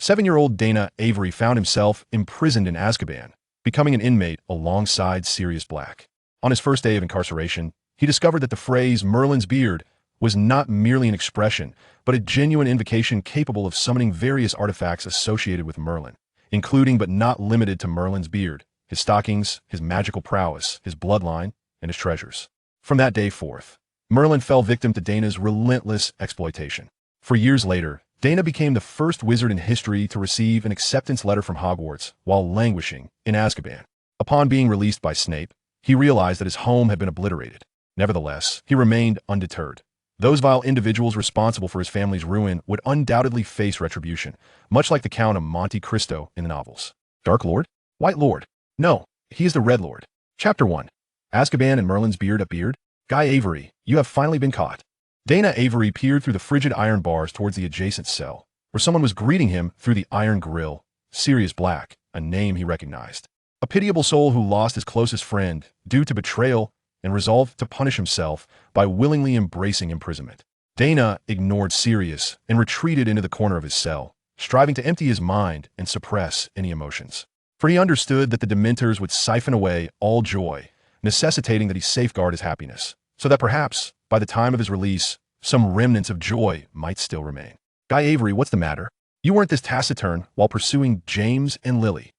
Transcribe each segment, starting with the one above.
7-year-old Daina Avery found himself imprisoned in Azkaban, becoming an inmate alongside Sirius Black. On his first day of incarceration, he discovered that the phrase Merlin's beard was not merely an expression, but a genuine invocation capable of summoning various artifacts associated with Merlin, including but not limited to Merlin's beard, his stockings, his magical prowess, his bloodline, and his treasures. From that day forth, Merlin fell victim to Daina's relentless exploitation. For years later, Daina became the first wizard in history to receive an acceptance letter from Hogwarts while languishing in Azkaban. Upon being released by Snape, he realized that his home had been obliterated. Nevertheless, he remained undeterred. Those vile individuals responsible for his family's ruin would undoubtedly face retribution, much like the Count of Monte Cristo in the novels. Dark Lord? White Lord? No, he is the Red Lord. Chapter 1. Azkaban and Merlin's beard up beard? Guy Avery, you have finally been caught. Daina Avery peered through the frigid iron bars towards the adjacent cell, where someone was greeting him through the iron grill. Sirius Black, a name he recognized. A pitiable soul who lost his closest friend due to betrayal and resolved to punish himself by willingly embracing imprisonment. Daina ignored Sirius and retreated into the corner of his cell, striving to empty his mind and suppress any emotions. For he understood that the Dementors would siphon away all joy, necessitating that he safeguard his happiness, so that perhaps, by the time of his release, some remnants of joy might still remain. Guy Avery, what's the matter? You weren't this taciturn while pursuing James and Lily.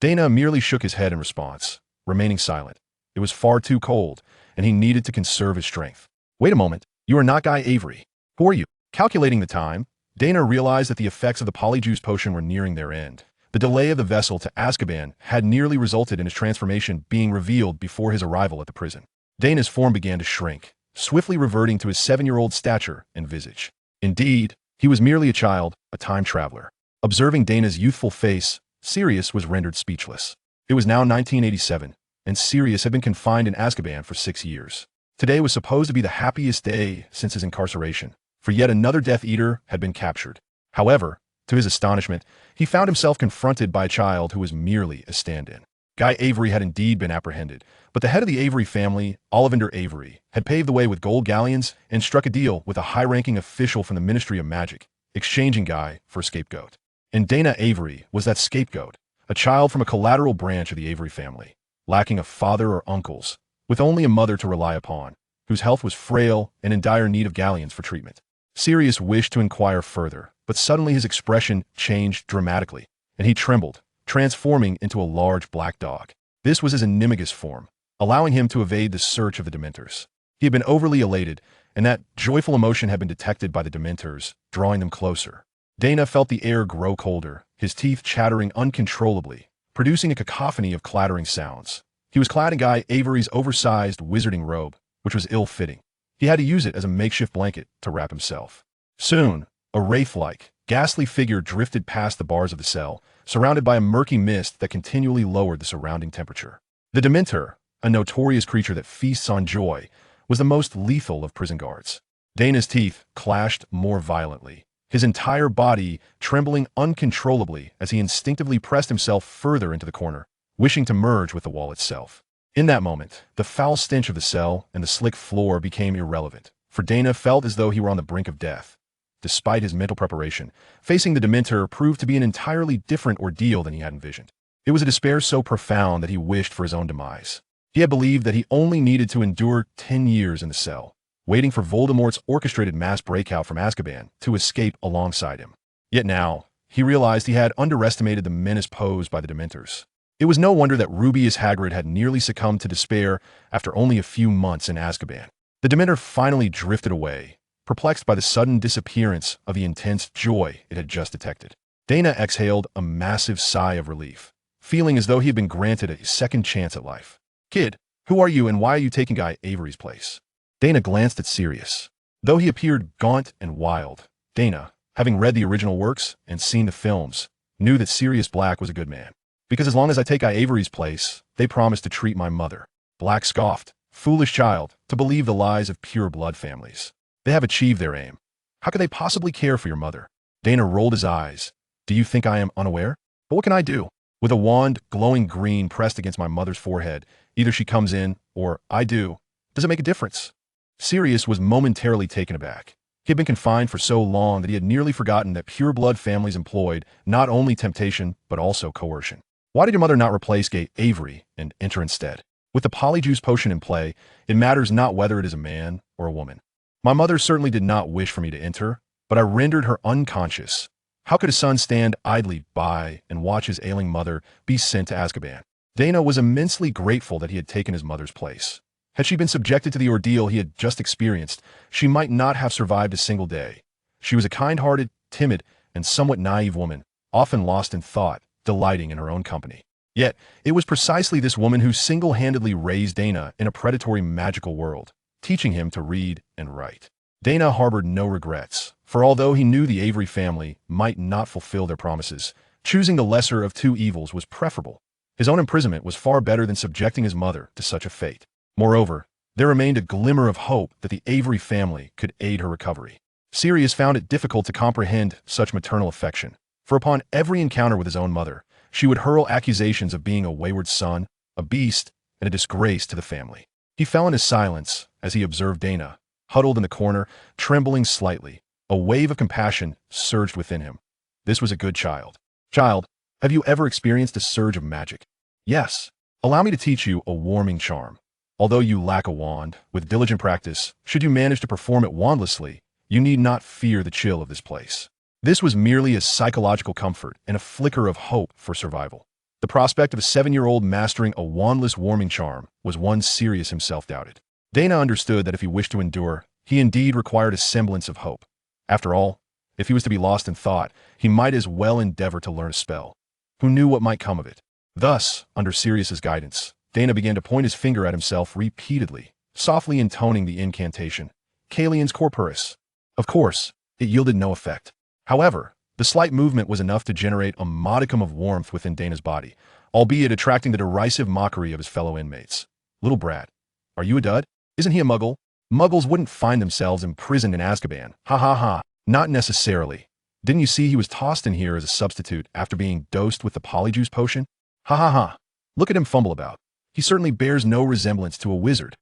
Daina merely shook his head in response, remaining silent. It was far too cold, and he needed to conserve his strength. Wait a moment, you are not Guy Avery. Who are you? Calculating the time, Daina realized that the effects of the polyjuice potion were nearing their end. The delay of the vessel to Azkaban had nearly resulted in his transformation being revealed before his arrival at the prison. Daina's form began to shrink, swiftly reverting to his 7-year-old stature and visage. Indeed, he was merely a child, a time traveler. Observing Daina's youthful face, Sirius was rendered speechless. It was now 1987, and Sirius had been confined in Azkaban for 6 years. Today was supposed to be the happiest day since his incarceration, for yet another Death Eater had been captured. However, to his astonishment, he found himself confronted by a child who was merely a stand-in. Guy Avery had indeed been apprehended, but the head of the Avery family, Ollivander Avery, had paved the way with gold galleons and struck a deal with a high-ranking official from the Ministry of Magic, exchanging Guy for a scapegoat. And Daina Avery was that scapegoat, a child from a collateral branch of the Avery family, lacking a father or uncles, with only a mother to rely upon, whose health was frail and in dire need of galleons for treatment. Sirius wished to inquire further, but suddenly his expression changed dramatically, and he trembled, transforming into a large black dog. This was his animagus form, allowing him to evade the search of the Dementors. He had been overly elated, and that joyful emotion had been detected by the Dementors, drawing them closer. Daina felt the air grow colder, his teeth chattering uncontrollably, producing a cacophony of clattering sounds. He was clad in Guy Avery's oversized wizarding robe, which was ill-fitting. He had to use it as a makeshift blanket to wrap himself. Soon, a wraith-like, ghastly figure drifted past the bars of the cell, surrounded by a murky mist that continually lowered the surrounding temperature. The Dementor, a notorious creature that feasts on joy, was the most lethal of prison guards. Daina's teeth clashed more violently, his entire body trembling uncontrollably as he instinctively pressed himself further into the corner, wishing to merge with the wall itself. In that moment, the foul stench of the cell and the slick floor became irrelevant, for Daina felt as though he were on the brink of death. Despite his mental preparation, facing the Dementor proved to be an entirely different ordeal than he had envisioned. It was a despair so profound that he wished for his own demise. He had believed that he only needed to endure 10 years in the cell, waiting for Voldemort's orchestrated mass breakout from Azkaban to escape alongside him. Yet now, he realized he had underestimated the menace posed by the Dementors. It was no wonder that Rubeus Hagrid had nearly succumbed to despair after only a few months in Azkaban. The Dementor finally drifted away, perplexed by the sudden disappearance of the intense joy it had just detected. Daina exhaled a massive sigh of relief, feeling as though he had been granted a second chance at life. "Kid, who are you and why are you taking Guy Avery's place?" Daina glanced at Sirius. Though he appeared gaunt and wild, Daina, having read the original works and seen the films, knew that Sirius Black was a good man. "Because as long as I take Guy Avery's place, they promise to treat my mother." Black scoffed. "Foolish child, to believe the lies of pure blood families. They have achieved their aim. How could they possibly care for your mother?" Daina rolled his eyes. "Do you think I am unaware? But what can I do? With a wand glowing green pressed against my mother's forehead, either she comes in, or I do. Does it make a difference?" Sirius was momentarily taken aback. He had been confined for so long that he had nearly forgotten that pure-blood families employed not only temptation, but also coercion. Why did your mother not replace Gay Avery and enter instead? With the polyjuice potion in play, it matters not whether it is a man or a woman. My mother certainly did not wish for me to enter, but I rendered her unconscious. How could a son stand idly by and watch his ailing mother be sent to Azkaban? Daina was immensely grateful that he had taken his mother's place. Had she been subjected to the ordeal he had just experienced, she might not have survived a single day. She was a kind-hearted, timid, and somewhat naive woman, often lost in thought, delighting in her own company. Yet, it was precisely this woman who single-handedly raised Daina in a predatory magical world, teaching him to read and write. Daina harbored no regrets, for although he knew the Avery family might not fulfill their promises, choosing the lesser of two evils was preferable. His own imprisonment was far better than subjecting his mother to such a fate. Moreover, there remained a glimmer of hope that the Avery family could aid her recovery. Sirius found it difficult to comprehend such maternal affection, for upon every encounter with his own mother, she would hurl accusations of being a wayward son, a beast, and a disgrace to the family. He fell into silence as he observed Daina, huddled in the corner, trembling slightly. A wave of compassion surged within him. This was a good child. Child, have you ever experienced a surge of magic? Yes. Allow me to teach you a warming charm. Although you lack a wand, with diligent practice, should you manage to perform it wandlessly, you need not fear the chill of this place. This was merely a psychological comfort and a flicker of hope for survival. The prospect of a 7-year-old mastering a wandless warming charm was one Sirius himself doubted. Daina understood that if he wished to endure, he indeed required a semblance of hope. After all, if he was to be lost in thought, he might as well endeavor to learn a spell. Who knew what might come of it? Thus, under Sirius's guidance, Daina began to point his finger at himself repeatedly, softly intoning the incantation, Calian's Corporus. Of course, it yielded no effect. However, the slight movement was enough to generate a modicum of warmth within Daina's body, albeit attracting the derisive mockery of his fellow inmates. Little brat, are you a dud? Isn't he a muggle? Muggles wouldn't find themselves imprisoned in Azkaban. Ha ha ha. Not necessarily. Didn't you see he was tossed in here as a substitute after being dosed with the polyjuice potion? Ha ha ha. Look at him fumble about. He certainly bears no resemblance to a wizard.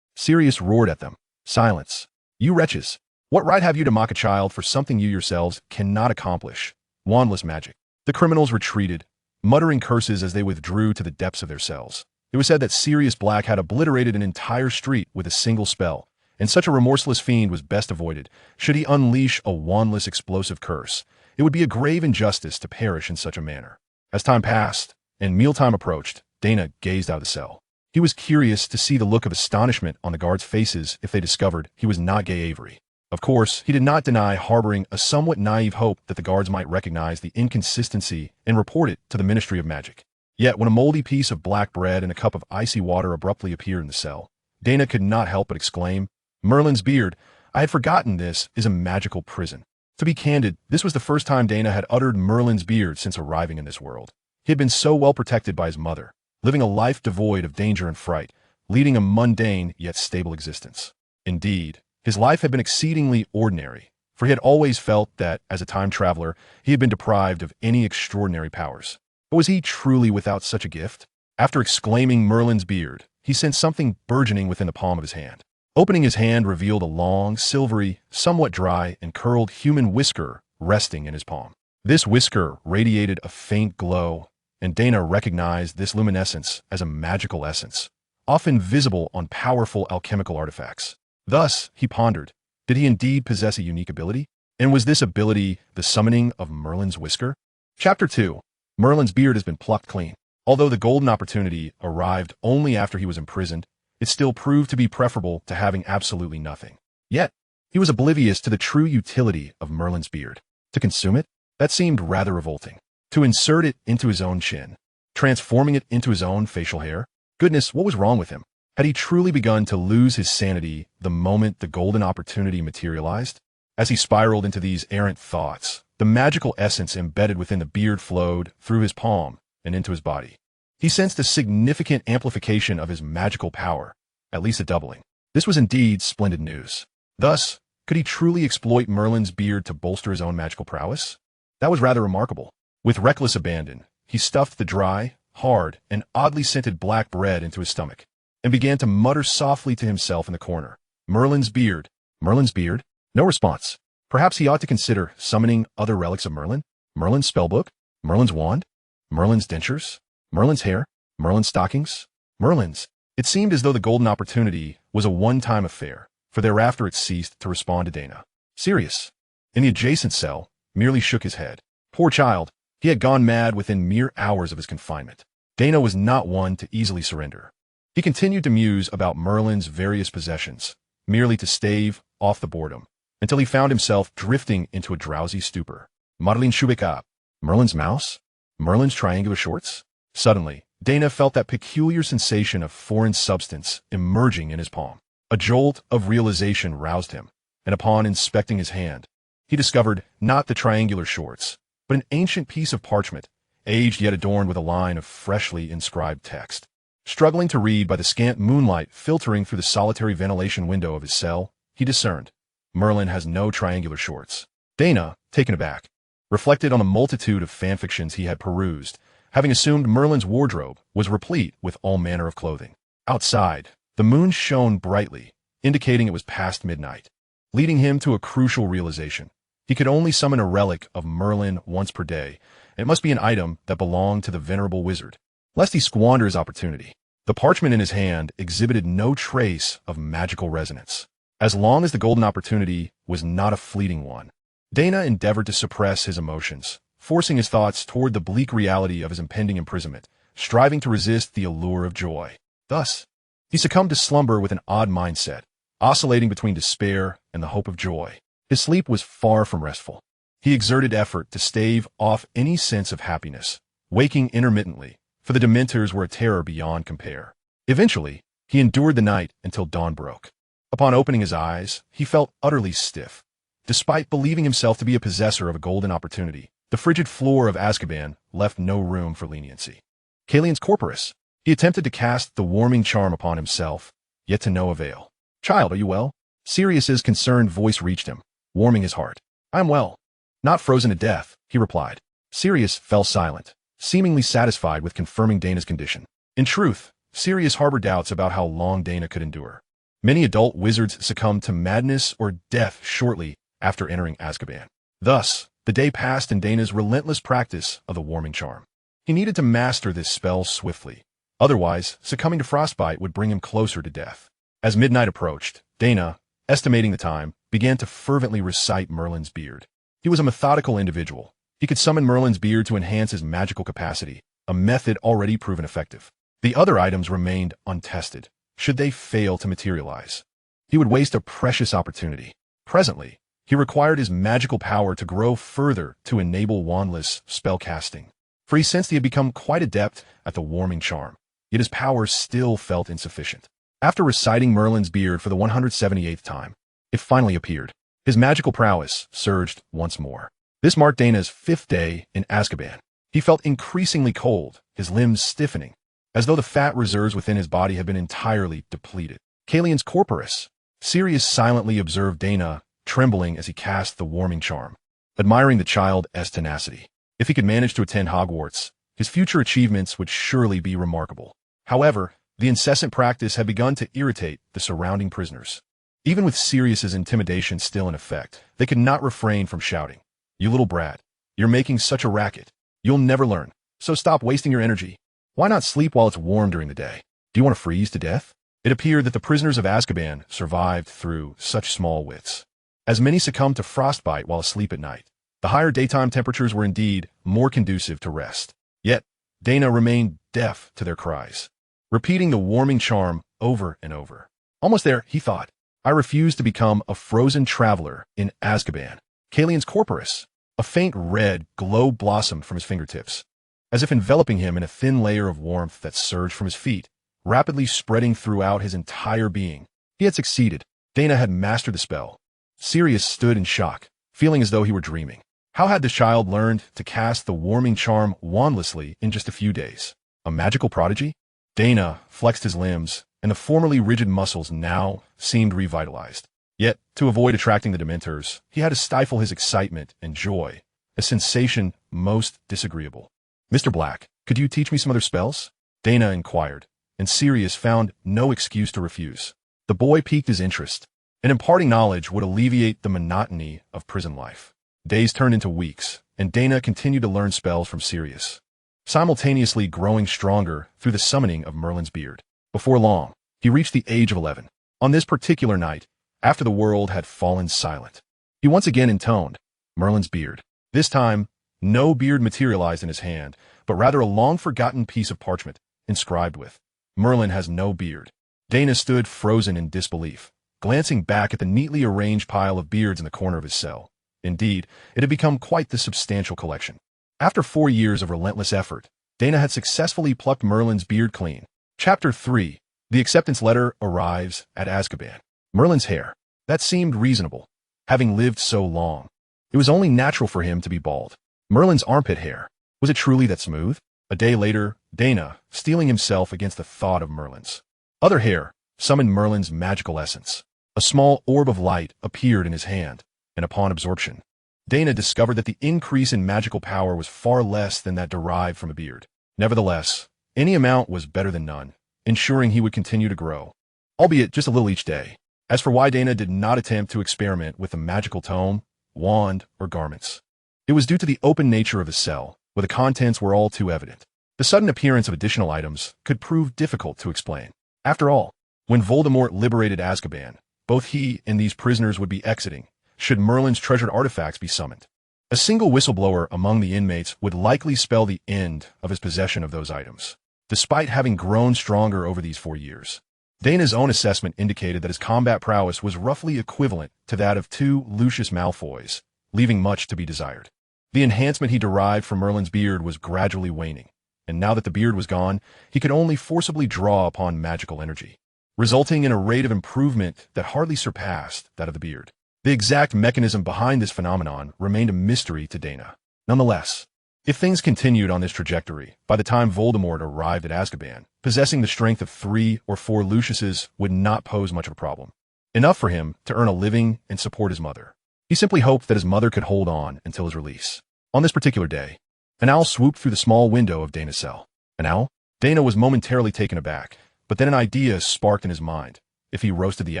Sirius roared at them. Silence. You wretches. What right have you to mock a child for something you yourselves cannot accomplish? Wandless magic. The criminals retreated, muttering curses as they withdrew to the depths of their cells. It was said that Sirius Black had obliterated an entire street with a single spell, and such a remorseless fiend was best avoided. Should he unleash a wandless explosive curse, it would be a grave injustice to perish in such a manner. As time passed, and mealtime approached, Daina gazed out of the cell. He was curious to see the look of astonishment on the guards' faces if they discovered he was not Gay Avery. Of course, he did not deny harboring a somewhat naive hope that the guards might recognize the inconsistency and report it to the Ministry of Magic. Yet, when a moldy piece of black bread and a cup of icy water abruptly appeared in the cell, Daina could not help but exclaim, Merlin's beard, I had forgotten this is a magical prison. To be candid, this was the first time Daina had uttered Merlin's beard since arriving in this world. He had been so well protected by his mother, living a life devoid of danger and fright, leading a mundane yet stable existence. Indeed, his life had been exceedingly ordinary, for he had always felt that, as a time traveler, he had been deprived of any extraordinary powers. But was he truly without such a gift? After exclaiming Merlin's beard, he sensed something burgeoning within the palm of his hand. Opening his hand revealed a long, silvery, somewhat dry, and curled human whisker resting in his palm. This whisker radiated a faint glow, and Daina recognized this luminescence as a magical essence, often visible on powerful alchemical artifacts. Thus, he pondered, did he indeed possess a unique ability? And was this ability the summoning of Merlin's whisker? Chapter 2. Merlin's beard has been plucked clean. Although the golden opportunity arrived only after he was imprisoned, it still proved to be preferable to having absolutely nothing. Yet, he was oblivious to the true utility of Merlin's beard. To consume it? That seemed rather revolting. To insert it into his own chin, transforming it into his own facial hair? Goodness, what was wrong with him? Had he truly begun to lose his sanity the moment the golden opportunity materialized? As he spiraled into these errant thoughts, the magical essence embedded within the beard flowed through his palm and into his body. He sensed a significant amplification of his magical power, at least a doubling. This was indeed splendid news. Thus, could he truly exploit Merlin's beard to bolster his own magical prowess? That was rather remarkable. With reckless abandon, he stuffed the dry, hard, and oddly scented black bread into his stomach, and began to mutter softly to himself in the corner. Merlin's beard. Merlin's beard? No response. Perhaps he ought to consider summoning other relics of Merlin? Merlin's spellbook? Merlin's wand? Merlin's dentures? Merlin's hair? Merlin's stockings? Merlin's. It seemed as though the golden opportunity was a one-time affair, for thereafter it ceased to respond to Daina. Sirius, in the adjacent cell, merely shook his head. Poor child, he had gone mad within mere hours of his confinement. Daina was not one to easily surrender. He continued to muse about Merlin's various possessions, merely to stave off the boredom, until he found himself drifting into a drowsy stupor. Merlin Shubika. Merlin's mouse? Merlin's triangular shorts? Suddenly, Daina felt that peculiar sensation of foreign substance emerging in his palm. A jolt of realization roused him, and upon inspecting his hand, he discovered not the triangular shorts, but an ancient piece of parchment, aged yet adorned with a line of freshly inscribed text. Struggling to read by the scant moonlight filtering through the solitary ventilation window of his cell, he discerned, Merlin has no triangular shorts. Daina, taken aback, reflected on the multitude of fanfictions he had perused, having assumed Merlin's wardrobe was replete with all manner of clothing. Outside, the moon shone brightly, indicating it was past midnight, leading him to a crucial realization. He could only summon a relic of Merlin once per day, and it must be an item that belonged to the venerable wizard, lest he squander his opportunity. The parchment in his hand exhibited no trace of magical resonance. As long as the golden opportunity was not a fleeting one, Daina endeavored to suppress his emotions, forcing his thoughts toward the bleak reality of his impending imprisonment, striving to resist the allure of joy. Thus, he succumbed to slumber with an odd mindset, oscillating between despair and the hope of joy. His sleep was far from restful. He exerted effort to stave off any sense of happiness, waking intermittently, for the Dementors were a terror beyond compare. Eventually, he endured the night until dawn broke. Upon opening his eyes, he felt utterly stiff. Despite believing himself to be a possessor of a golden opportunity, the frigid floor of Azkaban left no room for leniency. Calian's corporus. He attempted to cast the warming charm upon himself, yet to no avail. Child, are you well? Sirius's concerned voice reached him, warming his heart. I am well. Not frozen to death, he replied. Sirius fell silent, seemingly satisfied with confirming Daina's condition. In truth, Sirius harbored doubts about how long Daina could endure. Many adult wizards succumbed to madness or death shortly after entering Azkaban. Thus, the day passed in Daina's relentless practice of the warming charm. He needed to master this spell swiftly. Otherwise, succumbing to frostbite would bring him closer to death. As midnight approached, Daina, estimating the time, began to fervently recite Merlin's beard. He was a methodical individual. He could summon Merlin's beard to enhance his magical capacity, a method already proven effective. The other items remained untested. Should they fail to materialize, he would waste a precious opportunity. Presently, he required his magical power to grow further to enable wandless spellcasting, for he sensed he had become quite adept at the warming charm, yet his power still felt insufficient. After reciting Merlin's beard for the 178th time, it finally appeared. His magical prowess surged once more. This marked Daina's 5th day in Azkaban. He felt increasingly cold, his limbs stiffening, as though the fat reserves within his body had been entirely depleted. Calian's corporus. Sirius silently observed Daina, trembling as he cast the warming charm, admiring the child's tenacity. If he could manage to attend Hogwarts, his future achievements would surely be remarkable. However, the incessant practice had begun to irritate the surrounding prisoners. Even with Sirius's intimidation still in effect, they could not refrain from shouting, "You little brat, you're making such a racket. You'll never learn, so stop wasting your energy. Why not sleep while it's warm during the day? Do you want to freeze to death?" It appeared that the prisoners of Azkaban survived through such small wits. As many succumbed to frostbite while asleep at night, the higher daytime temperatures were indeed more conducive to rest. Yet, Daina remained deaf to their cries, repeating the warming charm over and over. Almost there, he thought, I refuse to become a frozen traveler in Azkaban. Calian's corporus. A faint red glow blossomed from his fingertips, as if enveloping him in a thin layer of warmth that surged from his feet, rapidly spreading throughout his entire being. He had succeeded. Daina had mastered the spell. Sirius stood in shock, feeling as though he were dreaming. How had the child learned to cast the warming charm wandlessly in just a few days? A magical prodigy? Daina flexed his limbs, and the formerly rigid muscles now seemed revitalized. Yet, to avoid attracting the Dementors, he had to stifle his excitement and joy, a sensation most disagreeable. Mr. Black, could you teach me some other spells? Daina inquired, and Sirius found no excuse to refuse. The boy piqued his interest. and imparting knowledge would alleviate the monotony of prison life. Days turned into weeks, and Daina continued to learn spells from Sirius, simultaneously growing stronger through the summoning of Merlin's beard. Before long, he reached the age of 11. On this particular night, after the world had fallen silent, he once again intoned Merlin's beard. This time, no beard materialized in his hand, but rather a long-forgotten piece of parchment, inscribed with, "Merlin has no beard." Daina stood frozen in disbelief, glancing back at the neatly arranged pile of beards in the corner of his cell. Indeed, it had become quite the substantial collection. After 4 years of relentless effort, Daina had successfully plucked Merlin's beard clean. Chapter 3. The acceptance letter arrives at Azkaban. Merlin's hair. That seemed reasonable. Having lived so long, it was only natural for him to be bald. Merlin's armpit hair. Was it truly that smooth? A day later, Daina, steeling himself against the thought of Merlin's other hair, summoned Merlin's magical essence. A small orb of light appeared in his hand, and upon absorption, Daina discovered that the increase in magical power was far less than that derived from a beard. Nevertheless, any amount was better than none, ensuring he would continue to grow, albeit just a little each day. As for why Daina did not attempt to experiment with the magical tome, wand, or garments, it was due to the open nature of his cell, where the contents were all too evident. The sudden appearance of additional items could prove difficult to explain. After all, when Voldemort liberated Azkaban, both he and these prisoners would be exiting, should Merlin's treasured artifacts be summoned. A single whistleblower among the inmates would likely spell the end of his possession of those items. Despite having grown stronger over these 4 years, Daina's own assessment indicated that his combat prowess was roughly equivalent to that of 2 Lucius Malfoys, leaving much to be desired. The enhancement he derived from Merlin's beard was gradually waning, and now that the beard was gone, he could only forcibly draw upon magical energy, resulting in a rate of improvement that hardly surpassed that of the beard. The exact mechanism behind this phenomenon remained a mystery to Daina. Nonetheless, if things continued on this trajectory, by the time Voldemort arrived at Azkaban, possessing the strength of 3 or 4 Luciuses would not pose much of a problem. Enough for him to earn a living and support his mother. He simply hoped that his mother could hold on until his release. On this particular day, an owl swooped through the small window of Daina's cell. An owl? Daina was momentarily taken aback, but then an idea sparked in his mind. If he roasted the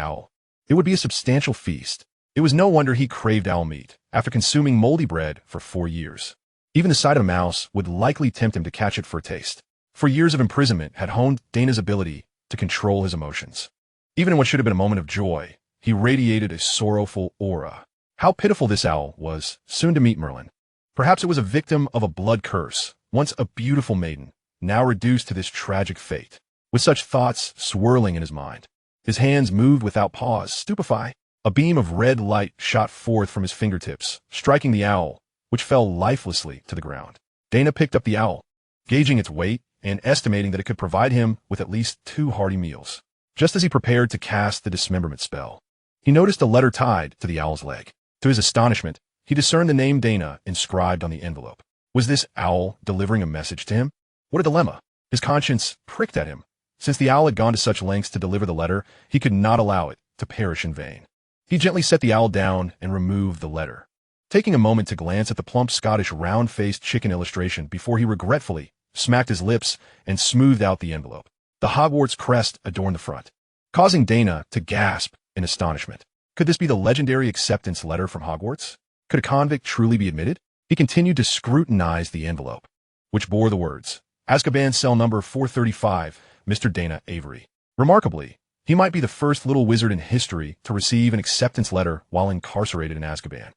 owl, it would be a substantial feast. It was no wonder he craved owl meat after consuming moldy bread for 4 years. Even the sight of a mouse would likely tempt him to catch it for a taste. For years of imprisonment had honed Daina's ability to control his emotions. Even in what should have been a moment of joy, he radiated a sorrowful aura. How pitiful this owl was, soon to meet Merlin. Perhaps it was a victim of a blood curse, once a beautiful maiden, now reduced to this tragic fate. With such thoughts swirling in his mind, his hands moved without pause, stupefied. A beam of red light shot forth from his fingertips, striking the owl, which fell lifelessly to the ground. Daina picked up the owl, gauging its weight and estimating that it could provide him with at least 2 hearty meals. Just as he prepared to cast the dismemberment spell, he noticed a letter tied to the owl's leg. To his astonishment, he discerned the name Daina inscribed on the envelope. Was this owl delivering a message to him? What a dilemma. His conscience pricked at him. Since the owl had gone to such lengths to deliver the letter, he could not allow it to perish in vain. He gently set the owl down and removed the letter, taking a moment to glance at the plump Scottish round-faced chicken illustration before he regretfully smacked his lips and smoothed out the envelope. The Hogwarts crest adorned the front, causing Daina to gasp in astonishment. Could this be the legendary acceptance letter from Hogwarts? Could a convict truly be admitted? He continued to scrutinize the envelope, which bore the words, Azkaban cell number 435, Mr. Daina Avery. Remarkably, he might be the first little wizard in history to receive an acceptance letter while incarcerated in Azkaban.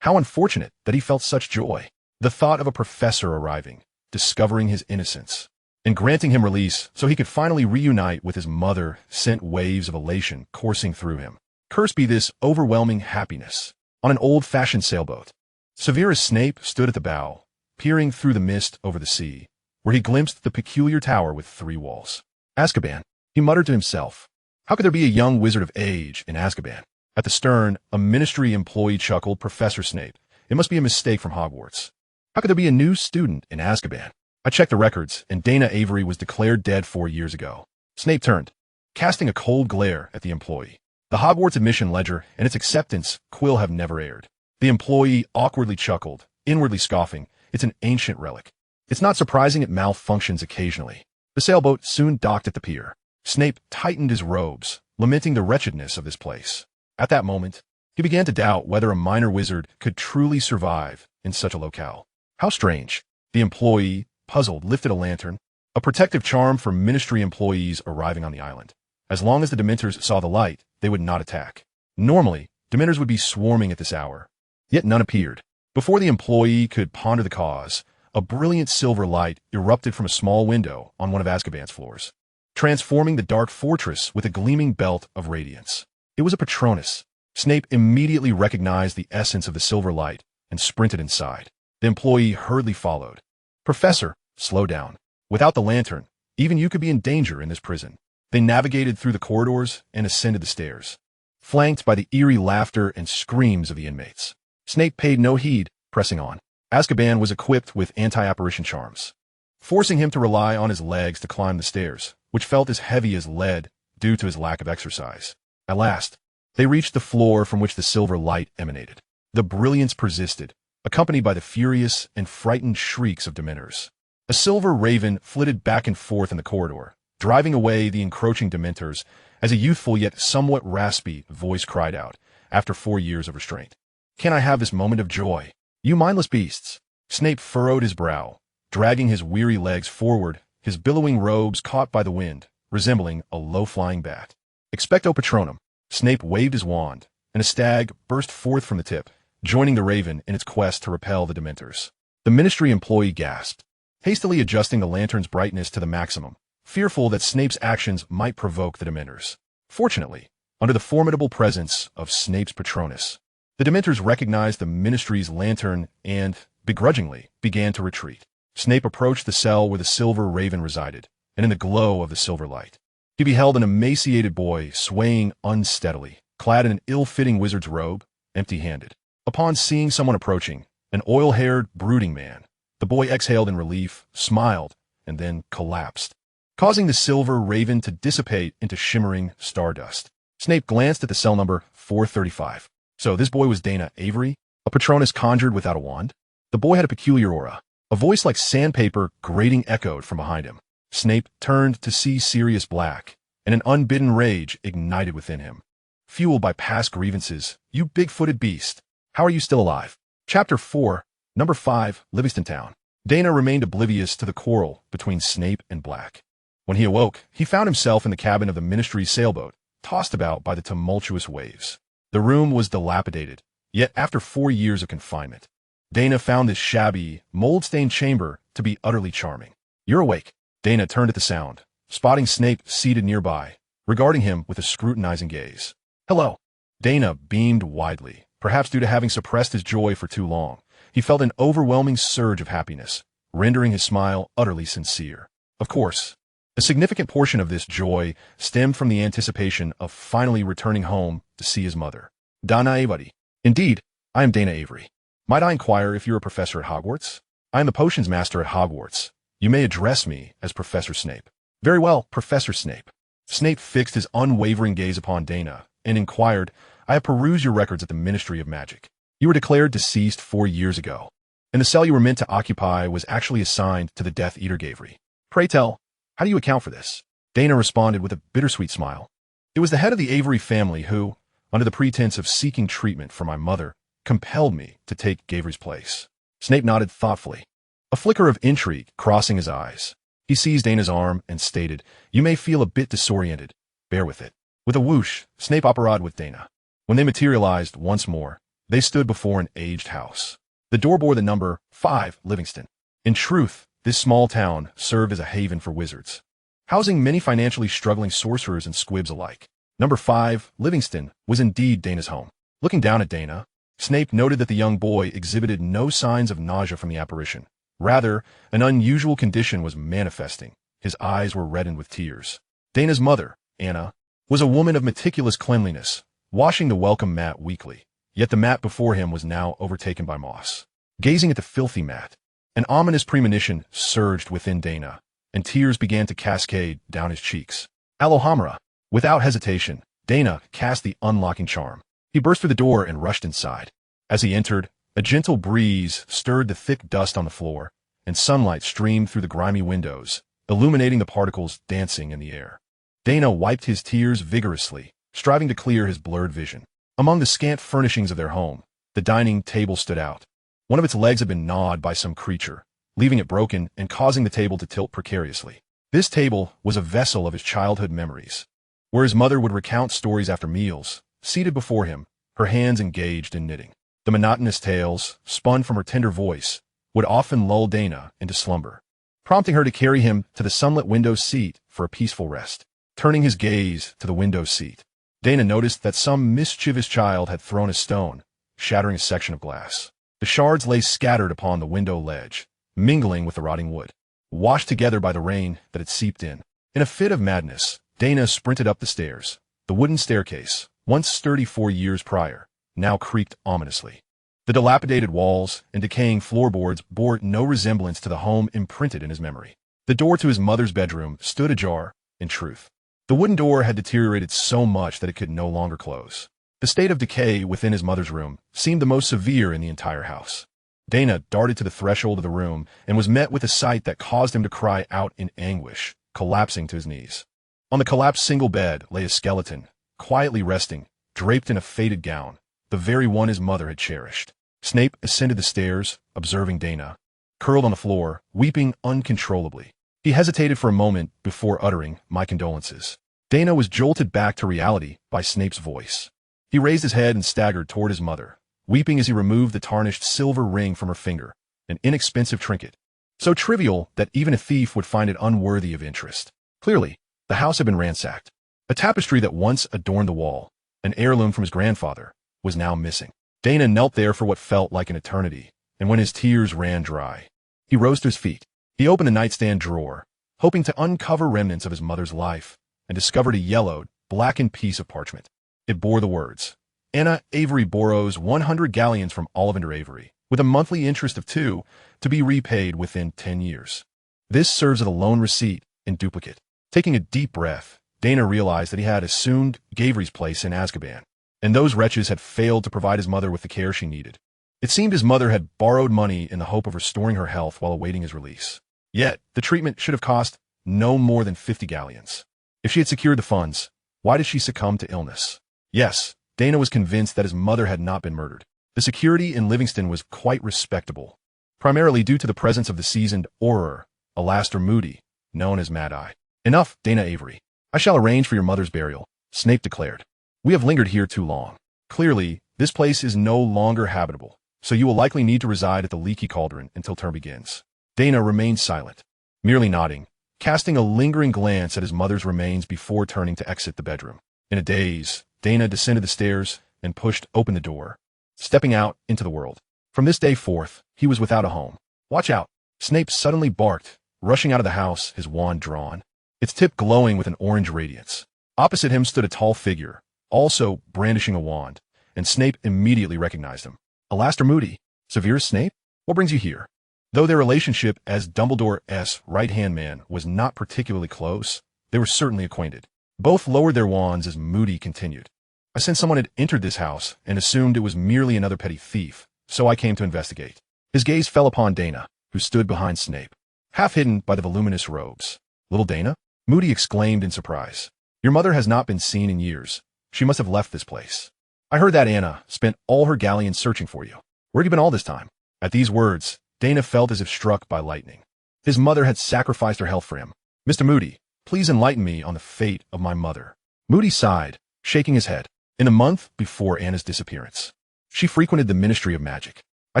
How unfortunate that he felt such joy. The thought of a professor arriving, discovering his innocence, and granting him release so he could finally reunite with his mother sent waves of elation coursing through him. Cursed be this overwhelming happiness. On an old-fashioned sailboat, Severus Snape stood at the bow, peering through the mist over the sea, where he glimpsed the peculiar tower with 3 walls. Azkaban, he muttered to himself. How could there be a young wizard of age in Azkaban? At the stern, a ministry employee chuckled, Professor Snape. It must be a mistake from Hogwarts. How could there be a new student in Azkaban? I checked the records, and Daina Avery was declared dead 4 years ago. Snape turned, casting a cold glare at the employee. The Hogwarts admission ledger and its acceptance quill have never aired. The employee awkwardly chuckled, inwardly scoffing. It's an ancient relic. It's not surprising it malfunctions occasionally. The sailboat soon docked at the pier. Snape tightened his robes, lamenting the wretchedness of this place. At that moment, he began to doubt whether a minor wizard could truly survive in such a locale. How strange. The employee, puzzled, lifted a lantern, a protective charm for ministry employees arriving on the island. As long as the Dementors saw the light, they would not attack. Normally, Dementors would be swarming at this hour. Yet none appeared. Before the employee could ponder the cause, a brilliant silver light erupted from a small window on one of Azkaban's floors, transforming the dark fortress with a gleaming belt of radiance. It was a Patronus. Snape immediately recognized the essence of the silver light and sprinted inside. The employee hurriedly followed. "Professor, slow down. Without the lantern, even you could be in danger in this prison." They navigated through the corridors and ascended the stairs, flanked by the eerie laughter and screams of the inmates. Snape paid no heed, pressing on. Azkaban was equipped with anti-apparition charms, forcing him to rely on his legs to climb the stairs, which felt as heavy as lead due to his lack of exercise. At last, they reached the floor from which the silver light emanated. The brilliance persisted, accompanied by the furious and frightened shrieks of Dementors. A silver raven flitted back and forth in the corridor, driving away the encroaching Dementors as a youthful yet somewhat raspy voice cried out, after 4 years of restraint. "Can I have this moment of joy? You mindless beasts!" Snape furrowed his brow, dragging his weary legs forward, his billowing robes caught by the wind, resembling a low-flying bat. "Expecto Patronum." Snape waved his wand, and a stag burst forth from the tip, joining the raven in its quest to repel the Dementors. The ministry employee gasped, hastily adjusting the lantern's brightness to the maximum, fearful that Snape's actions might provoke the Dementors. Fortunately, under the formidable presence of Snape's Patronus, the Dementors recognized the ministry's lantern and, begrudgingly, began to retreat. Snape approached the cell where the silver raven resided, and in the glow of the silver light, he beheld an emaciated boy swaying unsteadily, clad in an ill-fitting wizard's robe, empty-handed. Upon seeing someone approaching, an oil-haired, brooding man, the boy exhaled in relief, smiled, and then collapsed, causing the silver raven to dissipate into shimmering stardust. Snape glanced at the cell number 435. So this boy was Daina Avery, a Patronus conjured without a wand? The boy had a peculiar aura. A voice like sandpaper grating echoed from behind him. Snape turned to see Sirius Black, and an unbidden rage ignited within him. Fueled by past grievances, "You big-footed beast, how are you still alive?" Chapter 4, Number 5, Livingston Town. Daina remained oblivious to the quarrel between Snape and Black. When he awoke, he found himself in the cabin of the ministry's sailboat, tossed about by the tumultuous waves. The room was dilapidated, yet after 4 years of confinement, Daina found this shabby, mold-stained chamber to be utterly charming. "You're awake." Daina turned at the sound, spotting Snape seated nearby, regarding him with a scrutinizing gaze. "Hello." Daina beamed widely, perhaps due to having suppressed his joy for too long. He felt an overwhelming surge of happiness, rendering his smile utterly sincere. Of course, a significant portion of this joy stemmed from the anticipation of finally returning home to see his mother. "Daina Avery." "Indeed, I am Daina Avery. Might I inquire if you're a professor at Hogwarts?" "I am the potions master at Hogwarts. You may address me as Professor Snape." "Very well, Professor Snape." Snape fixed his unwavering gaze upon Daina and inquired, "I have perused your records at the Ministry of Magic. You were declared deceased 4 years ago, and the cell you were meant to occupy was actually assigned to the Death Eater Avery. Pray tell, how do you account for this?" Daina responded with a bittersweet smile. "It was the head of the Avery family who, under the pretense of seeking treatment for my mother, compelled me to take Avery's place." Snape nodded thoughtfully, a flicker of intrigue crossing his eyes. He seized Daina's arm and stated, "You may feel a bit disoriented. Bear with it." With a whoosh, Snape operated with Daina. When they materialized once more, they stood before an aged house. The door bore the number 5 Livingston. In truth, this small town served as a haven for wizards, housing many financially struggling sorcerers and squibs alike. Number 5 Livingston was indeed Daina's home. Looking down at Daina, Snape noted that the young boy exhibited no signs of nausea from the apparition. Rather, an unusual condition was manifesting. His eyes were reddened with tears. Daina's mother, Anna, was a woman of meticulous cleanliness, washing the welcome mat weekly. Yet the mat before him was now overtaken by moss. Gazing at the filthy mat, an ominous premonition surged within Daina, and tears began to cascade down his cheeks. "Alohomora." Without hesitation, Daina cast the unlocking charm. He burst through the door and rushed inside. As he entered, a gentle breeze stirred the thick dust on the floor, and sunlight streamed through the grimy windows, illuminating the particles dancing in the air. Daina wiped his tears vigorously, striving to clear his blurred vision. Among the scant furnishings of their home, the dining table stood out. One of its legs had been gnawed by some creature, leaving it broken and causing the table to tilt precariously. This table was a vessel of his childhood memories, where his mother would recount stories after meals, seated before him, her hands engaged in knitting. The monotonous tales, spun from her tender voice, would often lull Daina into slumber, prompting her to carry him to the sunlit window seat for a peaceful rest. Turning his gaze to the window seat, Daina noticed that some mischievous child had thrown a stone, shattering a section of glass. The shards lay scattered upon the window ledge, mingling with the rotting wood, washed together by the rain that had seeped in. In a fit of madness, Daina sprinted up the stairs. The wooden staircase, once sturdy 4 years prior, now creaked ominously. The dilapidated walls and decaying floorboards bore no resemblance to the home imprinted in his memory. The door to his mother's bedroom stood ajar, in truth. The wooden door had deteriorated so much that it could no longer close. The state of decay within his mother's room seemed the most severe in the entire house. Daina darted to the threshold of the room and was met with a sight that caused him to cry out in anguish, collapsing to his knees. On the collapsed single bed lay a skeleton, quietly resting, draped in a faded gown, the very one his mother had cherished. Snape ascended the stairs, observing Daina, curled on the floor, weeping uncontrollably. He hesitated for a moment before uttering, "My condolences." Daina was jolted back to reality by Snape's voice. He raised his head and staggered toward his mother, weeping as he removed the tarnished silver ring from her finger, an inexpensive trinket, so trivial that even a thief would find it unworthy of interest. Clearly, the house had been ransacked. A tapestry that once adorned the wall, an heirloom from his grandfather, was now missing. Daina knelt there for what felt like an eternity, and when his tears ran dry, he rose to his feet. He opened the nightstand drawer, hoping to uncover remnants of his mother's life, and discovered a yellowed, blackened piece of parchment. It bore the words, "Daina Avery borrows 100 galleons from Ollivander Avery, with a monthly interest of 2, to be repaid within 10 years. This serves as a loan receipt in duplicate." Taking a deep breath, Daina realized that he had assumed Avery's place in Azkaban, and those wretches had failed to provide his mother with the care she needed. It seemed his mother had borrowed money in the hope of restoring her health while awaiting his release. Yet, the treatment should have cost no more than 50 galleons. If she had secured the funds, why did she succumb to illness? Yes, Daina was convinced that his mother had not been murdered. The security in Livingston was quite respectable, primarily due to the presence of the seasoned Auror, Alastair Moody, known as Mad-Eye. "Enough, Daina Avery. I shall arrange for your mother's burial," Snape declared. "We have lingered here too long. Clearly, this place is no longer habitable, so you will likely need to reside at the Leaky Cauldron until term begins." Daina remained silent, merely nodding, casting a lingering glance at his mother's remains before turning to exit the bedroom. In a daze, Daina descended the stairs and pushed open the door, stepping out into the world. From this day forth, he was without a home. "Watch out!" Snape suddenly barked, rushing out of the house, his wand drawn, its tip glowing with an orange radiance. Opposite him stood a tall figure, also brandishing a wand, and Snape immediately recognized him. "Alastair Moody, Severus Snape? What brings you here?" Though their relationship as Dumbledore's right-hand man was not particularly close, they were certainly acquainted. Both lowered their wands as Moody continued. "I sensed someone had entered this house and assumed it was merely another petty thief, so I came to investigate." His gaze fell upon Daina, who stood behind Snape, half hidden by the voluminous robes. "Little Daina?" Moody exclaimed in surprise. "Your mother has not been seen in years. She must have left this place. I heard that Anna spent all her galleons searching for you. Where have you been all this time?" At these words, Daina felt as if struck by lightning. His mother had sacrificed her health for him. "Mr. Moody, please enlighten me on the fate of my mother." Moody sighed, shaking his head. "In the month before Anna's disappearance, she frequented the Ministry of Magic. I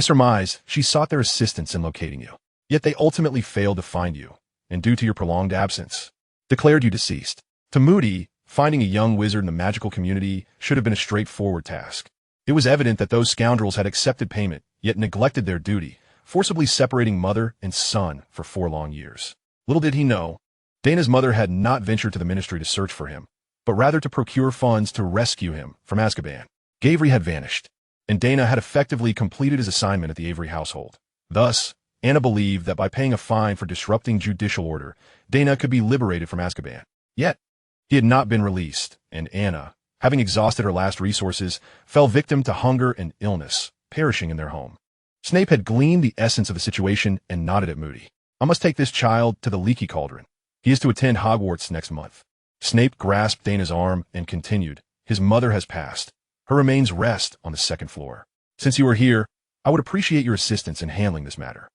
surmise she sought their assistance in locating you. Yet they ultimately failed to find you, and due to your prolonged absence, declared you deceased." To Moody, finding a young wizard in the magical community should have been a straightforward task. It was evident that those scoundrels had accepted payment, yet neglected their duty, forcibly separating mother and son for 4 long years. Little did he know, Daina's mother had not ventured to the ministry to search for him, but rather to procure funds to rescue him from Azkaban. Avery had vanished, and Daina had effectively completed his assignment at the Avery household. Thus, Anna believed that by paying a fine for disrupting judicial order, Daina could be liberated from Azkaban. Yet, he had not been released, and Anna, having exhausted her last resources, fell victim to hunger and illness, perishing in their home. Snape had gleaned the essence of the situation and nodded at Moody. "I must take this child to the Leaky Cauldron. He is to attend Hogwarts next month." Snape grasped Daina's arm and continued, "His mother has passed. Her remains rest on the second floor. Since you are here, I would appreciate your assistance in handling this matter.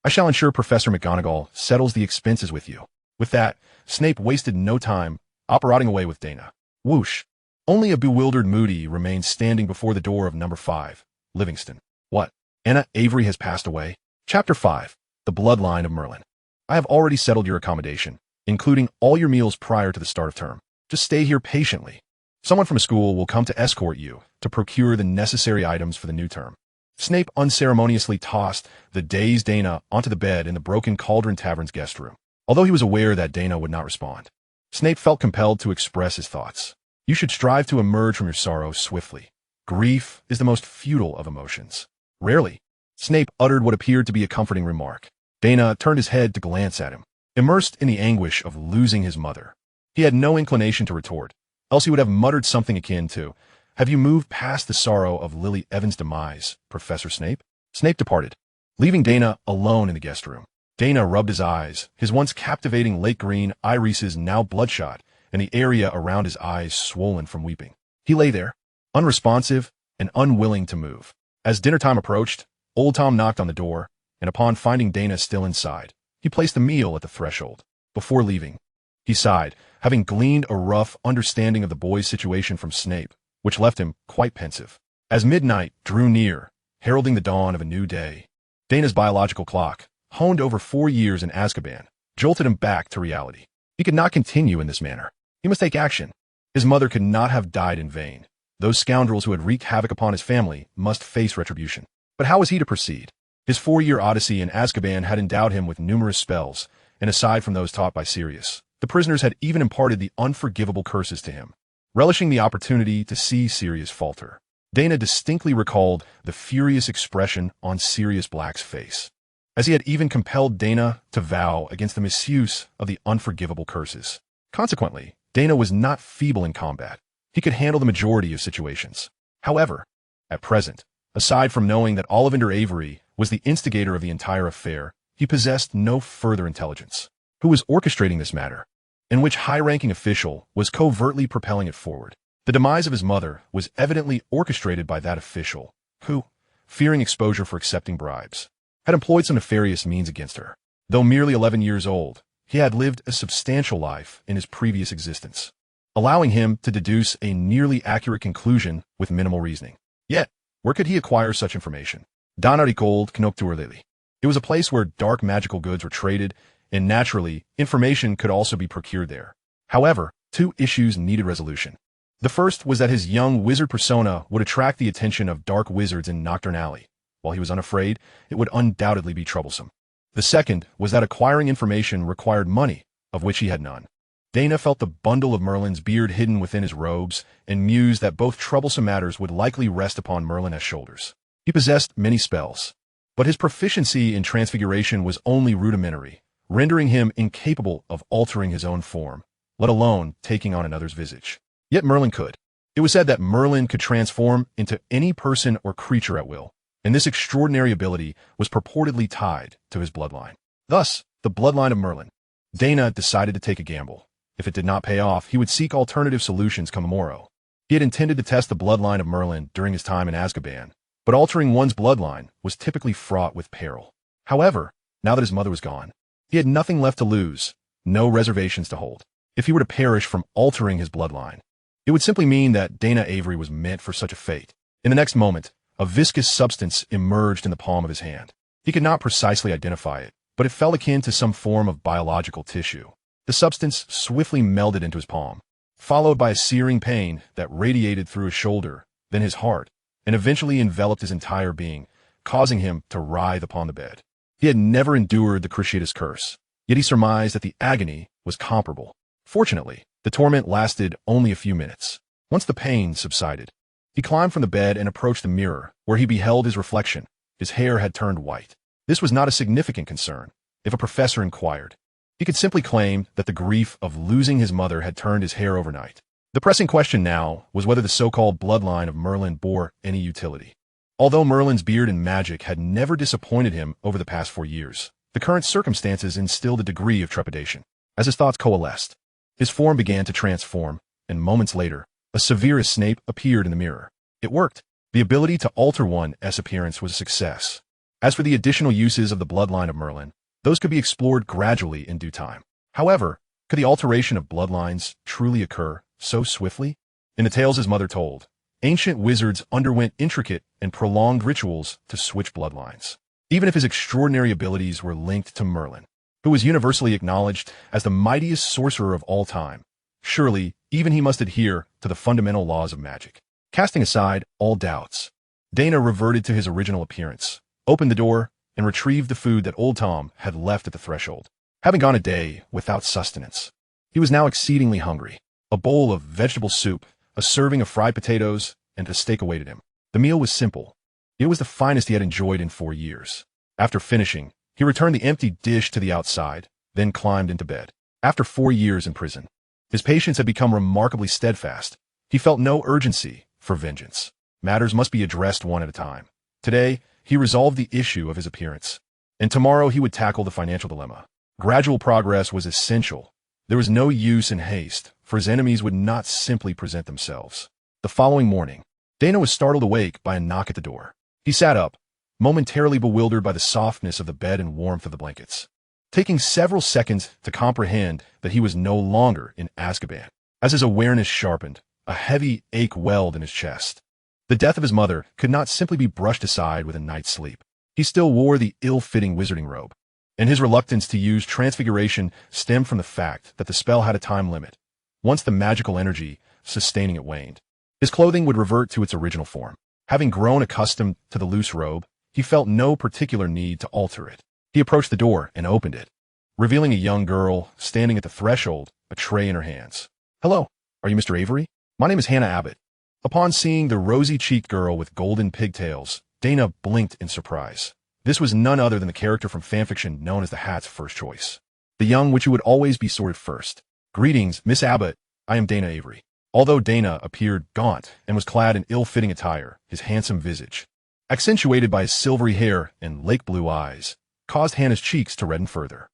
I shall ensure Professor McGonagall settles the expenses with you. With that, Snape wasted no time, operating away with Daina. Whoosh. Only a bewildered Moody remained standing before the door of number 5, Livingston. What? Daina Avery has passed away? Chapter 5. The Bloodline of Merlin. I have already settled your accommodation, including all your meals prior to the start of term. Just stay here patiently. Someone from school will come to escort you to procure the necessary items for the new term. Snape unceremoniously tossed the dazed Daina onto the bed in the Broken Cauldron Tavern's guest room. Although he was aware that Daina would not respond, Snape felt compelled to express his thoughts. You should strive to emerge from your sorrow swiftly. Grief is the most futile of emotions. Rarely, Snape uttered what appeared to be a comforting remark. Daina turned his head to glance at him, immersed in the anguish of losing his mother. He had no inclination to retort, else he would have muttered something akin to, "Have you moved past the sorrow of Lily Evans' demise, Professor Snape?" Snape departed, leaving Daina alone in the guest room. Daina rubbed his eyes, his once captivating lake green irises now bloodshot, and the area around his eyes swollen from weeping. He lay there, unresponsive and unwilling to move. As dinner time approached, Old Tom knocked on the door, and upon finding Daina still inside, he placed the meal at the threshold. Before leaving, he sighed, having gleaned a rough understanding of the boy's situation from Snape, which left him quite pensive. As midnight drew near, heralding the dawn of a new day, Daina's biological clock, honed over 4 years in Azkaban, jolted him back to reality. He could not continue in this manner. He must take action. His mother could not have died in vain. Those scoundrels who had wreaked havoc upon his family must face retribution. But how was he to proceed? His 4-year odyssey in Azkaban had endowed him with numerous spells, and aside from those taught by Sirius, the prisoners had even imparted the unforgivable curses to him. Relishing the opportunity to see Sirius falter, Daina distinctly recalled the furious expression on Sirius Black's face, as he had even compelled Daina to vow against the misuse of the unforgivable curses. Consequently, Daina was not feeble in combat. He could handle the majority of situations. However, at present, aside from knowing that Ollivander Avery was the instigator of the entire affair, he possessed no further intelligence. Who was orchestrating this matter? In which high-ranking official was covertly propelling it forward? The demise of his mother was evidently orchestrated by that official, who, fearing exposure for accepting bribes, had employed some nefarious means against her. Though merely 11 years old, he had lived a substantial life in his previous existence, allowing him to deduce a nearly accurate conclusion with minimal reasoning. Yet, where could he acquire such information? Danarikold Knokturlili. It was a place where dark magical goods were traded, and naturally, information could also be procured there. However, 2 issues needed resolution. The first was that his young wizard persona would attract the attention of dark wizards in Knockturn Alley. While he was unafraid, it would undoubtedly be troublesome. The second was that acquiring information required money, of which he had none. Daina felt the bundle of Merlin's beard hidden within his robes, and mused that both troublesome matters would likely rest upon Merlin's shoulders. He possessed many spells, but his proficiency in transfiguration was only rudimentary, rendering him incapable of altering his own form, let alone taking on another's visage. Yet Merlin could. It was said that Merlin could transform into any person or creature at will, and this extraordinary ability was purportedly tied to his bloodline. Thus, the bloodline of Merlin. Daina decided to take a gamble. If it did not pay off, he would seek alternative solutions come the morrow. He had intended to test the bloodline of Merlin during his time in Azkaban, but altering one's bloodline was typically fraught with peril. However, now that his mother was gone, he had nothing left to lose, no reservations to hold. If he were to perish from altering his bloodline, it would simply mean that Daina Avery was meant for such a fate. In the next moment, a viscous substance emerged in the palm of his hand. He could not precisely identify it, but it felt akin to some form of biological tissue. The substance swiftly melded into his palm, followed by a searing pain that radiated through his shoulder, then his heart, and eventually enveloped his entire being, causing him to writhe upon the bed. He had never endured the Cruciatus curse, yet he surmised that the agony was comparable. Fortunately, the torment lasted only a few minutes. Once the pain subsided, he climbed from the bed and approached the mirror, where he beheld his reflection. His hair had turned white. This was not a significant concern. If a professor inquired, he could simply claim that the grief of losing his mother had turned his hair overnight. The pressing question now was whether the so-called bloodline of Merlin bore any utility. Although Merlin's beard and magic had never disappointed him over the past 4 years, the current circumstances instilled a degree of trepidation. As his thoughts coalesced, his form began to transform, and moments later, a Severus Snape appeared in the mirror. It worked. The ability to alter one's appearance was a success. As for the additional uses of the bloodline of Merlin, those could be explored gradually in due time. However, could the alteration of bloodlines truly occur so swiftly? In the tales his mother told, ancient wizards underwent intricate and prolonged rituals to switch bloodlines. Even if his extraordinary abilities were linked to Merlin, who was universally acknowledged as the mightiest sorcerer of all time, surely even he must adhere to the fundamental laws of magic. Casting aside all doubts, Daina reverted to his original appearance, opened the door, and retrieved the food that old Tom had left at the threshold. Having gone a day without sustenance, he was now exceedingly hungry. A bowl of vegetable soup, a serving of fried potatoes, and a steak awaited him. The meal was simple. It was the finest he had enjoyed in 4 years. After finishing, he returned the empty dish to the outside, then climbed into bed. After 4 years in prison, his patience had become remarkably steadfast. He felt no urgency for vengeance. Matters must be addressed one at a time. Today, he resolved the issue of his appearance, and tomorrow he would tackle the financial dilemma. Gradual progress was essential. There was no use in haste, for his enemies would not simply present themselves. The following morning, Daina was startled awake by a knock at the door. He sat up, momentarily bewildered by the softness of the bed and warmth of the blankets, taking several seconds to comprehend that he was no longer in Azkaban. As his awareness sharpened, a heavy ache welled in his chest. The death of his mother could not simply be brushed aside with a night's sleep. He still wore the ill-fitting wizarding robe, and his reluctance to use transfiguration stemmed from the fact that the spell had a time limit. Once the magical energy sustaining it waned, his clothing would revert to its original form. Having grown accustomed to the loose robe, he felt no particular need to alter it. He approached the door and opened it, revealing a young girl standing at the threshold, a tray in her hands. "Hello, are you Mr. Avery? My name is Hannah Abbott." Upon seeing the rosy-cheeked girl with golden pigtails, Daina blinked in surprise. This was none other than the character from fanfiction known as the Hat's First Choice, the young witch who would always be sorted first. "Greetings, Miss Abbott. I am Daina Avery." Although Daina appeared gaunt and was clad in ill-fitting attire, his handsome visage, accentuated by his silvery hair and lake-blue eyes, caused Hannah's cheeks to redden further.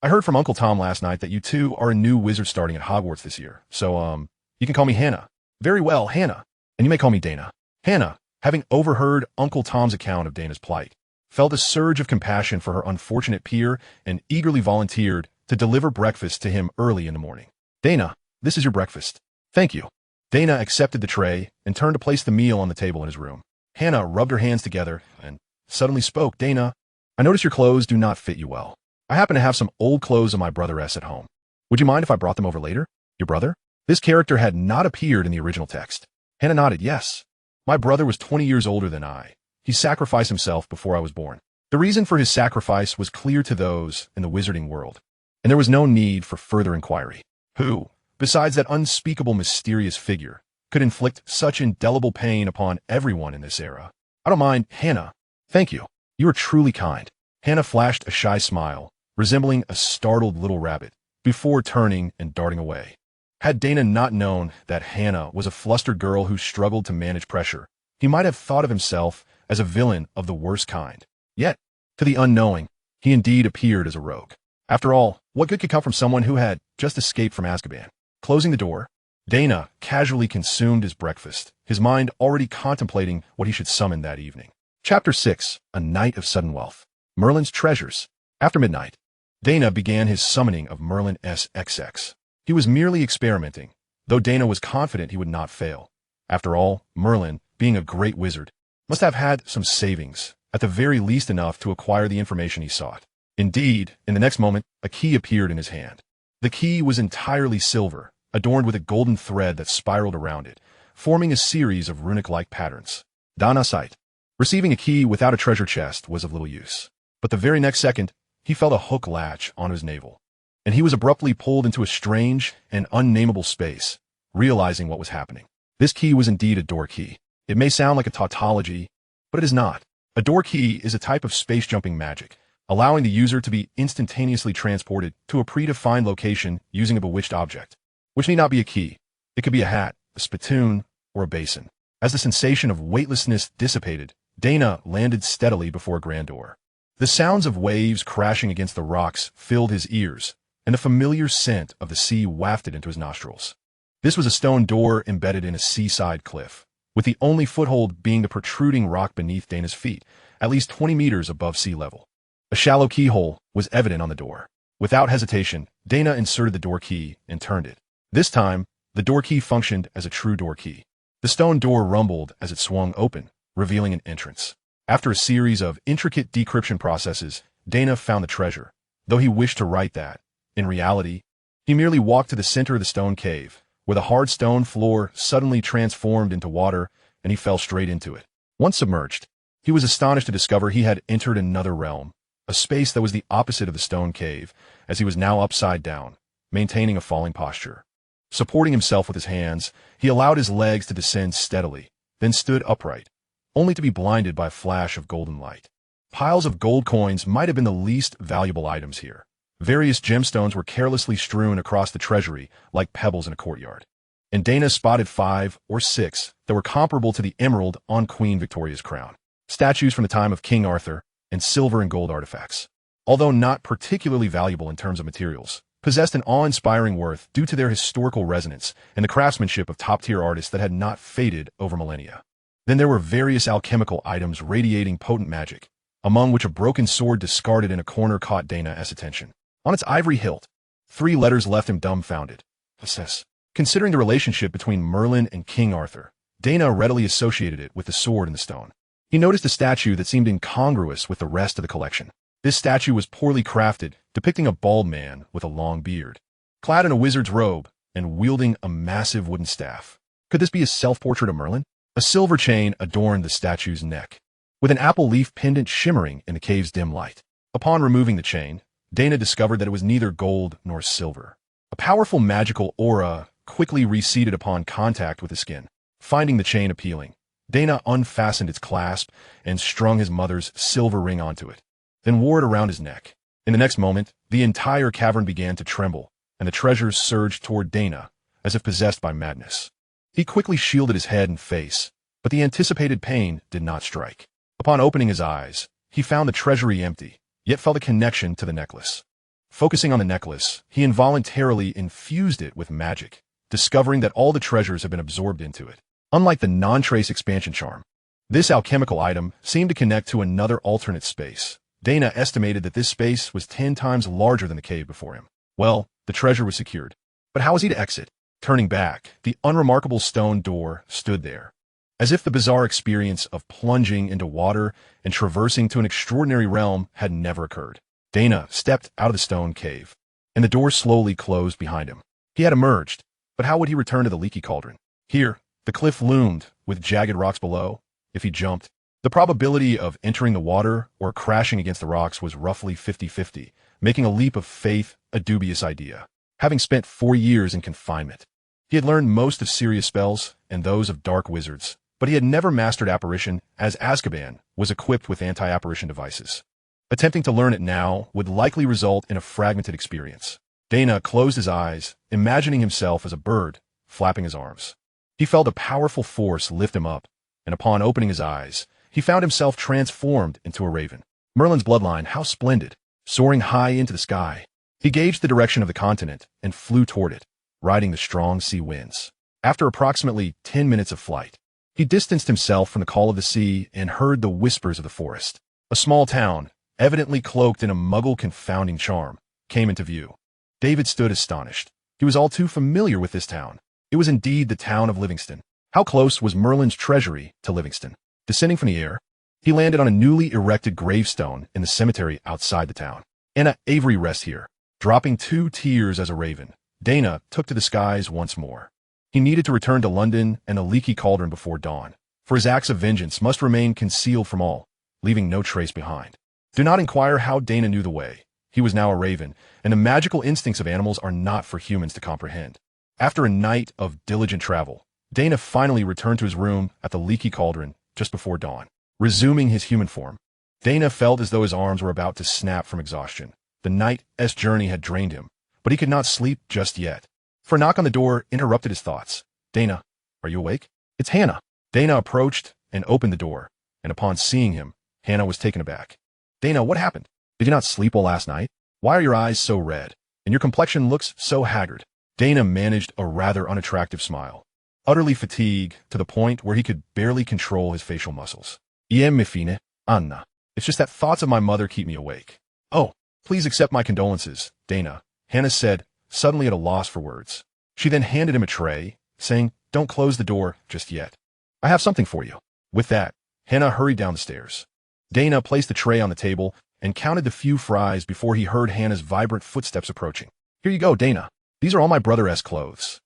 I heard from Uncle Tom last night that you two are a new wizard starting at Hogwarts this year, so, you can call me Hannah." "Very well, Hannah. And you may call me Daina." Hannah, having overheard Uncle Tom's account of Daina's plight, felt a surge of compassion for her unfortunate peer and eagerly volunteered to deliver breakfast to him early in the morning. "Daina, this is your breakfast." "Thank you." Daina accepted the tray and turned to place the meal on the table in his room. Hannah rubbed her hands together and suddenly spoke. "Daina, I notice your clothes do not fit you well. I happen to have some old clothes of my brother S at home. Would you mind if I brought them over later?" "Your brother?" This character had not appeared in the original text. Hannah nodded. "Yes. My brother was 20 years older than I. He sacrificed himself before I was born. The reason for his sacrifice was clear to those in the Wizarding World, and there was no need for further inquiry. Who, besides that unspeakable mysterious figure, could inflict such indelible pain upon everyone in this era? I don't mind, Hannah. Thank you. You are truly kind." Hannah flashed a shy smile, resembling a startled little rabbit, before turning and darting away. Had Daina not known that Hannah was a flustered girl who struggled to manage pressure, he might have thought of himself as a villain of the worst kind. Yet, to the unknowing, he indeed appeared as a rogue. After all, what good could come from someone who had just escaped from Azkaban? Closing the door, Daina casually consumed his breakfast, his mind already contemplating what he should summon that evening. Chapter 6, A Night of Sudden Wealth. Merlin's Treasures. After midnight, Daina began his summoning of Merlin SXX. He was merely experimenting, though Daina was confident he would not fail. After all, Merlin, being a great wizard, must have had some savings, at the very least enough to acquire the information he sought. Indeed, in the next moment, a key appeared in his hand. The key was entirely silver, adorned with a golden thread that spiraled around it, forming a series of runic-like patterns. Daina sighed. Receiving a key without a treasure chest was of little use. But the very next second, he felt a hook latch on his navel, and he was abruptly pulled into a strange and unnameable space, realizing what was happening. This key was indeed a door key. It may sound like a tautology, but it is not. A door key is a type of space-jumping magic, allowing the user to be instantaneously transported to a predefined location using a bewitched object, which need not be a key. It could be a hat, a spittoon, or a basin. As the sensation of weightlessness dissipated, Daina landed steadily before a grand door. The sounds of waves crashing against the rocks filled his ears, and the familiar scent of the sea wafted into his nostrils. This was a stone door embedded in a seaside cliff. with the only foothold being the protruding rock beneath Daina's feet, at least 20 meters above sea level. A shallow keyhole was evident on the door. Without hesitation, Daina inserted the door key and turned it. This time, the door key functioned as a true door key. The stone door rumbled as it swung open, revealing an entrance. After a series of intricate decryption processes, Daina found the treasure, though he wished to write that. In reality, he merely walked to the center of the stone cave, where the hard stone floor suddenly transformed into water, and he fell straight into it. Once submerged, he was astonished to discover he had entered another realm, a space that was the opposite of the stone cave, as he was now upside down, maintaining a falling posture. Supporting himself with his hands, he allowed his legs to descend steadily, then stood upright, only to be blinded by a flash of golden light. Piles of gold coins might have been the least valuable items here. Various gemstones were carelessly strewn across the treasury like pebbles in a courtyard. And Daina spotted 5 or 6 that were comparable to the emerald on Queen Victoria's crown. Statues from the time of King Arthur, and silver and gold artifacts, although not particularly valuable in terms of materials, possessed an awe-inspiring worth due to their historical resonance and the craftsmanship of top-tier artists that had not faded over millennia. Then there were various alchemical items radiating potent magic, among which a broken sword discarded in a corner caught Daina's attention. On its ivory hilt, 3 letters left him dumbfounded. Possess. Considering the relationship between Merlin and King Arthur, Daina readily associated it with the sword in the stone. He noticed a statue that seemed incongruous with the rest of the collection. This statue was poorly crafted, depicting a bald man with a long beard, clad in a wizard's robe and wielding a massive wooden staff. Could this be a self-portrait of Merlin? A silver chain adorned the statue's neck, with an apple leaf pendant shimmering in the cave's dim light. Upon removing the chain, Daina discovered that it was neither gold nor silver. A powerful magical aura quickly receded upon contact with the skin. Finding the chain appealing, Daina unfastened its clasp and strung his mother's silver ring onto it, then wore it around his neck. In the next moment, the entire cavern began to tremble, and the treasures surged toward Daina, as if possessed by madness. He quickly shielded his head and face, but the anticipated pain did not strike. Upon opening his eyes, he found the treasury empty, yet felt a connection to the necklace. Focusing on the necklace, he involuntarily infused it with magic, discovering that all the treasures had been absorbed into it. Unlike the non-trace expansion charm, this alchemical item seemed to connect to another alternate space. Daina estimated that this space was 10 times larger than the cave before him. Well, the treasure was secured. But how was he to exit? Turning back, the unremarkable stone door stood there, as if the bizarre experience of plunging into water and traversing to an extraordinary realm had never occurred. Daina stepped out of the stone cave, and the door slowly closed behind him. He had emerged, but how would he return to the leaky cauldron? Here, the cliff loomed, with jagged rocks below. If he jumped, the probability of entering the water or crashing against the rocks was roughly 50-50, making a leap of faith a dubious idea. Having spent 4 years in confinement, he had learned most of Sirius spells and those of dark wizards, but he had never mastered apparition, as Azkaban was equipped with anti-apparition devices. Attempting to learn it now would likely result in a fragmented experience. Daina closed his eyes, imagining himself as a bird, flapping his arms. He felt a powerful force lift him up, and upon opening his eyes, he found himself transformed into a raven. Merlin's bloodline, how splendid! Soaring high into the sky, he gauged the direction of the continent and flew toward it, riding the strong sea winds. After approximately 10 minutes of flight, he distanced himself from the call of the sea and heard the whispers of the forest. A small town, evidently cloaked in a muggle-confounding charm, came into view. David stood astonished. He was all too familiar with this town. It was indeed the town of Livingston. How close was Merlin's treasury to Livingston? Descending from the air, he landed on a newly erected gravestone in the cemetery outside the town. Daina Avery rests here. Dropping 2 tears as a raven, Daina took to the skies once more. He needed to return to London and the leaky cauldron before dawn, for his acts of vengeance must remain concealed from all, leaving no trace behind. Do not inquire how Daina knew the way. He was now a raven, and the magical instincts of animals are not for humans to comprehend. After a night of diligent travel, Daina finally returned to his room at the leaky cauldron just before dawn. Resuming his human form, Daina felt as though his arms were about to snap from exhaustion. The night's journey had drained him, but he could not sleep just yet. For a knock on the door interrupted his thoughts. Daina, are you awake? It's Hannah. Daina approached and opened the door, and upon seeing him, Hannah was taken aback. Daina, what happened? Did you not sleep well last night? Why are your eyes so red, and your complexion looks so haggard? Daina managed a rather unattractive smile. utterly fatigued to the point where he could barely control his facial muscles. Mi fine, Anna. It's just that thoughts of my mother keep me awake. Oh, please accept my condolences, Daina, Hannah said, suddenly at a loss for words. She then handed him a tray, saying, don't close the door just yet. I have something for you. With that, Hannah hurried down the stairs. Daina placed the tray on the table and counted the few fries before he heard Hannah's vibrant footsteps approaching. Here you go, Daina. These are all my brother's clothes.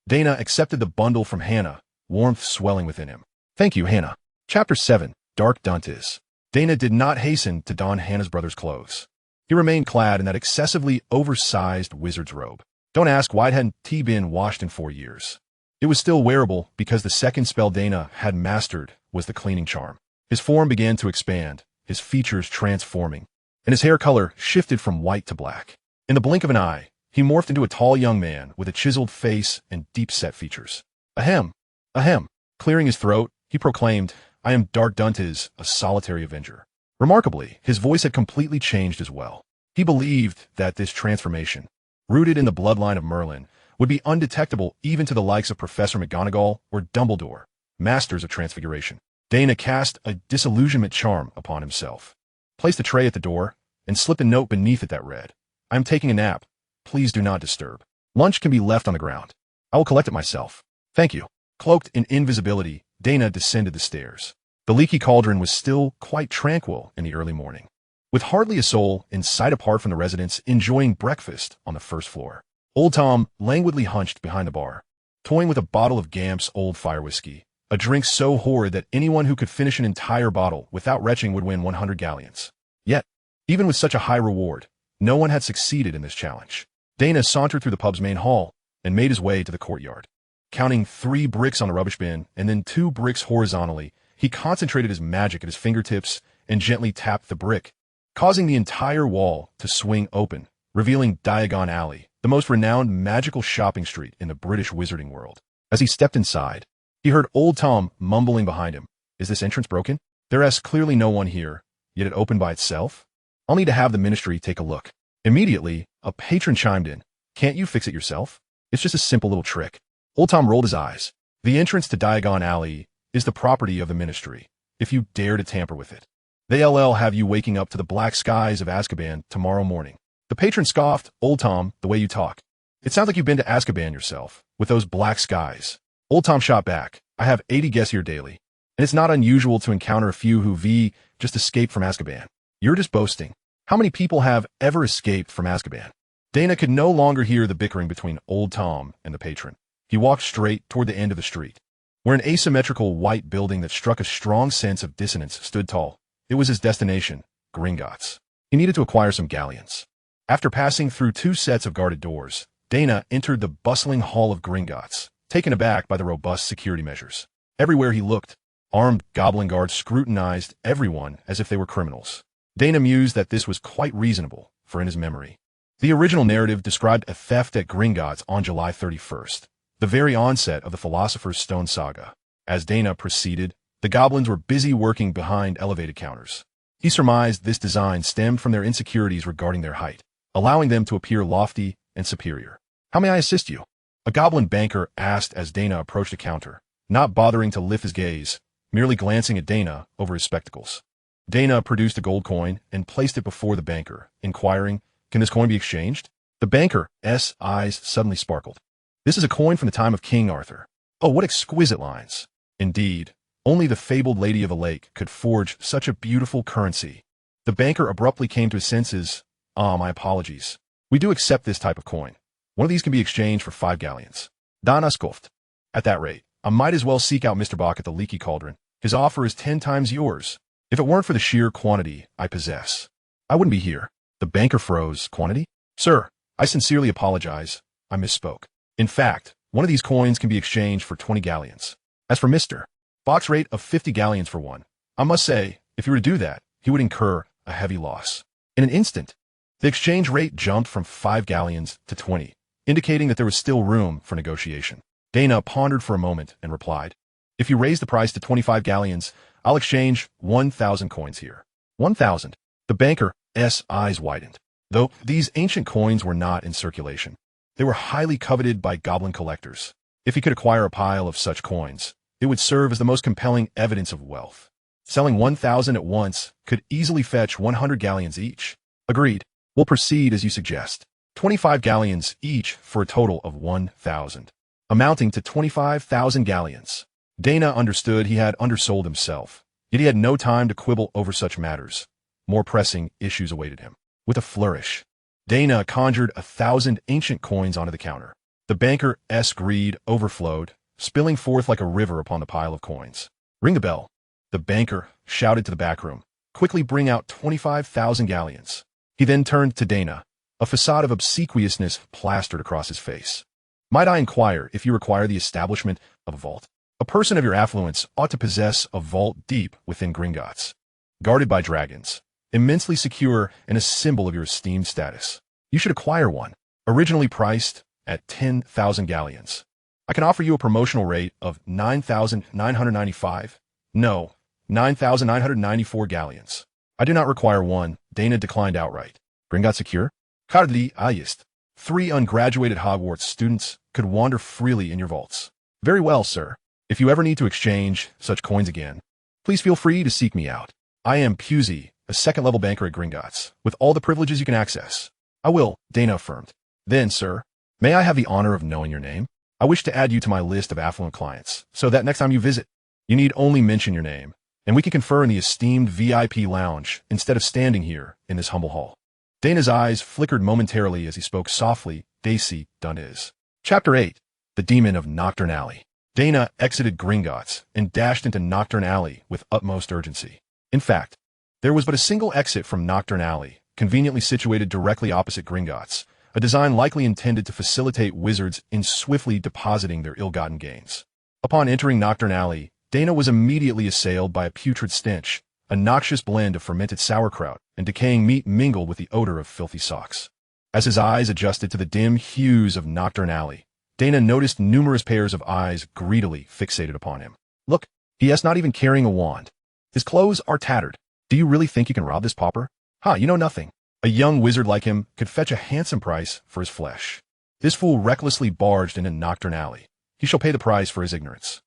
Daina accepted the bundle from Hannah, warmth swelling within him. Thank you, Hannah. Chapter 7, Dark Duntes. Daina did not hasten to don Hannah's brother's clothes. He remained clad in that excessively oversized wizard's robe. Don't ask why it hadn't been washed in 4 years. It was still wearable because the second spell Daina had mastered was the cleaning charm. His form began to expand, his features transforming, and his hair color shifted from white to black. In the blink of an eye, he morphed into a tall young man with a chiseled face and deep-set features. Ahem, ahem. Clearing his throat, he proclaimed, I am Dark Duntes, a solitary avenger. Remarkably, his voice had completely changed as well. He believed that this transformation, rooted in the bloodline of Merlin, would be undetectable even to the likes of Professor McGonagall or Dumbledore, masters of transfiguration. Daina cast a disillusionment charm upon himself, placed a tray at the door, and slipped a note beneath it that read, I am taking a nap. Please do not disturb. Lunch can be left on the ground. I will collect it myself. Thank you. Cloaked in invisibility, Daina descended the stairs. The leaky cauldron was still quite tranquil in the early morning, with hardly a soul in sight apart from the residents enjoying breakfast on the first floor. Old Tom languidly hunched behind the bar, toying with a bottle of Gamp's old fire whiskey, a drink so horrid that anyone who could finish an entire bottle without retching would win 100 galleons. Yet, even with such a high reward, no one had succeeded in this challenge. Daina sauntered through the pub's main hall and made his way to the courtyard. Counting 3 bricks on the rubbish bin and then 2 bricks horizontally, he concentrated his magic at his fingertips and gently tapped the brick, causing the entire wall to swing open, revealing Diagon Alley, the most renowned magical shopping street in the British wizarding world. As he stepped inside, he heard Old Tom mumbling behind him, Is this entrance broken? There's clearly no one here, yet it opened by itself? I'll need to have the ministry take a look. Immediately, a patron chimed in, Can't you fix it yourself? It's just a simple little trick. Old Tom rolled his eyes. The entrance to Diagon Alley is the property of the ministry, if you dare to tamper with it. They'll have you waking up to the black skies of Azkaban tomorrow morning. The patron scoffed, Old Tom, the way you talk. It sounds like you've been to Azkaban yourself, with those black skies. Old Tom shot back, I have 80 guests here daily, and it's not unusual to encounter a few who just escaped from Azkaban. You're just boasting. How many people have ever escaped from Azkaban? Daina could no longer hear the bickering between Old Tom and the patron. He walked straight toward the end of the street, where an asymmetrical white building that struck a strong sense of dissonance stood tall. It was his destination, Gringotts. He needed to acquire some galleons. After passing through 2 sets of guarded doors, Daina entered the bustling hall of Gringotts, taken aback by the robust security measures. Everywhere he looked, armed goblin guards scrutinized everyone as if they were criminals. Daina mused that this was quite reasonable, for in his memory, the original narrative described a theft at Gringotts on July 31st, the very onset of the Philosopher's Stone saga. As Daina proceeded, the goblins were busy working behind elevated counters. He surmised this design stemmed from their insecurities regarding their height, allowing them to appear lofty and superior. How may I assist you? A goblin banker asked as Daina approached a counter, not bothering to lift his gaze, merely glancing at Daina over his spectacles. Daina produced a gold coin and placed it before the banker, inquiring, Can this coin be exchanged? The banker's eyes suddenly sparkled. This is a coin from the time of King Arthur. Oh, what exquisite lines. Indeed, only the fabled Lady of the Lake could forge such a beautiful currency. The banker abruptly came to his senses. My apologies. We do accept this type of coin. One of these can be exchanged for 5 galleons. Daina scoffed. At that rate, I might as well seek out Mr. Bach at the Leaky Cauldron. His offer is 10 times yours. If it weren't for the sheer quantity I possess, I wouldn't be here. The banker froze. Quantity? Sir, I sincerely apologize. I misspoke. In fact, one of these coins can be exchanged for 20 galleons. As for Mr. Bach's rate of 50 galleons for one, I must say, if he were to do that, he would incur a heavy loss. In an instant, the exchange rate jumped from 5 galleons to 20, indicating that there was still room for negotiation. Daina pondered for a moment and replied, If you raise the price to 25 galleons, I'll exchange 1,000 coins here. 1,000. The banker's eyes widened. Though these ancient coins were not in circulation, they were highly coveted by goblin collectors. If he could acquire a pile of such coins, it would serve as the most compelling evidence of wealth. Selling 1,000 at once could easily fetch 100 galleons each. Agreed. We'll proceed as you suggest. 25 galleons each for a total of 1,000, amounting to 25,000 galleons. Daina understood he had undersold himself, yet he had no time to quibble over such matters. More pressing issues awaited him. With a flourish, Daina conjured 1,000 ancient coins onto the counter. The banker's greed overflowed, spilling forth like a river upon the pile of coins. Ring the bell. The banker shouted to the back room. Quickly bring out 25,000 galleons. He then turned to Daina, a facade of obsequiousness plastered across his face. Might I inquire if you require the establishment of a vault? A person of your affluence ought to possess a vault deep within Gringotts, guarded by dragons, immensely secure and a symbol of your esteemed status. You should acquire one, originally priced at 10,000 galleons. I can offer you a promotional rate of 9,995. No, 9,994 galleons. I do not require one, Daina declined outright. Gringotts secure? Hardly jest. 3 ungraduated Hogwarts students could wander freely in your vaults. Very well, sir. If you ever need to exchange such coins again, please feel free to seek me out. I am Pusey, a second-level banker at Gringotts, with all the privileges you can access. I will, Daina affirmed. Then, sir, may I have the honor of knowing your name? I wish to add you to my list of affluent clients, so that next time you visit, you need only mention your name, and we can confer in the esteemed VIP lounge instead of standing here in this humble hall. Daina's eyes flickered momentarily as he spoke softly, Daisy done is. Chapter 8. The Demon of Knockturn Alley. Daina exited Gringotts and dashed into Knockturn Alley with utmost urgency. In fact, there was but a single exit from Knockturn Alley, conveniently situated directly opposite Gringotts, a design likely intended to facilitate wizards in swiftly depositing their ill-gotten gains. Upon entering Knockturn Alley, Daina was immediately assailed by a putrid stench, a noxious blend of fermented sauerkraut and decaying meat mingled with the odor of filthy socks. As his eyes adjusted to the dim hues of Knockturn Alley, Daina noticed numerous pairs of eyes greedily fixated upon him. Look, he is not even carrying a wand. His clothes are tattered. Do you really think you can rob this pauper? You know nothing. A young wizard like him could fetch a handsome price for his flesh. This fool recklessly barged into Knockturn Alley. He shall pay the price for his ignorance.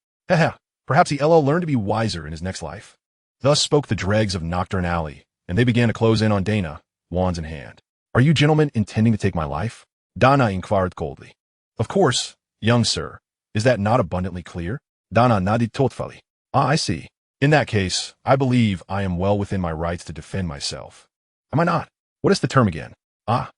Perhaps he'll learn to be wiser in his next life. Thus spoke the dregs of Knockturn Alley, and they began to close in on Daina, wands in hand. Are you gentlemen intending to take my life? Daina inquired coldly. Of course, young sir. Is that not abundantly clear? Daina nodded thoughtfully. I see. In that case, I believe I am well within my rights to defend myself. Am I not? What is the term again?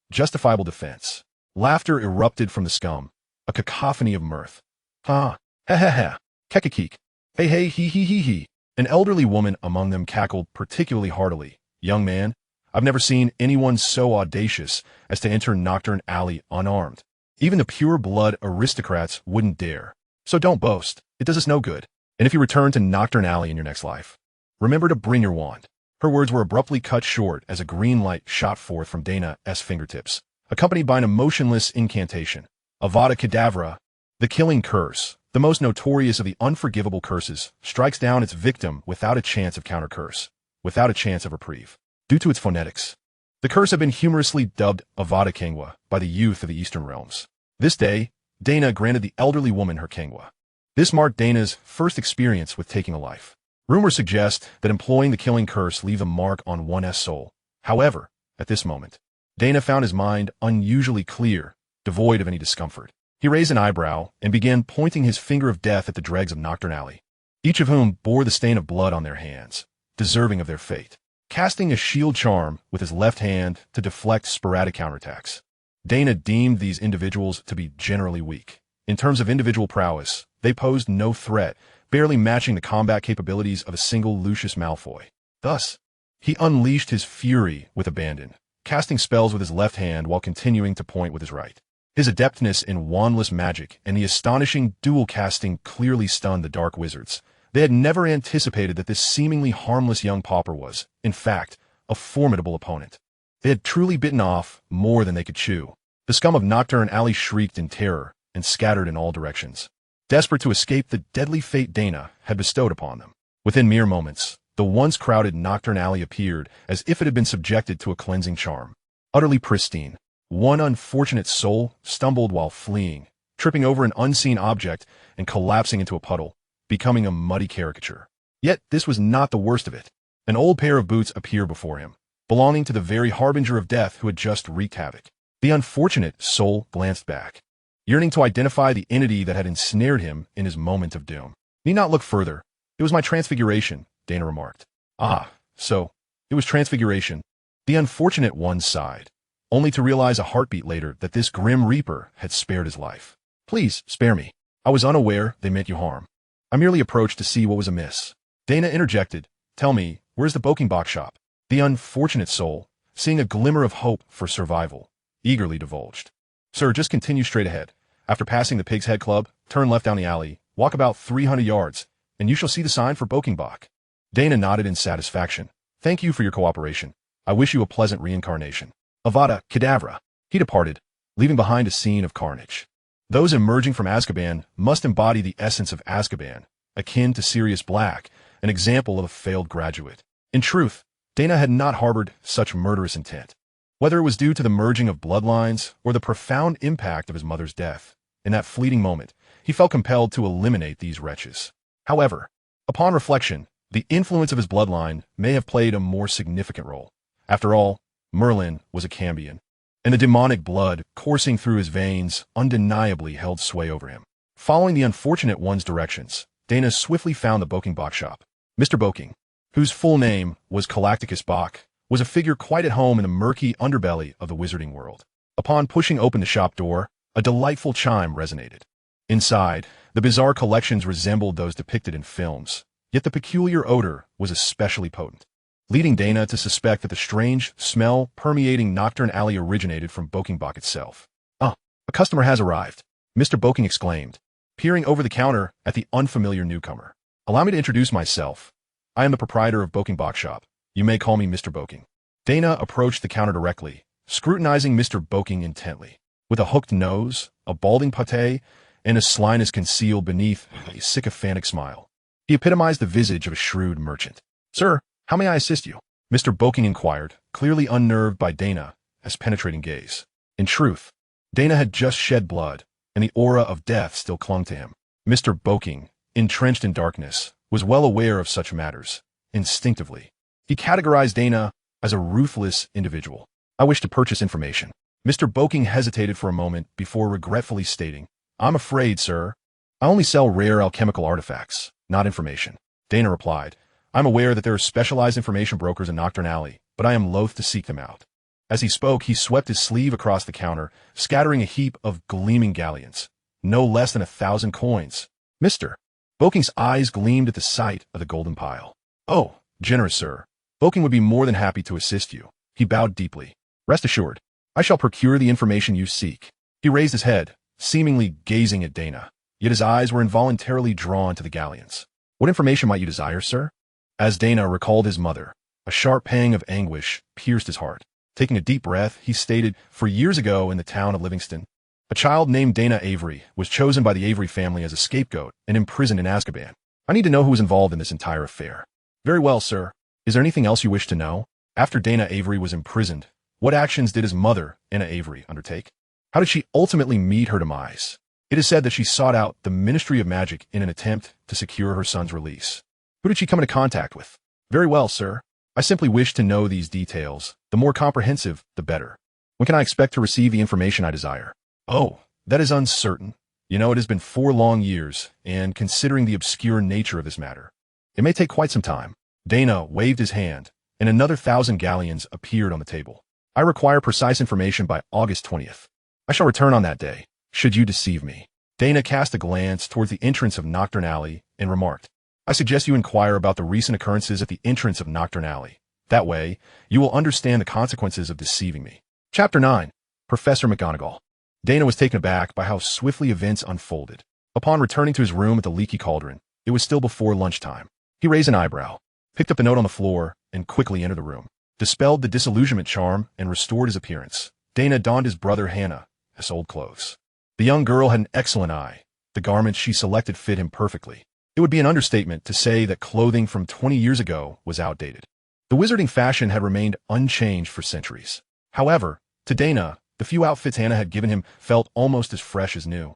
Justifiable defense. Laughter erupted from the scum, a cacophony of mirth. Kekakik. Hey, he. An elderly woman among them cackled particularly heartily. Young man, I've never seen anyone so audacious as to enter Knockturn Alley unarmed. Even the pure-blood aristocrats wouldn't dare. So don't boast. It does us no good. And if you return to Knockturn Alley in your next life, remember to bring your wand. Her words were abruptly cut short as a green light shot forth from Daina's fingertips, accompanied by an emotionless incantation. Avada Kedavra, the killing curse, the most notorious of the unforgivable curses, strikes down its victim without a chance of counter-curse, without a chance of reprieve. Due to its phonetics, the curse had been humorously dubbed Avada Kedavra by the youth of the Eastern Realms. This day, Daina granted the elderly woman her Kedavra. This marked Daina's first experience with taking a life. Rumors suggest that employing the killing curse leaves a mark on one's soul. However, at this moment, Daina found his mind unusually clear, devoid of any discomfort. He raised an eyebrow and began pointing his finger of death at the dregs of Knockturn Alley, each of whom bore the stain of blood on their hands, deserving of their fate. Casting a shield charm with his left hand to deflect sporadic counterattacks, Daina deemed these individuals to be generally weak. In terms of individual prowess, they posed no threat, barely matching the combat capabilities of a single Lucius Malfoy. Thus, he unleashed his fury with abandon, casting spells with his left hand while continuing to point with his right. His adeptness in wandless magic and the astonishing dual casting clearly stunned the dark wizards. They had never anticipated that this seemingly harmless young pauper was, in fact, a formidable opponent. They had truly bitten off more than they could chew. The scum of Knockturn Alley shrieked in terror and scattered in all directions, desperate to escape the deadly fate Daina had bestowed upon them. Within mere moments, the once crowded Knockturn Alley appeared as if it had been subjected to a cleansing charm. Utterly pristine, one unfortunate soul stumbled while fleeing, tripping over an unseen object and collapsing into a puddle, becoming a muddy caricature. Yet this was not the worst of it. An old pair of boots appeared before him, belonging to the very harbinger of death who had just wreaked havoc. The unfortunate soul glanced back, yearning to identify the entity that had ensnared him in his moment of doom. Need not look further. It was my transfiguration, Daina remarked. Ah, so, it was transfiguration. The unfortunate one sighed, only to realize a heartbeat later that this grim reaper had spared his life. Please, spare me. I was unaware they meant you harm. I merely approached to see what was amiss. Daina interjected, Tell me, where's the Boking Box shop? The unfortunate soul, seeing a glimmer of hope for survival, eagerly divulged. Sir, just continue straight ahead. After passing the Pig's Head Club, turn left down the alley, walk about 300 yards, and you shall see the sign for Boking Box. Daina nodded in satisfaction. Thank you for your cooperation. I wish you a pleasant reincarnation. Avada Kedavra. He departed, leaving behind a scene of carnage. Those emerging from Azkaban must embody the essence of Azkaban, akin to Sirius Black, an example of a failed graduate. In truth, Daina had not harbored such murderous intent. Whether it was due to the merging of bloodlines or the profound impact of his mother's death, in that fleeting moment, he felt compelled to eliminate these wretches. However, upon reflection, the influence of his bloodline may have played a more significant role. After all, Merlin was a Cambion, and the demonic blood coursing through his veins undeniably held sway over him. Following the unfortunate one's directions, Daina swiftly found the Boking Box shop. Mr. Boking, whose full name was Galacticus Bach, was a figure quite at home in the murky underbelly of the Wizarding World. Upon pushing open the shop door, a delightful chime resonated. Inside, the bizarre collections resembled those depicted in films, yet the peculiar odor was especially potent, leading Daina to suspect that the strange smell permeating Nocturne Alley originated from Boking Box itself. Ah, a customer has arrived, Mr. Boking exclaimed, peering over the counter at the unfamiliar newcomer. Allow me to introduce myself. I am the proprietor of Boking Box shop. You may call me Mr. Boking. Daina approached the counter directly, scrutinizing Mr. Boking intently. With a hooked nose, a balding pate, and a slyness concealed beneath a sycophantic smile, he epitomized the visage of a shrewd merchant. Sir, how may I assist you? Mr. Boking inquired, clearly unnerved by Daina's penetrating gaze. In truth, Daina had just shed blood, and the aura of death still clung to him. Mr. Boking, entrenched in darkness, was well aware of such matters. Instinctively, he categorized Daina as a ruthless individual. I wish to purchase information. Mr. Boking hesitated for a moment before regretfully stating, I'm afraid, sir, I only sell rare alchemical artifacts, not information. Daina replied, I'm aware that there are specialized information brokers in Nocturne Alley, but I am loath to seek them out. As he spoke, he swept his sleeve across the counter, scattering a heap of gleaming galleons, no less than 1,000 coins. Mr. Boking's eyes gleamed at the sight of the golden pile. Oh, generous sir. Boking would be more than happy to assist you. He bowed deeply. Rest assured, I shall procure the information you seek. He raised his head, seemingly gazing at Daina, yet his eyes were involuntarily drawn to the galleons. What information might you desire, sir? As Daina recalled his mother, a sharp pang of anguish pierced his heart. Taking a deep breath, he stated, for years ago in the town of Livingston, a child named Daina Avery was chosen by the Avery family as a scapegoat and imprisoned in Azkaban. I need to know who was involved in this entire affair. Very well, sir. Is there anything else you wish to know? After Daina Avery was imprisoned, what actions did his mother, Anna Avery, undertake? How did she ultimately meet her demise? It is said that she sought out the Ministry of Magic in an attempt to secure her son's release. Who did she come into contact with? Very well, sir. I simply wish to know these details. The more comprehensive, the better. When can I expect to receive the information I desire? Oh, that is uncertain. You know, it has been 4 long years, and considering the obscure nature of this matter, it may take quite some time. Daina waved his hand, and another 1,000 galleons appeared on the table. I require precise information by August 20th. I shall return on that day, should you deceive me. Daina cast a glance towards the entrance of Nocturne Alley and remarked, I suggest you inquire about the recent occurrences at the entrance of Nocturne Alley. That way, you will understand the consequences of deceiving me. Chapter 9. Professor McGonagall. Daina was taken aback by how swiftly events unfolded. Upon returning to his room at the Leaky Cauldron, it was still before lunchtime. He raised an eyebrow, picked up the note on the floor, and quickly entered the room. Dispelled the disillusionment charm and restored his appearance. Daina donned his brother Hannah's old clothes. The young girl had an excellent eye. The garments she selected fit him perfectly. It would be an understatement to say that clothing from 20 years ago was outdated. The wizarding fashion had remained unchanged for centuries. However, to Daina, the few outfits Hannah had given him felt almost as fresh as new.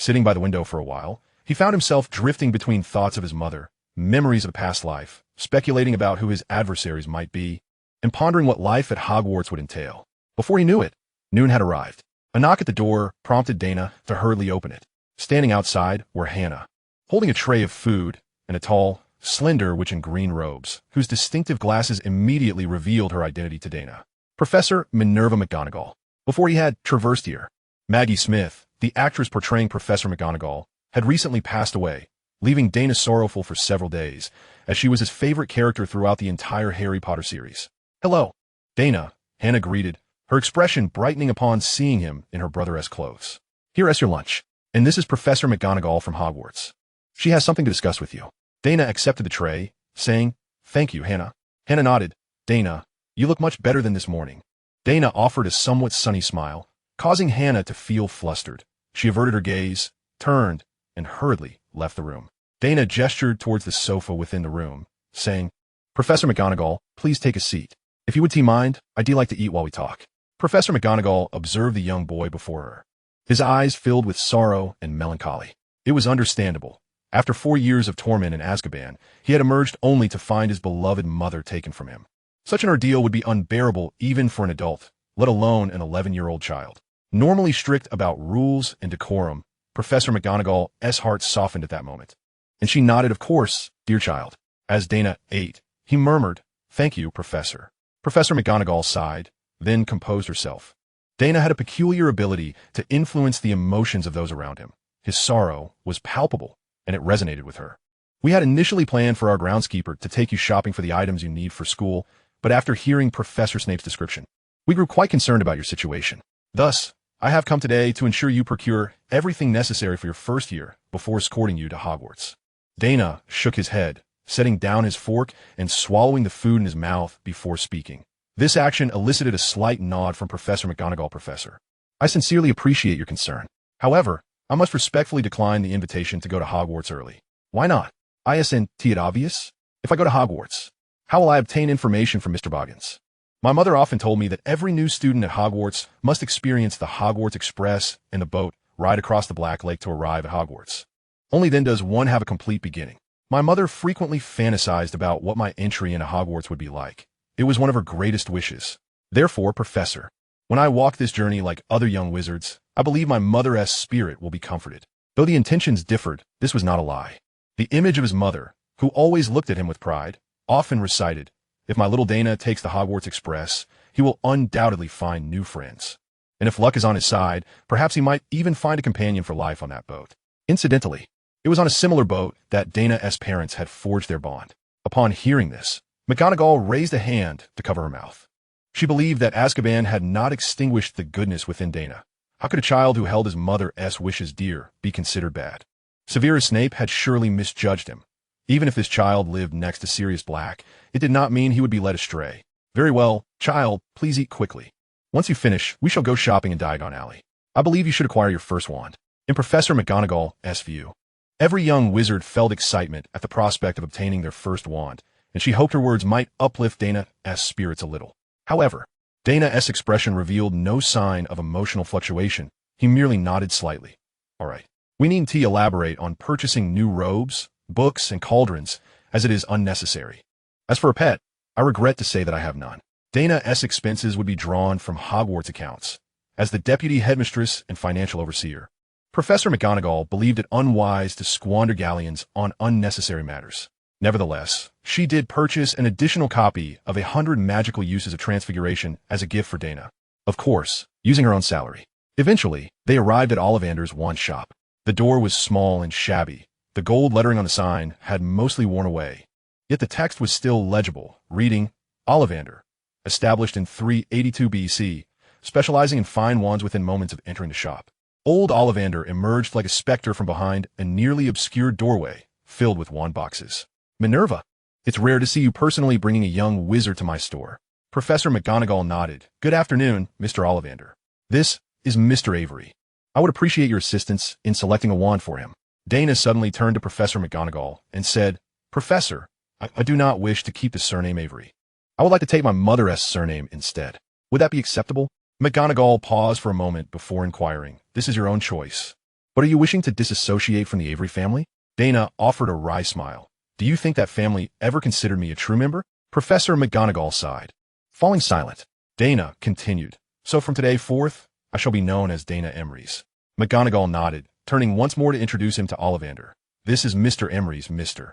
Sitting by the window for a while, he found himself drifting between thoughts of his mother, memories of a past life, speculating about who his adversaries might be, and pondering what life at Hogwarts would entail. Before he knew it, noon had arrived. A knock at the door prompted Daina to hurriedly open it. Standing outside were Hannah, holding a tray of food, and a tall, slender witch in green robes, whose distinctive glasses immediately revealed her identity to Daina. Professor Minerva McGonagall. Before he had traversed here, Maggie Smith, the actress portraying Professor McGonagall, had recently passed away, leaving Daina sorrowful for several days, as she was his favorite character throughout the entire Harry Potter series. "Hello, Daina," Hannah greeted, her expression brightening upon seeing him in her brother-esque clothes. "Here is your lunch, and this is Professor McGonagall from Hogwarts. She has something to discuss with you." Daina accepted the tray, saying, "Thank you, Hannah." Hannah nodded. "Daina, you look much better than this morning." Daina offered a somewhat sunny smile, causing Hannah to feel flustered. She averted her gaze, turned, and hurriedly left the room. Daina gestured towards the sofa within the room, saying, "Professor McGonagall, please take a seat. If you would mind, I'd like to eat while we talk." Professor McGonagall observed the young boy before her. His eyes filled with sorrow and melancholy. It was understandable. After 4 years of torment in Azkaban, he had emerged only to find his beloved mother taken from him. Such an ordeal would be unbearable even for an adult, let alone an 11-year-old child. Normally strict about rules and decorum, Professor McGonagall's heart softened at that moment. And she nodded, "Of course, dear child." As Daina ate, he murmured, "Thank you, Professor." Professor McGonagall sighed, then composed herself. Daina had a peculiar ability to influence the emotions of those around him. His sorrow was palpable, and it resonated with her. "We had initially planned for our groundskeeper to take you shopping for the items you need for school, but after hearing Professor Snape's description, we grew quite concerned about your situation. Thus, I have come today to ensure you procure everything necessary for your first year before escorting you to Hogwarts." Daina shook his head, setting down his fork and swallowing the food in his mouth before speaking. This action elicited a slight nod from Professor McGonagall. "Professor, I sincerely appreciate your concern. However, I must respectfully decline the invitation to go to Hogwarts early." "Why not? Isn't it obvious? If I go to Hogwarts, how will I obtain information from Mr. Boggins? My mother often told me that every new student at Hogwarts must experience the Hogwarts Express and the boat ride across the Black Lake to arrive at Hogwarts. Only then does one have a complete beginning. My mother frequently fantasized about what my entry into Hogwarts would be like. It was one of her greatest wishes. Therefore, Professor, when I walk this journey like other young wizards, I believe my mother's spirit will be comforted." Though the intentions differed, this was not a lie. The image of his mother, who always looked at him with pride, often recited, "If my little Daina takes the Hogwarts Express, he will undoubtedly find new friends. And if luck is on his side, perhaps he might even find a companion for life on that boat." Incidentally, it was on a similar boat that Daina's parents had forged their bond. Upon hearing this, McGonagall raised a hand to cover her mouth. She believed that Azkaban had not extinguished the goodness within Daina. How could a child who held his mother's wishes dear be considered bad? Severus Snape had surely misjudged him. Even if this child lived next to Sirius Black, it did not mean he would be led astray. "Very well, child, please eat quickly. Once you finish, we shall go shopping in Diagon Alley. I believe you should acquire your first wand." In Professor McGonagall's view, every young wizard felt excitement at the prospect of obtaining their first wand, and she hoped her words might uplift Daina's spirits a little. However, Daina's expression revealed no sign of emotional fluctuation. He merely nodded slightly. "All right. We need to elaborate on purchasing new robes, books, and cauldrons, as it is unnecessary. As for a pet, I regret to say that I have none." Daina's expenses would be drawn from Hogwarts accounts. As the deputy headmistress and financial overseer, Professor McGonagall believed it unwise to squander galleons on unnecessary matters. Nevertheless, she did purchase an additional copy of 100 Magical Uses of Transfiguration as a gift for Daina, of course, using her own salary. Eventually, they arrived at Ollivander's wand shop. The door was small and shabby. The gold lettering on the sign had mostly worn away. Yet the text was still legible, reading, "Ollivander, established in 382 BC, specializing in fine wands within moments of entering the shop." Old Ollivander emerged like a specter from behind a nearly obscured doorway filled with wand boxes. "Minerva, it's rare to see you personally bringing a young wizard to my store." Professor McGonagall nodded. "Good afternoon, Mr. Ollivander. This is Mr. Avery. I would appreciate your assistance in selecting a wand for him." Daina suddenly turned to Professor McGonagall and said, "Professor, I do not wish to keep the surname Avery. I would like to take my mother's surname instead. Would that be acceptable?" McGonagall paused for a moment before inquiring, "This is your own choice. But are you wishing to disassociate from the Avery family? Daina offered a wry smile. Do you think that family ever considered me a true member? Professor McGonagall sighed. Falling silent, Daina continued. So from today forth, I shall be known as Daina Emery's. McGonagall nodded, turning once more to introduce him to Ollivander. This is Mr. Emery's Mr.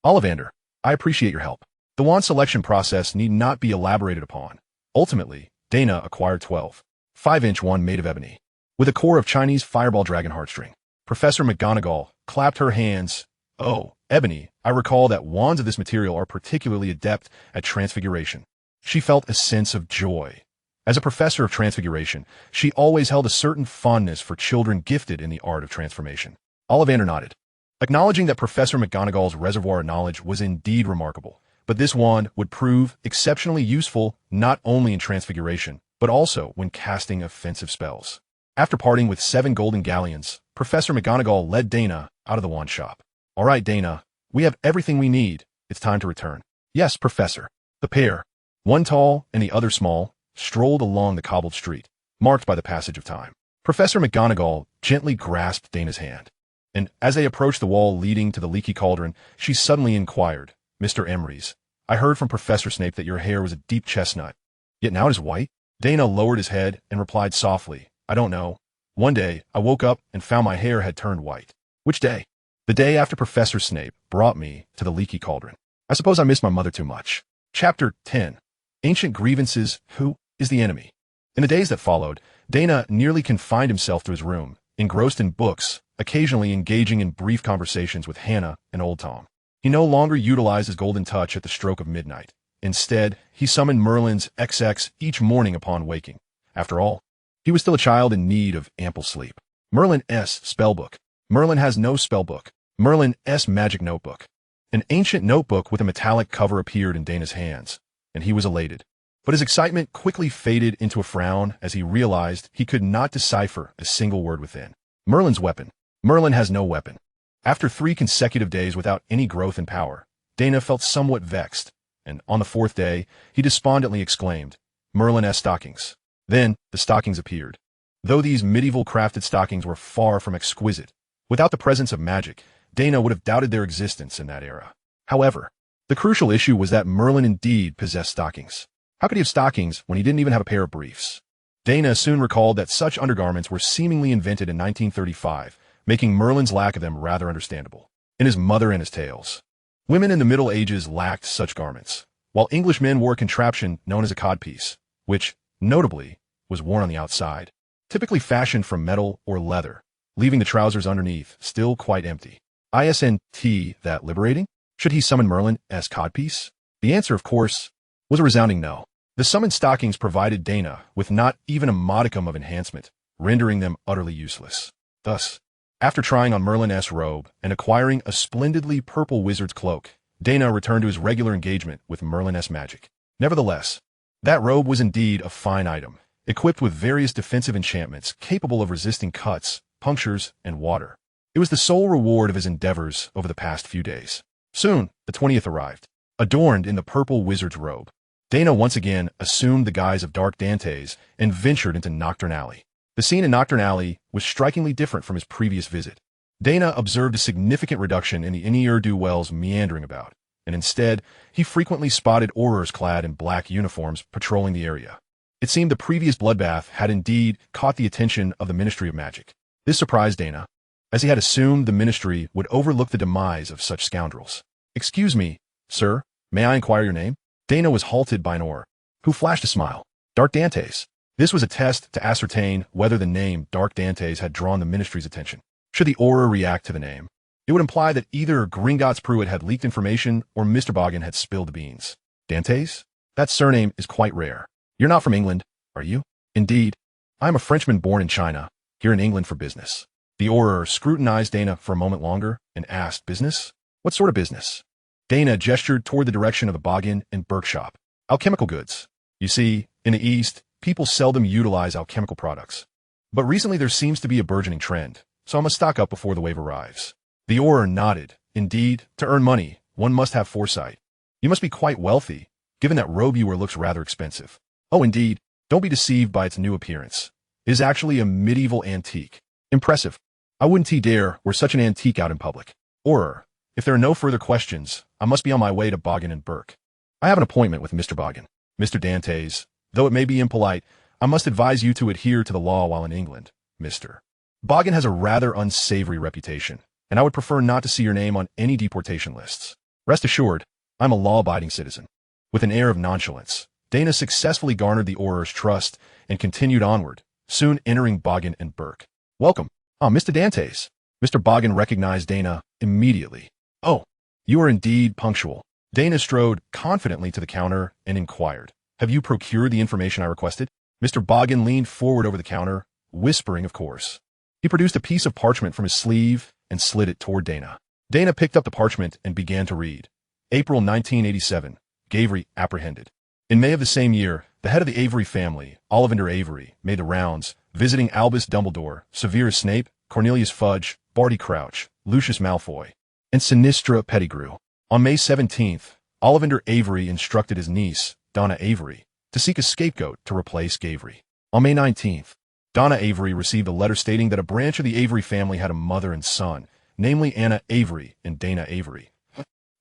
Ollivander, I appreciate your help. The wand selection process need not be elaborated upon. Ultimately, Daina acquired 12 5-inch wand made of ebony, with a core of Chinese fireball dragon heartstring. Professor McGonagall clapped her hands. Oh, ebony, I recall that wands of this material are particularly adept at transfiguration. She felt a sense of joy. As a professor of transfiguration, she always held a certain fondness for children gifted in the art of transformation. Ollivander nodded, acknowledging that Professor McGonagall's reservoir of knowledge was indeed remarkable, but this wand would prove exceptionally useful not only in transfiguration, but also when casting offensive spells. After parting with 7 golden galleons, Professor McGonagall led Daina out of the wand shop. All right, Daina, we have everything we need. It's time to return. Yes, Professor. The pair, one tall and the other small, strolled along the cobbled street, marked by the passage of time. Professor McGonagall gently grasped Daina's hand, and as they approached the wall leading to the leaky cauldron, she suddenly inquired, Mr. Emery's, I heard from Professor Snape that your hair was a deep chestnut, yet now it is white? Daina lowered his head and replied softly, I don't know. One day, I woke up and found my hair had turned white. Which day? The day after Professor Snape brought me to the leaky cauldron. I suppose I missed my mother too much. Chapter 10. Ancient Grievances. Who is the enemy? In the days that followed, Daina nearly confined himself to his room, engrossed in books, occasionally engaging in brief conversations with Hannah and Old Tom. He no longer utilized his golden touch at the stroke of midnight. Instead, he summoned Merlin's XX each morning upon waking. After all, he was still a child in need of ample sleep. Merlin's spellbook. Merlin has no spellbook. Merlin's magic notebook. An ancient notebook with a metallic cover appeared in Daina's hands, and he was elated. But his excitement quickly faded into a frown as he realized he could not decipher a single word within. Merlin's weapon. Merlin has no weapon. After 3 consecutive days without any growth in power, Daina felt somewhat vexed, and on the 4th day, he despondently exclaimed, Merlin's stockings. Then, the stockings appeared. Though these medieval crafted stockings were far from exquisite, without the presence of magic, Daina would have doubted their existence in that era. However, the crucial issue was that Merlin indeed possessed stockings. How could he have stockings when he didn't even have a pair of briefs? Daina soon recalled that such undergarments were seemingly invented in 1935, making Merlin's lack of them rather understandable. In his Mother and His Tales, women in the Middle Ages lacked such garments, while English men wore a contraption known as a codpiece, which, notably, was worn on the outside, typically fashioned from metal or leather, leaving the trousers underneath still quite empty. Isn't that liberating? Should he summon Merlin's codpiece? The answer, of course, was a resounding no. The summoned stockings provided Daina with not even a modicum of enhancement, rendering them utterly useless. Thus, after trying on Merlin's robe and acquiring a splendidly purple wizard's cloak, Daina returned to his regular engagement with Merlin's magic. Nevertheless, that robe was indeed a fine item, equipped with various defensive enchantments capable of resisting cuts, punctures, and water. It was the sole reward of his endeavors over the past few days. Soon, the 20th arrived, adorned in the purple wizard's robe. Daina once again assumed the guise of Dark Dantes and ventured into Nocturne Alley. The scene in Nocturne Alley was strikingly different from his previous visit. Daina observed a significant reduction in the ne'er-do-wells meandering about, and instead, he frequently spotted Aurors clad in black uniforms patrolling the area. It seemed the previous bloodbath had indeed caught the attention of the Ministry of Magic. This surprised Daina, as he had assumed the Ministry would overlook the demise of such scoundrels. Excuse me, sir, may I inquire your name? Daina was halted by an Auror, who flashed a smile. Dark Dantes. This was a test to ascertain whether the name Dark Dantes had drawn the Ministry's attention. Should the Auror react to the name, it would imply that either Gringotts Pruitt had leaked information or Mr. Boggin had spilled the beans. Dantes? That surname is quite rare. You're not from England, are you? Indeed. I am a Frenchman born in China, here in England for business. The Auror scrutinized Daina for a moment longer and asked, business? What sort of business? Daina gestured toward the direction of the Boggin and Burke shop. Alchemical goods. You see, in the East, people seldom utilize alchemical products. But recently there seems to be a burgeoning trend, so I must stock up before the wave arrives. The Auror nodded. Indeed, to earn money, one must have foresight. You must be quite wealthy, given that robe you wear looks rather expensive. Oh, indeed, don't be deceived by its new appearance. It is actually a medieval antique. Impressive. I wouldn't dare wear such an antique out in public. Or, if there are no further questions, I must be on my way to Boggin and Burke. I have an appointment with Mr. Boggin. Mr. Dantes, though it may be impolite, I must advise you to adhere to the law while in England, Mr. Boggin has a rather unsavory reputation, and I would prefer not to see your name on any deportation lists. Rest assured, I'm a law-abiding citizen. With an air of nonchalance, Daina successfully garnered the Auror's trust and continued onward, soon entering Boggin and Burke. Welcome. Mr. Dantes. Mr. Boggin recognized Daina immediately. Oh, you are indeed punctual. Daina strode confidently to the counter and inquired, have you procured the information I requested? Mr. Boggin leaned forward over the counter, whispering of course. He produced a piece of parchment from his sleeve and slid it toward Daina. Daina picked up the parchment and began to read. April 1987. Avery apprehended. In May of the same year, the head of the Avery family, Ollivander Avery, made the rounds, visiting Albus Dumbledore, Severus Snape, Cornelius Fudge, Barty Crouch, Lucius Malfoy, and Sinistra Pettigrew. On May 17th, Ollivander Avery instructed his niece, Daina Avery, to seek a scapegoat to replace Avery. On May 19th, Daina Avery received a letter stating that a branch of the Avery family had a mother and son, namely Anna Avery and Daina Avery,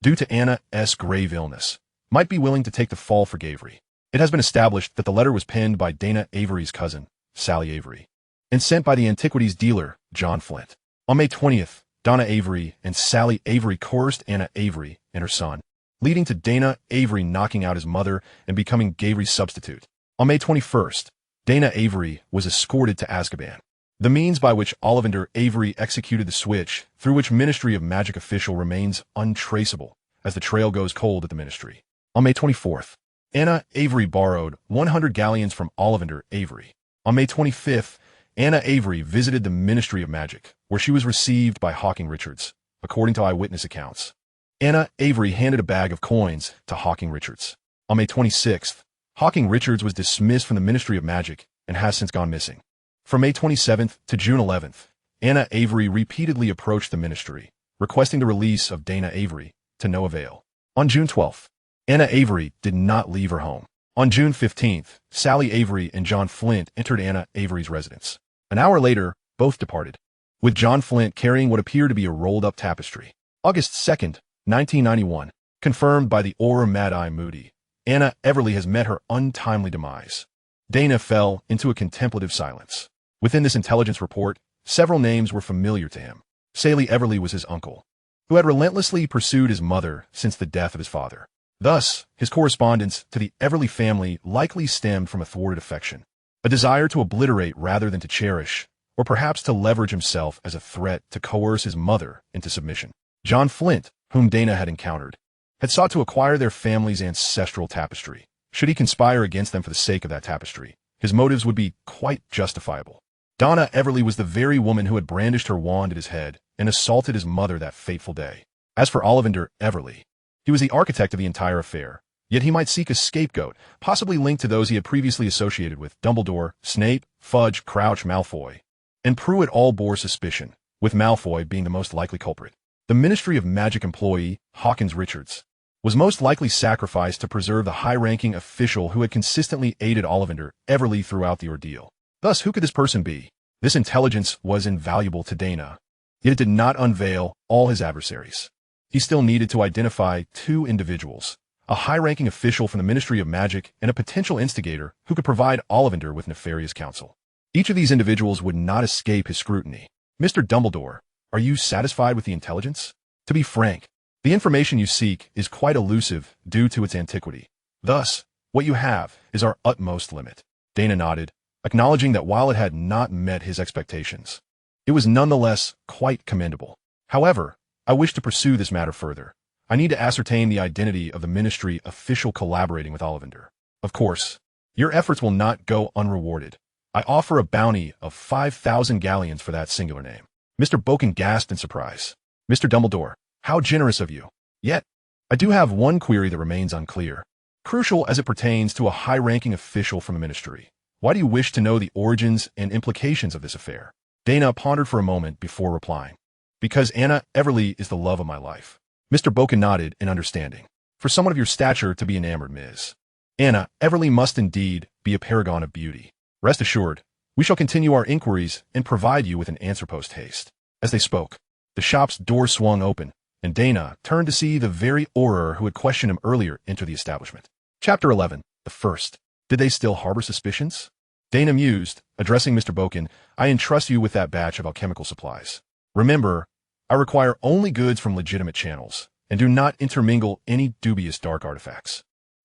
due to Anna's grave illness, might be willing to take the fall for Avery. It has been established that the letter was penned by Daina Avery's cousin, Sally Avery, and sent by the antiquities dealer, John Flint. On May 20th, Daina Avery and Sally Avery coerced Anna Avery and her son, leading to Daina Avery knocking out his mother and becoming Avery's substitute. On May 21st, Daina Avery was escorted to Azkaban. The means by which Ollivander Avery executed the switch through which Ministry of Magic official remains untraceable, as the trail goes cold at the Ministry. On May 24th, Anna Avery borrowed 100 galleons from Ollivander Avery. On May 25th, Anna Avery visited the Ministry of Magic, where she was received by Hawking Richards, according to eyewitness accounts. Anna Avery handed a bag of coins to Hawking Richards. On May 26th, Hawking Richards was dismissed from the Ministry of Magic and has since gone missing. From May 27th to June 11th, Anna Avery repeatedly approached the ministry, requesting the release of Daina Avery, to no avail. On June 12th, Anna Avery did not leave her home. On June 15th, Sally Avery and John Flint entered Anna Avery's residence. An hour later, both departed, with John Flint carrying what appeared to be a rolled-up tapestry. August 2nd, 1991, confirmed by the Auror Mad-Eye Moody, Anna Everly has met her untimely demise. Daina fell into a contemplative silence. Within this intelligence report, several names were familiar to him. Sally Everly was his uncle, who had relentlessly pursued his mother since the death of his father. Thus, his correspondence to the Everly family likely stemmed from a thwarted affection, a desire to obliterate rather than to cherish, or perhaps to leverage himself as a threat to coerce his mother into submission. John Flint, whom Daina had encountered, had sought to acquire their family's ancestral tapestry. Should he conspire against them for the sake of that tapestry, his motives would be quite justifiable. Daina Everly was the very woman who had brandished her wand at his head and assaulted his mother that fateful day. As for Ollivander Everly, he was the architect of the entire affair, yet he might seek a scapegoat, possibly linked to those he had previously associated with Dumbledore, Snape, Fudge, Crouch, Malfoy. And Pruitt all bore suspicion, with Malfoy being the most likely culprit. The Ministry of Magic employee, Hawkins Richards, was most likely sacrificed to preserve the high-ranking official who had consistently aided Ollivander Everly throughout the ordeal. Thus, who could this person be? This intelligence was invaluable to Daina, yet it did not unveil all his adversaries. He still needed to identify two individuals, a high-ranking official from the Ministry of Magic and a potential instigator who could provide Ollivander with nefarious counsel. Each of these individuals would not escape his scrutiny. Mr. Dumbledore, are you satisfied with the intelligence? To be frank, the information you seek is quite elusive due to its antiquity. Thus, what you have is our utmost limit. Daina nodded, acknowledging that while it had not met his expectations, it was nonetheless quite commendable. However, I wish to pursue this matter further. I need to ascertain the identity of the ministry official collaborating with Ollivander. Of course, your efforts will not go unrewarded. I offer a bounty of 5,000 galleons for that singular name. Mr. Boken gasped in surprise. Mr. Dumbledore, how generous of you. Yet, I do have one query that remains unclear, crucial as it pertains to a high-ranking official from the ministry. Why do you wish to know the origins and implications of this affair? Daina pondered for a moment before replying. Because Anna Everly is the love of my life. Mr. Boken nodded in understanding. For someone of your stature to be enamored, Ms. Anna Everly must indeed be a paragon of beauty. Rest assured, we shall continue our inquiries and provide you with an answer post haste. As they spoke, the shop's door swung open, and Daina turned to see the very Auror who had questioned him earlier enter the establishment. Chapter 11. The First. Did they still harbor suspicions? Daina mused, addressing Mr. Boken. I entrust you with that batch of alchemical supplies. Remember, I require only goods from legitimate channels, and do not intermingle any dubious dark artifacts.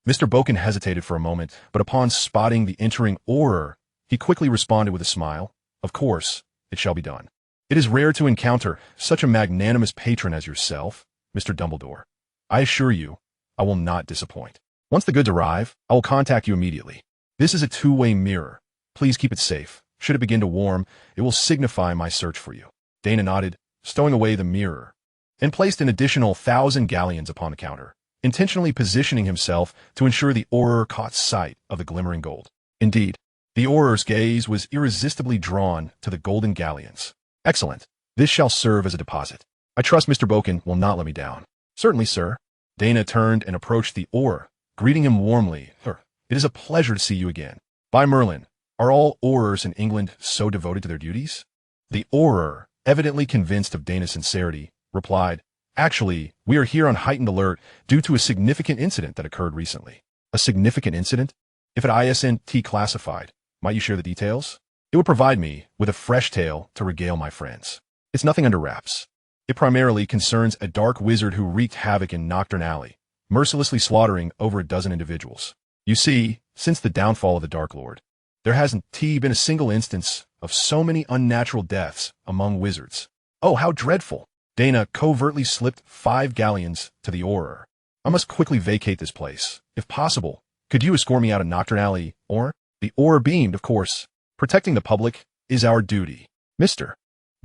Mr. Boken hesitated for a moment, but upon spotting the entering Auror, he quickly responded with a smile. Of course, it shall be done. It is rare to encounter such a magnanimous patron as yourself, Mr. Dumbledore. I assure you, I will not disappoint. Once the goods arrive, I will contact you immediately. This is a two-way mirror. Please keep it safe. Should it begin to warm, it will signify my search for you. Daina nodded, stowing away the mirror, and placed an additional 1,000 galleons upon the counter, intentionally positioning himself to ensure the Auror caught sight of the glimmering gold. Indeed, the Auror's gaze was irresistibly drawn to the golden galleons. Excellent. This shall serve as a deposit. I trust Mr. Boken will not let me down. Certainly, sir. Daina turned and approached the Auror, greeting him warmly. It is a pleasure to see you again. By Merlin, are all Aurors in England so devoted to their duties? The Auror, evidently convinced of Daina's sincerity, replied, Actually, we are here on heightened alert due to a significant incident that occurred recently. A significant incident? If at ISNT classified, might you share the details? It would provide me with a fresh tale to regale my friends. It's nothing under wraps. It primarily concerns a dark wizard who wreaked havoc in Knockturn Alley, mercilessly slaughtering over a dozen individuals. You see, since the downfall of the Dark Lord, there hasn't been a single instance of so many unnatural deaths among wizards. Oh, how dreadful! Daina covertly slipped 5 galleons to the Auror. I must quickly vacate this place. If possible, could you escort me out of Knockturn Alley, or? The Auror beamed, of course. Protecting the public is our duty. Mr.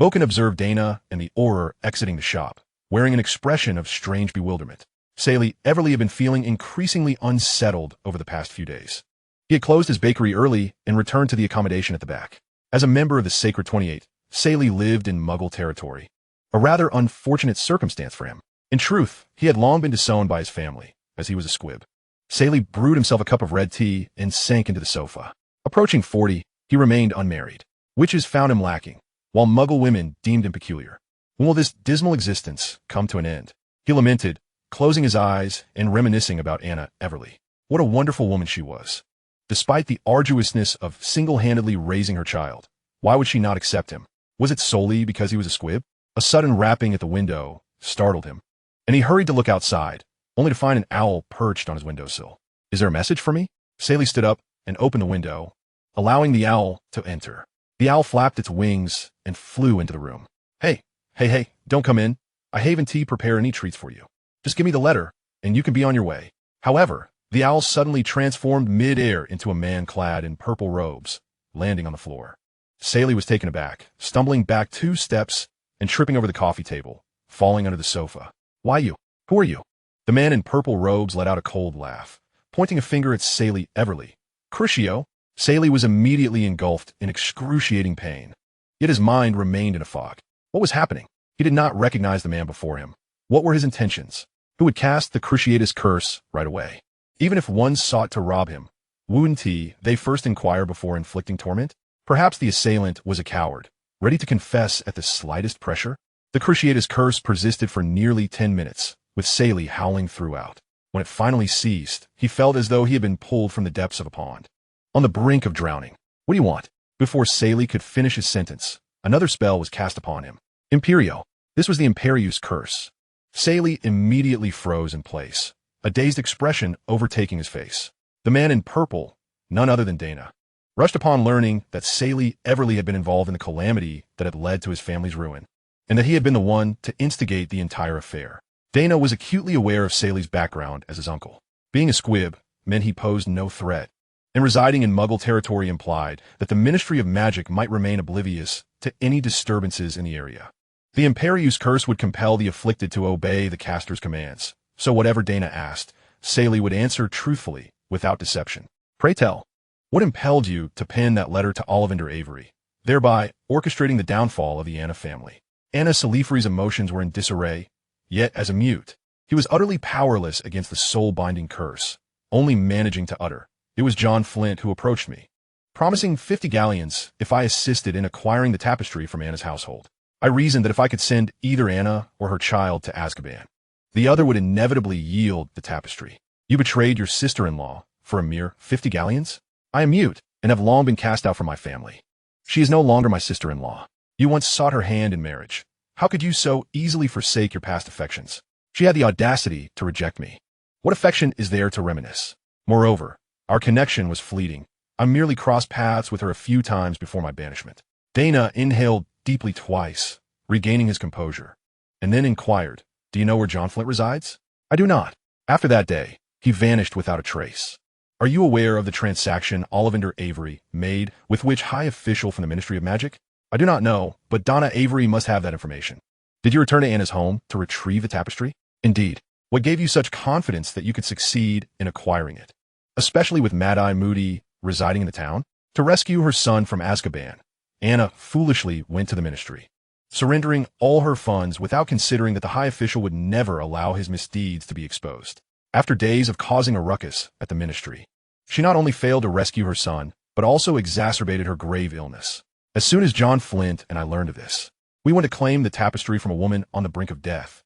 Boken observed Daina and the Auror exiting the shop, wearing an expression of strange bewilderment. Sally Everly had been feeling increasingly unsettled over the past few days. He had closed his bakery early and returned to the accommodation at the back. As a member of the Sacred 28, Sally lived in Muggle territory, a rather unfortunate circumstance for him. In truth, he had long been disowned by his family, as he was a squib. Sally brewed himself a cup of red tea and sank into the sofa. Approaching 40, he remained unmarried. Witches found him lacking, while Muggle women deemed him peculiar. When will this dismal existence come to an end? He lamented, closing his eyes and reminiscing about Daina Avery. What a wonderful woman she was. Despite the arduousness of single-handedly raising her child, why would she not accept him? Was it solely because he was a squib? A sudden rapping at the window startled him, and he hurried to look outside, only to find an owl perched on his windowsill. Is there a message for me? Sally stood up and opened the window, allowing the owl to enter. The owl flapped its wings and flew into the room. Hey, don't come in. I haven't prepared any treats for you. Just give me the letter, and you can be on your way. However, the owl suddenly transformed mid-air into a man clad in purple robes, landing on the floor. Sally was taken aback, stumbling back 2 steps and tripping over the coffee table, falling under the sofa. Why you? Who are you? The man in purple robes let out a cold laugh, pointing a finger at Sally Everly. Crucio. Sally was immediately engulfed in excruciating pain, yet his mind remained in a fog. What was happening? He did not recognize the man before him. What were his intentions? Who would cast the Cruciatus curse right away? Even if one sought to rob him, wouldn't they first inquire before inflicting torment? Perhaps the assailant was a coward, ready to confess at the slightest pressure? The Cruciatus curse persisted for nearly 10 minutes, with Sally howling throughout. When it finally ceased, he felt as though he had been pulled from the depths of a pond, on the brink of drowning. What do you want? Before Sally could finish his sentence, another spell was cast upon him. Imperio. This was the Imperius curse. Sally immediately froze in place, a dazed expression overtaking his face. The man in purple, none other than Daina, rushed upon learning that Sally Everly had been involved in the calamity that had led to his family's ruin, and that he had been the one to instigate the entire affair. Daina was acutely aware of Sally's background as his uncle. Being a squib meant he posed no threat, and residing in Muggle territory implied that the Ministry of Magic might remain oblivious to any disturbances in the area. The Imperius curse would compel the afflicted to obey the caster's commands, so whatever Daina asked, Sally would answer truthfully, without deception. Pray tell, what impelled you to pen that letter to Ollivander Avery, thereby orchestrating the downfall of the Anna family? Anna Salisbury's emotions were in disarray, yet as a mute, he was utterly powerless against the soul-binding curse, only managing to utter, "It was John Flint who approached me, promising 50 galleons if I assisted in acquiring the tapestry from Anna's household." I reasoned that if I could send either Anna or her child to Azkaban, the other would inevitably yield the tapestry. You betrayed your sister-in-law for a mere 50 galleons? I am mute, and have long been cast out from my family. She is no longer my sister-in-law. You once sought her hand in marriage. How could you so easily forsake your past affections? She had the audacity to reject me. What affection is there to reminisce? Moreover, our connection was fleeting. I merely crossed paths with her a few times before my banishment. Daina inhaled deeply twice, regaining his composure, and then inquired, "Do you know where John Flint resides?" "I do not." After that day, he vanished without a trace. Are you aware of the transaction Daina Avery made with which high official from the Ministry of Magic? I do not know, but Daina Avery must have that information. Did you return to Anna's home to retrieve the tapestry? Indeed. What gave you such confidence that you could succeed in acquiring it? Especially with Mad-Eye Moody residing in the town? To rescue her son from Azkaban, Anna foolishly went to the ministry, surrendering all her funds without considering that the high official would never allow his misdeeds to be exposed. After days of causing a ruckus at the ministry, she not only failed to rescue her son, but also exacerbated her grave illness. As soon as John Flint and I learned of this, we went to claim the tapestry from a woman on the brink of death.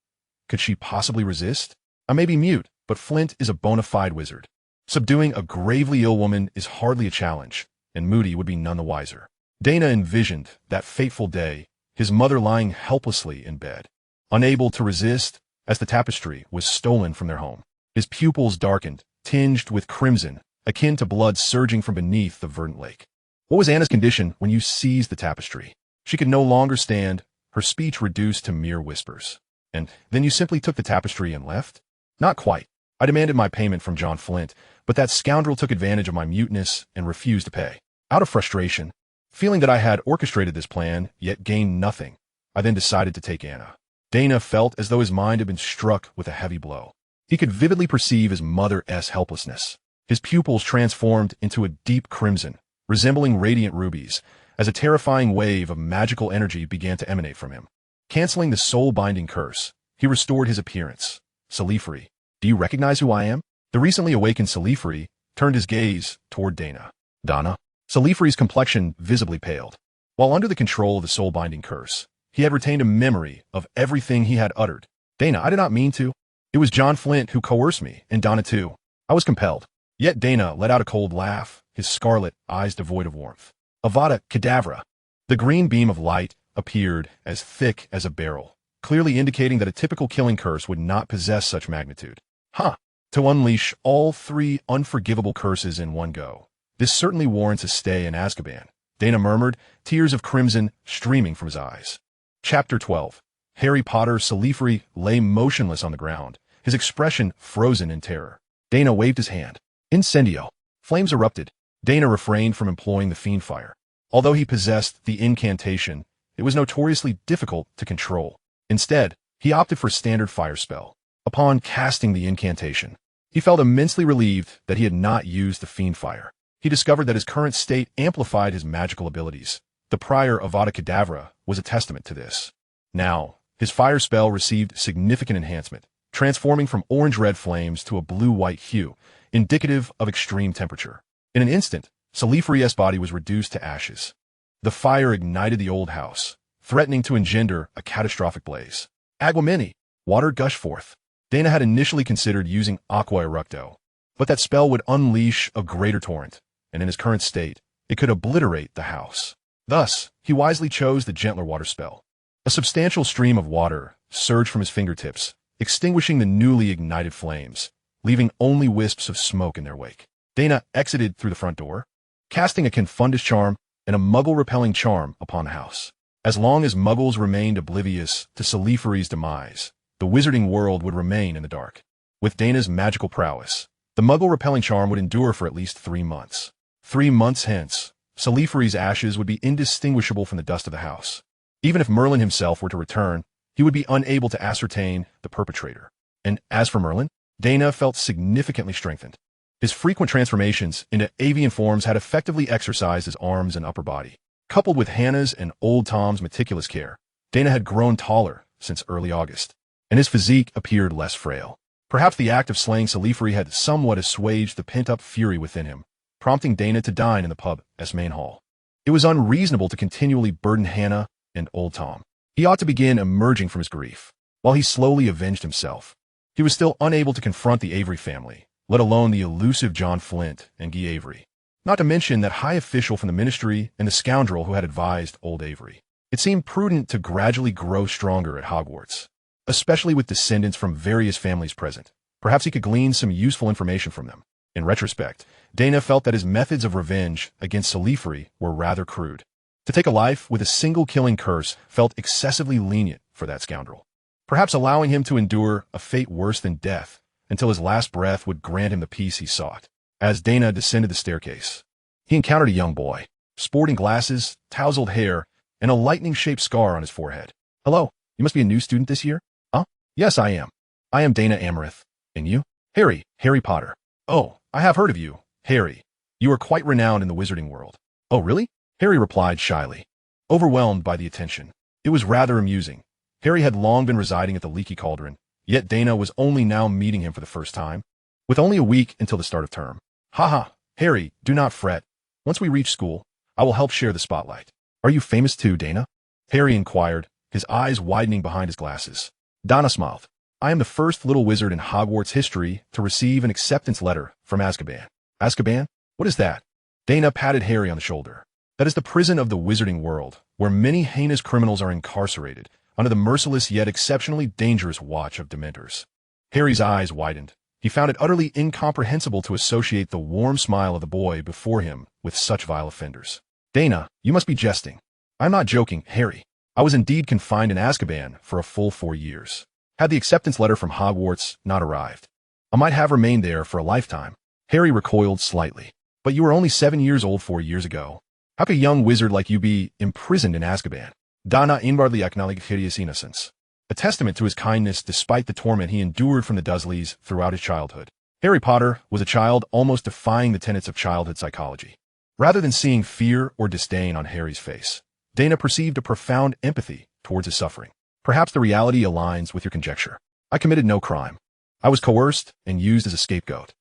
Could she possibly resist? I may be mute, but Flint is a bona fide wizard. Subduing a gravely ill woman is hardly a challenge, and Moody would be none the wiser. Daina envisioned that fateful day, his mother lying helplessly in bed, unable to resist as the tapestry was stolen from their home. His pupils darkened, tinged with crimson, akin to blood surging from beneath the verdant lake. What was Anna's condition when you seized the tapestry? She could no longer stand, her speech reduced to mere whispers. And then you simply took the tapestry and left? Not quite. I demanded my payment from John Flint, but that scoundrel took advantage of my muteness and refused to pay. Out of frustration, feeling that I had orchestrated this plan, yet gained nothing, I then decided to take Anna. Daina felt as though his mind had been struck with a heavy blow. He could vividly perceive his mother's helplessness. His pupils transformed into a deep crimson, resembling radiant rubies, as a terrifying wave of magical energy began to emanate from him. Canceling the soul-binding curse, he restored his appearance. Salifri, do you recognize who I am? The recently awakened Salifri turned his gaze toward Daina. Donna? Salifri's complexion visibly paled. While under the control of the soul-binding curse, he had retained a memory of everything he had uttered. Daina, I did not mean to. It was John Flint who coerced me, and Donna too. I was compelled. Yet Daina let out a cold laugh, his scarlet eyes devoid of warmth. Avada Kedavra. The green beam of light appeared as thick as a barrel, clearly indicating that a typical killing curse would not possess such magnitude. Huh. To unleash all three unforgivable curses in one go. This certainly warrants a stay in Azkaban, Daina murmured, tears of crimson streaming from his eyes. Chapter 12. Harry Potter Salifri lay motionless on the ground, his expression frozen in terror. Daina waved his hand. Incendio. Flames erupted. Daina refrained from employing the fiend fire. Although he possessed the incantation, it was notoriously difficult to control. Instead, he opted for standard fire spell. Upon casting the incantation, he felt immensely relieved that he had not used the fiend fire. He discovered that his current state amplified his magical abilities. The prior Avada Kedavra was a testament to this. Now, his fire spell received significant enhancement, transforming from orange-red flames to a blue-white hue, indicative of extreme temperature. In an instant, Salifri's body was reduced to ashes. The fire ignited the old house, threatening to engender a catastrophic blaze. Aguamini, water gushed forth. Daina had initially considered using Aqua Eructo, but that spell would unleash a greater torrent, and in his current state, it could obliterate the house. Thus, he wisely chose the gentler water spell. A substantial stream of water surged from his fingertips, extinguishing the newly ignited flames, leaving only wisps of smoke in their wake. Daina exited through the front door, casting a Confundus charm and a Muggle-repelling charm upon the house. As long as Muggles remained oblivious to Salifri's demise, the Wizarding World would remain in the dark. With Daina's magical prowess, the Muggle-repelling charm would endure for at least 3 months. 3 months hence, Salifri's ashes would be indistinguishable from the dust of the house. Even if Merlin himself were to return, he would be unable to ascertain the perpetrator. And as for Merlin, Daina felt significantly strengthened. His frequent transformations into avian forms had effectively exercised his arms and upper body. Coupled with Hannah's and Old Tom's meticulous care, Daina had grown taller since early August, and his physique appeared less frail. Perhaps the act of slaying Salifri had somewhat assuaged the pent-up fury within him, prompting Daina to dine in the pub as main hall. It was unreasonable to continually burden Hannah and Old Tom. He ought to begin emerging from his grief. While he slowly avenged himself, he was still unable to confront the Avery family, let alone the elusive John Flint and Guy Avery. Not to mention that high official from the ministry and the scoundrel who had advised old Avery. It seemed prudent to gradually grow stronger at Hogwarts, especially with descendants from various families present. Perhaps he could glean some useful information from them. In retrospect, Daina felt that his methods of revenge against Salifery were rather crude. To take a life with a single killing curse felt excessively lenient for that scoundrel, perhaps allowing him to endure a fate worse than death until his last breath would grant him the peace he sought. As Daina descended the staircase, he encountered a young boy, sporting glasses, tousled hair, and a lightning-shaped scar on his forehead. "Hello, you must be a new student this year?" "Huh? Yes, I am. I am Daina Avery. And you?" Harry Potter." "Oh, I have heard of you, Harry. You are quite renowned in the wizarding world." "Oh, really?" Harry replied shyly, overwhelmed by the attention. It was rather amusing. Harry had long been residing at the Leaky Cauldron, yet Daina was only now meeting him for the first time, with only a week until the start of term. "Haha, Harry, do not fret. Once we reach school, I will help share the spotlight." "Are you famous too, Daina?" Harry inquired, his eyes widening behind his glasses. Daina smiled. "I am the first little wizard in Hogwarts history to receive an acceptance letter from Azkaban." "Azkaban? What is that?" Daina patted Harry on the shoulder. "That is the prison of the wizarding world, where many heinous criminals are incarcerated under the merciless yet exceptionally dangerous watch of Dementors." Harry's eyes widened. He found it utterly incomprehensible to associate the warm smile of the boy before him with such vile offenders. "Daina, you must be jesting." "I'm not joking, Harry. I was indeed confined in Azkaban for a full 4 years. Had the acceptance letter from Hogwarts not arrived, I might have remained there for a lifetime." Harry recoiled slightly. "But you were only 7 years old 4 years ago. How could a young wizard like you be imprisoned in Azkaban?" Daina inwardly acknowledged Harry's innocence, a testament to his kindness despite the torment he endured from the Dursleys throughout his childhood. Harry Potter was a child almost defying the tenets of childhood psychology. Rather than seeing fear or disdain on Harry's face, Daina perceived a profound empathy towards his suffering. "Perhaps the reality aligns with your conjecture. I committed no crime. I was coerced and used as a scapegoat."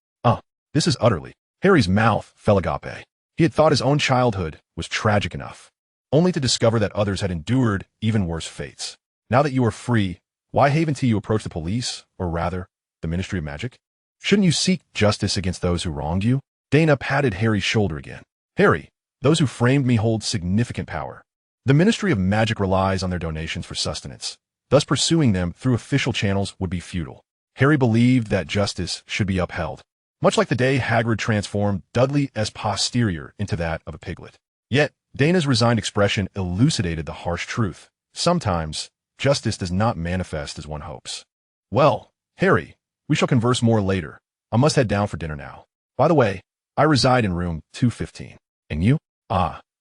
This is utterly." Harry's mouth fell agape. He had thought his own childhood was tragic enough, only to discover that others had endured even worse fates. "Now that you are free, why haven't you approached the police, or rather, the Ministry of Magic? Shouldn't you seek justice against those who wronged you?" Daina patted Harry's shoulder again. "Harry, those who framed me hold significant power. The Ministry of Magic relies on their donations for sustenance. Thus pursuing them through official channels would be futile." Harry believed that justice should be upheld, much like the day Hagrid transformed Dudley's posterior into that of a piglet. Yet, Daina's resigned expression elucidated the harsh truth. Sometimes, justice does not manifest as one hopes. "Well, Harry, we shall converse more later. I must head down for dinner now. By the way, I reside in room 215. And you?"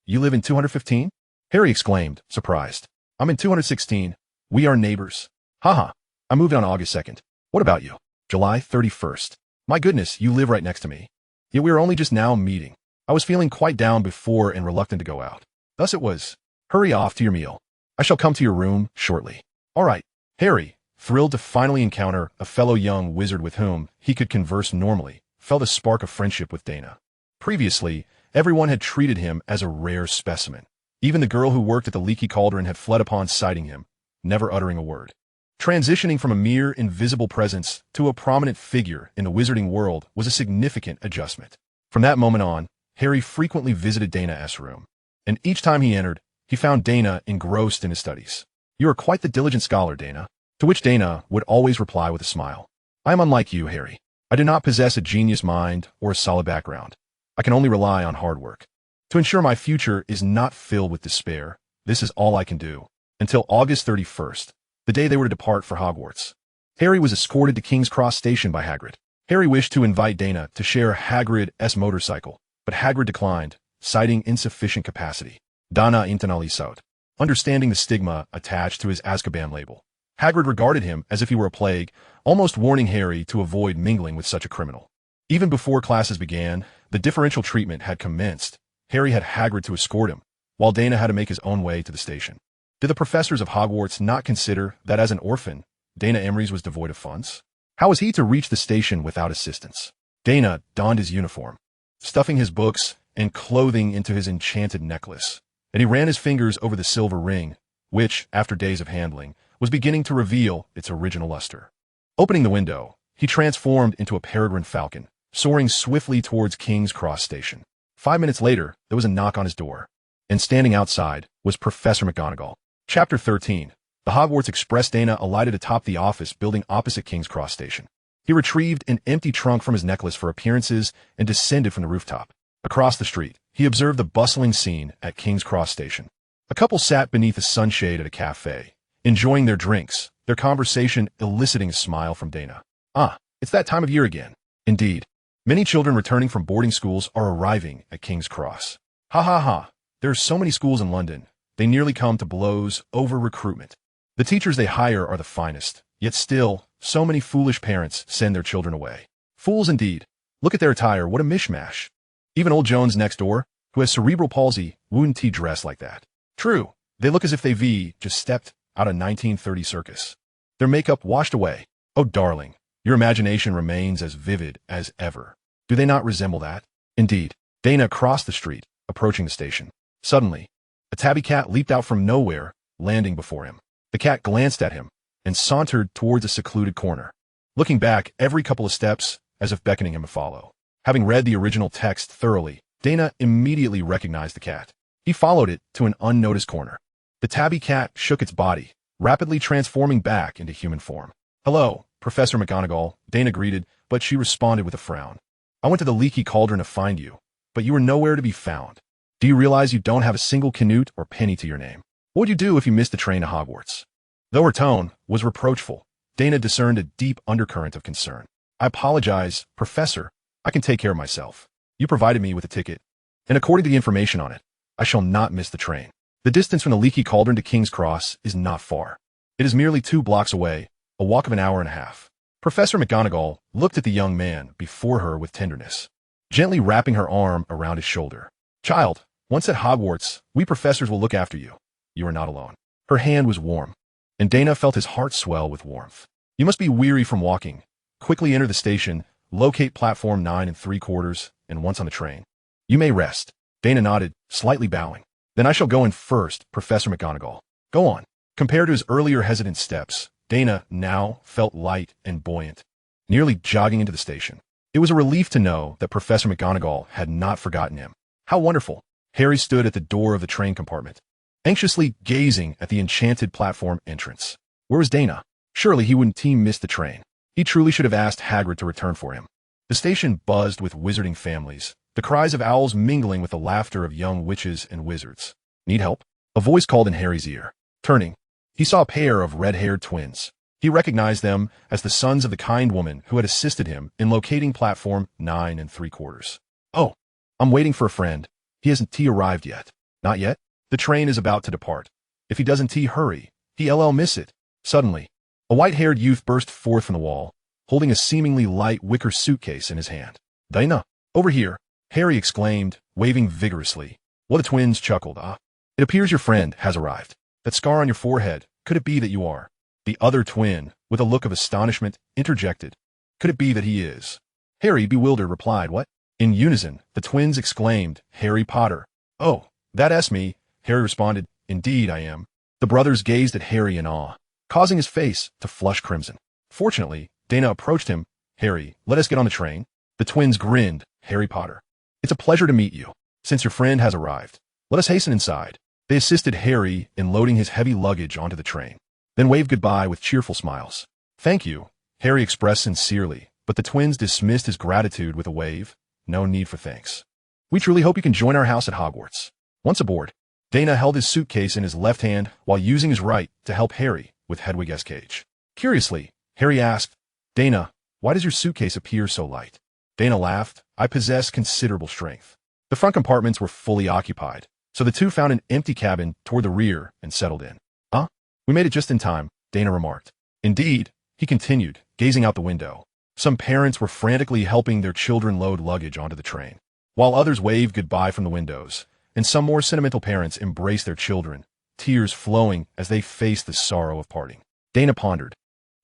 You live in 215? Harry exclaimed, surprised. "I'm in 216. We are neighbors." "Haha, I moved on August 2nd. What about you?" "July 31st. "My goodness, you live right next to me. Yet we are only just now meeting. I was feeling quite down before and reluctant to go out. Thus it was. Hurry off to your meal. I shall come to your room shortly." "All right." Harry, thrilled to finally encounter a fellow young wizard with whom he could converse normally, felt a spark of friendship with Daina. Previously, everyone had treated him as a rare specimen. Even the girl who worked at the Leaky Cauldron had fled upon sighting him, never uttering a word. Transitioning from a mere invisible presence to a prominent figure in the wizarding world was a significant adjustment. From that moment on, Harry frequently visited Daina's room, and each time he entered, he found Daina engrossed in his studies. "You are quite the diligent scholar, Daina." To which Daina would always reply with a smile. "I am unlike you, Harry. I do not possess a genius mind or a solid background. I can only rely on hard work. To ensure my future is not filled with despair, this is all I can do. Until August 31st, the day they were to depart for Hogwarts. Harry was escorted to King's Cross Station by Hagrid. Harry wished to invite Daina to share Hagrid's motorcycle, but Hagrid declined, citing insufficient capacity. Daina internally sought, understanding the stigma attached to his Azkaban label. Hagrid regarded him as if he were a plague, almost warning Harry to avoid mingling with such a criminal. Even before classes began, the differential treatment had commenced. Harry had Hagrid to escort him, while Daina had to make his own way to the station. Did the professors of Hogwarts not consider that as an orphan, Daina Avery was devoid of funds? How was he to reach the station without assistance? Daina donned his uniform, stuffing his books and clothing into his enchanted necklace, and he ran his fingers over the silver ring, which, after days of handling, was beginning to reveal its original luster. Opening the window, he transformed into a peregrine falcon, soaring swiftly towards King's Cross Station. 5 minutes later, there was a knock on his door, and standing outside was Professor McGonagall. Chapter 13. The Hogwarts Express. Daina alighted atop the office building opposite King's Cross Station. He retrieved an empty trunk from his necklace for appearances and descended from the rooftop. Across the street, he observed the bustling scene at King's Cross Station. A couple sat beneath a sunshade at a cafe, enjoying their drinks, their conversation eliciting a smile from Daina. Ah, it's that time of year again. Indeed. Many children returning from boarding schools are arriving at King's Cross. Ha ha ha. There are so many schools in London, they nearly come to blows over recruitment. The teachers they hire are the finest, yet still, so many foolish parents send their children away. Fools indeed. Look at their attire, what a mishmash. Even old Jones next door, who has cerebral palsy, wouldn't he dress like that. True, they look as if they just stepped out of 1930 circus. Their makeup washed away. Oh, darling, your imagination remains as vivid as ever. Do they not resemble that? Indeed. Daina crossed the street, approaching the station. Suddenly, a tabby cat leaped out from nowhere, landing before him. The cat glanced at him and sauntered towards a secluded corner, looking back every couple of steps as if beckoning him to follow. Having read the original text thoroughly, Daina immediately recognized the cat. He followed it to an unnoticed corner. The tabby cat shook its body, rapidly transforming back into human form. Hello, Professor McGonagall, Daina greeted, but she responded with a frown. I went to the leaky cauldron to find you, but you were nowhere to be found. Do you realize you don't have a single canute or penny to your name? What would you do if you missed the train to Hogwarts? Though her tone was reproachful, Daina discerned a deep undercurrent of concern. I apologize, Professor. I can take care of myself. You provided me with a ticket, and according to the information on it, I shall not miss the train. The distance from the leaky cauldron to King's Cross is not far. It is merely 2 blocks away, a walk of an hour and a half. Professor McGonagall looked at the young man before her with tenderness, gently wrapping her arm around his shoulder. Child, once at Hogwarts, we professors will look after you. You are not alone. Her hand was warm, and Daina felt his heart swell with warmth. You must be weary from walking. Quickly enter the station, locate platform 9 3/4, and once on the train, you may rest. Daina nodded, slightly bowing. Then I shall go in first, Professor McGonagall. Go on. Compared to his earlier hesitant steps, Daina now felt light and buoyant, nearly jogging into the station. It was a relief to know that Professor McGonagall had not forgotten him. How wonderful. Harry stood at the door of the train compartment, anxiously gazing at the enchanted platform entrance. Where was Daina? Surely he wouldn't miss the train. He truly should have asked Hagrid to return for him. The station buzzed with wizarding families, the cries of owls mingling with the laughter of young witches and wizards. Need help? A voice called in Harry's ear. Turning, he saw a pair of red-haired twins. He recognized them as the sons of the kind woman who had assisted him in locating platform 9 3/4. Oh, I'm waiting for a friend. He hasn't arrived yet. Not yet? The train is about to depart. If he doesn't hurry, he'll miss it. Suddenly, a white-haired youth burst forth from the wall, holding a seemingly light wicker suitcase in his hand. Daina, over here, Harry exclaimed, waving vigorously. Well, the twins chuckled. Ah, it appears your friend has arrived. That scar on your forehead, could it be that you are? The other twin, with a look of astonishment, interjected. Could it be that he is? Harry, bewildered, replied, What? In unison, the twins exclaimed, Harry Potter. Oh, that's me, Harry responded. Indeed I am. The brothers gazed at Harry in awe, causing his face to flush crimson. Fortunately, Daina approached him. Harry, let us get on the train. The twins grinned. Harry Potter. It's a pleasure to meet you. Since your friend has arrived, let us hasten inside. They assisted Harry in loading his heavy luggage onto the train, then waved goodbye with cheerful smiles. Thank you, Harry expressed sincerely, but the twins dismissed his gratitude with a wave. No need for thanks. We truly hope you can join our house at Hogwarts. Once aboard, Daina held his suitcase in his left hand while using his right to help Harry with Hedwig's cage. Curiously, Harry asked, Daina, why does your suitcase appear so light? Daina laughed. I possess considerable strength. The front compartments were fully occupied, so the two found an empty cabin toward the rear and settled in. Huh? We made it just in time, Daina remarked. Indeed, he continued, gazing out the window. Some parents were frantically helping their children load luggage onto the train, while others waved goodbye from the windows, and some more sentimental parents embraced their children, tears flowing as they faced the sorrow of parting. Daina pondered.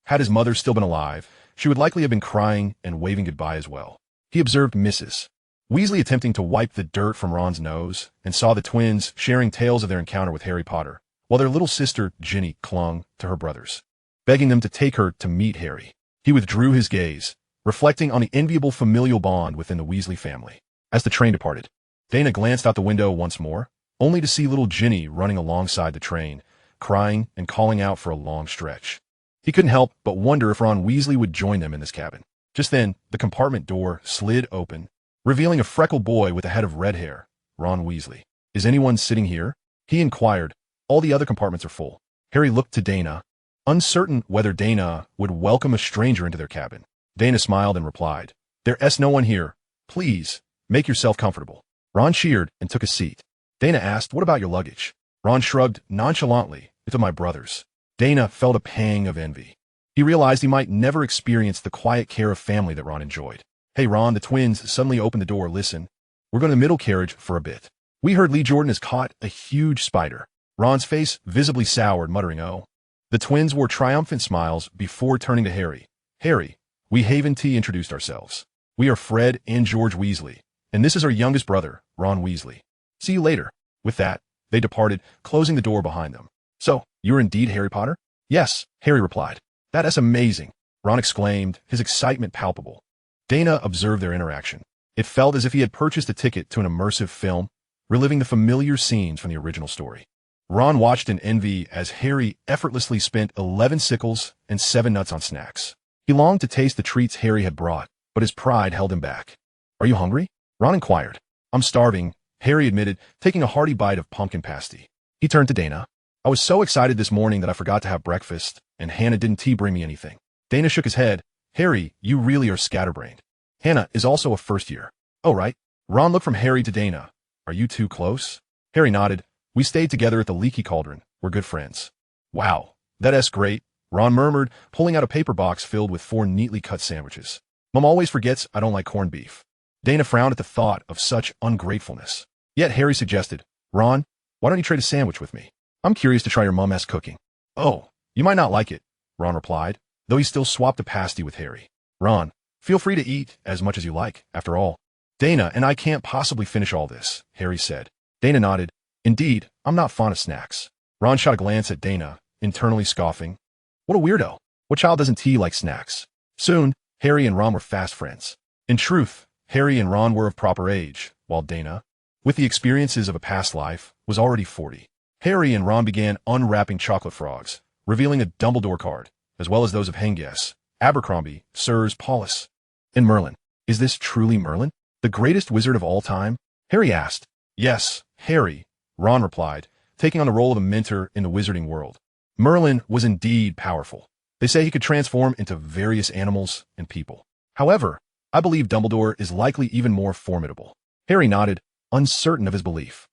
Had his mother still been alive, she would likely have been crying and waving goodbye as well. He observed Mrs. Weasley attempting to wipe the dirt from Ron's nose and saw the twins sharing tales of their encounter with Harry Potter, while their little sister, Ginny, clung to her brothers, begging them to take her to meet Harry. He withdrew his gaze, reflecting on the enviable familial bond within the Weasley family. As the train departed, Daina glanced out the window once more, only to see little Ginny running alongside the train, crying and calling out for a long stretch. He couldn't help but wonder if Ron Weasley would join them in this cabin. Just then, the compartment door slid open, revealing a freckled boy with a head of red hair, Ron Weasley. "Is anyone sitting here?" he inquired. "All the other compartments are full." Harry looked to Daina, uncertain whether Daina would welcome a stranger into their cabin. Daina smiled and replied, "There's no one here. Please, make yourself comfortable." Ron cheered and took a seat. Daina asked, "What about your luggage?" Ron shrugged nonchalantly. "It's of my brother's." Daina felt a pang of envy. He realized he might never experience the quiet care of family that Ron enjoyed. "Hey Ron," the twins suddenly opened the door. "Listen, we're going to the middle carriage for a bit. We heard Lee Jordan has caught a huge spider." Ron's face visibly soured, muttering, "Oh." The twins wore triumphant smiles before turning to Harry. "Harry, we haven't introduced ourselves. We are Fred and George Weasley, and this is our youngest brother, Ron Weasley. See you later." With that, they departed, closing the door behind them. "So, you're indeed Harry Potter?" "Yes," Harry replied. "That is amazing," Ron exclaimed, his excitement palpable. Daina observed their interaction. It felt as if he had purchased a ticket to an immersive film, reliving the familiar scenes from the original story. Ron watched in envy as Harry effortlessly spent 11 sickles and 7 nuts on snacks. He longed to taste the treats Harry had brought, but his pride held him back. "Are you hungry?" Ron inquired. "I'm starving," Harry admitted, taking a hearty bite of pumpkin pasty. He turned to Daina. "I was so excited this morning that I forgot to have breakfast, and Hannah didn't bring me anything." Daina shook his head. "Harry, you really are scatterbrained. Hannah is also a first year." "Oh, right." Ron looked from Harry to Daina. "Are you two close?" Harry nodded. "We stayed together at the Leaky Cauldron. We're good friends." "Wow, that's great," Ron murmured, pulling out a paper box filled with 4 neatly cut sandwiches. "Mom always forgets I don't like corned beef." Daina frowned at the thought of such ungratefulness. Yet Harry suggested, "Ron, why don't you trade a sandwich with me? I'm curious to try your mom-ass cooking." "Oh, you might not like it," Ron replied, though he still swapped a pasty with Harry. "Ron, feel free to eat as much as you like, after all." "Daina and I can't possibly finish all this," Harry said. Daina nodded. "Indeed, I'm not fond of snacks." Ron shot a glance at Daina, internally scoffing. What a weirdo. What child doesn't like snacks? Soon, Harry and Ron were fast friends. In truth, Harry and Ron were of proper age, while Daina, with the experiences of a past life, was already 40. Harry and Ron began unwrapping chocolate frogs, revealing a Dumbledore card, as well as those of Hengess, Abercrombie, Sirs Paulus, and Merlin. "Is this truly Merlin, the greatest wizard of all time?" Harry asked. "Yes, Harry," Ron replied, taking on the role of a mentor in the Wizarding World. Merlin was indeed powerful. They say he could transform into various animals and people. However, I believe Dumbledore is likely even more formidable. Harry nodded, uncertain of his belief.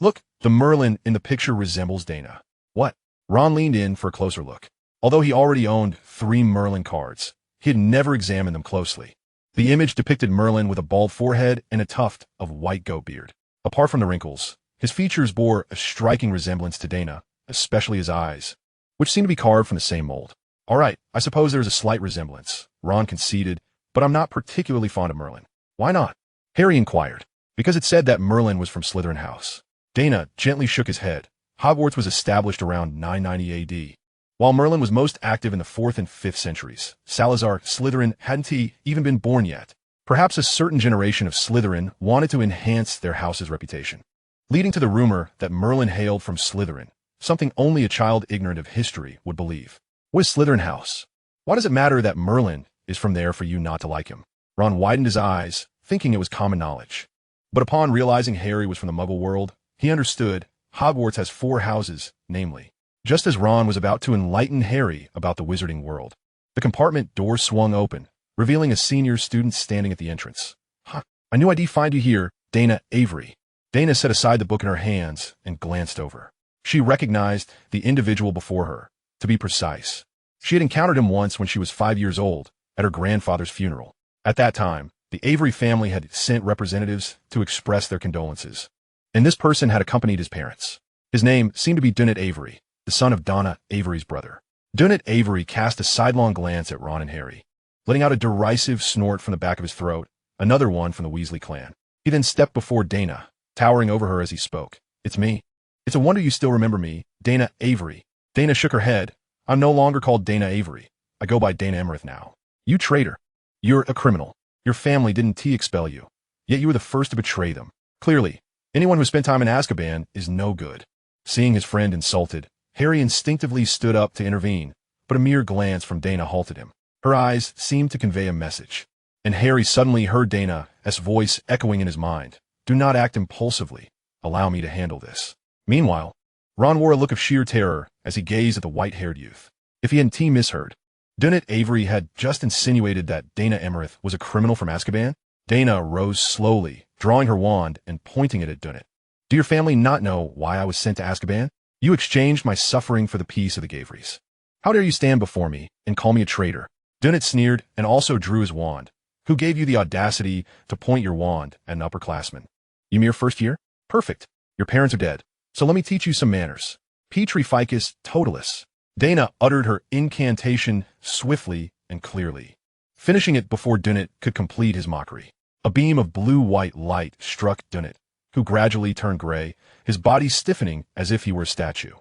Look, the Merlin in the picture resembles Daina." "What?" Ron leaned in for a closer look. Although he already owned 3 Merlin cards, he had never examined them closely. The image depicted Merlin with a bald forehead and a tuft of white goat beard. Apart from the wrinkles, his features bore a striking resemblance to Daina, especially his eyes, which seemed to be carved from the same mold. "All right, I suppose there is a slight resemblance," Ron conceded, "but I'm not particularly fond of Merlin." "Why not?" Harry inquired. "Because it said that Merlin was from Slytherin House." Daina gently shook his head. Hogwarts was established around 990 AD. While Merlin was most active in the 4th and 5th centuries, Salazar Slytherin hadn't even been born yet. Perhaps a certain generation of Slytherin wanted to enhance their house's reputation, leading to the rumor that Merlin hailed from Slytherin, something only a child ignorant of history would believe. What is Slytherin House? Why does it matter that Merlin is from there for you not to like him? Ron widened his eyes, thinking it was common knowledge. But upon realizing Harry was from the Muggle world, he understood Hogwarts has 4 houses, namely. Just as Ron was about to enlighten Harry about the Wizarding World, the compartment door swung open, revealing a senior student standing at the entrance. "I knew I'd find you here, Daina Avery." Daina set aside the book in her hands and glanced over. She recognized the individual before her. To be precise, she had encountered him once when she was 5 years old at her grandfather's funeral. At that time, the Avery family had sent representatives to express their condolences, and this person had accompanied his parents. His name seemed to be Daina Avery, the son of Daina Avery's brother. Daina Avery cast a sidelong glance at Ron and Harry, letting out a derisive snort from the back of his throat, another one from the Weasley clan. He then stepped before Daina, towering over her as he spoke. "It's me." It's a wonder you still remember me, Daina Avery. Daina shook her head. I'm no longer called Daina Avery. I go by Daina Emerith now. You traitor. You're a criminal. Your family didn't expel you. Yet you were the first to betray them. Clearly, anyone who spent time in Azkaban is no good. Seeing his friend insulted, Harry instinctively stood up to intervene, but a mere glance from Daina halted him. Her eyes seemed to convey a message. And Harry suddenly heard Daina's voice echoing in his mind. Do not act impulsively. Allow me to handle this. Meanwhile, Ron wore a look of sheer terror as he gazed at the white-haired youth. If he hadn't misheard, Daina Avery had just insinuated that Daina Emerith was a criminal from Azkaban. Daina rose slowly, drawing her wand and pointing it at Daina. Do your family not know why I was sent to Azkaban? You exchanged my suffering for the peace of the Gaverys. How dare you stand before me and call me a traitor? Daina sneered and also drew his wand. Who gave you the audacity to point your wand at an upperclassman? You mere first year? Perfect. Your parents are dead. So let me teach you some manners. Petri Ficus Totalis. Daina uttered her incantation swiftly and clearly, finishing it before Daina could complete his mockery. A beam of blue-white light struck Daina, who gradually turned gray, his body stiffening as if he were a statue.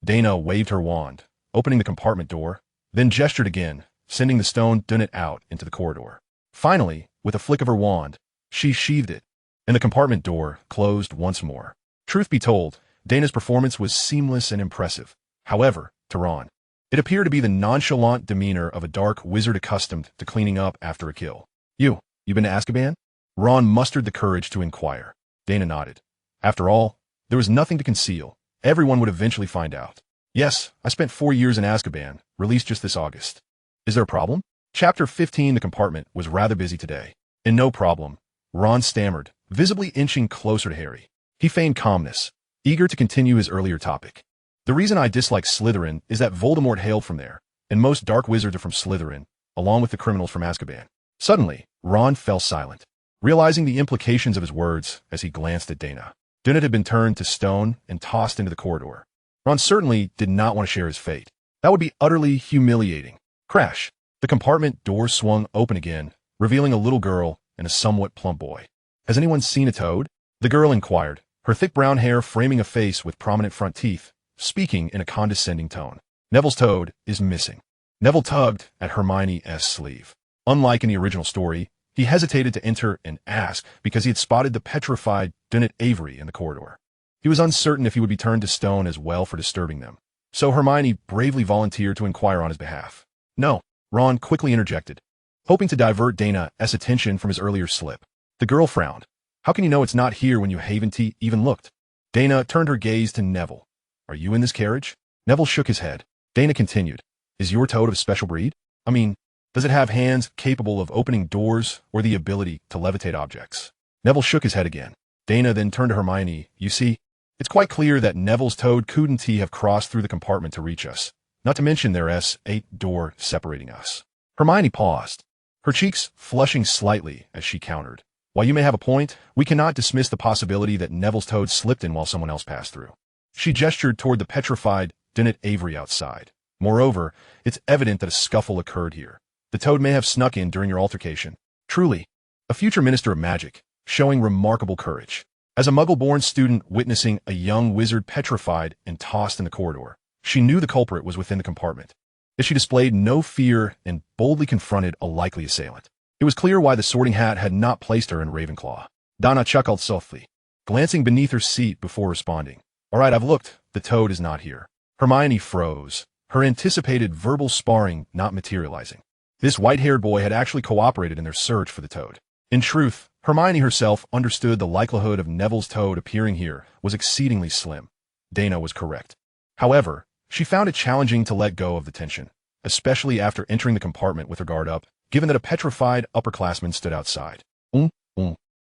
Daina waved her wand, opening the compartment door, then gestured again, sending the stone Daina out into the corridor. Finally, with a flick of her wand, she sheathed it, and the compartment door closed once more. Truth be told, Daina's performance was seamless and impressive. However, to Ron, it appeared to be the nonchalant demeanor of a dark wizard accustomed to cleaning up after a kill. You been to Azkaban? Ron mustered the courage to inquire. Daina nodded. After all, there was nothing to conceal. Everyone would eventually find out. Yes, I spent 4 years in Azkaban, released just this August. Is there a problem? Chapter 15. The compartment was rather busy today. And no problem, Ron stammered, visibly inching closer to Harry. He feigned calmness, eager to continue his earlier topic. The reason I dislike Slytherin is that Voldemort hailed from there, and most dark wizards are from Slytherin, along with the criminals from Azkaban. Suddenly, Ron fell silent, realizing the implications of his words as he glanced at Daina. Daina had been turned to stone and tossed into the corridor. Ron certainly did not want to share his fate. That would be utterly humiliating. Crash! The compartment door swung open again, revealing a little girl and a somewhat plump boy. Has anyone seen a toad? The girl inquired, her thick brown hair framing a face with prominent front teeth, speaking in a condescending tone. Neville's toad is missing. Neville tugged at Hermione's sleeve. Unlike in the original story, he hesitated to enter and ask because he had spotted the petrified Daina Avery in the corridor. He was uncertain if he would be turned to stone as well for disturbing them. So Hermione bravely volunteered to inquire on his behalf. No, Ron quickly interjected, hoping to divert Daina's attention from his earlier slip. The girl frowned. How can you know it's not here when you haven't even looked? Daina turned her gaze to Neville. Are you in this carriage? Neville shook his head. Daina continued. Is your toad of special breed? I mean, does it have hands capable of opening doors or the ability to levitate objects? Neville shook his head again. Daina then turned to Hermione. You see, it's quite clear that Neville's toad couldn't have crossed through the compartment to reach us, not to mention there's a door separating us. Hermione paused, her cheeks flushing slightly as she countered. While you may have a point, we cannot dismiss the possibility that Neville's toad slipped in while someone else passed through. She gestured toward the petrified Daina Avery outside. Moreover, it's evident that a scuffle occurred here. The toad may have snuck in during your altercation. Truly, a future minister of magic, showing remarkable courage. As a muggle-born student witnessing a young wizard petrified and tossed in the corridor, she knew the culprit was within the compartment. Yet she displayed no fear and boldly confronted a likely assailant. It was clear why the Sorting Hat had not placed her in Ravenclaw. Daina chuckled softly, glancing beneath her seat before responding. All right, I've looked. The toad is not here. Hermione froze, her anticipated verbal sparring not materializing. This white-haired boy had actually cooperated in their search for the toad. In truth, Hermione herself understood the likelihood of Neville's toad appearing here was exceedingly slim. Daina was correct. However, she found it challenging to let go of the tension, especially after entering the compartment with her guard up, given that a petrified upperclassman stood outside.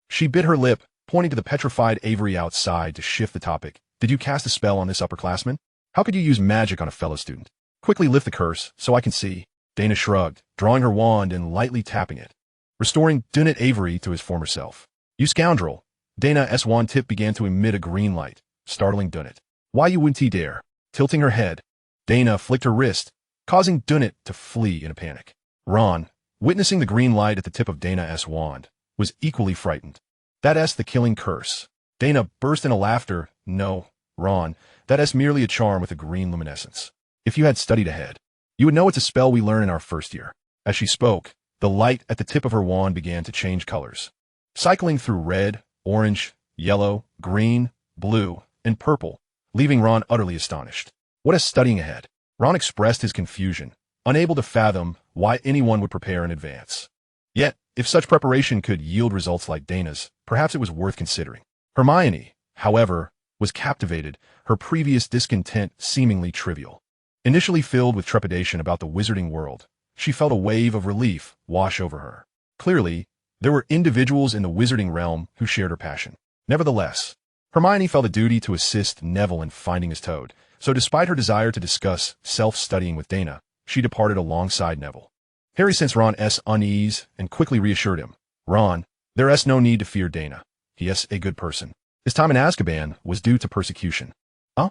She bit her lip, pointing to the petrified Avery outside to shift the topic. Did you cast a spell on this upperclassman? How could you use magic on a fellow student? Quickly lift the curse, so I can see. Daina shrugged, drawing her wand and lightly tapping it, restoring Daina Avery to his former self. You scoundrel! Daina's wand tip began to emit a green light, startling Daina. Why you wouldn't dare? Tilting her head, Daina flicked her wrist, causing Daina to flee in a panic. Ron, witnessing the green light at the tip of Daina's wand, was equally frightened. That's the killing curse. Daina burst into laughter. No, Ron, that's merely a charm with a green luminescence. If you had studied ahead, you would know it's a spell we learn in our first year. As she spoke, the light at the tip of her wand began to change colors, cycling through red, orange, yellow, green, blue, and purple, leaving Ron utterly astonished. What is studying ahead? Ron expressed his confusion, unable to fathom why anyone would prepare in advance. Yet, if such preparation could yield results like Daina's, perhaps it was worth considering. Hermione, however, was captivated, her previous discontent seemingly trivial. Initially filled with trepidation about the wizarding world, she felt a wave of relief wash over her. Clearly, there were individuals in the wizarding realm who shared her passion. Nevertheless, Hermione felt a duty to assist Neville in finding his toad, so despite her desire to discuss self-studying with Daina, she departed alongside Neville. Harry sensed Ron's unease and quickly reassured him. Ron, there's no need to fear Daina. He is a good person. His time in Azkaban was due to persecution. Huh?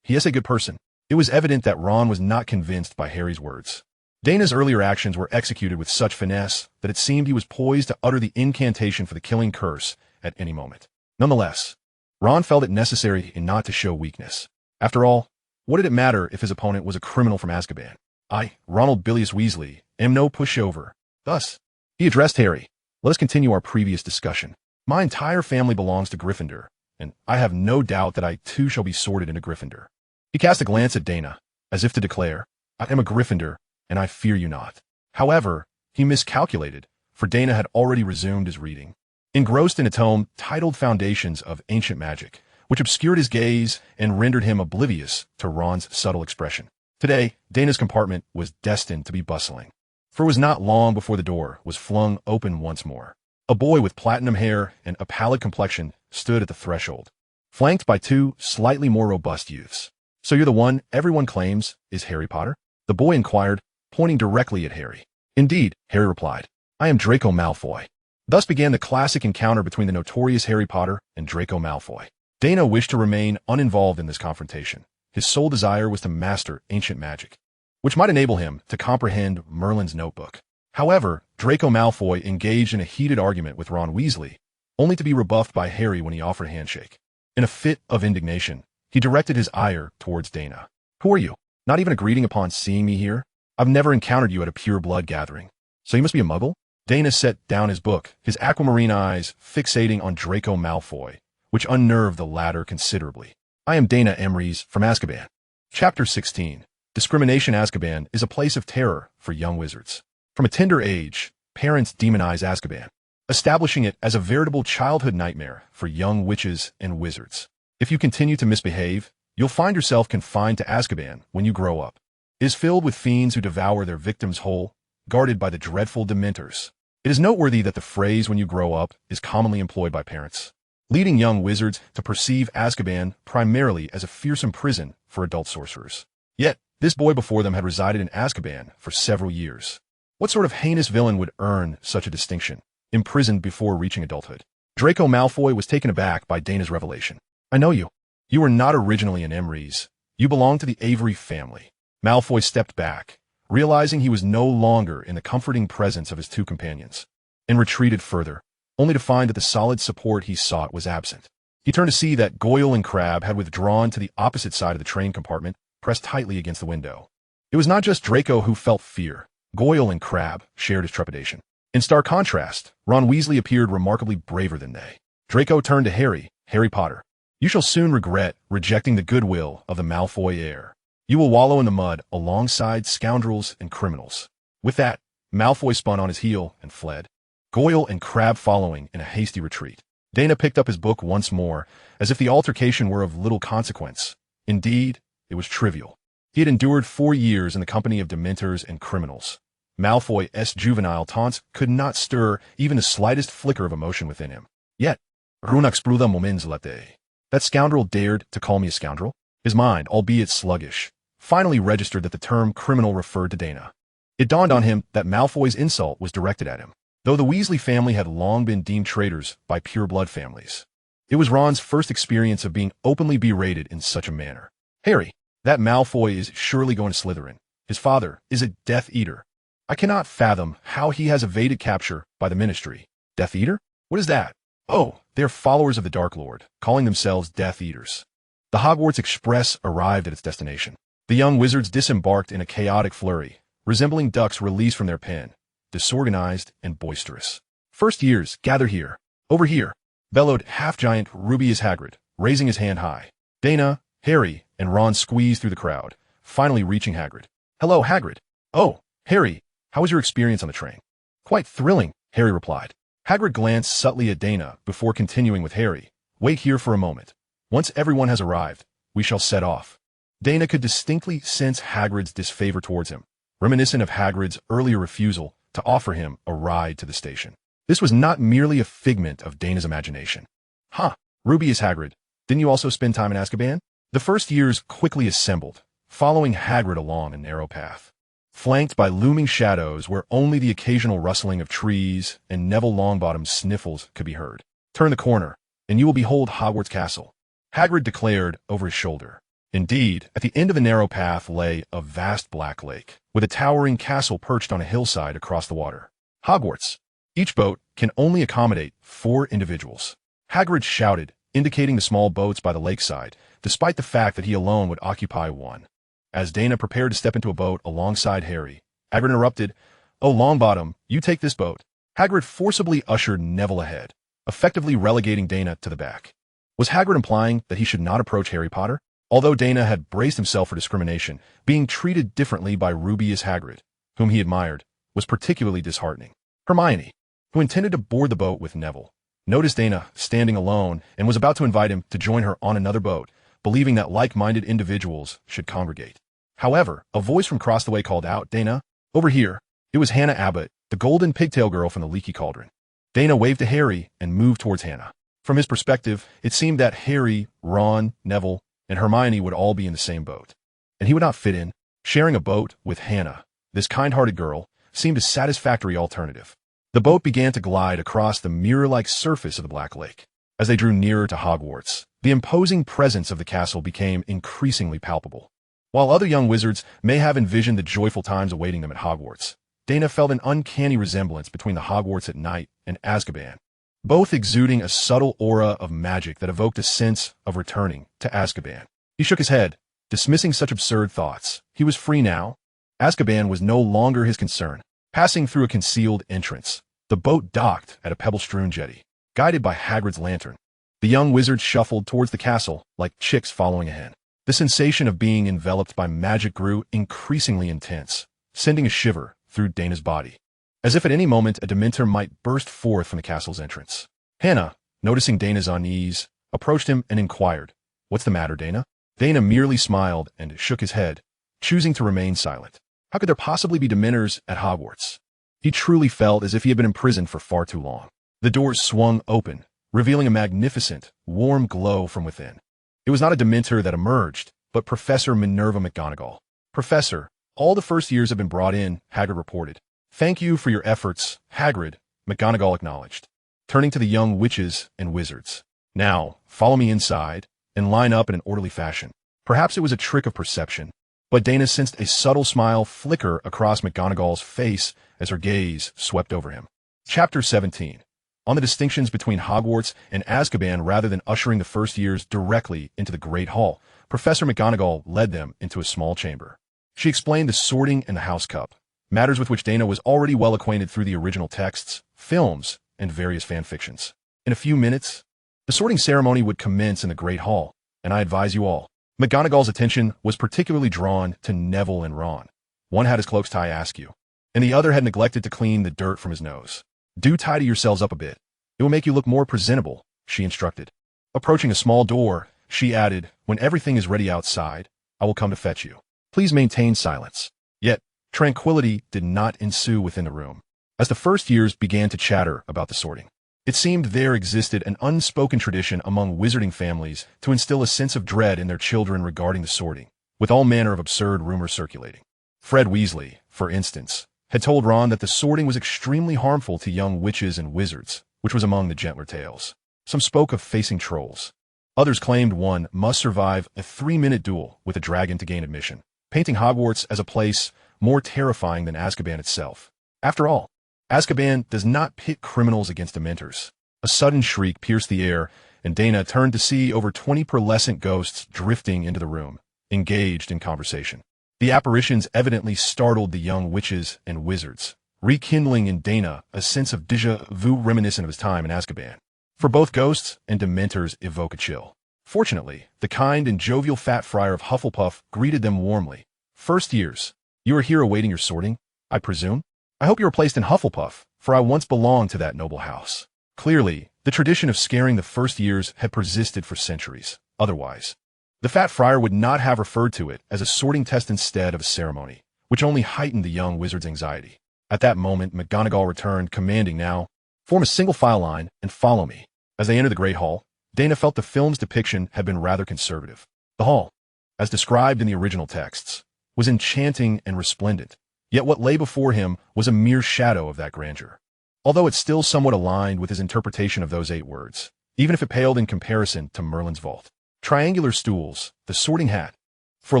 He is a good person. It was evident that Ron was not convinced by Harry's words. Daina's earlier actions were executed with such finesse that it seemed he was poised to utter the incantation for the killing curse at any moment. Nonetheless, Ron felt it necessary not to show weakness. After all, what did it matter if his opponent was a criminal from Azkaban? I, Ronald Bilious Weasley, am no pushover. Thus, he addressed Harry. Let us continue our previous discussion. My entire family belongs to Gryffindor, and I have no doubt that I too shall be sorted into Gryffindor. He cast a glance at Daina, as if to declare, I am a Gryffindor, and I fear you not. However, he miscalculated, for Daina had already resumed his reading. Engrossed in a tome titled Foundations of Ancient Magic, which obscured his gaze and rendered him oblivious to Ron's subtle expression. Today, Daina's compartment was destined to be bustling, for it was not long before the door was flung open once more. A boy with platinum hair and a pallid complexion stood at the threshold, flanked by two slightly more robust youths. So you're the one everyone claims is Harry Potter? The boy inquired, pointing directly at Harry. Indeed, Harry replied. I am Draco Malfoy. Thus began the classic encounter between the notorious Harry Potter and Draco Malfoy. Daina wished to remain uninvolved in this confrontation. His sole desire was to master ancient magic, which might enable him to comprehend Merlin's notebook. However, Draco Malfoy engaged in a heated argument with Ron Weasley, only to be rebuffed by Harry when he offered a handshake. In a fit of indignation, he directed his ire towards Daina. Who are you? Not even a greeting upon seeing me here? I've never encountered you at a pure blood gathering. So you must be a muggle? Daina set down his book, his aquamarine eyes fixating on Draco Malfoy, which unnerved the latter considerably. I am Daina Avery from Azkaban. Chapter 16. Discrimination. Azkaban is a place of terror for young wizards. From a tender age, parents demonize Azkaban, establishing it as a veritable childhood nightmare for young witches and wizards. If you continue to misbehave, you'll find yourself confined to Azkaban when you grow up. It is filled with fiends who devour their victims whole, guarded by the dreadful Dementors. It is noteworthy that the phrase when you grow up is commonly employed by parents, leading young wizards to perceive Azkaban primarily as a fearsome prison for adult sorcerers. Yet, this boy before them had resided in Azkaban for several years. What sort of heinous villain would earn such a distinction, imprisoned before reaching adulthood? Draco Malfoy was taken aback by Daina's revelation. I know you. You were not originally an Avery's. You belong to the Avery family. Malfoy stepped back, realizing he was no longer in the comforting presence of his two companions, and retreated further, only to find that the solid support he sought was absent. He turned to see that Goyle and Crabbe had withdrawn to the opposite side of the train compartment, pressed tightly against the window. It was not just Draco who felt fear. Goyle and Crabbe shared his trepidation. In stark contrast, Ron Weasley appeared remarkably braver than they. Draco turned to Harry. Harry Potter, you shall soon regret rejecting the goodwill of the Malfoy heir. You will wallow in the mud alongside scoundrels and criminals. With that, Malfoy spun on his heel and fled, Goyle and Crabbe following in a hasty retreat. Daina picked up his book once more, as if the altercation were of little consequence. Indeed, it was trivial. He had endured 4 years in the company of Dementors and criminals. Malfoy's juvenile taunts could not stir even the slightest flicker of emotion within him. Yet, Runax Bruda Momens Late. That scoundrel dared to call me a scoundrel? His mind, albeit sluggish, finally registered that the term criminal referred to Daina. It dawned on him that Malfoy's insult was directed at him, though the Weasley family had long been deemed traitors by pure-blood families. It was Ron's first experience of being openly berated in such a manner. Harry, that Malfoy is surely going to Slytherin. His father is a Death Eater. I cannot fathom how he has evaded capture by the Ministry. Death Eater? What is that? Oh, they are followers of the Dark Lord, calling themselves Death Eaters. The Hogwarts Express arrived at its destination. The young wizards disembarked in a chaotic flurry, resembling ducks released from their pen, disorganized and boisterous. "First years, gather here. Over here," bellowed half-giant Rubius Hagrid, raising his hand high. Daina, Harry, and Ron squeezed through the crowd, finally reaching Hagrid. "Hello, Hagrid." "Oh, Harry, how was your experience on the train?" "Quite thrilling," Harry replied. Hagrid glanced subtly at Daina before continuing with Harry. "Wait here for a moment. Once everyone has arrived, we shall set off." Daina could distinctly sense Hagrid's disfavor towards him, reminiscent of Hagrid's earlier refusal to offer him a ride to the station. This was not merely a figment of Daina's imagination. "Huh, Rubius Hagrid, didn't you also spend time in Azkaban?" The first years quickly assembled, following Hagrid along a narrow path. Flanked by looming shadows where only the occasional rustling of trees and Neville Longbottom's sniffles could be heard. "Turn the corner, and you will behold Hogwarts Castle," Hagrid declared over his shoulder. Indeed, at the end of the narrow path lay a vast black lake, with a towering castle perched on a hillside across the water. "Hogwarts. Each boat can only accommodate 4 individuals," Hagrid shouted, indicating the small boats by the lakeside, despite the fact that he alone would occupy one. As Daina prepared to step into a boat alongside Harry, Hagrid interrupted. "Oh, Longbottom, you take this boat." Hagrid forcibly ushered Neville ahead, effectively relegating Daina to the back. Was Hagrid implying that he should not approach Harry Potter? Although Daina had braced himself for discrimination, being treated differently by Rubius Hagrid, whom he admired, was particularly disheartening. Hermione, who intended to board the boat with Neville, noticed Daina standing alone and was about to invite him to join her on another boat, believing that like-minded individuals should congregate. However, a voice from across the way called out, "Daina, over here." It was Hannah Abbott, the golden pigtail girl from the Leaky Cauldron. Daina waved to Harry and moved towards Hannah. From his perspective, it seemed that Harry, Ron, Neville, and Hermione would all be in the same boat, and he would not fit in. Sharing a boat with Hannah, this kind-hearted girl, seemed a satisfactory alternative. The boat began to glide across the mirror-like surface of the Black Lake. As they drew nearer to Hogwarts, the imposing presence of the castle became increasingly palpable. While other young wizards may have envisioned the joyful times awaiting them at Hogwarts, Daina felt an uncanny resemblance between the Hogwarts at night and Azkaban, both exuding a subtle aura of magic that evoked a sense of returning to Azkaban. He shook his head, dismissing such absurd thoughts. He was free now. Azkaban was no longer his concern. Passing through a concealed entrance, the boat docked at a pebble-strewn jetty, guided by Hagrid's lantern. The young wizards shuffled towards the castle like chicks following a hen. The sensation of being enveloped by magic grew increasingly intense, sending a shiver through Daina's body, as if at any moment a Dementor might burst forth from the castle's entrance. Hannah, noticing Daina's unease, approached him and inquired, "What's the matter, Daina?" Daina merely smiled and shook his head, choosing to remain silent. How could there possibly be Dementors at Hogwarts? He truly felt as if he had been imprisoned for far too long. The doors swung open, revealing a magnificent, warm glow from within. It was not a Dementor that emerged, but Professor Minerva McGonagall. "Professor, all the first years have been brought in," Hagrid reported. "Thank you for your efforts, Hagrid," McGonagall acknowledged, turning to the young witches and wizards. "Now, follow me inside, and line up in an orderly fashion." Perhaps it was a trick of perception, but Daina sensed a subtle smile flicker across McGonagall's face as her gaze swept over him. Chapter 17. On the distinctions between Hogwarts and Azkaban rather than ushering the first years directly into the Great Hall, Professor McGonagall led them into a small chamber. She explained the sorting and the house cup, matters with which Daina was already well acquainted through the original texts, films, and various fanfictions. In a few minutes, the sorting ceremony would commence in the Great Hall, and I advise you all. McGonagall's attention was particularly drawn to Neville and Ron. One had his cloaks tie askew, and the other had neglected to clean the dirt from his nose. "Do tidy yourselves up a bit. It will make you look more presentable," she instructed. Approaching a small door, she added, "When everything is ready outside, I will come to fetch you. Please maintain silence." Yet, tranquility did not ensue within the room. As the first years began to chatter about the sorting, it seemed there existed an unspoken tradition among wizarding families to instill a sense of dread in their children regarding the sorting, with all manner of absurd rumors circulating. Fred Weasley, for instance, had told Ron that the sorting was extremely harmful to young witches and wizards, which was among the gentler tales. Some spoke of facing trolls. Others claimed one must survive a 3-minute duel with a dragon to gain admission, painting Hogwarts as a place more terrifying than Azkaban itself. After all, Azkaban does not pit criminals against Dementors. A sudden shriek pierced the air, and Daina turned to see over 20 pearlescent ghosts drifting into the room, engaged in conversation. The apparitions evidently startled the young witches and wizards, rekindling in Daina a sense of déjà vu reminiscent of his time in Azkaban. For both ghosts and dementors evoke a chill. Fortunately, the kind and jovial fat friar of Hufflepuff greeted them warmly. First years, you are here awaiting your sorting, I presume? I hope you are placed in Hufflepuff, for I once belonged to that noble house. Clearly, the tradition of scaring the first years had persisted for centuries. Otherwise, the fat friar would not have referred to it as a sorting test instead of a ceremony, which only heightened the young wizard's anxiety. At that moment, McGonagall returned, commanding now, "Form a single file line and follow me." As they entered the Great Hall, Daina felt the film's depiction had been rather conservative. The hall, as described in the original texts, was enchanting and resplendent, yet what lay before him was a mere shadow of that grandeur. Although it still somewhat aligned with his interpretation of those 8 words, even if it paled in comparison to Merlin's vault. Triangular stools, the sorting hat, for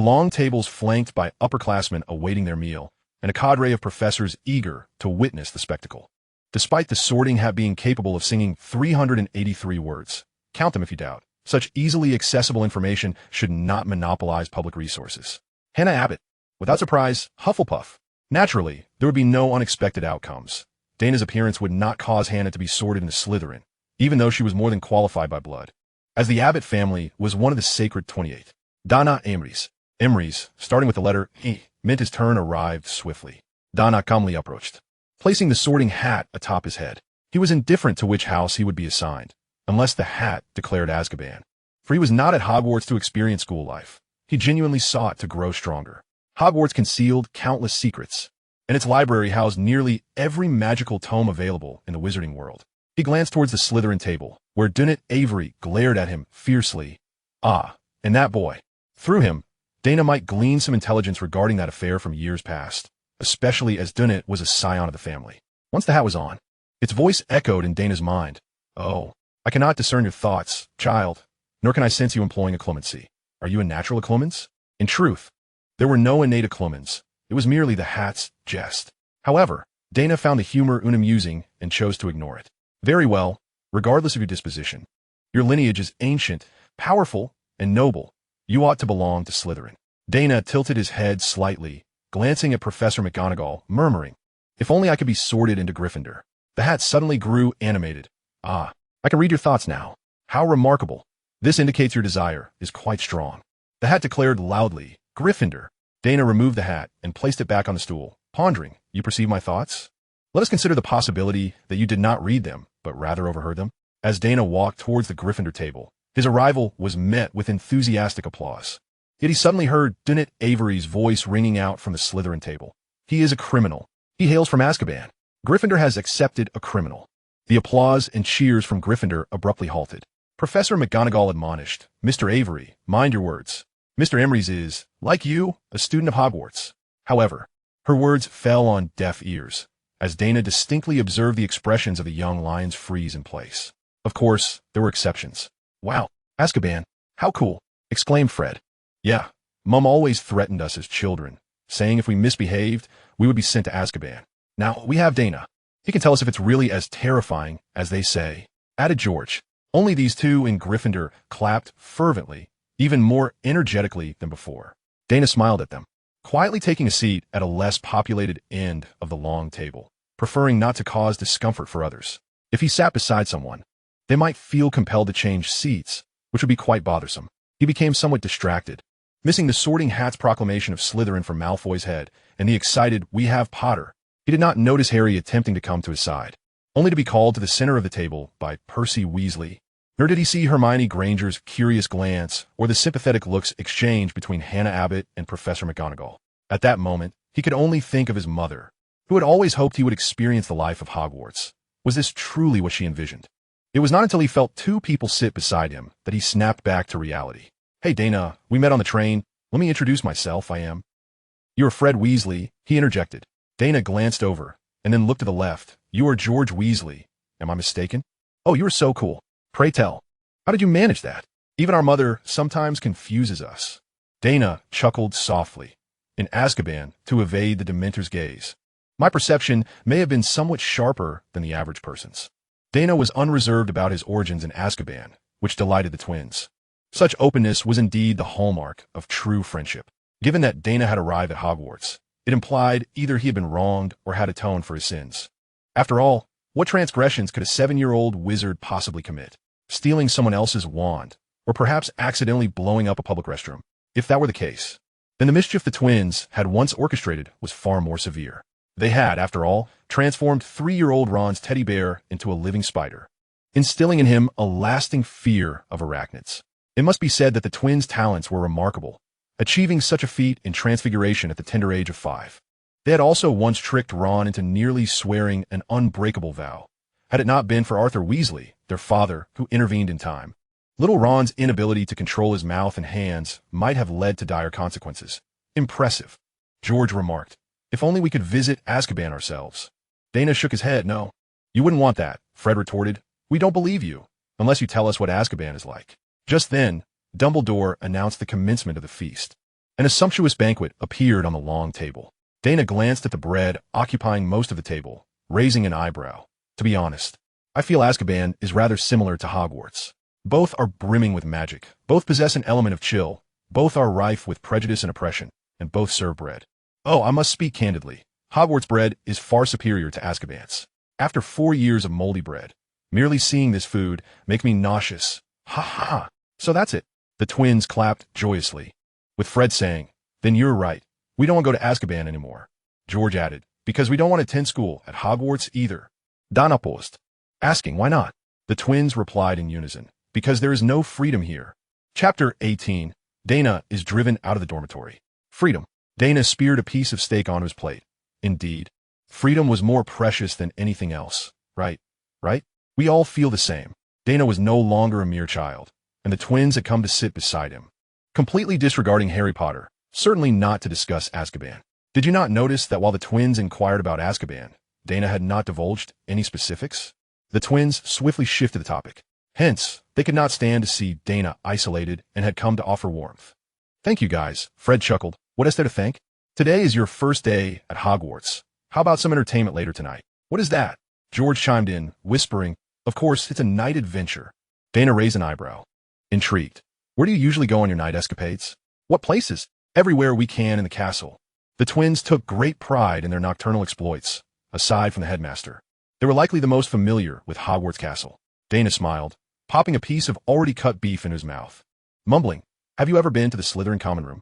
long tables flanked by upperclassmen awaiting their meal, and a cadre of professors eager to witness the spectacle. Despite the sorting hat being capable of singing 383 words, count them if you doubt, such easily accessible information should not monopolize public resources. Hannah Abbott, without surprise, Hufflepuff. Naturally, there would be no unexpected outcomes. Daina's appearance would not cause Hannah to be sorted into Slytherin, even though she was more than qualified by blood, as the Abbott family was one of the sacred 28. Daina Avery's. Emery's, starting with the letter E, meant his turn arrived swiftly. Daina calmly approached, placing the sorting hat atop his head. He was indifferent to which house he would be assigned, unless the hat declared Azkaban. For he was not at Hogwarts to experience school life. He genuinely sought to grow stronger. Hogwarts concealed countless secrets, and its library housed nearly every magical tome available in the Wizarding World. He glanced towards the Slytherin table, where Daina Avery glared at him fiercely. Ah, and that boy. Through him, Daina might glean some intelligence regarding that affair from years past, especially as Daina was a scion of the family. Once the hat was on, its voice echoed in Daina's mind. "Oh, I cannot discern your thoughts, child, nor can I sense you employing a clemency. Are you a natural acclemens?" In truth, there were no innate acclemens. It was merely the hat's jest. However, Daina found the humor unamusing and chose to ignore it. "Very well, regardless of your disposition. Your lineage is ancient, powerful, and noble. You ought to belong to Slytherin." Daina tilted his head slightly, glancing at Professor McGonagall, murmuring, "If only I could be sorted into Gryffindor." The hat suddenly grew animated. "Ah, I can read your thoughts now. How remarkable. This indicates your desire is quite strong." The hat declared loudly, "Gryffindor." Daina removed the hat and placed it back on the stool, pondering, "You perceive my thoughts? Let us consider the possibility that you did not read them, but rather overheard them." As Daina walked towards the Gryffindor table, his arrival was met with enthusiastic applause. Yet he suddenly heard Daina Avery's voice ringing out from the Slytherin table. "He is a criminal. He hails from Azkaban. Gryffindor has accepted a criminal." The applause and cheers from Gryffindor abruptly halted. Professor McGonagall admonished, "Mr. Avery, mind your words. Mr. Emery's is, like you, a student of Hogwarts." However, her words fell on deaf ears, as Daina distinctly observed the expressions of the young lions freeze in place. Of course, there were exceptions. "Wow, Azkaban, how cool," exclaimed Fred. "Yeah, Mum always threatened us as children, saying if we misbehaved, we would be sent to Azkaban. Now, we have Daina. He can tell us if it's really as terrifying as they say," added George. Only these two in Gryffindor clapped fervently, even more energetically than before. Daina smiled at them, quietly taking a seat at a less populated end of the long table, preferring not to cause discomfort for others. If he sat beside someone, they might feel compelled to change seats, which would be quite bothersome. He became somewhat distracted, missing the sorting hat's proclamation of Slytherin from Malfoy's head and the excited "We have Potter." He did not notice Harry attempting to come to his side, only to be called to the center of the table by Percy Weasley. Nor did he see Hermione Granger's curious glance or the sympathetic looks exchanged between Hannah Abbott and Professor McGonagall. At that moment, he could only think of his mother, who had always hoped he would experience the life of Hogwarts. Was this truly what she envisioned? It was not until he felt 2 people sit beside him that he snapped back to reality. "Hey, Daina, we met on the train. Let me introduce myself. I am—" "You're Fred Weasley," he interjected. Daina glanced over, and then looked to the left. "You are George Weasley. Am I mistaken?" "Oh, you are so cool. Pray tell, how did you manage that? Even our mother sometimes confuses us." Daina chuckled softly, in Azkaban, to evade the Dementor's gaze. "My perception may have been somewhat sharper than the average person's." Daina was unreserved about his origins in Azkaban, which delighted the twins. Such openness was indeed the hallmark of true friendship. Given that Daina had arrived at Hogwarts, it implied either he had been wronged or had atoned for his sins. After all, what transgressions could a 7-year-old wizard possibly commit? Stealing someone else's wand, or perhaps accidentally blowing up a public restroom? If that were the case, then the mischief the twins had once orchestrated was far more severe. They had, after all, transformed 3-year-old Ron's teddy bear into a living spider, instilling in him a lasting fear of arachnids. It must be said that the twins' talents were remarkable, achieving such a feat in transfiguration at the tender age of 5. They had also once tricked Ron into nearly swearing an unbreakable vow, had it not been for Arthur Weasley, their father, who intervened in time. Little Ron's inability to control his mouth and hands might have led to dire consequences. Impressive, George remarked. If only we could visit Azkaban ourselves. Daina shook his head. No, you wouldn't want that, Fred retorted. We don't believe you, unless you tell us what Azkaban is like. Just then, Dumbledore announced the commencement of the feast. And a sumptuous banquet appeared on the long table. Daina glanced at the bread occupying most of the table, raising an eyebrow. To be honest, I feel Azkaban is rather similar to Hogwarts. Both are brimming with magic, both possess an element of chill, both are rife with prejudice and oppression, and both serve bread. Oh, I must speak candidly. Hogwarts bread is far superior to Azkaban's. After 4 years of moldy bread, merely seeing this food makes me nauseous. Ha ha! So that's it. The twins clapped joyously, with Fred saying, Then you're right. We don't want to go to Azkaban anymore. George added, Because we don't want to attend school at Hogwarts either. Daina paused, asking why not. The twins replied in unison, Because there is no freedom here. Chapter 18. Daina is driven out of the dormitory. Freedom. Daina speared a piece of steak onto his plate. Indeed, freedom was more precious than anything else. Right? We all feel the same. Daina was no longer a mere child, and the twins had come to sit beside him, completely disregarding Harry Potter, certainly not to discuss Azkaban. Did you not notice that while the twins inquired about Azkaban, Daina had not divulged any specifics? The twins swiftly shifted the topic. Hence, they could not stand to see Daina isolated and had come to offer warmth. Thank you guys, Fred chuckled. What is there to thank? Today is your first day at Hogwarts. How about some entertainment later tonight? What is that? George chimed in, whispering, Of course, it's a night adventure. Daina raised an eyebrow. Intrigued. Where do you usually go on your night escapades? What places? Everywhere we can in the castle. The twins took great pride in their nocturnal exploits, aside from the headmaster. They were likely the most familiar with Hogwarts Castle. Daina smiled, popping a piece of already cut beef in his mouth. Mumbling, Have you ever been to the Slytherin common room?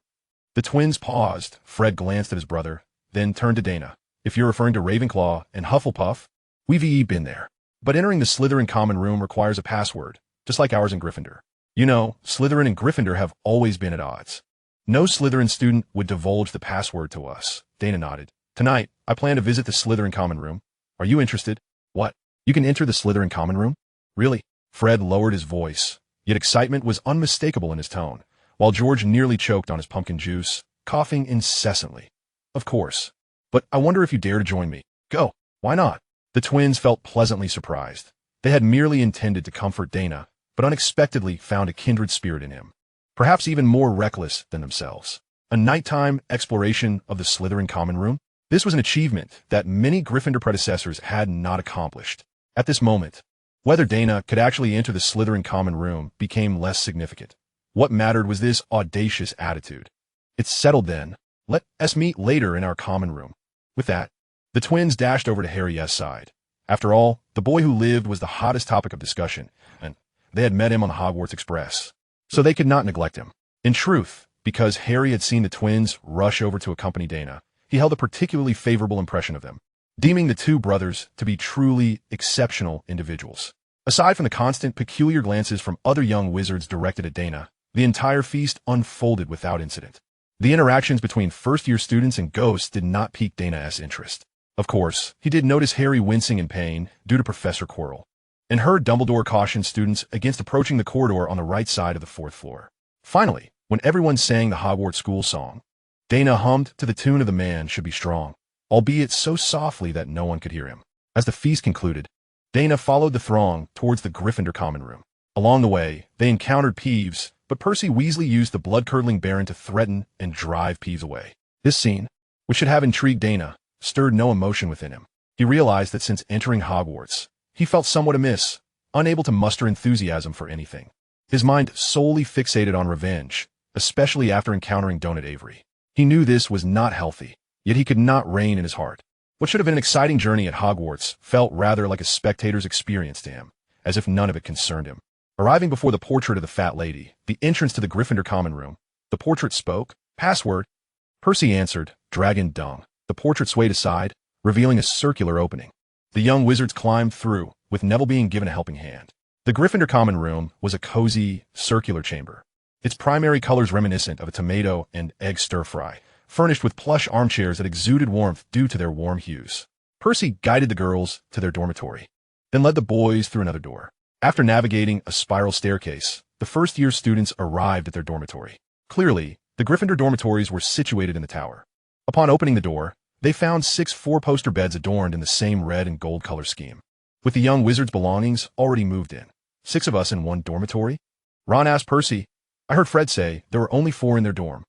The twins paused. Fred glanced at his brother, then turned to Daina. If you're referring to Ravenclaw and Hufflepuff, we've been there. But entering the Slytherin common room requires a password, just like ours in Gryffindor. You know, Slytherin and Gryffindor have always been at odds. No Slytherin student would divulge the password to us. Daina nodded. Tonight, I plan to visit the Slytherin common room. Are you interested? What? You can enter the Slytherin common room? Really? Fred lowered his voice, yet excitement was unmistakable in his tone, while George nearly choked on his pumpkin juice, coughing incessantly. Of course. But I wonder if you dare to join me. Go. Why not? The twins felt pleasantly surprised. They had merely intended to comfort Daina, but unexpectedly found a kindred spirit in him, perhaps even more reckless than themselves. A nighttime exploration of the Slytherin common room? This was an achievement that many Gryffindor predecessors had not accomplished. At this moment, whether Daina could actually enter the Slytherin common room became less significant. What mattered was this audacious attitude. It's settled then. Let us meet later in our common room. With that, the twins dashed over to Harry's side. After all, the boy who lived was the hottest topic of discussion, and they had met him on the Hogwarts Express, so they could not neglect him. In truth, because Harry had seen the twins rush over to accompany Daina, he held a particularly favorable impression of them, deeming the two brothers to be truly exceptional individuals. Aside from the constant, peculiar glances from other young wizards directed at Daina, the entire feast unfolded without incident. The interactions between first-year students and ghosts did not pique Daina's interest. Of course, he did notice Harry wincing in pain due to Professor Quirrell, and heard Dumbledore caution students against approaching the corridor on the right side of the 4th floor. Finally, when everyone sang the Hogwarts school song, Daina hummed to the tune of The Man Should Be Strong, albeit so softly that no one could hear him. As the feast concluded, Daina followed the throng towards the Gryffindor common room. Along the way, they encountered Peeves, but Percy Weasley used the blood-curdling Baron to threaten and drive Peeves away. This scene, which should have intrigued Daina, stirred no emotion within him. He realized that since entering Hogwarts, he felt somewhat amiss, unable to muster enthusiasm for anything. his mind solely fixated on revenge, especially after encountering Daina Avery. He knew this was not healthy, yet he could not rein in his heart. What should have been an exciting journey at Hogwarts felt rather like a spectator's experience to him, as if none of it concerned him. Arriving before the portrait of the fat lady, the entrance to the Gryffindor common room, the portrait spoke. "Password." Percy answered, "Dragon dung." The portrait swayed aside, revealing a circular opening. The young wizards climbed through, with Neville being given a helping hand. The Gryffindor common room was a cozy, circular chamber, its primary colors reminiscent of a tomato and egg stir-fry, furnished with plush armchairs that exuded warmth due to their warm hues. Percy guided the girls to their dormitory, then led the boys through another door. After navigating a spiral staircase, the first-year students arrived at their dormitory. Clearly, the Gryffindor dormitories were situated in the tower. Upon opening the door, they found 6 four-poster beds adorned in the same red and gold color scheme. With the young wizard's belongings already moved in. 6 of us in one dormitory? Ron asked Percy. I heard Fred say there were only 4 in their dorm.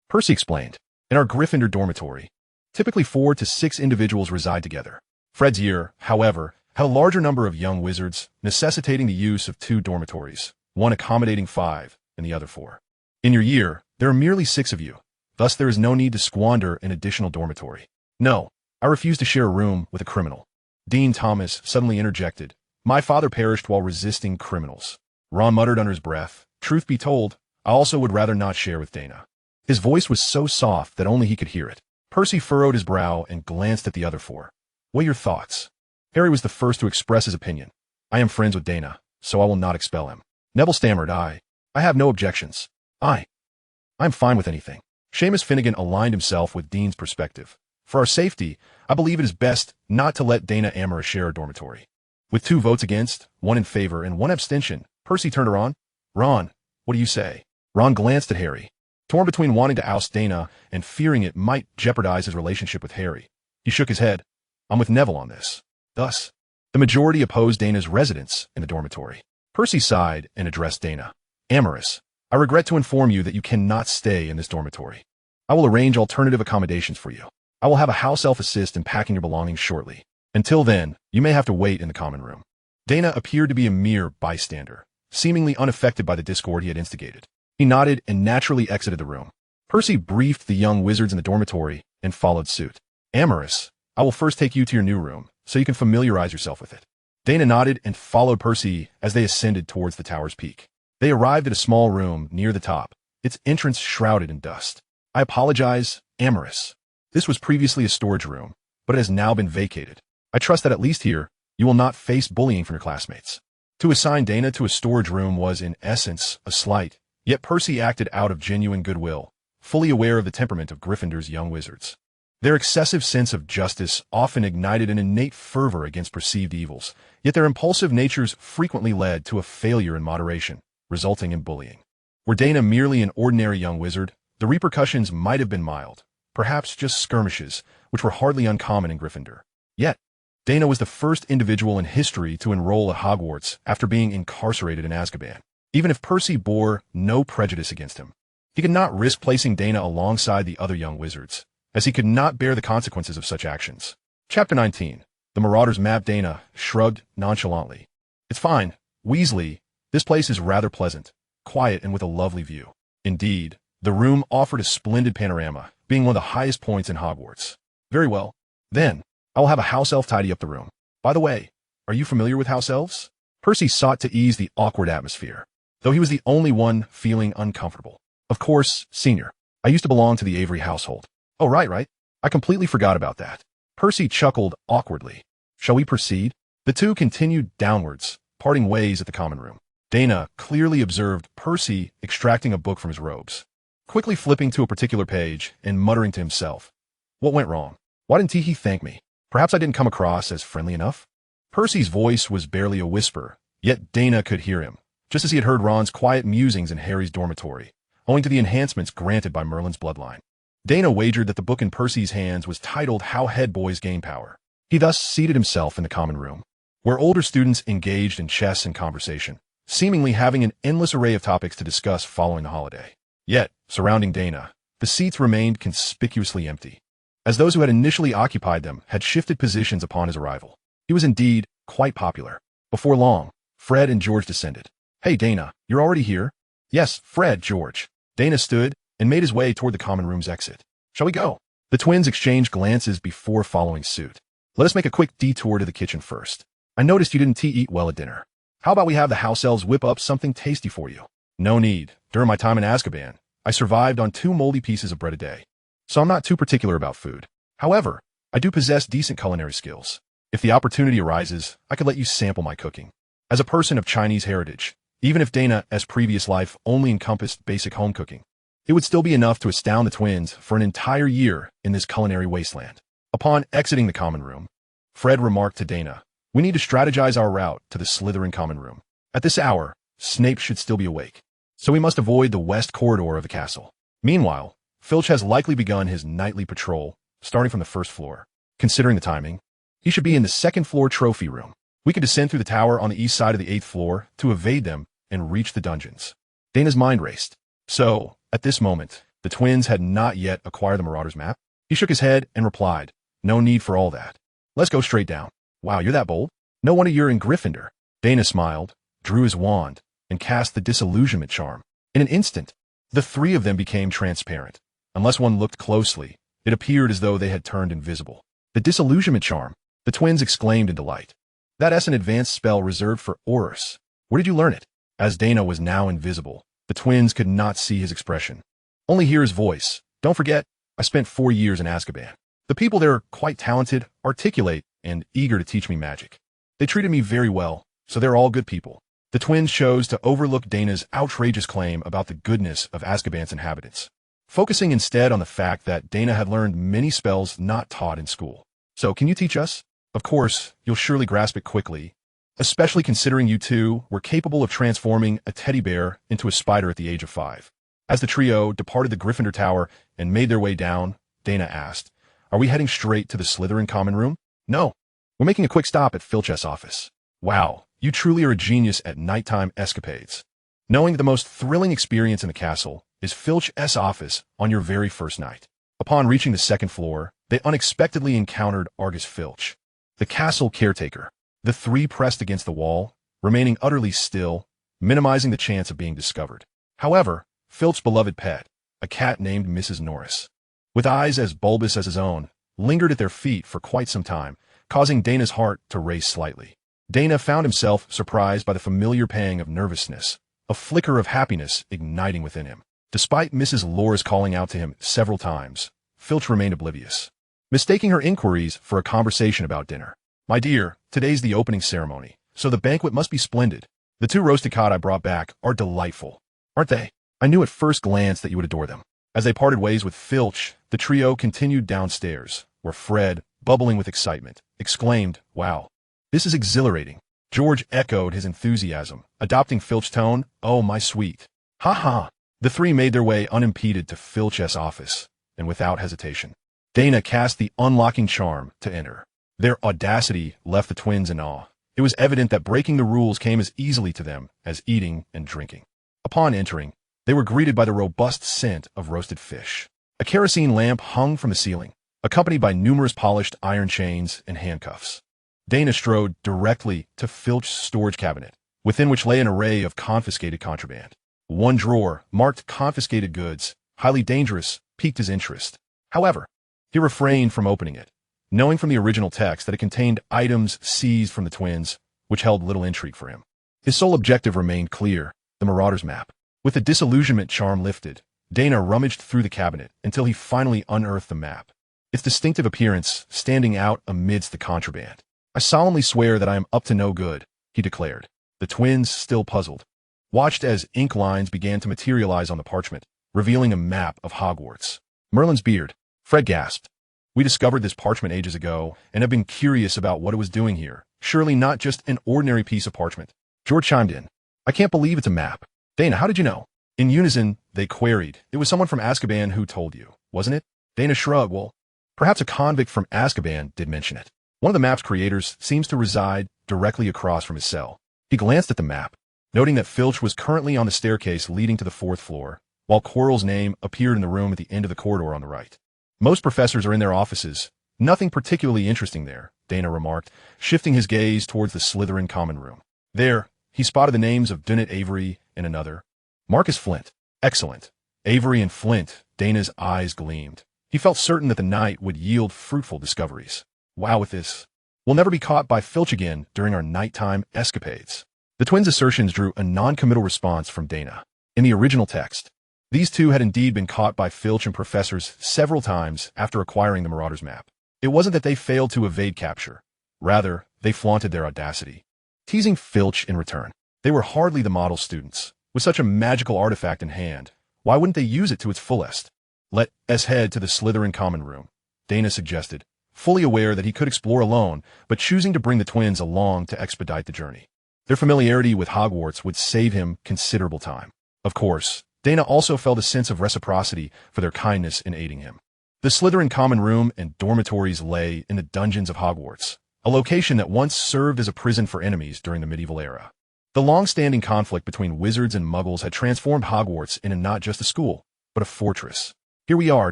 Percy explained. In our Gryffindor dormitory, typically 4 to 6 individuals reside together. Fred's year, however, had a larger number of young wizards, necessitating the use of 2 dormitories, one accommodating 5 and the other 4. In your year, there are merely 6 of you. Thus, there is no need to squander an additional dormitory. No, I refuse to share a room with a criminal. Dean Thomas suddenly interjected. My father perished while resisting criminals. Ron muttered under his breath. Truth be told, I also would rather not share with Daina. His voice was so soft that only he could hear it. Percy furrowed his brow and glanced at the other 4. What are your thoughts? Harry was the first to express his opinion. I am friends with Daina, so I will not expel him. Neville stammered. I have no objections. I'm fine with anything. Seamus Finnegan aligned himself with Dean's perspective. For our safety, I believe it is best not to let Daina Avery share a dormitory. With 2 votes against, 1 in favor, and 1 abstention, Percy turned to Ron. Ron, what do you say? Ron glanced at Harry. Torn between wanting to oust Daina and fearing it might jeopardize his relationship with Harry, he shook his head. I'm with Neville on this. Thus, the majority opposed Daina's residence in the dormitory. Percy sighed and addressed Daina. Amorous, I regret to inform you that you cannot stay in this dormitory. I will arrange alternative accommodations for you. I will have a house elf assist in packing your belongings shortly. Until then, you may have to wait in the common room. Daina appeared to be a mere bystander, seemingly unaffected by the discord he had instigated. He nodded and naturally exited the room. Percy briefed the young wizards in the dormitory and followed suit. Amorous, I will first take you to your new room, so you can familiarize yourself with it. Daina nodded and followed Percy as they ascended towards the tower's peak. They arrived at a small room near the top, its entrance shrouded in dust. I apologize, Amorous. This was previously a storage room, but it has now been vacated. I trust that at least here, you will not face bullying from your classmates. To assign Daina to a storage room was in essence a slight, yet Percy acted out of genuine goodwill, fully aware of the temperament of Gryffindor's young wizards. Their excessive sense of justice often ignited an innate fervor against perceived evils, yet their impulsive natures frequently led to a failure in moderation, resulting in bullying. Were Daina merely an ordinary young wizard, the repercussions might have been mild, perhaps just skirmishes, which were hardly uncommon in Gryffindor. Yet, Daina was the first individual in history to enroll at Hogwarts after being incarcerated in Azkaban. Even if Percy bore no prejudice against him, he could not risk placing Daina alongside the other young wizards, as he could not bear the consequences of such actions. Chapter 19. The Marauders map. Daina shrugged nonchalantly. It's fine, Weasley. This place is rather pleasant, quiet, and with a lovely view. Indeed, the room offered a splendid panorama, being one of the highest points in Hogwarts. Very well. Then, I will have a house elf tidy up the room. By the way, are you familiar with house elves? Percy sought to ease the awkward atmosphere, though he was the only one feeling uncomfortable. Of course, Senior. I used to belong to the Avery household. Oh, right. I completely forgot about that. Percy chuckled awkwardly. Shall we proceed? The two continued downwards, parting ways at the common room. Daina clearly observed Percy extracting a book from his robes, quickly flipping to a particular page and muttering to himself. What went wrong? Why didn't he thank me? Perhaps I didn't come across as friendly enough? Percy's voice was barely a whisper, yet Daina could hear him, just as he had heard Ron's quiet musings in Harry's dormitory, owing to the enhancements granted by Merlin's bloodline. Daina wagered that the book in Percy's hands was titled How Head Boys Gain Power. He thus seated himself in the common room, where older students engaged in chess and conversation, seemingly having an endless array of topics to discuss following the holiday. Yet, surrounding Daina, the seats remained conspicuously empty, as those who had initially occupied them had shifted positions upon his arrival. He was indeed quite popular. Before long, Fred and George descended. Hey, Daina, you're already here? Yes, Fred, George. Daina stood and made his way toward the common room's exit. Shall we go? The twins exchanged glances before following suit. Let us make a quick detour to the kitchen first. I noticed you didn't eat well at dinner. How about we have the house elves whip up something tasty for you? No need. During my time in Azkaban, I survived on 2 moldy pieces of bread a day. So I'm not too particular about food. However, I do possess decent culinary skills. If the opportunity arises, I could let you sample my cooking. As a person of Chinese heritage, even if Daina's previous life only encompassed basic home cooking, it would still be enough to astound the twins for an entire year in this culinary wasteland. Upon exiting the common room, Fred remarked to Daina, "We need to strategize our route to the Slytherin common room. At this hour, Snape should still be awake, so we must avoid the west corridor of the castle. Meanwhile, Filch has likely begun his nightly patrol, starting from the first floor. Considering the timing, he should be in the second-floor trophy room. We could descend through the tower on the east side of the 8th floor to evade them and reach the dungeons." Daina's mind raced. So, at this moment, the twins had not yet acquired the Marauder's map? He shook his head and replied, "No need for all that. Let's go straight down." "Wow, you're that bold? No wonder you're in Gryffindor." Daina smiled, drew his wand, and cast the disillusionment charm. In an instant, the 3 of them became transparent. Unless one looked closely, it appeared as though they had turned invisible. "The disillusionment charm," the twins exclaimed in delight. "That's an advanced spell reserved for Aurors. Where did you learn it?" As Daina was now invisible, the twins could not see his expression, only hear his voice. "Don't forget, I spent 4 years in Azkaban. The people there are quite talented, articulate, and eager to teach me magic. They treated me very well, so they're all good people." The twins chose to overlook Daina's outrageous claim about the goodness of Azkaban's inhabitants, focusing instead on the fact that Daina had learned many spells not taught in school. "So, can you teach us? Of course, you'll surely grasp it quickly, especially considering you 2 were capable of transforming a teddy bear into a spider at the age of 5. As the trio departed the Gryffindor Tower and made their way down, Daina asked, "Are we heading straight to the Slytherin common room?" "No. We're making a quick stop at Filch's office." "Wow, you truly are a genius at nighttime escapades. Knowing that the most thrilling experience in the castle is Filch's office on your very first night." Upon reaching the 2nd floor, they unexpectedly encountered Argus Filch, the castle caretaker. The 3 pressed against the wall, remaining utterly still, minimizing the chance of being discovered. However, Filch's beloved pet, a cat named Mrs. Norris, with eyes as bulbous as his own, lingered at their feet for quite some time, causing Daina's heart to race slightly. Daina found himself surprised by the familiar pang of nervousness, a flicker of happiness igniting within him. Despite Mrs. Loris calling out to him several times, Filch remained oblivious, mistaking her inquiries for a conversation about dinner. "My dear, today's the opening ceremony, so the banquet must be splendid. The 2 roasted cod I brought back are delightful, aren't they? I knew at first glance that you would adore them." As they parted ways with Filch, the trio continued downstairs, where Fred, bubbling with excitement, exclaimed, "Wow, this is exhilarating." George echoed his enthusiasm, adopting Filch's tone, "Oh, my sweet." "Ha ha." The 3 made their way unimpeded to Filch's office, and without hesitation, Daina cast the unlocking charm to enter. Their audacity left the twins in awe. It was evident that breaking the rules came as easily to them as eating and drinking. Upon entering, they were greeted by the robust scent of roasted fish. A kerosene lamp hung from the ceiling, accompanied by numerous polished iron chains and handcuffs. Daina strode directly to Filch's storage cabinet, within which lay an array of confiscated contraband. One drawer, marked confiscated goods, highly dangerous, piqued his interest. However, he refrained from opening it, knowing from the original text that it contained items seized from the twins, which held little intrigue for him. His sole objective remained clear, the Marauder's map. With the disillusionment charm lifted, Daina rummaged through the cabinet until he finally unearthed the map, its distinctive appearance standing out amidst the contraband. "I solemnly swear that I am up to no good," he declared. The twins, still puzzled, watched as ink lines began to materialize on the parchment, revealing a map of Hogwarts. Merlin's beard. Fred gasped. "We discovered this parchment ages ago and have been curious about what it was doing here. Surely not just an ordinary piece of parchment." George chimed in. "I can't believe it's a map." "Daina, how did you know?" In unison, they queried. "It was someone from Azkaban who told you, wasn't it?" Daina shrugged. "Well, perhaps a convict from Azkaban did mention it. One of the map's creators seems to reside directly across from his cell." He glanced at the map, noting that Filch was currently on the staircase leading to the 4th floor, while Quirrell's name appeared in the room at the end of the corridor on the right. "Most professors are in their offices. Nothing particularly interesting there," Daina remarked, shifting his gaze towards the Slytherin common room. There, he spotted the names of Daina Avery and another. Marcus Flint. Excellent. Avery and Flint. Daina's eyes gleamed. He felt certain that the night would yield fruitful discoveries. Wow, with this, we'll never be caught by Filch again during our nighttime escapades. The twins' assertions drew a non-committal response from Daina. In the original text, these two had indeed been caught by Filch and professors several times after acquiring the Marauders map. It wasn't that they failed to evade capture. Rather, they flaunted their audacity, teasing Filch in return. They were hardly the model students. With such a magical artifact in hand, why wouldn't they use it to its fullest? Let us head to the Slytherin common room, Daina suggested, fully aware that he could explore alone, but choosing to bring the twins along to expedite the journey. Their familiarity with Hogwarts would save him considerable time. Of course, Daina also felt a sense of reciprocity for their kindness in aiding him. The Slytherin common room and dormitories lay in the dungeons of Hogwarts, a location that once served as a prison for enemies during the medieval era. The long-standing conflict between wizards and muggles had transformed Hogwarts into not just a school, but a fortress. Here we are,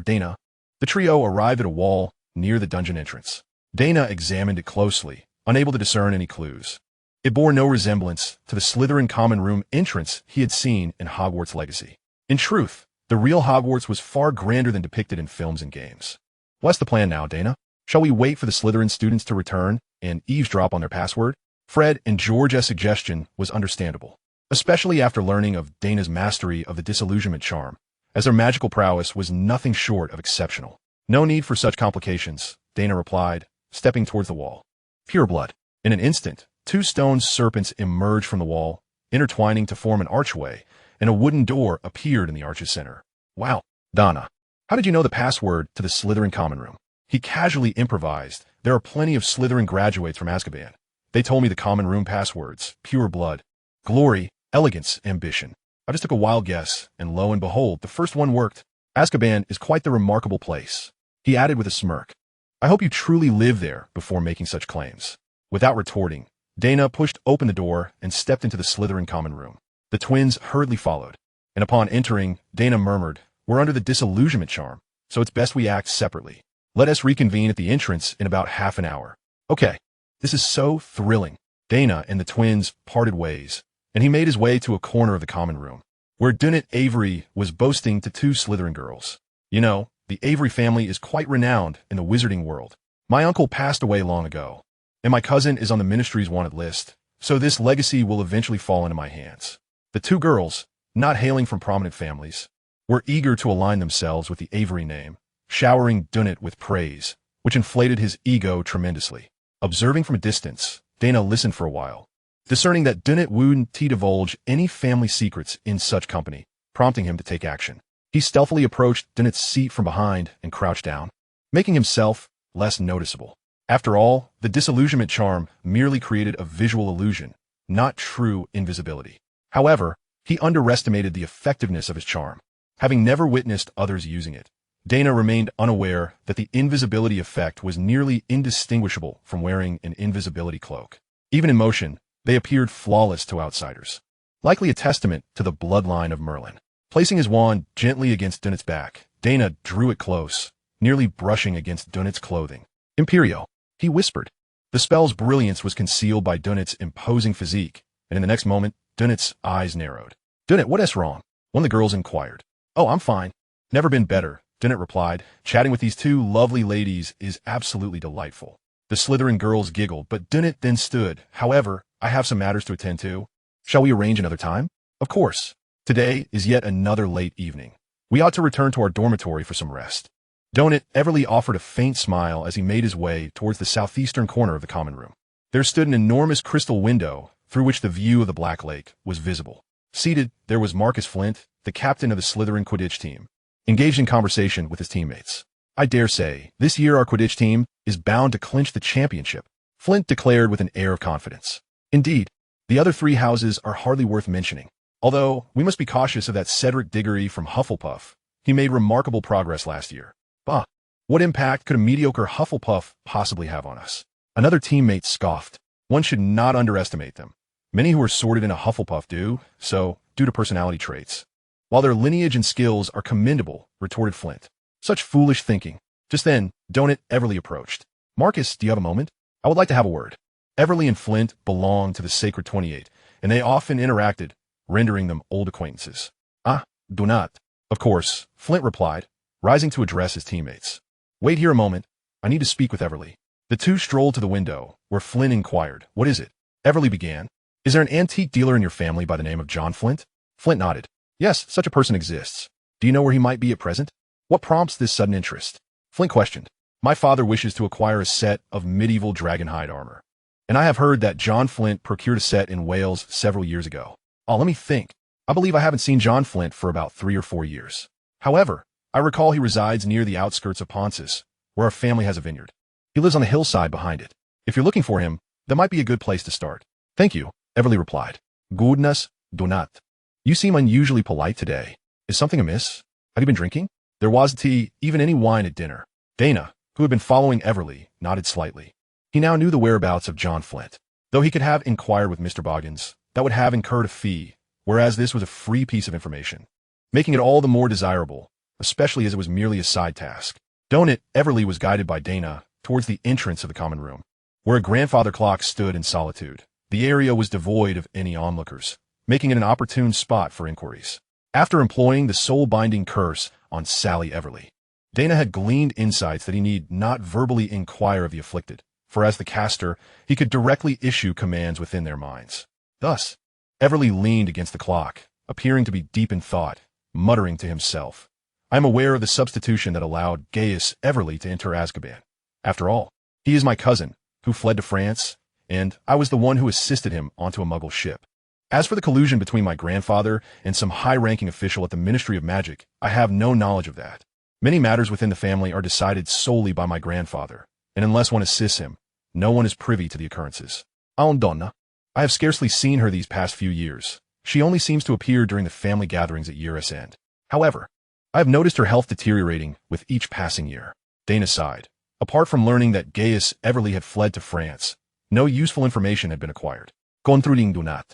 Daina. The trio arrived at a wall near the dungeon entrance. Daina examined it closely, unable to discern any clues. It bore no resemblance to the Slytherin common room entrance he had seen in Hogwarts Legacy. In truth, the real Hogwarts was far grander than depicted in films and games. What's the plan now, Daina? Shall we wait for the Slytherin students to return and eavesdrop on their password? Fred and George's suggestion was understandable, especially after learning of Daina's mastery of the disillusionment charm, as their magical prowess was nothing short of exceptional. No need for such complications, Daina replied, stepping towards the wall. Pure blood. In an instant, two stone serpents emerged from the wall, intertwining to form an archway, and a wooden door appeared in the arch's center. Wow, Daina, how did you know the password to the Slytherin common room? He casually improvised. There are plenty of Slytherin graduates from Azkaban. They told me the common room passwords: pure blood, glory, elegance, ambition. I just took a wild guess, and lo and behold, the first one worked. Azkaban is quite the remarkable place, he added with a smirk. I hope you truly live there before making such claims. Without retorting, Daina pushed open the door and stepped into the Slytherin common room. The twins hurriedly followed, and upon entering, Daina murmured, "We're under the disillusionment charm, so it's best we act separately. Let us reconvene at the entrance in about half an hour." Okay, this is so thrilling. Daina and the twins parted ways, and he made his way to a corner of the common room, where Daina Avery was boasting to two Slytherin girls. You know, the Avery family is quite renowned in the wizarding world. My uncle passed away long ago, and my cousin is on the ministry's wanted list, so this legacy will eventually fall into my hands. The two girls, not hailing from prominent families, were eager to align themselves with the Avery name, showering Daina with praise, which inflated his ego tremendously. Observing from a distance, Daina listened for a while, discerning that Daina wouldn't divulge any family secrets in such company, prompting him to take action. He stealthily approached Daina's seat from behind and crouched down, making himself less noticeable. After all, the disillusionment charm merely created a visual illusion, not true invisibility. However, he underestimated the effectiveness of his charm. Having never witnessed others using it, Daina remained unaware that the invisibility effect was nearly indistinguishable from wearing an invisibility cloak. Even in motion, they appeared flawless to outsiders, likely a testament to the bloodline of Merlin. Placing his wand gently against Daina's back, Daina drew it close, nearly brushing against Daina's clothing. "Imperio," he whispered. The spell's brilliance was concealed by Daina's imposing physique, and in the next moment, Daina's eyes narrowed. "Daina, what is wrong?" one of the girls inquired. "Oh, I'm fine. Never been better," Daina replied. "Chatting with these two lovely ladies is absolutely delightful." The Slytherin girls giggled, but Daina then stood. "However, I have some matters to attend to. Shall we arrange another time?" "Of course. Today is yet another late evening. We ought to return to our dormitory for some rest." Daina Avery offered a faint smile as he made his way towards the southeastern corner of the common room. There stood an enormous crystal window through which the view of the Black Lake was visible. Seated, there was Marcus Flint, the captain of the Slytherin Quidditch team, engaged in conversation with his teammates. "I dare say, this year our Quidditch team is bound to clinch the championship," Flint declared with an air of confidence. "Indeed, the other three houses are hardly worth mentioning. Although, we must be cautious of that Cedric Diggory from Hufflepuff. He made remarkable progress last year." "Bah, what impact could a mediocre Hufflepuff possibly have on us?" Another teammate scoffed. "One should not underestimate them. Many who are sorted in a Hufflepuff do, so, due to personality traits. While their lineage and skills are commendable," retorted Flint. "Such foolish thinking." Just then, Daina Avery approached. "Marcus, do you have a moment? I would like to have a word." Everly and Flint belonged to the Sacred 28, and they often interacted, rendering them old acquaintances. Ah, do not. Of course, Flint replied, rising to address his teammates. Wait here a moment. I need to speak with Everly. The two strolled to the window, where Flint inquired, What is it? Everly began. Is there an antique dealer in your family by the name of John Flint? Flint nodded. Yes, such a person exists. Do you know where he might be at present? What prompts this sudden interest? Flint questioned. My father wishes to acquire a set of medieval dragonhide armor. And I have heard that John Flint procured a set in Wales several years ago. Oh, let me think. I believe I haven't seen John Flint for about 3 or 4 years. However, I recall he resides near the outskirts of Pontus, where our family has a vineyard. He lives on the hillside behind it. If you're looking for him, that might be a good place to start. Thank you, Everly replied. Goodness, do not. You seem unusually polite today. Is something amiss? Have you been drinking? There was tea, even any wine at dinner. Daina, who had been following Everly, nodded slightly. He now knew the whereabouts of John Flint. Though he could have inquired with Mr. Boggins, that would have incurred a fee, whereas this was a free piece of information, making it all the more desirable, especially as it was merely a side task. Donut, Everly was guided by Daina towards the entrance of the common room, where a grandfather clock stood in solitude. The area was devoid of any onlookers, making it an opportune spot for inquiries. After employing the soul-binding curse on Sally Everly, Daina had gleaned insights that he need not verbally inquire of the afflicted, for as the caster, he could directly issue commands within their minds. Thus, Everly leaned against the clock, appearing to be deep in thought, muttering to himself. I am aware of the substitution that allowed Gaius Everly to enter Azkaban. After all, he is my cousin, who fled to France, and I was the one who assisted him onto a Muggle ship. As for the collusion between my grandfather and some high-ranking official at the Ministry of Magic, I have no knowledge of that. Many matters within the family are decided solely by my grandfather, and unless one assists him, no one is privy to the occurrences. Donna, I have scarcely seen her these past few years. She only seems to appear during the family gatherings at year's end. However, I have noticed her health deteriorating with each passing year. Daina sighed. Apart from learning that Gaius Everly had fled to France, no useful information had been acquired. Controlling do not.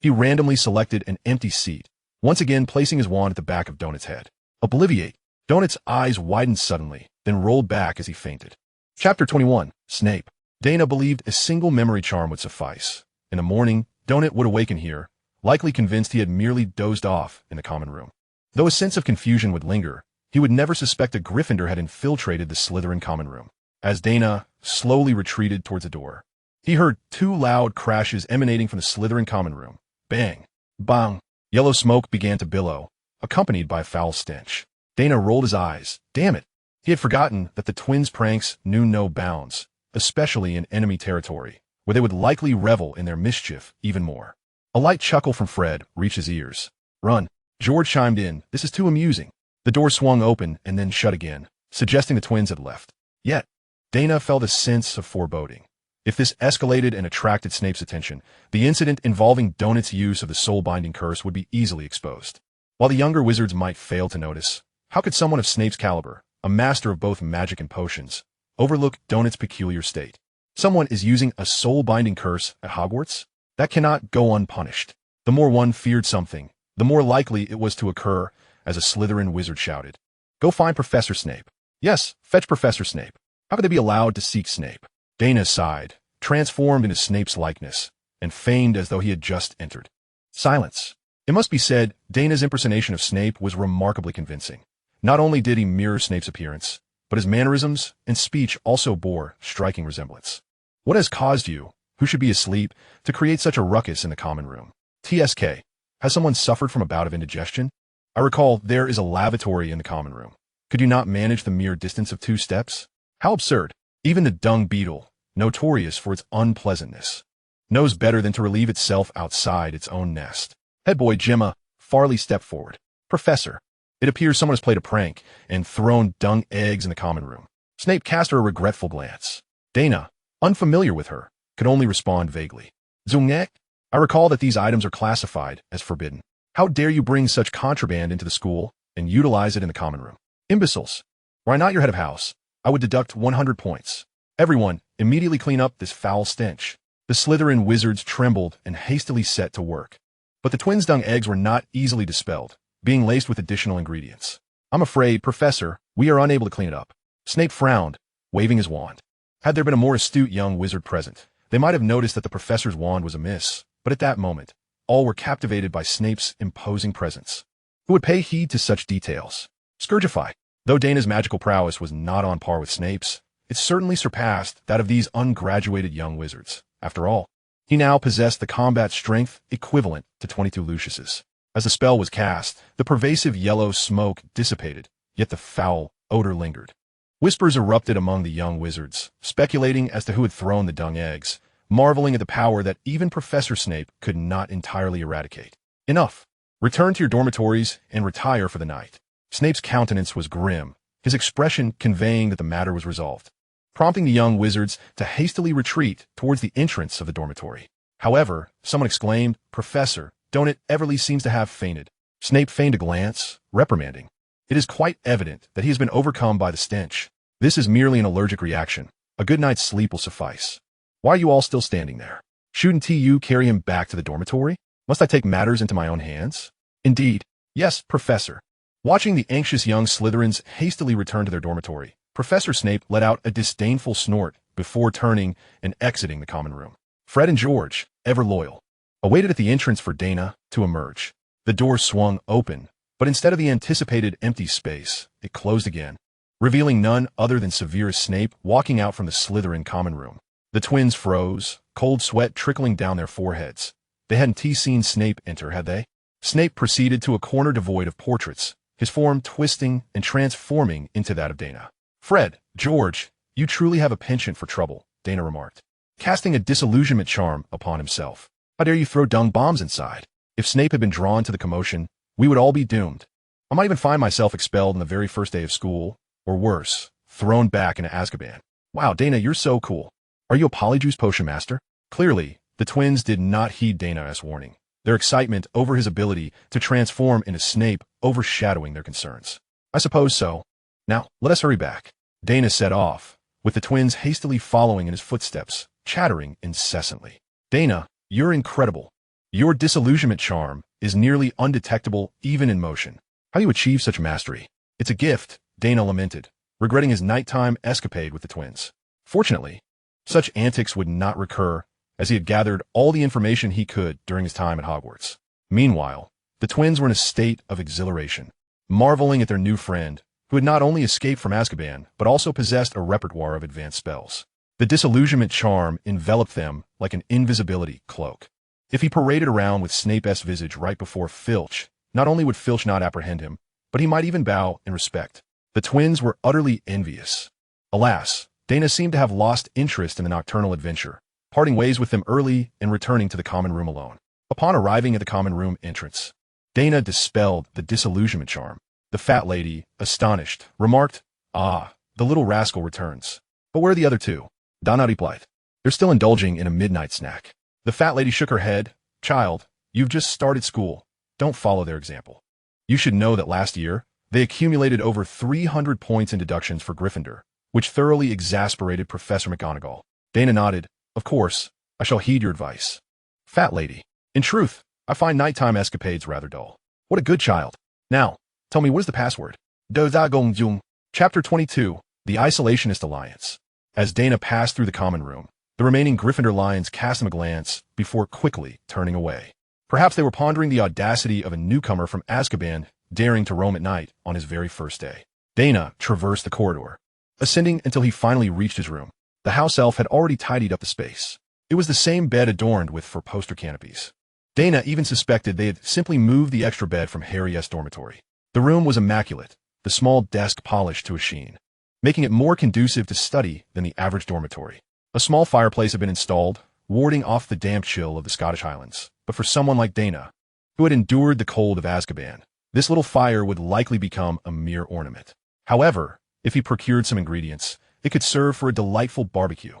He randomly selected an empty seat, once again placing his wand at the back of Donut's head. Obliviate. Donut's eyes widened suddenly, then rolled back as he fainted. Chapter 21. Snape. Daina believed a single memory charm would suffice. In the morning, Donut would awaken here, likely convinced he had merely dozed off in the common room. Though a sense of confusion would linger, he would never suspect a Gryffindor had infiltrated the Slytherin common room. As Daina slowly retreated towards the door, he heard 2 loud crashes emanating from the Slytherin common room. Bang! Bang! Yellow smoke began to billow, accompanied by a foul stench. Daina rolled his eyes. Damn it! He had forgotten that the twins' pranks knew no bounds, especially in enemy territory, where they would likely revel in their mischief even more. A light chuckle from Fred reached his ears. Run! George chimed in. This is too amusing. The door swung open and then shut again, suggesting the twins had left. Yet, Daina felt a sense of foreboding. If this escalated and attracted Snape's attention, the incident involving Donut's use of the soul-binding curse would be easily exposed. While the younger wizards might fail to notice, how could someone of Snape's caliber, a master of both magic and potions, overlook Donut's peculiar state? Someone is using a soul-binding curse at Hogwarts? That cannot go unpunished. The more one feared something, the more likely it was to occur, as a Slytherin wizard shouted. Go find Professor Snape. Yes, fetch Professor Snape. How could they be allowed to seek Snape? Daina sighed, transformed into Snape's likeness, and feigned as though he had just entered. Silence. It must be said, Daina's impersonation of Snape was remarkably convincing. Not only did he mirror Snape's appearance, but his mannerisms and speech also bore striking resemblance. What has caused you, who should be asleep, to create such a ruckus in the common room? TSK. Has someone suffered from a bout of indigestion? I recall there is a lavatory in the common room. Could you not manage the mere distance of 2 steps? How absurd. Even the dung beetle, notorious for its unpleasantness, knows better than to relieve itself outside its own nest. Head boy Gemma Farley stepped forward. Professor, it appears someone has played a prank and thrown dung eggs in the common room. Snape cast her a regretful glance. Daina, unfamiliar with her, could only respond vaguely. Zungek? I recall that these items are classified as forbidden. How dare you bring such contraband into the school and utilize it in the common room? Imbeciles. Were I not your head of house, I would deduct 100 points. Everyone, immediately clean up this foul stench. The Slytherin wizards trembled and hastily set to work. But the twins' dung eggs were not easily dispelled, being laced with additional ingredients. I'm afraid, Professor, we are unable to clean it up. Snape frowned, waving his wand. Had there been a more astute young wizard present, they might have noticed that the professor's wand was amiss, but at that moment, all were captivated by Snape's imposing presence. Who would pay heed to such details? Scourgify. Though Daina's magical prowess was not on par with Snape's, it certainly surpassed that of these ungraduated young wizards. After all, he now possessed the combat strength equivalent to 22 Lucius's. As the spell was cast, the pervasive yellow smoke dissipated, yet the foul odor lingered. Whispers erupted among the young wizards, speculating as to who had thrown the dung eggs, marveling at the power that even Professor Snape could not entirely eradicate. Enough. Return to your dormitories and retire for the night. Snape's countenance was grim, his expression conveying that the matter was resolved, prompting the young wizards to hastily retreat towards the entrance of the dormitory. However, someone exclaimed, "Professor, Donut Everly seems to have fainted." Snape feigned a glance, reprimanding. "It is quite evident that he has been overcome by the stench. This is merely an allergic reaction. A good night's sleep will suffice. Why are you all still standing there? Shouldn't you carry him back to the dormitory? Must I take matters into my own hands?" "Indeed. Yes, Professor." Watching the anxious young Slytherins hastily return to their dormitory, Professor Snape let out a disdainful snort before turning and exiting the common room. Fred and George, ever loyal, awaited at the entrance for Daina to emerge. The door swung open, but instead of the anticipated empty space, it closed again, revealing none other than Severus Snape walking out from the Slytherin common room. The twins froze, cold sweat trickling down their foreheads. They hadn't seen Snape enter, had they? Snape proceeded to a corner devoid of portraits, his form twisting and transforming into that of Daina. "Fred, George, you truly have a penchant for trouble," Daina remarked, casting a disillusionment charm upon himself. "How dare you throw dung bombs inside? If Snape had been drawn to the commotion, we would all be doomed. I might even find myself expelled on the very first day of school, or worse, thrown back into Azkaban. Wow, Daina, you're so cool. Are you a Polyjuice Potion Master?" Clearly, the twins did not heed Daina's warning, their excitement over his ability to transform into Snape overshadowing their concerns. "I suppose so. Now, let us hurry back." Daina set off, with the twins hastily following in his footsteps, chattering incessantly. "Daina, you're incredible. Your disillusionment charm is nearly undetectable even in motion. How do you achieve such mastery?" "It's a gift," Daina lamented, regretting his nighttime escapade with the twins. Fortunately, such antics would not recur, as he had gathered all the information he could during his time at Hogwarts. Meanwhile, the twins were in a state of exhilaration, marveling at their new friend, who had not only escaped from Azkaban, but also possessed a repertoire of advanced spells. The disillusionment charm enveloped them like an invisibility cloak. If he paraded around with Snape's visage right before Filch, not only would Filch not apprehend him, but he might even bow in respect. The twins were utterly envious. Alas, Daina seemed to have lost interest in the nocturnal adventure, parting ways with them early and returning to the common room alone. Upon arriving at the common room entrance, Daina dispelled the disillusionment charm. The fat lady, astonished, remarked, "Ah, the little rascal returns. But where are the other two?" Daina replied, "They're still indulging in a midnight snack." The fat lady shook her head. "Child, you've just started school. Don't follow their example. You should know that last year, they accumulated over 300 points in deductions for Gryffindor, which thoroughly exasperated Professor McGonagall." Daina nodded. "Of course, I shall heed your advice." Fat lady, "In truth, I find nighttime escapades rather dull." "What a good child. Now, tell me, what is the password?" Dozagongjung. Chapter 22, The Isolationist Alliance. As Daina passed through the common room, the remaining Gryffindor lions cast him a glance before quickly turning away. Perhaps they were pondering the audacity of a newcomer from Azkaban daring to roam at night on his very first day. Daina traversed the corridor, ascending until he finally reached his room. The house elf had already tidied up the space. It was the same bed adorned with four-poster canopies. Daina even suspected they had simply moved the extra bed from Harry's dormitory. The room was immaculate, the small desk polished to a sheen, making it more conducive to study than the average dormitory. A small fireplace had been installed, warding off the damp chill of the Scottish Highlands. But for someone like Daina, who had endured the cold of Azkaban, this little fire would likely become a mere ornament. However, if he procured some ingredients, it could serve for a delightful barbecue.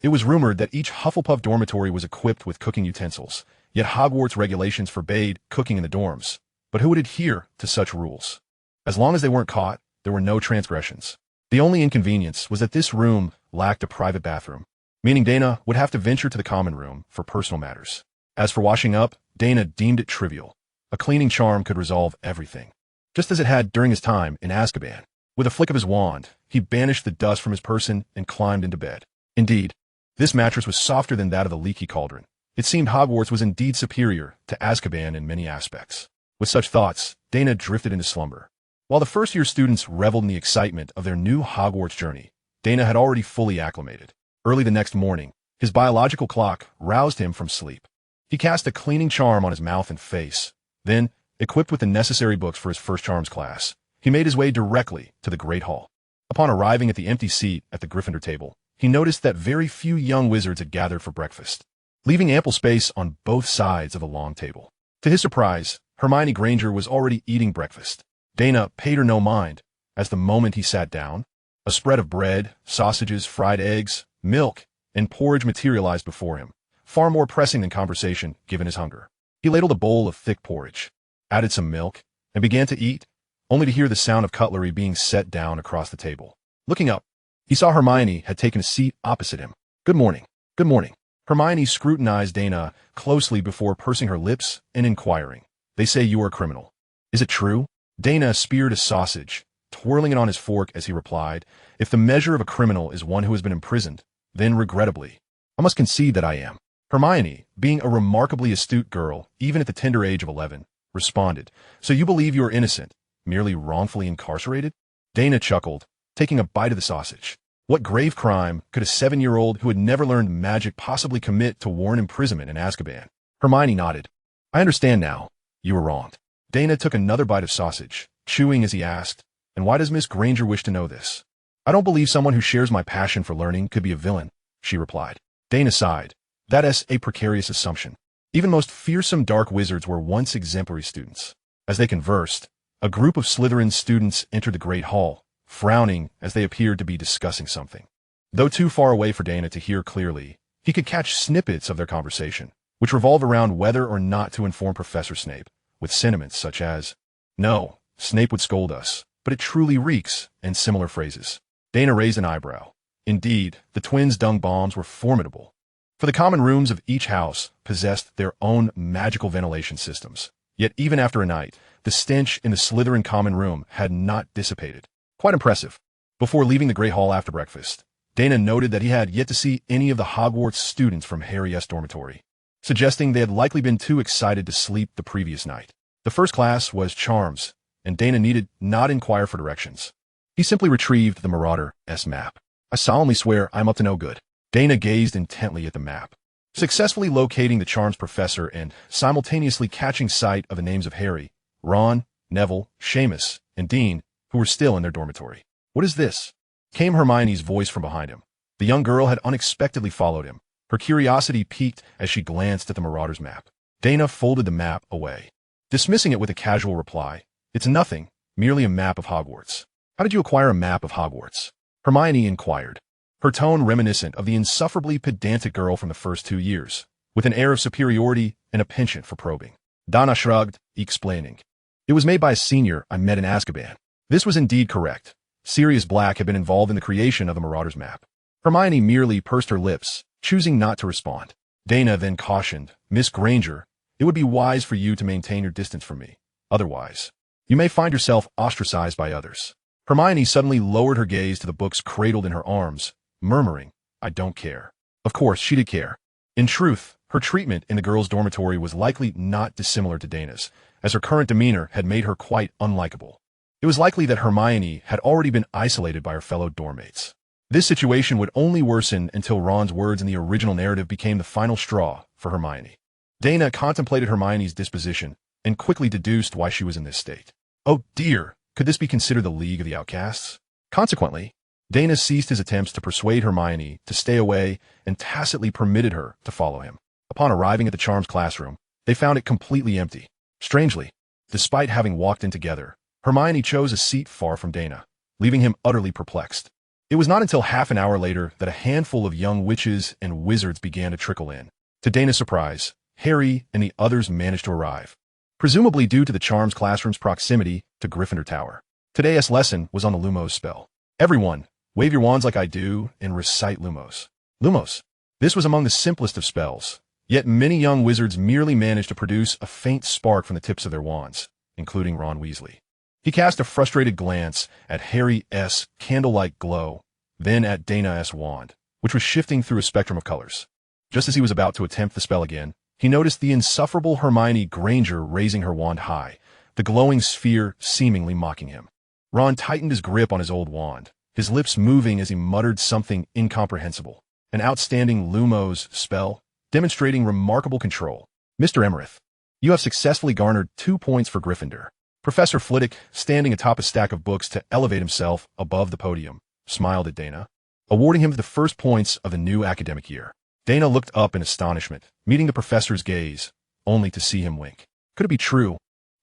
It was rumored that each Hufflepuff dormitory was equipped with cooking utensils, yet Hogwarts regulations forbade cooking in the dorms. But who would adhere to such rules? As long as they weren't caught, there were no transgressions. The only inconvenience was that this room lacked a private bathroom, meaning Daina would have to venture to the common room for personal matters. As for washing up, Daina deemed it trivial. A cleaning charm could resolve everything, just as it had during his time in Azkaban. With a flick of his wand, he banished the dust from his person and climbed into bed. Indeed, this mattress was softer than that of the leaky cauldron, It seemed Hogwarts was indeed superior to Azkaban in many aspects. With such thoughts, Daina drifted into slumber. While the first-year students reveled in the excitement of their new Hogwarts journey, Daina had already fully acclimated. Early the next morning, his biological clock roused him from sleep. He cast a cleaning charm on his mouth and face. Then, equipped with the necessary books for his first charms class, he made his way directly to the Great Hall. Upon arriving at the empty seat at the Gryffindor table, he noticed that very few young wizards had gathered for breakfast, leaving ample space on both sides of the long table. To his surprise, Hermione Granger was already eating breakfast. Daina paid her no mind, as the moment he sat down, a spread of bread, sausages, fried eggs, milk, and porridge materialized before him, far more pressing than conversation given his hunger. He ladled a bowl of thick porridge, added some milk, and began to eat, only to hear the sound of cutlery being set down across the table. Looking up, he saw Hermione had taken a seat opposite him. "Good morning. Good morning." Hermione scrutinized Daina closely before pursing her lips and inquiring, "They say you are a criminal. Is it true?" Daina speared a sausage, twirling it on his fork as he replied, "If the measure of a criminal is one who has been imprisoned, then regrettably, I must concede that I am." Hermione, being a remarkably astute girl, even at the tender age of 11, responded, "So you believe you are innocent, merely wrongfully incarcerated?" Daina chuckled, taking a bite of the sausage. What grave crime could a 7-year-old who had never learned magic possibly commit to warrant imprisonment in Azkaban? Hermione nodded. "I understand now. You were wronged." Daina took another bite of sausage, chewing as he asked, "And why does Miss Granger wish to know this?" "I don't believe someone who shares my passion for learning could be a villain," she replied. Daina sighed. "That is a precarious assumption. Even most fearsome dark wizards were once exemplary students." As they conversed, a group of Slytherin students entered the Great Hall, frowning as they appeared to be discussing something. Though too far away for Daina to hear clearly, he could catch snippets of their conversation, which revolved around whether or not to inform Professor Snape, with sentiments such as, "No, Snape would scold us, but it truly reeks," and similar phrases. Daina raised an eyebrow. Indeed, the twins' dung bombs were formidable. For the common rooms of each house possessed their own magical ventilation systems. Yet even after a night, the stench in the Slytherin common room had not dissipated. Quite impressive. Before leaving the Great Hall after breakfast, Daina noted that he had yet to see any of the Hogwarts students from Harry's dormitory, suggesting they had likely been too excited to sleep the previous night. The first class was Charms, and Daina needed not inquire for directions. He simply retrieved the Marauder's map. "I solemnly swear I'm up to no good." Daina gazed intently at the map, successfully locating the Charms professor and simultaneously catching sight of the names of Harry, Ron, Neville, Seamus, and Dean, who were still in their dormitory. "What is this?" came Hermione's voice from behind him. The young girl had unexpectedly followed him. Her curiosity piqued as she glanced at the Marauder's map. Daina folded the map away, dismissing it with a casual reply, "It's nothing, merely a map of Hogwarts." "How did you acquire a map of Hogwarts?" Hermione inquired, her tone reminiscent of the insufferably pedantic girl from the first 2 years, with an air of superiority and a penchant for probing. Daina shrugged, explaining, "It was made by a senior I met in Azkaban." This was indeed correct. Sirius Black had been involved in the creation of the Marauder's map. Hermione merely pursed her lips, choosing not to respond. Daina then cautioned, "Miss Granger, it would be wise for you to maintain your distance from me. Otherwise, you may find yourself ostracized by others." Hermione suddenly lowered her gaze to the books cradled in her arms, murmuring, "I don't care." Of course, she did care. In truth, her treatment in the girls' dormitory was likely not dissimilar to Daina's, as her current demeanor had made her quite unlikable. It was likely that Hermione had already been isolated by her fellow dormmates. This situation would only worsen until Ron's words in the original narrative became the final straw for Hermione. Daina contemplated Hermione's disposition and quickly deduced why she was in this state. Oh dear, could this be considered the League of the Outcasts? Consequently, Daina ceased his attempts to persuade Hermione to stay away and tacitly permitted her to follow him. Upon arriving at the Charms classroom, they found it completely empty. Strangely, despite having walked in together, Hermione chose a seat far from Daina, leaving him utterly perplexed. It was not until half an hour later that a handful of young witches and wizards began to trickle in. To Daina's surprise, Harry and the others managed to arrive, presumably due to the Charms classroom's proximity to Gryffindor Tower. Today's lesson was on the Lumos spell. "Everyone, wave your wands like I do and recite Lumos." Lumos. This was among the simplest of spells, yet many young wizards merely managed to produce a faint spark from the tips of their wands, including Ron Weasley. He cast a frustrated glance at Harry's candlelight glow, then at Daina's wand, which was shifting through a spectrum of colors. Just as he was about to attempt the spell again, he noticed the insufferable Hermione Granger raising her wand high, the glowing sphere seemingly mocking him. Ron tightened his grip on his old wand, his lips moving as he muttered something incomprehensible. An outstanding Lumos spell, demonstrating remarkable control. Mr. Emerith, you have successfully garnered 2 points for Gryffindor. Professor Flitwick, standing atop a stack of books to elevate himself above the podium, smiled at Daina, awarding him the first points of the new academic year. Daina looked up in astonishment, meeting the professor's gaze, only to see him wink. Could it be true,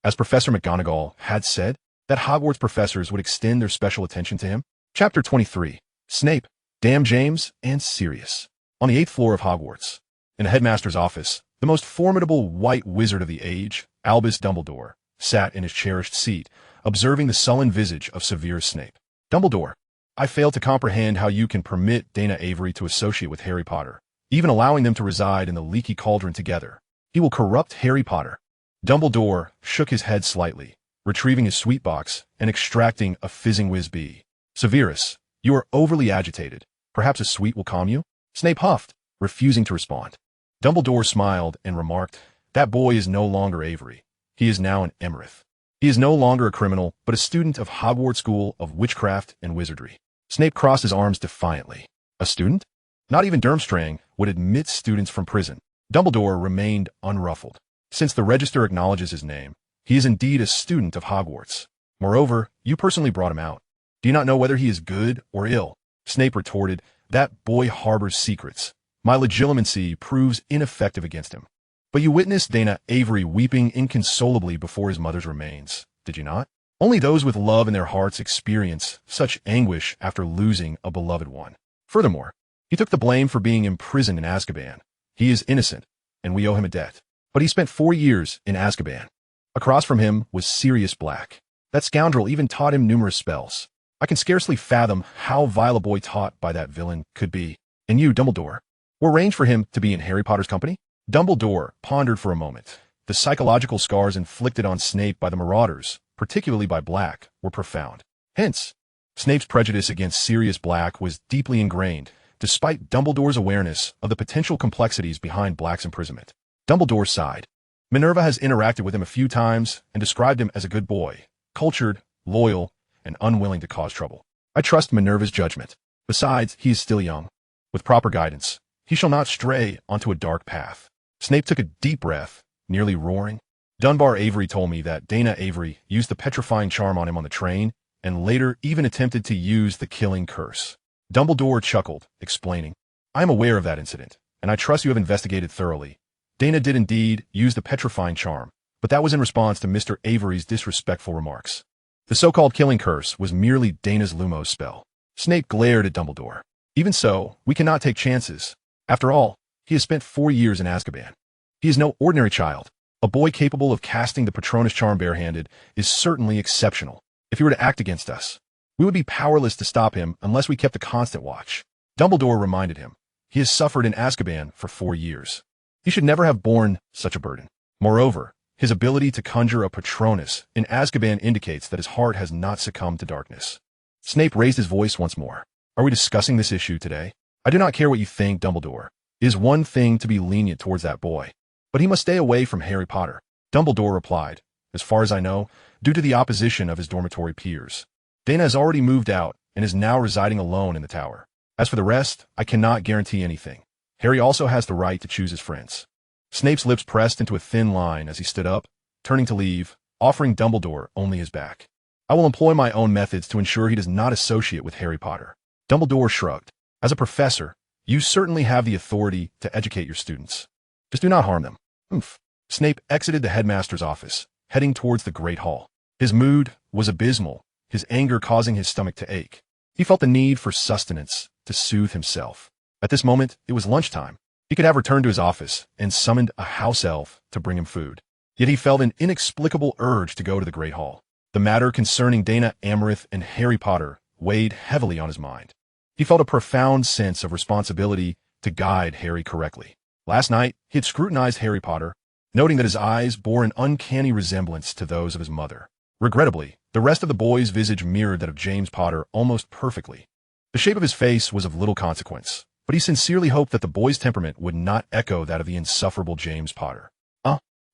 as Professor McGonagall had said, that Hogwarts professors would extend their special attention to him? Chapter 23. Snape, Damn James, and Sirius. On the 8th floor of Hogwarts, in the headmaster's office, the most formidable white wizard of the age, Albus Dumbledore, sat in his cherished seat, observing the sullen visage of Severus Snape. Dumbledore, I fail to comprehend how you can permit Daina Avery to associate with Harry Potter, even allowing them to reside in the leaky cauldron together. He will corrupt Harry Potter. Dumbledore shook his head slightly, retrieving his sweet box and extracting a fizzing whiz-bee. Severus, you are overly agitated. Perhaps a sweet will calm you? Snape huffed, refusing to respond. Dumbledore smiled and remarked, that boy is no longer Avery. He is now an Emerith. He is no longer a criminal, but a student of Hogwarts School of Witchcraft and Wizardry. Snape crossed his arms defiantly. A student? Not even Durmstrang would admit students from prison. Dumbledore remained unruffled. Since the register acknowledges his name, he is indeed a student of Hogwarts. Moreover, you personally brought him out. Do you not know whether he is good or ill? Snape retorted, that boy harbors secrets. My legitimacy proves ineffective against him. But you witnessed Daina Avery weeping inconsolably before his mother's remains, did you not? Only those with love in their hearts experience such anguish after losing a beloved one. Furthermore, he took the blame for being imprisoned in Azkaban. He is innocent, and we owe him a debt. But he spent 4 years in Azkaban. Across from him was Sirius Black. That scoundrel even taught him numerous spells. I can scarcely fathom how vile a boy taught by that villain could be. And you, Dumbledore, were arranged for him to be in Harry Potter's company? Dumbledore pondered for a moment. The psychological scars inflicted on Snape by the Marauders, particularly by Black, were profound. Hence, Snape's prejudice against Sirius Black was deeply ingrained, despite Dumbledore's awareness of the potential complexities behind Black's imprisonment. Dumbledore sighed. Minerva has interacted with him a few times and described him as a good boy, cultured, loyal, and unwilling to cause trouble. I trust Minerva's judgment. Besides, he is still young. With proper guidance, he shall not stray onto a dark path. Snape took a deep breath, nearly roaring. Dunbar Avery told me that Daina Avery used the petrifying charm on him on the train, and later even attempted to use the killing curse. Dumbledore chuckled, explaining, I am aware of that incident, and I trust you have investigated thoroughly. Daina did indeed use the petrifying charm, but that was in response to Mr. Avery's disrespectful remarks. The so-called killing curse was merely Daina's Lumos spell. Snape glared at Dumbledore. Even so, we cannot take chances. After all, he has spent 4 years in Azkaban. He is no ordinary child. A boy capable of casting the Patronus charm barehanded is certainly exceptional. If he were to act against us, we would be powerless to stop him unless we kept a constant watch. Dumbledore reminded him. He has suffered in Azkaban for 4 years. He should never have borne such a burden. Moreover, his ability to conjure a Patronus in Azkaban indicates that his heart has not succumbed to darkness. Snape raised his voice once more. Are we discussing this issue today? I do not care what you think, Dumbledore. It is one thing to be lenient towards that boy, but he must stay away from Harry Potter. Dumbledore replied, as far as I know, due to the opposition of his dormitory peers. Daina has already moved out and is now residing alone in the tower. As for the rest, I cannot guarantee anything. Harry also has the right to choose his friends. Snape's lips pressed into a thin line as he stood up, turning to leave, offering Dumbledore only his back. I will employ my own methods to ensure he does not associate with Harry Potter. Dumbledore shrugged. As a professor, you certainly have the authority to educate your students. Just do not harm them. Oomph. Snape exited the headmaster's office, heading towards the Great Hall. His mood was abysmal, his anger causing his stomach to ache. He felt the need for sustenance to soothe himself. At this moment, it was lunchtime. He could have returned to his office and summoned a house elf to bring him food. Yet he felt an inexplicable urge to go to the Great Hall. The matter concerning Daina Amorith and Harry Potter weighed heavily on his mind. He felt a profound sense of responsibility to guide Harry correctly. Last night, he had scrutinized Harry Potter, noting that his eyes bore an uncanny resemblance to those of his mother. Regrettably, the rest of the boy's visage mirrored that of James Potter almost perfectly. The shape of his face was of little consequence. but he sincerely hoped that the boy's temperament would not echo that of the insufferable James Potter.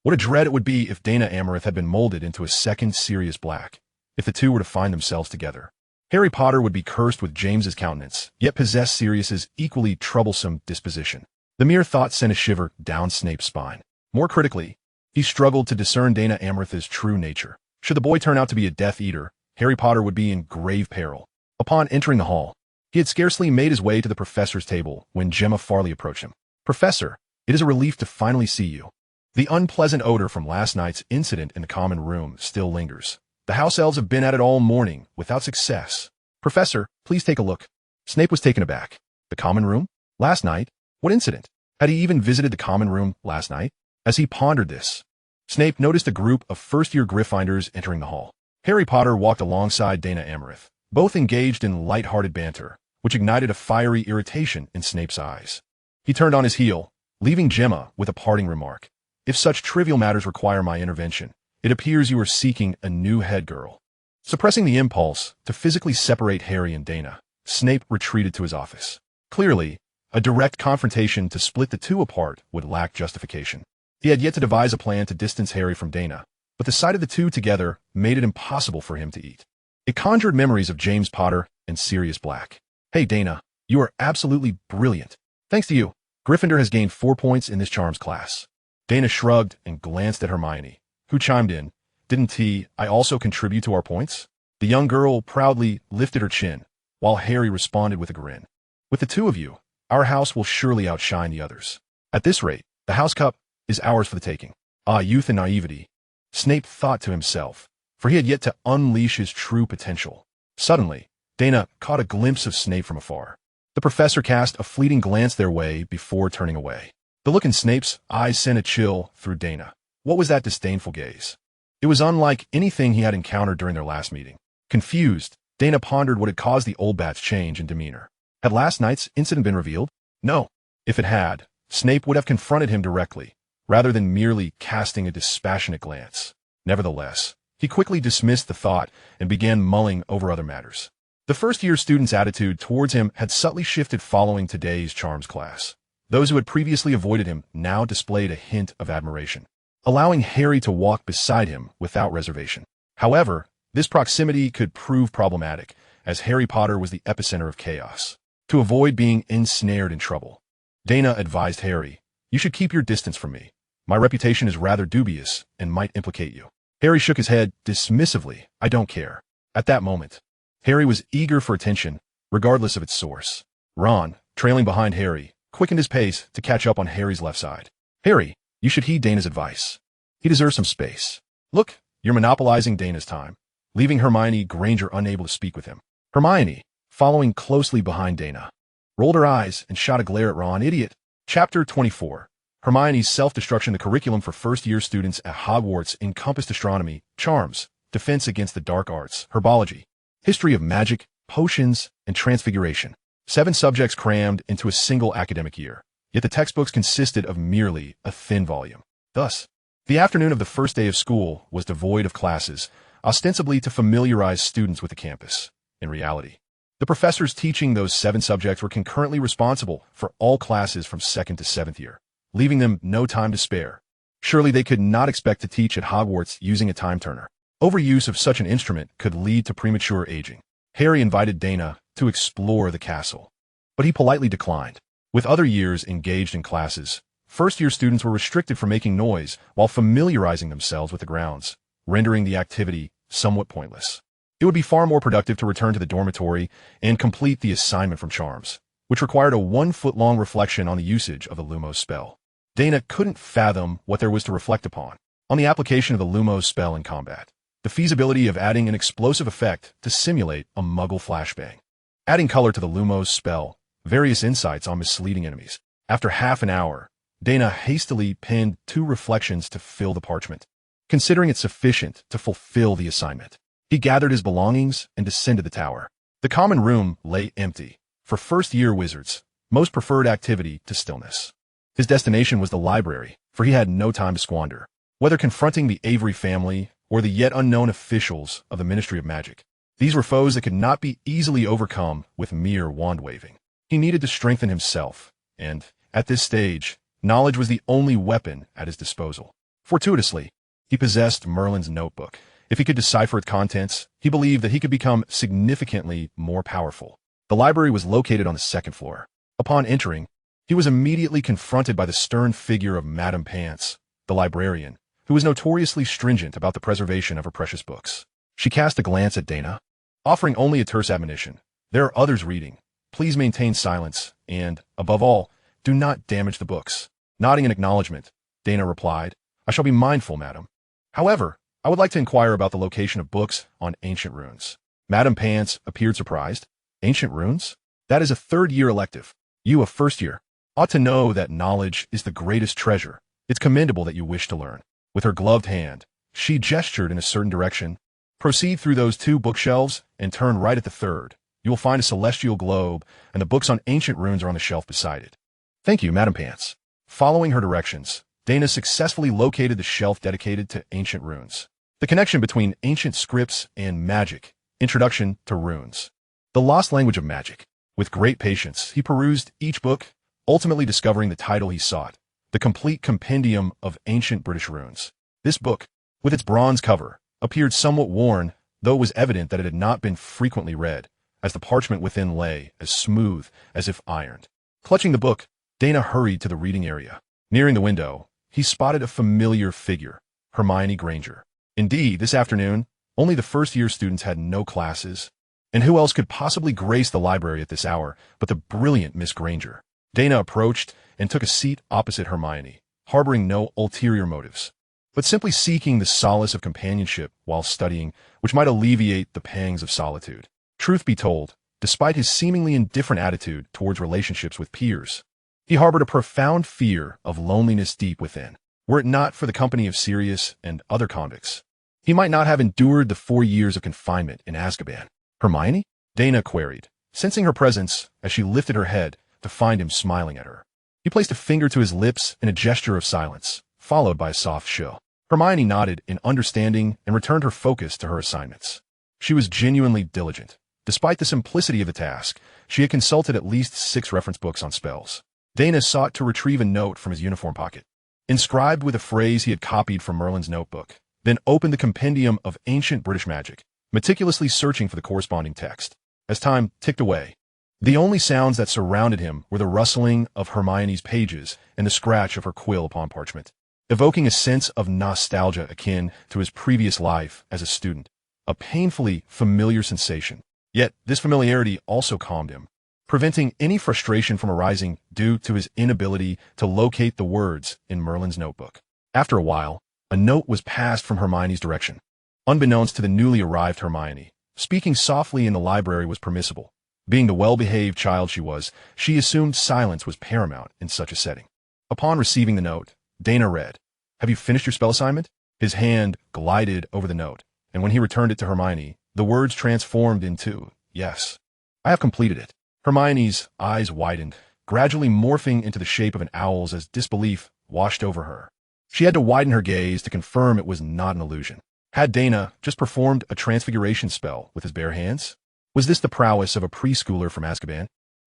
What a dread it would be if Daina Avery had been molded into a second Sirius Black, if the two were to find themselves together. Harry Potter would be cursed with James's countenance, yet possess Sirius's equally troublesome disposition. The mere thought sent a shiver down Snape's spine. More critically, he struggled to discern Daina Avery's true nature. Should the boy turn out to be a Death Eater, Harry Potter would be in grave peril. Upon entering the hall, he had scarcely made his way to the professor's table when Gemma Farley approached him. "Professor, it is a relief to finally see you." The unpleasant odor from last night's incident in the common room still lingers. The house elves have been at it all morning, without success. "Professor, please take a look." Snape was taken aback. The common room? Last night? What incident? Had he even visited the common room last night? As he pondered this, Snape noticed a group of first-year Gryffindors entering the hall. Harry Potter walked alongside Daina Avery, both engaged in light-hearted banter, which ignited a fiery irritation in Snape's eyes. He turned on his heel, leaving Gemma with a parting remark. "If such trivial matters require my intervention, it appears you are seeking a new head girl." Suppressing the impulse to physically separate Harry and Daina, Snape retreated to his office. Clearly, a direct confrontation to split the two apart would lack justification. He had yet to devise a plan to distance Harry from Daina, but the sight of the two together made it impossible for him to eat. It conjured memories of James Potter and Sirius Black. "Hey, Daina, you are absolutely brilliant. Thanks to you, Gryffindor has gained 4 points in this charms class." Daina shrugged and glanced at Hermione, who chimed in, "Didn't I also contribute to our points?" The young girl proudly lifted her chin, while Harry responded with a grin. "With the two of you, our house will surely outshine the others. At this rate, the house cup is ours for the taking." Ah, youth and naivety, Snape thought to himself, for he had yet to unleash his true potential. Suddenly, Daina caught a glimpse of Snape from afar. The professor cast a fleeting glance their way before turning away. The look in Snape's eyes sent a chill through Daina. What was that disdainful gaze? It was unlike anything he had encountered during their last meeting. Confused, Daina pondered what had caused the old bat's change in demeanor. Had last night's incident been revealed? No. If it had, Snape would have confronted him directly, rather than merely casting a dispassionate glance. Nevertheless, he quickly dismissed the thought and began mulling over other matters. The first-year student's attitude towards him had subtly shifted following today's charms class. Those who had previously avoided him now displayed a hint of admiration, allowing Harry to walk beside him without reservation. However, this proximity could prove problematic, as Harry Potter was the epicenter of chaos. To avoid being ensnared in trouble, Daina advised Harry, "You should keep your distance from me. My reputation is rather dubious and might implicate you." Harry shook his head dismissively. "I don't care." At that moment, Harry was eager for attention, regardless of its source. Ron, trailing behind Harry, quickened his pace to catch up on Harry's left side. "Harry, you should heed Daina's advice. He deserves some space. Look, you're monopolizing Daina's time," leaving Hermione Granger unable to speak with him. Hermione, following closely behind Daina, rolled her eyes and shot a glare at Ron. "Idiot." Chapter 24. Hermione's self-destruction. The curriculum for first-year students at Hogwarts encompassed astronomy, charms, defense against the dark arts, herbology, history of magic, potions, and transfiguration. 7 subjects crammed into a single academic year, yet the textbooks consisted of merely a thin volume. Thus, the afternoon of the first day of school was devoid of classes, ostensibly to familiarize students with the campus. In reality, the professors teaching those 7 subjects were concurrently responsible for all classes from 2nd to 7th year, leaving them no time to spare. Surely they could not expect to teach at Hogwarts using a time turner. Overuse of such an instrument could lead to premature aging. Harry invited Daina to explore the castle, but he politely declined. With other years engaged in classes, first-year students were restricted from making noise while familiarizing themselves with the grounds, rendering the activity somewhat pointless. It would be far more productive to return to the dormitory and complete the assignment from charms, which required a 1-foot-long reflection on the usage of the Lumos spell. Daina couldn't fathom what there was to reflect upon on the application of the Lumos spell in combat. The feasibility of adding an explosive effect to simulate a Muggle flashbang. Adding color to the Lumos spell, various insights on misleading enemies. After half an hour, Daina hastily penned 2 reflections to fill the parchment, considering it sufficient to fulfill the assignment. He gathered his belongings and descended the tower. The common room lay empty. For first-year wizards, most preferred activity to stillness. His destination was the library, for he had no time to squander. Whether confronting the Avery family or the yet unknown officials of the Ministry of Magic, these were foes that could not be easily overcome with mere wand-waving. He needed to strengthen himself, and, at this stage, knowledge was the only weapon at his disposal. Fortuitously, he possessed Merlin's notebook. If he could decipher its contents, he believed that he could become significantly more powerful. The library was located on the second floor. Upon entering, he was immediately confronted by the stern figure of Madame Pants, the librarian, who was notoriously stringent about the preservation of her precious books. She cast a glance at Daina, offering only a terse admonition. There are others reading. Please maintain silence, and, above all, do not damage the books. Nodding in acknowledgement, Daina replied, I shall be mindful, madam. However, I would like to inquire about the location of books on ancient runes. Madame Pants appeared surprised. Ancient runes? That is a third-year elective. You, a first year, ought to know that knowledge is the greatest treasure. It's commendable that you wish to learn. With her gloved hand, she gestured in a certain direction. Proceed through those 2 bookshelves and turn right at the third. You will find a celestial globe, and the books on ancient runes are on the shelf beside it. Thank you, Madame Pants. Following her directions, Daina successfully located the shelf dedicated to ancient runes. The connection between ancient scripts and magic. Introduction to Runes. The Lost Language of Magic. With great patience, he perused each book, ultimately discovering the title he sought, The Complete Compendium of Ancient British Runes. This book, with its bronze cover, appeared somewhat worn, though it was evident that it had not been frequently read, as the parchment within lay as smooth as if ironed. Clutching the book, Daina hurried to the reading area. Nearing the window, he spotted a familiar figure, Hermione Granger. Indeed, this afternoon, only the first-year students had no classes, and who else could possibly grace the library at this hour but the brilliant Miss Granger? Daina approached and took a seat opposite Hermione, harboring no ulterior motives, but simply seeking the solace of companionship while studying, which might alleviate the pangs of solitude. Truth be told, despite his seemingly indifferent attitude towards relationships with peers, he harbored a profound fear of loneliness deep within. Were it not for the company of Sirius and other convicts, he might not have endured the 4 years of confinement in Azkaban. Hermione? Daina queried, sensing her presence as she lifted her head to find him smiling at her. He placed a finger to his lips in a gesture of silence, followed by a soft shill. Hermione nodded in understanding and returned her focus to her assignments. She was genuinely diligent. Despite the simplicity of the task, she had consulted at least 6 reference books on spells. Daina sought to retrieve a note from his uniform pocket, inscribed with a phrase he had copied from Merlin's notebook, then opened the compendium of ancient British magic, meticulously searching for the corresponding text. As time ticked away, the only sounds that surrounded him were the rustling of Hermione's pages and the scratch of her quill upon parchment, evoking a sense of nostalgia akin to his previous life as a student, a painfully familiar sensation. Yet this familiarity also calmed him, preventing any frustration from arising due to his inability to locate the words in Merlin's notebook. After a while, a note was passed from Hermione's direction. Unbeknownst to the newly arrived Hermione, speaking softly in the library was permissible. Being the well-behaved child she was, she assumed silence was paramount in such a setting. Upon receiving the note, Daina read, "Have you finished your spell assignment?" His hand glided over the note, and when he returned it to Hermione, the words transformed into, "Yes, I have completed it." Hermione's eyes widened, gradually morphing into the shape of an owl's as disbelief washed over her. She had to widen her gaze to confirm it was not an illusion. Had Daina just performed a transfiguration spell with his bare hands? Was this the prowess of a preschooler from Azkaban?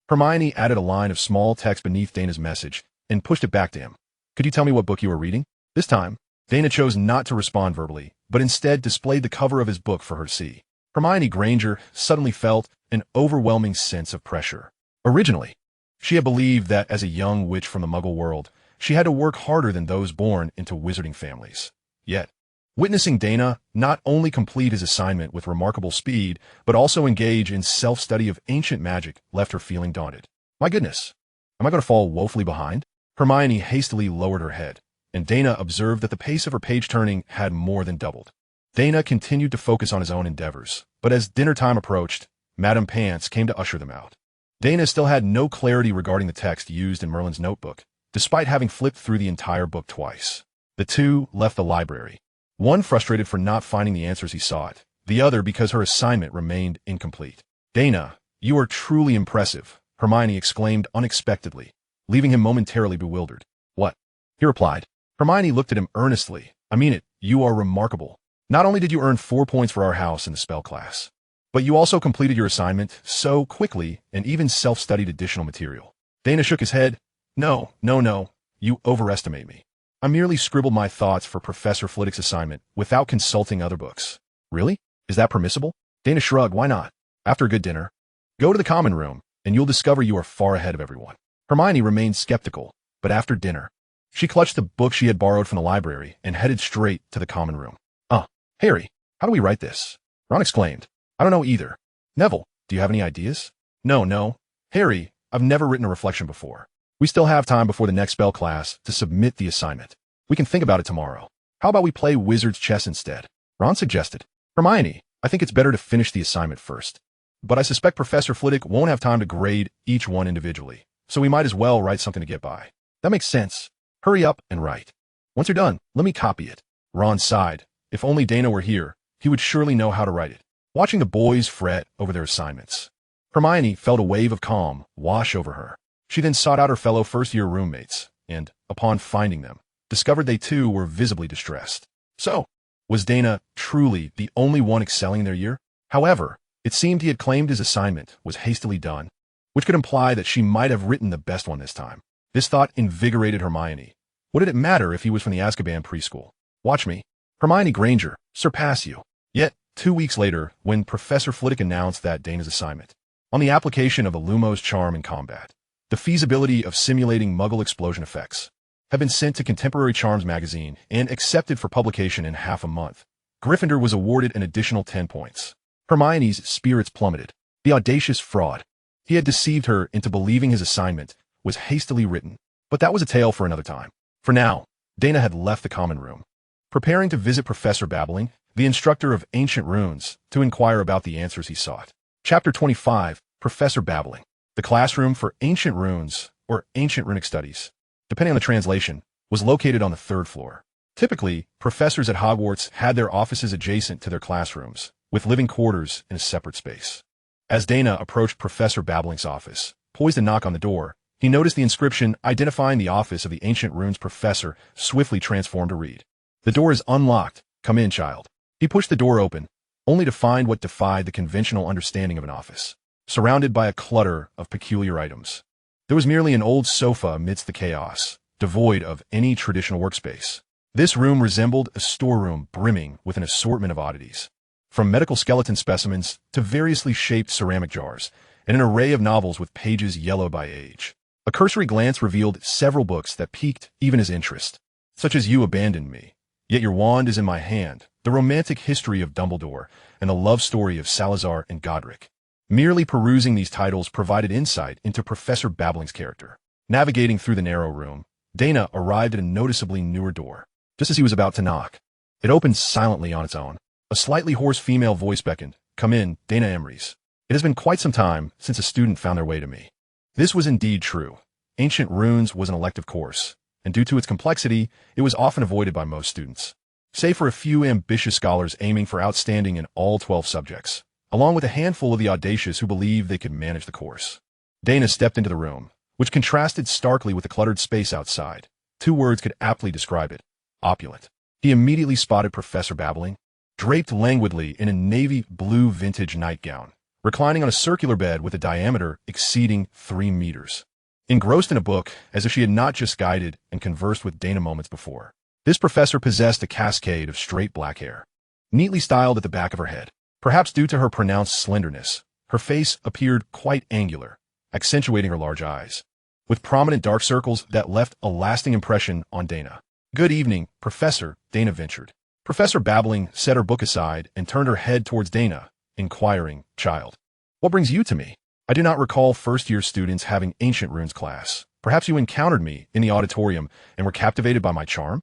Hermione added a line of small text beneath Daina's message and pushed it back to him. "Could you tell me what book you were reading?" This time, Daina chose not to respond verbally, but instead displayed the cover of his book for her to see. Hermione Granger suddenly felt an overwhelming sense of pressure. Originally, she had believed that as a young witch from the Muggle world, she had to work harder than those born into wizarding families. Yet, witnessing Daina not only complete his assignment with remarkable speed, but also engage in self-study of ancient magic left her feeling daunted. My goodness, am I going to fall woefully behind? Hermione hastily lowered her head, and Daina observed that the pace of her page-turning had more than doubled. Daina continued to focus on his own endeavors, but as dinner time approached, Madame Pants came to usher them out. Daina still had no clarity regarding the text used in Merlin's notebook, despite having flipped through the entire book twice. The two left the library, one frustrated for not finding the answers he sought, the other because her assignment remained incomplete. "Daina, you are truly impressive," Hermione exclaimed unexpectedly, leaving him momentarily bewildered. "What?" he replied. Hermione looked at him earnestly. "I mean it, you are remarkable. Not only did you earn 4 points for our house in the spell class, But you also completed your assignment so quickly and even self-studied additional material. Daina shook his head. No, no, no. You overestimate me. I merely scribbled my thoughts for Professor Flitwick's assignment without consulting other books. Really? Is that permissible? Daina shrugged. Why not? After a good dinner, go to the common room, and you'll discover you are far ahead of everyone. Hermione remained skeptical, but after dinner, she clutched the book she had borrowed from the library and headed straight to the common room. Harry, how do we write this? Ron exclaimed. I don't know either. Neville, do you have any ideas? No. Harry, I've never written a reflection before. We still have time before the next spell class to submit the assignment. We can think about it tomorrow. How about we play wizard's chess instead? Ron suggested. Hermione, I think it's better to finish the assignment first. But I suspect Professor Flitwick won't have time to grade each one individually, so we might as well write something to get by. That makes sense. Hurry up and write. Once you're done, let me copy it. Ron sighed. If only Daina were here, he would surely know how to write it. Watching the boys fret over their assignments, Hermione felt a wave of calm wash over her. She then sought out her fellow first-year roommates, and, upon finding them, discovered they too were visibly distressed. So, was Daina truly the only one excelling in their year? However, it seemed he had claimed his assignment was hastily done, which could imply that she might have written the best one this time. This thought invigorated Hermione. What did it matter if he was from the Azkaban preschool? Watch me, Hermione Granger, surpass you. Yet, 2 weeks later, when Professor Flitwick announced that Daina's assignment, on the application of the Lumos charm in combat, the feasibility of simulating Muggle explosion effects, had been sent to Contemporary Charms magazine and accepted for publication in half a month, Gryffindor was awarded an additional 10 points. Hermione's spirits plummeted. The audacious fraud. He had deceived her into believing his assignment was hastily written, but that was a tale for another time. For now, Daina had left the common room, preparing to visit Professor Babbling, the instructor of ancient runes, to inquire about the answers he sought. Chapter 25, Professor Babbling. The classroom for ancient runes, or ancient runic studies, depending on the translation, was located on the 3rd floor. Typically, professors at Hogwarts had their offices adjacent to their classrooms, with living quarters in a separate space. As Daina approached Professor Babbling's office, poised to knock on the door, he noticed the inscription identifying the office of the ancient runes professor swiftly transformed to read, "The door is unlocked. Come in, child." He pushed the door open, only to find what defied the conventional understanding of an office. Surrounded by a clutter of peculiar items, there was merely an old sofa amidst the chaos, devoid of any traditional workspace. This room resembled a storeroom brimming with an assortment of oddities, from medical skeleton specimens to variously shaped ceramic jars, and an array of novels with pages yellowed by age. A cursory glance revealed several books that piqued even his interest, such as You Abandoned Me, Yet Your Wand is in My Hand, The Romantic History of Dumbledore, and The Love Story of Salazar and Godric. Merely perusing these titles provided insight into Professor Babbling's character. Navigating through the narrow room, Daina arrived at a noticeably newer door. Just as he was about to knock, it opened silently on its own. A slightly hoarse female voice beckoned, "Come in, Daina Avery. It has been quite some time since a student found their way to me." This was indeed true. Ancient Runes was an elective course, and due to its complexity, it was often avoided by most students, save for a few ambitious scholars aiming for outstanding in all 12 subjects, along with a handful of the audacious who believed they could manage the course. Daina stepped into the room, which contrasted starkly with the cluttered space outside. 2 words could aptly describe it: opulent. He immediately spotted Professor Babbling, draped languidly in a navy blue vintage nightgown, reclining on a circular bed with a diameter exceeding 3 meters. Engrossed in a book, as if she had not just guided and conversed with Daina moments before, this professor possessed a cascade of straight black hair, neatly styled at the back of her head. Perhaps due to her pronounced slenderness, her face appeared quite angular, accentuating her large eyes, with prominent dark circles that left a lasting impression on Daina. "Good evening, Professor," Daina ventured. Professor Babbling set her book aside and turned her head towards Daina, inquiring, "Child, what brings you to me? I do not recall first-year students having ancient runes class. Perhaps you encountered me in the auditorium and were captivated by my charm?"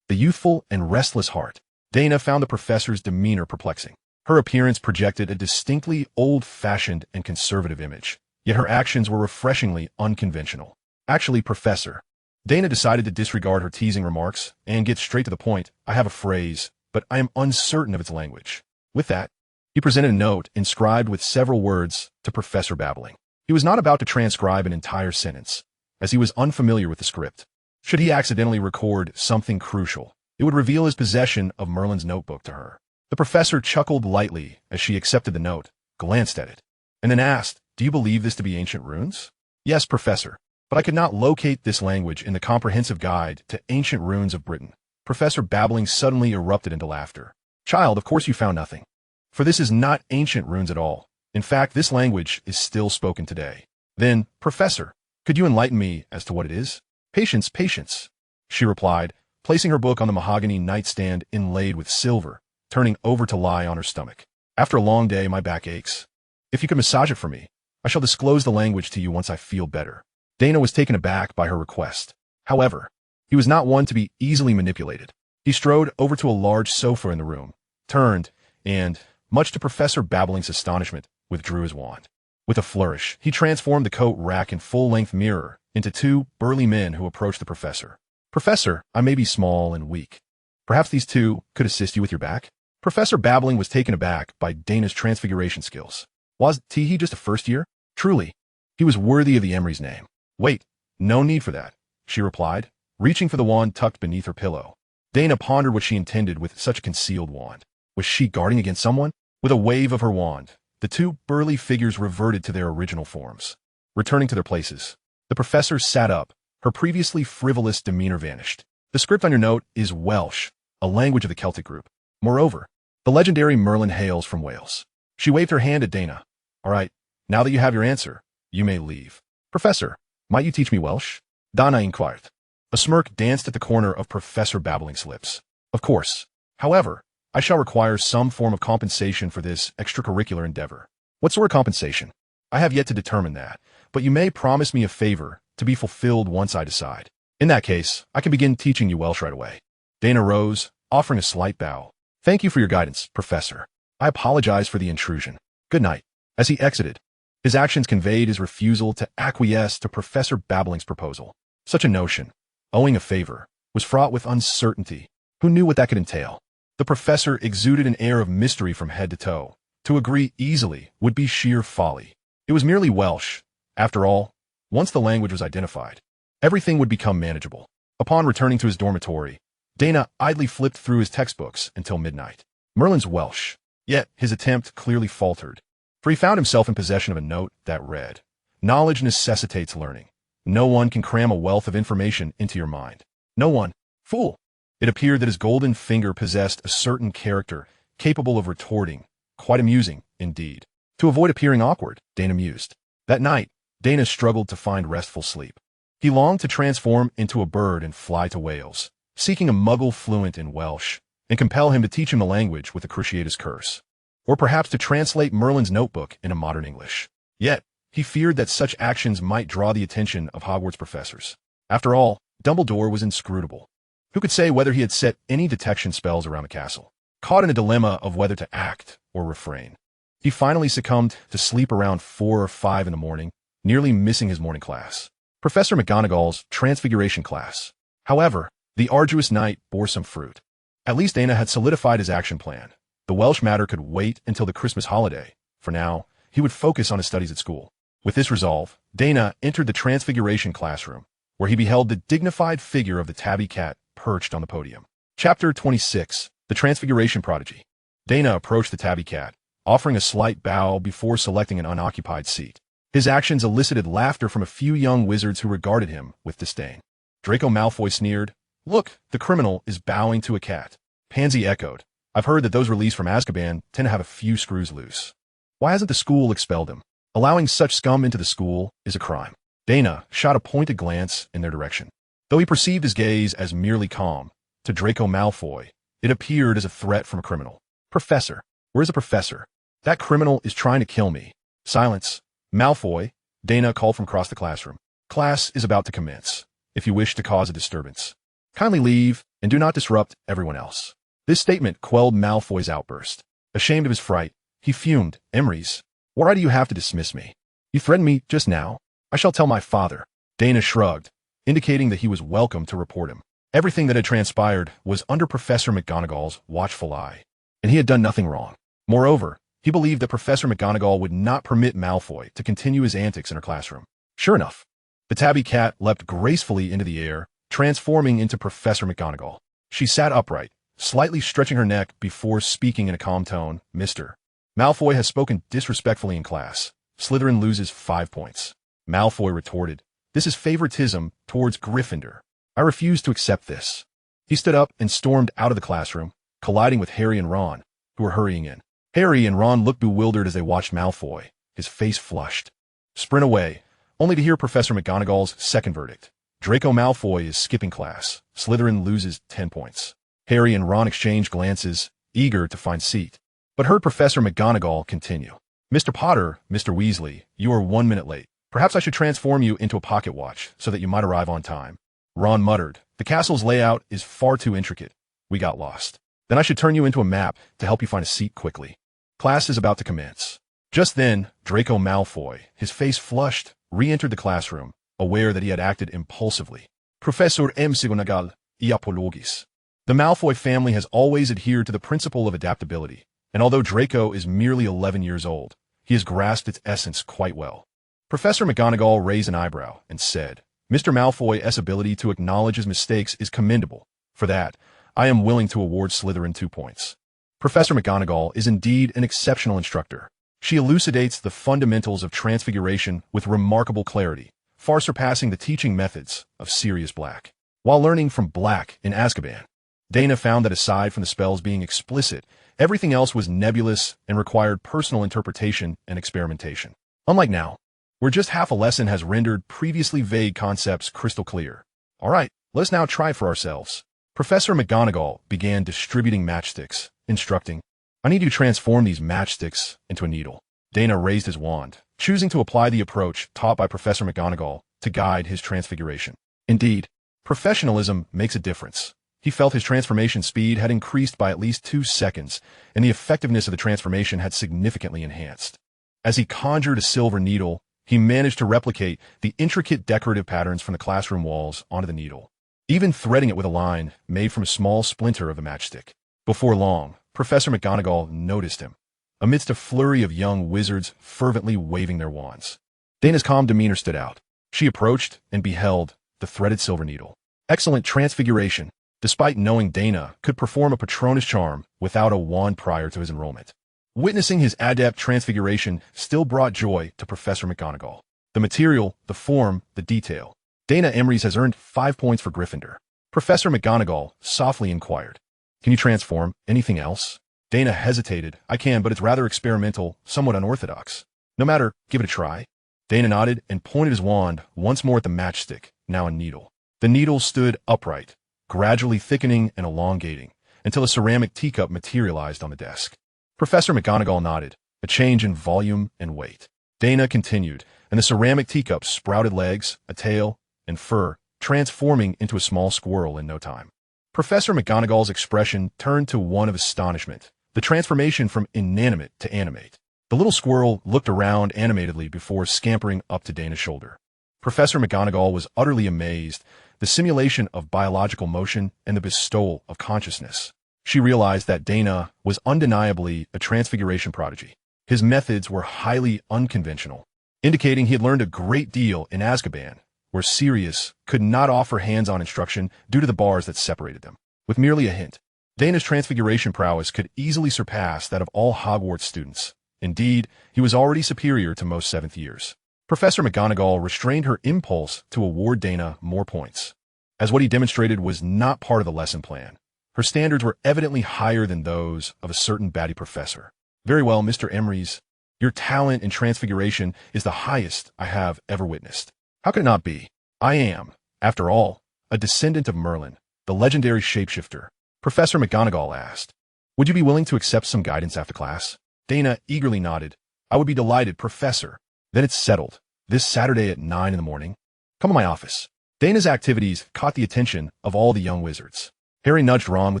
The youthful and restless heart. Daina found the professor's demeanor perplexing. Her appearance projected a distinctly old-fashioned and conservative image, yet her actions were refreshingly unconventional. "Actually, Professor," Daina decided to disregard her teasing remarks and get straight to the point. "I have a phrase, but I am uncertain of its language." With that, he presented a note inscribed with several words to Professor Babbling. He was not about to transcribe an entire sentence, as he was unfamiliar with the script. Should he accidentally record something crucial, it would reveal his possession of Merlin's notebook to her. The professor chuckled lightly as she accepted the note, glanced at it, and then asked, "Do you believe this to be ancient runes?" "Yes, Professor, but I could not locate this language in the comprehensive guide to ancient runes of Britain." Professor Babbling suddenly erupted into laughter. "Child, of course you found nothing. For this is not ancient runes at all. In fact, this language is still spoken today." "Then, Professor, could you enlighten me as to what it is?" "Patience, patience," she replied, placing her book on the mahogany nightstand inlaid with silver, turning over to lie on her stomach. "After a long day, my back aches. If you could massage it for me, I shall disclose the language to you once I feel better." Daina was taken aback by her request. However, he was not one to be easily manipulated. He strode over to a large sofa in the room, turned, and, much to Professor Babbling's astonishment, withdrew his wand. With a flourish, he transformed the coat rack and full-length mirror into two burly men who approached the professor. "Professor, I may be small and weak. Perhaps these two could assist you with your back?" Professor Babbling was taken aback by Daina's transfiguration skills. Was he just a first year? Truly, he was worthy of the Emery's name. "Wait, no need for that," she replied, reaching for the wand tucked beneath her pillow. Daina pondered what she intended with such a concealed wand. Was she guarding against someone? With a wave of her wand, the two burly figures reverted to their original forms. Returning to their places, the professor sat up. Her previously frivolous demeanor vanished. "The script on your note is Welsh, a language of the Celtic group. Moreover, the legendary Merlin hails from Wales." She waved her hand at Daina. "All right, now that you have your answer, you may leave." "Professor, might you teach me Welsh?" Daina inquired. A smirk danced at the corner of Professor Babbling's lips. "Of course. However, I shall require some form of compensation for this extracurricular endeavor." "What sort of compensation?" "I have yet to determine that, but you may promise me a favor to be fulfilled once I decide. In that case, I can begin teaching you Welsh right away." Daina rose, offering a slight bow. "Thank you for your guidance, Professor. I apologize for the intrusion. Good night." As he exited, his actions conveyed his refusal to acquiesce to Professor Babbling's proposal. Such a notion, owing a favor, was fraught with uncertainty. Who knew what that could entail? The professor exuded an air of mystery from head to toe. To agree easily would be sheer folly. It was merely Welsh. After all, once the language was identified, everything would become manageable. Upon returning to his dormitory, Daina idly flipped through his textbooks until midnight. Merlin's Welsh. Yet his attempt clearly faltered, for he found himself in possession of a note that read, "Knowledge necessitates learning. No one can cram a wealth of information into your mind. No one. Fool." It appeared that his golden finger possessed a certain character capable of retorting. Quite amusing, indeed. To avoid appearing awkward, Daina mused. That night, Daina struggled to find restful sleep. He longed to transform into a bird and fly to Wales, seeking a muggle fluent in Welsh, and compel him to teach him the language with the Cruciatus Curse. Or perhaps to translate Merlin's notebook into modern English. Yet, he feared that such actions might draw the attention of Hogwarts professors. After all, Dumbledore was inscrutable. Who could say whether he had set any detection spells around the castle? Caught in a dilemma of whether to act or refrain, he finally succumbed to sleep around 4 or 5 in the morning, nearly missing his morning class. Professor McGonagall's Transfiguration class. However, the arduous night bore some fruit. At least Daina had solidified his action plan. The Welsh matter could wait until the Christmas holiday. For now, he would focus on his studies at school. With this resolve, Daina entered the Transfiguration classroom, where he beheld the dignified figure of the tabby cat perched on the podium. Chapter 26, The Transfiguration Prodigy. Daina approached the tabby cat, offering a slight bow before selecting an unoccupied seat. His actions elicited laughter from a few young wizards who regarded him with disdain. Draco Malfoy sneered, "Look, the criminal is bowing to a cat." Pansy echoed, "I've heard that those released from Azkaban tend to have a few screws loose. Why hasn't the school expelled him? Allowing such scum into the school is a crime." Daina shot a pointed glance in their direction. Though he perceived his gaze as merely calm, to Draco Malfoy, it appeared as a threat from a criminal. "Professor, where's the professor? That criminal is trying to kill me." "Silence. Malfoy," Daina called from across the classroom. "Class is about to commence. If you wish to cause a disturbance, kindly leave and do not disrupt everyone else." This statement quelled Malfoy's outburst. Ashamed of his fright, he fumed, "Emery's, what right do you have to dismiss me? You threatened me just now. I shall tell my father." Daina shrugged, indicating that he was welcome to report him. Everything that had transpired was under Professor McGonagall's watchful eye, and he had done nothing wrong. Moreover, he believed that Professor McGonagall would not permit Malfoy to continue his antics in her classroom. Sure enough, the tabby cat leapt gracefully into the air, transforming into Professor McGonagall. She sat upright, slightly stretching her neck before speaking in a calm tone. Mr. Malfoy has spoken disrespectfully in class. Slytherin loses 5 points. Malfoy retorted, "This is favoritism towards Gryffindor. I refuse to accept this." He stood up and stormed out of the classroom, colliding with Harry and Ron, who were hurrying in. Harry and Ron looked bewildered as they watched Malfoy, his face flushed, sprint away, only to hear Professor McGonagall's second verdict. Draco Malfoy is skipping class. Slytherin loses 10 points. Harry and Ron exchanged glances, eager to find seat, but heard Professor McGonagall continue. "Mr. Potter, Mr. Weasley, you are 1 minute late. Perhaps I should transform you into a pocket watch so that you might arrive on time." Ron muttered, "The castle's layout is far too intricate. We got lost. Then I should turn you into a map to help you find a seat quickly. Class is about to commence." Just then, Draco Malfoy, his face flushed, re-entered the classroom, aware that he had acted impulsively. "Professor McGonagall, I apologis." The Malfoy family has always adhered to the principle of adaptability, and although Draco is merely 11 years old, he has grasped its essence quite well. Professor McGonagall raised an eyebrow and said, "Mr. Malfoy's ability to acknowledge his mistakes is commendable. For that, I am willing to award Slytherin 2 points." Professor McGonagall is indeed an exceptional instructor. She elucidates the fundamentals of transfiguration with remarkable clarity, far surpassing the teaching methods of Sirius Black. While learning from Black in Azkaban, Daina found that aside from the spells being explicit, everything else was nebulous and required personal interpretation and experimentation. Unlike now, where just half a lesson has rendered previously vague concepts crystal clear. All right, let us now try for ourselves. Professor McGonagall began distributing matchsticks, instructing, "I need you to transform these matchsticks into a needle." Daina raised his wand, choosing to apply the approach taught by Professor McGonagall to guide his transfiguration. Indeed, professionalism makes a difference. He felt his transformation speed had increased by at least 2 seconds, and the effectiveness of the transformation had significantly enhanced. As he conjured a silver needle, he managed to replicate the intricate decorative patterns from the classroom walls onto the needle, even threading it with a line made from a small splinter of the matchstick. Before long, Professor McGonagall noticed him, amidst a flurry of young wizards fervently waving their wands. Daina's calm demeanor stood out. She approached and beheld the threaded silver needle. Excellent transfiguration, despite knowing Daina could perform a Patronus charm without a wand prior to his enrollment. Witnessing his adept transfiguration still brought joy to Professor McGonagall. The material, the form, the detail. Daina Avery has earned 5 points for Gryffindor. Professor McGonagall softly inquired, "Can you transform anything else?" Daina hesitated. "I can, but it's rather experimental, somewhat unorthodox." "No matter, give it a try." Daina nodded and pointed his wand once more at the matchstick, now a needle. The needle stood upright, gradually thickening and elongating, until a ceramic teacup materialized on the desk. Professor McGonagall nodded, a change in volume and weight. Daina continued, and the ceramic teacup sprouted legs, a tail, and fur, transforming into a small squirrel in no time. Professor McGonagall's expression turned to one of astonishment, the transformation from inanimate to animate. The little squirrel looked around animatedly before scampering up to Daina's shoulder. Professor McGonagall was utterly amazed, the simulation of biological motion and the bestowal of consciousness. She realized that Daina was undeniably a transfiguration prodigy. His methods were highly unconventional, indicating he had learned a great deal in Azkaban, where Sirius could not offer hands-on instruction due to the bars that separated them. With merely a hint, Daina's transfiguration prowess could easily surpass that of all Hogwarts students. Indeed, he was already superior to most 7th years. Professor McGonagall restrained her impulse to award Daina more points, as what he demonstrated was not part of the lesson plan. Her standards were evidently higher than those of a certain batty professor. "Very well, Mr. Emery's. Your talent in transfiguration is the highest I have ever witnessed." "How could it not be? I am, after all, a descendant of Merlin, the legendary shapeshifter," Professor McGonagall asked. "Would you be willing to accept some guidance after class?" Daina eagerly nodded. "I would be delighted, Professor." "Then it's settled. This Saturday at 9 in the morning. Come to my office." Daina's activities caught the attention of all the young wizards. Harry nudged Ron with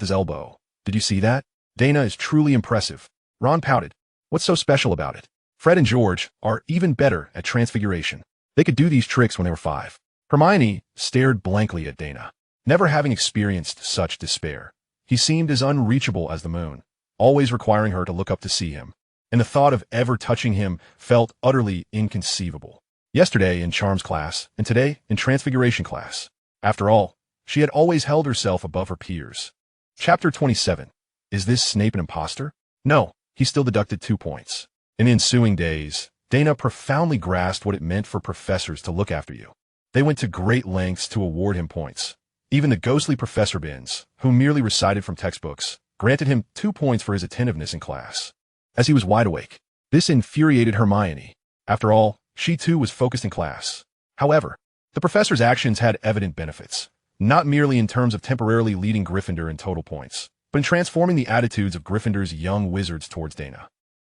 his elbow. "Did you see that? Daina is truly impressive." Ron pouted. "What's so special about it?" "Fred and George are even better at transfiguration. They could do these tricks when they were 5. Hermione stared blankly at Daina, never having experienced such despair. He seemed as unreachable as the moon, always requiring her to look up to see him, and the thought of ever touching him felt utterly inconceivable. Yesterday in Charms class, and today in Transfiguration class. After all, she had always held herself above her peers. Chapter 27. Is this Snape an imposter? No, he still deducted 2 points. In the ensuing days, Daina profoundly grasped what it meant for professors to look after you. They went to great lengths to award him points. Even the ghostly Professor Binns, who merely recited from textbooks, granted him 2 points for his attentiveness in class. As he was wide awake, this infuriated Hermione. After all, she too was focused in class. However, the professor's actions had evident benefits, not merely in terms of temporarily leading Gryffindor in total points, but in transforming the attitudes of Gryffindor's young wizards towards Daina.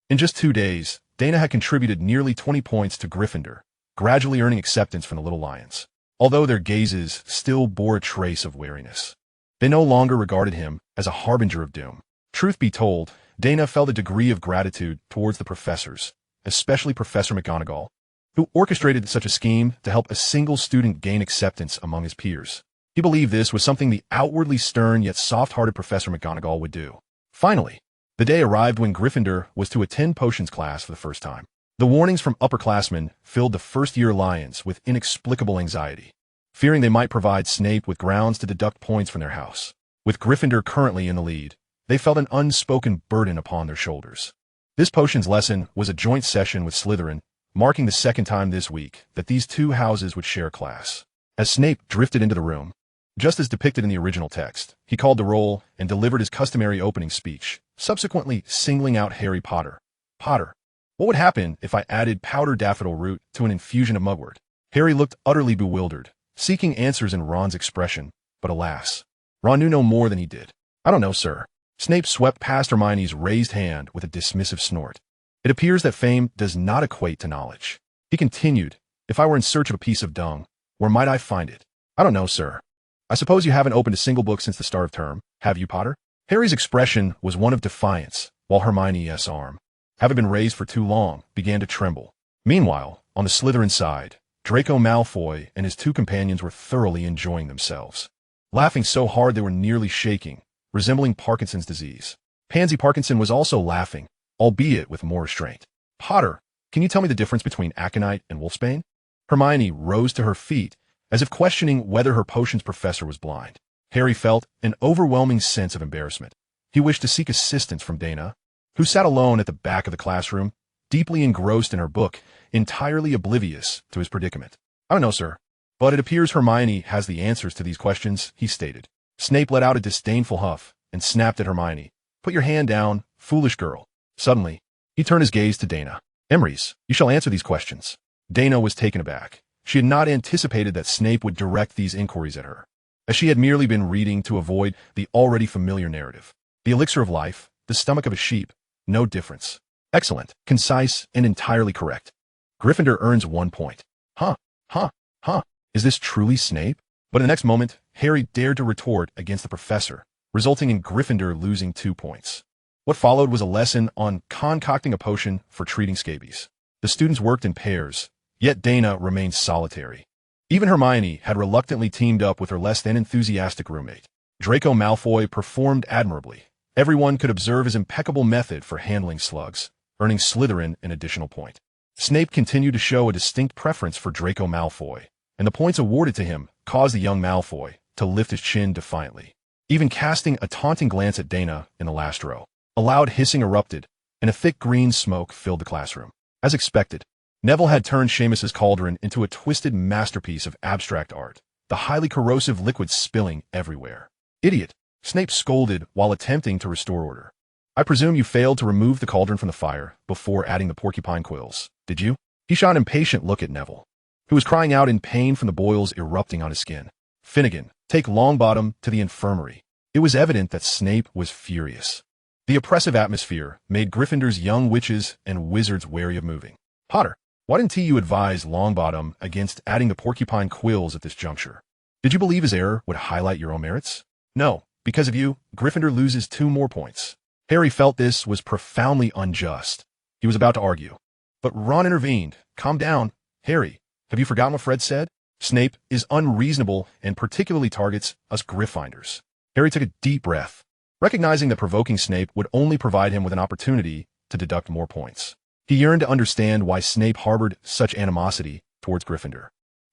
In just 2 days, Daina had contributed nearly 20 points to Gryffindor, gradually earning acceptance from the Little Lions, although their gazes still bore a trace of wariness. They no longer regarded him as a harbinger of doom. Truth be told, Daina felt a degree of gratitude towards the professors, especially Professor McGonagall, who orchestrated such a scheme to help a single student gain acceptance among his peers. He believed this was something the outwardly stern yet soft-hearted Professor McGonagall would do. Finally, the day arrived when Gryffindor was to attend potions class for the first time. The warnings from upperclassmen filled the first-year Lions with inexplicable anxiety, fearing they might provide Snape with grounds to deduct points from their house. With Gryffindor currently in the lead, they felt an unspoken burden upon their shoulders. This potions lesson was a joint session with Slytherin, marking the second time this week that these two houses would share class. As Snape drifted into the room, just as depicted in the original text, he called the roll and delivered his customary opening speech, subsequently singling out Harry Potter. Potter, what would happen if I added powdered daffodil root to an infusion of mugwort? Harry looked utterly bewildered, seeking answers in Ron's expression, but alas, Ron knew no more than he did. I don't know, sir. Snape swept past Hermione's raised hand with a dismissive snort. It appears that fame does not equate to knowledge. He continued, if I were in search of a piece of dung, where might I find it? I don't know, sir. I suppose you haven't opened a single book since the start of term, have you, Potter? Harry's expression was one of defiance, while Hermione's arm, having been raised for too long, began to tremble. Meanwhile, on the Slytherin side, Draco Malfoy and his 2 companions were thoroughly enjoying themselves, laughing so hard they were nearly shaking, resembling Parkinson's disease. Pansy Parkinson was also laughing, albeit with more restraint. Potter, can you tell me the difference between aconite and wolfsbane? Hermione rose to her feet, as if questioning whether her potions professor was blind. Harry felt an overwhelming sense of embarrassment. He wished to seek assistance from Daina, who sat alone at the back of the classroom, deeply engrossed in her book, entirely oblivious to his predicament. I don't know, sir, but it appears Hermione has the answers to these questions, he stated. Snape let out a disdainful huff and snapped at Hermione. Put your hand down, foolish girl. Suddenly, he turned his gaze to Daina. Emrys, you shall answer these questions. Daina was taken aback. She had not anticipated that Snape would direct these inquiries at her, as she had merely been reading to avoid the already familiar narrative. The elixir of life, the stomach of a sheep, no difference. Excellent, concise, and entirely correct. Gryffindor earns 1 point. Huh. Is this truly Snape? But in the next moment, Harry dared to retort against the professor, resulting in Gryffindor losing 2 points. What followed was a lesson on concocting a potion for treating scabies. The students worked in pairs, yet Daina remained solitary. Even Hermione had reluctantly teamed up with her less than enthusiastic roommate. Draco Malfoy performed admirably. Everyone could observe his impeccable method for handling slugs, earning Slytherin an additional point. Snape continued to show a distinct preference for Draco Malfoy, and the points awarded to him caused the young Malfoy to lift his chin defiantly. Even casting a taunting glance at Daina in the last row, a loud hissing erupted, and a thick green smoke filled the classroom. As expected, Neville had turned Seamus's cauldron into a twisted masterpiece of abstract art, the highly corrosive liquid spilling everywhere. Idiot! Snape scolded while attempting to restore order. I presume you failed to remove the cauldron from the fire before adding the porcupine quills, did you? He shot an impatient look at Neville, who was crying out in pain from the boils erupting on his skin. Finnegan, take Longbottom to the infirmary. It was evident that Snape was furious. The oppressive atmosphere made Gryffindor's young witches and wizards wary of moving. Potter, why didn't you advise Longbottom against adding the porcupine quills at this juncture? Did you believe his error would highlight your own merits? No, because of you, Gryffindor loses 2 more points. Harry felt this was profoundly unjust. He was about to argue, but Ron intervened. Calm down. Harry, have you forgotten what Fred said? Snape is unreasonable and particularly targets us Gryffindors. Harry took a deep breath, recognizing that provoking Snape would only provide him with an opportunity to deduct more points. He yearned to understand why Snape harbored such animosity towards Gryffindor.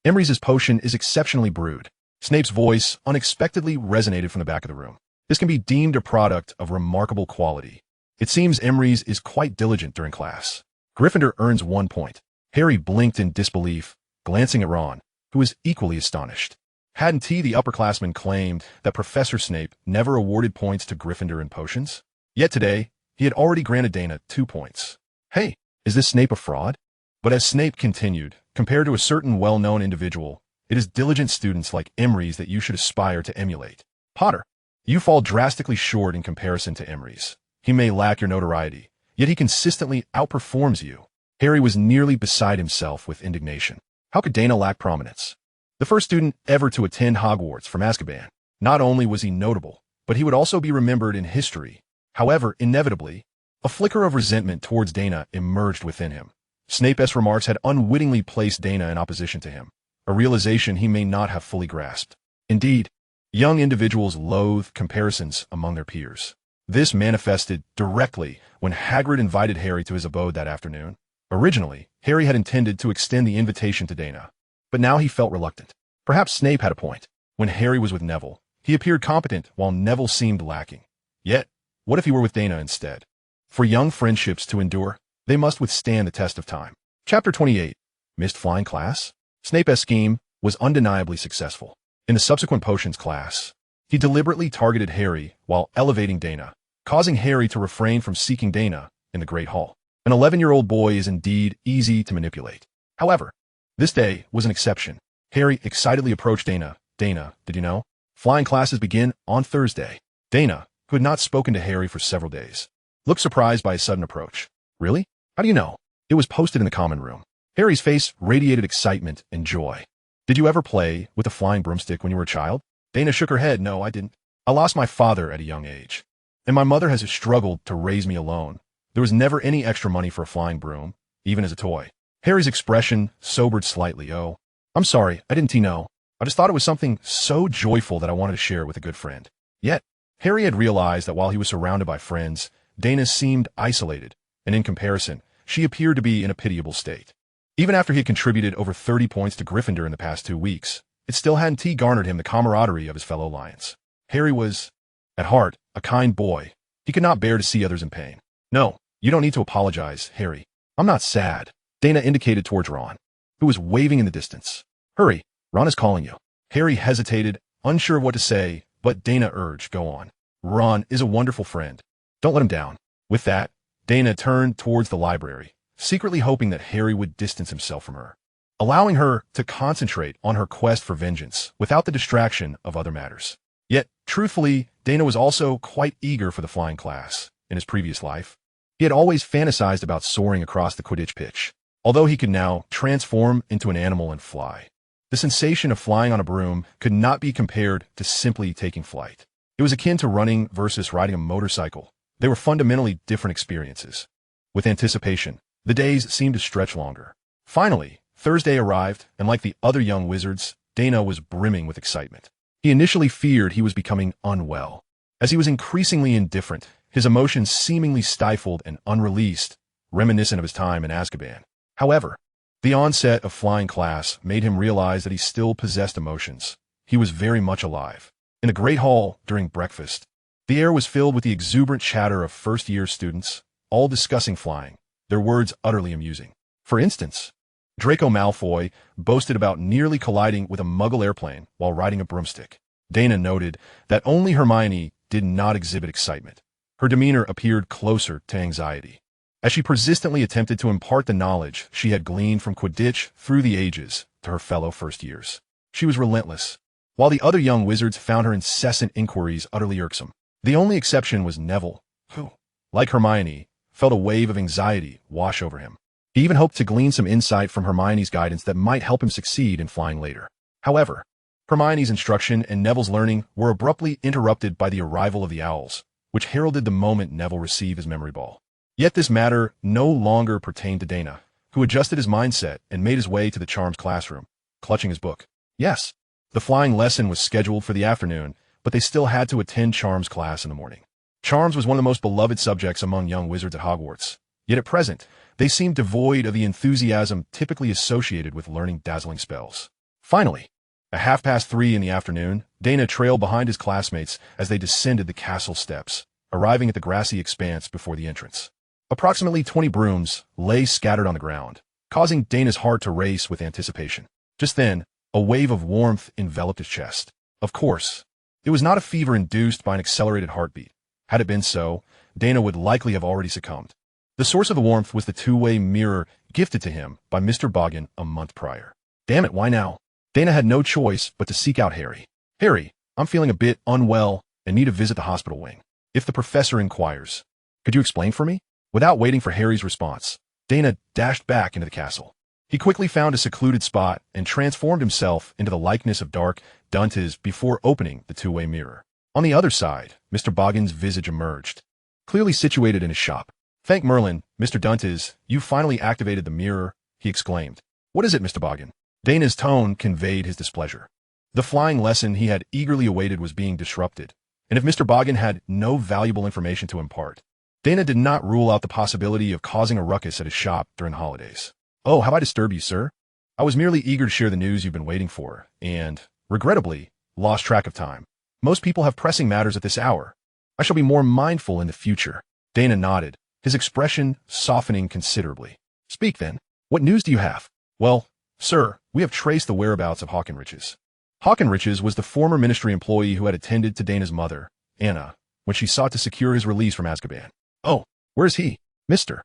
Emrys' potion is exceptionally brewed. Snape's voice unexpectedly resonated from the back of the room. This can be deemed a product of remarkable quality. It seems Emery's is quite diligent during class. Gryffindor earns 1 point. Harry blinked in disbelief, glancing at Ron, who was equally astonished. Hadn't he, the upperclassman, claimed that Professor Snape never awarded points to Gryffindor in potions? Yet today, he had already granted Daina 2 points. Hey, is this Snape a fraud? But as Snape continued, compared to a certain well-known individual, it is diligent students like Emery's that you should aspire to emulate. Potter, you fall drastically short in comparison to Emery's. He may lack your notoriety, yet he consistently outperforms you. Harry was nearly beside himself with indignation. How could Daina lack prominence? The first student ever to attend Hogwarts from Azkaban. Not only was he notable, but he would also be remembered in history. However, inevitably, a flicker of resentment towards Daina emerged within him. Snape's remarks had unwittingly placed Daina in opposition to him, a realization he may not have fully grasped. Indeed, young individuals loathe comparisons among their peers. This manifested directly when Hagrid invited Harry to his abode that afternoon. Originally, Harry had intended to extend the invitation to Daina, but now he felt reluctant. Perhaps Snape had a point. When Harry was with Neville, he appeared competent while Neville seemed lacking. Yet, what if he were with Daina instead? For young friendships to endure, they must withstand the test of time. Chapter 28. Missed flying class? Snape's scheme was undeniably successful. In the subsequent potions class, he deliberately targeted Harry while elevating Daina, causing Harry to refrain from seeking Daina in the Great Hall. An 11-year-old boy is indeed easy to manipulate. However, this day was an exception. Harry excitedly approached Daina. Daina, did you know? Flying classes begin on Thursday. Daina, who had not spoken to Harry for several days, looked surprised by his sudden approach. Really? How do you know? It was posted in the common room. Harry's face radiated excitement and joy. Did you ever play with a flying broomstick when you were a child? Daina shook her head. No, I didn't. I lost my father at a young age, and my mother has struggled to raise me alone. There was never any extra money for a flying broom, even as a toy. Harry's expression sobered slightly. Oh, I'm sorry, I didn't know. I just thought it was something so joyful that I wanted to share with a good friend. Yet, Harry had realized that while he was surrounded by friends, Daina seemed isolated, and in comparison, she appeared to be in a pitiable state. Even after he had contributed over 30 points to Gryffindor in the past 2 weeks, it still hadn't garnered him the camaraderie of his fellow Lions. Harry was, at heart, a kind boy. He could not bear to see others in pain. No, you don't need to apologize, Harry. I'm not sad. Daina indicated towards Ron, who was waving in the distance. Hurry, Ron is calling you. Harry hesitated, unsure of what to say, but Daina urged, go on. Ron is a wonderful friend. Don't let him down. With that, Daina turned towards the library, secretly hoping that Harry would distance himself from her, allowing her to concentrate on her quest for vengeance without the distraction of other matters. Yet, truthfully, Daina was also quite eager for the flying class. In his previous life, he had always fantasized about soaring across the Quidditch pitch, although he could now transform into an animal and fly. The sensation of flying on a broom could not be compared to simply taking flight. It was akin to running versus riding a motorcycle. They were fundamentally different experiences. With anticipation, the days seemed to stretch longer. Finally, Thursday arrived, and like the other young wizards, Daina was brimming with excitement. He initially feared he was becoming unwell. As he was increasingly indifferent, his emotions seemingly stifled and unreleased, reminiscent of his time in Azkaban. However, the onset of flying class made him realize that he still possessed emotions. He was very much alive. In the Great Hall, during breakfast, the air was filled with the exuberant chatter of first-year students, all discussing flying, their words utterly amusing. For instance, Draco Malfoy boasted about nearly colliding with a Muggle airplane while riding a broomstick. Daina noted that only Hermione did not exhibit excitement. Her demeanor appeared closer to anxiety, as she persistently attempted to impart the knowledge she had gleaned from Quidditch through the ages to her fellow first years. She was relentless, while the other young wizards found her incessant inquiries utterly irksome. The only exception was Neville, who, like Hermione, felt a wave of anxiety wash over him. He even hoped to glean some insight from Hermione's guidance that might help him succeed in flying later. However, Hermione's instruction and Neville's learning were abruptly interrupted by the arrival of the owls, which heralded the moment Neville received his memory ball. Yet this matter no longer pertained to Daina, who adjusted his mindset and made his way to the Charms classroom, clutching his book. Yes, the flying lesson was scheduled for the afternoon, but they still had to attend Charms class in the morning. Charms was one of the most beloved subjects among young wizards at Hogwarts, yet at present, they seemed devoid of the enthusiasm typically associated with learning dazzling spells. Finally, At 3:30 in the afternoon, Daina trailed behind his classmates as they descended the castle steps, arriving at the grassy expanse before the entrance. Approximately 20 brooms lay scattered on the ground, causing Daina's heart to race with anticipation. Just then, a wave of warmth enveloped his chest. Of course, it was not a fever induced by an accelerated heartbeat. Had it been so, Daina would likely have already succumbed. The source of the warmth was the two-way mirror gifted to him by Mr. Boggin a month prior. Damn it, why now? Daina had no choice but to seek out Harry. Harry, I'm feeling a bit unwell and need to visit the hospital wing. If the professor inquires, could you explain for me? Without waiting for Harry's response, Daina dashed back into the castle. He quickly found a secluded spot and transformed himself into the likeness of Dark Dantes before opening the two-way mirror. On the other side, Mr. Boggin's visage emerged, clearly situated in his shop. Thank Merlin, Mr. Dantes, you finally activated the mirror, he exclaimed. What is it, Mr. Boggin? Daina's tone conveyed his displeasure. The flying lesson he had eagerly awaited was being disrupted, and if Mr. Boggin had no valuable information to impart, Daina did not rule out the possibility of causing a ruckus at his shop during the holidays. Oh, have I disturbed you, sir? I was merely eager to share the news you've been waiting for, and, regrettably, lost track of time. Most people have pressing matters at this hour. I shall be more mindful in the future. Daina nodded, his expression softening considerably. Speak then. What news do you have? Well, sir, we have traced the whereabouts of Hawkenriches. Hawkenriches was the former ministry employee who had attended to Daina's mother, Anna, when she sought to secure his release from Azkaban. Oh, where is he? Mr.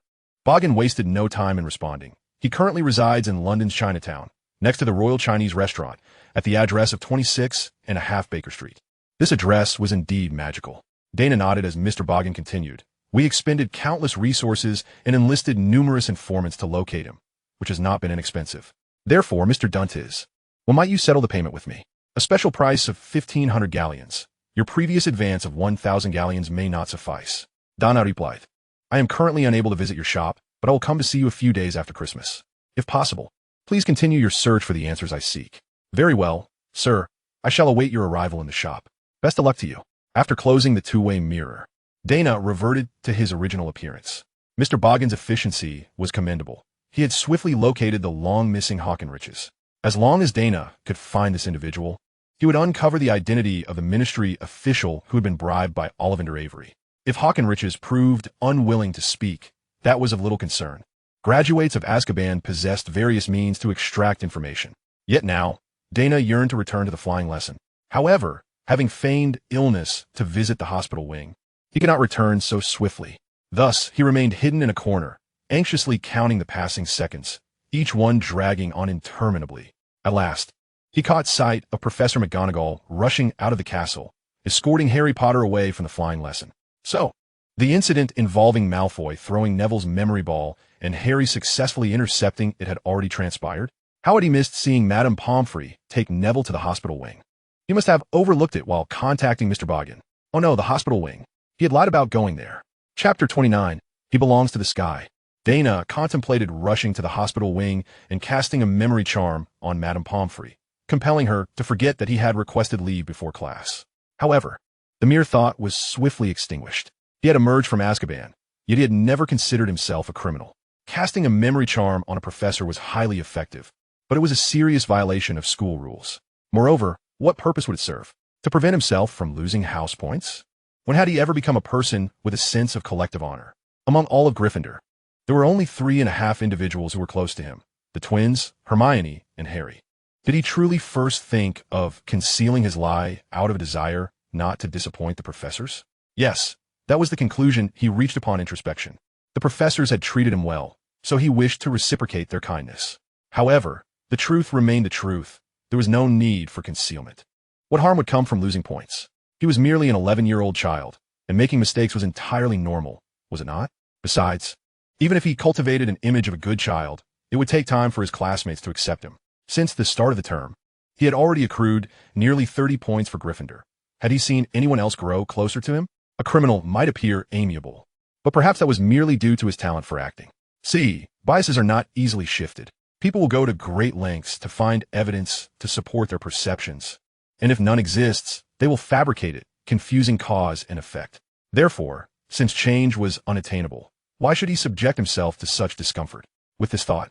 Boggin wasted no time in responding. He currently resides in London's Chinatown, next to the Royal Chinese Restaurant, at the address of 26½ Baker Street. This address was indeed magical. Daina nodded as Mr. Boggin continued. We expended countless resources and enlisted numerous informants to locate him, which has not been inexpensive. Therefore, Mr. Dantes, well, might you settle the payment with me? A special price of 1,500 galleons. Your previous advance of 1,000 galleons may not suffice. Daina replied, I am currently unable to visit your shop, but I will come to see you a few days after Christmas. If possible, please continue your search for the answers I seek. Very well, sir. I shall await your arrival in the shop. Best of luck to you. After closing the two-way mirror, Daina reverted to his original appearance. Mr. Boggin's efficiency was commendable. He had swiftly located the long-missing Hawkenriches. As long as Daina could find this individual, he would uncover the identity of the ministry official who had been bribed by Daina Avery. If Hawkenriches proved unwilling to speak, that was of little concern. Graduates of Azkaban possessed various means to extract information. Yet now, Daina yearned to return to the flying lesson. However, having feigned illness to visit the hospital wing, he could not return so swiftly. Thus, he remained hidden in a corner, anxiously counting the passing seconds, each one dragging on interminably. At last, he caught sight of Professor McGonagall rushing out of the castle, escorting Harry Potter away from the flying lesson. So, the incident involving Malfoy throwing Neville's memory ball and Harry successfully intercepting it had already transpired? How had he missed seeing Madame Pomfrey take Neville to the hospital wing? He must have overlooked it while contacting Mr. Boggin. Oh no, the hospital wing. He had lied about going there. Chapter 29. He belongs to the sky. Daina contemplated rushing to the hospital wing and casting a memory charm on Madame Pomfrey, compelling her to forget that he had requested leave before class. However, the mere thought was swiftly extinguished. He had emerged from Azkaban, yet he had never considered himself a criminal. Casting a memory charm on a professor was highly effective, but it was a serious violation of school rules. Moreover, what purpose would it serve? To prevent himself from losing house points? When had he ever become a person with a sense of collective honor? Among all of Gryffindor, there were only 3½ individuals who were close to him, the twins, Hermione, and Harry. Did he truly first think of concealing his lie out of a desire not to disappoint the professors? Yes, that was the conclusion he reached upon introspection. The professors had treated him well, so he wished to reciprocate their kindness. However, the truth remained the truth. There was no need for concealment. What harm would come from losing points? He was merely an 11-year-old child, and making mistakes was entirely normal, was it not? Besides, even if he cultivated an image of a good child, it would take time for his classmates to accept him. Since the start of the term, he had already accrued nearly 30 points for Gryffindor. Had he seen anyone else grow closer to him? A criminal might appear amiable, but perhaps that was merely due to his talent for acting. See, biases are not easily shifted. People will go to great lengths to find evidence to support their perceptions, and if none exists, they will fabricate it, confusing cause and effect. Therefore, since change was unattainable, why should he subject himself to such discomfort? With this thought,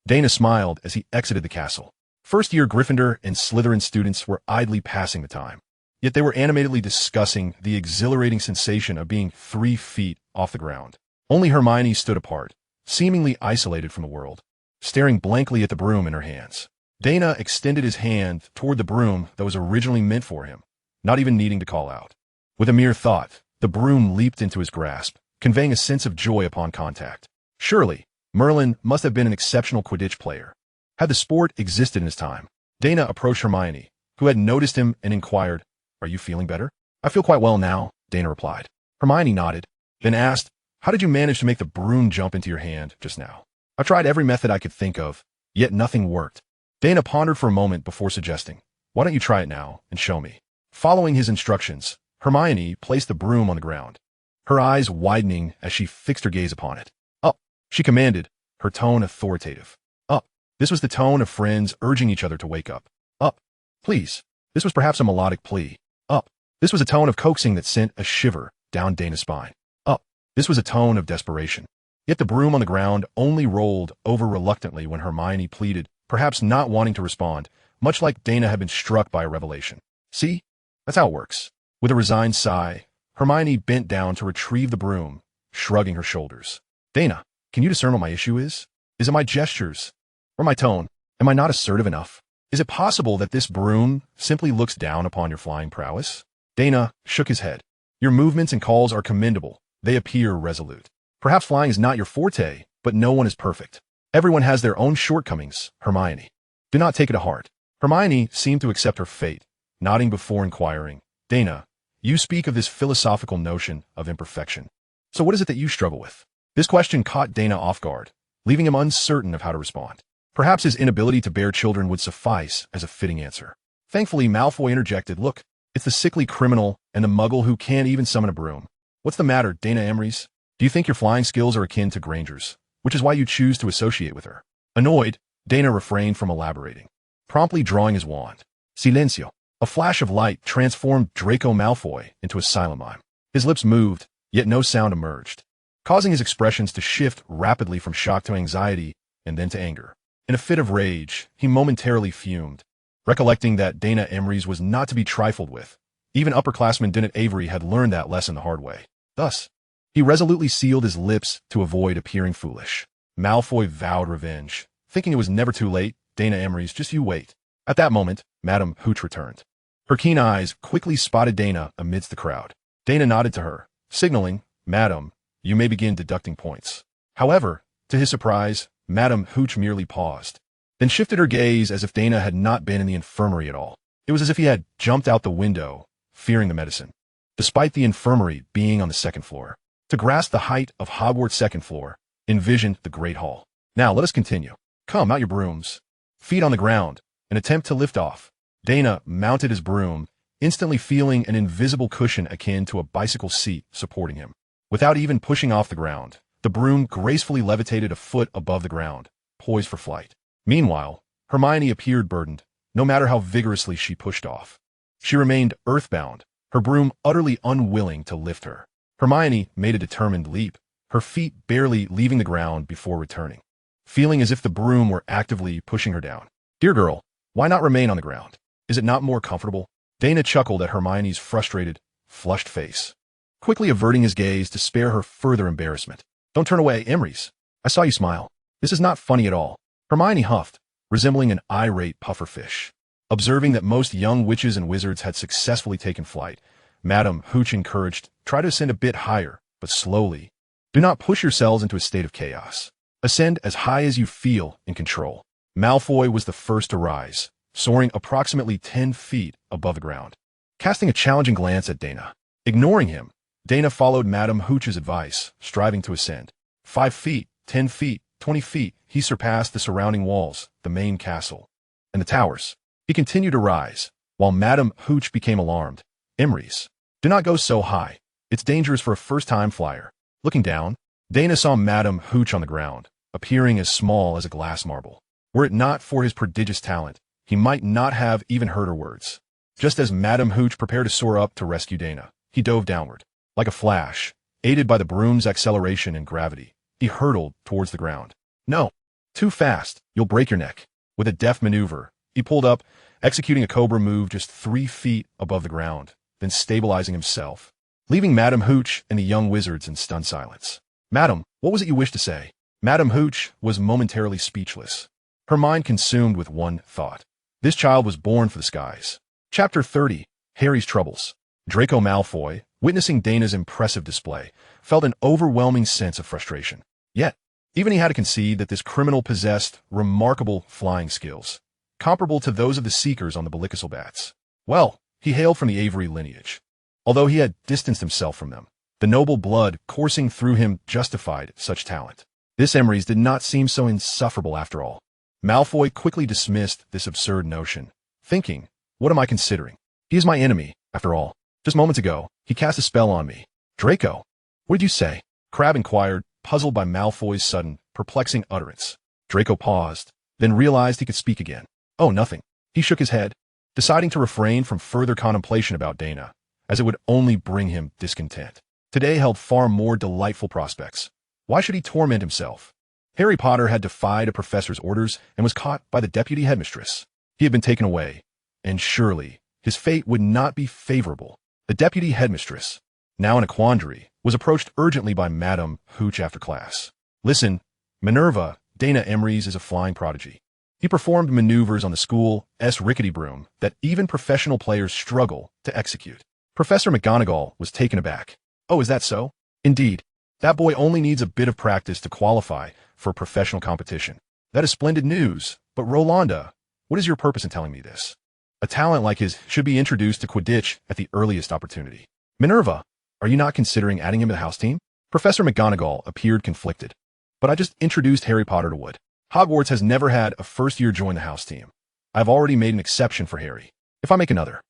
Daina smiled as he exited the castle. First-year Gryffindor and Slytherin students were idly passing the time. Yet they were animatedly discussing the exhilarating sensation of being 3 feet off the ground. Only Hermione stood apart, seemingly isolated from the world, staring blankly at the broom in her hands. Daina extended his hand toward the broom that was originally meant for him, not even needing to call out. With a mere thought, the broom leaped into his grasp, conveying a sense of joy upon contact. Surely, Merlin must have been an exceptional Quidditch player. Had the sport existed in his time? Daina approached Hermione, who had noticed him, and inquired, "Are you feeling better?" "I feel quite well now," Daina replied. Hermione nodded, then asked, "How did you manage to make the broom jump into your hand just now?" "I've tried every method I could think of, yet nothing worked." Daina pondered for a moment before suggesting, "Why don't you try it now and show me?" Following his instructions, Hermione placed the broom on the ground, her eyes widening as she fixed her gaze upon it. "Up," she commanded, her tone authoritative. "Up." This was the tone of friends urging each other to wake up. "Up, please." This was perhaps a melodic plea. "Up." This was a tone of coaxing that sent a shiver down Daina's spine. "Up." This was a tone of desperation. Yet the broom on the ground only rolled over reluctantly when Hermione pleaded, perhaps not wanting to respond, much like Daina had been struck by a revelation. "See? That's how it works." With a resigned sigh, Hermione bent down to retrieve the broom, shrugging her shoulders. "Daina, can you discern what my issue is? Is it my gestures? Or my tone? Am I not assertive enough? Is it possible that this broom simply looks down upon your flying prowess?" Daina shook his head. "Your movements and calls are commendable. They appear resolute. Perhaps flying is not your forte, but no one is perfect. Everyone has their own shortcomings, Hermione. Do not take it to heart." Hermione seemed to accept her fate, nodding before inquiring, "Daina, you speak of this philosophical notion of imperfection. So what is it that you struggle with?" This question caught Daina off guard, leaving him uncertain of how to respond. Perhaps his inability to bear children would suffice as a fitting answer. Thankfully, Malfoy interjected, "Look, it's the sickly criminal and the muggle who can't even summon a broom. What's the matter, Daina Avery's? Do you think your flying skills are akin to Granger's, which is why you choose to associate with her?" Annoyed, Daina refrained from elaborating, promptly drawing his wand. Silencio. A flash of light transformed Draco Malfoy into a silent mime. His lips moved, yet no sound emerged, causing his expressions to shift rapidly from shock to anxiety and then to anger. In a fit of rage, he momentarily fumed, recollecting that Daina Avery's was not to be trifled with. Even upperclassman Daina Avery had learned that lesson the hard way. Thus, he resolutely sealed his lips to avoid appearing foolish. Malfoy vowed revenge. Thinking it was never too late, Daina Avery's, just you wait. At that moment, Madame Hooch returned. Her keen eyes quickly spotted Daina amidst the crowd. Daina nodded to her, signaling, "Madam, you may begin deducting points." However, to his surprise, Madame Hooch merely paused, then shifted her gaze as if Daina had not been in the infirmary at all. It was as if he had jumped out the window, fearing the medicine, despite the infirmary being on the 2nd floor. To grasp the height of Hogwarts' 2nd floor, envisioned the Great Hall. "Now let us continue. Come, out your brooms." Feet on the ground, an attempt to lift off. Daina mounted his broom, instantly feeling an invisible cushion akin to a bicycle seat supporting him. Without even pushing off the ground, the broom gracefully levitated a foot above the ground, poised for flight. Meanwhile, Hermione appeared burdened, no matter how vigorously she pushed off. She remained earthbound, her broom utterly unwilling to lift her. Hermione made a determined leap, her feet barely leaving the ground before returning, feeling as if the broom were actively pushing her down. "Dear girl, why not remain on the ground? Is it not more comfortable?" Daina chuckled at Hermione's frustrated, flushed face, quickly averting his gaze to spare her further embarrassment. "Don't turn away, Emery's. I saw you smile. This is not funny at all." Hermione huffed, resembling an irate pufferfish. Observing that most young witches and wizards had successfully taken flight, Madame Hooch encouraged, "Try to ascend a bit higher, but slowly. Do not push yourselves into a state of chaos. Ascend as high as you feel in control." Malfoy was the first to rise, soaring approximately 10 feet above the ground. Casting a challenging glance at Daina. Ignoring him, Daina followed Madame Hooch's advice, striving to ascend. 5 feet, 10 feet, 20 feet, he surpassed the surrounding walls, the main castle, and the towers. He continued to rise, while Madame Hooch became alarmed. "Emery's, do not go so high. It's dangerous for a first-time flyer." Looking down, Daina saw Madame Hooch on the ground, appearing as small as a glass marble. Were it not for his prodigious talent, he might not have even heard her words. Just as Madame Hooch prepared to soar up to rescue Daina, he dove downward. Like a flash, aided by the broom's acceleration and gravity, he hurtled towards the ground. "No! Too fast, you'll break your neck." With a deft maneuver, He pulled up, executing a cobra move just 3 feet above the ground, then stabilizing himself, leaving Madam Hooch and the young wizards in stunned silence. "Madam, what was it you wished to say?" Madam Hooch was momentarily speechless, her mind consumed with one thought. This child was born for the skies. Chapter 30, Harry's Troubles. Draco Malfoy, witnessing Daina's impressive display, felt an overwhelming sense of frustration. Yet, even he had to concede that this criminal possessed remarkable flying skills, comparable to those of the Seekers on the Bellicosal Bats. Well, he hailed from the Avery lineage. Although he had distanced himself from them, the noble blood coursing through him justified such talent. This Emery's did not seem so insufferable after all. Malfoy quickly dismissed this absurd notion, thinking, "What am I considering? He is my enemy, after all. Just moments ago, he cast a spell on me." "Draco, what did you say?" Crabbe inquired, puzzled by Malfoy's sudden, perplexing utterance. Draco paused, then realized he could speak again. "Oh, nothing." He shook his head, deciding to refrain from further contemplation about Daina, as it would only bring him discontent. Today held far more delightful prospects. Why should he torment himself? Harry Potter had defied a professor's orders and was caught by the deputy headmistress. He had been taken away, and surely his fate would not be favorable. The deputy headmistress, now in a quandary, was approached urgently by Madam Hooch after class. "Listen, Minerva, Daina Avery's is a flying prodigy. He performed maneuvers on the school's rickety broom that even professional players struggle to execute." Professor McGonagall was taken aback. "Oh, is that so?" "Indeed. That boy only needs a bit of practice to qualify for professional competition." "That is splendid news. But Rolanda, what is your purpose in telling me this?" "A talent like his should be introduced to Quidditch at the earliest opportunity." "Minerva, are you not considering adding him to the house team?" Professor McGonagall appeared conflicted. "But I just introduced Harry Potter to Wood. Hogwarts has never had a first-year join the house team. I've already made an exception for Harry. If I make another..."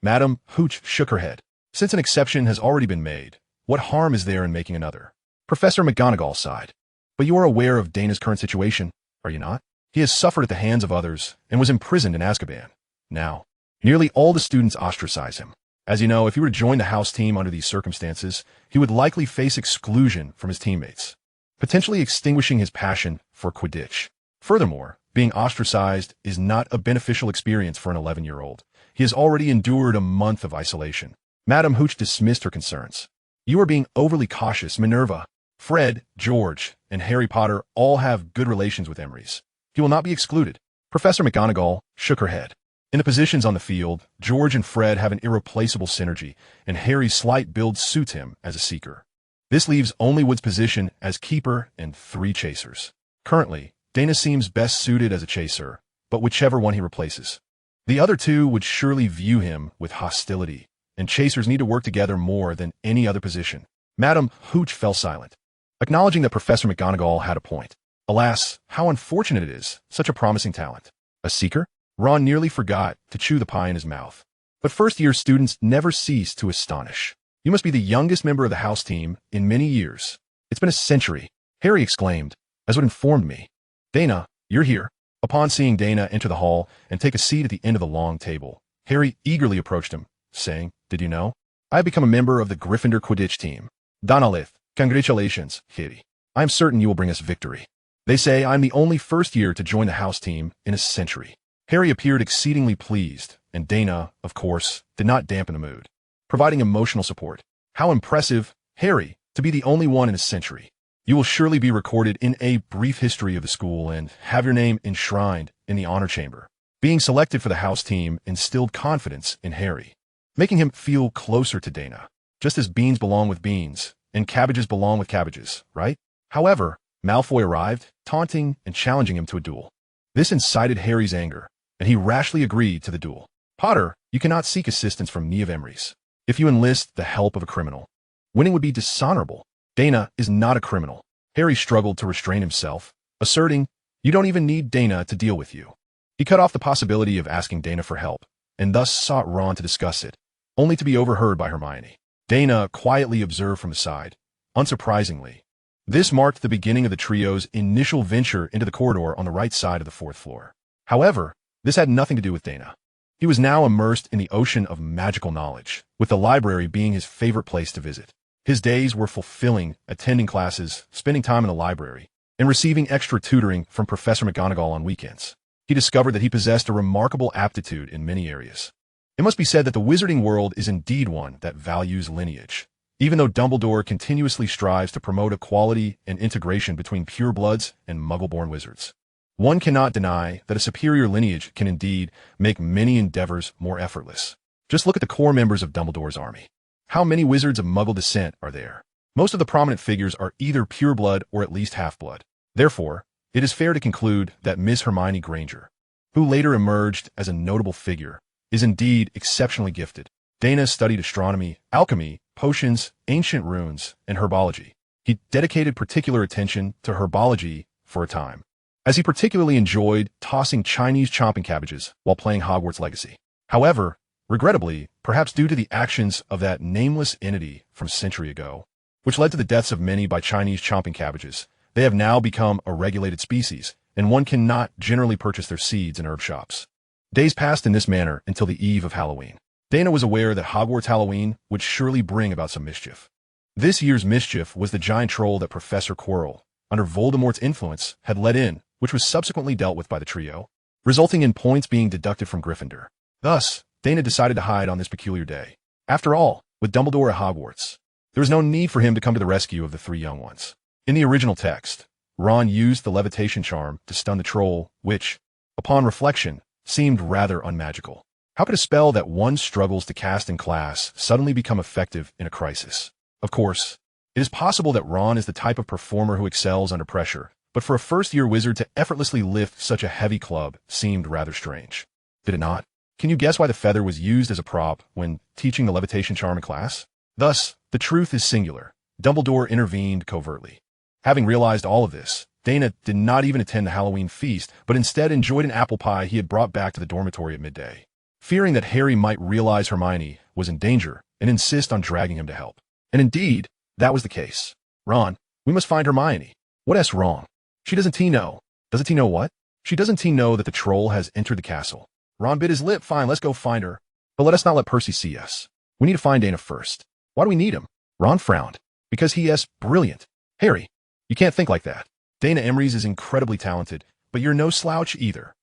Madam Hooch shook her head. "Since an exception has already been made, what harm is there in making another?" Professor McGonagall sighed. "But you are aware of Daina's current situation, are you not? He has suffered at the hands of others and was imprisoned in Azkaban. Now, nearly all the students ostracize him. As you know, if he were to join the house team under these circumstances, he would likely face exclusion from his teammates, potentially extinguishing his passion for Quidditch. Furthermore, being ostracized is not a beneficial experience for an 11-year-old. He has already endured a month of isolation." Madam Hooch dismissed her concerns. "You are being overly cautious, Minerva. Fred, George, and Harry Potter all have good relations with Emery's. He will not be excluded." Professor McGonagall shook her head. "In the positions on the field, George and Fred have an irreplaceable synergy, and Harry's slight build suits him as a seeker. This leaves only Wood's position as keeper and 3 chasers. Currently, Daina seems best suited as a chaser, but whichever one he replaces. The other 2 would surely view him with hostility, and chasers need to work together more than any other position." Madam Hooch fell silent, acknowledging that Professor McGonagall had a point. Alas, how unfortunate it is, such a promising talent. A seeker? Ron nearly forgot to chew the pie in his mouth. But first-year students never cease to astonish. "You must be the youngest member of the house team in many years." "It's been a century," Harry exclaimed, as Wood informed me. "Daina, you're here." Upon seeing Daina enter the hall and take a seat at the end of the long table, Harry eagerly approached him, saying, "Did you know? I have become a member of the Gryffindor Quidditch team. Donalith, congratulations, Harry. I am certain you will bring us victory. They say I'm the only first-year to join the house team in a century." Harry appeared exceedingly pleased, and Daina, of course, did not dampen the mood, providing emotional support. "How impressive, Harry, to be the only one in a century. You will surely be recorded in a brief history of the school and have your name enshrined in the honor chamber." Being selected for the house team instilled confidence in Harry, making him feel closer to Daina, just as beans belong with beans, and cabbages belong with cabbages, right? However, Malfoy arrived, taunting and challenging him to a duel. This incited Harry's anger, and he rashly agreed to the duel. "Potter, you cannot seek assistance from me of Emery's. If you enlist the help of a criminal, winning would be dishonorable. Daina is not a criminal." Harry struggled to restrain himself, asserting, "You don't even need Daina to deal with you." He cut off the possibility of asking Daina for help, and thus sought Ron to discuss it, only to be overheard by Hermione. Daina quietly observed from the side. Unsurprisingly, this marked the beginning of the trio's initial venture into the corridor on the right side of the 4th floor. However, this had nothing to do with Daina. He was now immersed in the ocean of magical knowledge, with the library being his favorite place to visit. His days were fulfilling, attending classes, spending time in the library, and receiving extra tutoring from Professor McGonagall on weekends. he discovered that he possessed a remarkable aptitude in many areas. It must be said that the wizarding world is indeed one that values lineage. Even though Dumbledore continuously strives to promote equality and integration between purebloods and muggle-born wizards, one cannot deny that a superior lineage can indeed make many endeavors more effortless. Just look at the core members of Dumbledore's army. How many wizards of muggle descent are there? Most of the prominent figures are either pureblood or at least half-blood. Therefore, it is fair to conclude that Miss Hermione Granger, who later emerged as a notable figure, is indeed exceptionally gifted. Daina studied astronomy, alchemy, potions, ancient runes, and herbology. He dedicated particular attention to herbology for a time, as he particularly enjoyed tossing Chinese chomping cabbages while playing Hogwarts Legacy. However, regrettably, perhaps due to the actions of that nameless entity from a century ago, which led to the deaths of many by Chinese chomping cabbages, they have now become a regulated species, and one cannot generally purchase their seeds in herb shops. Days passed in this manner until the eve of Halloween. Daina was aware that Hogwarts Halloween would surely bring about some mischief. This year's mischief was the giant troll that Professor Quirrell, under Voldemort's influence, had let in, which was subsequently dealt with by the trio, resulting in points being deducted from Gryffindor. Thus, Daina decided to hide on this peculiar day. After all, with Dumbledore at Hogwarts, there was no need for him to come to the rescue of the three young ones. In the original text, Ron used the levitation charm to stun the troll, which, upon reflection, seemed rather unmagical. How could a spell that one struggles to cast in class suddenly become effective in a crisis? Of course, it is possible that Ron is the type of performer who excels under pressure, but for a first-year wizard to effortlessly lift such a heavy club seemed rather strange. Did it not? Can you guess why the feather was used as a prop when teaching the levitation charm in class? Thus, the truth is singular. Dumbledore intervened covertly. Having realized all of this, Daina did not even attend the Halloween feast, but instead enjoyed an apple pie he had brought back to the dormitory at midday, fearing that Harry might realize Hermione was in danger and insist on dragging him to help. And indeed, that was the case. Ron, we must find Hermione. What's wrong? She doesn't know. Doesn't know what? She doesn't know that the troll has entered the castle. Ron bit his lip. Fine, let's go find her. But let us not let Percy see us. We need to find Daina first. Why do we need him? Ron frowned. Because he is brilliant. Harry, you can't think like that. Daina Avery is incredibly talented, but you're no slouch either.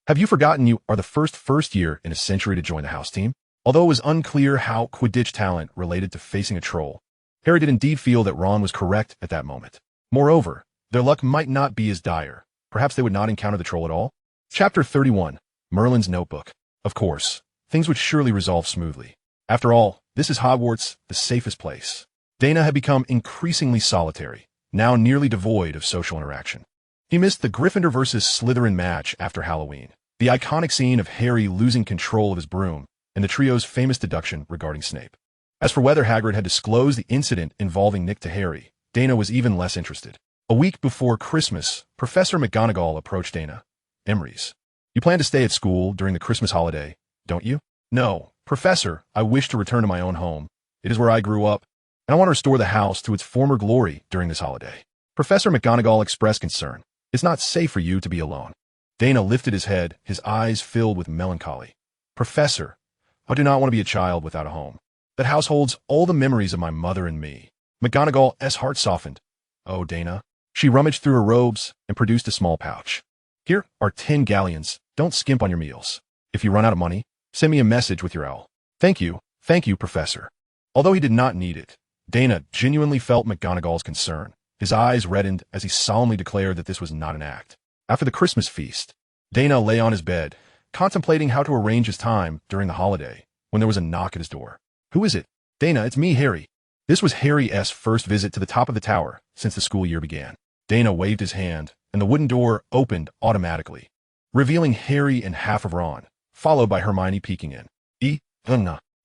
Have you forgotten you are the first year in a century to join the house team? Although it was unclear how Quidditch talent related to facing a troll, Harry did indeed feel that Ron was correct at that moment. Moreover, their luck might not be as dire. Perhaps they would not encounter the troll at all? Chapter 31, Merlin's Notebook. Of course, things would surely resolve smoothly. After all, this is Hogwarts, the safest place. Daina had become increasingly solitary, now nearly devoid of social interaction. He missed the Gryffindor versus Slytherin match after Halloween, the iconic scene of Harry losing control of his broom, and the trio's famous deduction regarding Snape. As for whether Hagrid had disclosed the incident involving Nick to Harry, Daina was even less interested. A week before Christmas, Professor McGonagall approached Daina. Emery's. You plan to stay at school during the Christmas holiday, don't you? No, Professor, I wish to return to my own home. It is where I grew up, and I want to restore the house to its former glory during this holiday. Professor McGonagall expressed concern. It's not safe for you to be alone. Daina lifted his head, his eyes filled with melancholy. Professor, I do not want to be a child without a home. That house holds all the memories of my mother and me. McGonagall's heart softened. Oh, Daina. She rummaged through her robes and produced a small pouch. Here are 10 galleons. Don't skimp on your meals. If you run out of money, send me a message with your owl. Thank you, Professor. Although he did not need it, Daina genuinely felt McGonagall's concern. His eyes reddened as he solemnly declared that this was not an act. After the Christmas feast, Daina lay on his bed, contemplating how to arrange his time during the holiday, when there was a knock at his door. Who is it? Daina, it's me, Harry. This was Harry's first visit to the top of the tower since the school year began. Daina waved his hand, and the wooden door opened automatically, revealing Harry and half of Ron, followed by Hermione peeking in.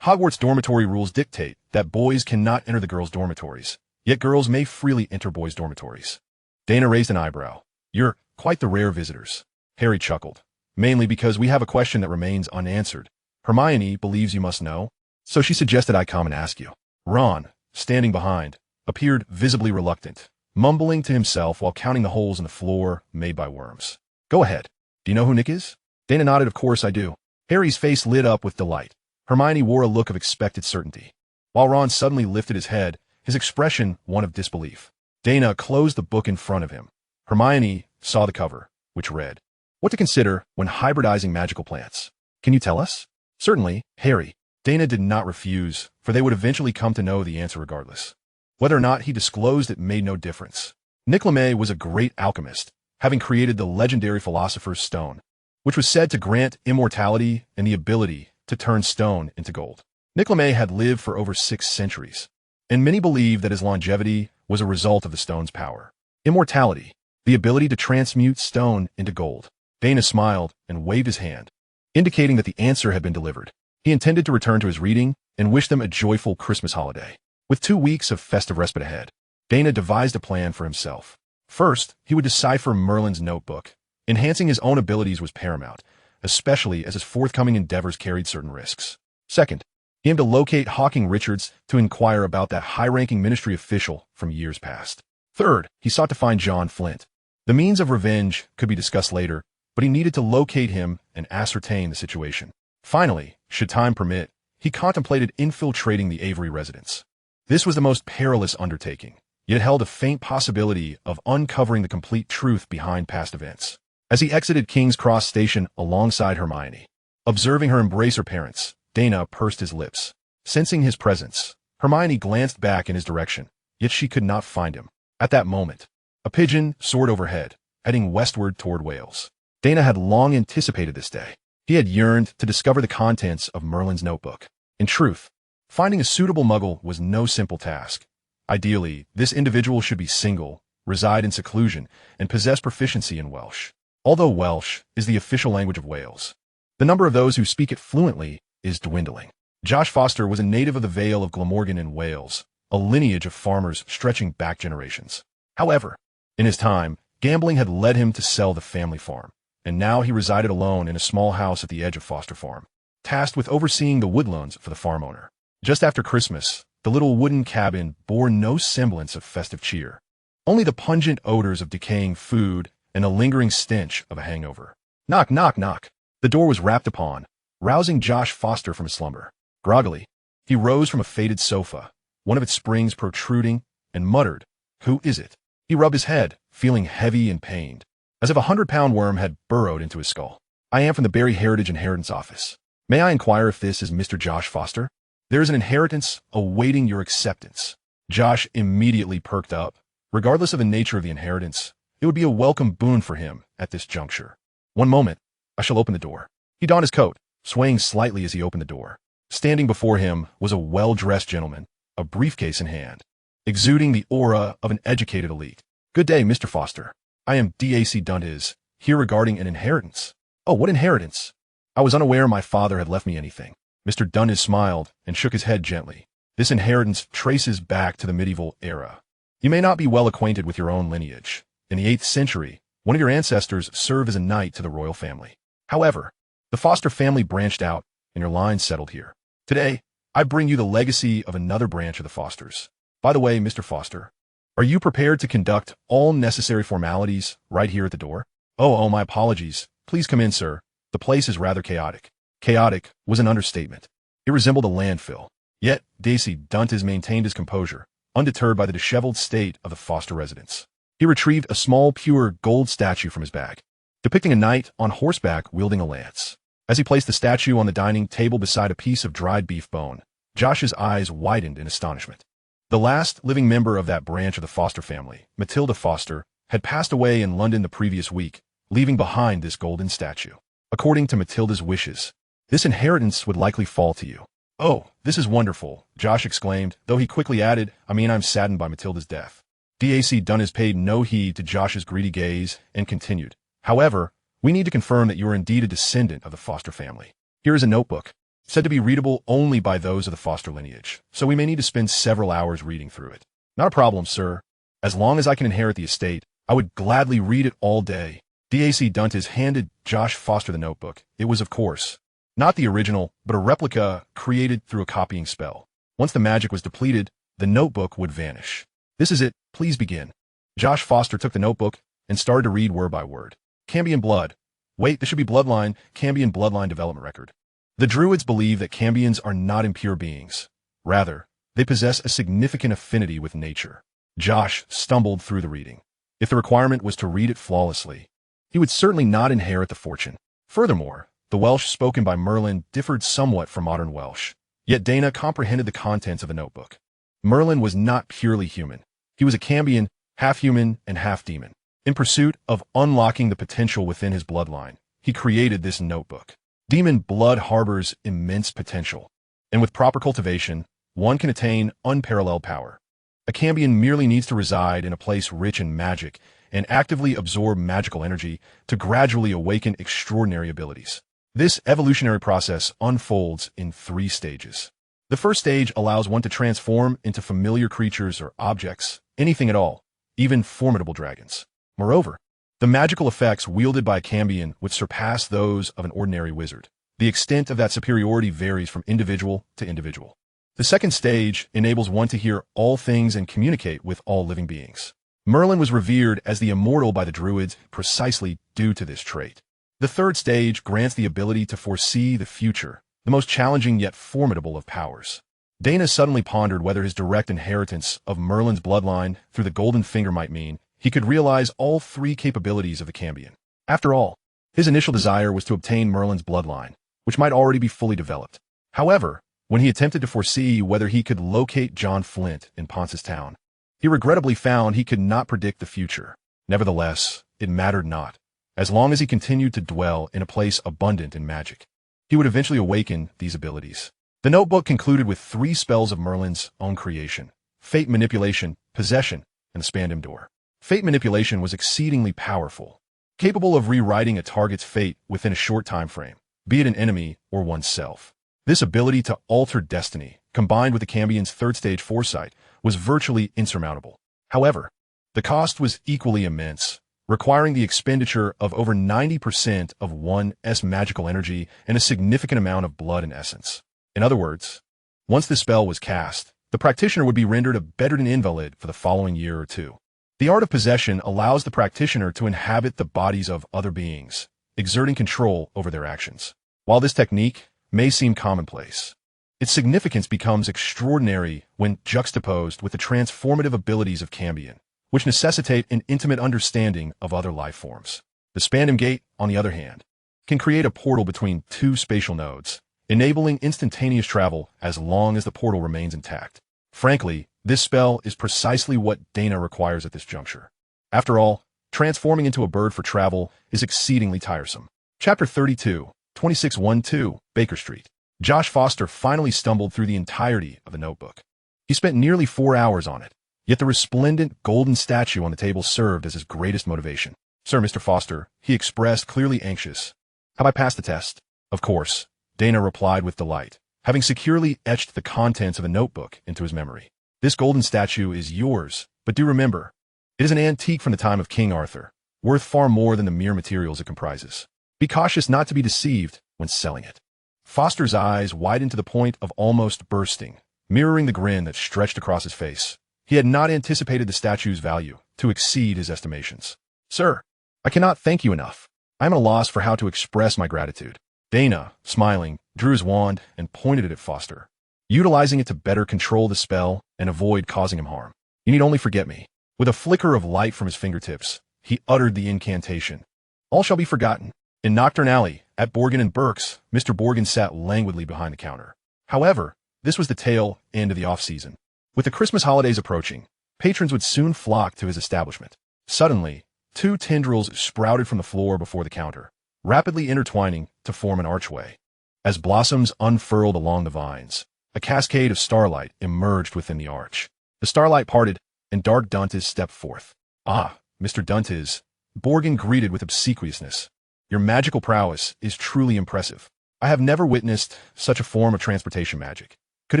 Hogwarts dormitory rules dictate that boys cannot enter the girls' dormitories, yet girls may freely enter boys' dormitories. Daina raised an eyebrow. You're quite the rare visitors. Harry chuckled. Mainly because we have a question that remains unanswered. Hermione believes you must know, so she suggested I come and ask you. Ron, standing behind, appeared visibly reluctant, mumbling to himself while counting the holes in the floor made by worms. Go ahead. Do you know who Nick is? Daina nodded. Of course I do. Harry's face lit up with delight. Hermione wore a look of expected certainty, while Ron suddenly lifted his head, his expression one of disbelief. Daina closed the book in front of him. Hermione saw the cover, which read, What to consider when hybridizing magical plants? Can you tell us? Certainly, Harry. Daina did not refuse, for they would eventually come to know the answer regardless. Whether or not he disclosed it made no difference. Nick LeMay was a great alchemist, having created the legendary Philosopher's Stone, which was said to grant immortality and the ability to turn stone into gold. Nick LeMay had lived for over 6 centuries, and many believe that his longevity was a result of the stone's power. Immortality, the ability to transmute stone into gold. Daina smiled and waved his hand, indicating that the answer had been delivered. He intended to return to his reading and wish them a joyful Christmas holiday. With 2 weeks of festive respite ahead, Daina devised a plan for himself. First, he would decipher Merlin's notebook. Enhancing his own abilities was paramount, especially as his forthcoming endeavors carried certain risks. Second, he aimed to locate Hawking Richards to inquire about that high-ranking ministry official from years past. Third, he sought to find John Flint. The means of revenge could be discussed later, but he needed to locate him and ascertain the situation. Finally, should time permit, he contemplated infiltrating the Avery residence. This was the most perilous undertaking, yet held a faint possibility of uncovering the complete truth behind past events. As he exited King's Cross Station alongside Hermione, observing her embrace her parents, Daina pursed his lips. Sensing his presence, Hermione glanced back in his direction, yet she could not find him. At that moment, a pigeon soared overhead, heading westward toward Wales. Daina had long anticipated this day. He had yearned to discover the contents of Merlin's notebook. In truth, finding a suitable muggle was no simple task. Ideally, this individual should be single, reside in seclusion, and possess proficiency in Welsh. Although Welsh is the official language of Wales, the number of those who speak it fluently is dwindling. Josh Foster was a native of the Vale of Glamorgan in Wales, a lineage of farmers stretching back generations. However, in his time, gambling had led him to sell the family farm, and now he resided alone in a small house at the edge of Foster Farm, tasked with overseeing the woodlands for the farm owner. Just after Christmas, the little wooden cabin bore no semblance of festive cheer, only the pungent odors of decaying food and a lingering stench of a hangover. Knock, knock, knock. The door was rapped upon, rousing Josh Foster from his slumber. Groggily, he rose from a faded sofa, one of its springs protruding, and muttered, "Who is it?" He rubbed his head, feeling heavy and pained, as if a 100-pound worm had burrowed into his skull. "I am from the Barry Heritage Inheritance Office. May I inquire if this is Mr. Josh Foster? There is an inheritance awaiting your acceptance." Josh immediately perked up. Regardless of the nature of the inheritance, it would be a welcome boon for him at this juncture. "One moment, I shall open the door." He donned his coat, swaying slightly as he opened the door. Standing before him was a well-dressed gentleman, a briefcase in hand, exuding the aura of an educated elite. "Good day, Mr. Foster. I am D.A.C. Duntes, here regarding an inheritance." "Oh, what inheritance? I was unaware my father had left me anything." Mr. Duntes smiled and shook his head gently. "This inheritance traces back to the medieval era. You may not be well acquainted with your own lineage. In the 8th century, one of your ancestors served as a knight to the royal family. However, the Foster family branched out, and your line settled here. Today, I bring you the legacy of another branch of the Fosters. By the way, Mr. Foster, are you prepared to conduct all necessary formalities right here at the door?" Oh, my apologies. Please come in, sir. The place is rather chaotic." Chaotic was an understatement. It resembled a landfill. Yet, D.A.C. Duntes maintained his composure, undeterred by the disheveled state of the Foster residence. He retrieved a small, pure gold statue from his bag, depicting a knight on horseback wielding a lance. As he placed the statue on the dining table beside a piece of dried beef bone, Josh's eyes widened in astonishment. The last living member of that branch of the Foster family, Matilda Foster, had passed away in London the previous week, leaving behind this golden statue. According to Matilda's wishes, this inheritance would likely fall to you. "Oh, this is wonderful," Josh exclaimed, though he quickly added, I'm saddened by Matilda's death." D.A.C. Duntes paid no heed to Josh's greedy gaze and continued, "However, we need to confirm that you are indeed a descendant of the Foster family. Here is a notebook, said to be readable only by those of the Foster lineage, so we may need to spend several hours reading through it." "Not a problem, sir. As long as I can inherit the estate, I would gladly read it all day." D.A.C. Duntes handed Josh Foster the notebook. It was, of course, not the original, but a replica created through a copying spell. Once the magic was depleted, the notebook would vanish. "This is it. Please begin." Josh Foster took the notebook and started to read word by word. Cambion blood. Wait, this should be bloodline. Cambion bloodline development record. The Druids believe that Cambions are not impure beings. Rather, they possess a significant affinity with nature. Josh stumbled through the reading. If the requirement was to read it flawlessly, he would certainly not inherit the fortune. Furthermore, the Welsh spoken by Merlin differed somewhat from modern Welsh, yet Daina comprehended the contents of the notebook. Merlin was not purely human. He was a Cambion, half human and half demon. In pursuit of unlocking the potential within his bloodline, he created this notebook. Demon blood harbors immense potential, and with proper cultivation, one can attain unparalleled power. A Cambion merely needs to reside in a place rich in magic and actively absorb magical energy to gradually awaken extraordinary abilities. This evolutionary process unfolds in 3 stages. The first stage allows one to transform into familiar creatures or objects, anything at all, even formidable dragons. Moreover, the magical effects wielded by a Cambion would surpass those of an ordinary wizard. The extent of that superiority varies from individual to individual. The second stage enables one to hear all things and communicate with all living beings. Merlin was revered as the immortal by the Druids precisely due to this trait. The third stage grants the ability to foresee the future, the most challenging yet formidable of powers. Daina suddenly pondered whether his direct inheritance of Merlin's bloodline through the golden finger might mean he could realize all 3 capabilities of the Cambion. After all, his initial desire was to obtain Merlin's bloodline, which might already be fully developed. However, when he attempted to foresee whether he could locate John Flint in Ponce's town, he regrettably found he could not predict the future. Nevertheless, it mattered not. As long as he continued to dwell in a place abundant in magic, he would eventually awaken these abilities. The notebook concluded with 3 spells of Merlin's own creation: Fate Manipulation, Possession, and the Spandam Door. Fate Manipulation was exceedingly powerful, capable of rewriting a target's fate within a short time frame, be it an enemy or oneself. This ability to alter destiny, combined with the Cambion's third-stage foresight, was virtually insurmountable. However, the cost was equally immense, requiring the expenditure of over 90% of one's magical energy and a significant amount of blood and essence. In other words, once the spell was cast, the practitioner would be rendered a bedridden invalid for the following year or 2. The art of possession allows the practitioner to inhabit the bodies of other beings, exerting control over their actions. While this technique may seem commonplace, its significance becomes extraordinary when juxtaposed with the transformative abilities of Cambion, which necessitate an intimate understanding of other life forms. The Spandam Gate, on the other hand, can create a portal between 2 spatial nodes, enabling instantaneous travel as long as the portal remains intact. Frankly, this spell is precisely what Daina requires at this juncture. After all, transforming into a bird for travel is exceedingly tiresome. Chapter 32, 2612, Baker Street. Josh Foster finally stumbled through the entirety of the notebook. He spent nearly 4 hours on it, yet the resplendent golden statue on the table served as his greatest motivation. "Sir, Mr. Foster," he expressed, clearly anxious. "Have I passed the test?" "Of course," Daina replied with delight, having securely etched the contents of the notebook into his memory. "This golden statue is yours, but do remember, it is an antique from the time of King Arthur, worth far more than the mere materials it comprises. Be cautious not to be deceived when selling it." Foster's eyes widened to the point of almost bursting, mirroring the grin that stretched across his face. He had not anticipated the statue's value to exceed his estimations. "Sir, I cannot thank you enough. I am at a loss for how to express my gratitude." Daina, smiling, drew his wand and pointed it at Foster, utilizing it to better control the spell and avoid causing him harm. "You need only forget me." With a flicker of light from his fingertips, he uttered the incantation. All shall be forgotten. In Nocturne Alley, at Borgin and Burke's, Mr. Borgin sat languidly behind the counter. However, this was the tail end of the off-season. With the Christmas holidays approaching, patrons would soon flock to his establishment. Suddenly, 2 tendrils sprouted from the floor before the counter, rapidly intertwining to form an archway. As blossoms unfurled along the vines, a cascade of starlight emerged within the arch. The starlight parted, and Dark Duntis stepped forth. "Ah, Mr. Duntis," Borgin greeted with obsequiousness. "Your magical prowess is truly impressive. I have never witnessed such a form of transportation magic. Could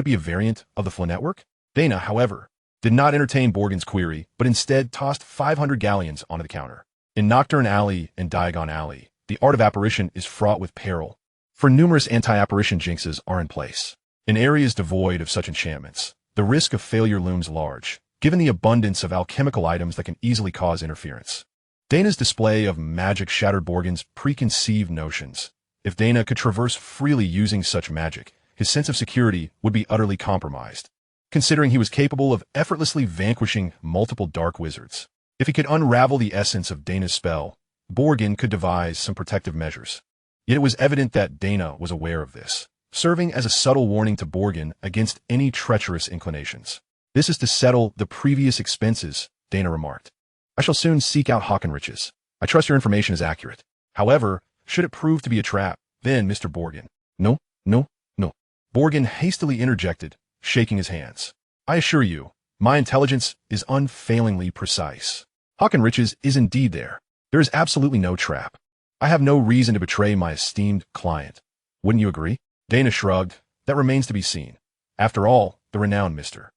it be a variant of the Flow Network?" Daina, however, did not entertain Borgin's query, but instead tossed 500 galleons onto the counter. In Nocturne Alley and Diagon Alley, the art of apparition is fraught with peril, for numerous anti-apparition jinxes are in place. In areas devoid of such enchantments, the risk of failure looms large, given the abundance of alchemical items that can easily cause interference. Daina's display of magic shattered Borgin's preconceived notions. If Daina could traverse freely using such magic, his sense of security would be utterly compromised, considering he was capable of effortlessly vanquishing multiple dark wizards. If he could unravel the essence of Daina's spell, Borgin could devise some protective measures. Yet it was evident that Daina was aware of this, serving as a subtle warning to Borgin against any treacherous inclinations. "This is to settle the previous expenses," Daina remarked. "I shall soon seek out Hockenrich's. I trust your information is accurate. However, should it prove to be a trap, then Mr. Borgin—" "No, no, no." Borgin hastily interjected, shaking his hands. "I assure you, my intelligence is unfailingly precise. Hockenrich's is indeed there. There is absolutely no trap. I have no reason to betray my esteemed client. Wouldn't you agree?" Daina shrugged. "That remains to be seen. After all, the renowned Mr.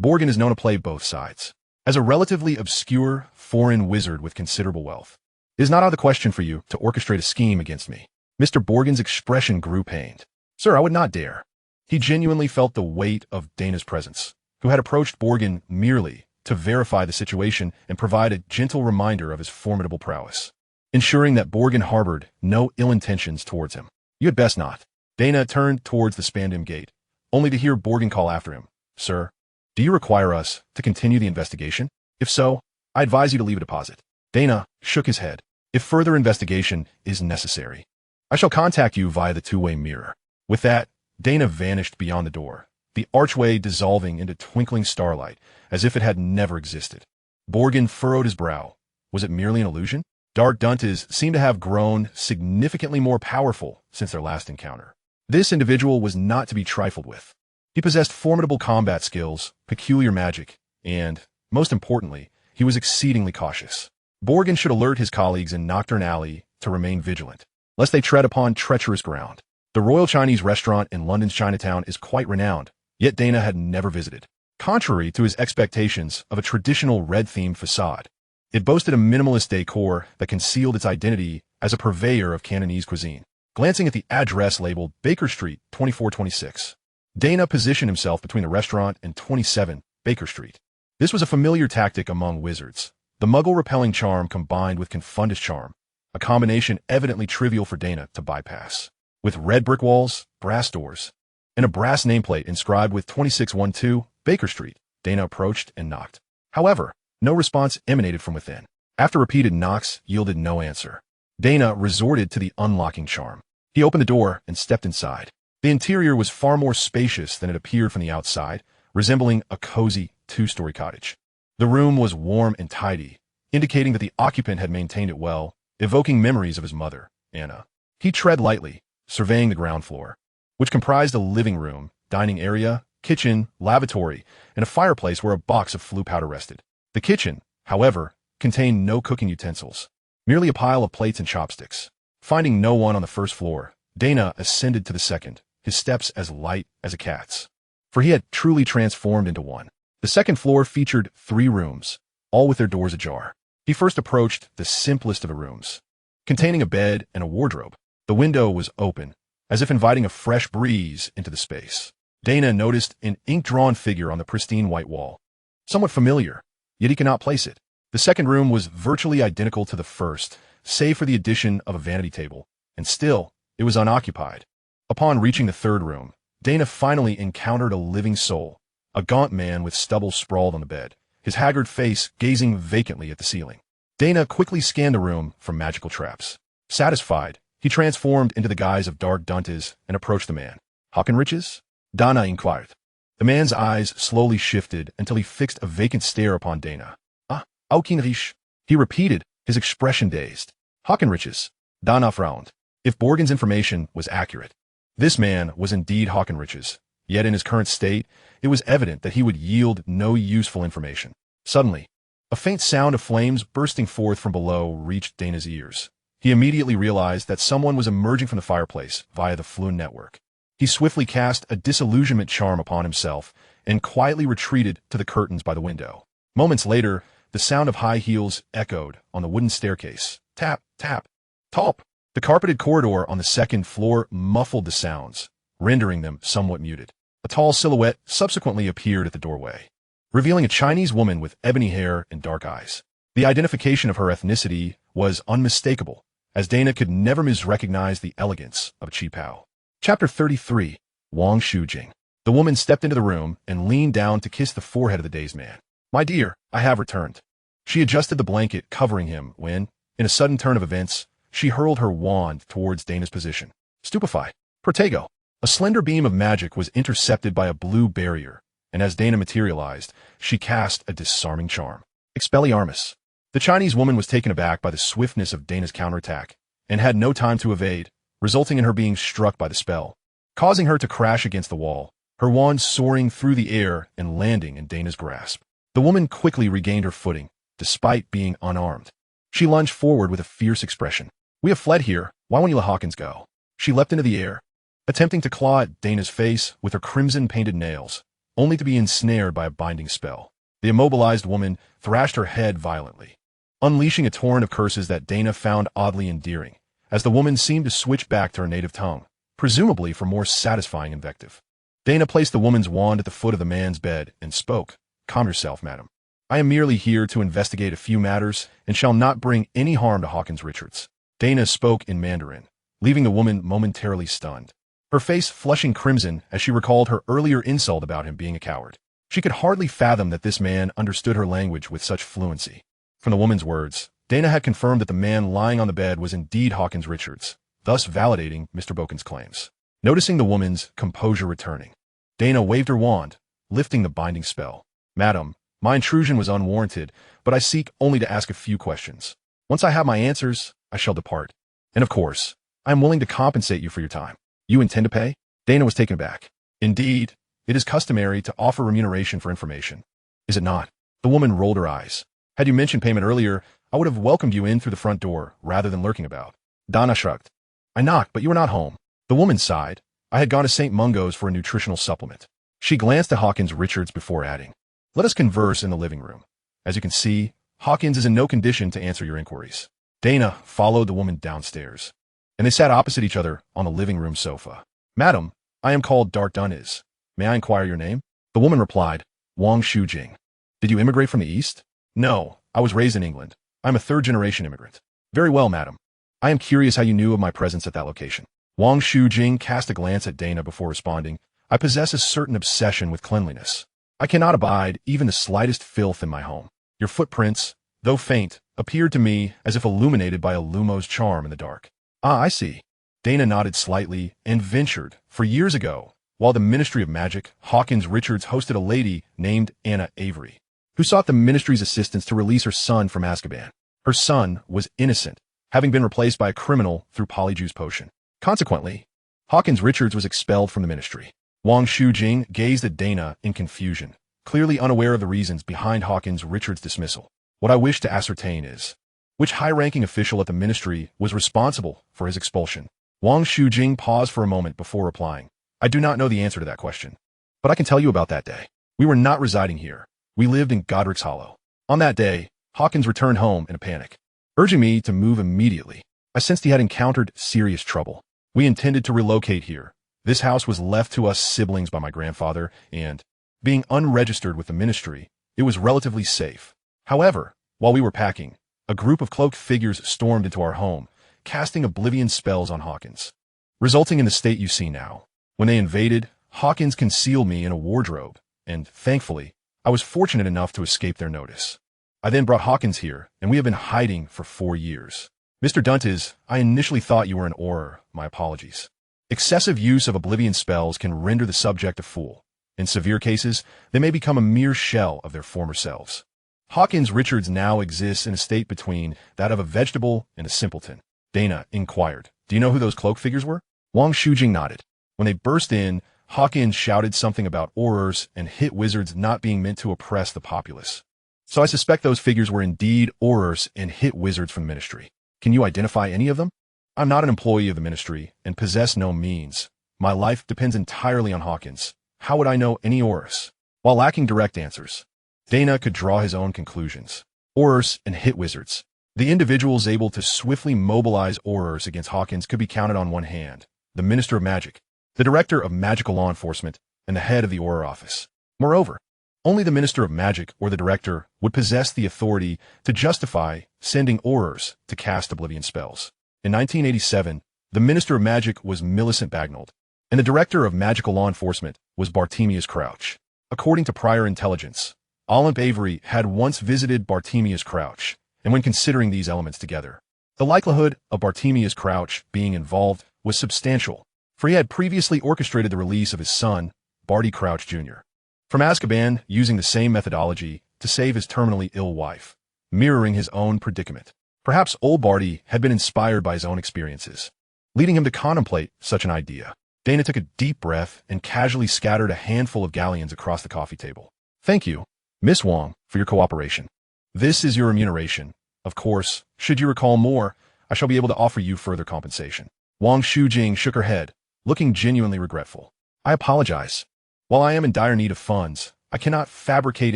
Borgin is known to play both sides. As a relatively obscure, foreign wizard with considerable wealth, it is not out of the question for you to orchestrate a scheme against me." Mr. Borgin's expression grew pained. "Sir, I would not dare." He genuinely felt the weight of Daina's presence, who had approached Borgin merely to verify the situation and provide a gentle reminder of his formidable prowess, ensuring that Borgin harbored no ill intentions towards him. "You had best not." Daina turned towards the Spandam gate, only to hear Borgin call after him, "Sir, do you require us to continue the investigation? If so, I advise you to leave a deposit." Daina shook his head. "If further investigation is necessary, I shall contact you via the two-way mirror." With that, Daina vanished beyond the door, the archway dissolving into twinkling starlight as if it had never existed. Borgin furrowed his brow. Was it merely an illusion? Dark Duntes seemed to have grown significantly more powerful since their last encounter. This individual was not to be trifled with. He possessed formidable combat skills, peculiar magic, and, most importantly, he was exceedingly cautious. Borgin should alert his colleagues in Nocturne Alley to remain vigilant, lest they tread upon treacherous ground. The Royal Chinese Restaurant in London's Chinatown is quite renowned, yet Daina had never visited. Contrary to his expectations of a traditional red-themed facade, it boasted a minimalist decor that concealed its identity as a purveyor of Cantonese cuisine. Glancing at the address labeled Baker Street, 2426, Daina positioned himself between the restaurant and 27 Baker Street. This was a familiar tactic among wizards, the Muggle-repelling charm combined with Confundus charm, a combination evidently trivial for Daina to bypass. With red brick walls, brass doors, and a brass nameplate inscribed with 2612 Baker Street, Daina approached and knocked. However, no response emanated from within. After repeated knocks yielded no answer, Daina resorted to the unlocking charm. He opened the door and stepped inside. The interior was far more spacious than it appeared from the outside, resembling a cozy two-story cottage. The room was warm and tidy, indicating that the occupant had maintained it well, evoking memories of his mother, Anna. He tread lightly, surveying the ground floor, which comprised a living room, dining area, kitchen, lavatory, and a fireplace where a box of flue powder rested. The kitchen, however, contained no cooking utensils, merely a pile of plates and chopsticks. Finding no one on the first floor, Daina ascended to the second, his steps as light as a cat's, for he had truly transformed into one. The second floor featured 3 rooms, all with their doors ajar. He first approached the simplest of the rooms, containing a bed and a wardrobe. The window was open, as if inviting a fresh breeze into the space. Daina noticed an ink-drawn figure on the pristine white wall. Somewhat familiar, yet he could not place it. The second room was virtually identical to the first, save for the addition of a vanity table, and still, it was unoccupied. Upon reaching the third room, Daina finally encountered a living soul, a gaunt man with stubble sprawled on the bed, his haggard face gazing vacantly at the ceiling. Daina quickly scanned the room for magical traps. Satisfied, he transformed into the guise of Dark Duntes and approached the man. "Hockenrich's?" Daina inquired. The man's eyes slowly shifted until he fixed a vacant stare upon Daina. "Ah, Hockenrich," he repeated, his expression dazed. "Hockenrich's." Daina frowned. If Borgin's information was accurate, this man was indeed Hockenrich's, yet in his current state, it was evident that he would yield no useful information. Suddenly, a faint sound of flames bursting forth from below reached Daina's ears. He immediately realized that someone was emerging from the fireplace via the Flume network. He swiftly cast a disillusionment charm upon himself and quietly retreated to the curtains by the window. Moments later, the sound of high heels echoed on the wooden staircase. Tap, tap, top. The carpeted corridor on the second floor muffled the sounds, rendering them somewhat muted. A tall silhouette subsequently appeared at the doorway, revealing a Chinese woman with ebony hair and dark eyes. The identification of her ethnicity was unmistakable, as Daina could never misrecognize the elegance of a Qipao. Chapter 33. Wang Shujing. The woman stepped into the room and leaned down to kiss the forehead of the dazed man. "My dear, I have returned." She adjusted the blanket covering him when, In a sudden turn of events, she hurled her wand towards Daina's position. Stupefy. Protego. A slender beam of magic was intercepted by a blue barrier, and as Daina materialized, she cast a disarming charm. Expelliarmus. The Chinese woman was taken aback by the swiftness of Daina's counterattack, and had no time to evade, resulting in her being struck by the spell, causing her to crash against the wall, her wand soaring through the air and landing in Daina's grasp. The woman quickly regained her footing, despite being unarmed. She lunged forward with a fierce expression. We have fled here. Why won't you let Hawkins go? She leapt into the air, attempting to claw at Daina's face with her crimson-painted nails, only to be ensnared by a binding spell. The immobilized woman thrashed her head violently, unleashing a torrent of curses that Daina found oddly endearing, as the woman seemed to switch back to her native tongue, presumably for more satisfying invective. Daina placed the woman's wand at the foot of the man's bed and spoke. Calm yourself, madam. I am merely here to investigate a few matters and shall not bring any harm to Hawkins Richards. Daina spoke in Mandarin, leaving the woman momentarily stunned, her face flushing crimson as she recalled her earlier insult about him being a coward. She could hardly fathom that this man understood her language with such fluency. From the woman's words, Daina had confirmed that the man lying on the bed was indeed Hawkins Richards, thus validating Mr. Boken's claims. Noticing the woman's composure returning, Daina waved her wand, lifting the binding spell. Madam, my intrusion was unwarranted, but I seek only to ask a few questions. Once I have my answers, I shall depart. And of course, I am willing to compensate you for your time. You intend to pay? Daina was taken aback. Indeed, it is customary to offer remuneration for information. Is it not? The woman rolled her eyes. Had you mentioned payment earlier, I would have welcomed you in through the front door, rather than lurking about. Daina shrugged. I knocked, but you were not home. The woman sighed. I had gone to St. Mungo's for a nutritional supplement. She glanced at Hawkins Richards before adding, let us converse in the living room. As you can see, Hawkins is in no condition to answer your inquiries. Daina followed the woman downstairs, and they sat opposite each other on the living room sofa. Madam, I am called Dark Dunis. May I inquire your name? The woman replied, Wang Shujing. Did you immigrate from the East? No, I was raised in England. I am a third-generation immigrant. Very well, madam. I am curious how you knew of my presence at that location. Wang Shujing cast a glance at Daina before responding, I possess a certain obsession with cleanliness. I cannot abide even the slightest filth in my home. Your footprints, though faint, appeared to me as if illuminated by a Lumo's charm in the dark. Ah, I see. Daina nodded slightly and ventured, for years ago, while the Ministry of Magic, Hawkins Richards hosted a lady named Daina Avery, who sought the ministry's assistance to release her son from Azkaban. Her son was innocent, having been replaced by a criminal through Polyjuice potion. Consequently, Hawkins Richards was expelled from the ministry. Wang Shujing gazed at Daina in confusion, clearly unaware of the reasons behind Hawkins Richards' dismissal. What I wish to ascertain is, which high-ranking official at the ministry was responsible for his expulsion? Wang Shujing paused for a moment before replying. I do not know the answer to that question, but I can tell you about that day. We were not residing here. We lived in Godric's Hollow. On that day, Hawkins returned home in a panic, urging me to move immediately. I sensed he had encountered serious trouble. We intended to relocate here. This house was left to us siblings by my grandfather, and, being unregistered with the ministry, it was relatively safe. However, while we were packing, a group of cloaked figures stormed into our home, casting oblivion spells on Hawkins, resulting in the state you see now. When they invaded, Hawkins concealed me in a wardrobe, and, thankfully, I was fortunate enough to escape their notice. I then brought Hawkins here, and we have been hiding for 4 years. Mr. Duntis, I initially thought you were an Auror. My apologies. Excessive use of oblivion spells can render the subject a fool. In severe cases, they may become a mere shell of their former selves. Hawkins Richards now exists in a state between that of a vegetable and a simpleton. Daina inquired, do you know who those cloak figures were? Wang Shujing nodded. When they burst in, Hawkins shouted something about Aurors and hit wizards not being meant to oppress the populace. So I suspect those figures were indeed Aurors and hit wizards from the ministry. Can you identify any of them? I'm not an employee of the ministry and possess no means. My life depends entirely on Hawkins. How would I know any Aurors? While lacking direct answers, Daina could draw his own conclusions. Aurors and hit wizards. The individuals able to swiftly mobilize Aurors against Hawkins could be counted on one hand. The Minister of Magic, the Director of Magical Law Enforcement, and the head of the Auror Office. Moreover, only the Minister of Magic or the Director would possess the authority to justify sending Aurors to cast oblivion spells. In 1987, the Minister of Magic was Millicent Bagnold, and the Director of Magical Law Enforcement was Bartemius Crouch. According to prior intelligence, Daina Avery had once visited Bartemius Crouch, and when considering these elements together, The likelihood of Bartemius Crouch being involved was substantial, for he had previously orchestrated the release of his son, Barty Crouch Jr., from Azkaban using the same methodology to save his terminally ill wife, mirroring his own predicament. Perhaps old Barty had been inspired by his own experiences, leading him to contemplate such an idea. Daina took a deep breath and casually scattered a handful of galleons across the coffee table. Thank you, Miss Wong, for your cooperation. This is your remuneration. Of course, should you recall more, I shall be able to offer you further compensation. Wang Shujing shook her head, looking genuinely regretful. I apologize. While I am in dire need of funds, I cannot fabricate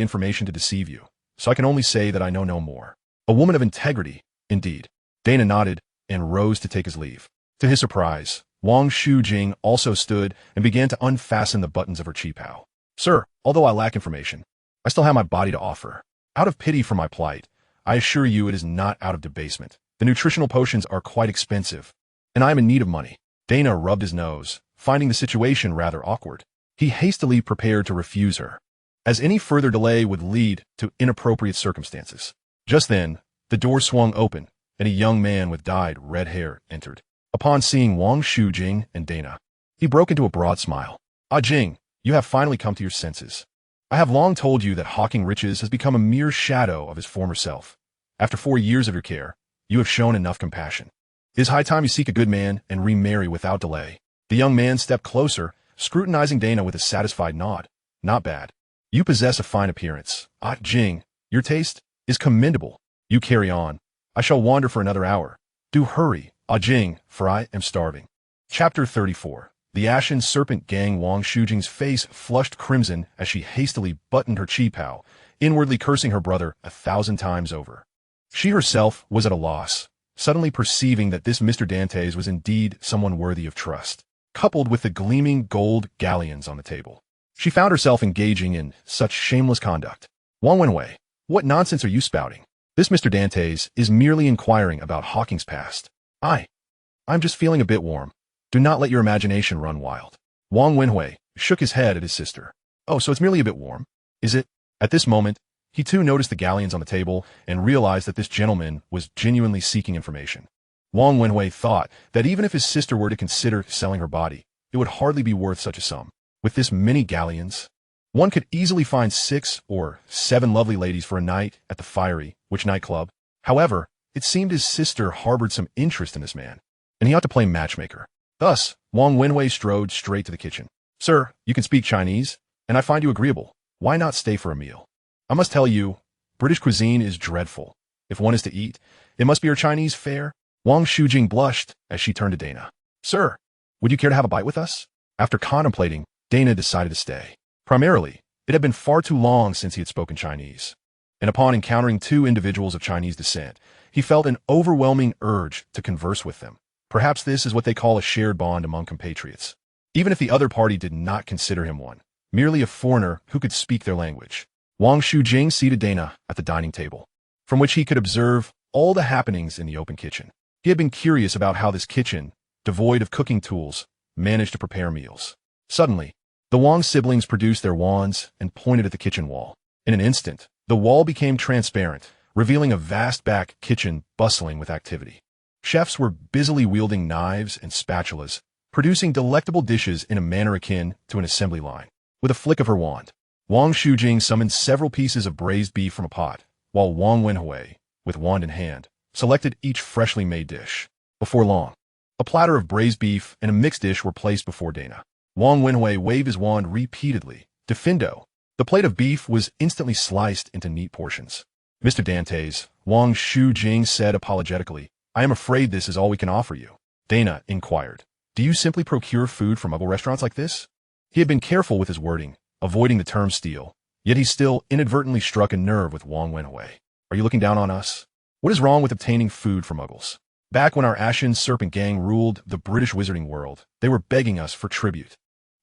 information to deceive you, so I can only say that I know no more. A woman of integrity, indeed. Daina nodded and rose to take his leave. To his surprise, Wang Shujing also stood and began to unfasten the buttons of her qipao. Sir, although I lack information, I still have my body to offer. Out of pity for my plight, I assure you it is not out of debasement. The nutritional potions are quite expensive, and I am in need of money. Daina rubbed his nose, finding the situation rather awkward. He hastily prepared to refuse her, as any further delay would lead to inappropriate circumstances. Just then, the door swung open, and a young man with dyed red hair entered. Upon seeing Wang Shujing and Daina, he broke into a broad smile. Ah Jing, you have finally come to your senses. I have long told you that hawking riches has become a mere shadow of his former self. After 4 years of your care, you have shown enough compassion. It is high time you seek a good man and remarry without delay. The young man stepped closer, scrutinizing Daina with a satisfied nod. Not bad. You possess a fine appearance. Ah Jing, your taste is commendable. You carry on. I shall wander for another hour. Do hurry, Ah Jing, for I am starving. Chapter 34. The Ashen Serpent Gang. Wang Shujing's face flushed crimson as she hastily buttoned her qipao, inwardly cursing her brother 1,000 times over. She herself was at a loss, suddenly perceiving that this Mr. Dantes was indeed someone worthy of trust. Coupled with the gleaming gold galleons on the table, she found herself engaging in such shameless conduct. Wang Wenwei, what nonsense are you spouting? This Mr. Dantes is merely inquiring about Hawking's past. I'm just feeling a bit warm. Do not let your imagination run wild. Wang Wenhui shook his head at his sister. Oh, so it's merely a bit warm, is it? At this moment, he too noticed the galleons on the table and realized that this gentleman was genuinely seeking information. Wang Wenhui thought that even if his sister were to consider selling her body, it would hardly be worth such a sum. With this many galleons, one could easily find 6 or 7 lovely ladies for a night at the Fiery Witch nightclub. However, it seemed his sister harbored some interest in this man, and he ought to play matchmaker. Thus, Wang Wenwei strode straight to the kitchen. Sir, you can speak Chinese, and I find you agreeable. Why not stay for a meal? I must tell you, British cuisine is dreadful. If one is to eat, it must be our Chinese fare. Wang Shujing blushed as she turned to Daina. Sir, would you care to have a bite with us? After contemplating, Daina decided to stay. Primarily, it had been far too long since he had spoken Chinese, and upon encountering 2 individuals of Chinese descent, he felt an overwhelming urge to converse with them. Perhaps this is what they call a shared bond among compatriots, even if the other party did not consider him one, merely a foreigner who could speak their language. Wang Shujing seated Daina at the dining table, from which he could observe all the happenings in the open kitchen. He had been curious about how this kitchen, devoid of cooking tools, managed to prepare meals. Suddenly, the Wang siblings produced their wands and pointed at the kitchen wall. In an instant, the wall became transparent, revealing a vast back kitchen bustling with activity. Chefs were busily wielding knives and spatulas, producing delectable dishes in a manner akin to an assembly line. With a flick of her wand, Wang Shujing summoned several pieces of braised beef from a pot, while Wang Wenhui, with wand in hand, selected each freshly made dish. Before long, a platter of braised beef and a mixed dish were placed before Daina. Wang Wenhui waved his wand repeatedly. Defendo. The plate of beef was instantly sliced into neat portions. Mr. Dantes, Wang Shujing said apologetically, I am afraid this is all we can offer you. Daina inquired, do you simply procure food from Muggle restaurants like this? He had been careful with his wording, avoiding the term steal, yet he still inadvertently struck a nerve with Wang Wenhui. Are you looking down on us? What is wrong with obtaining food from Muggles? Back when our Ashen Serpent Gang ruled the British Wizarding World, they were begging us for tribute.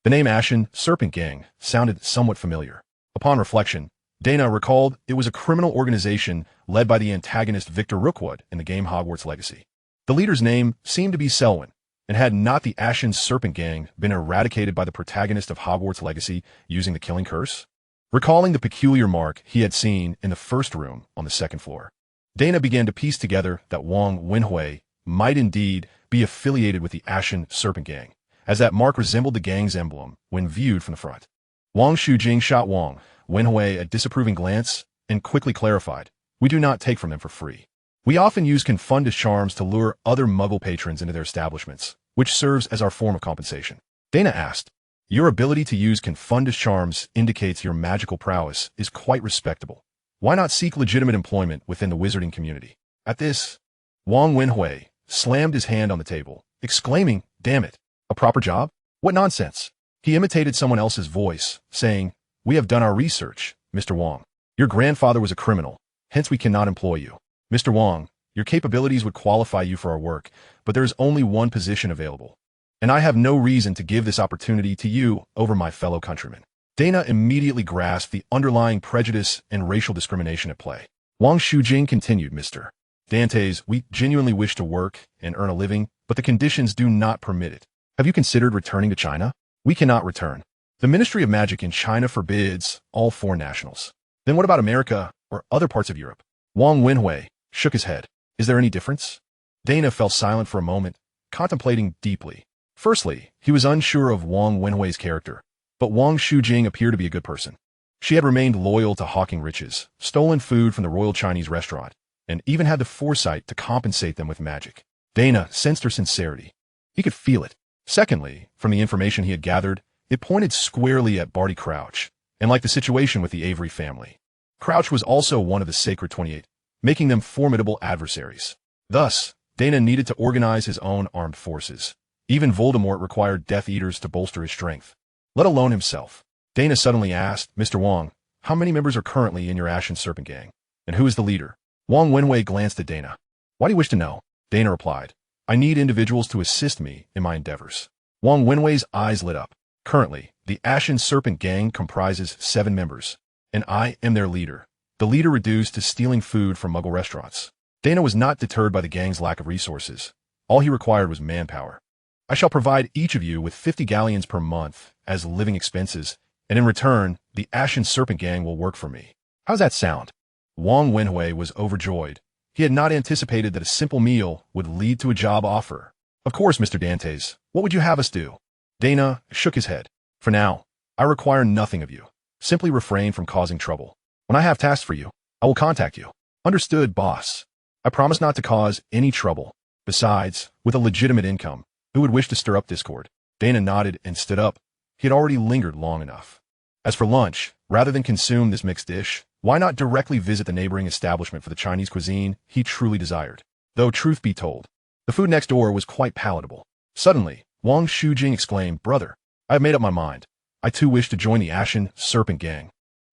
The name Ashen Serpent Gang sounded somewhat familiar. Upon reflection, Daina recalled it was a criminal organization led by the antagonist Victor Rookwood in the game Hogwarts Legacy. The leader's name seemed to be Selwyn, and had not the Ashen Serpent Gang been eradicated by the protagonist of Hogwarts Legacy using the killing curse? Recalling the peculiar mark he had seen in the first room on the 2nd floor, Daina began to piece together that Wang Wenhui might indeed be affiliated with the Ashen Serpent Gang, as that mark resembled the gang's emblem when viewed from the front. Wang Shujing shot Wang Wenhui a disapproving glance and quickly clarified, "We do not take from them for free. We often use confundus charms to lure other Muggle patrons into their establishments, which serves as our form of compensation." Daina asked, "Your ability to use confundus charms indicates your magical prowess is quite respectable. Why not seek legitimate employment within the wizarding community?" At this, Wang Wenhui slammed his hand on the table, exclaiming, "Damn it, a proper job? What nonsense!" He imitated someone else's voice, saying, "We have done our research, Mr. Wang. Your grandfather was a criminal, hence we cannot employ you. Mr. Wang, your capabilities would qualify you for our work, but there is only one position available, and I have no reason to give this opportunity to you over my fellow countrymen." Daina immediately grasped the underlying prejudice and racial discrimination at play. Wang Shujing continued, "Mr. Dantes, we genuinely wish to work and earn a living, but the conditions do not permit it. Have you considered returning to China? We cannot return. The Ministry of Magic in China forbids all foreign nationals. Then what about America or other parts of Europe?" Wang Wenhui shook his head. "Is there any difference?" Daina fell silent for a moment, contemplating deeply. Firstly, he was unsure of Wang Wenhui's character, but Wang Shujing appeared to be a good person. She had remained loyal to hawking riches, stolen food from the Royal Chinese restaurant, and even had the foresight to compensate them with magic. Daina sensed her sincerity. He could feel it. Secondly, from the information he had gathered, it pointed squarely at Barty Crouch, and like the situation with the Avery family. Crouch was also one of the Sacred 28, making them formidable adversaries. Thus, Daina needed to organize his own armed forces. Even Voldemort required Death Eaters to bolster his strength, let alone himself. Daina suddenly asked, "Mr. Wang, how many members are currently in your Ashen Serpent Gang? And who is the leader?" Wang Wenhui glanced at Daina. "Why do you wish to know?" Daina replied, "I need individuals to assist me in my endeavors." Wang Wenhui's eyes lit up. "Currently, the Ashen Serpent Gang comprises 7 members, and I am their leader. The leader reduced to stealing food from Muggle restaurants." Daina was not deterred by the gang's lack of resources. All he required was manpower. "I shall provide each of you with 50 galleons per month as living expenses, and in return, the Ashen Serpent Gang will work for me. How's that sound?" Wang Wenhui was overjoyed. He had not anticipated that a simple meal would lead to a job offer. "Of course, Mr. Dantes. What would you have us do?" Daina shook his head. "For now, I require nothing of you. Simply refrain from causing trouble. When I have tasks for you, I will contact you." "Understood, boss. I promise not to cause any trouble. Besides, with a legitimate income, who would wish to stir up discord?" Daina nodded and stood up. He had already lingered long enough. As for lunch, rather than consume this mixed dish, why not directly visit the neighboring establishment for the Chinese cuisine he truly desired? Though truth be told, the food next door was quite palatable. Suddenly, Wang Shujing exclaimed, "Brother, I have made up my mind. I too wish to join the Ashen Serpent Gang."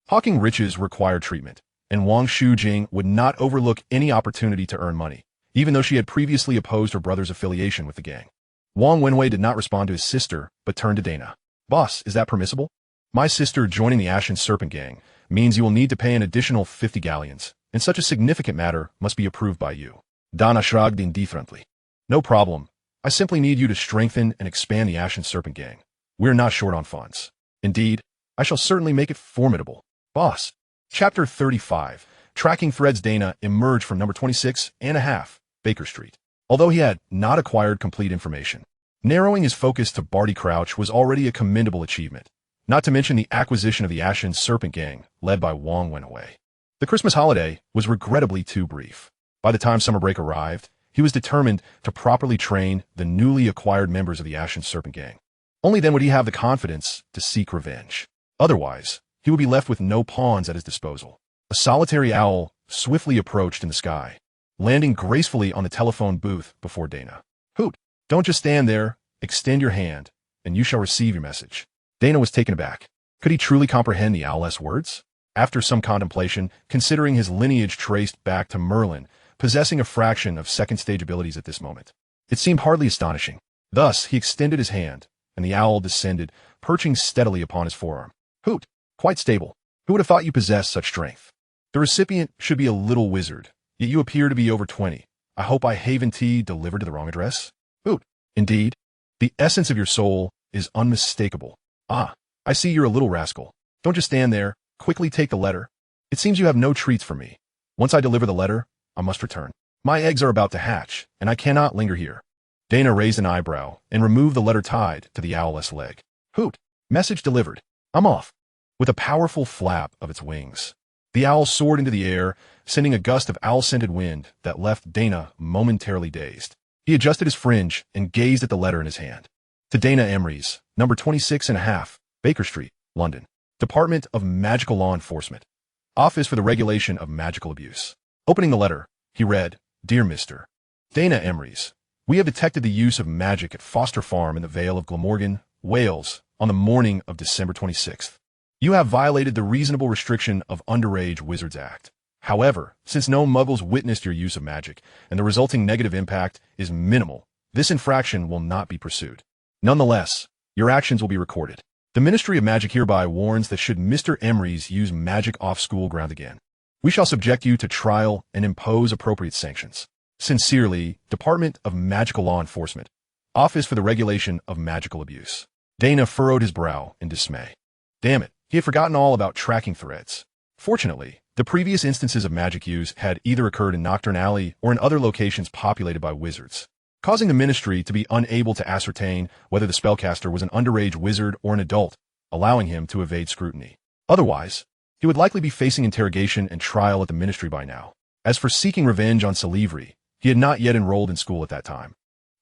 Hawking riches required treatment, and Wang Shujing would not overlook any opportunity to earn money, even though she had previously opposed her brother's affiliation with the gang. Wang Wenhui did not respond to his sister, but turned to Daina. "Boss, is that permissible? My sister joining the Ashen Serpent Gang means you will need to pay an additional 50 galleons, and such a significant matter must be approved by you." Daina shrugged indifferently. "No problem. I simply need you to strengthen and expand the Ashen Serpent Gang. We're not short on funds. Indeed, I shall certainly make it formidable, boss." Chapter 35. Tracking threads. Daina emerged from number 26.5, Baker Street. Although he had not acquired complete information, narrowing his focus to Barty Crouch was already a commendable achievement, not to mention the acquisition of the Ashen Serpent Gang, led by Wang Wenhui. The Christmas holiday was regrettably too brief. By the time summer break arrived, he was determined to properly train the newly acquired members of the Ashen Serpent Gang. Only then would he have the confidence to seek revenge. Otherwise, he would be left with no pawns at his disposal. A solitary owl swiftly approached in the sky, landing gracefully on the telephone booth before Daina. "Hoot! Don't just stand there. Extend your hand, and you shall receive your message." Daina was taken aback. Could he truly comprehend the owl's words? After some contemplation, considering his lineage traced back to Merlin, possessing a fraction of second-stage abilities at this moment, it seemed hardly astonishing. Thus, he extended his hand, and the owl descended, perching steadily upon his forearm. "Hoot! Quite stable. Who would have thought you possessed such strength? The recipient should be a little wizard, yet you appear to be over 20. I hope I haven't delivered to the wrong address? Hoot! Indeed, the essence of your soul is unmistakable. Ah, I see you're a little rascal. Don't just stand there. Quickly take the letter. It seems you have no treats for me. Once I deliver the letter, I must return. My eggs are about to hatch, and I cannot linger here. Daina raised an eyebrow and removed the letter tied to the owl's leg. Hoot! Message delivered. I'm off. With a powerful flap of its wings, the owl soared into the air, sending a gust of owl-scented wind that left Daina momentarily dazed. He adjusted his fringe and gazed at the letter in his hand. To Daina Avery's, number 26.5, Baker Street, London. Department of Magical Law Enforcement. Office for the Regulation of Magical Abuse. Opening the letter, he read, Dear Mr. Daina Avery's, we have detected the use of magic at Foster Farm in the Vale of Glamorgan, Wales, on the morning of December 26th. You have violated the reasonable restriction of Underage Wizards Act. However, since no muggles witnessed your use of magic, and the resulting negative impact is minimal, this infraction will not be pursued. Nonetheless, your actions will be recorded. The Ministry of Magic hereby warns that should Mr. Emery's use magic off school ground again, we shall subject you to trial and impose appropriate sanctions. Sincerely, Department of Magical Law Enforcement. Office for the Regulation of Magical Abuse. Daina furrowed his brow in dismay. Damn it, he had forgotten all about tracking threads. Fortunately, the previous instances of magic use had either occurred in Nocturne Alley or in other locations populated by wizards, causing the Ministry to be unable to ascertain whether the spellcaster was an underage wizard or an adult, allowing him to evade scrutiny. Otherwise, he would likely be facing interrogation and trial at the Ministry by now. As for seeking revenge on Salivri, he had not yet enrolled in school at that time,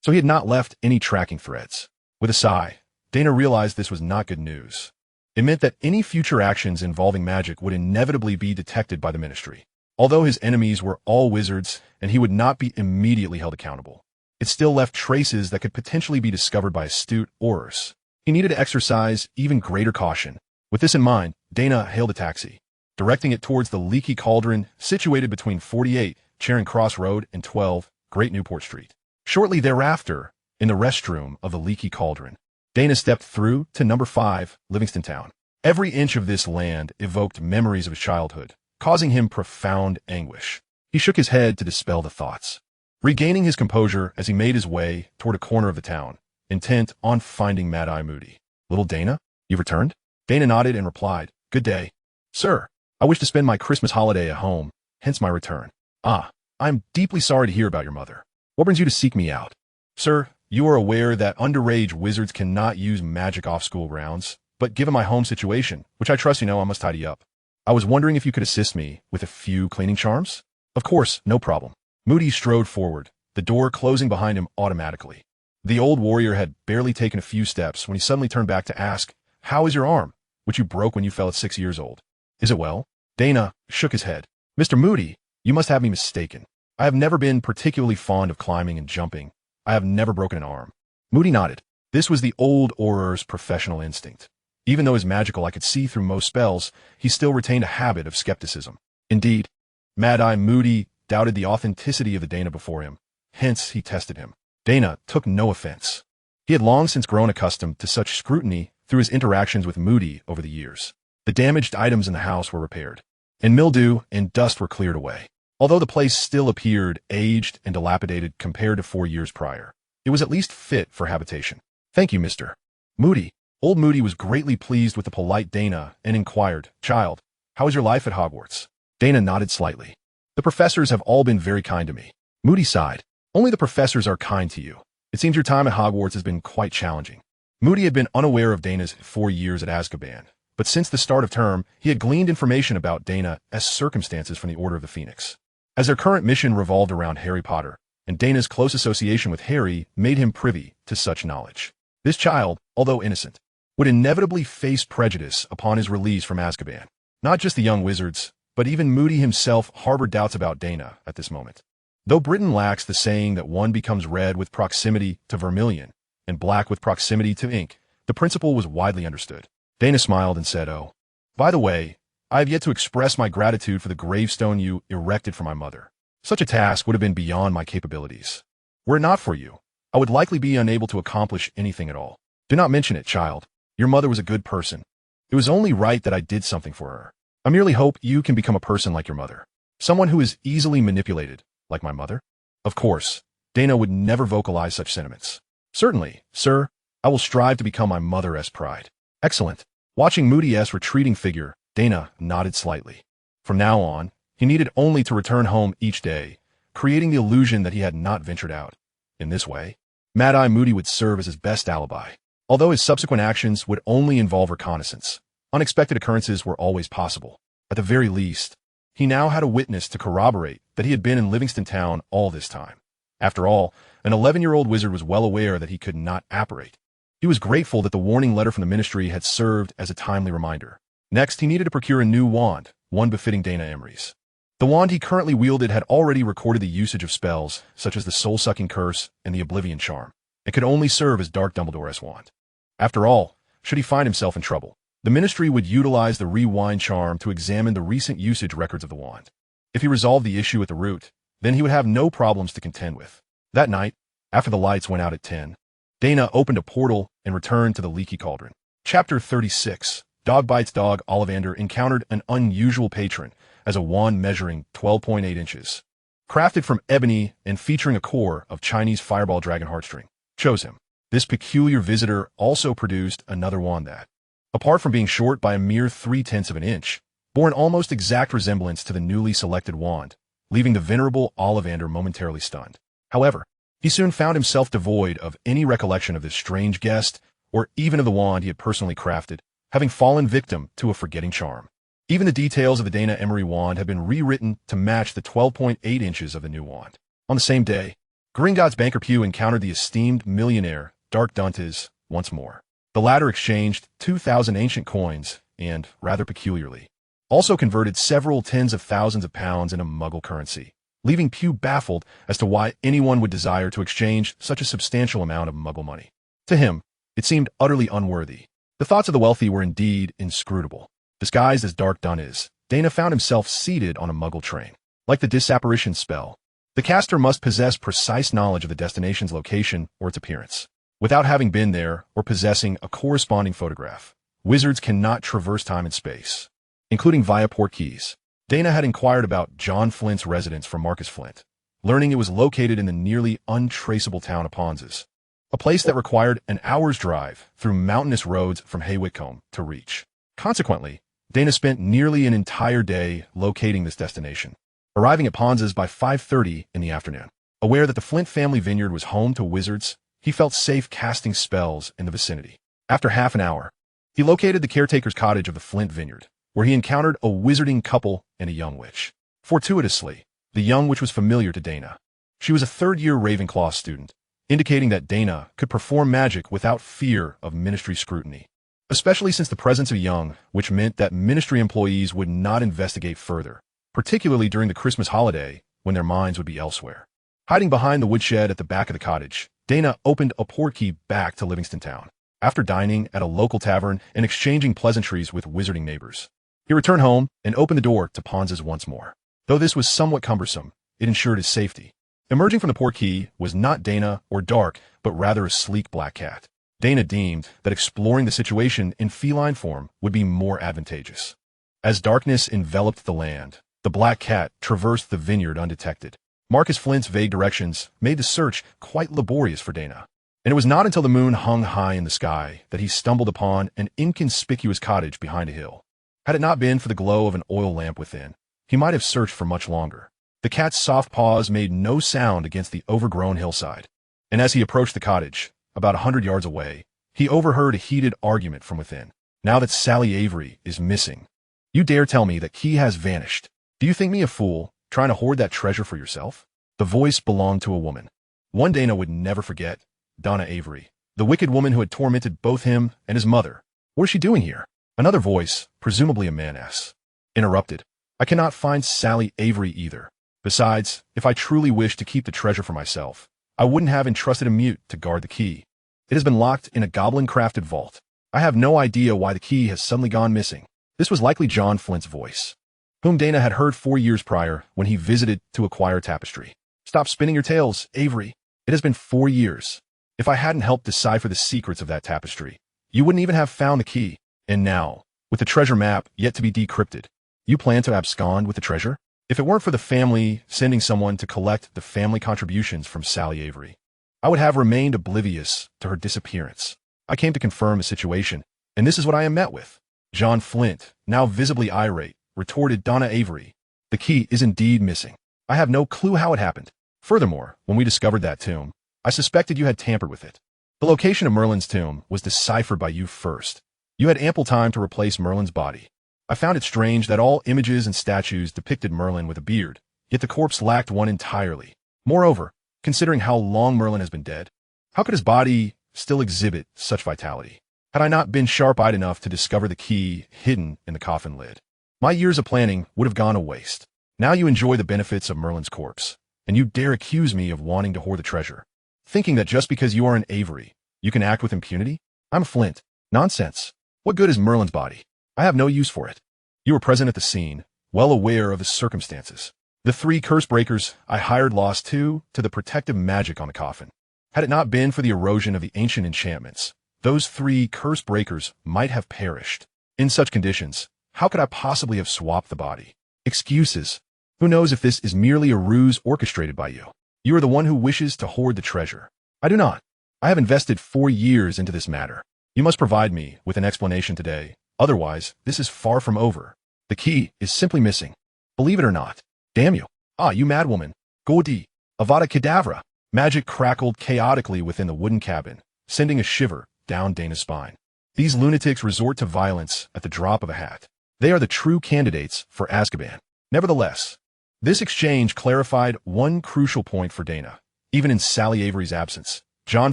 so he had not left any tracking threads. With a sigh, Daina realized this was not good news. It meant that any future actions involving magic would inevitably be detected by the Ministry. Although his enemies were all wizards and he would not be immediately held accountable, it still left traces that could potentially be discovered by astute aurors. He needed to exercise even greater caution. With this in mind, Daina hailed a taxi, directing it towards the Leaky Cauldron situated between 48 Charing Cross Road and 12 Great Newport Street. Shortly thereafter, in the restroom of the Leaky Cauldron, Daina stepped through to number 5, Livingston Town. Every inch of this land evoked memories of his childhood, causing him profound anguish. He shook his head to dispel the thoughts, regaining his composure as he made his way toward a corner of the town, intent on finding Mad-Eye Moody. Little Daina, you've returned? Daina nodded and replied, Good day. Sir, I wish to spend my Christmas holiday at home, hence my return. Ah, I am deeply sorry to hear about your mother. What brings you to seek me out? Sir, you are aware that underage wizards cannot use magic off school grounds, but given my home situation, which I trust you know I must tidy up, I was wondering if you could assist me with a few cleaning charms? Of course, no problem. Moody strode forward, the door closing behind him automatically. The old warrior had barely taken a few steps when he suddenly turned back to ask, How is your arm, which you broke when you fell at 6 years old? Is it well? Daina shook his head. Mr. Moody, you must have me mistaken. I have never been particularly fond of climbing and jumping. I have never broken an arm. Moody nodded. This was the old auror's professional instinct. Even though his magical I could see through most spells, he still retained a habit of skepticism. Indeed, Mad-Eye Moody doubted the authenticity of the Daina before him. Hence, he tested him. Daina took no offense. He had long since grown accustomed to such scrutiny through his interactions with Moody over the years. The damaged items in the house were repaired, and mildew and dust were cleared away. Although the place still appeared aged and dilapidated compared to 4 years prior, it was at least fit for habitation. Thank you, Mr. Moody. Old Moody was greatly pleased with the polite Daina and inquired, Child, how is your life at Hogwarts? Daina nodded slightly. The professors have all been very kind to me. Moody sighed. Only the professors are kind to you. It seems your time at Hogwarts has been quite challenging. Moody had been unaware of Daina's 4 years at Azkaban, but since the start of term, he had gleaned information about Daina as circumstances from the Order of the Phoenix. As their current mission revolved around Harry Potter, and Daina's close association with Harry made him privy to such knowledge. This child, although innocent, would inevitably face prejudice upon his release from Azkaban. Not just the young wizards, but even Moody himself harbored doubts about Daina at this moment. Though Britain lacks the saying that one becomes red with proximity to vermilion and black with proximity to ink, the principle was widely understood. Daina smiled and said, Oh, by the way, I have yet to express my gratitude for the gravestone you erected for my mother. Such a task would have been beyond my capabilities. Were it not for you, I would likely be unable to accomplish anything at all. Do not mention it, child. Your mother was a good person. It was only right that I did something for her. I merely hope you can become a person like your mother. Someone who is easily manipulated, like my mother. Of course, Daina would never vocalize such sentiments. Certainly, sir, I will strive to become my mother's pride. Excellent. Watching Moody's retreating figure, Daina nodded slightly. From now on, he needed only to return home each day creating the illusion that he had not ventured out. In this way, Mad-Eye Moody would serve as his best alibi. Although his subsequent actions would only involve reconnaissance, unexpected occurrences were always possible. At the very least, he now had a witness to corroborate that he had been in Livingston Town all this time. After all, an 11-year-old wizard was well aware that he could not apparate. He was grateful that the warning letter from the ministry had served as a timely reminder. Next, he needed to procure a new wand, one befitting Daina Avery's. The wand he currently wielded had already recorded the usage of spells, such as the Soul-Sucking Curse and the Oblivion Charm, and could only serve as Dark Dumbledore's wand. After all, should he find himself in trouble, the ministry would utilize the Rewind Charm to examine the recent usage records of the wand. If he resolved the issue at the root, then he would have no problems to contend with. That night, after the lights went out at 10, Daina opened a portal and returned to the Leaky Cauldron. Chapter 36. Dog Bites Dog. Ollivander encountered an unusual patron as a wand measuring 12.8 inches. Crafted from ebony and featuring a core of Chinese fireball dragon heartstring, chose him. This peculiar visitor also produced another wand that, apart from being short by a mere 3/10 of an inch, bore an almost exact resemblance to the newly selected wand, leaving the venerable Ollivander momentarily stunned. However, he soon found himself devoid of any recollection of this strange guest, or even of the wand he had personally crafted, having fallen victim to a forgetting charm. Even the details of the Daina Avery wand had been rewritten to match the 12.8 inches of the new wand. On the same day, Gringotts Banker Pew encountered the esteemed millionaire, Dark Duntes, once more. The latter exchanged 2,000 ancient coins and, rather peculiarly, also converted several tens of thousands of pounds into Muggle currency, leaving Pew baffled as to why anyone would desire to exchange such a substantial amount of Muggle money. To him, it seemed utterly unworthy. The thoughts of the wealthy were indeed inscrutable. Disguised as Dark Duntes, Daina found himself seated on a Muggle train. Like the disapparition spell, the caster must possess precise knowledge of the destination's location or its appearance. Without having been there or possessing a corresponding photograph, wizards cannot traverse time and space, including via port keys. Daina had inquired about John Flint's residence from Marcus Flint, learning it was located in the nearly untraceable town of Ponzes, a place that required an hour's drive through mountainous roads from Haywicombe to reach. Consequently, Daina spent nearly an entire day locating this destination, arriving at Ponzes by 5:30 in the afternoon. Aware that the Flint family vineyard was home to wizards, he felt safe casting spells in the vicinity. After half an hour, he located the caretaker's cottage of the Flint vineyard, where he encountered a wizarding couple and a young witch. Fortuitously, the young witch was familiar to Daina. She was a third-year Ravenclaw student, indicating that Daina could perform magic without fear of ministry scrutiny, especially since the presence of young, which meant that ministry employees would not investigate further, particularly during the Christmas holiday when their minds would be elsewhere. Hiding behind the woodshed at the back of the cottage, Daina opened a portkey back to Livingston Town. After dining at a local tavern and exchanging pleasantries with wizarding neighbors, he returned home and opened the door to Ponzes once more. Though this was somewhat cumbersome, it ensured his safety. Emerging from the portkey was not Daina or Dark, but rather a sleek black cat. Daina deemed that exploring the situation in feline form would be more advantageous. As darkness enveloped the land, the black cat traversed the vineyard undetected. Marcus Flint's vague directions made the search quite laborious for Daina, and it was not until the moon hung high in the sky that he stumbled upon an inconspicuous cottage behind a hill. Had it not been for the glow of an oil lamp within, he might have searched for much longer. The cat's soft paws made no sound against the overgrown hillside, and as he approached the cottage, about 100 yards away, he overheard a heated argument from within. Now that Sally Avery is missing, you dare tell me that Key has vanished? Do you think me a fool, trying to hoard that treasure for yourself? The voice belonged to a woman. One Daina would never forget, Daina Avery, the wicked woman who had tormented both him and his mother. What is she doing here? Another voice, presumably a maness, interrupted. I cannot find Sally Avery either. Besides, if I truly wished to keep the treasure for myself, I wouldn't have entrusted a mute to guard the key. It has been locked in a goblin-crafted vault. I have no idea why the key has suddenly gone missing. This was likely John Flint's voice, whom Daina had heard 4 years prior when he visited to acquire tapestry. Stop spinning your tales, Avery. It has been 4 years. If I hadn't helped decipher the secrets of that tapestry, you wouldn't even have found the key. And now, with the treasure map yet to be decrypted, you plan to abscond with the treasure? If it weren't for the family sending someone to collect the family contributions from Sally Avery, I would have remained oblivious to her disappearance. I came to confirm the situation, and this is what I am met with. John Flint, now visibly irate, retorted Daina Avery. The key is indeed missing. I have no clue how it happened. Furthermore, when we discovered that tomb, I suspected you had tampered with it. The location of Merlin's tomb was deciphered by you first. You had ample time to replace Merlin's body. I found it strange that all images and statues depicted Merlin with a beard, yet the corpse lacked one entirely. Moreover, considering how long Merlin has been dead, how could his body still exhibit such vitality? Had I not been sharp-eyed enough to discover the key hidden in the coffin lid, my years of planning would have gone to waste. Now you enjoy the benefits of Merlin's corpse, and you dare accuse me of wanting to hoard the treasure, thinking that just because you are an Avery, you can act with impunity? I'm a Flint. Nonsense. What good is Merlin's body? I have no use for it. You were present at the scene, well aware of the circumstances. The 3 curse breakers I hired lost 2 to the protective magic on the coffin. Had it not been for the erosion of the ancient enchantments, those 3 curse breakers might have perished. In such conditions, how could I possibly have swapped the body? Excuses. Who knows if this is merely a ruse orchestrated by you? You are the one who wishes to hoard the treasure. I do not. I have invested 4 years into this matter. You must provide me with an explanation today. Otherwise, this is far from over. The key is simply missing. Believe it or not. Damn you. Ah, you madwoman. Godi. Avada Kedavra. Magic crackled chaotically within the wooden cabin, sending a shiver down Daina's spine. These lunatics resort to violence at the drop of a hat. They are the true candidates for Azkaban. Nevertheless, this exchange clarified one crucial point for Daina. Even in Sally Avery's absence, John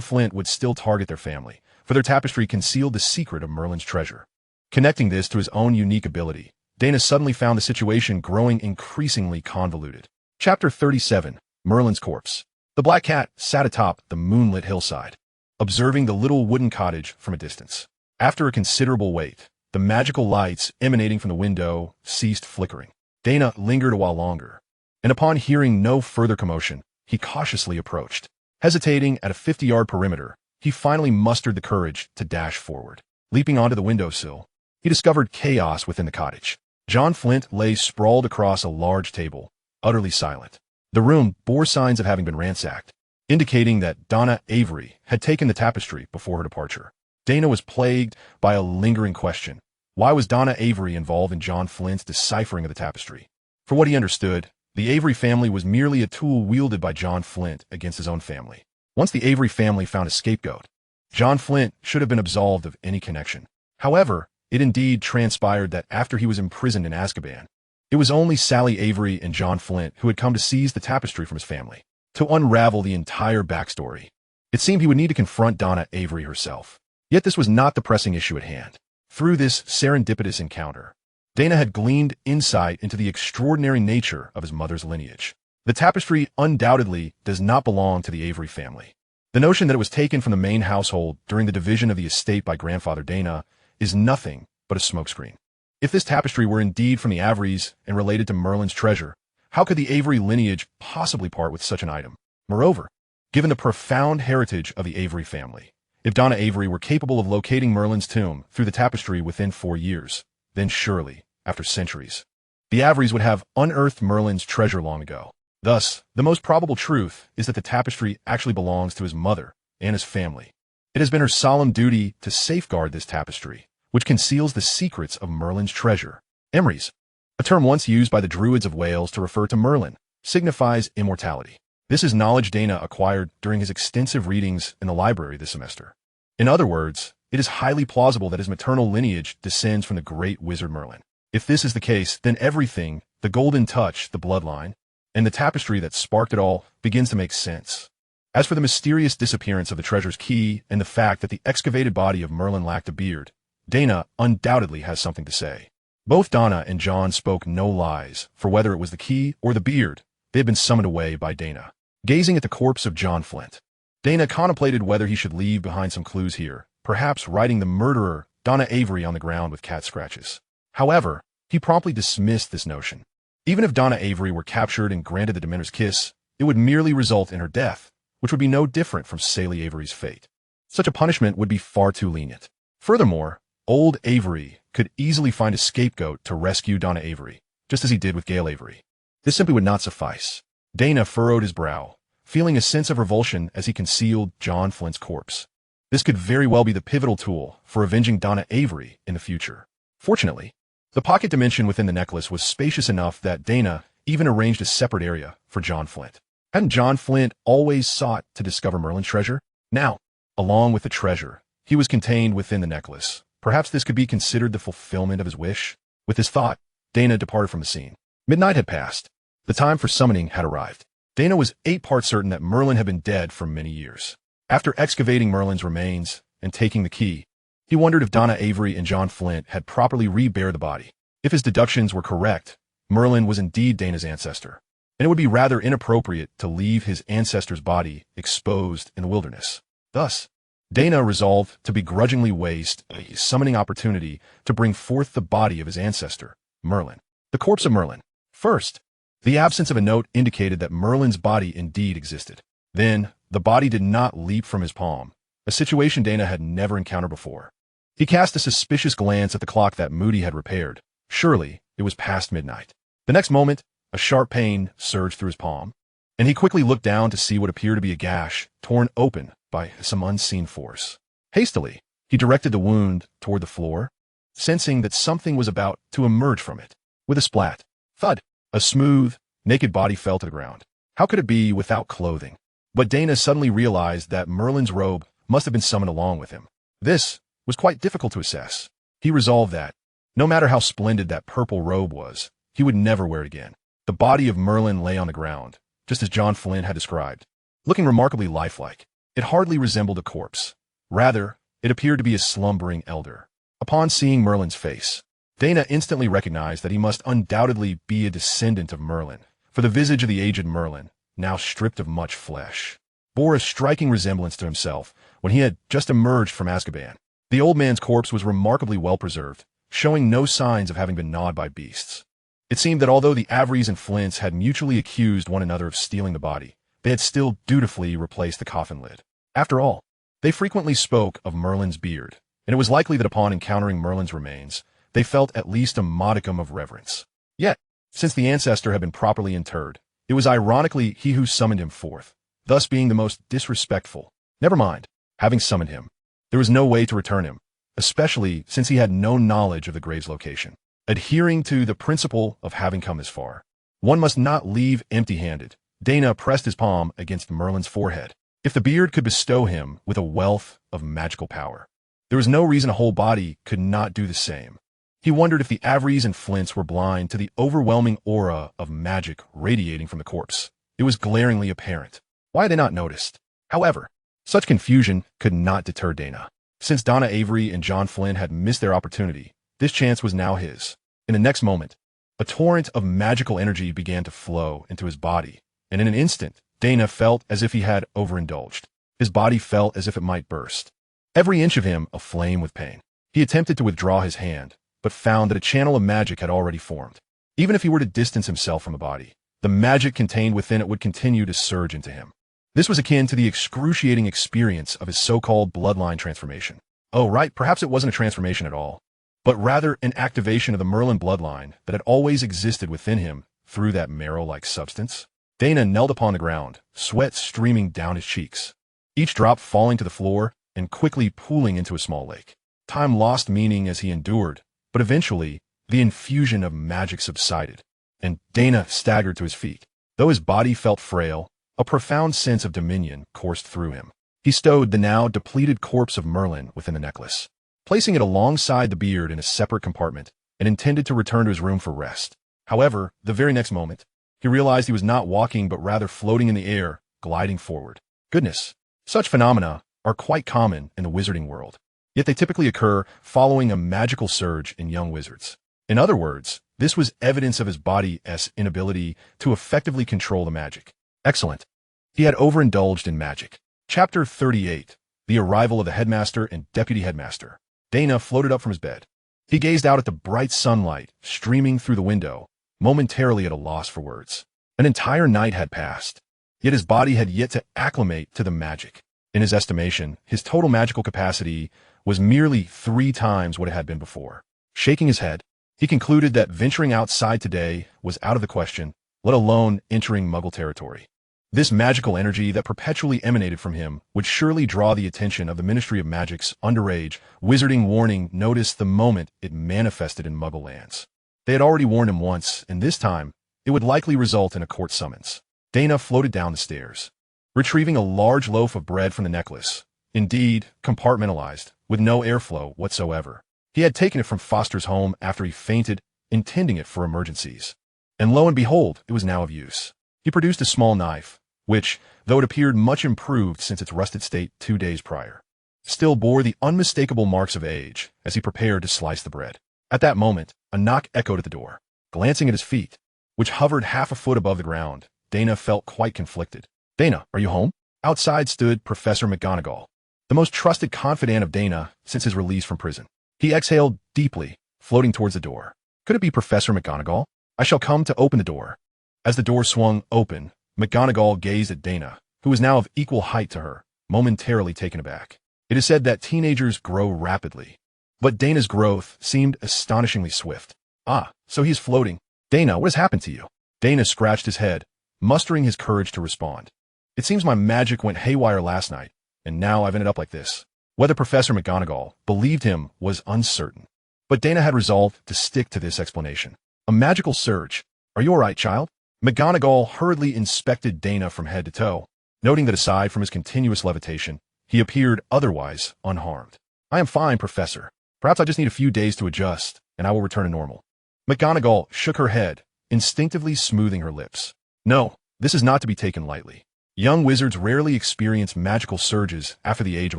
Flint would still target their family, for their tapestry concealed the secret of Merlin's treasure. Connecting this to his own unique ability, Daina suddenly found the situation growing increasingly convoluted. Chapter 37, Merlin's Corpse. The black cat sat atop the moonlit hillside, observing the little wooden cottage from a distance. After a considerable wait, the magical lights emanating from the window ceased flickering. Daina lingered a while longer, and upon hearing no further commotion, he cautiously approached. Hesitating at a 50-yard perimeter, he finally mustered the courage to dash forward. Leaping onto the windowsill, he discovered chaos within the cottage. John Flint lay sprawled across a large table, utterly silent. The room bore signs of having been ransacked, indicating that Daina Avery had taken the tapestry before her departure. Daina was plagued by a lingering question. Why was Daina Avery involved in John Flint's deciphering of the tapestry? For what he understood, the Avery family was merely a tool wielded by John Flint against his own family. Once the Avery family found a scapegoat, John Flint should have been absolved of any connection. However, it indeed transpired that after he was imprisoned in Azkaban, it was only Sally Avery and John Flint who had come to seize the tapestry from his family. To unravel the entire backstory, it seemed he would need to confront Daina Avery herself. Yet this was not the pressing issue at hand. Through this serendipitous encounter, Daina had gleaned insight into the extraordinary nature of his mother's lineage. The tapestry undoubtedly does not belong to the Avery family. The notion that it was taken from the main household during the division of the estate by grandfather Daina is nothing but a smokescreen. If this tapestry were indeed from the Averys and related to Merlin's treasure, how could the Avery lineage possibly part with such an item? Moreover, given the profound heritage of the Avery family, if Daina Avery were capable of locating Merlin's tomb through the tapestry within 4 years, then surely, after centuries, the Averys would have unearthed Merlin's treasure long ago. Thus, the most probable truth is that the tapestry actually belongs to his mother and his family. It has been her solemn duty to safeguard this tapestry, which conceals the secrets of Merlin's treasure. Emrys, a term once used by the Druids of Wales to refer to Merlin, signifies immortality. This is knowledge Daina acquired during his extensive readings in the library this semester. In other words, it is highly plausible that his maternal lineage descends from the great wizard Merlin. If this is the case, then everything, the golden touch, the bloodline, and the tapestry that sparked it all, begins to make sense. As for the mysterious disappearance of the treasure's key and the fact that the excavated body of Merlin lacked a beard, Daina undoubtedly has something to say. Both Daina and John spoke no lies, for whether it was the key or the beard, they had been summoned away by Daina. Gazing at the corpse of John Flint, Daina contemplated whether he should leave behind some clues here, perhaps writing the murderer, Daina Avery, on the ground with cat scratches. However, he promptly dismissed this notion. Even if Daina Avery were captured and granted the Dementor's kiss, it would merely result in her death, which would be no different from Sally Avery's fate. Such a punishment would be far too lenient. Furthermore, old Avery could easily find a scapegoat to rescue Daina Avery, just as he did with Gale Avery. This simply would not suffice. Daina furrowed his brow, feeling a sense of revulsion as he concealed John Flint's corpse. This could very well be the pivotal tool for avenging Daina Avery in the future. Fortunately, the pocket dimension within the necklace was spacious enough that Daina even arranged a separate area for for John Flint. Hadn't John Flint always sought to discover Merlin's treasure? Now, along with the treasure, he was contained within the necklace. Perhaps this could be considered the fulfillment of his wish? With this thought, Daina departed from the scene. Midnight had passed. The time for summoning had arrived. Daina was 8 parts certain that Merlin had been dead for many years. After excavating Merlin's remains and taking the key, he wondered if Daina Avery and John Flint had properly reburied the body. If his deductions were correct, Merlin was indeed Daina's ancestor, and it would be rather inappropriate to leave his ancestor's body exposed in the wilderness. Thus, Daina resolved to begrudgingly waste a summoning opportunity to bring forth the body of his ancestor, Merlin. The corpse of Merlin. First, the absence of a note indicated that Merlin's body indeed existed. Then, the body did not leap from his palm, a situation Daina had never encountered before. He cast a suspicious glance at the clock that Moody had repaired. Surely, it was past midnight. The next moment, a sharp pain surged through his palm, and he quickly looked down to see what appeared to be a gash torn open by some unseen force. Hastily, he directed the wound toward the floor, sensing that something was about to emerge from it. With a splat, thud, a smooth, naked body fell to the ground. How could it be without clothing? But Daina suddenly realized that Merlin's robe must have been summoned along with him. This was quite difficult to assess. He resolved that, no matter how splendid that purple robe was, he would never wear it again. The body of Merlin lay on the ground, just as John Flint had described, looking remarkably lifelike. It hardly resembled a corpse. Rather, it appeared to be a slumbering elder. Upon seeing Merlin's face, Daina instantly recognized that he must undoubtedly be a descendant of Merlin, for the visage of the aged Merlin, now stripped of much flesh, bore a striking resemblance to himself when he had just emerged from Azkaban. The old man's corpse was remarkably well preserved, showing no signs of having been gnawed by beasts. It seemed that although the Averys and Flints had mutually accused one another of stealing the body, they had still dutifully replaced the coffin lid. After all, they frequently spoke of Merlin's beard, and it was likely that upon encountering Merlin's remains, they felt at least a modicum of reverence. Yet, since the ancestor had been properly interred, it was ironically he who summoned him forth, thus being the most disrespectful. Never mind, having summoned him, there was no way to return him, especially since he had no knowledge of the grave's location. Adhering to the principle of having come this far, one must not leave empty-handed. Daina pressed his palm against Merlin's forehead. If the beard could bestow him with a wealth of magical power, there was no reason a whole body could not do the same. He wondered if the Averys and Flints were blind to the overwhelming aura of magic radiating from the corpse. It was glaringly apparent. Why had they not noticed? However, such confusion could not deter Daina. Since Daina Avery and John Flint had missed their opportunity, this chance was now his. In the next moment, a torrent of magical energy began to flow into his body, and in an instant, Daina felt as if he had overindulged. His body felt as if it might burst, every inch of him aflame with pain. He attempted to withdraw his hand, but found that a channel of magic had already formed. Even if he were to distance himself from the body, the magic contained within it would continue to surge into him. This was akin to the excruciating experience of his so-called bloodline transformation. Oh, right, perhaps it wasn't a transformation at all, but rather an activation of the Merlin bloodline that had always existed within him through that marrow-like substance. Daina knelt upon the ground, sweat streaming down his cheeks, each drop falling to the floor and quickly pooling into a small lake. Time lost meaning as he endured, but eventually the infusion of magic subsided, and Daina staggered to his feet. Though his body felt frail, a profound sense of dominion coursed through him. He stowed the now depleted corpse of Merlin within the necklace, placing it alongside the beard in a separate compartment, and intended to return to his room for rest. However, the very next moment, he realized he was not walking but rather floating in the air, gliding forward. Goodness, such phenomena are quite common in the wizarding world, yet they typically occur following a magical surge in young wizards. In other words, this was evidence of his body's inability to effectively control the magic. Excellent. He had overindulged in magic. Chapter 38. The Arrival of the Headmaster and Deputy Headmaster. Daina floated up from his bed. He gazed out at the bright sunlight streaming through the window, momentarily at a loss for words. An entire night had passed, yet his body had yet to acclimate to the magic. In his estimation, his total magical capacity was merely 3 times what it had been before. Shaking his head, he concluded that venturing outside today was out of the question, let alone entering Muggle territory. This magical energy that perpetually emanated from him would surely draw the attention of the Ministry of Magic's underage wizarding warning notice the moment it manifested in Muggle lands. They had already warned him once, and this time, it would likely result in a court summons. Daina floated down the stairs, retrieving a large loaf of bread from the necklace. Indeed, compartmentalized, with no airflow whatsoever. He had taken it from Foster's home after he fainted, intending it for emergencies. And lo and behold, it was now of use. He produced a small knife, which, though it appeared much improved since its rusted state 2 days prior, still bore the unmistakable marks of age as he prepared to slice the bread. At that moment, a knock echoed at the door. Glancing at his feet, which hovered half a foot above the ground, Daina felt quite conflicted. "Daina, are you home?" Outside stood Professor McGonagall, the most trusted confidant of Daina since his release from prison. He exhaled deeply, floating towards the door. Could it be Professor McGonagall? "I shall come to open the door." As the door swung open, McGonagall gazed at Daina, who was now of equal height to her, momentarily taken aback. It is said that teenagers grow rapidly, but Daina's growth seemed astonishingly swift. "Ah, so he is floating. Daina, what has happened to you?" Daina scratched his head, mustering his courage to respond. "It seems my magic went haywire last night, and now I've ended up like this." Whether Professor McGonagall believed him was uncertain, but Daina had resolved to stick to this explanation. "A magical surge. Are you all right, child?" McGonagall hurriedly inspected Daina from head to toe, noting that aside from his continuous levitation, he appeared otherwise unharmed. "I am fine, Professor. Perhaps I just need a few days to adjust, and I will return to normal." McGonagall shook her head, instinctively smoothing her lips. "No, this is not to be taken lightly. Young wizards rarely experience magical surges after the age of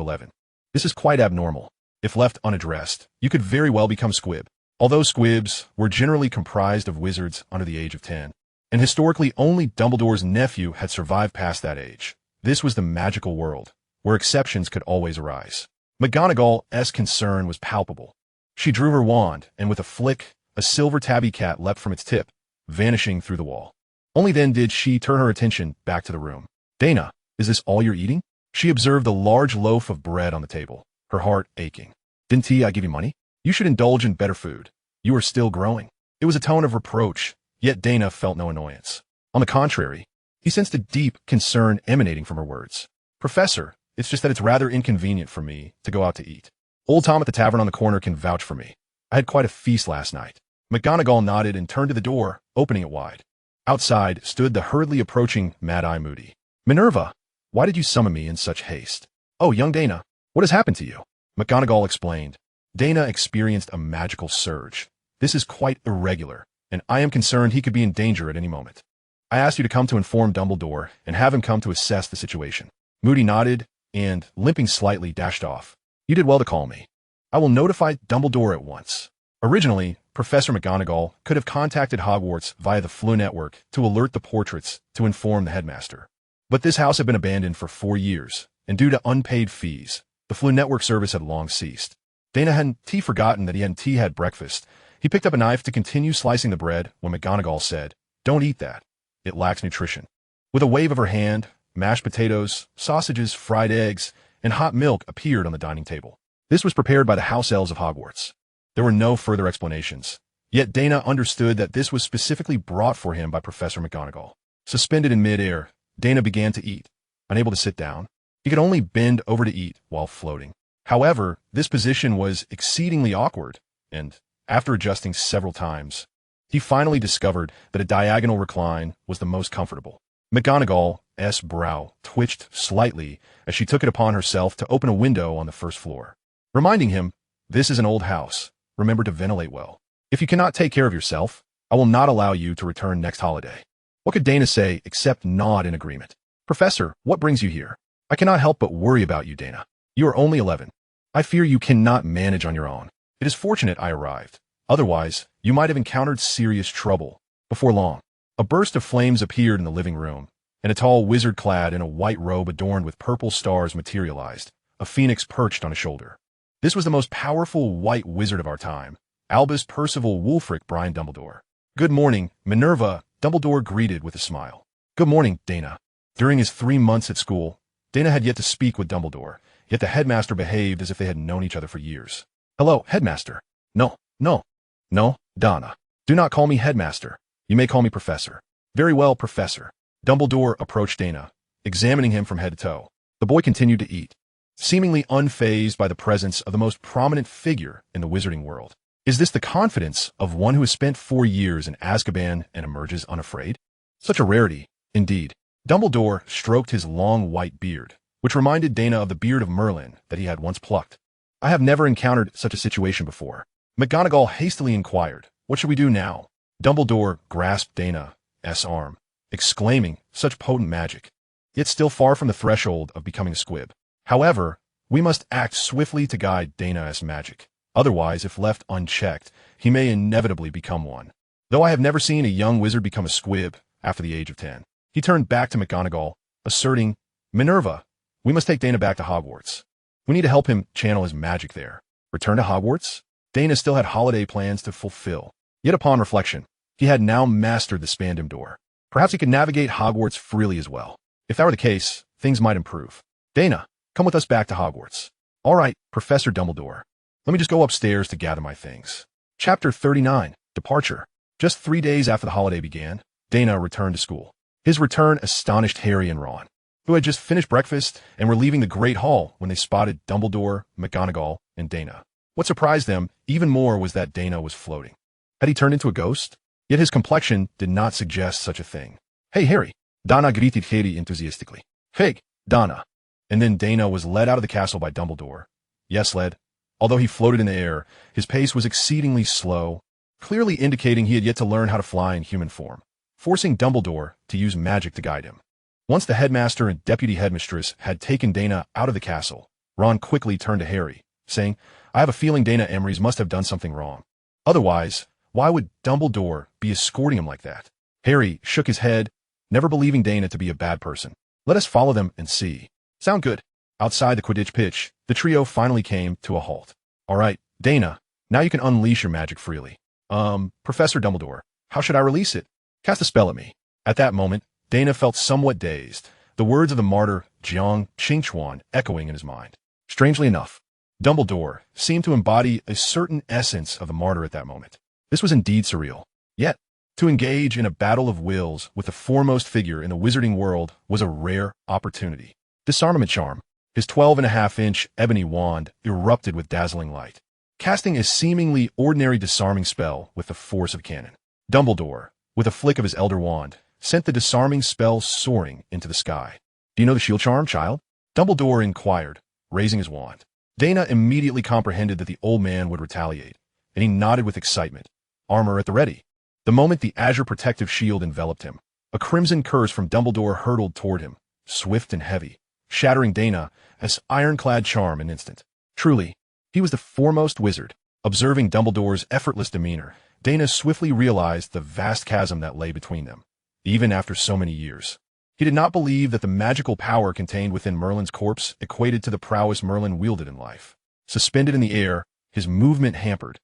11. This is quite abnormal. If left unaddressed, you could very well become squib." Although squibs were generally comprised of wizards under the age of 10, and historically only Dumbledore's nephew had survived past that age, this was the magical world, where exceptions could always arise. McGonagall's concern was palpable. She drew her wand, and with a flick, a silver tabby cat leapt from its tip, vanishing through the wall. Only then did she turn her attention back to the room. "Daina, is this all you're eating?" She observed a large loaf of bread on the table, her heart aching. "Didn't I give you money? You should indulge in better food. You are still growing." It was a tone of reproach, yet Daina felt no annoyance. On the contrary, he sensed a deep concern emanating from her words. "Professor, it's just that it's rather inconvenient for me to go out to eat. Old Tom at the tavern on the corner can vouch for me. I had quite a feast last night." McGonagall nodded and turned to the door, opening it wide. Outside stood the hurriedly approaching Mad-Eye Moody. "Minerva, why did you summon me in such haste?" "Oh, young Daina, what has happened to you?" McGonagall explained. "Daina experienced a magical surge. This is quite irregular, and I am concerned he could be in danger at any moment. I asked you to come to inform Dumbledore and have him come to assess the situation." Moody nodded and, limping slightly, dashed off. "You did well to call me. I will notify Dumbledore at once." Originally, Professor McGonagall could have contacted Hogwarts via the Floo network to alert the portraits to inform the headmaster. But this house had been abandoned for 4 years, and due to unpaid fees, the Floo network service had long ceased. Daina hadn't forgotten that he hadn't had breakfast. He picked up a knife to continue slicing the bread when McGonagall said, "Don't eat that. It lacks nutrition." With a wave of her hand, mashed potatoes, sausages, fried eggs, and hot milk appeared on the dining table. This was prepared by the house elves of Hogwarts. There were no further explanations, yet Daina understood that this was specifically brought for him by Professor McGonagall. Suspended in mid-air, Daina began to eat. Unable to sit down, he could only bend over to eat while floating. However, this position was exceedingly awkward, and, after adjusting several times, he finally discovered that a diagonal recline was the most comfortable. McGonagall's brow twitched slightly as she took it upon herself to open a window on the first floor, reminding him, "This is an old house. Remember to ventilate well. If you cannot take care of yourself, I will not allow you to return next holiday." What could Daina say except nod in agreement? "Professor, what brings you here?" "I cannot help but worry about you, Daina. You are only 11. I fear you cannot manage on your own. It is fortunate I arrived. Otherwise, you might have encountered serious trouble. Before long, a burst of flames appeared in the living room, and a tall wizard clad in a white robe adorned with purple stars materialized, a phoenix perched on his shoulder. This was the most powerful white wizard of our time, Albus Percival Wulfric Brian Dumbledore. "Good morning, Minerva," Dumbledore greeted with a smile. "Good morning, Daina." During his 3 months at school, Daina had yet to speak with Dumbledore, yet the headmaster behaved as if they had known each other for years. "Hello, headmaster." No, Donna. Do not call me headmaster. You may call me professor." "Very well, professor." Dumbledore approached Daina, examining him from head to toe. The boy continued to eat, seemingly unfazed by the presence of the most prominent figure in the wizarding world. Is this the confidence of one who has spent 4 years in Azkaban and emerges unafraid? Such a rarity, indeed. Dumbledore stroked his long white beard, which reminded Daina of the beard of Merlin that he had once plucked. I have never encountered such a situation before. McGonagall hastily inquired, "What should we do now?" Dumbledore grasped Daina's arm, exclaiming, "Such potent magic! Yet still far from the threshold of becoming a squib. However, we must act swiftly to guide Daina's magic. Otherwise, if left unchecked, he may inevitably become one. Though I have never seen a young wizard become a squib after the age of 10. He turned back to McGonagall, asserting, "Minerva, we must take Daina back to Hogwarts. We need to help him channel his magic there." Return to Hogwarts? Daina still had holiday plans to fulfill. Yet upon reflection, he had now mastered the Spandam door. Perhaps he could navigate Hogwarts freely as well. If that were the case, things might improve. "Daina, come with us back to Hogwarts." "All right, Professor Dumbledore. Let me just go upstairs to gather my things." Chapter 39, Departure. Just 3 days after the holiday began, Daina returned to school. His return astonished Harry and Ron, who had just finished breakfast and were leaving the Great Hall when they spotted Dumbledore, McGonagall, and Daina. What surprised them even more was that Daina was floating. Had he turned into a ghost? Yet his complexion did not suggest such a thing. "Hey, Harry," Daina greeted Harry enthusiastically. "Hey, Daina." And then Daina was led out of the castle by Dumbledore. Yes, led. Although he floated in the air, his pace was exceedingly slow, clearly indicating he had yet to learn how to fly in human form, forcing Dumbledore to use magic to guide him. Once the headmaster and deputy headmistress had taken Daina out of the castle, Ron quickly turned to Harry, saying, "I have a feeling Daina Avery must have done something wrong. Otherwise, why would Dumbledore be escorting him like that?" Harry shook his head, never believing Daina to be a bad person. "Let us follow them and see." "Sound good." Outside the Quidditch pitch, the trio finally came to a halt. "All right, Daina, now you can unleash your magic freely." Professor Dumbledore, how should I release it?" "Cast a spell at me." At that moment, Daina felt somewhat dazed, the words of the martyr Jiang Qingchuan echoing in his mind. Strangely enough, Dumbledore seemed to embody a certain essence of the martyr at that moment. This was indeed surreal. Yet, to engage in a battle of wills with the foremost figure in the wizarding world was a rare opportunity. Disarmament Charm. His 12.5-inch ebony wand erupted with dazzling light, casting a seemingly ordinary disarming spell with the force of cannon. Dumbledore, with a flick of his elder wand, sent the disarming spell soaring into the sky. "Do you know the shield charm, child?" Dumbledore inquired, raising his wand. Daina immediately comprehended that the old man would retaliate, and he nodded with excitement, armor at the ready. The moment the azure protective shield enveloped him, a crimson curse from Dumbledore hurtled toward him, swift and heavy, shattering Daina's ironclad charm in an instant. Truly, he was the foremost wizard. Observing Dumbledore's effortless demeanor, Daina swiftly realized the vast chasm that lay between them, even after so many years. He did not believe that the magical power contained within Merlin's corpse equated to the prowess Merlin wielded in life. Suspended in the air, his movement hampered,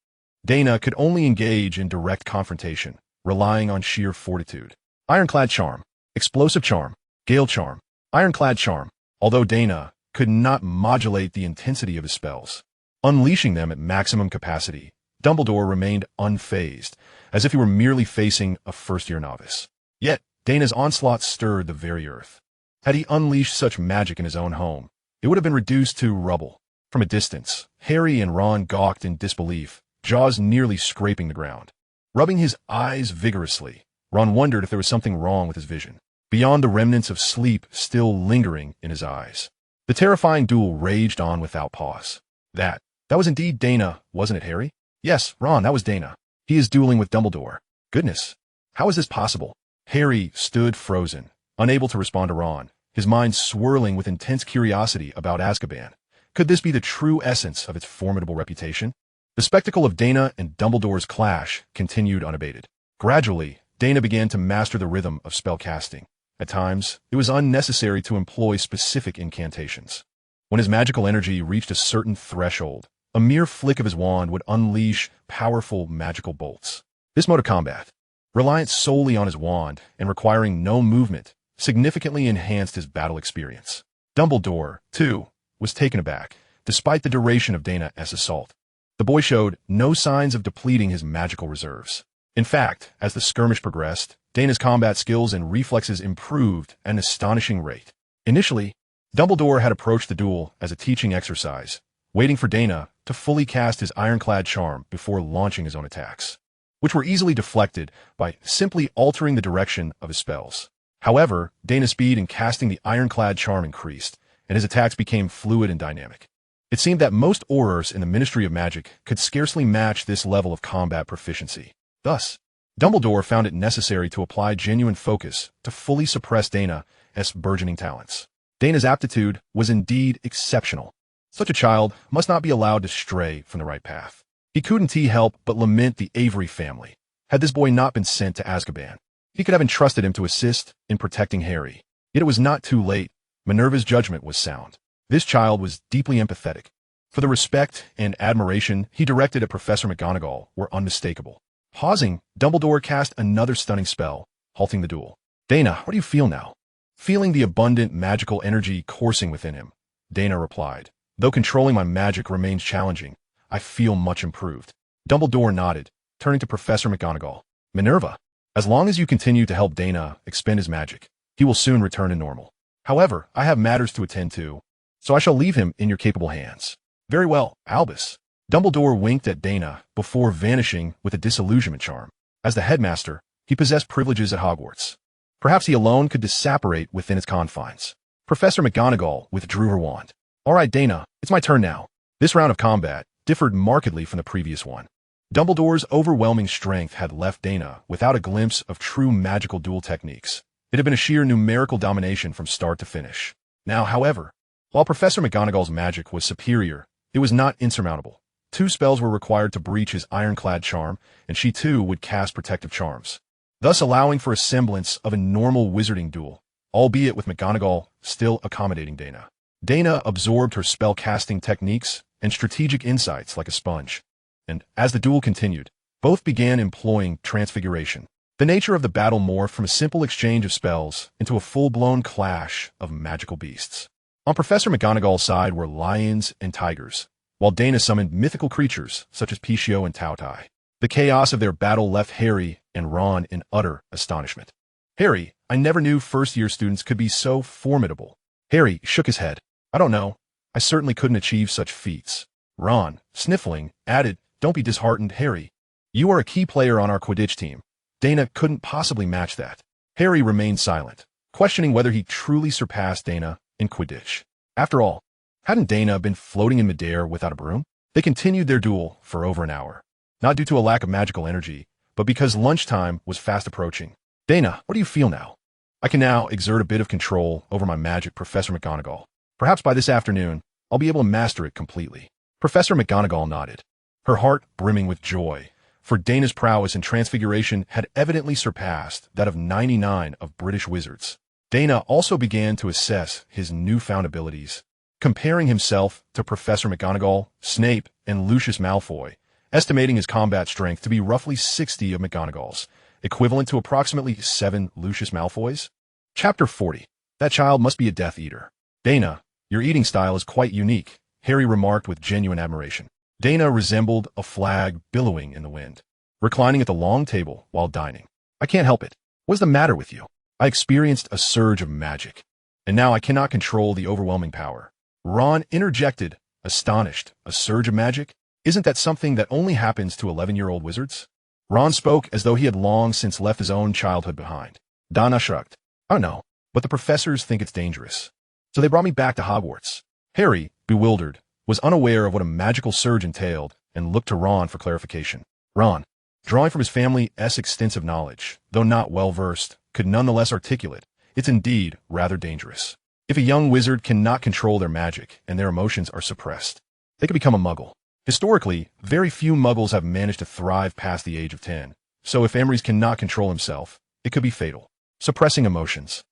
Daina could only engage in direct confrontation, relying on sheer fortitude. Ironclad Charm, Explosive Charm, Gale Charm, Ironclad Charm. Although Daina could not modulate the intensity of his spells, unleashing them at maximum capacity, Dumbledore remained unfazed, as if he were merely facing a first-year novice. Yet, Daina's onslaught stirred the very earth. Had he unleashed such magic in his own home, it would have been reduced to rubble. From a distance, Harry and Ron gawked in disbelief, jaws nearly scraping the ground. Rubbing his eyes vigorously, Ron wondered if there was something wrong with his vision, beyond the remnants of sleep still lingering in his eyes. The terrifying duel raged on without pause. That was indeed Daina, wasn't it, Harry? Yes, Ron, that was Daina. He is dueling with Dumbledore. Goodness, how is this possible? Harry stood frozen, unable to respond to Ron, his mind swirling with intense curiosity about Azkaban. Could this be the true essence of its formidable reputation? The spectacle of Daina and Dumbledore's clash continued unabated. Gradually, Daina began to master the rhythm of spell casting. At times, it was unnecessary to employ specific incantations. When his magical energy reached a certain threshold, a mere flick of his wand would unleash powerful magical bolts. This mode of combat, reliant solely on his wand and requiring no movement, significantly enhanced his battle experience. Dumbledore, too, was taken aback, despite the duration of Daina's assault. The boy showed no signs of depleting his magical reserves. In fact, as the skirmish progressed, Daina's combat skills and reflexes improved at an astonishing rate. Initially, Dumbledore had approached the duel as a teaching exercise, waiting for Daina to fully cast his ironclad charm before launching his own attacks, which were easily deflected by simply altering the direction of his spells. However, Daina's speed in casting the ironclad charm increased, and his attacks became fluid and dynamic. It seemed that most Aurors in the Ministry of Magic could scarcely match this level of combat proficiency. Thus, Dumbledore found it necessary to apply genuine focus to fully suppress Daina's burgeoning talents. Daina's aptitude was indeed exceptional. Such a child must not be allowed to stray from the right path. He couldn't help but lament the Avery family. Had this boy not been sent to Azkaban, he could have entrusted him to assist in protecting Harry. Yet it was not too late. Minerva's judgment was sound. This child was deeply empathetic. For the respect and admiration he directed at Professor McGonagall were unmistakable. Pausing, Dumbledore cast another stunning spell, halting the duel. "Daina, how do you feel now?" Feeling the abundant magical energy coursing within him, Daina replied, "Though controlling my magic remains challenging, I feel much improved." Dumbledore nodded, turning to Professor McGonagall. "Minerva, as long as you continue to help Daina expend his magic, he will soon return to normal. However, I have matters to attend to, so I shall leave him in your capable hands." "Very well, Albus." Dumbledore winked at Daina before vanishing with a disillusionment charm. As the headmaster, he possessed privileges at Hogwarts. Perhaps he alone could disapparate within its confines. Professor McGonagall withdrew her wand. "All right, Daina, it's my turn now." This round of combat differed markedly from the previous one. Dumbledore's overwhelming strength had left Daina without a glimpse of true magical duel techniques. It had been a sheer numerical domination from start to finish. Now, however, while Professor McGonagall's magic was superior, it was not insurmountable. 2 spells were required to breach his ironclad charm, and she too would cast protective charms, thus allowing for a semblance of a normal wizarding duel, albeit with McGonagall still accommodating Daina. Daina absorbed her spell-casting techniques and strategic insights like a sponge, and as the duel continued, both began employing transfiguration. The nature of the battle morphed from a simple exchange of spells into a full-blown clash of magical beasts. On Professor McGonagall's side were lions and tigers, while Daina summoned mythical creatures such as Pichio and Tautai. The chaos of their battle left Harry and Ron in utter astonishment. "Harry, I never knew first-year students could be so formidable." Harry shook his head. "I don't know. I certainly couldn't achieve such feats." Ron, sniffling, added, "Don't be disheartened, Harry. You are a key player on our Quidditch team. Daina couldn't possibly match that." Harry remained silent, questioning whether he truly surpassed Daina in Quidditch. After all, hadn't Daina been floating in midair without a broom? They continued their duel for over an hour, not due to a lack of magical energy, but because lunchtime was fast approaching. "Daina, what do you feel now?" "I can now exert a bit of control over my magic, Professor McGonagall. Perhaps by this afternoon, I'll be able to master it completely." Professor McGonagall nodded, her heart brimming with joy, for Daina's prowess in transfiguration had evidently surpassed that of 99 of British wizards. Daina also began to assess his newfound abilities, comparing himself to Professor McGonagall, Snape, and Lucius Malfoy, estimating his combat strength to be roughly 60 of McGonagall's, equivalent to approximately 7 Lucius Malfoys. Chapter 40. That child must be a Death Eater. "Daina, your eating style is quite unique," Harry remarked with genuine admiration. Daina resembled a flag billowing in the wind, reclining at the long table while dining. "I can't help it. What's the matter with you? I experienced a surge of magic, and now I cannot control the overwhelming power." Ron interjected, astonished. "A surge of magic? Isn't that something that only happens to 11-year-old wizards?" Ron spoke as though he had long since left his own childhood behind. Daina shrugged. "I don't know, but the professors think it's dangerous. So they brought me back to Hogwarts." Harry, bewildered, was unaware of what a magical surge entailed and looked to Ron for clarification. Ron, drawing from his family's extensive knowledge, though not well-versed, could nonetheless articulate, "It's indeed rather dangerous. If a young wizard cannot control their magic and their emotions are suppressed, they could become a muggle. Historically, very few muggles have managed to thrive past the age of 10, so if Emery's cannot control himself, it could be fatal." Suppressing emotions.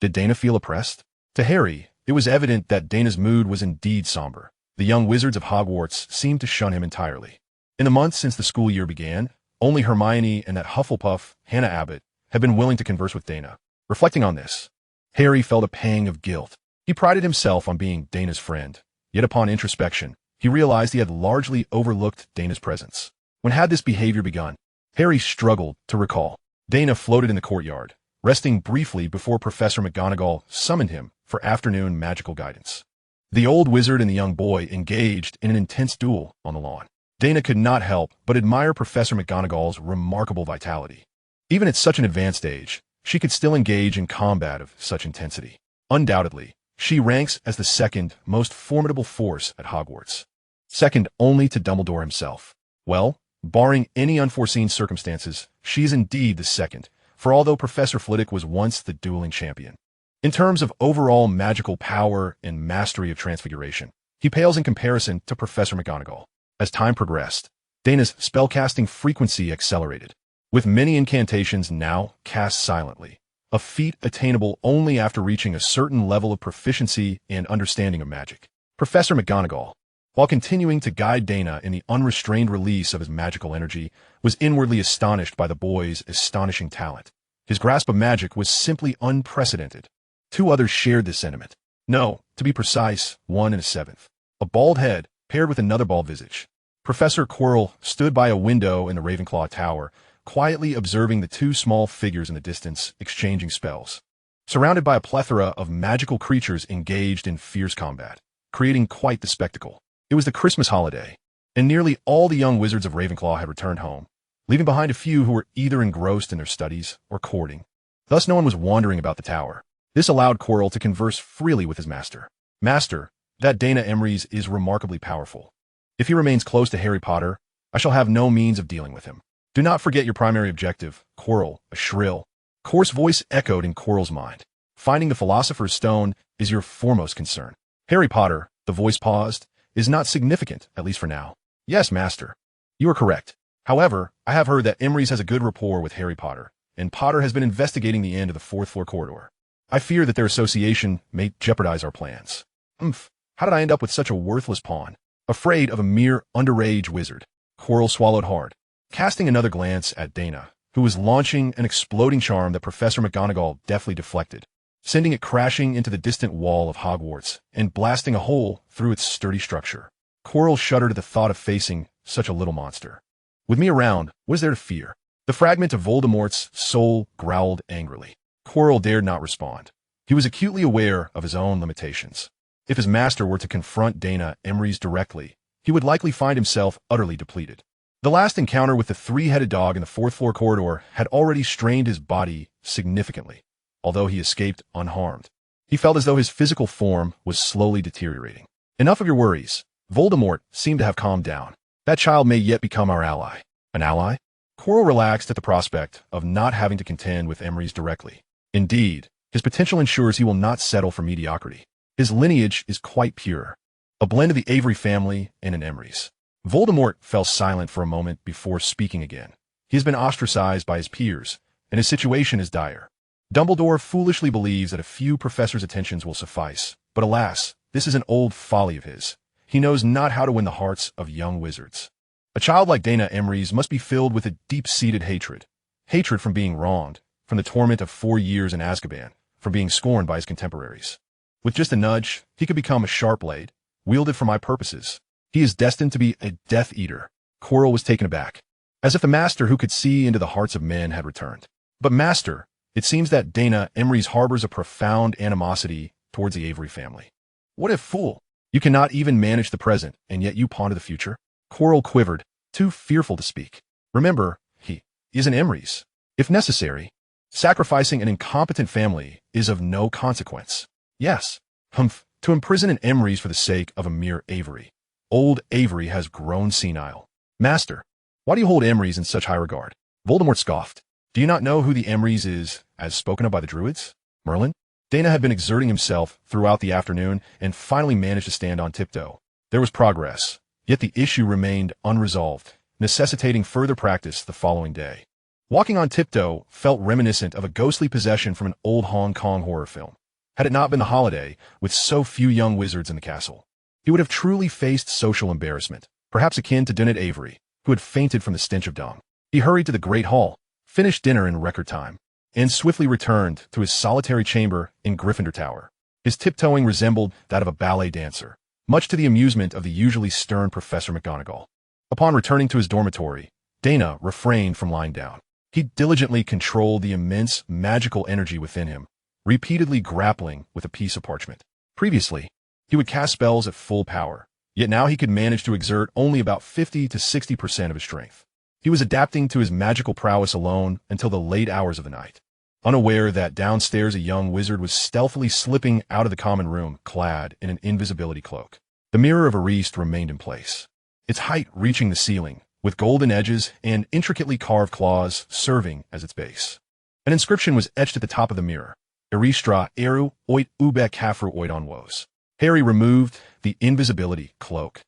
Did Daina feel oppressed? To Harry, it was evident that Daina's mood was indeed somber. The young wizards of Hogwarts seemed to shun him entirely. In the months since the school year began, only Hermione and that Hufflepuff, Hannah Abbott, had been willing to converse with Daina. Reflecting on this, Harry felt a pang of guilt. He prided himself on being Daina's friend, yet upon introspection, he realized he had largely overlooked Daina's presence. When had this behavior begun? Harry struggled to recall. Daina floated in the courtyard, resting briefly before Professor McGonagall summoned him for afternoon magical guidance. The old wizard and the young boy engaged in an intense duel on the lawn. Daina could not help but admire Professor McGonagall's remarkable vitality. Even at such an advanced age, she could still engage in combat of such intensity. Undoubtedly, she ranks as the second most formidable force at Hogwarts, second only to Dumbledore himself. Well, barring any unforeseen circumstances, she is indeed the second, for although Professor Flitwick was once the dueling champion, in terms of overall magical power and mastery of transfiguration, he pales in comparison to Professor McGonagall. As time progressed, Daina's spellcasting frequency accelerated, with many incantations now cast silently, a feat attainable only after reaching a certain level of proficiency and understanding of magic. Professor McGonagall, while continuing to guide Daina in the unrestrained release of his magical energy, was inwardly astonished by the boy's astonishing talent. His grasp of magic was simply unprecedented. Two others shared this sentiment. No, to be precise, one and a seventh. A bald head, paired with another bald visage. Professor Quirrell stood by a window in the Ravenclaw Tower, quietly observing the two small figures in the distance exchanging spells, surrounded by a plethora of magical creatures engaged in fierce combat, creating quite the spectacle. It was the Christmas holiday, and nearly all the young wizards of Ravenclaw had returned home, leaving behind a few who were either engrossed in their studies or courting. Thus no one was wandering about the tower. This allowed Quirrell to converse freely with his master. Master, that Daina Avery's is remarkably powerful. If he remains close to Harry Potter, I shall have no means of dealing with him. Do not forget your primary objective, Quirrell. A shrill, coarse voice echoed in Quirrell's mind. Finding the Philosopher's Stone is your foremost concern. Harry Potter, the voice paused, is not significant, at least for now. Yes, Master. You are correct. However, I have heard that Imry's has a good rapport with Harry Potter, and Potter has been investigating the end of the fourth floor corridor. I fear that their association may jeopardize our plans. How did I end up with such a worthless pawn? Afraid of a mere underage wizard. Quirrell swallowed hard, casting another glance at Daina, who was launching an exploding charm that Professor McGonagall deftly deflected, sending it crashing into the distant wall of Hogwarts and blasting a hole through its sturdy structure. Quirrell shuddered at the thought of facing such a little monster. With me around, what is there to fear? The fragment of Voldemort's soul growled angrily. Quirrell dared not respond. He was acutely aware of his own limitations. If his master were to confront Daina Avery's directly, he would likely find himself utterly depleted. The last encounter with the three-headed dog in the fourth floor corridor had already strained his body significantly, although he escaped unharmed. He felt as though his physical form was slowly deteriorating. Enough of your worries. Voldemort seemed to have calmed down. That child may yet become our ally. An ally? Quirrell relaxed at the prospect of not having to contend with Avery's directly. Indeed, his potential ensures he will not settle for mediocrity. His lineage is quite pure, a blend of the Avery family and an Emery's. Voldemort fell silent for a moment before speaking again. He has been ostracized by his peers, and his situation is dire. Dumbledore foolishly believes that a few professors' attentions will suffice, but alas, this is an old folly of his. He knows not how to win the hearts of young wizards. A child like Daina Avery's must be filled with a deep-seated hatred. Hatred from being wronged, from the torment of 4 years in Azkaban, from being scorned by his contemporaries. With just a nudge, he could become a sharp blade, wielded for my purposes. He is destined to be a Death Eater. Quirrell was taken aback, as if the master who could see into the hearts of men had returned. But master, it seems that Daina Avery's harbors a profound animosity towards the Avery family. What a fool! You cannot even manage the present, and yet you ponder the future? Quirrell quivered, too fearful to speak. Remember, he is an Emery's. If necessary, sacrificing an incompetent family is of no consequence. Yes, to imprison an Emery's for the sake of a mere Avery. Old Avery has grown senile. Master, why do you hold Emery's in such high regard? Voldemort scoffed. Do you not know who the Emery's is, as spoken of by the Druids? Merlin? Daina had been exerting himself throughout the afternoon and finally managed to stand on tiptoe. There was progress, yet the issue remained unresolved, necessitating further practice the following day. Walking on tiptoe felt reminiscent of a ghostly possession from an old Hong Kong horror film. Had it not been the holiday, with so few young wizards in the castle, he would have truly faced social embarrassment, perhaps akin to Daina Avery, who had fainted from the stench of dung. He hurried to the Great Hall, finished dinner in record time, and swiftly returned to his solitary chamber in Gryffindor Tower. His tiptoeing resembled that of a ballet dancer, much to the amusement of the usually stern Professor McGonagall. Upon returning to his dormitory, Daina refrained from lying down. He diligently controlled the immense magical energy within him, repeatedly grappling with a piece of parchment. Previously, he would cast spells at full power, yet now he could manage to exert only about 50 to 60% of his strength. He was adapting to his magical prowess alone until the late hours of the night. unaware that downstairs a young wizard was stealthily slipping out of the common room, clad in an invisibility cloak. The Mirror of Ariste remained in place, its height reaching the ceiling, with golden edges and intricately carved claws serving as its base. An inscription was etched at the top of the mirror, Eristra eru oit ube kafru oit onwos. Harry removed the invisibility cloak,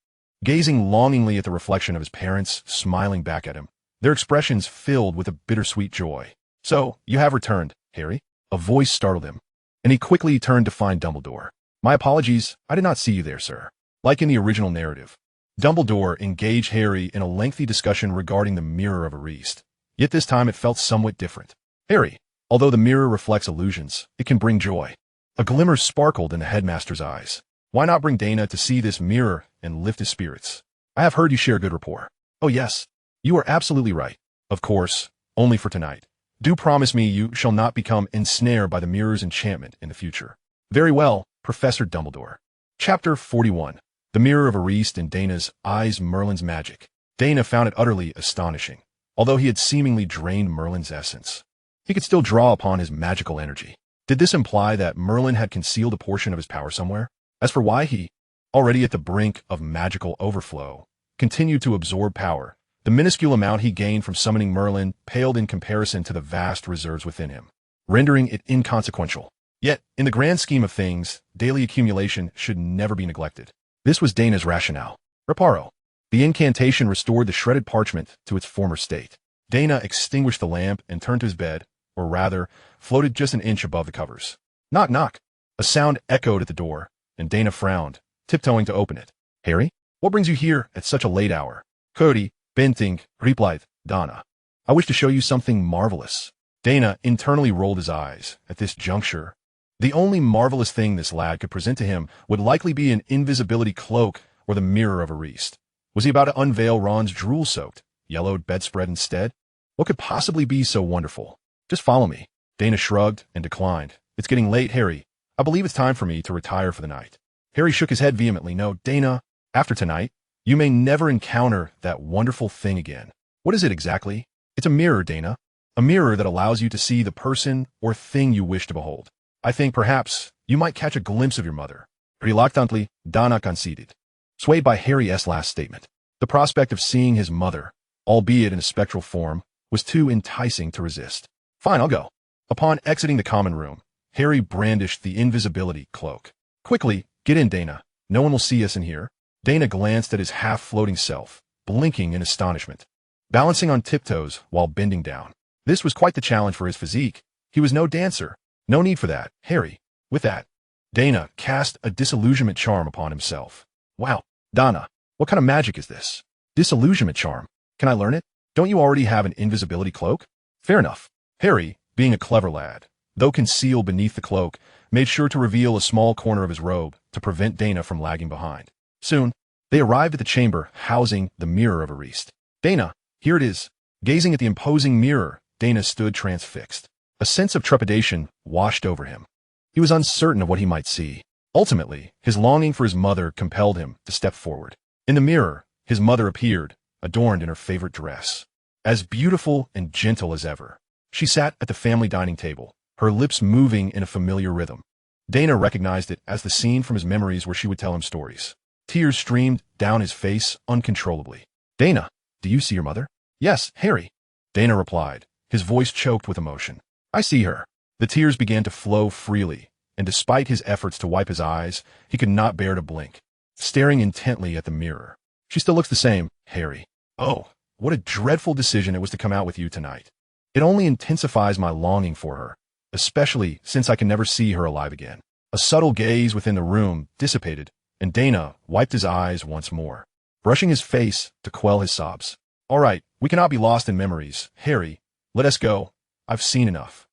gazing longingly at the reflection of his parents smiling back at him, their expressions filled with a bittersweet joy. "So, you have returned, Harry?" A voice startled him, and he quickly turned to find Dumbledore. "My apologies, I did not see you there, sir." Like in the original narrative, Dumbledore engaged Harry in a lengthy discussion regarding the Mirror of Ariste, yet this time it felt somewhat different. "Harry, although the mirror reflects illusions, it can bring joy." A glimmer sparkled in the headmaster's eyes. "Why not bring Daina to see this mirror and lift his spirits? I have heard you share good rapport." "Oh yes, you are absolutely right. Of course, only for tonight. Do promise me you shall not become ensnared by the mirror's enchantment in the future." "Very well, Professor Dumbledore." Chapter 41. The Mirror of Ariste in Daina's Eyes. Merlin's Magic. Daina found it utterly astonishing. Although he had seemingly drained Merlin's essence, he could still draw upon his magical energy. Did this imply that Merlin had concealed a portion of his power somewhere? As for why he, already at the brink of magical overflow, continued to absorb power, the minuscule amount he gained from summoning Merlin paled in comparison to the vast reserves within him, rendering it inconsequential. Yet, in the grand scheme of things, daily accumulation should never be neglected. This was Daina's rationale. Reparo. The incantation restored the shredded parchment to its former state. Daina extinguished the lamp and turned to his bed, or rather, floated just an inch above the covers. Knock, knock. A sound echoed at the door, and Daina frowned, tiptoeing to open it. "Harry, what brings you here at such a late hour?" "Cody, Benting," replied Daina. "I wish to show you something marvelous." Daina internally rolled his eyes. At this juncture, the only marvelous thing this lad could present to him would likely be an invisibility cloak or the Mirror of Ariste. Was he about to unveil Ron's drool-soaked, yellowed bedspread instead? What could possibly be so wonderful? "Just follow me." Daina shrugged and declined. "It's getting late, Harry. I believe it's time for me to retire for the night." Harry shook his head vehemently. "No, Daina, after tonight, you may never encounter that wonderful thing again." "What is it exactly?" "It's a mirror, Daina. A mirror that allows you to see the person or thing you wish to behold. I think, perhaps, you might catch a glimpse of your mother." Reluctantly, Daina conceded, swayed by Harry's last statement. The prospect of seeing his mother, albeit in a spectral form, was too enticing to resist. "Fine, I'll go." Upon exiting the common room, Harry brandished the invisibility cloak. "Quickly, get in, Daina. No one will see us in here." Daina glanced at his half-floating self, blinking in astonishment, balancing on tiptoes while bending down. This was quite the challenge for his physique. He was no dancer. "No need for that, Harry." With that, Daina cast a disillusionment charm upon himself. "Wow, Daina, what kind of magic is this?" "Disillusionment charm. Can I learn it? Don't you already have an invisibility cloak?" "Fair enough." Harry, being a clever lad, though concealed beneath the cloak, made sure to reveal a small corner of his robe to prevent Daina from lagging behind. Soon, they arrived at the chamber housing the Mirror of Ariste. "Daina, here it is." Gazing at the imposing mirror, Daina stood transfixed. A sense of trepidation washed over him. He was uncertain of what he might see. Ultimately, his longing for his mother compelled him to step forward. In the mirror, his mother appeared, adorned in her favorite dress, as beautiful and gentle as ever. She sat at the family dining table, her lips moving in a familiar rhythm. Daina recognized it as the scene from his memories where she would tell him stories. Tears streamed down his face uncontrollably. "Daina, do you see your mother?" "Yes, Harry," Daina replied, his voice choked with emotion. "I see her." The tears began to flow freely, and despite his efforts to wipe his eyes, he could not bear to blink, staring intently at the mirror. "She still looks the same, Harry." "Oh, what a dreadful decision it was to come out with you tonight. It only intensifies my longing for her, especially since I can never see her alive again." A subtle gaze within the room dissipated, and Daina wiped his eyes once more, brushing his face to quell his sobs. "All right, we cannot be lost in memories, Harry. Let us go. I've seen enough."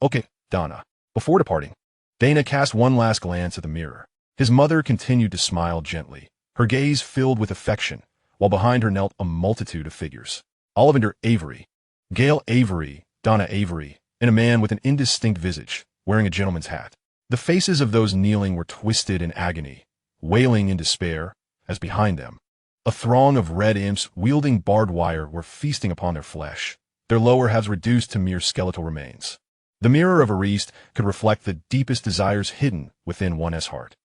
Okay, Daina." Before departing, Daina cast one last glance at the mirror. His mother continued to smile gently, her gaze filled with affection, while behind her knelt a multitude of figures. Ollivander Avery, Gale Avery, Daina Avery, and a man with an indistinct visage, wearing a gentleman's hat. The faces of those kneeling were twisted in agony, wailing in despair, as behind them, a throng of red imps wielding barbed wire were feasting upon their flesh, their lower halves reduced to mere skeletal remains. The mirror of Ariste could reflect the deepest desires hidden within one's heart.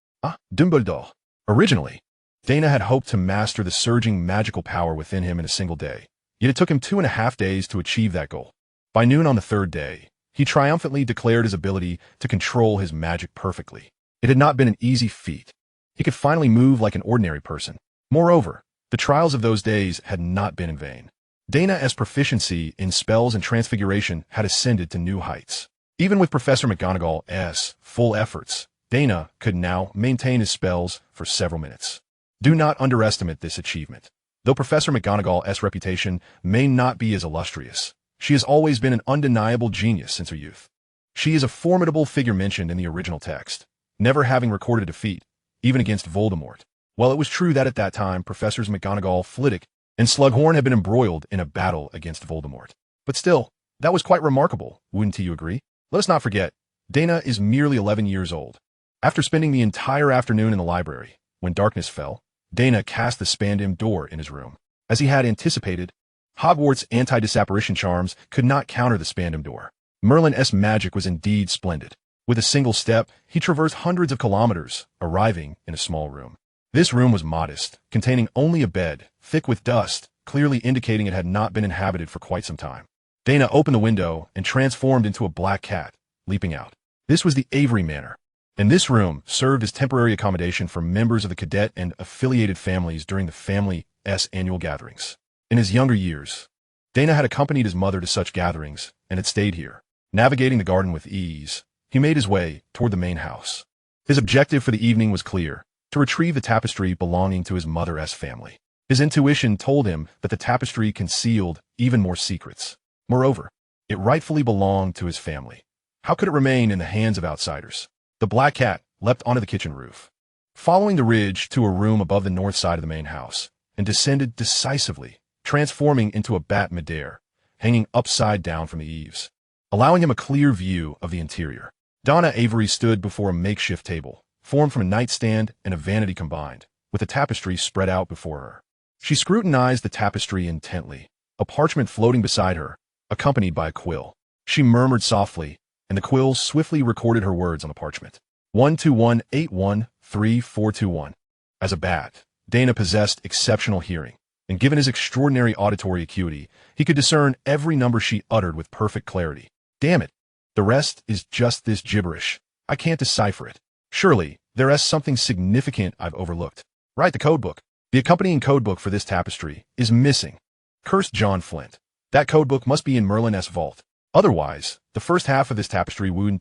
Dumbledore. Originally, Daina had hoped to master the surging magical power within him in a single day, yet it took him 2.5 days to achieve that goal. By noon on the third day, he triumphantly declared his ability to control his magic perfectly. It had not been an easy feat. He could finally move like an ordinary person. Moreover, the trials of those days had not been in vain. Daina's proficiency in spells and transfiguration had ascended to new heights. Even with Professor McGonagall's full efforts, Daina could now maintain his spells for several minutes. Do not underestimate this achievement. Though Professor McGonagall's reputation may not be as illustrious, she has always been an undeniable genius since her youth. She is a formidable figure mentioned in the original text, never having recorded a defeat, even against Voldemort. While it was true that at that time Professors McGonagall, Flitwick, and Slughorn had been embroiled in a battle against Voldemort. But still, that was quite remarkable, wouldn't you agree? Let us not forget, Daina is merely 11 years old. After spending the entire afternoon in the library, when darkness fell, Daina cast the Spandim door in his room. As he had anticipated, Hogwarts' anti-disapparition charms could not counter the Spandim door. Merlin's magic was indeed splendid. With a single step, he traversed hundreds of kilometers, arriving in a small room. This room was modest, containing only a bed, thick with dust, clearly indicating it had not been inhabited for quite some time. Daina opened the window and transformed into a black cat, leaping out. This was the Avery Manor, and this room served as temporary accommodation for members of the cadet and affiliated families during the family's annual gatherings. In his younger years, Daina had accompanied his mother to such gatherings and had stayed here. Navigating the garden with ease, he made his way toward the main house. His objective for the evening was clear: to retrieve the tapestry belonging to his mother's family. His intuition told him that the tapestry concealed even more secrets. Moreover, it rightfully belonged to his family. How could it remain in the hands of outsiders? The black cat leapt onto the kitchen roof, following the ridge to a room above the north side of the main house, and descended decisively, transforming into a bat midair, hanging upside down from the eaves, allowing him a clear view of the interior. Daina Avery stood before a makeshift table, formed from a nightstand and a vanity combined, with a tapestry spread out before her. She scrutinized the tapestry intently, a parchment floating beside her, accompanied by a quill. She murmured softly, and the quill swiftly recorded her words on the parchment. 121813421. As a bat, Daina possessed exceptional hearing, and given his extraordinary auditory acuity, he could discern every number she uttered with perfect clarity. Damn it! The rest is just this gibberish. I can't decipher it. Surely, there is something significant I've overlooked. Right, the codebook. The accompanying codebook for this tapestry is missing. Cursed John Flint. That codebook must be in Merlin's vault. Otherwise, the first half of this tapestry would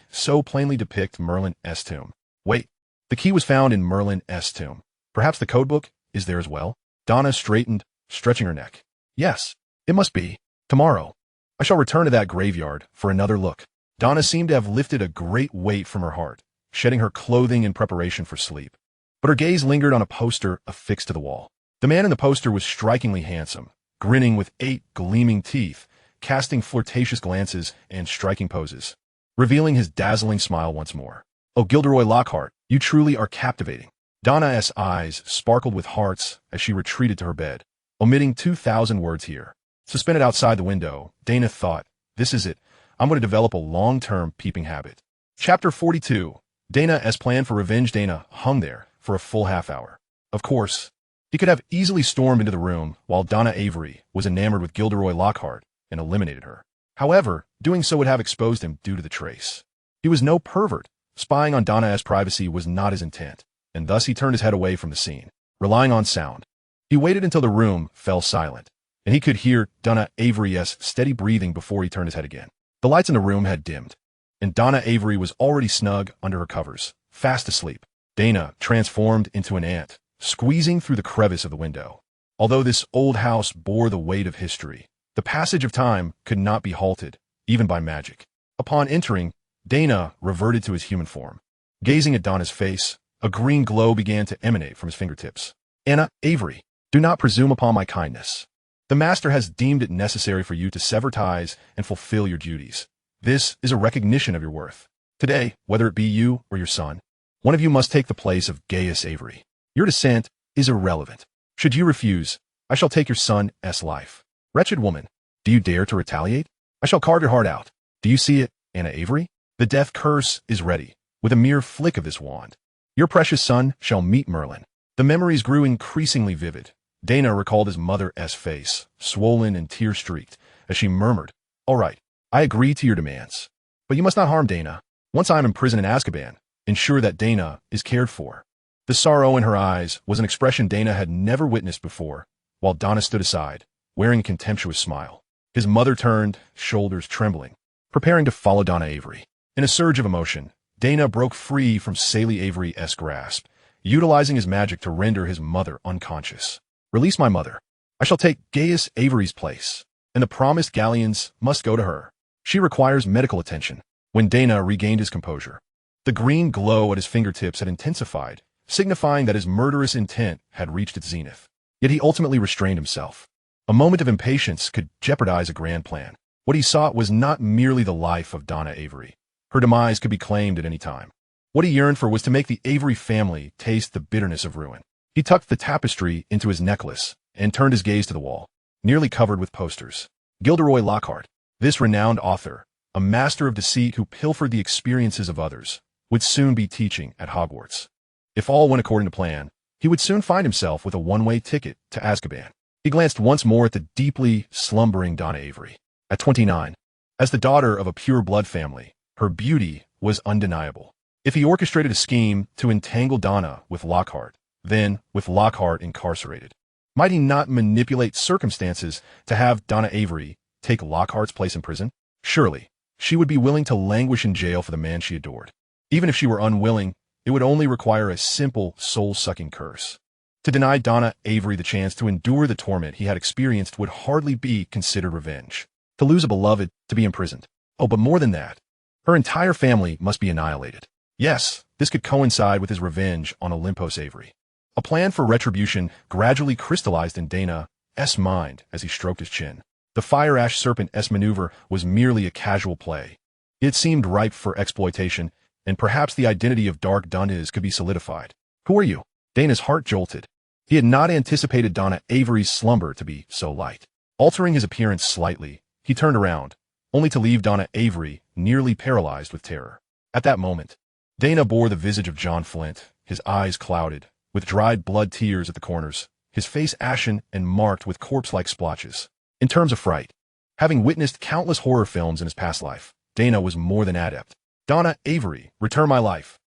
so plainly depict Merlin's tomb. Wait, the key was found in Merlin's tomb. Perhaps the codebook is there as well? Daina straightened, stretching her neck. Yes, it must be. Tomorrow, I shall return to that graveyard for another look. Daina seemed to have lifted a great weight from her heart, shedding her clothing in preparation for sleep. But her gaze lingered on a poster affixed to the wall. The man in the poster was strikingly handsome, grinning with 8 gleaming teeth, casting flirtatious glances and striking poses, revealing his dazzling smile once more. Oh, Gilderoy Lockhart, you truly are captivating. Daina's eyes sparkled with hearts as she retreated to her bed, omitting 2,000 words here. Suspended outside the window, Daina thought, this is it. I'm going to develop a long-term peeping habit. Chapter 42. Daina's plan for revenge. Daina hung there for a full half hour. Of course, he could have easily stormed into the room while Daina Avery was enamored with Gilderoy Lockhart and eliminated her. However, doing so would have exposed him due to the trace. He was no pervert. Spying on Daina's privacy was not his intent, and thus he turned his head away from the scene, relying on sound. He waited until the room fell silent, and he could hear Daina Avery's steady breathing before he turned his head again. The lights in the room had dimmed, and Daina Avery was already snug under her covers, fast asleep. Daina transformed into an ant, squeezing through the crevice of the window. Although this old house bore the weight of history, the passage of time could not be halted, even by magic. Upon entering, Daina reverted to his human form. Gazing at Daina's face, a green glow began to emanate from his fingertips. Daina Avery, do not presume upon my kindness. The Master has deemed it necessary for you to sever ties and fulfill your duties. This is a recognition of your worth. Today, whether it be you or your son, one of you must take the place of Gaius Avery. Your descent is irrelevant. Should you refuse, I shall take your son's life. Wretched woman, do you dare to retaliate? I shall carve your heart out. Do you see it? Daina Avery? The death curse is ready. With a mere flick of this wand, your precious son shall meet Merlin. The memories grew increasingly vivid. Daina recalled his mother's face, swollen and tear-streaked, as she murmured, "All right, I agree to your demands. But you must not harm Daina. Once I am imprisoned in Azkaban, ensure that Daina is cared for." The sorrow in her eyes was an expression Daina had never witnessed before, while Donna stood aside, wearing a contemptuous smile. His mother turned, shoulders trembling, preparing to follow Daina Avery. In a surge of emotion, Daina broke free from Sallie Avery's grasp, utilizing his magic to render his mother unconscious. "Release my mother. I shall take Gaius Avery's place, and the promised galleons must go to her. She requires medical attention." When Daina regained his composure, the green glow at his fingertips had intensified, signifying that his murderous intent had reached its zenith. Yet he ultimately restrained himself. A moment of impatience could jeopardize a grand plan. What he sought was not merely the life of Daina Avery. Her demise could be claimed at any time. What he yearned for was to make the Avery family taste the bitterness of ruin. He tucked the tapestry into his necklace and turned his gaze to the wall, nearly covered with posters. Gilderoy Lockhart, this renowned author, a master of deceit who pilfered the experiences of others, would soon be teaching at Hogwarts. If all went according to plan, he would soon find himself with a one-way ticket to Azkaban. He glanced once more at the deeply slumbering Daina Avery. At 29, as the daughter of a pure-blood family, her beauty was undeniable. If he orchestrated a scheme to entangle Daina with Lockhart, then, with Lockhart incarcerated, might he not manipulate circumstances to have Daina Avery take Lockhart's place in prison? Surely, she would be willing to languish in jail for the man she adored. Even if she were unwilling, it would only require a simple, soul-sucking curse. To deny Daina Avery the chance to endure the torment he had experienced would hardly be considered revenge. To lose a beloved, to be imprisoned. Oh, but more than that, her entire family must be annihilated. Yes, this could coincide with his revenge on Olympos Avery. A plan for retribution gradually crystallized in Daina's mind as he stroked his chin. The Fire Ash Serpent's maneuver was merely a casual play. It seemed ripe for exploitation, and perhaps the identity of Dark Dundas could be solidified. "Who are you?" Daina's heart jolted. He had not anticipated Daina Avery's slumber to be so light. Altering his appearance slightly, he turned around, only to leave Daina Avery nearly paralyzed with terror. At that moment, Daina bore the visage of John Flint, his eyes clouded, with dried blood tears at the corners, his face ashen and marked with corpse-like splotches. In terms of fright, having witnessed countless horror films in his past life, Daina was more than adept. "Daina Avery, return my life."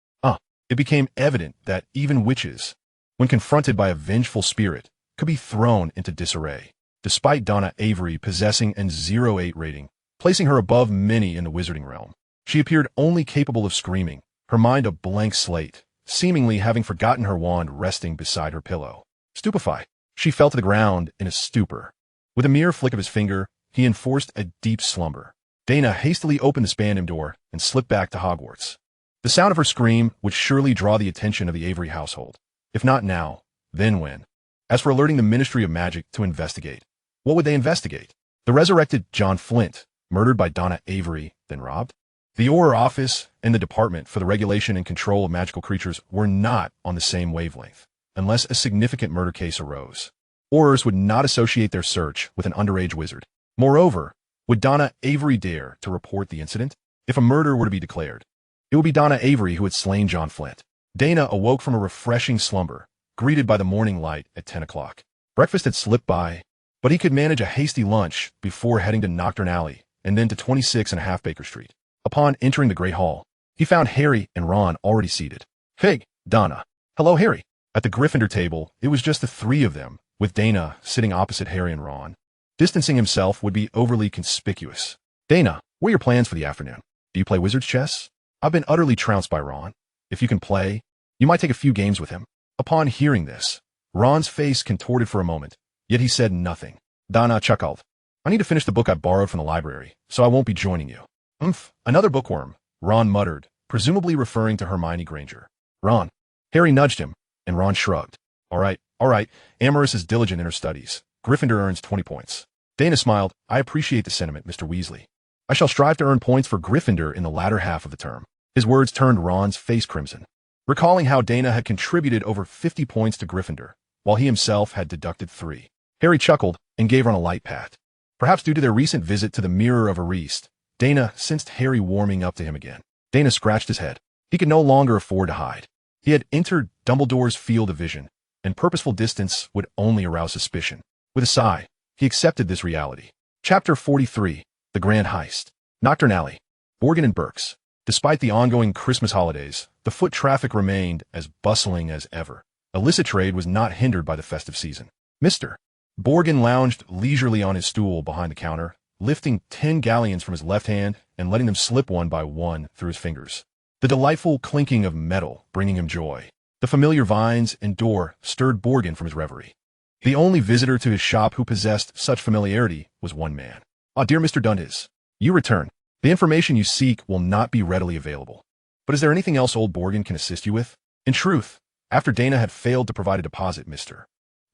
It became evident that even witches, when confronted by a vengeful spirit, could be thrown into disarray. Despite Daina Avery possessing an 0.8 rating, placing her above many in the wizarding realm, she appeared only capable of screaming, her mind a blank slate, seemingly having forgotten her wand resting beside her pillow. Stupefied, she fell to the ground in a stupor. With a mere flick of his finger, he enforced a deep slumber. Daina hastily opened the spandam door and slipped back to Hogwarts. The sound of her scream would surely draw the attention of the Avery household. If not now, then when? As for alerting the Ministry of Magic to investigate, what would they investigate? The resurrected John Flint, murdered by Daina Avery, then robbed? The Auror Office and the Department for the Regulation and Control of Magical Creatures were not on the same wavelength, unless a significant murder case arose. Aurors would not associate their search with an underage wizard. Moreover, would Daina Avery dare to report the incident? If a murder were to be declared, it would be Daina Avery who had slain John Flint. Daina awoke from a refreshing slumber, greeted by the morning light at 10 o'clock. Breakfast had slipped by, but he could manage a hasty lunch before heading to Knockturn Alley and then to 26½ Baker Street. Upon entering the Great Hall, he found Harry and Ron already seated. "Hey, Daina." "Hello, Harry." At the Gryffindor table, it was just the three of them, with Daina sitting opposite Harry and Ron. Distancing himself would be overly conspicuous. "Daina, what are your plans for the afternoon? Do you play wizard's chess?" "I've been utterly trounced by Ron. If you can play, you might take a few games with him." Upon hearing this, Ron's face contorted for a moment, yet he said nothing. Daina chuckled. "I need to finish the book I borrowed from the library, so I won't be joining you." Another bookworm," Ron muttered, presumably referring to Hermione Granger. "Ron." Harry nudged him, and Ron shrugged. All right. Amorous is diligent in her studies. Gryffindor earns 20 points. Daina smiled. "I appreciate the sentiment, Mr. Weasley. I shall strive to earn points for Gryffindor in the latter half of the term." His words turned Ron's face crimson. Recalling how Daina had contributed over 50 points to Gryffindor, while he himself had deducted 3. Harry chuckled and gave Ron a light pat. Perhaps due to their recent visit to the Mirror of Ariste, Daina sensed Harry warming up to him again. Daina scratched his head. He could no longer afford to hide. He had entered Dumbledore's field of vision, and purposeful distance would only arouse suspicion. With a sigh, he accepted this reality. Chapter 43, The Grand Heist. Nocturne Alley. Borgin and Burke's. Despite the ongoing Christmas holidays, the foot traffic remained as bustling as ever. Illicit trade was not hindered by the festive season. Mr. Borgin lounged leisurely on his stool behind the counter, lifting 10 galleons from his left hand and letting them slip one by one through his fingers. The delightful clinking of metal bringing him joy. The familiar vines and door stirred Borgin from his reverie. The only visitor to his shop who possessed such familiarity was one man. "Ah, dear Mr. Dundas, you return. The information you seek will not be readily available. But is there anything else old Borgin can assist you with?" In truth, after Daina had failed to provide a deposit, Mr.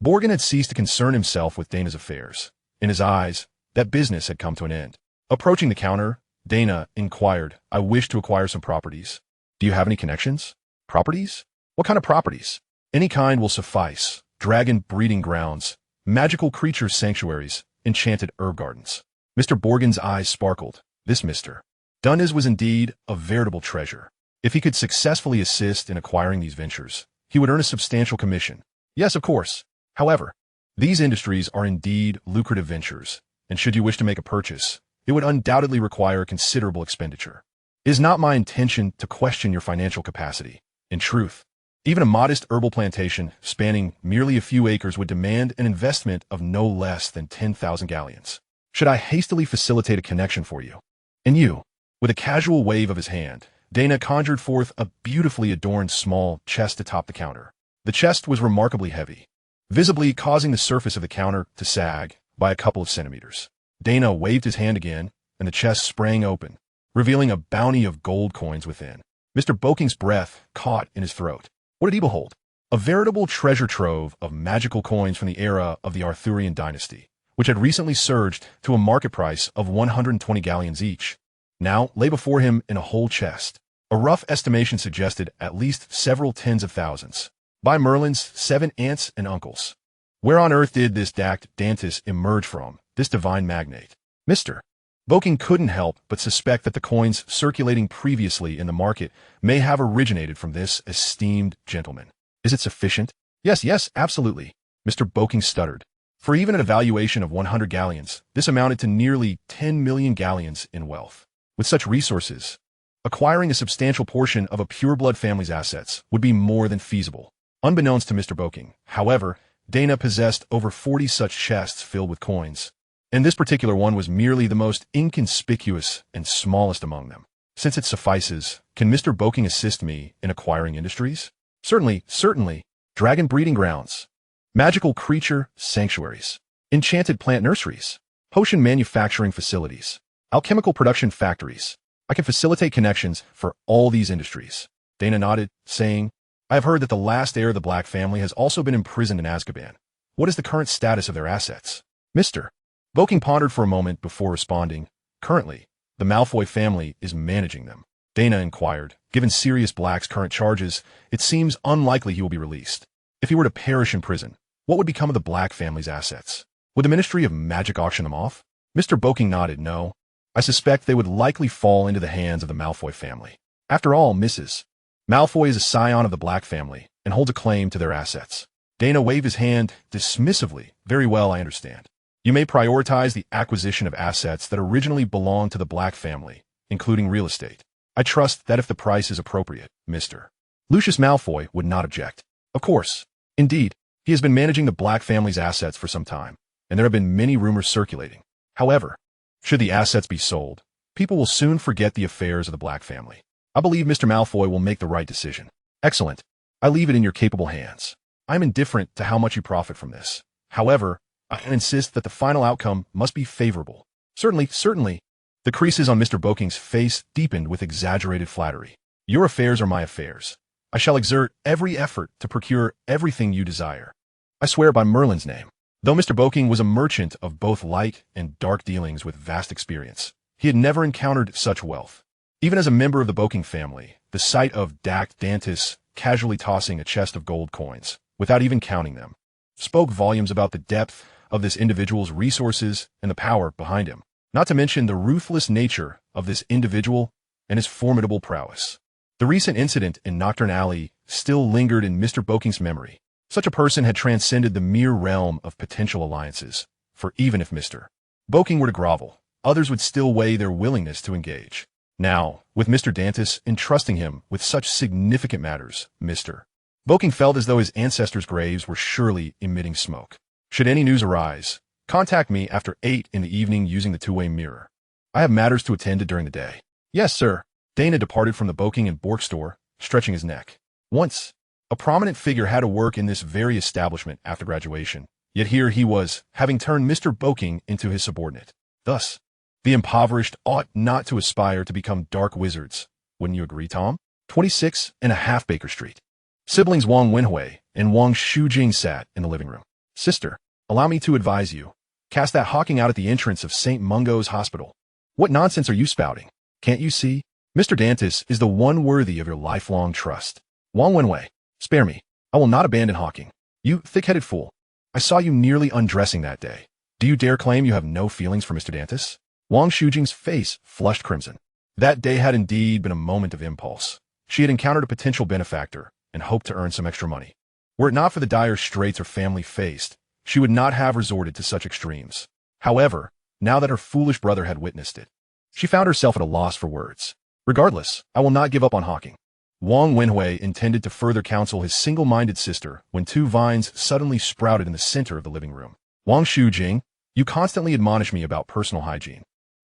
Borgin had ceased to concern himself with Daina's affairs. In his eyes, that business had come to an end. Approaching the counter, Daina inquired, "I wish to acquire some properties. Do you have any connections?" "Properties? What kind of properties?" "Any kind will suffice. Dragon breeding grounds, magical creatures sanctuaries, enchanted herb gardens." Mr. Borgin's eyes sparkled. This Mr. Dundas was indeed a veritable treasure. If he could successfully assist in acquiring these ventures, he would earn a substantial commission. Yes, of course. However, these industries are indeed lucrative ventures, and should you wish to make a purchase, it would undoubtedly require considerable expenditure. It is not my intention to question your financial capacity. In truth, even a modest herbal plantation spanning merely a few acres would demand an investment of no less than 10,000 galleons. Should I hastily facilitate a connection for you? And you, with a casual wave of his hand, Daina conjured forth a beautifully adorned small chest atop the counter. The chest was remarkably heavy, visibly causing the surface of the counter to sag by a couple of centimeters. Daina waved his hand again, and the chest sprang open, revealing a bounty of gold coins within. Mr. Boking's breath caught in his throat. What did he behold? A veritable treasure trove of magical coins from the era of the Arthurian dynasty, which had recently surged to a market price of 120 galleons each, now lay before him in a whole chest. A rough estimation suggested at least several tens of thousands. By Merlin's 7 aunts and uncles. Where on earth did this Dact Dantis emerge from, this divine magnate? Mr. Boking couldn't help but suspect that the coins circulating previously in the market may have originated from this esteemed gentleman. Is it sufficient? Yes, absolutely. Mr. Boking stuttered. For even at a valuation of 100 galleons, this amounted to nearly 10 million galleons in wealth. With such resources, acquiring a substantial portion of a pureblood family's assets would be more than feasible. Unbeknownst to Mr. Boking, however, Daina possessed over 40 such chests filled with coins, and this particular one was merely the most inconspicuous and smallest among them. Since it suffices, can Mr. Boking assist me in acquiring industries? Certainly. Dragon breeding grounds, magical creature sanctuaries, enchanted plant nurseries, potion manufacturing facilities, alchemical production factories. I can facilitate connections for all these industries. Daina nodded, saying, I have heard that the last heir of the Black family has also been imprisoned in Azkaban. What is the current status of their assets? Mr. Boking pondered for a moment before responding. Currently, the Malfoy family is managing them. Daina inquired, given Sirius Black's current charges, it seems unlikely he will be released. If he were to perish in prison, what would become of the Black family's assets? Would the Ministry of Magic auction them off? Mr. Boking nodded, no. I suspect they would likely fall into the hands of the Malfoy family. After all, Mrs. Malfoy is a scion of the Black family and holds a claim to their assets. Daina waved his hand dismissively. Very well, I understand. You may prioritize the acquisition of assets that originally belonged to the Black family, including real estate. I trust that if the price is appropriate, Mr. Lucius Malfoy would not object. Of course. Indeed, he has been managing the Black family's assets for some time, and there have been many rumors circulating. However, should the assets be sold, people will soon forget the affairs of the Black family. I believe Mr. Malfoy will make the right decision. Excellent. I leave it in your capable hands. I am indifferent to how much you profit from this. However, I insist that the final outcome must be favorable. Certainly. The creases on Mr. Boking's face deepened with exaggerated flattery. Your affairs are my affairs. I shall exert every effort to procure everything you desire. I swear by Merlin's name. Though Mr. Boking was a merchant of both light and dark dealings with vast experience, he had never encountered such wealth. Even as a member of the Boking family, the sight of Dact Dantis casually tossing a chest of gold coins, without even counting them, spoke volumes about the depth of this individual's resources and the power behind him. not to mention the ruthless nature of this individual and his formidable prowess. The recent incident in Nocturne Alley still lingered in Mr. Boking's memory. Such a person had transcended the mere realm of potential alliances, for even if Mr. Boking were to grovel, others would still weigh their willingness to engage. Now, with Mr. Dantis entrusting him with such significant matters, Mr. Boking felt as though his ancestors' graves were surely emitting smoke. Should any news arise, contact me after 8 in the evening using the two-way mirror. I have matters to attend to during the day. Yes, sir. Daina departed from the Boking and Bork store, stretching his neck. Once, a prominent figure had to work in this very establishment after graduation, yet here he was, having turned Mr. Boking into his subordinate. Thus, the impoverished ought not to aspire to become dark wizards. Wouldn't you agree, Tom? 26.5 Baker Street. Siblings Wang Wenhui and Wang Shujing sat in the living room. Sister, allow me to advise you. Cast that hawking out at the entrance of St. Mungo's Hospital. What nonsense are you spouting? Can't you see? Mr. Dantis is the one worthy of your lifelong trust. Wang Wenhui, spare me. I will not abandon hawking. You thick-headed fool. I saw you nearly undressing that day. Do you dare claim you have no feelings for Mr. Dantis? Wang Shujing's face flushed crimson. That day had indeed been a moment of impulse. She had encountered a potential benefactor and hoped to earn some extra money. Were it not for the dire straits her family faced, she would not have resorted to such extremes. However, now that her foolish brother had witnessed it, she found herself at a loss for words. Regardless, I will not give up on hawking. Wang Wenhui intended to further counsel his single-minded sister when two vines suddenly sprouted in the center of the living room. Wang Shujing, you constantly admonish me about personal hygiene.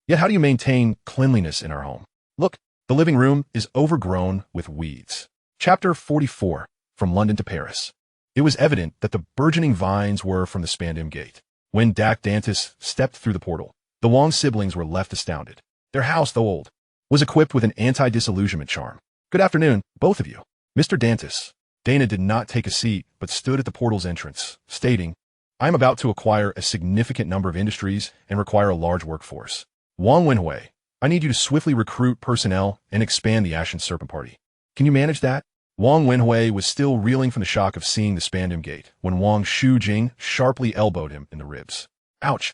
Yet how do you maintain cleanliness in our home? Look, the living room is overgrown with weeds. Chapter 44, From London to Paris. It was evident that the burgeoning vines were from the Spandam Gate. When Dak Dantis stepped through the portal, the Wang siblings were left astounded. Their house, though old, was equipped with an anti-disillusionment charm. Good afternoon, both of you. Mr. Dantis. Daina did not take a seat, but stood at the portal's entrance, stating, I am about to acquire a significant number of industries and require a large workforce. Wang Wenhui, I need you to swiftly recruit personnel and expand the Ashen Serpent Party. Can you manage that? Wang Wenhui was still reeling from the shock of seeing the Spandam Gate when Wang Shujing sharply elbowed him in the ribs. Ouch.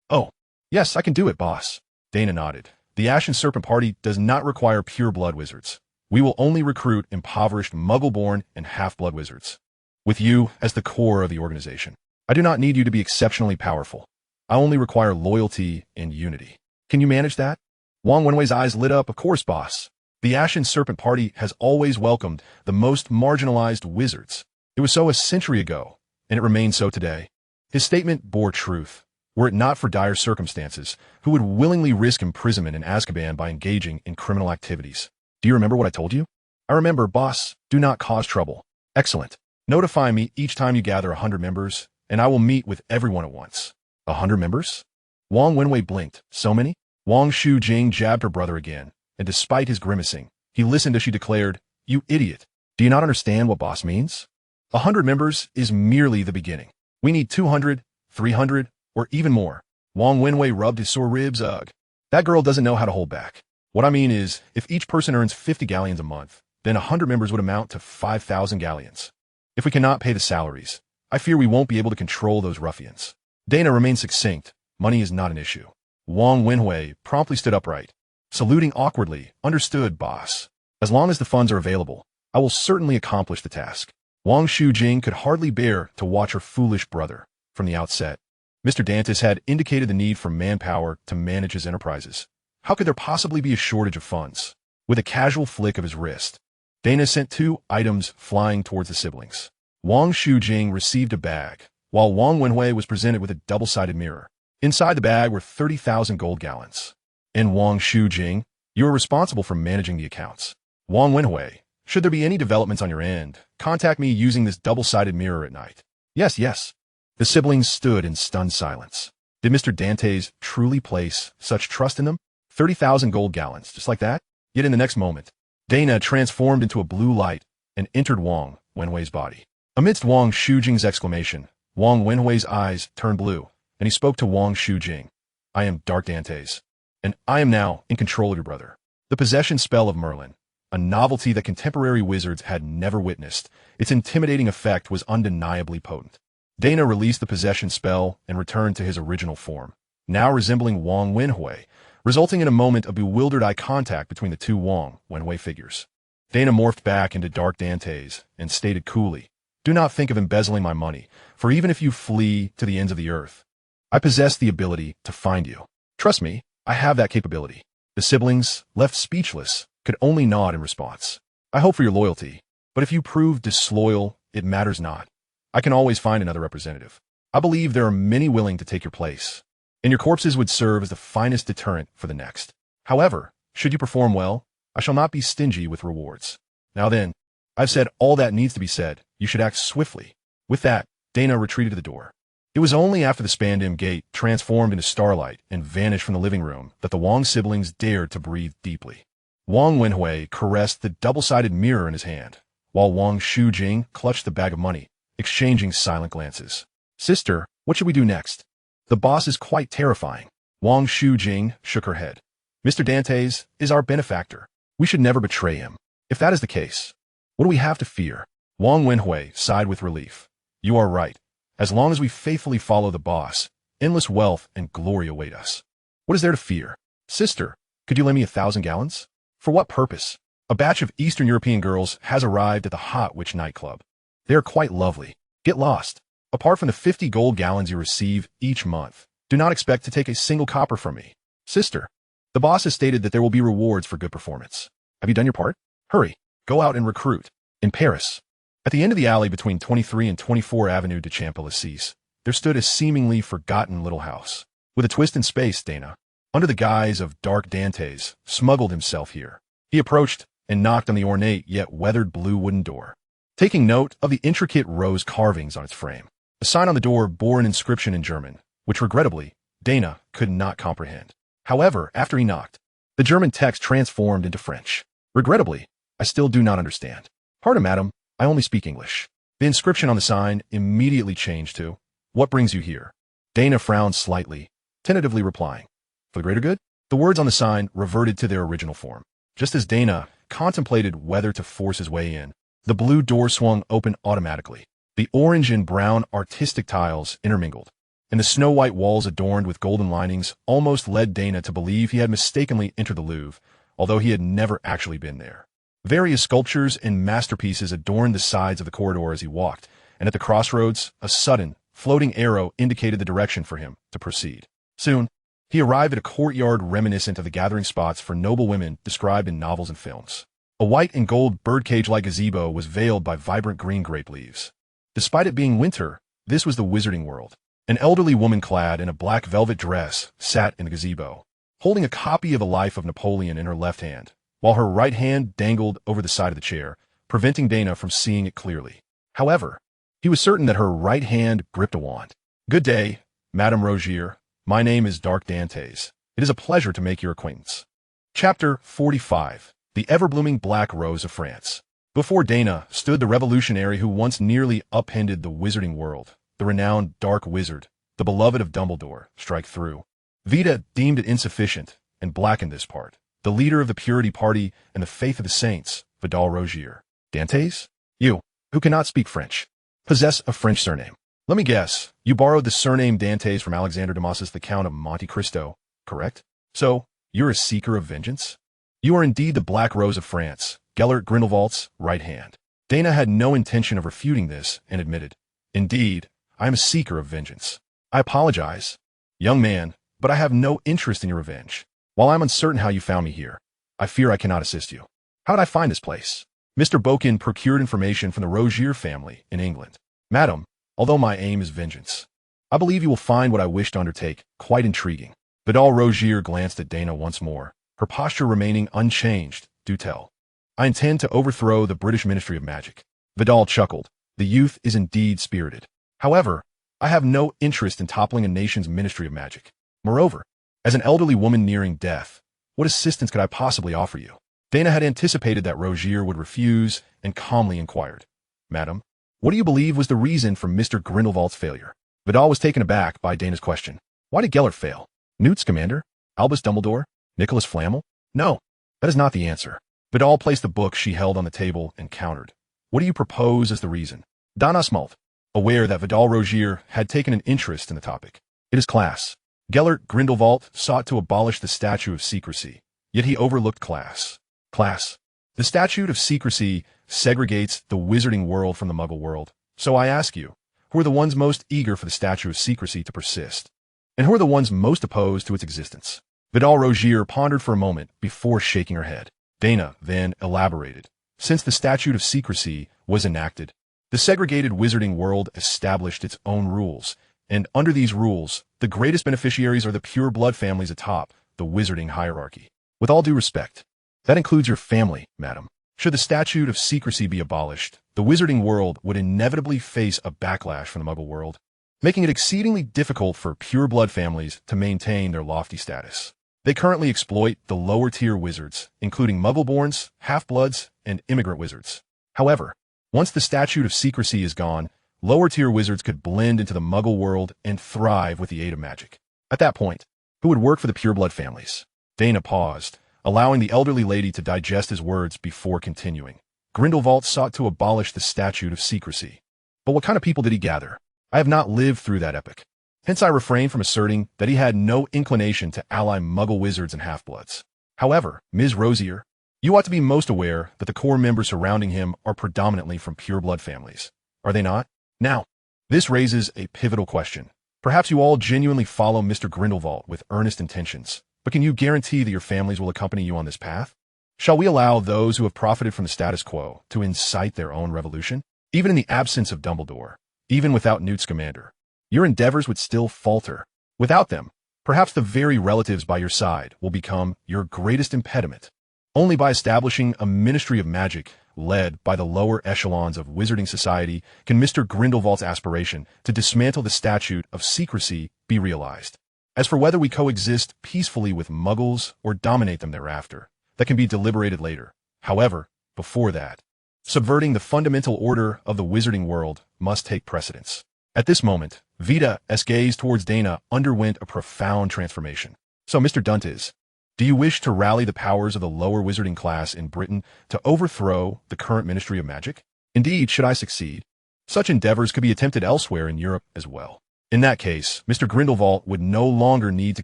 Oh. Yes, I can do it, boss. Daina nodded. The Ashen Serpent Party does not require pure-blood wizards. We will only recruit impoverished muggle-born and half-blood wizards. With you as the core of the organization. I do not need you to be exceptionally powerful. I only require loyalty and unity. Can you manage that? Wang Wenhui's eyes lit up. Of course, boss. The Ashen Serpent Party has always welcomed the most marginalized wizards. It was so a century ago, and it remains so today. His statement bore truth. Were it not for dire circumstances, who would willingly risk imprisonment in Azkaban by engaging in criminal activities? Do you remember what I told you? I remember, boss. Do not cause trouble. Excellent. Notify me each time you gather 100 members, and I will meet with everyone at once. 100 members? Wang Wenhui blinked. So many? Wang Shujing jabbed her brother again, and despite his grimacing, he listened as she declared, You idiot. Do you not understand what boss means? 100 members is merely the beginning. We need 200, 300, or even more. Wang Wenhui rubbed his sore ribs. Ugh. That girl doesn't know how to hold back. What I mean is, if each person earns 50 galleons a month, then 100 members would amount to 5,000 galleons. If we cannot pay the salaries, I fear we won't be able to control those ruffians. Daina remained succinct. Money is not an issue. Wang Wenhui promptly stood upright, saluting awkwardly. Understood, boss. As long as the funds are available, I will certainly accomplish the task. Wang Shujing could hardly bear to watch her foolish brother. From the outset, Mr. Dantis had indicated the need for manpower to manage his enterprises. How could there possibly be a shortage of funds? With a casual flick of his wrist, Daina sent 2 items flying towards the siblings. Wang Shujing received a bag, while Wang Wenhui was presented with a double-sided mirror. Inside the bag were 30,000 gold gallons. And Wang Shujing, you are responsible for managing the accounts. Wang Wenhui, should there be any developments on your end, contact me using this double-sided mirror at night. Yes. The siblings stood in stunned silence. Did Mr. Dantes truly place such trust in them? 30,000 gold gallons, just like that? Yet in the next moment, Daina transformed into a blue light and entered Wang Wenhui's body. Amidst Wang Shujing's exclamation, Wang Wenhui's eyes turned blue, and he spoke to Wang Shujing. I am Dark Dantes, and I am now in control of your brother. The possession spell of Merlin, a novelty that contemporary wizards had never witnessed, its intimidating effect was undeniably potent. Daina released the possession spell and returned to his original form. now resembling Wang Wenhui, resulting in a moment of bewildered eye contact between the two Wang Wenhui figures. Daina morphed back into Dark Dantes and stated coolly, "Do not think of embezzling my money, for even if you flee to the ends of the earth, I possess the ability to find you. Trust me, I have that capability." The siblings, left speechless, could only nod in response. "I hope for your loyalty, but if you prove disloyal, it matters not. I can always find another representative. I believe there are many willing to take your place, and your corpses would serve as the finest deterrent for the next. However, should you perform well, I shall not be stingy with rewards. Now then, I've said all that needs to be said. You should act swiftly." With that, Daina retreated to the door. It was only after the Spandim gate transformed into starlight and vanished from the living room that the Wang siblings dared to breathe deeply. Wang Wenhui caressed the double-sided mirror in his hand, while Wang Shujing clutched the bag of money, exchanging silent glances. "Sister, what should we do next? The boss is quite terrifying." Wang Shujing shook her head. "Mr. Dantes is our benefactor. We should never betray him. If that is the case, what do we have to fear?" Wang Wenhui sighed with relief. "You are right. As long as we faithfully follow the boss, endless wealth and glory await us. What is there to fear? Sister, could you lend me 1,000 gallons? For what purpose?" A batch of Eastern European girls has arrived at the Hot Witch nightclub. They are quite lovely. Get lost. Apart from the 50 gold gallons you receive each month, do not expect to take a single copper from me. Sister, the boss has stated that there will be rewards for good performance. Have you done your part? Hurry, go out and recruit. In Paris, at the end of the alley between 23 and 24 Avenue de Champs-Élysées, there stood a seemingly forgotten little house. With a twist in space, Daina, under the guise of Dark Dantes, smuggled himself here. He approached and knocked on the ornate yet weathered blue wooden door, taking note of the intricate rose carvings on its frame. A sign on the door bore an inscription in German, which regrettably, Daina could not comprehend. However, after he knocked, the German text transformed into French. "Regrettably, I still do not understand. Pardon, madam, I only speak English." The inscription on the sign immediately changed to, "What brings you here?" Daina frowned slightly, tentatively replying, "For the greater good?" The words on the sign reverted to their original form. Just as Daina contemplated whether to force his way in, the blue door swung open automatically. The orange and brown artistic tiles intermingled, and the snow-white walls adorned with golden linings almost led Daina to believe he had mistakenly entered the Louvre, although he had never actually been there. Various sculptures and masterpieces adorned the sides of the corridor as he walked, and at the crossroads, a sudden, floating arrow indicated the direction for him to proceed. Soon, he arrived at a courtyard reminiscent of the gathering spots for noble women described in novels and films. A white and gold birdcage-like gazebo was veiled by vibrant green grape leaves. Despite it being winter, this was the Wizarding World. An elderly woman clad in a black velvet dress sat in the gazebo, holding a copy of The Life of Napoleon in her left hand, while her right hand dangled over the side of the chair, preventing Daina from seeing it clearly. However, he was certain that her right hand gripped a wand. "Good day, Madame Rogier. My name is Dark Dantes. It is a pleasure to make your acquaintance." Chapter 45. The Ever-Blooming Black Rose of France. Before Daina stood the revolutionary who once nearly upended the Wizarding World, the renowned Dark Wizard, the beloved of Dumbledore, strike through. Vita deemed it insufficient and blackened this part. The leader of the Purity Party and the Faith of the Saints, Vidal Rogier. "Dantes? You, who cannot speak French, possess a French surname. Let me guess, you borrowed the surname Dantes from Alexander Dumas's The Count of Monte Cristo, correct? So, you're a seeker of vengeance? You are indeed the Black Rose of France, Gellert Grindelwald's right hand." Daina had no intention of refuting this and admitted, "Indeed, I am a seeker of vengeance. I apologize, young man, but I have no interest in your revenge. While I'm uncertain how you found me here, I fear I cannot assist you. How did I find this place?" Mr. Bokin procured information from the Rogier family in England. "Madam, although my aim is vengeance, I believe you will find what I wish to undertake quite intriguing." Vidal Rogier glanced at Daina once more, her posture remaining unchanged. "Do tell." "I intend to overthrow the British Ministry of Magic." Vidal chuckled. The youth is indeed spirited. "However, I have no interest in toppling a nation's Ministry of Magic. Moreover, as an elderly woman nearing death, what assistance could I possibly offer you?" Daina had anticipated that Rogier would refuse and calmly inquired, "Madam, what do you believe was the reason for Mr. Grindelwald's failure?" Vidal was taken aback by Daina's question. "Why did Gellert fail? Newt Scamander? Albus Dumbledore? Nicholas Flamel? No, that is not the answer." Vidal placed the book she held on the table and countered. "What do you propose as the reason?" Daina smiled, aware that Vidal Rogier had taken an interest in the topic. "It is class. Gellert Grindelwald sought to abolish the statute of secrecy, yet he overlooked class. Class. The statute of secrecy segregates the wizarding world from the muggle world. So I ask you, who are the ones most eager for the statute of secrecy to persist? And who are the ones most opposed to its existence? Vidal Rogier pondered for a moment before shaking her head. Daina then elaborated. Since the statute of secrecy was enacted, the segregated wizarding world established its own rules, and under these rules, the greatest beneficiaries are the pure blood families atop the wizarding hierarchy. With all due respect, that includes your family, madam. Should the statute of secrecy be abolished, the wizarding world would inevitably face a backlash from the muggle world, making it exceedingly difficult for pure blood families to maintain their lofty status. They currently exploit the lower-tier wizards, including muggle-borns, half-bloods, and immigrant wizards. However, once the statute of secrecy is gone, lower-tier wizards could blend into the muggle world and thrive with the aid of magic. At that point, who would work for the pure blood families? Daina paused, allowing the elderly lady to digest his words before continuing. Grindelwald sought to abolish the statute of secrecy. But what kind of people did he gather? I have not lived through that epoch. Hence I refrain from asserting that he had no inclination to ally muggle wizards and half-bloods. However, Ms. Rosier, you ought to be most aware that the core members surrounding him are predominantly from pure blood families. Are they not? Now, this raises a pivotal question. Perhaps you all genuinely follow Mr. Grindelwald with earnest intentions, but can you guarantee that your families will accompany you on this path? Shall we allow those who have profited from the status quo to incite their own revolution? Even in the absence of Dumbledore, even without Newt Scamander, your endeavors would still falter. Without them, perhaps the very relatives by your side will become your greatest impediment. Only by establishing a ministry of magic led by the lower echelons of wizarding society can Mr. Grindelwald's aspiration to dismantle the statute of secrecy be realized. As for whether we coexist peacefully with muggles or dominate them thereafter, that can be deliberated later. However, before that, subverting the fundamental order of the wizarding world must take precedence. At this moment, Vita's gaze towards Daina underwent a profound transformation. So, Mr. Duntes, do you wish to rally the powers of the lower wizarding class in Britain to overthrow the current Ministry of Magic? Indeed, should I succeed, such endeavors could be attempted elsewhere in Europe as well. In that case, Mr. Grindelwald would no longer need to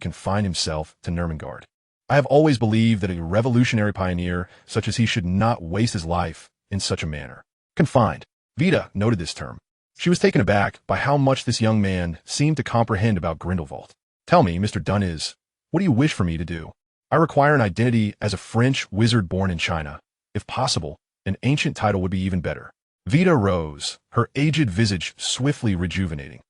confine himself to Nurmengard. I have always believed that a revolutionary pioneer such as he should not waste his life in such a manner. Confined. Vita noted this term. She was taken aback by how much this young man seemed to comprehend about Grindelwald. Tell me, Mr. Dunnes, what do you wish for me to do? I require an identity as a French wizard born in China. If possible, an ancient title would be even better. Vita rose, her aged visage swiftly rejuvenating,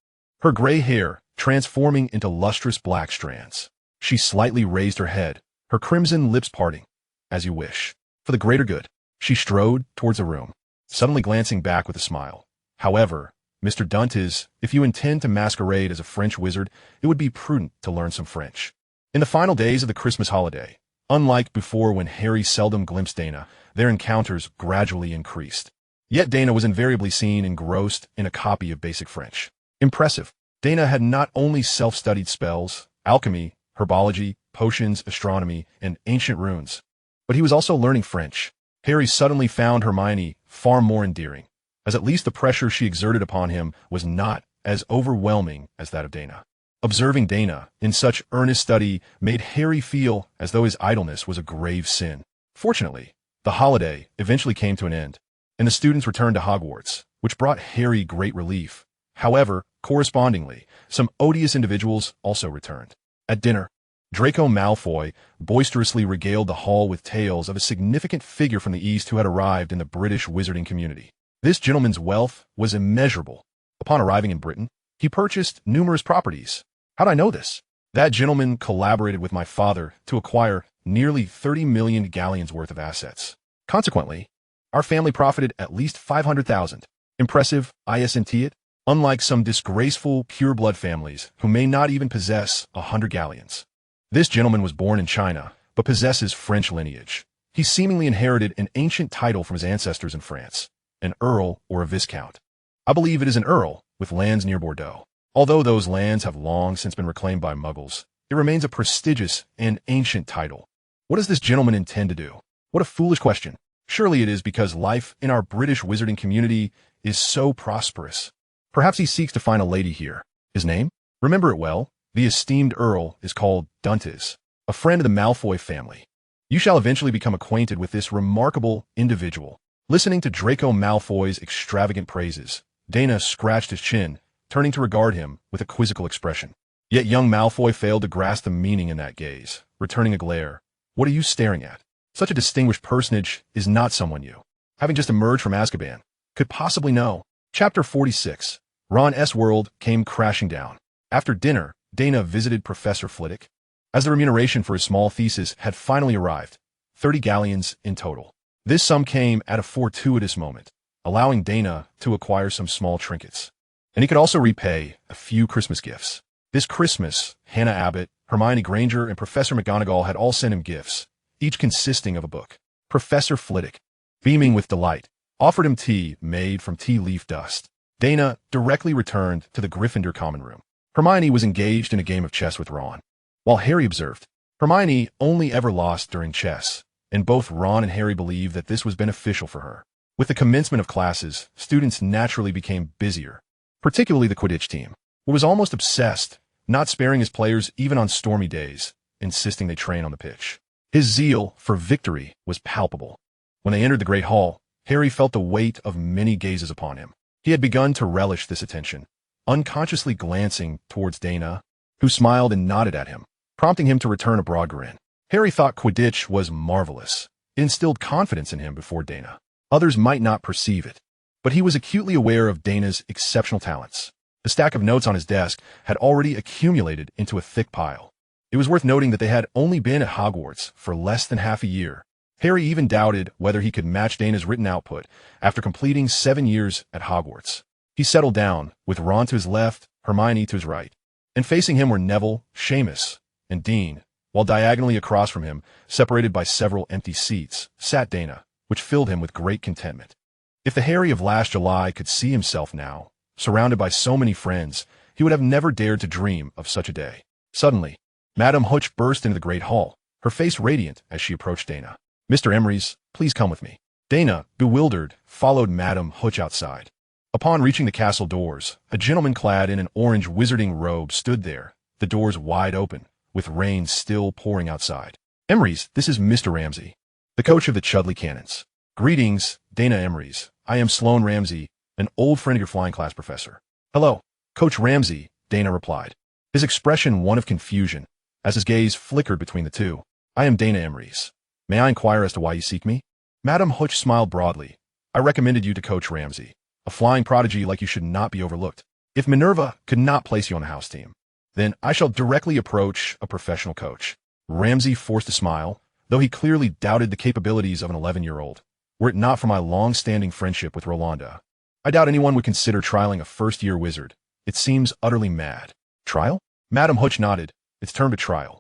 her gray hair transforming into lustrous black strands. She slightly raised her head, her crimson lips parting. As you wish. For the greater good. She strode towards the room, suddenly glancing back with a smile. However, Mr. Duntes, if you intend to masquerade as a French wizard, it would be prudent to learn some French. In the final days of the Christmas holiday, unlike before when Harry seldom glimpsed Daina, their encounters gradually increased. Yet Daina was invariably seen engrossed in a copy of basic French. Impressive. Daina had not only self-studied spells, alchemy, herbology, potions, astronomy, and ancient runes, but he was also learning French. Harry suddenly found Hermione far more endearing, as at least the pressure she exerted upon him was not as overwhelming as that of Daina. Observing Daina in such earnest study made Harry feel as though his idleness was a grave sin. Fortunately, the holiday eventually came to an end, and the students returned to Hogwarts, which brought Harry great relief. However, correspondingly, some odious individuals also returned. At dinner, Draco Malfoy boisterously regaled the hall with tales of a significant figure from the East who had arrived in the British wizarding community. This gentleman's wealth was immeasurable. Upon arriving in Britain, he purchased numerous properties. How'd I know this? That gentleman collaborated with my father to acquire nearly 30 million galleons worth of assets. Consequently, our family profited at least 500,000. Impressive, isn't it? Unlike some disgraceful pure-blood families who may not even possess 100 galleons. This gentleman was born in China, but possesses French lineage. He seemingly inherited an ancient title from his ancestors in France, an earl or a viscount. I believe it is an earl, with lands near Bordeaux. Although those lands have long since been reclaimed by muggles, it remains a prestigious and ancient title. What does this gentleman intend to do? What a foolish question. Surely it is because life in our British wizarding community is so prosperous. Perhaps he seeks to find a lady here. His name? Remember it well. The esteemed Earl is called Duntes, a friend of the Malfoy family. You shall eventually become acquainted with this remarkable individual. Listening to Draco Malfoy's extravagant praises, Daina scratched his chin, turning to regard him with a quizzical expression. Yet young Malfoy failed to grasp the meaning in that gaze, returning a glare. What are you staring at? Such a distinguished personage is not someone you, having just emerged from Azkaban, could possibly know. Chapter 46. Ron's world came crashing down. After dinner, Daina visited Professor Flitwick, as the remuneration for his small thesis had finally arrived, 30 galleons in total. This sum came at a fortuitous moment, allowing Daina to acquire some small trinkets. And he could also repay a few Christmas gifts. This Christmas, Hannah Abbott, Hermione Granger, and Professor McGonagall had all sent him gifts, each consisting of a book. Professor Flitwick, beaming with delight, offered him tea made from tea leaf dust. Daina directly returned to the Gryffindor common room. Hermione was engaged in a game of chess with Ron. While Harry observed, Hermione only ever lost during chess, and both Ron and Harry believed that this was beneficial for her. With the commencement of classes, students naturally became busier, particularly the Quidditch team, who was almost obsessed, not sparing his players even on stormy days, insisting they train on the pitch. His zeal for victory was palpable. When they entered the Great Hall, Harry felt the weight of many gazes upon him. He had begun to relish this attention, unconsciously glancing towards Daina, who smiled and nodded at him, prompting him to return a broad grin. Harry thought Quidditch was marvelous. It instilled confidence in him before Daina. Others might not perceive it, but he was acutely aware of Daina's exceptional talents. The stack of notes on his desk had already accumulated into a thick pile. It was worth noting that they had only been at Hogwarts for less than half a year. Harry even doubted whether he could match Daina's written output after completing 7 years at Hogwarts. He settled down, with Ron to his left, Hermione to his right, and facing him were Neville, Seamus, and Dean, while diagonally across from him, separated by several empty seats, sat Daina, which filled him with great contentment. If the Harry of last July could see himself now, surrounded by so many friends, he would have never dared to dream of such a day. Suddenly, Madame Hooch burst into the great hall, her face radiant as she approached Daina. "Mr. Emery's, please come with me." Daina, bewildered, followed Madame Hooch outside. Upon reaching the castle doors, a gentleman clad in an orange wizarding robe stood there, the doors wide open, with rain still pouring outside. "Emery's, this is Mr. Ramsay, the coach of the Chudley Cannons." "Greetings, Daina Emery's. I am Sloane Ramsay, an old friend of your flying class professor." "Hello, Coach Ramsay," Daina replied, his expression one of confusion, as his gaze flickered between the two. "I am Daina Emery's. May I inquire as to why you seek me?" Madame Hooch smiled broadly. "I recommended you to Coach Ramsay. A flying prodigy like you should not be overlooked. If Minerva could not place you on the house team, then I shall directly approach a professional coach." Ramsay forced a smile, though he clearly doubted the capabilities of an 11-year-old. "Were it not for my long-standing friendship with Rolanda, I doubt anyone would consider trialing a first-year wizard. It seems utterly mad." "Trial?" Madame Hooch nodded. "It's termed a trial.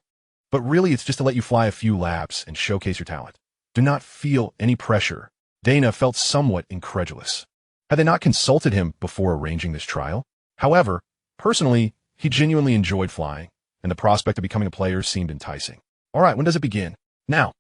But really it's just to let you fly a few laps and showcase your talent. Do not feel any pressure." Daina felt somewhat incredulous. Had they not consulted him before arranging this trial? However, personally, he genuinely enjoyed flying, and the prospect of becoming a player seemed enticing. "All right, when does it begin?" Now.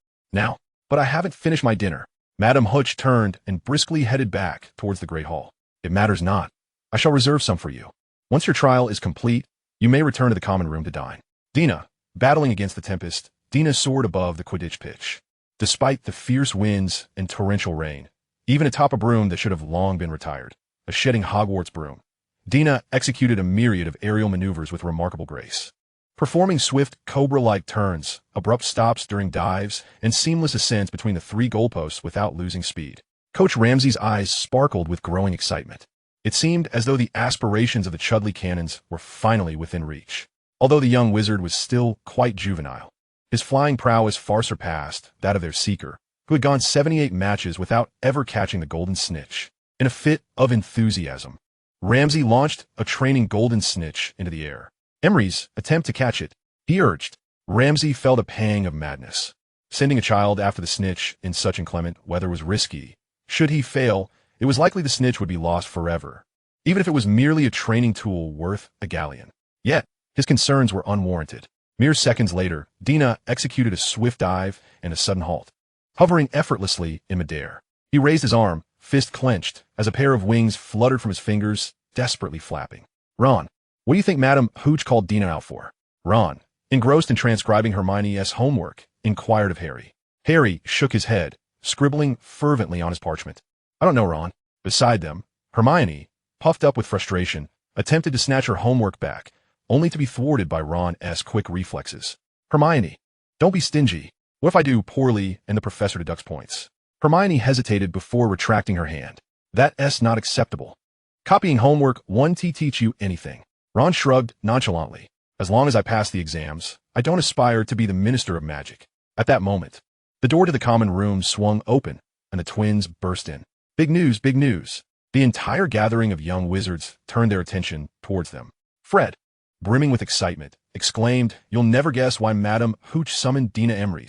But I haven't finished my dinner." Madame Hooch turned and briskly headed back towards the Great Hall. "It matters not. I shall reserve some for you. Once your trial is complete, you may return to the common room to dine." Daina, battling against the tempest, Daina soared above the Quidditch pitch. Despite the fierce winds and torrential rain, even atop a broom that should have long been retired, a shedding Hogwarts broom, Daina executed a myriad of aerial maneuvers with remarkable grace. Performing swift, cobra-like turns, abrupt stops during dives, and seamless ascents between the 3 goalposts without losing speed. Coach Ramsay's eyes sparkled with growing excitement. It seemed as though the aspirations of the Chudley Cannons were finally within reach. Although the young wizard was still quite juvenile, his flying prowess far surpassed that of their seeker, who had gone 78 matches without ever catching the golden snitch. In a fit of enthusiasm, Ramsay launched a training golden snitch into the air. "Emery's, attempt to catch it," he urged. Ramsay felt a pang of madness. Sending a child after the snitch in such inclement weather was risky. Should he fail, it was likely the snitch would be lost forever, even if it was merely a training tool worth a galleon. Yet, his concerns were unwarranted. Mere seconds later, Daina executed a swift dive and a sudden halt, hovering effortlessly in midair. He raised his arm, fist clenched, as a pair of wings fluttered from his fingers, desperately flapping. "Ron, what do you think Madame Hooch called Daina out for?" Ron, engrossed in transcribing Hermione's homework, inquired of Harry. Harry shook his head, scribbling fervently on his parchment. I don't know, Ron. Beside them, Hermione, puffed up with frustration, attempted to snatch her homework back, only to be thwarted by Ron's quick reflexes. Hermione, don't be stingy. What if I do poorly and the professor deducts points? Hermione hesitated before retracting her hand. That's not acceptable. Copying homework won't teach you anything. Ron shrugged nonchalantly. As long as I pass the exams, I don't aspire to be the Minister of Magic. At that moment, the door to the common room swung open, and the twins burst in. Big news, big news. The entire gathering of young wizards turned their attention towards them. Fred, brimming with excitement, exclaimed, You'll never guess why Madame Hooch summoned Daina Avery.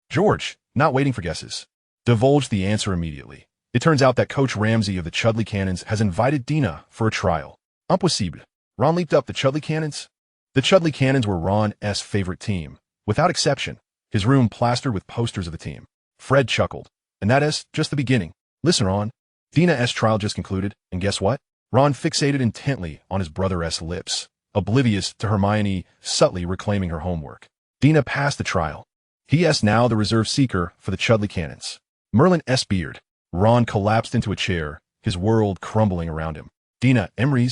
George, not waiting for guesses, divulged the answer immediately. It turns out that Coach Ramsay of the Chudley Cannons has invited Daina for a trial. Impossible. Ron leaped up. The Chudley Cannons? The Chudley Cannons were Ron's favorite team, without exception, his room plastered with posters of the team. Fred chuckled. And that is just the beginning. Listen, Ron. Daina's trial just concluded, and guess what? Ron fixated intently on his brother's lips, oblivious to Hermione subtly reclaiming her homework. Daina passed the trial. He is now the reserve seeker for the Chudley Cannons. Merlin's beard. Ron collapsed into a chair, his world crumbling around him. Daina Avery,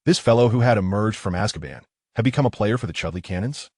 this fellow who had emerged from Azkaban, had become a player for the Chudley Cannons?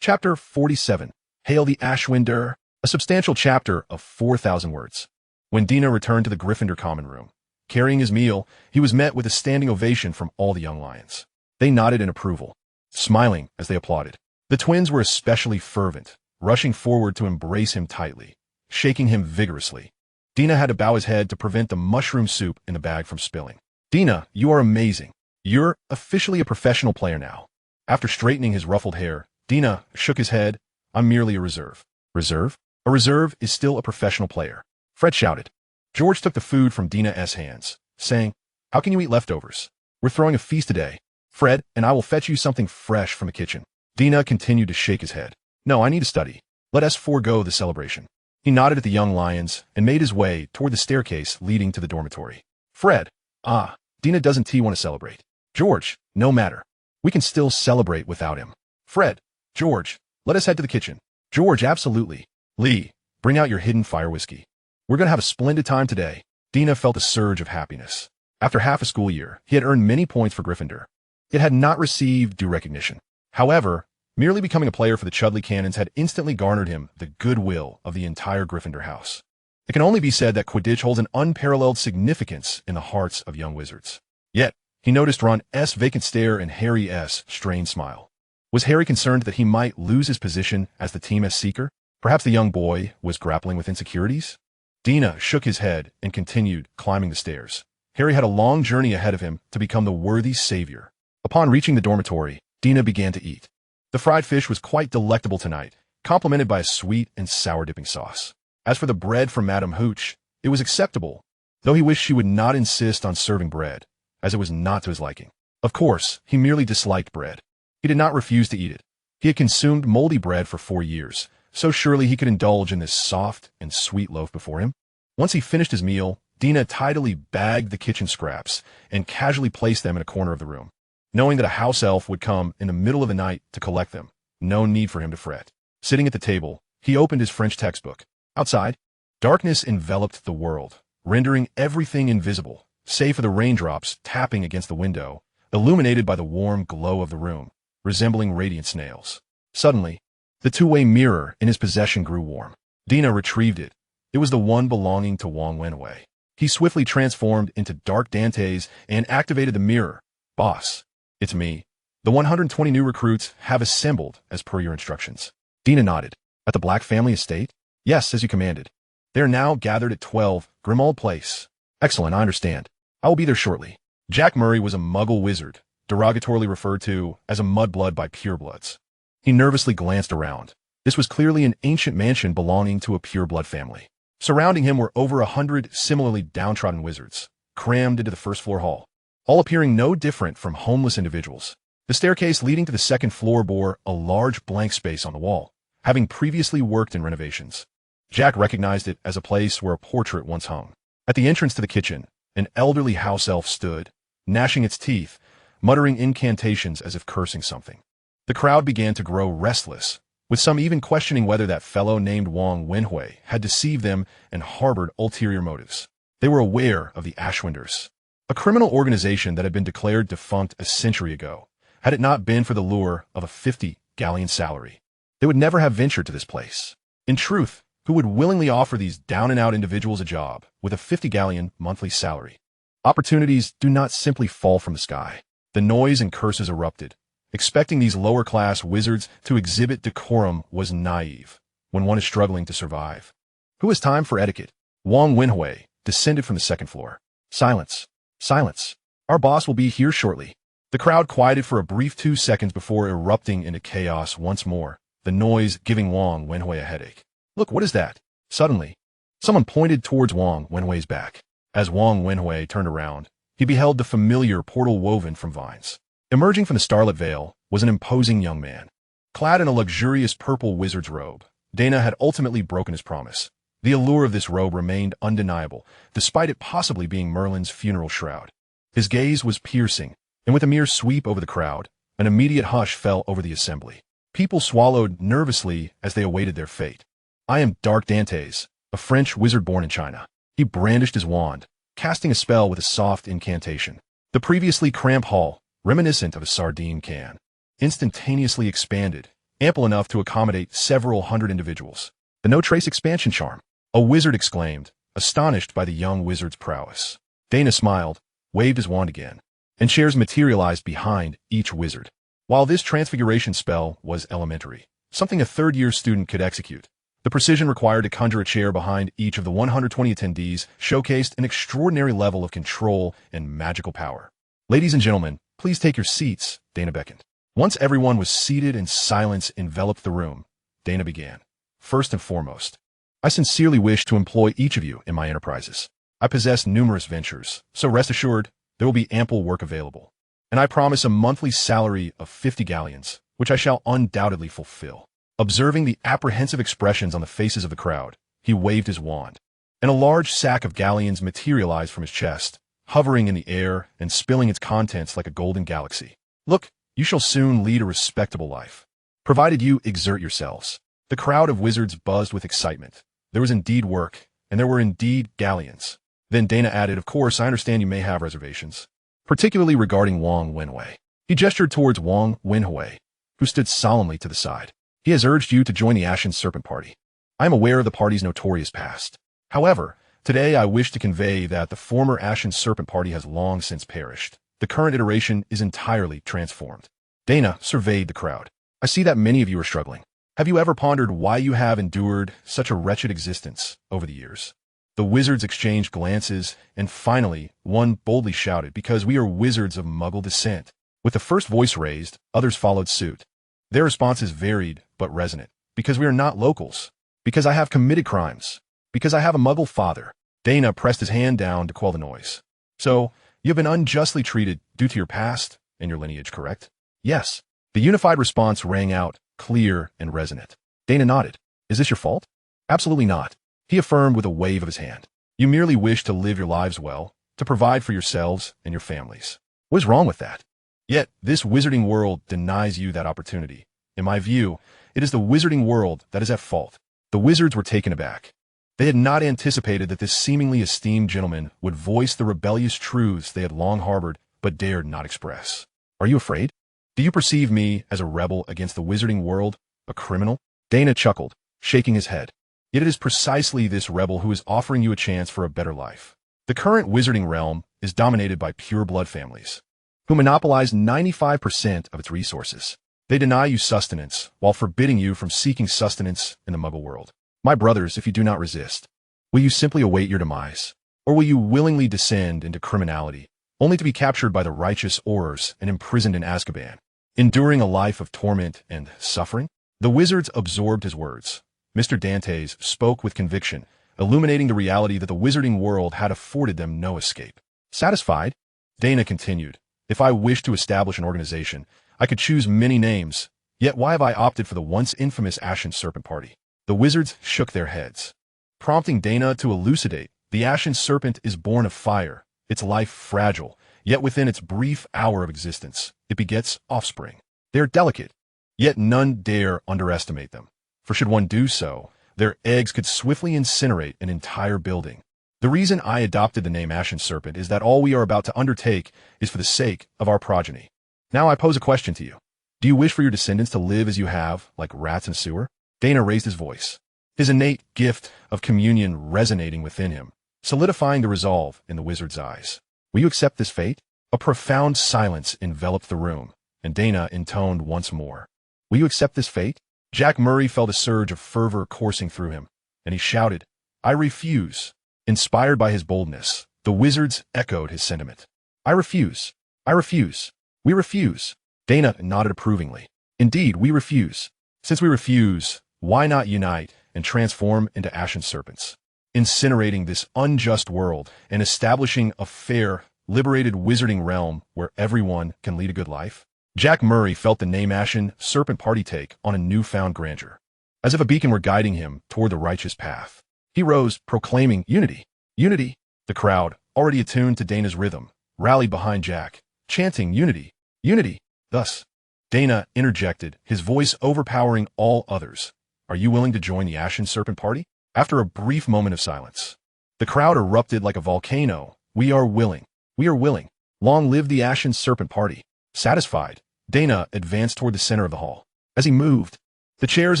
Chapter 47. Hail the Ashwinder, a substantial chapter of 4,000 words. When Daina returned to the Gryffindor common room, carrying his meal, he was met with a standing ovation from all the young lions. They nodded in approval, smiling as they applauded. The twins were especially fervent, rushing forward to embrace him tightly, shaking him vigorously. Daina had to bow his head to prevent the mushroom soup in the bag from spilling. Daina, you are amazing. You're officially a professional player now. After straightening his ruffled hair, Daina shook his head. I'm merely a reserve. Reserve? A reserve is still a professional player. Fred shouted. George took the food from Daina's hands, saying, How can you eat leftovers? We're throwing a feast today. Fred, and I will fetch you something fresh from the kitchen. Daina continued to shake his head. No, I need to study. Let us forego the celebration. He nodded at the young lions and made his way toward the staircase leading to the dormitory. Fred, Daina doesn't want to celebrate. George, no matter. We can still celebrate without him. Fred, George, let us head to the kitchen. George, absolutely. Lee, bring out your hidden fire whiskey. We're going to have a splendid time today. Daina felt a surge of happiness. After half a school year, he had earned many points for Gryffindor. It had not received due recognition. However, merely becoming a player for the Chudley Cannons had instantly garnered him the goodwill of the entire Gryffindor house. It can only be said that Quidditch holds an unparalleled significance in the hearts of young wizards. Yet, he noticed Ron's vacant stare and Harry's strained smile. Was Harry concerned that he might lose his position as the team's seeker? Perhaps the young boy was grappling with insecurities? Daina shook his head and continued climbing the stairs. Harry had a long journey ahead of him to become the worthy savior. Upon reaching the dormitory, Daina began to eat. The fried fish was quite delectable tonight, complemented by a sweet and sour dipping sauce. As for the bread from Madame Hooch, it was acceptable, though he wished she would not insist on serving bread, as it was not to his liking. Of course, he merely disliked bread. He did not refuse to eat it. He had consumed moldy bread for 4 years, so surely he could indulge in this soft and sweet loaf before him. Once he finished his meal, Daina tidily bagged the kitchen scraps and casually placed them in a corner of the room. Knowing that a house elf would come in the middle of the night to collect them, no need for him to fret. Sitting at the table, he opened his French textbook. Outside, darkness enveloped the world, rendering everything invisible, save for the raindrops tapping against the window, illuminated by the warm glow of the room, resembling radiant snails. Suddenly, the two-way mirror in his possession grew warm. Daina retrieved it. It was the one belonging to Wong Wenwei. He swiftly transformed into Dark Dantes and activated the mirror. Boss, it's me. The 120 new recruits have assembled as per your instructions. Daina nodded. At the Black family estate? Yes, as you commanded. They are now gathered at 12 Grimmauld Place. Excellent, I understand. I will be there shortly. Jack Murray was a muggle wizard, derogatorily referred to as a mudblood by purebloods. He nervously glanced around. This was clearly an ancient mansion belonging to a pureblood family. Surrounding him were over 100 similarly downtrodden wizards, crammed into the first-floor hall, all appearing no different from homeless individuals. The staircase leading to the second floor bore a large blank space on the wall, having previously worked in renovations. Jack recognized it as a place where a portrait once hung. At the entrance to the kitchen, an elderly house elf stood, gnashing its teeth, muttering incantations as if cursing something. The crowd began to grow restless, with some even questioning whether that fellow named Wang Wenhui had deceived them and harbored ulterior motives. They were aware of the Ashwinders, a criminal organization that had been declared defunct a century ago. Had it not been for the lure of a 50-galleon salary, they would never have ventured to this place. In truth, who would willingly offer these down-and-out individuals a job with a 50-galleon monthly salary? Opportunities do not simply fall from the sky. The noise and curses erupted. Expecting these lower-class wizards to exhibit decorum was naive when one is struggling to survive. Who has time for etiquette? Wang Wenhui descended from the second floor. Silence. Silence. Our boss will be here shortly. The crowd quieted for a brief 2 seconds before erupting into chaos once more, the noise giving Wang Wenhui a headache. Look, what is that? Suddenly, someone pointed towards Wang Wenhui's back. As Wang Wenhui turned around, he beheld the familiar portal woven from vines. Emerging from the starlit veil was an imposing young man. Clad in a luxurious purple wizard's robe, Daina had ultimately broken his promise. The allure of this robe remained undeniable, despite it possibly being Merlin's funeral shroud. His gaze was piercing, and with a mere sweep over the crowd, an immediate hush fell over the assembly. People swallowed nervously as they awaited their fate. I am Dark Dantes, a French wizard born in China. He brandished his wand, casting a spell with a soft incantation. The previously cramped hall, reminiscent of a sardine can, instantaneously expanded, ample enough to accommodate several hundred individuals. The no-trace expansion charm, a wizard exclaimed, astonished by the young wizard's prowess. Daina smiled, waved his wand again, and chairs materialized behind each wizard. While this transfiguration spell was elementary, something a third-year student could execute, the precision required to conjure a chair behind each of the 120 attendees showcased an extraordinary level of control and magical power. Ladies and gentlemen, please take your seats, Daina beckoned. Once everyone was seated and silence enveloped the room, Daina began. First and foremost, I sincerely wish to employ each of you in my enterprises. I possess numerous ventures, so rest assured, there will be ample work available. And I promise a monthly salary of 50 galleons, which I shall undoubtedly fulfill. Observing the apprehensive expressions on the faces of the crowd, he waved his wand, and a large sack of galleons materialized from his chest, hovering in the air and spilling its contents like a golden galaxy. Look, you shall soon lead a respectable life, provided you exert yourselves. The crowd of wizards buzzed with excitement. There was indeed work, and there were indeed galleons. Then Daina added, of course, I understand you may have reservations, particularly regarding Wang Wenhui. He gestured towards Wang Wenhui, who stood solemnly to the side. He has urged you to join the Ashen Serpent Party. I am aware of the party's notorious past. However, today I wish to convey that the former Ashen Serpent Party has long since perished. The current iteration is entirely transformed. Daina surveyed the crowd. I see that many of you are struggling. Have you ever pondered why you have endured such a wretched existence over the years? The wizards exchanged glances, and finally, one boldly shouted, because we are wizards of Muggle descent. With the first voice raised, others followed suit. Their responses varied but resonant. Because we are not locals. Because I have committed crimes. Because I have a Muggle father. Daina pressed his hand down to quell the noise. So, you have been unjustly treated due to your past and your lineage, correct? Yes. The unified response rang out, clear and resonant. Daina nodded. Is this your fault? Absolutely not. He affirmed with a wave of his hand. You merely wish to live your lives well, to provide for yourselves and your families. What is wrong with that? Yet, this wizarding world denies you that opportunity. In my view, it is the wizarding world that is at fault. The wizards were taken aback. They had not anticipated that this seemingly esteemed gentleman would voice the rebellious truths they had long harbored but dared not express. Are you afraid? Do you perceive me as a rebel against the wizarding world, a criminal? Daina chuckled, shaking his head. Yet it is precisely this rebel who is offering you a chance for a better life. The current wizarding realm is dominated by pure-blood families, who monopolize 95% of its resources. They deny you sustenance, while forbidding you from seeking sustenance in the Muggle world. My brothers, if you do not resist, will you simply await your demise? Or will you willingly descend into criminality, only to be captured by the righteous Aurors and imprisoned in Azkaban, enduring a life of torment and suffering? The wizards absorbed his words. Mr. Dantes spoke with conviction, illuminating the reality that the wizarding world had afforded them no escape. Satisfied? Daina continued. If I wished to establish an organization, I could choose many names, yet why have I opted for the once infamous Ashen Serpent Party? The wizards shook their heads, prompting Daina to elucidate. The Ashen Serpent is born of fire, its life fragile, yet within its brief hour of existence, it begets offspring. They are delicate, Yet none dare underestimate them, for should one do so, their eggs could swiftly incinerate an entire building. The reason I adopted the name Ashen Serpent is that all we are about to undertake is for the sake of our progeny. Now I pose a question to you. Do you wish for your descendants to live as you have, like rats in a sewer? Daina raised his voice, his innate gift of communion resonating within him, solidifying the resolve in the wizard's eyes. Will you accept this fate? A profound silence enveloped the room, and Daina intoned once more. Will you accept this fate? Jack Murray felt a surge of fervor coursing through him, and he shouted, I refuse. Inspired by his boldness, the wizards echoed his sentiment. I refuse. I refuse. We refuse. Daina nodded approvingly. Indeed, we refuse. Since we refuse, why not unite and transform into ashen serpents, incinerating this unjust world and establishing a fair, liberated wizarding realm where everyone can lead a good life? Jack Murray felt the name Ashen Serpent Party take on a newfound grandeur, as if a beacon were guiding him toward the righteous path. He rose, proclaiming, Unity! Unity! The crowd, already attuned to Daina's rhythm, rallied behind Jack, chanting, Unity! Unity! Thus, Daina interjected, his voice overpowering all others. Are you willing to join the Ashen Serpent Party? After a brief moment of silence, the crowd erupted like a volcano. We are willing. We are willing. Long live the Ashen Serpent Party. Satisfied, Daina advanced toward the center of the hall. As he moved, the chairs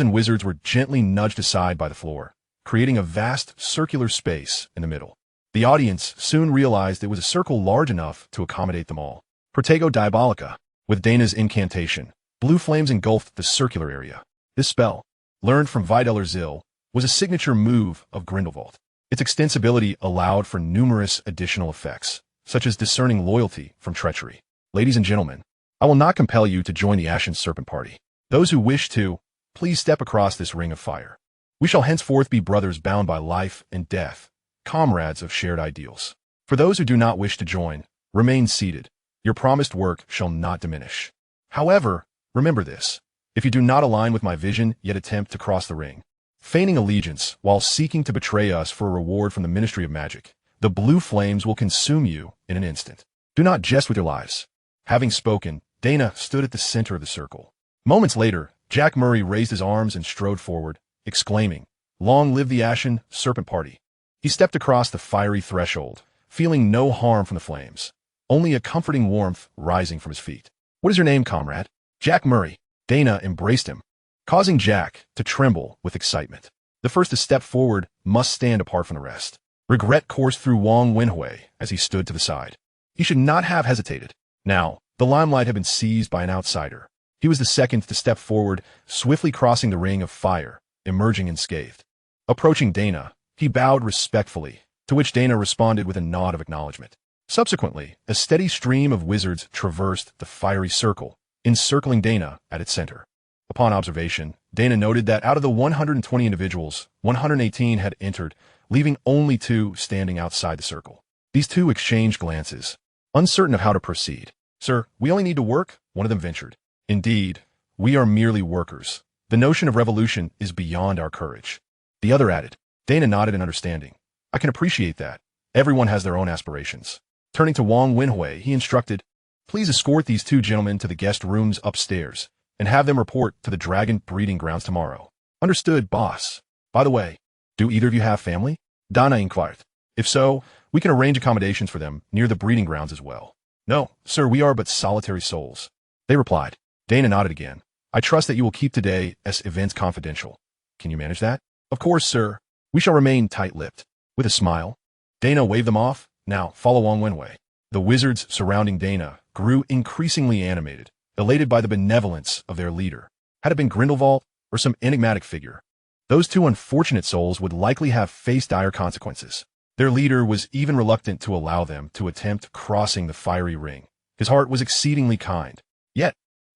and wizards were gently nudged aside by the floor, creating a vast circular space in the middle. The audience soon realized it was a circle large enough to accommodate them all. Protego Diabolica. With Daina's incantation, blue flames engulfed the circular area. This spell, learned from Videller Zill, was a signature move of Grindelwald. Its extensibility allowed for numerous additional effects, such as discerning loyalty from treachery. Ladies and gentlemen, I will not compel you to join the Ashen Serpent Party. Those who wish to, please step across this ring of fire. We shall henceforth be brothers bound by life and death, comrades of shared ideals. For those who do not wish to join, remain seated. Your promised work shall not diminish. However, remember this. If you do not align with my vision yet attempt to cross the ring, feigning allegiance while seeking to betray us for a reward from the Ministry of Magic, the blue flames will consume you in an instant. Do not jest with your lives. Having spoken, Daina stood at the center of the circle. Moments later, Jack Murray raised his arms and strode forward, exclaiming, Long live the Ashen Serpent Party. He stepped across the fiery threshold, feeling no harm from the flames, only a comforting warmth rising from his feet. What is your name, comrade? Jack Murray. Daina embraced him, causing Jack to tremble with excitement. The first to step forward must stand apart from the rest. Regret coursed through Wong Wenhui as he stood to the side. He should not have hesitated. Now, the limelight had been seized by an outsider. He was the second to step forward, swiftly crossing the ring of fire, emerging unscathed. Approaching Daina, he bowed respectfully, to which Daina responded with a nod of acknowledgement. Subsequently, a steady stream of wizards traversed the fiery circle, encircling Daina at its center. Upon observation, Daina noted that out of the 120 individuals, 118 had entered, leaving only 2 standing outside the circle. These 2 exchanged glances, uncertain of how to proceed. Sir, we only need to work, one of them ventured. Indeed, we are merely workers. The notion of revolution is beyond our courage. The other added. Daina nodded in understanding. I can appreciate that. Everyone has their own aspirations. Turning to Wong Wenhui, he instructed, Please escort these 2 gentlemen to the guest rooms upstairs, and have them report to the dragon breeding grounds tomorrow. Understood, boss. By the way, do either of you have family? Daina inquired. If so, we can arrange accommodations for them near the breeding grounds as well. No, sir, we are but solitary souls. They replied. Daina nodded again. I trust that you will keep today's events confidential. Can you manage that? Of course, sir. We shall remain tight-lipped. With a smile, Daina waved them off. Now, follow Wong Wenhui. The wizards surrounding Daina grew increasingly animated, elated by the benevolence of their leader. Had it been Grindelwald or some enigmatic figure, those 2 unfortunate souls would likely have faced dire consequences. Their leader was even reluctant to allow them to attempt crossing the fiery ring. His heart was exceedingly kind. Yet,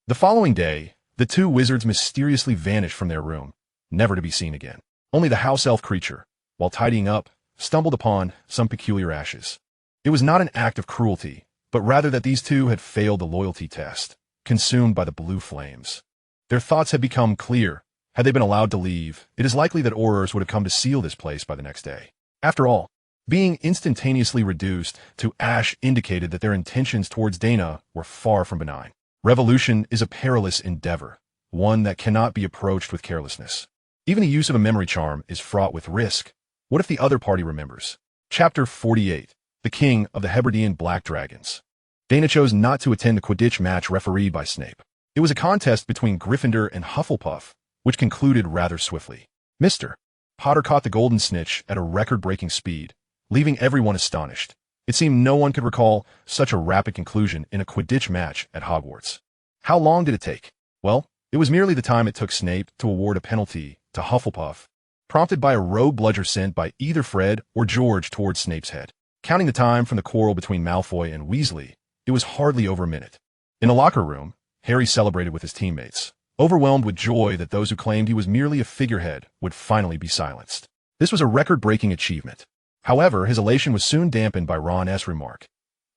the following day, the 2 wizards mysteriously vanished from their room, never to be seen again. Only the house elf creature, while tidying up, stumbled upon some peculiar ashes. It was not an act of cruelty, but rather that these 2 had failed the loyalty test, consumed by the blue flames. Their thoughts had become clear. Had they been allowed to leave, it is likely that Aurors would have come to seal this place by the next day. After all, being instantaneously reduced to ash indicated that their intentions towards Daina were far from benign. Revolution is a perilous endeavor, one that cannot be approached with carelessness. Even the use of a memory charm is fraught with risk. What if the other party remembers? Chapter 48. The King of the Hebridean Black Dragons. Daina chose not to attend the Quidditch match refereed by Snape. It was a contest between Gryffindor and Hufflepuff, which concluded rather swiftly. Mr. Potter caught the golden snitch at a record-breaking speed, leaving everyone astonished. It seemed no one could recall such a rapid conclusion in a Quidditch match at Hogwarts. How long did it take? Well, it was merely the time it took Snape to award a penalty to Hufflepuff, prompted by a rogue bludger sent by either Fred or George towards Snape's head. Counting the time from the quarrel between Malfoy and Weasley, it was hardly over a minute. In the locker room, Harry celebrated with his teammates, overwhelmed with joy that those who claimed he was merely a figurehead would finally be silenced. This was a record-breaking achievement. However, his elation was soon dampened by Ron's remark.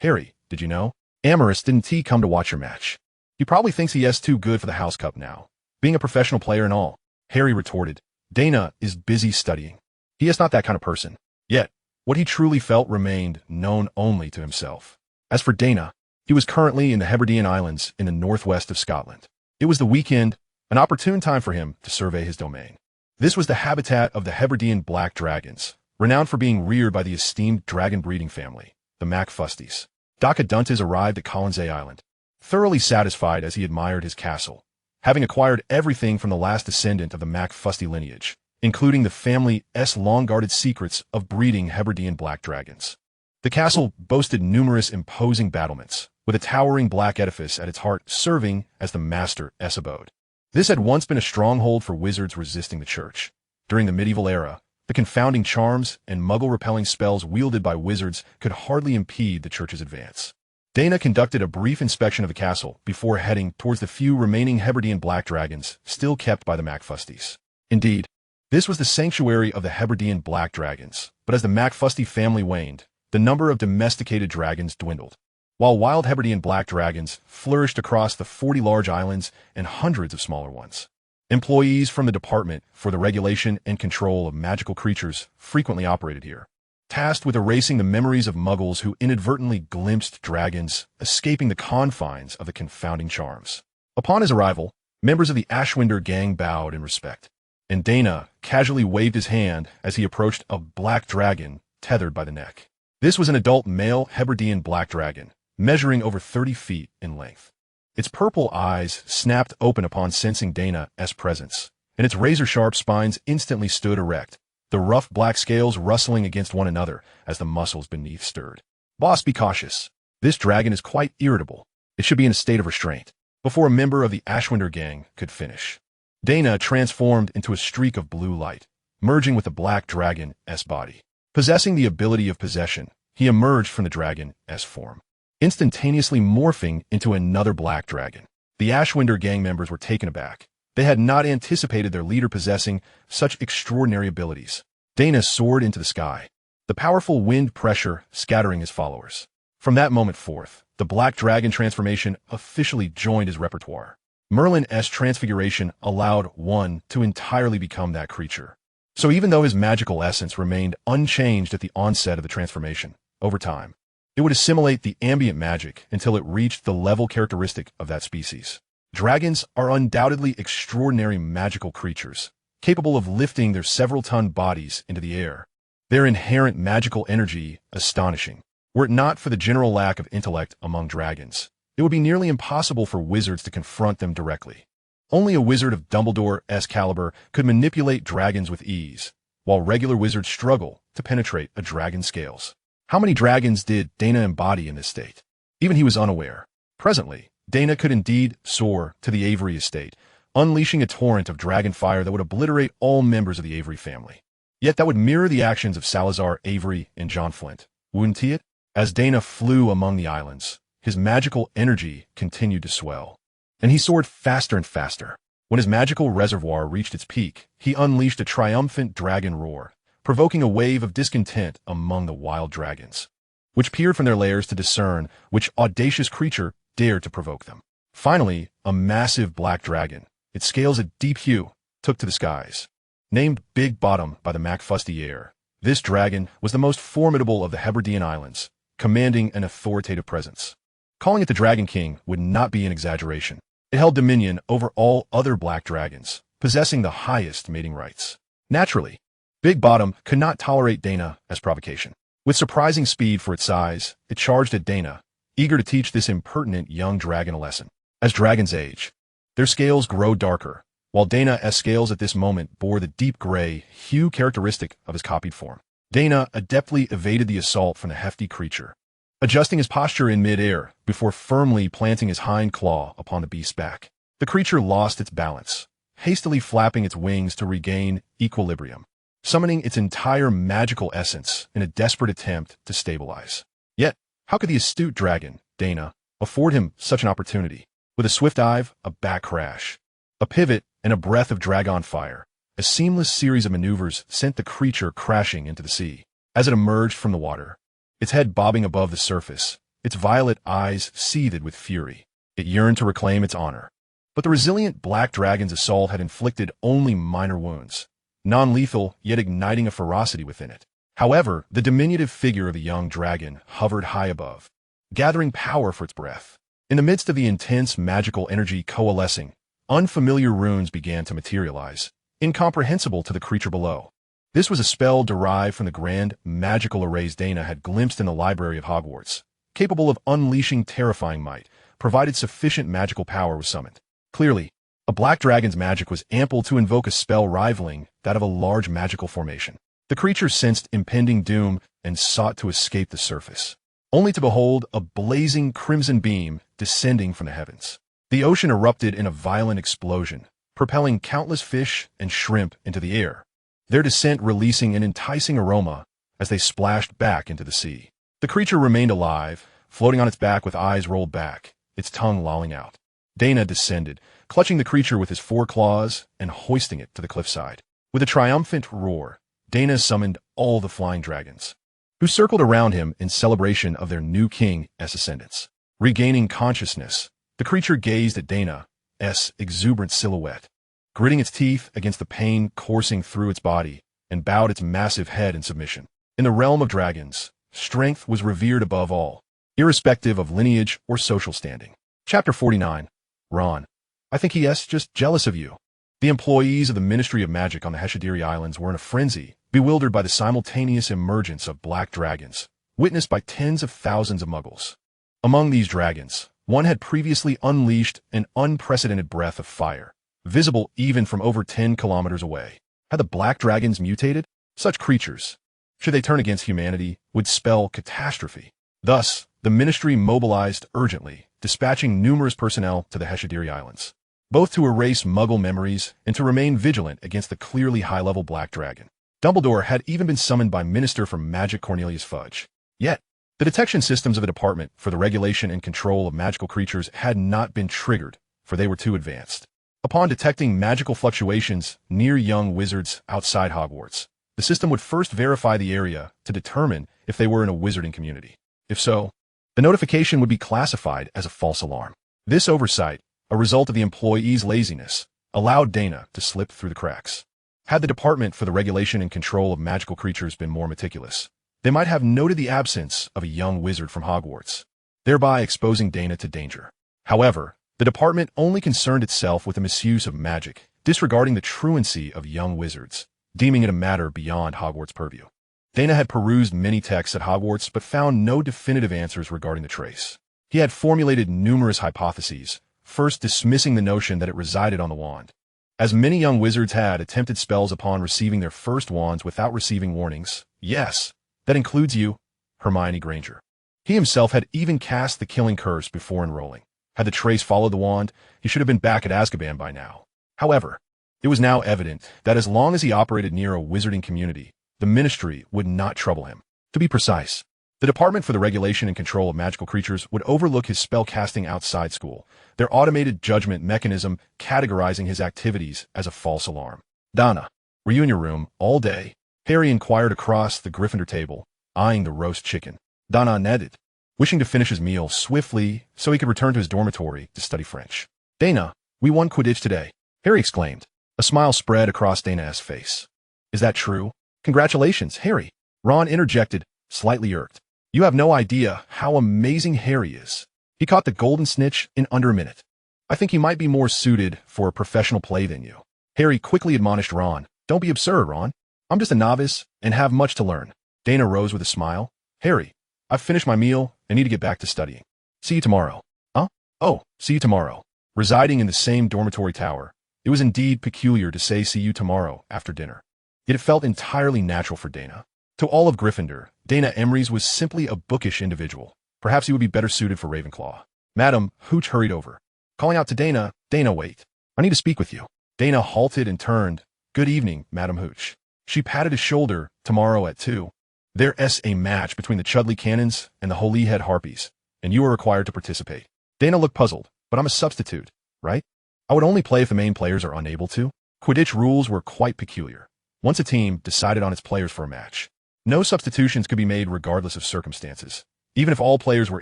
Harry, did you know? Amorous didn't he come to watch your match? He probably thinks he is too good for the House Cup now, being a professional player and all. Harry retorted, Daina is busy studying. He is not that kind of person. Yet, what he truly felt remained known only to himself. As for Daina, he was currently in the Hebridean Islands in the northwest of Scotland. It was the weekend, an opportune time for him to survey his domain. This was the habitat of the Hebridean Black Dragons, renowned for being reared by the esteemed dragon breeding family, the MacFusties. Dr. Duntes arrived at Colonsay Island, thoroughly satisfied as he admired his castle, having acquired everything from the last descendant of the MacFusty lineage, including the family's long-guarded secrets of breeding Hebridean black dragons. The castle boasted numerous imposing battlements, with a towering black edifice at its heart serving as the master's abode. This had once been a stronghold for wizards resisting the church. During the medieval era, the confounding charms and muggle-repelling spells wielded by wizards could hardly impede the church's advance. Daina conducted a brief inspection of the castle before heading towards the few remaining Hebridean black dragons still kept by the MacFusties. Indeed, this was the sanctuary of the Hebridean black dragons, but as the MacFusty family waned, the number of domesticated dragons dwindled. While wild Hebridean black dragons flourished across the 40 large islands and hundreds of smaller ones. Employees from the Department for the Regulation and Control of Magical Creatures frequently operated here, tasked with erasing the memories of muggles who inadvertently glimpsed dragons escaping the confines of the confounding charms. Upon his arrival, members of the Ashwinder gang bowed in respect, and Daina casually waved his hand as he approached a black dragon tethered by the neck. This was an adult male Hebridean black dragon, measuring over 30 feet in length. Its purple eyes snapped open upon sensing Daina's presence, and its razor-sharp spines instantly stood erect, the rough black scales rustling against one another as the muscles beneath stirred. Boss, be cautious. This dragon is quite irritable. It should be in a state of restraint. Before a member of the Ashwinder gang could finish, Daina transformed into a streak of blue light, merging with the black dragon's body. Possessing the ability of possession, he emerged from the dragon's form, instantaneously morphing into another black dragon. The Ashwinder gang members were taken aback. They had not anticipated their leader possessing such extraordinary abilities. Daina soared into the sky, the powerful wind pressure scattering his followers. From that moment forth, the black dragon transformation officially joined his repertoire. Merlin's transfiguration allowed one to entirely become that creature. So even though his magical essence remained unchanged at the onset of the transformation, over time, it would assimilate the ambient magic until it reached the level characteristic of that species. Dragons are undoubtedly extraordinary magical creatures, capable of lifting their several-ton bodies into the air. Their inherent magical energy astonishing. Were it not for the general lack of intellect among dragons, it would be nearly impossible for wizards to confront them directly. Only a wizard of Dumbledore's caliber could manipulate dragons with ease, while regular wizards struggle to penetrate a dragon's scales. How many dragons did Daina embody in this state? Even he was unaware. Presently, Daina could indeed soar to the Avery estate, unleashing a torrent of dragon fire that would obliterate all members of the Avery family. Yet that would mirror the actions of Salazar Avery and John Flint, wouldn't it? As Daina flew among the islands, his magical energy continued to swell, and he soared faster and faster. When his magical reservoir reached its peak, he unleashed a triumphant dragon roar, provoking a wave of discontent among the wild dragons, which peered from their lairs to discern which audacious creature dared to provoke them. Finally, a massive black dragon, its scales a deep hue, took to the skies. Named Big Bottom by the MacFusty Heir, this dragon was the most formidable of the Hebridean Islands, commanding an authoritative presence. Calling it the Dragon King would not be an exaggeration. It held dominion over all other black dragons, possessing the highest mating rights. Naturally, Big Bottom could not tolerate Daina as provocation. With surprising speed for its size, it charged at Daina, eager to teach this impertinent young dragon a lesson. As dragons age, their scales grow darker, while Daina's scales at this moment bore the deep gray hue characteristic of his copied form. Daina adeptly evaded the assault from the hefty creature, adjusting his posture in mid-air before firmly planting his hind claw upon the beast's back. The creature lost its balance, hastily flapping its wings to regain equilibrium, summoning its entire magical essence in a desperate attempt to stabilize. Yet, how could the astute dragon, Daina, afford him such an opportunity? With a swift dive, a back crash, a pivot, and a breath of dragon fire, a seamless series of maneuvers sent the creature crashing into the sea. As it emerged from the water, its head bobbing above the surface, its violet eyes seethed with fury. It yearned to reclaim its honor. But the resilient black dragon's assault had inflicted only minor wounds, non-lethal yet igniting a ferocity within it. However, the diminutive figure of the young dragon hovered high above, gathering power for its breath. In the midst of the intense magical energy coalescing, unfamiliar runes began to materialize, incomprehensible to the creature below. This was a spell derived from the grand magical arrays Daina had glimpsed in the library of Hogwarts, capable of unleashing terrifying might, provided sufficient magical power was summoned. Clearly, a black dragon's magic was ample to invoke a spell rivaling that of a large magical formation. The creature sensed impending doom and sought to escape the surface, only to behold a blazing crimson beam descending from the heavens. The ocean erupted in a violent explosion, propelling countless fish and shrimp into the air, their descent releasing an enticing aroma as they splashed back into the sea. The creature remained alive, floating on its back with eyes rolled back, its tongue lolling out. Daina descended, clutching the creature with his foreclaws and hoisting it to the cliffside. With a triumphant roar, Daina summoned all the flying dragons, who circled around him in celebration of their new king's ascendance. Regaining consciousness, the creature gazed at Daina's exuberant silhouette, gritting its teeth against the pain coursing through its body, and bowed its massive head in submission. In the realm of dragons, strength was revered above all, irrespective of lineage or social standing. Chapter 49. Ron. I think he's just jealous of you. The employees of the Ministry of Magic on the Heshadiri Islands were in a frenzy, bewildered by the simultaneous emergence of black dragons, witnessed by tens of thousands of muggles. Among these dragons, one had previously unleashed an unprecedented breath of fire, visible even from over 10 kilometers away. Had the black dragons mutated? Such creatures, should they turn against humanity, would spell catastrophe. Thus, the ministry mobilized urgently, dispatching numerous personnel to the Heshadiri Islands, both to erase Muggle memories and to remain vigilant against the clearly high-level black dragon. Dumbledore had even been summoned by Minister for Magic Cornelius Fudge. Yet, the detection systems of the Department for the Regulation and Control of Magical Creatures had not been triggered, for they were too advanced. Upon detecting magical fluctuations near young wizards outside Hogwarts, the system would first verify the area to determine if they were in a wizarding community. If so, the notification would be classified as a false alarm. This oversight, a result of the employees' laziness, allowed Daina to slip through the cracks. Had the Department for the Regulation and Control of Magical Creatures been more meticulous, they might have noted the absence of a young wizard from Hogwarts, thereby exposing Daina to danger. However, the department only concerned itself with the misuse of magic, disregarding the truancy of young wizards, deeming it a matter beyond Hogwarts' purview. Daina had perused many texts at Hogwarts but found no definitive answers regarding the trace. He had formulated numerous hypotheses, first dismissing the notion that it resided on the wand, as many young wizards had attempted spells upon receiving their first wands without receiving warnings. Yes, that includes you, Hermione Granger. He himself had even cast the killing curse before enrolling. Had the trace followed the wand, he should have been back at Azkaban by now. However, it was now evident that as long as he operated near a wizarding community, the Ministry would not trouble him. To be precise, the Department for the Regulation and Control of Magical Creatures would overlook his spellcasting outside school, their automated judgment mechanism categorizing his activities as a false alarm. Donna, were you in your room all day? Harry inquired across the Gryffindor table, eyeing the roast chicken. Donna nodded, wishing to finish his meal swiftly so he could return to his dormitory to study French. Daina, we won Quidditch today, Harry exclaimed. A smile spread across Daina's face. Is that true? Congratulations, Harry, Ron interjected, slightly irked. You have no idea how amazing Harry is. He caught the golden snitch in under a minute. I think he might be more suited for a professional play than you. Harry quickly admonished Ron. Don't be absurd, Ron. I'm just a novice and have much to learn. Daina rose with a smile. Harry, I've finished my meal and need to get back to studying. See you tomorrow. Huh? Oh, see you tomorrow. Residing in the same dormitory tower, it was indeed peculiar to say see you tomorrow after dinner. Yet it felt entirely natural for Daina. To all of Gryffindor, Daina Avery was simply a bookish individual. Perhaps he would be better suited for Ravenclaw. Madam, Hooch hurried over. Calling out to Daina, Daina, wait. I need to speak with you. Daina halted and turned. Good evening, Madam Hooch. She patted his shoulder. Tomorrow at 2. There's a match between the Chudley Cannons and the Holyhead Harpies, and you are required to participate. Daina looked puzzled. But I'm a substitute, right? I would only play if the main players are unable to. Quidditch rules were quite peculiar. Once a team decided on its players for a match, no substitutions could be made regardless of circumstances. Even if all players were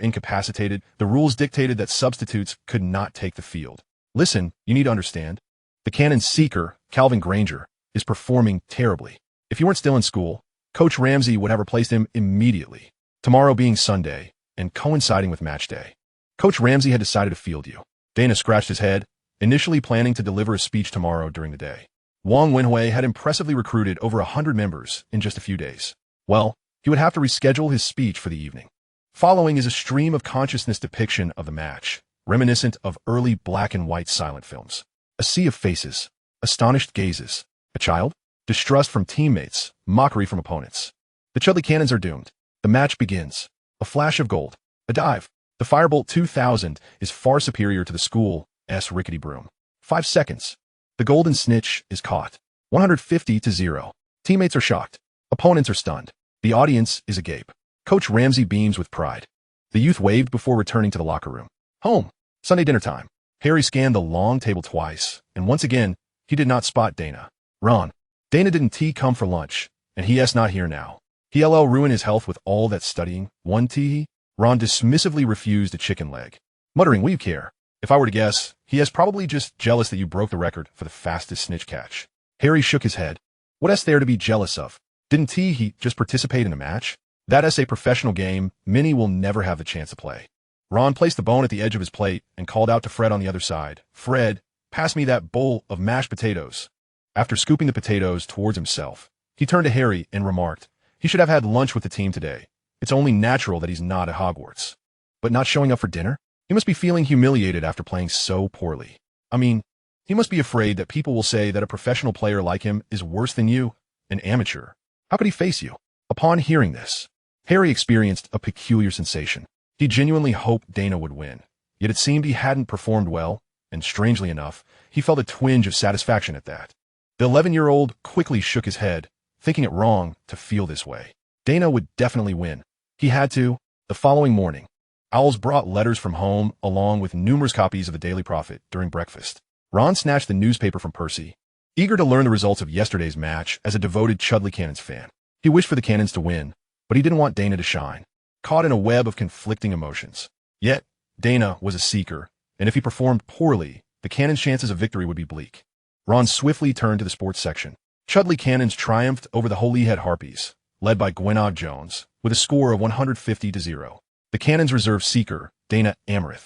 incapacitated, the rules dictated that substitutes could not take the field. Listen, you need to understand. The Cannon's seeker, Calvin Granger, is performing terribly. If you weren't still in school, Coach Ramsay would have replaced him immediately. Tomorrow being Sunday, and coinciding with match day, Coach Ramsay had decided to field you. Daina scratched his head, initially planning to deliver a speech tomorrow during the day. Wong Wenhui had impressively recruited over 100 members in just a few days. Well, he would have to reschedule his speech for the evening. Following is a stream of consciousness depiction of the match, reminiscent of early black and white silent films. A sea of faces, astonished gazes, a child, distrust from teammates, mockery from opponents. The Chudley Cannons are doomed. The match begins. A flash of gold, a dive. The Firebolt 2000 is far superior to the school's rickety broom. 5 seconds. The golden snitch is caught. 150-0. Teammates are shocked. Opponents are stunned. The audience is agape. Coach Ramsay beams with pride. The youth waved before returning to the locker room. Home. Sunday dinner time. Harry scanned the long table twice, and once again, he did not spot Daina. Ron. Daina didn't come for lunch, and he's not here now. He'll ruin his health with all that studying. One tea. Ron dismissively refused a chicken leg, muttering, "We care. If I were to guess, he is probably just jealous that you broke the record for the fastest snitch catch." Harry shook his head. What's there to be jealous of? Didn't he just participate in a match? That's a professional game. Minnie will never have the chance to play. Ron placed the bone at the edge of his plate and called out to Fred on the other side. Fred, pass me that bowl of mashed potatoes. After scooping the potatoes towards himself, he turned to Harry and remarked, he should have had lunch with the team today. It's only natural that he's not at Hogwarts. But not showing up for dinner? He must be feeling humiliated after playing so poorly. I mean, he must be afraid that people will say that a professional player like him is worse than you, an amateur. How could he face you? Upon hearing this, Harry experienced a peculiar sensation. He genuinely hoped Daina would win, yet it seemed he hadn't performed well, and strangely enough, he felt a twinge of satisfaction at that. The 11-year-old quickly shook his head, thinking it wrong to feel this way. Daina would definitely win. He had to. The following morning, Owls brought letters from home along with numerous copies of the Daily Prophet during breakfast. Ron snatched the newspaper from Percy, eager to learn the results of yesterday's match as a devoted Chudley Cannons fan. He wished for the Cannons to win, but he didn't want Daina to shine, caught in a web of conflicting emotions. Yet, Daina was a seeker, and if he performed poorly, the Cannons' chances of victory would be bleak. Ron swiftly turned to the sports section. Chudley Cannons triumphed over the Holyhead Harpies, led by Gwenod Jones, with a score of 150-0. The Cannons' reserve seeker, Daina Avery,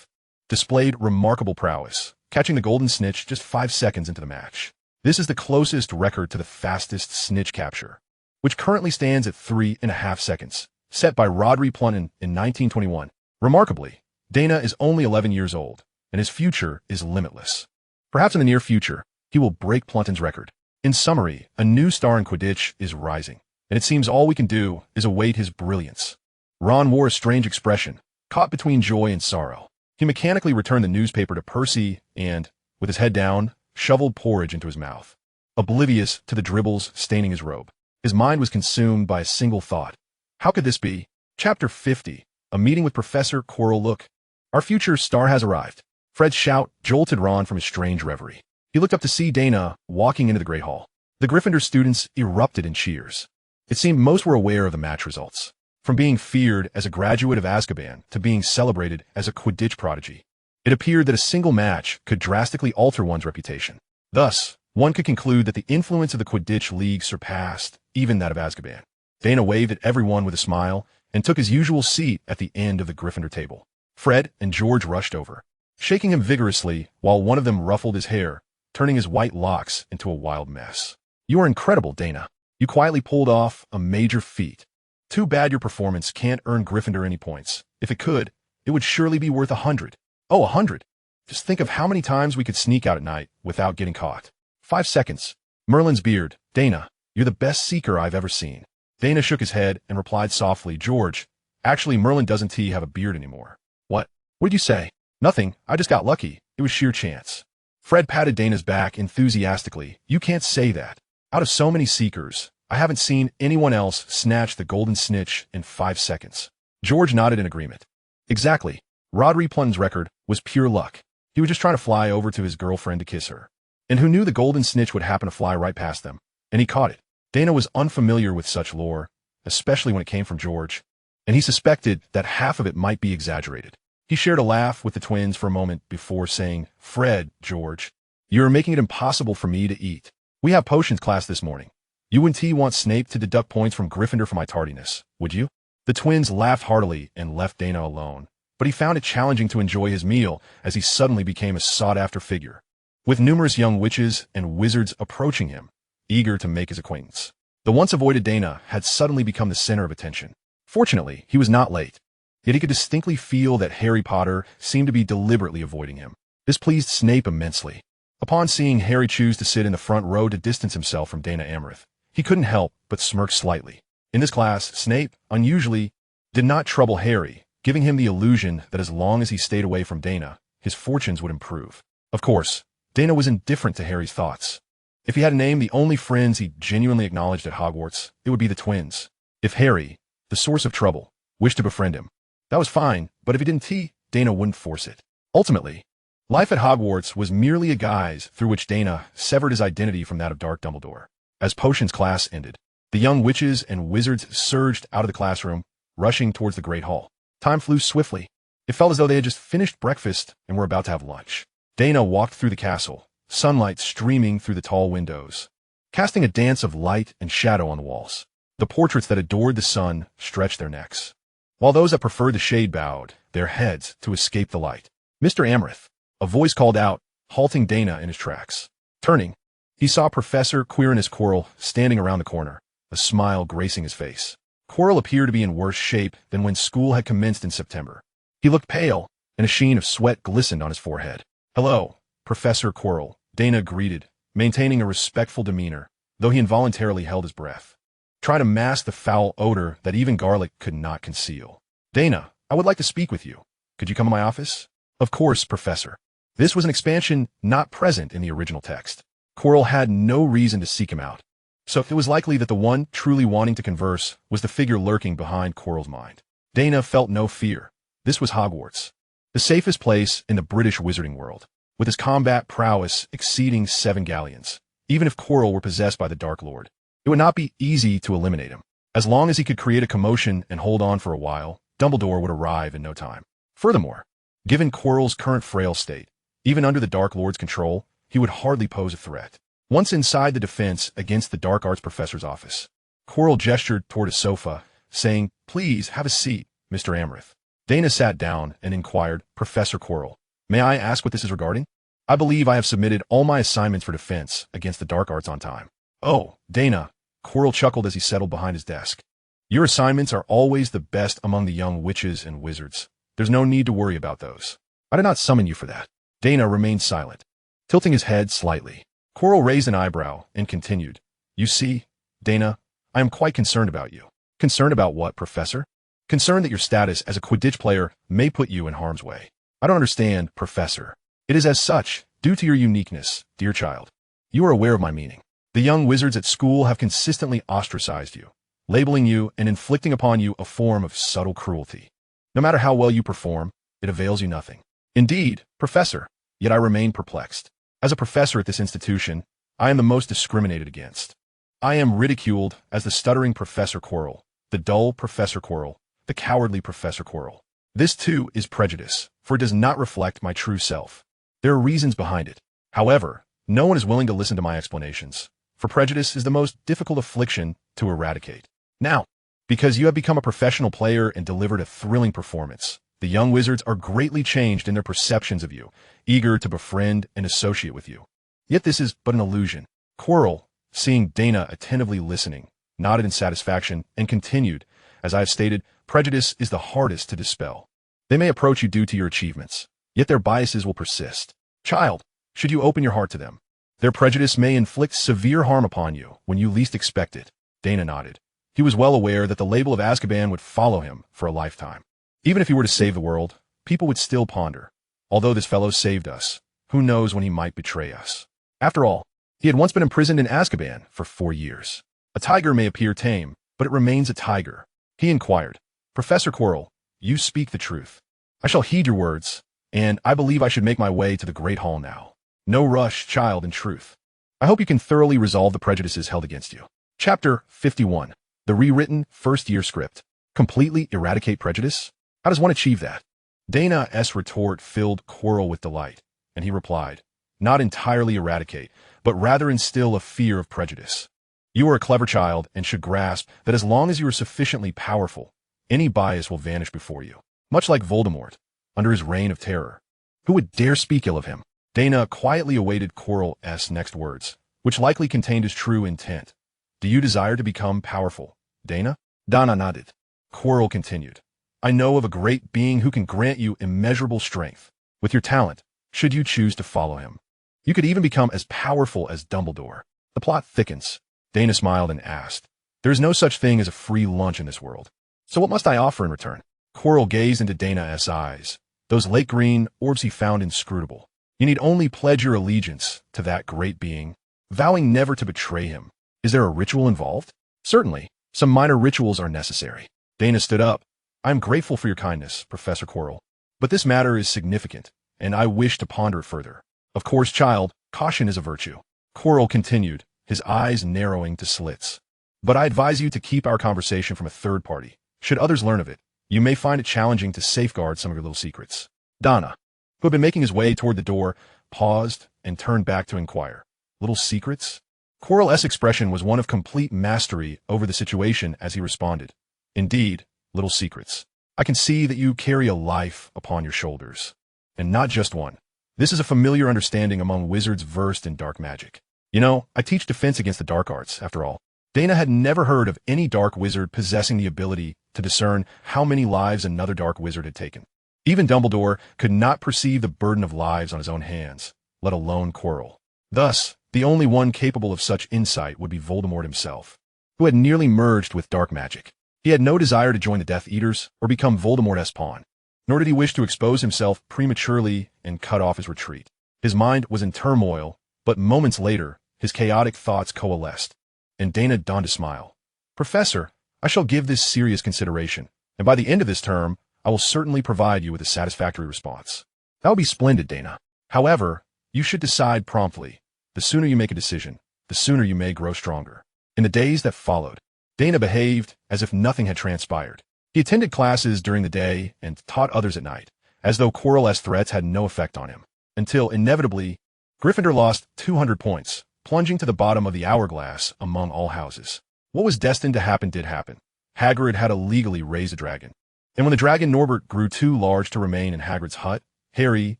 displayed remarkable prowess, catching the golden snitch just 5 seconds into the match. This is the closest record to the fastest snitch capture, which currently stands at 3.5 seconds, set by Rodri Plunton in 1921. Remarkably, Daina is only 11 years old, and his future is limitless. Perhaps in the near future, he will break Plunton's record. In summary, a new star in Quidditch is rising, and it seems all we can do is await his brilliance. Ron wore a strange expression, caught between joy and sorrow. He mechanically returned the newspaper to Percy and, with his head down, shoveled porridge into his mouth, oblivious to the dribbles staining his robe. His mind was consumed by a single thought. How could this be? Chapter 50, a meeting with Professor Quirrell. Look, our future star has arrived. Fred's shout jolted Ron from his strange reverie. He looked up to see Daina walking into the Great Hall. The Gryffindor students erupted in cheers. It seemed most were aware of the match results. From being feared as a graduate of Azkaban to being celebrated as a Quidditch prodigy, it appeared that a single match could drastically alter one's reputation. Thus, one could conclude that the influence of the Quidditch League surpassed even that of Azkaban. Daina waved at everyone with a smile and took his usual seat at the end of the Gryffindor table. Fred and George rushed over. shaking him vigorously while one of them ruffled his hair, turning his white locks into a wild mess. "You are incredible, Daina. You quietly pulled off a major feat. Too bad your performance can't earn Gryffindor any points. If it could, it would surely be worth 100. Oh, 100. Just think of how many times we could sneak out at night without getting caught. 5 seconds. Merlin's beard. Daina, you're the best seeker I've ever seen." Daina shook his head and replied softly, "George, actually Merlin doesn't have a beard anymore." "What? What did you say?" "Nothing. I just got lucky. It was sheer chance." Fred patted Daina's back enthusiastically. "You can't say that. Out of so many seekers, I haven't seen anyone else snatch the golden snitch in 5 seconds. George nodded in agreement. Exactly. Rodri Plun's record was pure luck. He was just trying to fly over to his girlfriend to kiss her. And who knew the golden snitch would happen to fly right past them? And he caught it. Daina was unfamiliar with such lore, especially when it came from George, and he suspected that half of it might be exaggerated. He shared a laugh with the twins for a moment before saying, "Fred, George, you're making it impossible for me to eat. We have potions class this morning. You and T want Snape to deduct points from Gryffindor for my tardiness, would you?" The twins laughed heartily and left Daina alone, but he found it challenging to enjoy his meal as he suddenly became a sought-after figure, with numerous young witches and wizards approaching him, eager to make his acquaintance. The once-avoided Daina had suddenly become the center of attention. Fortunately, he was not late, yet he could distinctly feel that Harry Potter seemed to be deliberately avoiding him. This pleased Snape immensely. Upon seeing Harry choose to sit in the front row to distance himself from Daina Avery, he couldn't help but smirk slightly. In this class, Snape, unusually, did not trouble Harry, giving him the illusion that as long as he stayed away from Daina, his fortunes would improve. Of course, Daina was indifferent to Harry's thoughts. If he had to name the only friends he genuinely acknowledged at Hogwarts, it would be the twins. If Harry, the source of trouble, wished to befriend him, that was fine, but if he didn't, Daina wouldn't force it. Ultimately, life at Hogwarts was merely a guise through which Daina severed his identity from that of Dark Dumbledore. As potions class ended, the young witches and wizards surged out of the classroom, rushing towards the Great Hall. Time flew swiftly. It felt as though they had just finished breakfast and were about to have lunch. Daina walked through the castle, sunlight streaming through the tall windows, casting a dance of light and shadow on the walls. The portraits that adored the sun stretched their necks, while those that preferred the shade bowed their heads to escape the light. "Mr. Amrith," a voice called out, halting Daina in his tracks. Turning, he saw Professor Quirinus Quirrell standing around the corner, a smile gracing his face. Quirrell appeared to be in worse shape than when school had commenced in September. He looked pale, and a sheen of sweat glistened on his forehead. "Hello, Professor Quirrell," Daina greeted, maintaining a respectful demeanor, though he involuntarily held his breath, trying to mask the foul odor that even garlic could not conceal. "Daina, I would like to speak with you. Could you come to my office?" "Of course, Professor." This was an expansion not present in the original text. Quirrell had no reason to seek him out, so it was likely that the one truly wanting to converse was the figure lurking behind Quirrell's mind. Daina felt no fear. This was Hogwarts, the safest place in the British wizarding world, with his combat prowess exceeding 7 galleons. Even if Quirrell were possessed by the Dark Lord, it would not be easy to eliminate him. As long as he could create a commotion and hold on for a while, Dumbledore would arrive in no time. Furthermore, given Quirrell's current frail state, even under the Dark Lord's control, he would hardly pose a threat. Once inside the defense against the Dark Arts Professor's office, Quirrell gestured toward a sofa, saying, "Please have a seat, Mr. Amrith." Daina sat down and inquired, "Professor Quirrell, may I ask what this is regarding?" "I believe I have submitted all my assignments for defense against the Dark Arts on time." "Oh, Daina," Quirrell chuckled as he settled behind his desk. "Your assignments are always the best among the young witches and wizards. There's no need to worry about those. I did not summon you for that." Daina remained silent, tilting his head slightly. Quirrell raised an eyebrow and continued, "You see, Daina, I am quite concerned about you." "Concerned about what, Professor?" "Concerned that your status as a Quidditch player may put you in harm's way." "I don't understand, Professor." "It is as such, due to your uniqueness, dear child. You are aware of my meaning. The young wizards at school have consistently ostracized you, labeling you and inflicting upon you a form of subtle cruelty. No matter how well you perform, it avails you nothing." "Indeed, Professor." Yet I remain perplexed. As a professor at this institution, I am the most discriminated against. I am ridiculed as the stuttering Professor Quirrell, the dull Professor Quirrell, the cowardly Professor Quirrell. This, too, is prejudice, for it does not reflect my true self. There are reasons behind it. However, no one is willing to listen to my explanations, for prejudice is the most difficult affliction to eradicate. Now, because you have become a professional player and delivered a thrilling performance, The young wizards are greatly changed in their perceptions of you, eager to befriend and associate with you. Yet this is but an illusion. Quirrell, seeing Daina attentively listening, nodded in satisfaction and continued, as I have stated, prejudice is the hardest to dispel. They may approach you due to your achievements, yet their biases will persist. Child, should you open your heart to them, their prejudice may inflict severe harm upon you when you least expect it. Daina nodded. He was well aware that the label of Azkaban would follow him for a lifetime. Even if he were to save the world, people would still ponder. Although this fellow saved us, who knows when he might betray us? After all, he had once been imprisoned in Azkaban for 4 years. A tiger may appear tame, but it remains a tiger. He inquired, Professor Quirrell, you speak the truth. I shall heed your words, and I believe I should make my way to the Great Hall now. No rush, child, in truth. I hope you can thoroughly resolve the prejudices held against you. Chapter 51. The rewritten first-year script. Completely eradicate prejudice? How does one achieve that? Daina's retort filled Quirrell with delight, and he replied, not entirely eradicate, but rather instill a fear of prejudice. You are a clever child and should grasp that as long as you are sufficiently powerful, any bias will vanish before you. Much like Voldemort, under his reign of terror. Who would dare speak ill of him? Daina quietly awaited Quirrell's next words, which likely contained his true intent. Do you desire to become powerful, Daina? Daina nodded. Quirrell continued. I know of a great being who can grant you immeasurable strength. With your talent, should you choose to follow him, you could even become as powerful as Dumbledore. The plot thickens. Daina smiled and asked, there is no such thing as a free lunch in this world. So what must I offer in return? Quirrell gazed into Daina's eyes. Those lake green orbs he found inscrutable. You need only pledge your allegiance to that great being, vowing never to betray him. Is there a ritual involved? Certainly. Some minor rituals are necessary. Daina stood up. I am grateful for your kindness, Professor Quirrell. But this matter is significant, and I wish to ponder it further. Of course, child, caution is a virtue. Quirrell continued, his eyes narrowing to slits. But I advise you to keep our conversation from a third party. Should others learn of it, you may find it challenging to safeguard some of your little secrets. Daina, who had been making his way toward the door, paused and turned back to inquire. Little secrets? Quirrell's expression was one of complete mastery over the situation as he responded. Indeed, little secrets. I can see that you carry a life upon your shoulders. And not just one. This is a familiar understanding among wizards versed in dark magic. You know, I teach defense against the dark arts, after all. Daina had never heard of any dark wizard possessing the ability to discern how many lives another dark wizard had taken. Even Dumbledore could not perceive the burden of lives on his own hands, let alone Quirrell. Thus, the only one capable of such insight would be Voldemort himself, who had nearly merged with dark magic. He had no desire to join the Death Eaters or become Voldemort's pawn, nor did he wish to expose himself prematurely and cut off his retreat. His mind was in turmoil, but moments later, his chaotic thoughts coalesced, and Daina donned a smile. Professor, I shall give this serious consideration, and by the end of this term, I will certainly provide you with a satisfactory response. That would be splendid, Daina. However, you should decide promptly. The sooner you make a decision, the sooner you may grow stronger. In the days that followed, Daina behaved as if nothing had transpired. He attended classes during the day and taught others at night, as though Quirrell's threats had no effect on him, until, inevitably, Gryffindor lost 200 points, plunging to the bottom of the hourglass among all houses. What was destined to happen did happen. Hagrid had illegally raised a dragon. And when the dragon Norbert grew too large to remain in Hagrid's hut, Harry,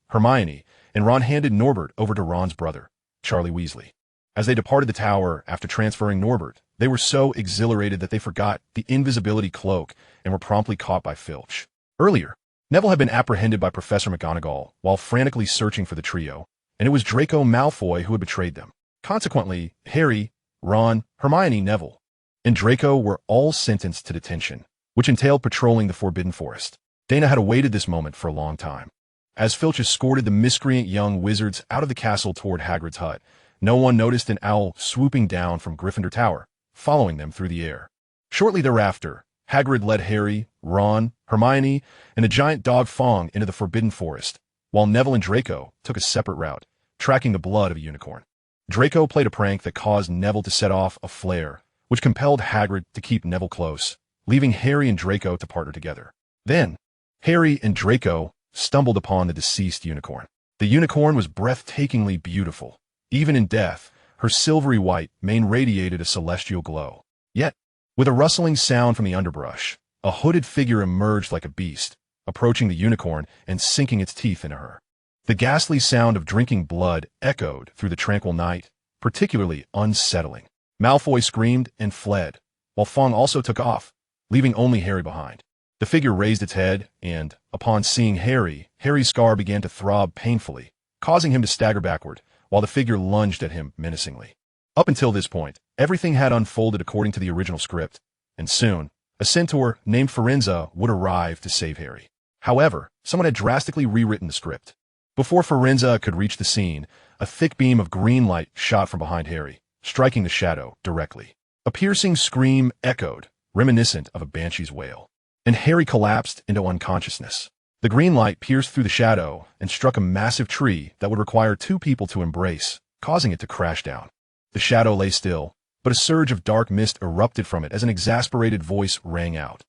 Hermione, and Ron handed Norbert over to Ron's brother, Charlie Weasley. As they departed the tower after transferring Norbert, they were so exhilarated that they forgot the invisibility cloak and were promptly caught by Filch. Earlier, Neville had been apprehended by Professor McGonagall while frantically searching for the trio, and it was Draco Malfoy who had betrayed them. Consequently, Harry, Ron, Hermione, Neville, and Draco were all sentenced to detention, which entailed patrolling the Forbidden Forest. Daina had awaited this moment for a long time. As Filch escorted the miscreant young wizards out of the castle toward Hagrid's hut, no one noticed an owl swooping down from Gryffindor Tower, following them through the air. Shortly thereafter, Hagrid led Harry, Ron, Hermione, and a giant dog Fong into the Forbidden Forest, while Neville and Draco took a separate route, tracking the blood of a unicorn. Draco played a prank that caused Neville to set off a flare, which compelled Hagrid to keep Neville close, leaving Harry and Draco to partner together. Then, Harry and Draco stumbled upon the deceased unicorn. The unicorn was breathtakingly beautiful. Even in death, her silvery white mane radiated a celestial glow. Yet, with a rustling sound from the underbrush, a hooded figure emerged like a beast, approaching the unicorn and sinking its teeth into her. The ghastly sound of drinking blood echoed through the tranquil night, particularly unsettling. Malfoy screamed and fled, while Fong also took off, leaving only Harry behind. The figure raised its head, and, upon seeing Harry, Harry's scar began to throb painfully, causing him to stagger backward, while the figure lunged at him menacingly. Up until this point, everything had unfolded according to the original script, and soon, a centaur named Firenze would arrive to save Harry. However, someone had drastically rewritten the script. Before Firenze could reach the scene, a thick beam of green light shot from behind Harry, striking the shadow directly. A piercing scream echoed, reminiscent of a banshee's wail, and Harry collapsed into unconsciousness. The green light pierced through the shadow and struck a massive tree that would require two people to embrace, causing it to crash down. The shadow lay still, but a surge of dark mist erupted from it as an exasperated voice rang out.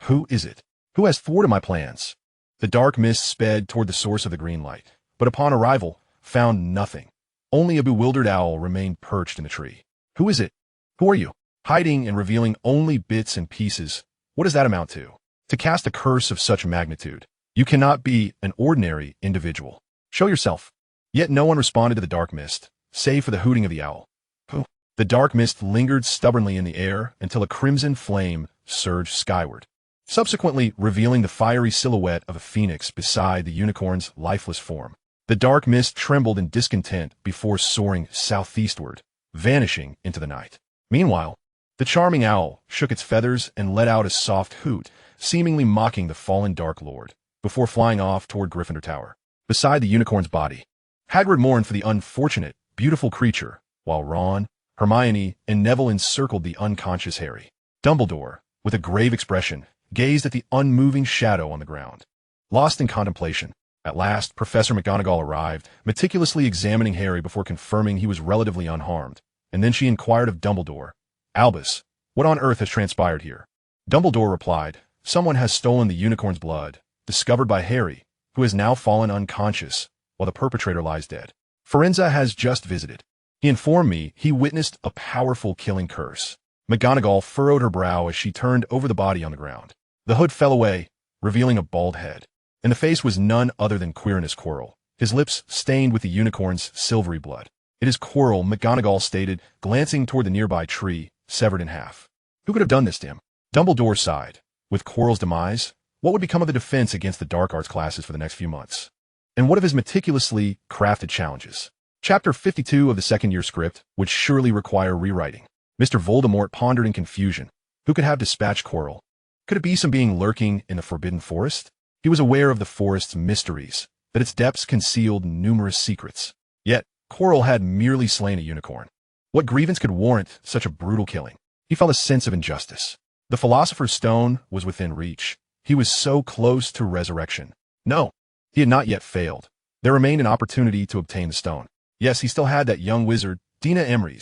"Who is it? Who has thwarted my plans?" The dark mist sped toward the source of the green light, but upon arrival, found nothing. Only a bewildered owl remained perched in the tree. "Who is it? Who are you?" Hiding and revealing only bits and pieces. What does that amount to? To cast a curse of such magnitude, you cannot be an ordinary individual. Show yourself. Yet no one responded to the dark mist, save for the hooting of the owl. Who? The dark mist lingered stubbornly in the air until a crimson flame surged skyward, subsequently revealing the fiery silhouette of a phoenix beside the unicorn's lifeless form. The dark mist trembled in discontent before soaring southeastward, vanishing into the night. Meanwhile, the charming owl shook its feathers and let out a soft hoot, seemingly mocking the fallen Dark Lord, before flying off toward Gryffindor Tower. Beside the unicorn's body, Hagrid mourned for the unfortunate, beautiful creature, while Ron, Hermione, and Neville encircled the unconscious Harry. Dumbledore, with a grave expression, gazed at the unmoving shadow on the ground. Lost in contemplation, at last Professor McGonagall arrived, meticulously examining Harry before confirming he was relatively unharmed, and then she inquired of Dumbledore, "Albus, what on earth has transpired here?" Dumbledore replied, "Someone has stolen the unicorn's blood, discovered by Harry, who has now fallen unconscious, while the perpetrator lies dead. Firenze has just visited. He informed me he witnessed a powerful killing curse." McGonagall furrowed her brow as she turned over the body on the ground. The hood fell away, revealing a bald head, and the face was none other than Quirinus Quirrell, his lips stained with the unicorn's silvery blood. "It is Quirrell," McGonagall stated, glancing toward the nearby tree, severed in half. "Who could have done this to him?" Dumbledore sighed. With Quirrell's demise, what would become of the defense against the dark arts classes for the next few months? And what of his meticulously crafted challenges? Chapter 52 of the second-year script would surely require rewriting. Mr. Voldemort pondered in confusion. Who could have dispatched Quirrell? Could it be some being lurking in the Forbidden Forest? He was aware of the forest's mysteries, that its depths concealed numerous secrets. Yet, Quirrell had merely slain a unicorn. What grievance could warrant such a brutal killing? He felt a sense of injustice. The Philosopher's Stone was within reach. He was so close to resurrection. No, he had not yet failed. There remained an opportunity to obtain the stone. Yes, he still had that young wizard, Daina Avery.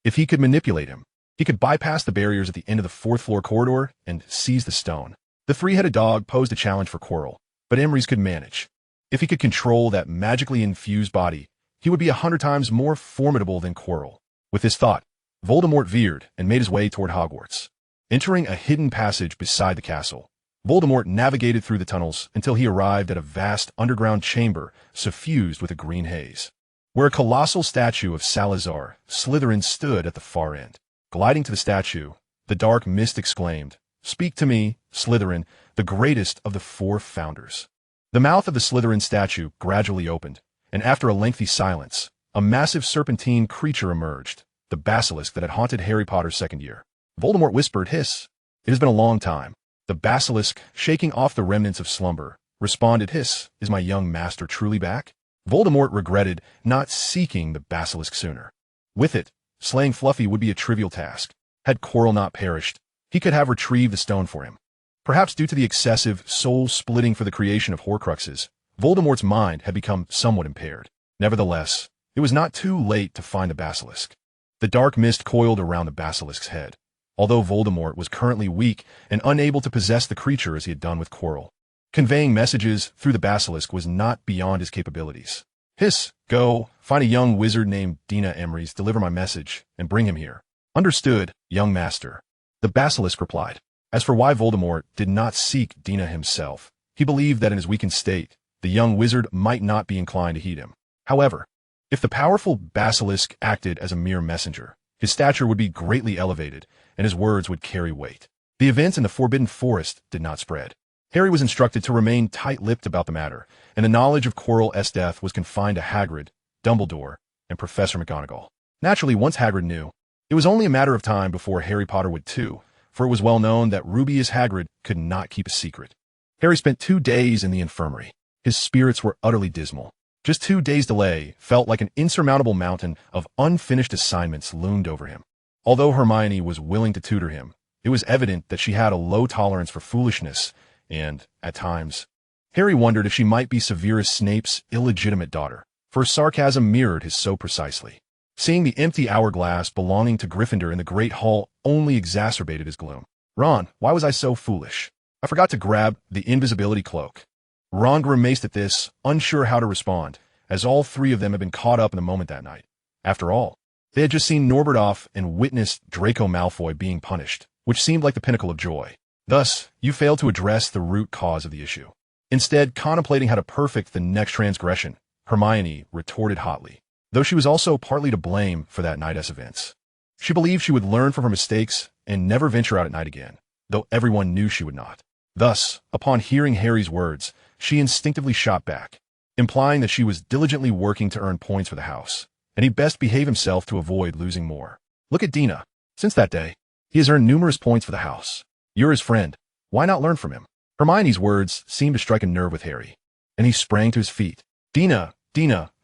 If he could manipulate him, he could bypass the barriers at the end of the fourth-floor corridor and seize the stone. The three-headed dog posed a challenge for Quirrell, but Emery's could manage. If he could control that magically infused body, he would be 100 times more formidable than Quirrell. With this thought, Voldemort veered and made his way toward Hogwarts. Entering a hidden passage beside the castle, Voldemort navigated through the tunnels until he arrived at a vast underground chamber suffused with a green haze, where a colossal statue of Salazar Slytherin stood at the far end. Gliding to the statue, the dark mist exclaimed, "Speak to me, Slytherin, the greatest of the four founders." The mouth of the Slytherin statue gradually opened, and after a lengthy silence, a massive serpentine creature emerged, the basilisk that had haunted Harry Potter's second year. Voldemort whispered, "Hiss." "It has been a long time." The basilisk, shaking off the remnants of slumber, responded, "Hiss, is my young master truly back?" Voldemort regretted not seeking the basilisk sooner. With it, slaying Fluffy would be a trivial task. Had Quirrell not perished, he could have retrieved the stone for him. Perhaps due to the excessive soul-splitting for the creation of Horcruxes, Voldemort's mind had become somewhat impaired. Nevertheless, it was not too late to find the basilisk. The dark mist coiled around the basilisk's head, although Voldemort was currently weak and unable to possess the creature as he had done with Quirrell. Conveying messages through the basilisk was not beyond his capabilities. "Hiss, go, find a young wizard named Daina Avery, deliver my message, and bring him here." "Understood, young master," the basilisk replied. As for why Voldemort did not seek Daina himself, He believed that in his weakened state, the young wizard might not be inclined to heed him. However, if the powerful basilisk acted as a mere messenger, his stature would be greatly elevated, and his words would carry weight. The events in the Forbidden Forest did not spread. Harry was instructed to remain tight-lipped about the matter, and the knowledge of Quirrell's death was confined to Hagrid, Dumbledore, and Professor McGonagall. Naturally, once Hagrid knew, it was only a matter of time before Harry Potter would too, for it was well known that Rubeus Hagrid could not keep a secret. Harry spent 2 days in the infirmary. His spirits were utterly dismal. Just 2 days' delay felt like an insurmountable mountain of unfinished assignments loomed over him. Although Hermione was willing to tutor him, it was evident that she had a low tolerance for foolishness, and, at times, Harry wondered if she might be Severus Snape's illegitimate daughter, for her sarcasm mirrored his so precisely. Seeing the empty hourglass belonging to Gryffindor in the Great Hall only exacerbated his gloom. Ron, why was I so foolish? I forgot to grab the invisibility cloak. Ron grimaced at this, unsure how to respond, as all 3 of them had been caught up in the moment that night. After all, they had just seen Norbert off and witnessed Draco Malfoy being punished, which seemed like the pinnacle of joy. Thus, you failed to address the root cause of the issue. Instead, contemplating how to perfect the next transgression, Hermione retorted hotly, though she was also partly to blame for that night's events. She believed she would learn from her mistakes and never venture out at night again, though everyone knew she would not. Thus, upon hearing Harry's words, she instinctively shot back, implying that she was diligently working to earn points for the house, and he best behave himself to avoid losing more. Look at Daina. Since that day, he has earned numerous points for the house. You're his friend. Why not learn from him? Hermione's words seemed to strike a nerve with Harry, and he sprang to his feet. Daina,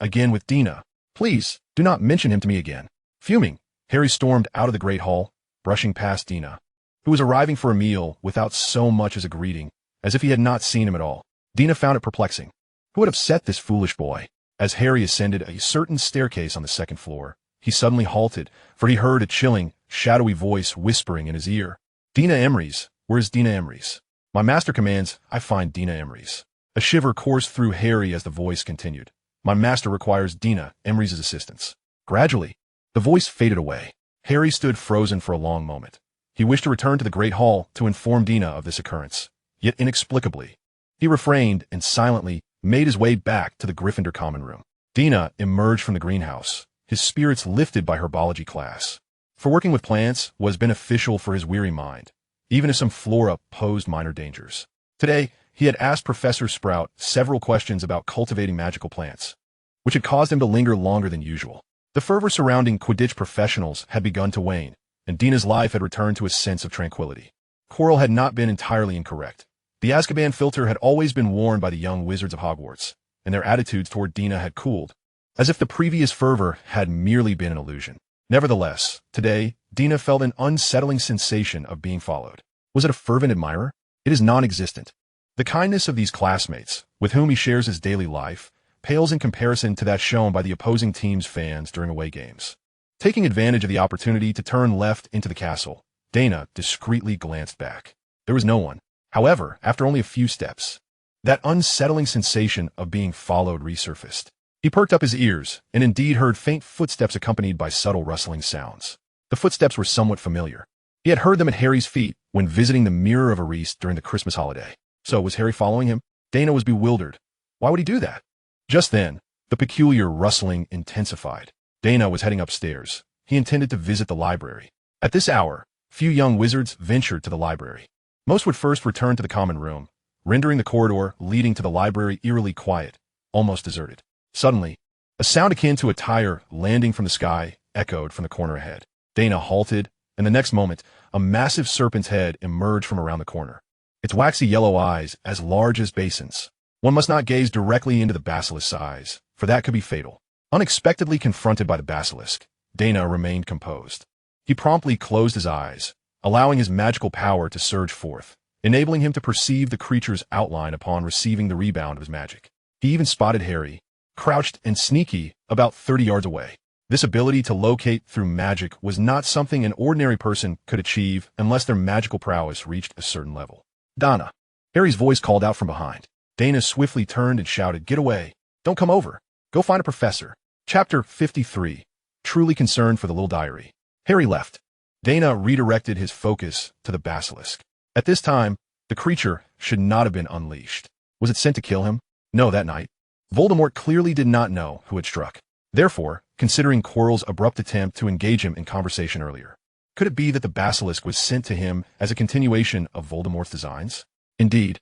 again with Daina. Please, do not mention him to me again. Fuming, Harry stormed out of the Great Hall, brushing past Daina, who was arriving for a meal without so much as a greeting, as if he had not seen him at all. Daina found it perplexing. Who had upset this foolish boy? As Harry ascended a certain staircase on the 2nd floor, he suddenly halted, for he heard a chilling, shadowy voice whispering in his ear. Daina Emery's. Where's Daina Emery's? My master commands I find Daina Emery's. A shiver coursed through Harry as the voice continued. My master requires Daina Emery's assistance. Gradually, the voice faded away. Harry stood frozen for a long moment. He wished to return to the Great Hall to inform Daina of this occurrence, yet inexplicably, he refrained and silently made his way back to the Gryffindor common room. Daina emerged from the greenhouse, his spirits lifted by herbology class. For working with plants was beneficial for his weary mind, even if some flora posed minor dangers. Today, he had asked Professor Sprout several questions about cultivating magical plants, which had caused him to linger longer than usual. The fervor surrounding Quidditch professionals had begun to wane, and Daina's life had returned to a sense of tranquility. Quirrell had not been entirely incorrect. The Azkaban filter had always been worn by the young wizards of Hogwarts, and their attitudes toward Daina had cooled, as if the previous fervor had merely been an illusion. Nevertheless, today, Daina felt an unsettling sensation of being followed. Was it a fervent admirer? It is non-existent. The kindness of these classmates, with whom he shares his daily life, pales in comparison to that shown by the opposing team's fans during away games. Taking advantage of the opportunity to turn left into the castle, Daina discreetly glanced back. There was no one. However, after only a few steps, that unsettling sensation of being followed resurfaced. He perked up his ears, and indeed heard faint footsteps accompanied by subtle rustling sounds. The footsteps were somewhat familiar. He had heard them at Harry's feet when visiting the Mirror of Eris during the Christmas holiday. So was Harry following him? Daina was bewildered. Why would he do that? Just then, the peculiar rustling intensified. Daina was heading upstairs. He intended to visit the library. At this hour, few young wizards ventured to the library. Most would first return to the common room, rendering the corridor leading to the library eerily quiet, almost deserted. Suddenly, a sound akin to a tire landing from the sky echoed from the corner ahead. Daina halted, and the next moment, a massive serpent's head emerged from around the corner. Its waxy yellow eyes as large as basins. One must not gaze directly into the basilisk's eyes, for that could be fatal. Unexpectedly confronted by the basilisk, Daina remained composed. He promptly closed his eyes, allowing his magical power to surge forth, enabling him to perceive the creature's outline upon receiving the rebound of his magic. He even spotted Harry, crouched and sneaky about 30 yards away. This ability to locate through magic was not something an ordinary person could achieve unless their magical prowess reached a certain level. Daina. Harry's voice called out from behind. Daina swiftly turned and shouted, "Get away! Don't come over! Go find a professor!" Chapter 53. Truly concerned for the little diary. Harry left. Daina redirected his focus to the basilisk. At this time, the creature should not have been unleashed. Was it sent to kill him? No, that night. Voldemort clearly did not know who had struck. Therefore, considering Quirrell's abrupt attempt to engage him in conversation earlier, could it be that the basilisk was sent to him as a continuation of Voldemort's designs? Indeed,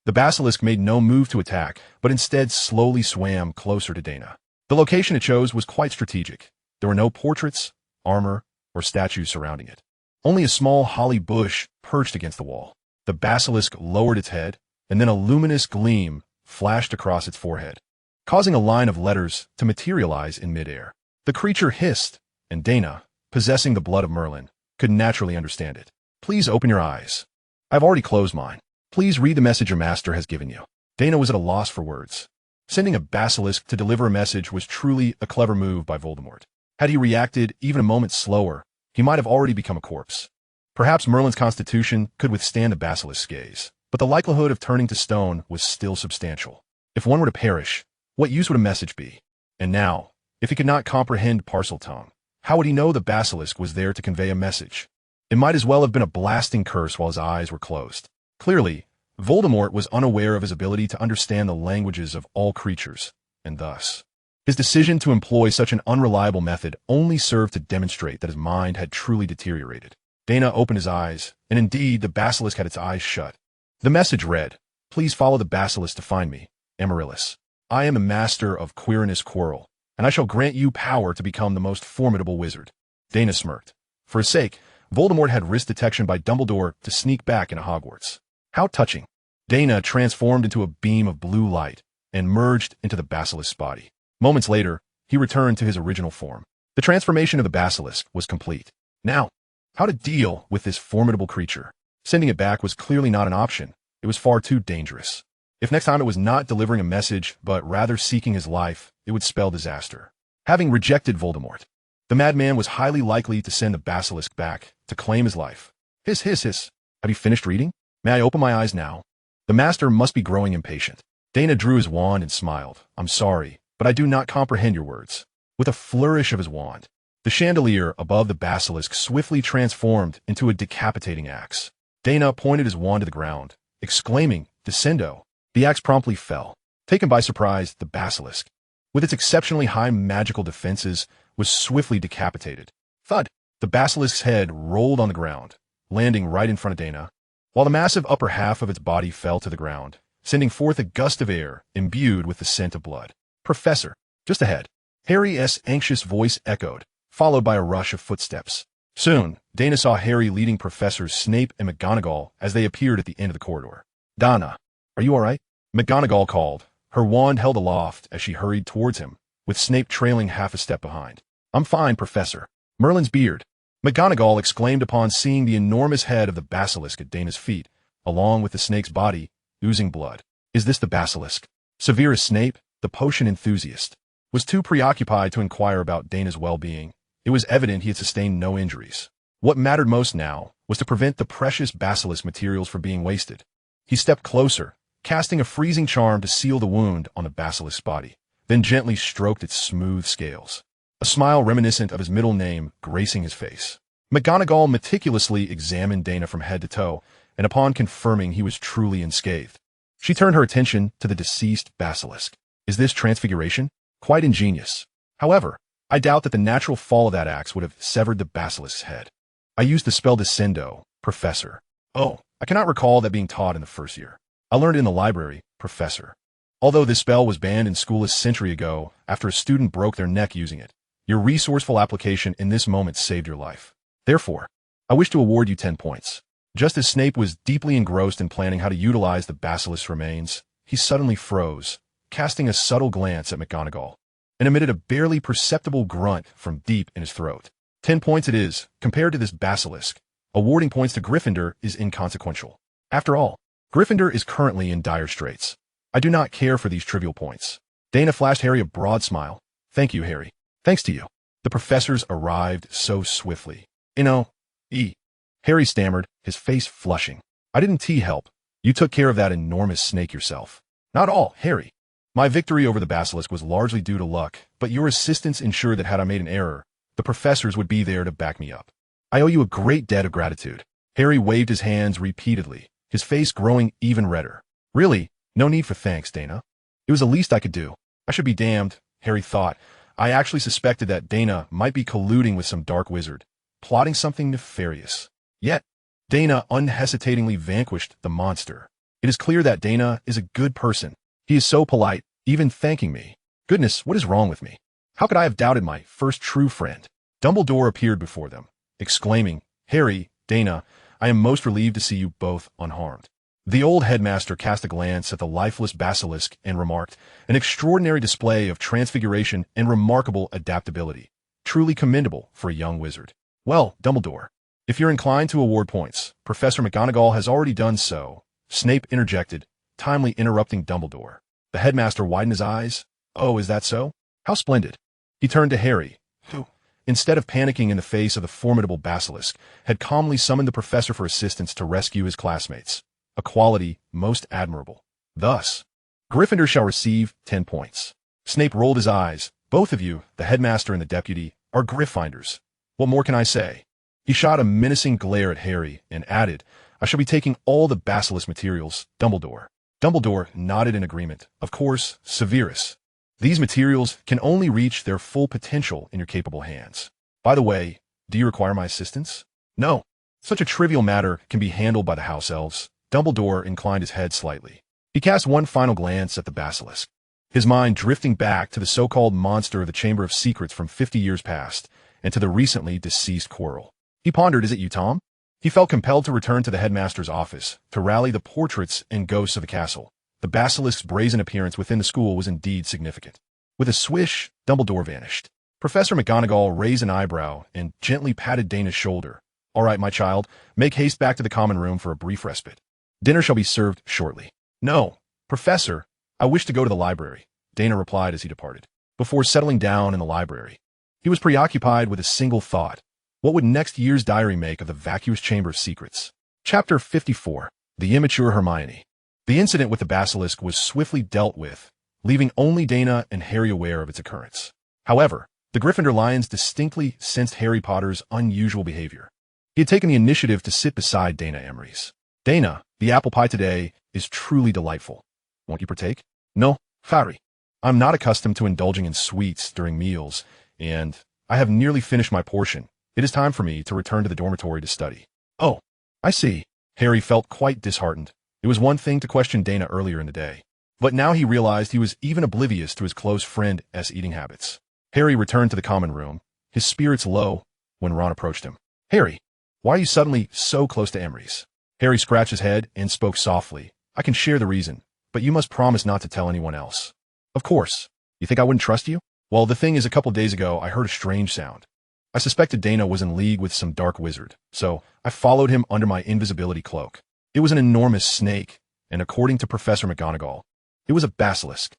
the basilisk made no move to attack, but instead slowly swam closer to Daina. The location it chose was quite strategic. There were no portraits, armor, or statues surrounding it. Only a small holly bush perched against the wall. The basilisk lowered its head, and then a luminous gleam flashed across its forehead, causing a line of letters to materialize in midair. The creature hissed, and Daina, possessing the blood of Merlin, could naturally understand it. Please open your eyes. I've already closed mine. Please read the message your master has given you. Daina was at a loss for words. Sending a basilisk to deliver a message was truly a clever move by Voldemort. Had he reacted even a moment slower, he might have already become a corpse. Perhaps Merlin's constitution could withstand the basilisk's gaze, but the likelihood of turning to stone was still substantial. If one were to perish, what use would a message be? And now, if he could not comprehend Parseltongue, how would he know the basilisk was there to convey a message? It might as well have been a blasting curse while his eyes were closed. Clearly, Voldemort was unaware of his ability to understand the languages of all creatures, and thus, his decision to employ such an unreliable method only served to demonstrate that his mind had truly deteriorated. Daina opened his eyes, and indeed the basilisk had its eyes shut. The message read, "Please follow the basilisk to find me, Amaryllis. I am a master of Quirinus Quirrell, and I shall grant you power to become the most formidable wizard." Daina smirked. For his sake, Voldemort had risked detection by Dumbledore to sneak back into Hogwarts. How touching. Daina transformed into a beam of blue light and merged into the basilisk's body. Moments later, he returned to his original form. The transformation of the basilisk was complete. Now, how to deal with this formidable creature? Sending it back was clearly not an option. It was far too dangerous. If next time it was not delivering a message, but rather seeking his life, it would spell disaster. Having rejected Voldemort, the madman was highly likely to send the basilisk back to claim his life. Hiss, hiss, hiss. Have you finished reading? May I open my eyes now? The master must be growing impatient. Daina drew his wand and smiled. I'm sorry, but I do not comprehend your words. With a flourish of his wand, the chandelier above the basilisk swiftly transformed into a decapitating axe. Daina pointed his wand to the ground, exclaiming, "Descendo." The axe promptly fell. Taken by surprise, the basilisk, with its exceptionally high magical defenses, was swiftly decapitated. Thud! The basilisk's head rolled on the ground, landing right in front of Daina, while the massive upper half of its body fell to the ground, sending forth a gust of air imbued with the scent of blood. "Professor, just ahead." Harry's anxious voice echoed, followed by a rush of footsteps. Soon, Daina saw Harry leading Professors Snape and McGonagall as they appeared at the end of the corridor. "Donna, are you all right?" McGonagall called, her wand held aloft as she hurried towards him, with Snape trailing half a step behind. "I'm fine, Professor." Merlin's beard. McGonagall exclaimed upon seeing the enormous head of the basilisk at Daina's feet, along with the snake's body, oozing blood. "Is this the basilisk?" Severus Snape, the potion enthusiast, was too preoccupied to inquire about Daina's well-being. It was evident he had sustained no injuries. What mattered most now was to prevent the precious basilisk materials from being wasted. He stepped closer, casting a freezing charm to seal the wound on the basilisk's body, then gently stroked its smooth scales, a smile reminiscent of his middle name gracing his face. McGonagall meticulously examined Daina from head to toe, and upon confirming he was truly unscathed, she turned her attention to the deceased basilisk. "Is this transfiguration? Quite ingenious. However, I doubt that the natural fall of that axe would have severed the basilisk's head. I used the spell Descendo, Professor." "Oh, I cannot recall that being taught in the first year. I learned it in the library, Professor. Although this spell was banned in school a century ago after a student broke their neck using it, your resourceful application in this moment saved your life. Therefore, I wish to award you 10 points. Just as Snape was deeply engrossed in planning how to utilize the basilisk's remains, he suddenly froze, casting a subtle glance at McGonagall, and emitted a barely perceptible grunt from deep in his throat. 10 points it is, compared to this basilisk. Awarding points to Gryffindor is inconsequential. After all, Gryffindor is currently in dire straits. I do not care for these trivial points. Daina flashed Harry a broad smile. "Thank you, Harry. Thanks to you." The professors arrived so swiftly. Harry stammered, his face flushing. "I didn't help. You took care of that enormous snake yourself." "Not all, Harry. My victory over the basilisk was largely due to luck, but your assistance ensured that had I made an error, the professors would be there to back me up. I owe you a great debt of gratitude." Harry waved his hands repeatedly, his face growing even redder. "Really, No need for thanks, Daina. It was the least I could do. I should be damned, Harry thought. I actually suspected that Daina might be colluding with some dark wizard, plotting something nefarious. Yet, Daina unhesitatingly vanquished the monster. It is clear that Daina is a good person. He is so polite, even thanking me. Goodness, what is wrong with me? How could I have doubted my first true friend? Dumbledore appeared before them, exclaiming, Harry, Daina, I am most relieved to see you both unharmed. The old headmaster cast a glance at the lifeless basilisk and remarked, an extraordinary display of transfiguration and remarkable adaptability. Truly commendable for a young wizard. Well, Dumbledore, if you're inclined to award points, Professor McGonagall has already done so. Snape interjected, timely interrupting Dumbledore. The headmaster widened his eyes. Oh, is that so? How splendid. He turned to Harry, who, instead of panicking in the face of the formidable basilisk, had calmly summoned the professor for assistance to rescue his classmates, a quality most admirable. Thus, Gryffindor shall receive 10 points. Snape rolled his eyes. Both of you, the headmaster and the deputy, are Gryffindors. What more can I say? He shot a menacing glare at Harry and added, I shall be taking all the basilisk materials, Dumbledore. Dumbledore nodded in agreement. Of course, Severus. These materials can only reach their full potential in your capable hands. By the way, do you require my assistance? No. Such a trivial matter can be handled by the house elves. Dumbledore inclined his head slightly. He cast one final glance at the basilisk, his mind drifting back to the so-called monster of the Chamber of Secrets from 50 years past, and to the recently deceased Quirrell. He pondered, is it you, Tom? He felt compelled to return to the headmaster's office, to rally the portraits and ghosts of the castle. The basilisk's brazen appearance within the school was indeed significant. With a swish, Dumbledore vanished. Professor McGonagall raised an eyebrow and gently patted Daina's shoulder. All right, my child, make haste back to the common room for a brief respite. Dinner shall be served shortly. No, Professor, I wish to go to the library, Daina replied as he departed. Before settling down in the library, he was preoccupied with a single thought. What would next year's diary make of the vacuous Chamber of Secrets? Chapter 54. The Immature Hermione. The incident with the basilisk was swiftly dealt with, leaving only Daina and Harry aware of its occurrence. However, the Gryffindor Lions distinctly sensed Harry Potter's unusual behavior. He had taken the initiative to sit beside Daina Avery's. Daina, the apple pie today is truly delightful. Won't you partake? No, Harry. I'm not accustomed to indulging in sweets during meals, and I have nearly finished my portion. It is time for me to return to the dormitory to study. Oh, I see. Harry felt quite disheartened. It was one thing to question Daina earlier in the day, but now he realized he was even oblivious to his close friend's eating habits. Harry returned to the common room, his spirits low, when Ron approached him. Harry, why are you suddenly so close to Emery's? Harry scratched his head and spoke softly. I can share the reason, but you must promise not to tell anyone else. Of course. You think I wouldn't trust you? Well, the thing is, a couple of days ago, I heard a strange sound. I suspected Daina was in league with some dark wizard, so I followed him under my invisibility cloak. It was an enormous snake, and according to Professor McGonagall, it was a basilisk.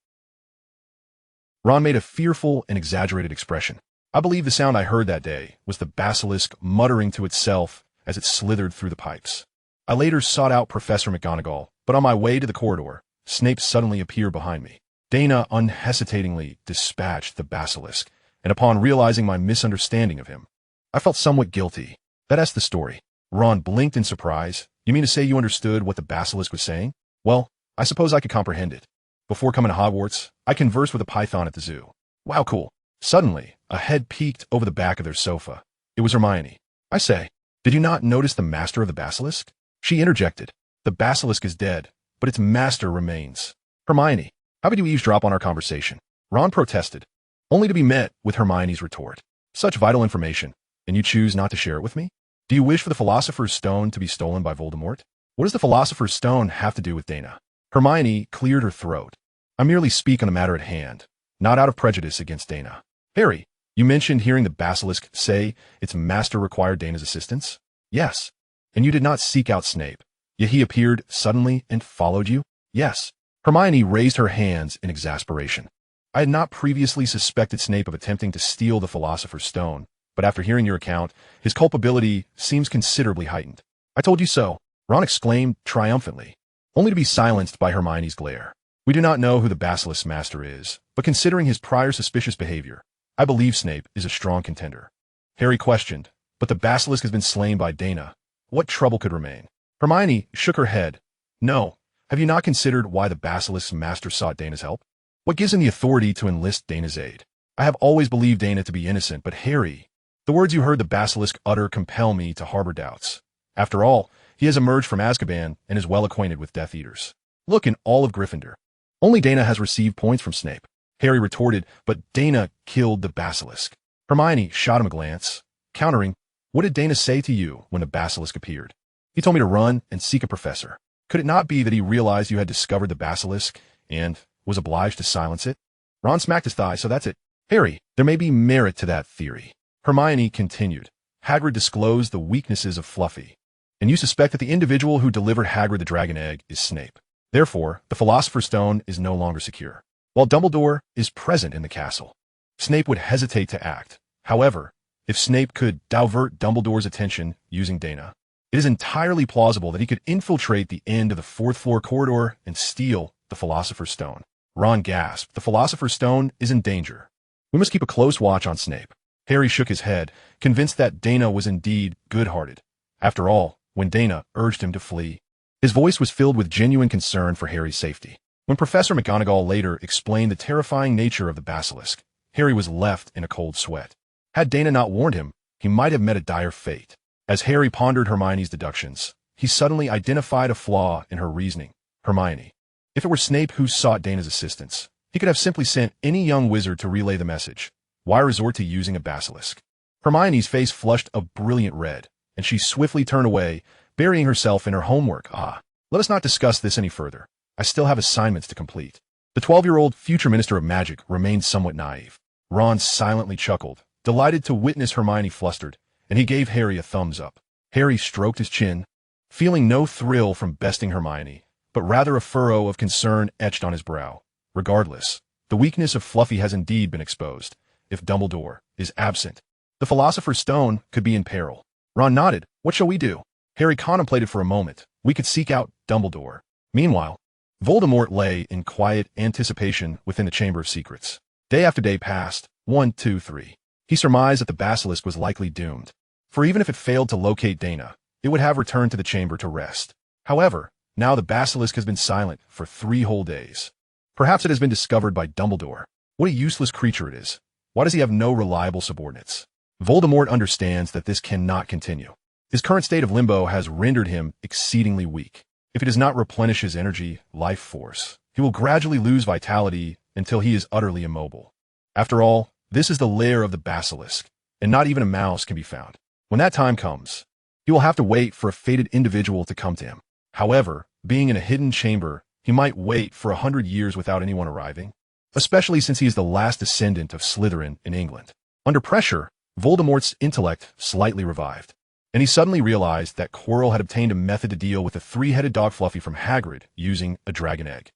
Ron made a fearful and exaggerated expression. I believe the sound I heard that day was the basilisk muttering to itself as it slithered through the pipes. I later sought out Professor McGonagall, but on my way to the corridor, Snape suddenly appeared behind me. Daina unhesitatingly dispatched the basilisk, and upon realizing my misunderstanding of him, I felt somewhat guilty. That's the story. Ron blinked in surprise. You mean to say you understood what the basilisk was saying? Well, I suppose I could comprehend it. Before coming to Hogwarts, I conversed with a python at the zoo. Wow, cool. Suddenly, a head peeked over the back of their sofa. It was Hermione. I say, did you not notice the master of the basilisk? She interjected. The basilisk is dead, but its master remains. Hermione, how could you eavesdrop on our conversation? Ron protested, only to be met with Hermione's retort. Such vital information, and you choose not to share it with me? Do you wish for the Philosopher's Stone to be stolen by Voldemort? What does the Philosopher's Stone have to do with Daina? Hermione cleared her throat. I merely speak on the matter at hand, not out of prejudice against Daina. Harry, you mentioned hearing the basilisk say its master required Daina's assistance? Yes. And you did not seek out Snape, yet he appeared suddenly and followed you? Yes. Hermione raised her hands in exasperation. I had not previously suspected Snape of attempting to steal the Philosopher's Stone, but after hearing your account, his culpability seems considerably heightened. I told you so, Ron exclaimed triumphantly, only to be silenced by Hermione's glare. We do not know who the basilisk's master is, but considering his prior suspicious behavior, I believe Snape is a strong contender. Harry questioned, but the basilisk has been slain by Daina. What trouble could remain? Hermione shook her head. No, Have you not considered why the basilisk's master sought Daina's help? What gives him the authority to enlist Daina's aid? I have always believed Daina to be innocent, but Harry, the words you heard the basilisk utter compel me to harbor doubts. After all, he has emerged from Azkaban and is well acquainted with Death Eaters. Look, in all of Gryffindor, only Daina has received points from Snape. Harry retorted, but Daina killed the basilisk. Hermione shot him a glance, countering, what did Daina say to you when the basilisk appeared? He told me to run and seek a professor. Could it not be that he realized you had discovered the basilisk and was obliged to silence it? Ron smacked his thigh, so that's it. Harry, there may be merit to that theory. Hermione continued. Hagrid disclosed the weaknesses of Fluffy, and you suspect that the individual who delivered Hagrid the dragon egg is Snape. Therefore, the Philosopher's Stone is no longer secure. While Dumbledore is present in the castle, Snape would hesitate to act. However, if Snape could divert Dumbledore's attention using Daina, it is entirely plausible that he could infiltrate the end of the fourth floor corridor and steal the Philosopher's Stone. Ron gasped. The Philosopher's Stone is in danger. We must keep a close watch on Snape. Harry shook his head, convinced that Daina was indeed good-hearted. After all, when Daina urged him to flee, his voice was filled with genuine concern for Harry's safety. When Professor McGonagall later explained the terrifying nature of the basilisk, Harry was left in a cold sweat. Had Daina not warned him, he might have met a dire fate. As Harry pondered Hermione's deductions, he suddenly identified a flaw in her reasoning. Hermione. If it were Snape who sought Daina's assistance, he could have simply sent any young wizard to relay the message. Why resort to using a basilisk? Hermione's face flushed a brilliant red, and she swiftly turned away, burying herself in her homework. Let us not discuss this any further. I still have assignments to complete. The 12-year-old future Minister of Magic remained somewhat naive. Ron silently chuckled, delighted to witness Hermione flustered, and he gave Harry a thumbs up. Harry stroked his chin, feeling no thrill from besting Hermione, but rather a furrow of concern etched on his brow. Regardless, the weakness of Fluffy has indeed been exposed. If Dumbledore is absent, the Philosopher's Stone could be in peril. Ron nodded. What shall we do? Harry contemplated for a moment. We could seek out Dumbledore. Meanwhile, Voldemort lay in quiet anticipation within the Chamber of Secrets. Day after day passed. 1, 2, 3. He surmised that the basilisk was likely doomed, for even if it failed to locate Daina, it would have returned to the chamber to rest. However, now the basilisk has been silent for 3 whole days. Perhaps it has been discovered by Dumbledore. What a useless creature it is. Why does he have no reliable subordinates? Voldemort understands that this cannot continue. His current state of limbo has rendered him exceedingly weak. If he does not replenish his energy, life force, he will gradually lose vitality until he is utterly immobile. After all, this is the lair of the basilisk, and not even a mouse can be found. When that time comes, he will have to wait for a fated individual to come to him. However, being in a hidden chamber, he might wait for 100 years without anyone arriving, especially since he is the last descendant of Slytherin in England. Under pressure, Voldemort's intellect slightly revived, and he suddenly realized that Quirrell had obtained a method to deal with the 3-headed dog Fluffy from Hagrid using a dragon egg.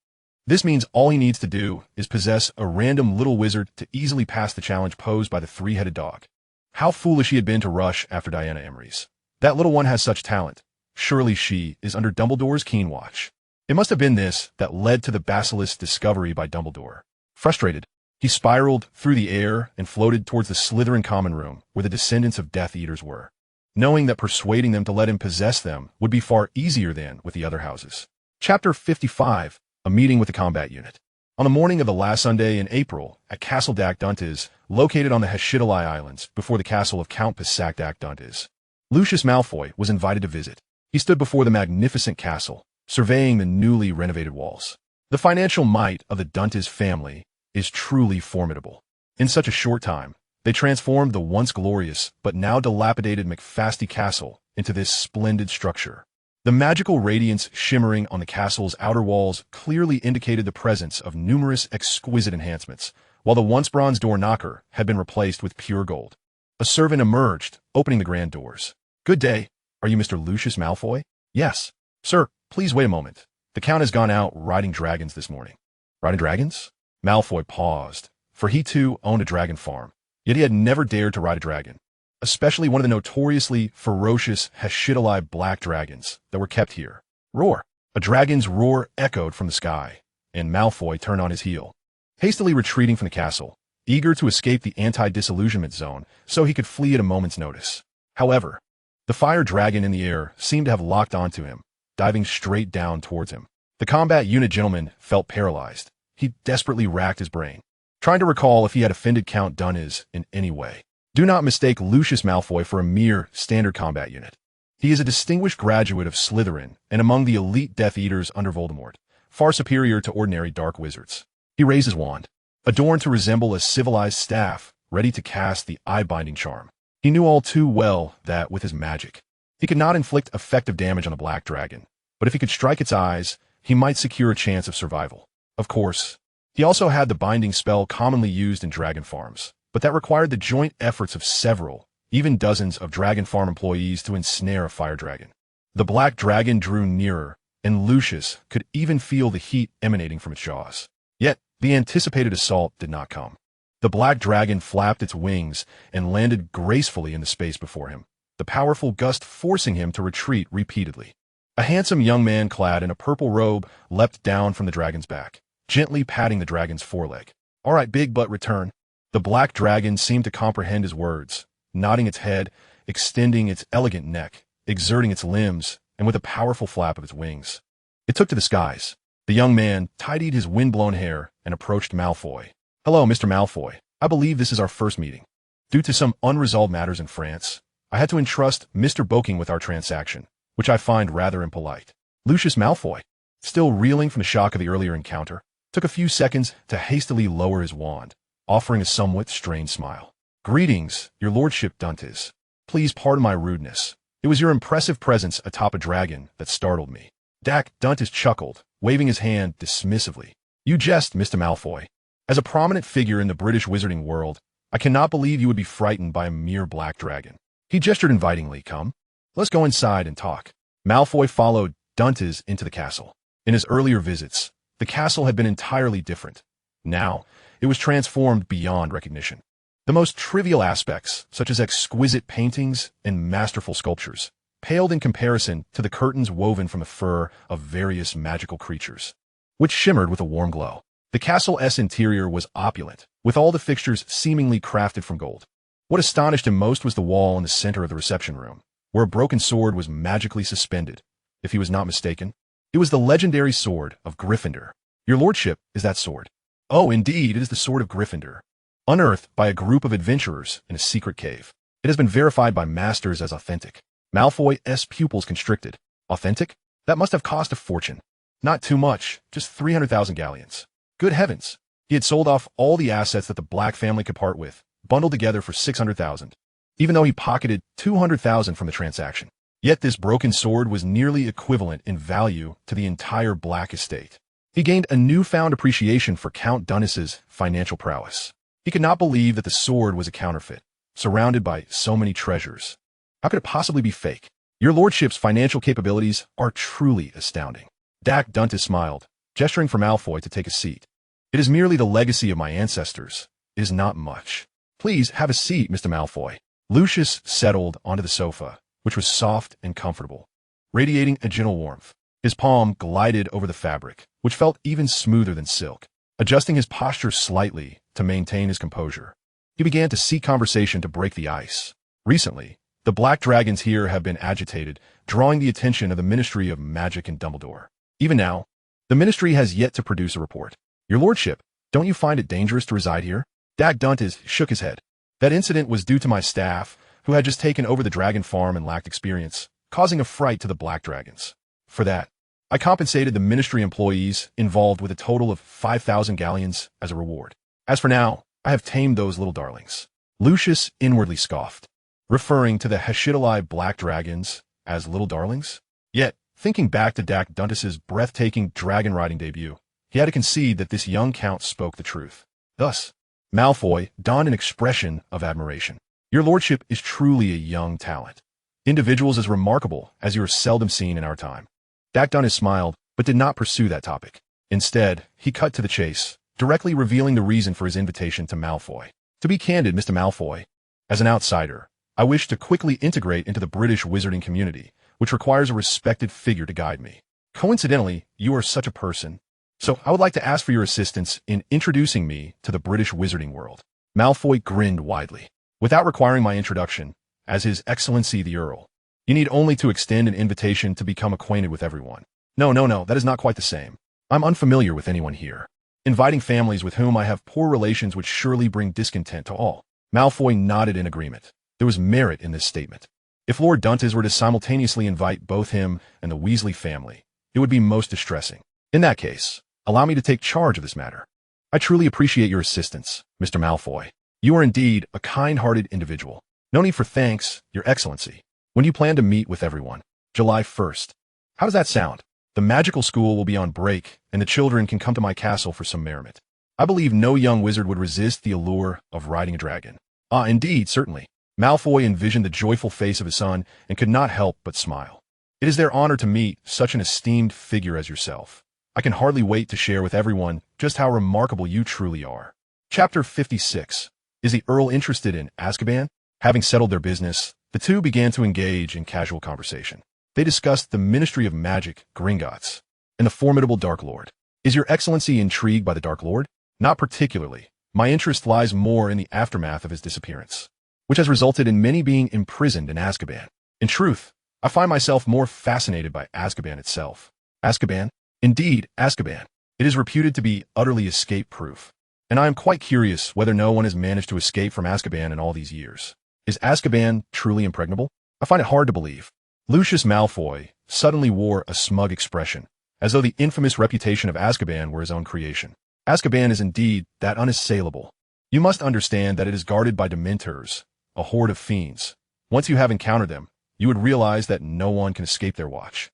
This means all he needs to do is possess a random little wizard to easily pass the challenge posed by the 3-headed dog. How foolish he had been to rush after Daina Avery's. That little one has such talent. Surely she is under Dumbledore's keen watch. It must have been this that led to the basilisk's discovery by Dumbledore. Frustrated, he spiraled through the air and floated towards the Slytherin common room where the descendants of Death Eaters were, knowing that persuading them to let him possess them would be far easier than with the other houses. Chapter 55, A Meeting with the Combat Unit. On the morning of the last Sunday in April, at Castle Dac Duntes, located on the Heshidalai Islands before the castle of Count Pisac Dac Duntes, Lucius Malfoy was invited to visit. He stood before the magnificent castle, surveying the newly renovated walls. The financial might of the Duntes family is truly formidable. In such a short time, they transformed the once glorious but now dilapidated McFasty Castle into this splendid structure. The magical radiance shimmering on the castle's outer walls clearly indicated the presence of numerous exquisite enhancements, while the once bronze door knocker had been replaced with pure gold. A servant emerged, opening the grand doors. "Good day. Are you Mr. Lucius Malfoy?" "Yes." "Sir, please wait a moment. The Count has gone out riding dragons this morning." "Riding dragons?" Malfoy paused, for he too owned a dragon farm, yet he had never dared to ride a dragon, especially one of the notoriously ferocious Heshidalai black dragons that were kept here. Roar! A dragon's roar echoed from the sky, and Malfoy turned on his heel, hastily retreating from the castle, eager to escape the anti-disillusionment zone so he could flee at a moment's notice. However, the fire dragon in the air seemed to have locked onto him, diving straight down towards him. The combat unit gentleman felt paralyzed. He desperately racked his brain, trying to recall if he had offended Count Dunnis in any way. Do not mistake Lucius Malfoy for a mere standard combat unit. He is a distinguished graduate of Slytherin and among the elite Death Eaters under Voldemort, far superior to ordinary dark wizards. He raised his wand, adorned to resemble a civilized staff, ready to cast the eye-binding charm. He knew all too well that, with his magic, he could not inflict effective damage on a black dragon, but if he could strike its eyes, he might secure a chance of survival. Of course, he also had the binding spell commonly used in dragon farms, but that required the joint efforts of several, even dozens of dragon farm employees to ensnare a fire dragon. The black dragon drew nearer, and Lucius could even feel the heat emanating from its jaws. Yet, the anticipated assault did not come. The black dragon flapped its wings and landed gracefully in the space before him, the powerful gust forcing him to retreat repeatedly. A handsome young man clad in a purple robe leapt down from the dragon's back, gently patting the dragon's foreleg. "All right, big butt, return." The black dragon seemed to comprehend his words, nodding its head, extending its elegant neck, exerting its limbs, and with a powerful flap of its wings. It took to the skies. The young man tidied his wind-blown hair and approached Malfoy. "Hello, Mr. Malfoy. I believe this is our first meeting. Due to some unresolved matters in France, I had to entrust Mr. Boking with our transaction, which I find rather impolite." Lucius Malfoy, still reeling from the shock of the earlier encounter, took a few seconds to hastily lower his wand, offering a somewhat strained smile. "Greetings, your lordship Duntis. Please pardon my rudeness. It was your impressive presence atop a dragon that startled me." Duntis chuckled, waving his hand dismissively. "You jest, Mr. Malfoy. As a prominent figure in the British wizarding world, I cannot believe you would be frightened by a mere black dragon." He gestured invitingly. "Come, let's go inside and talk." Malfoy followed Duntis into the castle. In his earlier visits, the castle had been entirely different. Now, it was transformed beyond recognition. The most trivial aspects, such as exquisite paintings and masterful sculptures, paled in comparison to the curtains woven from the fur of various magical creatures, which shimmered with a warm glow. The castle's interior was opulent, with all the fixtures seemingly crafted from gold. What astonished him most was the wall in the center of the reception room, where a broken sword was magically suspended. If he was not mistaken, it was the legendary sword of Gryffindor. "Your lordship is that sword." "Oh, indeed, it is the sword of Gryffindor, unearthed by a group of adventurers in a secret cave. It has been verified by masters as authentic." Malfoy's pupils constricted. "Authentic? That must have cost a fortune." "Not too much, just 300,000 galleons. Good heavens. He had sold off all the assets that the Black family could part with, bundled together for 600,000, even though he pocketed 200,000 from the transaction. Yet this broken sword was nearly equivalent in value to the entire Black estate. He gained a newfound appreciation for Count Dunnis's financial prowess. He could not believe that the sword was a counterfeit, surrounded by so many treasures. How could it possibly be fake? "Your lordship's financial capabilities are truly astounding." Duntis smiled, gesturing for Malfoy to take a seat. "It is merely the legacy of my ancestors. It is not much." "Please have a seat, Mr. Malfoy." Lucius settled onto the sofa, which was soft and comfortable, radiating a gentle warmth. His palm glided over the fabric, which felt even smoother than silk. Adjusting his posture slightly to maintain his composure, he began to seek conversation to break the ice. Recently, the black dragons here have been agitated, drawing the attention of the Ministry of Magic and Dumbledore. Even now, the ministry has yet to produce a report. "Your lordship, don't you find it dangerous to reside here?" Duntis shook his head. "That incident was due to my staff, who had just taken over the dragon farm and lacked experience, causing a fright to the black dragons. For that, I compensated the ministry employees involved with a total of 5,000 galleons as a reward. As for now, I have tamed those little darlings." Lucius inwardly scoffed, referring to the Hashidali black dragons as little darlings. Yet, thinking back to Duntis's breathtaking dragon-riding debut, he had to concede that this young count spoke the truth. Thus, Malfoy donned an expression of admiration. "Your lordship is truly a young talent. Individuals as remarkable as you are seldom seen in our time." Duntis smiled, but did not pursue that topic. Instead, he cut to the chase, directly revealing the reason for his invitation to Malfoy. "To be candid, Mr. Malfoy, as an outsider, I wish to quickly integrate into the British wizarding community, which requires a respected figure to guide me. Coincidentally, you are such a person, so I would like to ask for your assistance in introducing me to the British wizarding world." Malfoy grinned widely. "Without requiring my introduction, as His Excellency the Earl, you need only to extend an invitation to become acquainted with everyone. No, no, no, that is not quite the same. I'm unfamiliar with anyone here. Inviting families with whom I have poor relations would surely bring discontent to all. Malfoy nodded in agreement. There was merit in this statement. If Lord Duntes were to simultaneously invite both him and the Weasley family, it would be most distressing. In that case, allow me to take charge of this matter. I truly appreciate your assistance, Mr. Malfoy. You are indeed a kind-hearted individual. No need for thanks, Your Excellency. When do you plan to meet with everyone? July 1st. How does that sound? The magical school will be on break, and the children can come to my castle for some merriment. I believe no young wizard would resist the allure of riding a dragon. Ah, indeed, certainly. Malfoy envisioned the joyful face of his son and could not help but smile. It is their honor to meet such an esteemed figure as yourself. I can hardly wait to share with everyone just how remarkable you truly are. Chapter 56. Is the Earl interested in Azkaban? Having settled their business, the two began to engage in casual conversation. They discussed the Ministry of Magic, Gringotts, and the formidable Dark Lord. Is Your Excellency intrigued by the Dark Lord? Not particularly. My interest lies more in the aftermath of his disappearance, which has resulted in many being imprisoned in Azkaban. In truth, I find myself more fascinated by Azkaban itself. Azkaban? Indeed, Azkaban. It is reputed to be utterly escape-proof, and I am quite curious whether no one has managed to escape from Azkaban in all these years. Is Azkaban truly impregnable? I find it hard to believe. Lucius Malfoy suddenly wore a smug expression, as though the infamous reputation of Azkaban were his own creation. Azkaban is indeed that unassailable. You must understand that it is guarded by Dementors, a horde of fiends. Once you have encountered them, you would realize that no one can escape their watch.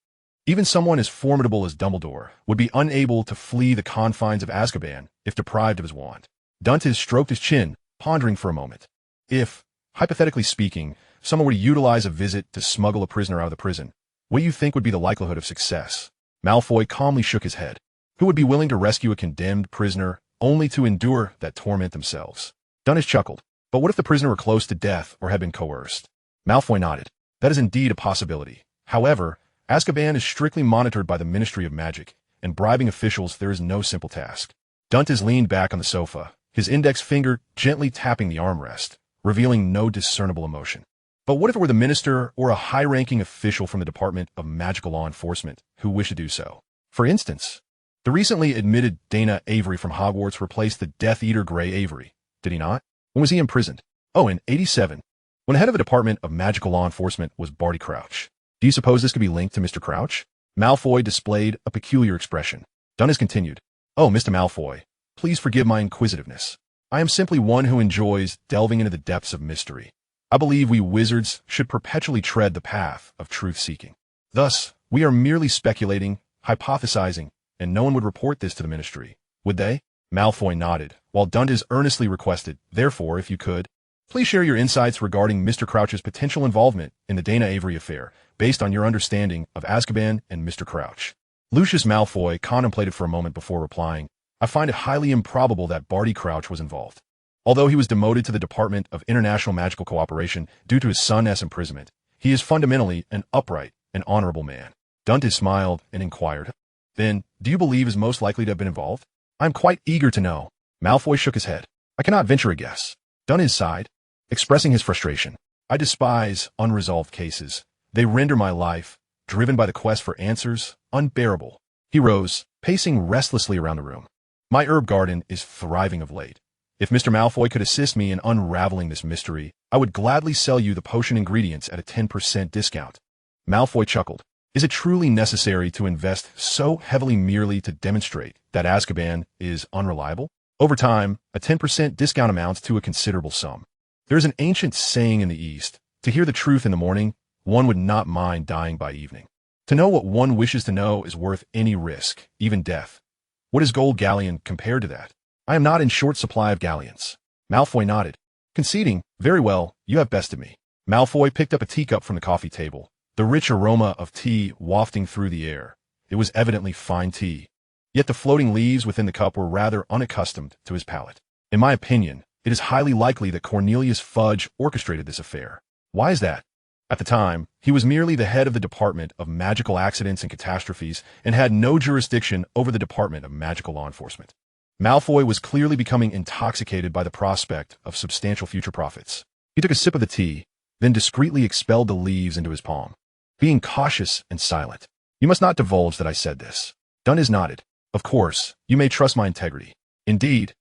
Even someone as formidable as Dumbledore would be unable to flee the confines of Azkaban if deprived of his wand. Duntes stroked his chin, pondering for a moment. If, hypothetically speaking, someone were to utilize a visit to smuggle a prisoner out of the prison, what do you think would be the likelihood of success? Malfoy calmly shook his head. Who would be willing to rescue a condemned prisoner only to endure that torment themselves? Duntes chuckled. But what if the prisoner were close to death or had been coerced? Malfoy nodded. That is indeed a possibility. However, Azkaban is strictly monitored by the Ministry of Magic, and bribing officials there is no simple task. Duntes leaned back on the sofa, his index finger gently tapping the armrest, revealing no discernible emotion. But what if it were the minister or a high-ranking official from the Department of Magical Law Enforcement who wished to do so? For instance, the recently admitted Daina Avery from Hogwarts replaced the Death Eater Grey Avery, did he not? When was he imprisoned? Oh, in 87, when the head of the Department of Magical Law Enforcement was Barty Crouch. Do you suppose this could be linked to Mr. Crouch? Malfoy displayed a peculiar expression. Dunnes continued. Oh, Mr. Malfoy, please forgive my inquisitiveness. I am simply one who enjoys delving into the depths of mystery. I believe we wizards should perpetually tread the path of truth-seeking. Thus, we are merely speculating, hypothesizing, and no one would report this to the ministry, would they? Malfoy nodded, while Duntes earnestly requested, therefore, if you could, please share your insights regarding Mr. Crouch's potential involvement in the Daina Avery affair, based on your understanding of Azkaban and Mr. Crouch. Lucius Malfoy contemplated for a moment before replying, I find it highly improbable that Barty Crouch was involved. Although he was demoted to the Department of International Magical Cooperation due to his son's imprisonment, he is fundamentally an upright and honorable man. Duntes smiled and inquired, then, do you believe is most likely to have been involved? I am quite eager to know. Malfoy shook his head. I cannot venture a guess. Duntes sighed, expressing his frustration. I despise unresolved cases. They render my life, driven by the quest for answers, unbearable. He rose, pacing restlessly around the room. My herb garden is thriving of late. If Mr. Malfoy could assist me in unraveling this mystery, I would gladly sell you the potion ingredients at a 10% discount. Malfoy chuckled. Is it truly necessary to invest so heavily merely to demonstrate that Azkaban is unreliable? Over time, a 10% discount amounts to a considerable sum. There is an ancient saying in the East, to hear the truth in the morning, one would not mind dying by evening. To know what one wishes to know is worth any risk, even death. What is gold galleon compared to that? I am not in short supply of galleons. Malfoy nodded, conceding, very well, you have bested me. Malfoy picked up a teacup from the coffee table, the rich aroma of tea wafting through the air. It was evidently fine tea. Yet the floating leaves within the cup were rather unaccustomed to his palate. In my opinion, it is highly likely that Cornelius Fudge orchestrated this affair. Why is that? At the time, he was merely the head of the Department of Magical Accidents and Catastrophes and had no jurisdiction over the Department of Magical Law Enforcement. Malfoy was clearly becoming intoxicated by the prospect of substantial future profits. He took a sip of the tea, then discreetly expelled the leaves into his palm. Being cautious and silent, You must not divulge that I said this. Dundas nodded. Of course, you may trust my integrity. Indeed,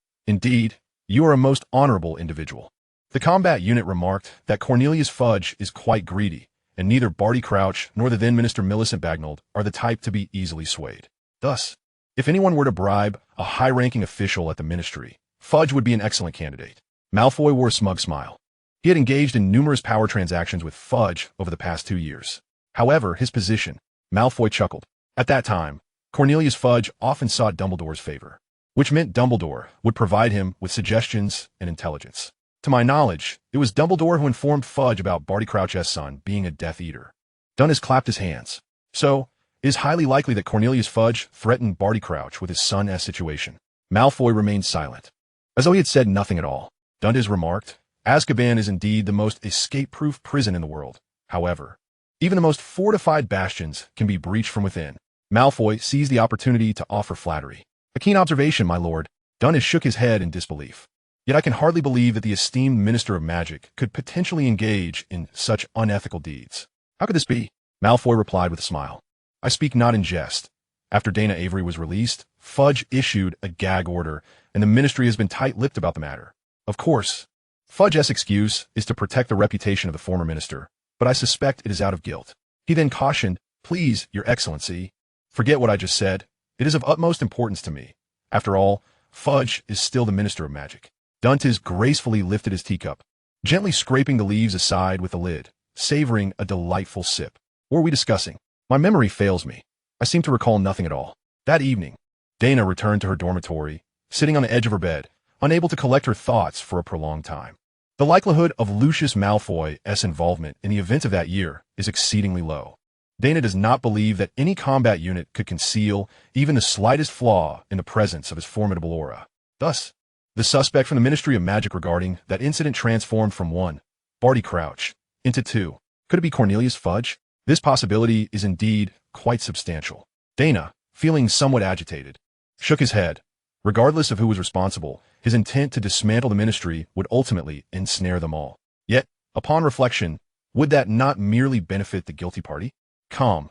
you are a most honorable individual. The combat unit remarked that Cornelius Fudge is quite greedy, and neither Barty Crouch nor the then Minister Millicent Bagnold are the type to be easily swayed. Thus, if anyone were to bribe a high-ranking official at the ministry, Fudge would be an excellent candidate. Malfoy wore a smug smile. He had engaged in numerous power transactions with Fudge over the past 2 years. However, his position, Malfoy chuckled. At that time, Cornelius Fudge often sought Dumbledore's favor, which meant Dumbledore would provide him with suggestions and intelligence. To my knowledge, it was Dumbledore who informed Fudge about Barty Crouch's son being a Death Eater. Dundas clapped his hands. So, it is highly likely that Cornelius Fudge threatened Barty Crouch with his son's situation. Malfoy remained silent, as though he had said nothing at all. Dundas remarked, Azkaban is indeed the most escape-proof prison in the world. However, even the most fortified bastions can be breached from within. Malfoy seized the opportunity to offer flattery. A keen observation, my lord. Dundas shook his head in disbelief. Yet I can hardly believe that the esteemed Minister of Magic could potentially engage in such unethical deeds. How could this be? Malfoy replied with a smile. I speak not in jest. After Daina Avery was released, Fudge issued a gag order, and the ministry has been tight-lipped about the matter. Of course, Fudge's excuse is to protect the reputation of the former minister, but I suspect it is out of guilt. He then cautioned, Please, Your Excellency, forget what I just said. It is of utmost importance to me. After all, Fudge is still the Minister of Magic. Dundas gracefully lifted his teacup, gently scraping the leaves aside with the lid, savoring a delightful sip. What were we discussing? My memory fails me. I seem to recall nothing at all. That evening, Daina returned to her dormitory, sitting on the edge of her bed, unable to collect her thoughts for a prolonged time. The likelihood of Lucius Malfoy's involvement in the events of that year is exceedingly low. Daina does not believe that any combat unit could conceal even the slightest flaw in the presence of his formidable aura. Thus, the suspect from the Ministry of Magic regarding that incident transformed from 1, Barty Crouch, into 2. Could it be Cornelius Fudge? This possibility is indeed quite substantial. Daina, feeling somewhat agitated, shook his head. Regardless of who was responsible, his intent to dismantle the ministry would ultimately ensnare them all. Yet, upon reflection, would that not merely benefit the guilty party? Calm,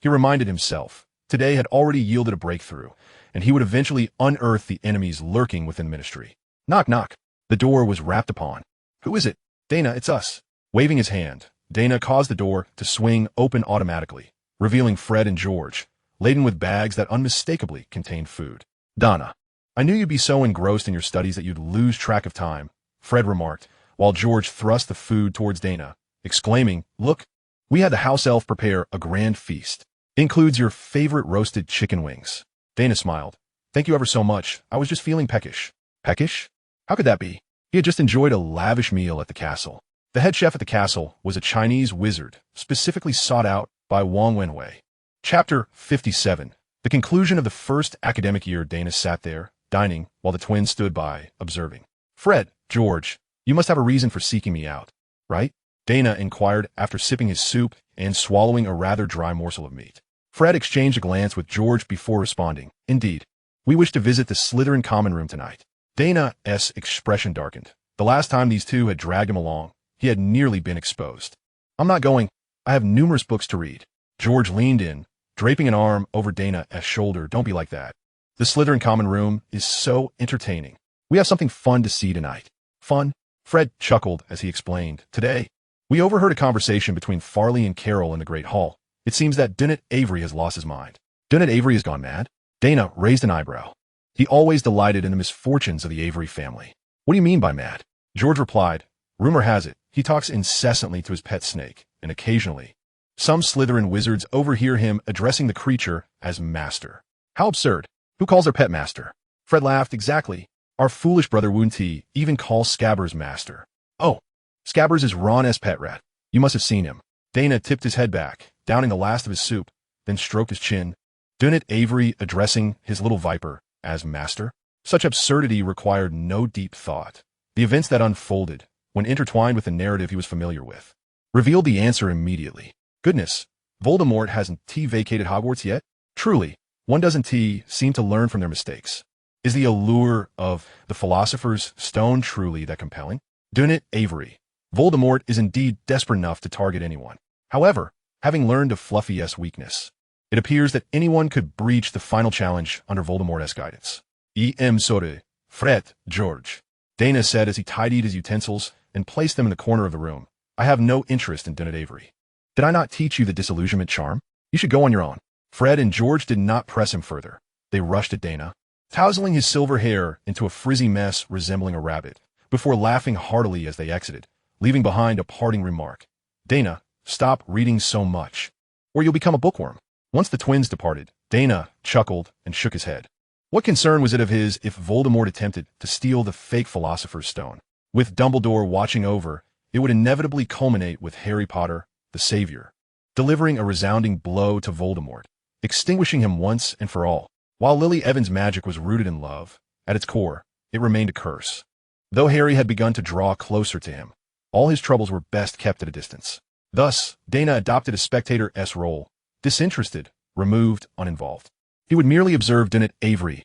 he reminded himself. Today had already yielded a breakthrough, and he would eventually unearth the enemies lurking within the ministry. Knock, knock. The door was rapped upon. Who is it? Daina, it's us. Waving his hand, Daina caused the door to swing open automatically, revealing Fred and George, laden with bags that unmistakably contained food. Donna, I knew you'd be so engrossed in your studies that you'd lose track of time, Fred remarked, while George thrust the food towards Daina, exclaiming, Look, we had the house elf prepare a grand feast. It includes your favorite roasted chicken wings. Daina smiled. Thank you ever so much. I was just feeling peckish. Peckish? How could that be? He had just enjoyed a lavish meal at the castle. The head chef at the castle was a Chinese wizard, specifically sought out by Wang Wenwei. Chapter 57. The conclusion of the first academic year. Daina sat there, dining, while the twins stood by, observing. Fred, George, you must have a reason for seeking me out, right? Daina inquired after sipping his soup and swallowing a rather dry morsel of meat. Fred exchanged a glance with George before responding. Indeed, we wish to visit the Slytherin common room tonight. Daina's expression darkened. The last time these two had dragged him along, he had nearly been exposed. I'm not going. I have numerous books to read. George leaned in, draping an arm over Daina's shoulder. Don't be like that. The Slytherin common room is so entertaining. We have something fun to see tonight. Fun? Fred chuckled as he explained. Today, we overheard a conversation between Farley and Carol in the Great Hall. It seems that Daina Avery has lost his mind. Daina Avery has gone mad? Daina raised an eyebrow. He always delighted in the misfortunes of the Avery family. What do you mean by mad? George replied, Rumor has it, he talks incessantly to his pet snake, and occasionally, some Slytherin wizards overhear him addressing the creature as master. How absurd. Who calls their pet master? Fred laughed. Exactly. Our foolish brother Woon-Tee even calls Scabbers master. Oh, Scabbers is Ron's pet rat. You must have seen him. Daina tipped his head back, downing the last of his soup, then stroked his chin. Daina Avery addressing his little viper as master? Such absurdity required no deep thought. The events that unfolded, when intertwined with the narrative he was familiar with, revealed the answer immediately. Goodness, Voldemort hasn't vacated Hogwarts yet? Truly, one doesn't seem to learn from their mistakes. Is the allure of the Philosopher's Stone truly that compelling? Daina Avery. Voldemort is indeed desperate enough to target anyone. However, having learned of Fluffy's weakness, It appears that anyone could breach the final challenge under Voldemort's guidance. Sorry, Fred, George, Daina said as he tidied his utensils and placed them in the corner of the room. I have no interest in Daina Avery. Did I not teach you the disillusionment charm? You should go on your own. Fred and George did not press him further. They rushed at Daina, tousling his silver hair into a frizzy mess resembling a rabbit, before laughing heartily as they exited, leaving behind a parting remark. Daina, stop reading so much, or you'll become a bookworm. Once the twins departed, Daina chuckled and shook his head. What concern was it of his if Voldemort attempted to steal the fake Philosopher's Stone? With Dumbledore watching over, it would inevitably culminate with Harry Potter, the Savior, delivering a resounding blow to Voldemort, extinguishing him once and for all. While Lily Evans' magic was rooted in love, at its core, it remained a curse. Though Harry had begun to draw closer to him, all his troubles were best kept at a distance. Thus, Daina adopted a spectator's role, disinterested, removed, uninvolved. He would merely observe Daina Avery's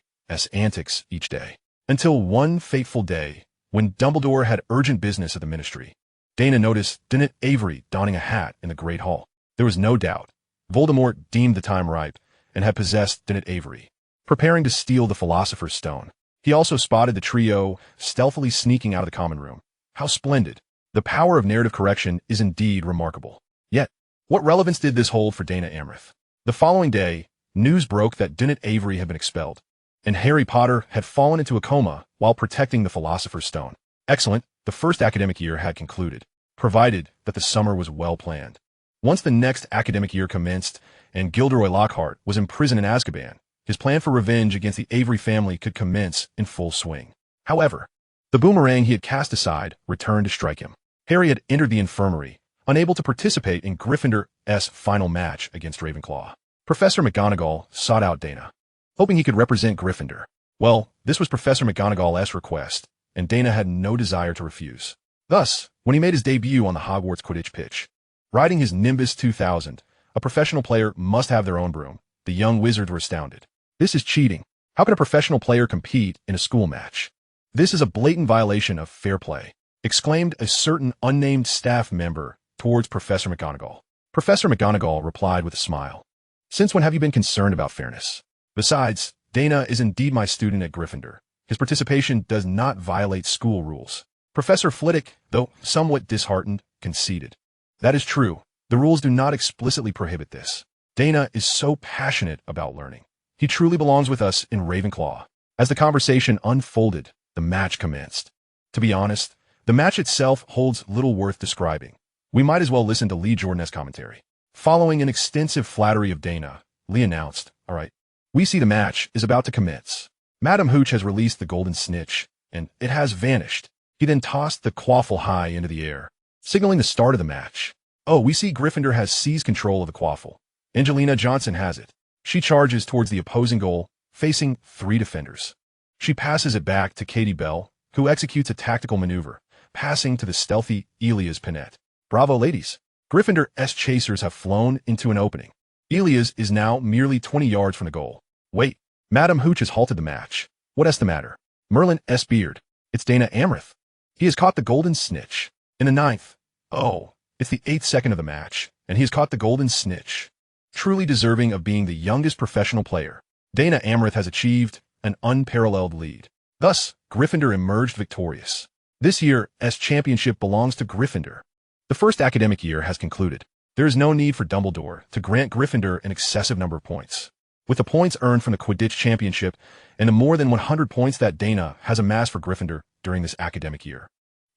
antics each day, until one fateful day, when Dumbledore had urgent business at the Ministry. Daina noticed Daina Avery donning a hat in the Great Hall. There was no doubt. Voldemort deemed the time ripe and had possessed Daina Avery, preparing to steal the Philosopher's Stone. He also spotted the trio stealthily sneaking out of the common room. How splendid! The power of narrative correction is indeed remarkable. Yet, what relevance did this hold for Daina Avery? The following day, news broke that Daina Avery had been expelled, and Harry Potter had fallen into a coma while protecting the Philosopher's Stone. Excellent, the first academic year had concluded, provided that the summer was well planned. Once the next academic year commenced and Gilderoy Lockhart was imprisoned in Azkaban, his plan for revenge against the Avery family could commence in full swing. However, the boomerang he had cast aside returned to strike him. Harry had entered the infirmary, unable to participate in Gryffindor's final match against Ravenclaw. Professor McGonagall sought out Daina, hoping he could represent Gryffindor. Well, this was Professor McGonagall's request, and Daina had no desire to refuse. Thus, when he made his debut on the Hogwarts Quidditch pitch, riding his Nimbus 2000, a professional player must have their own broom. The young wizards were astounded. This is cheating. How can a professional player compete in a school match? This is a blatant violation of fair play, exclaimed a certain unnamed staff member towards Professor McGonagall. Professor McGonagall replied with a smile. Since when have you been concerned about fairness? Besides, Daina is indeed my student at Gryffindor. His participation does not violate school rules. Professor Flitwick, though somewhat disheartened, conceded. That is true. The rules do not explicitly prohibit this. Daina is so passionate about learning. He truly belongs with us in Ravenclaw. As the conversation unfolded, the match commenced. To be honest, the match itself holds little worth describing. We might as well listen to Lee Jordan's commentary. Following an extensive flattery of Daina, Lee announced, "All right, we see the match is about to commence. Madam Hooch has released the golden snitch, and it has vanished." He then tossed the quaffle high into the air, signaling the start of the match. "Oh, we see Gryffindor has seized control of the quaffle. Angelina Johnson has it. She charges towards the opposing goal, facing 3 defenders. She passes it back to Katie Bell, who executes a tactical maneuver, passing to the stealthy Elias Pinette. Bravo, ladies. Gryffindor's chasers have flown into an opening. Elias is now merely 20 yards from the goal. Wait, Madam Hooch has halted the match. What's the matter? Merlin's beard. It's Daina Avery. He has caught the golden snitch. In the 9th. Oh, it's the 8th second of the match, and he has caught the golden snitch. Truly deserving of being the youngest professional player, Daina Avery has achieved an unparalleled lead. Thus, Gryffindor emerged victorious. This year's championship belongs to Gryffindor. The first academic year has concluded. There is no need for Dumbledore to grant Gryffindor an excessive number of points. With the points earned from the Quidditch Championship and the more than 100 points that Daina has amassed for Gryffindor during this academic year,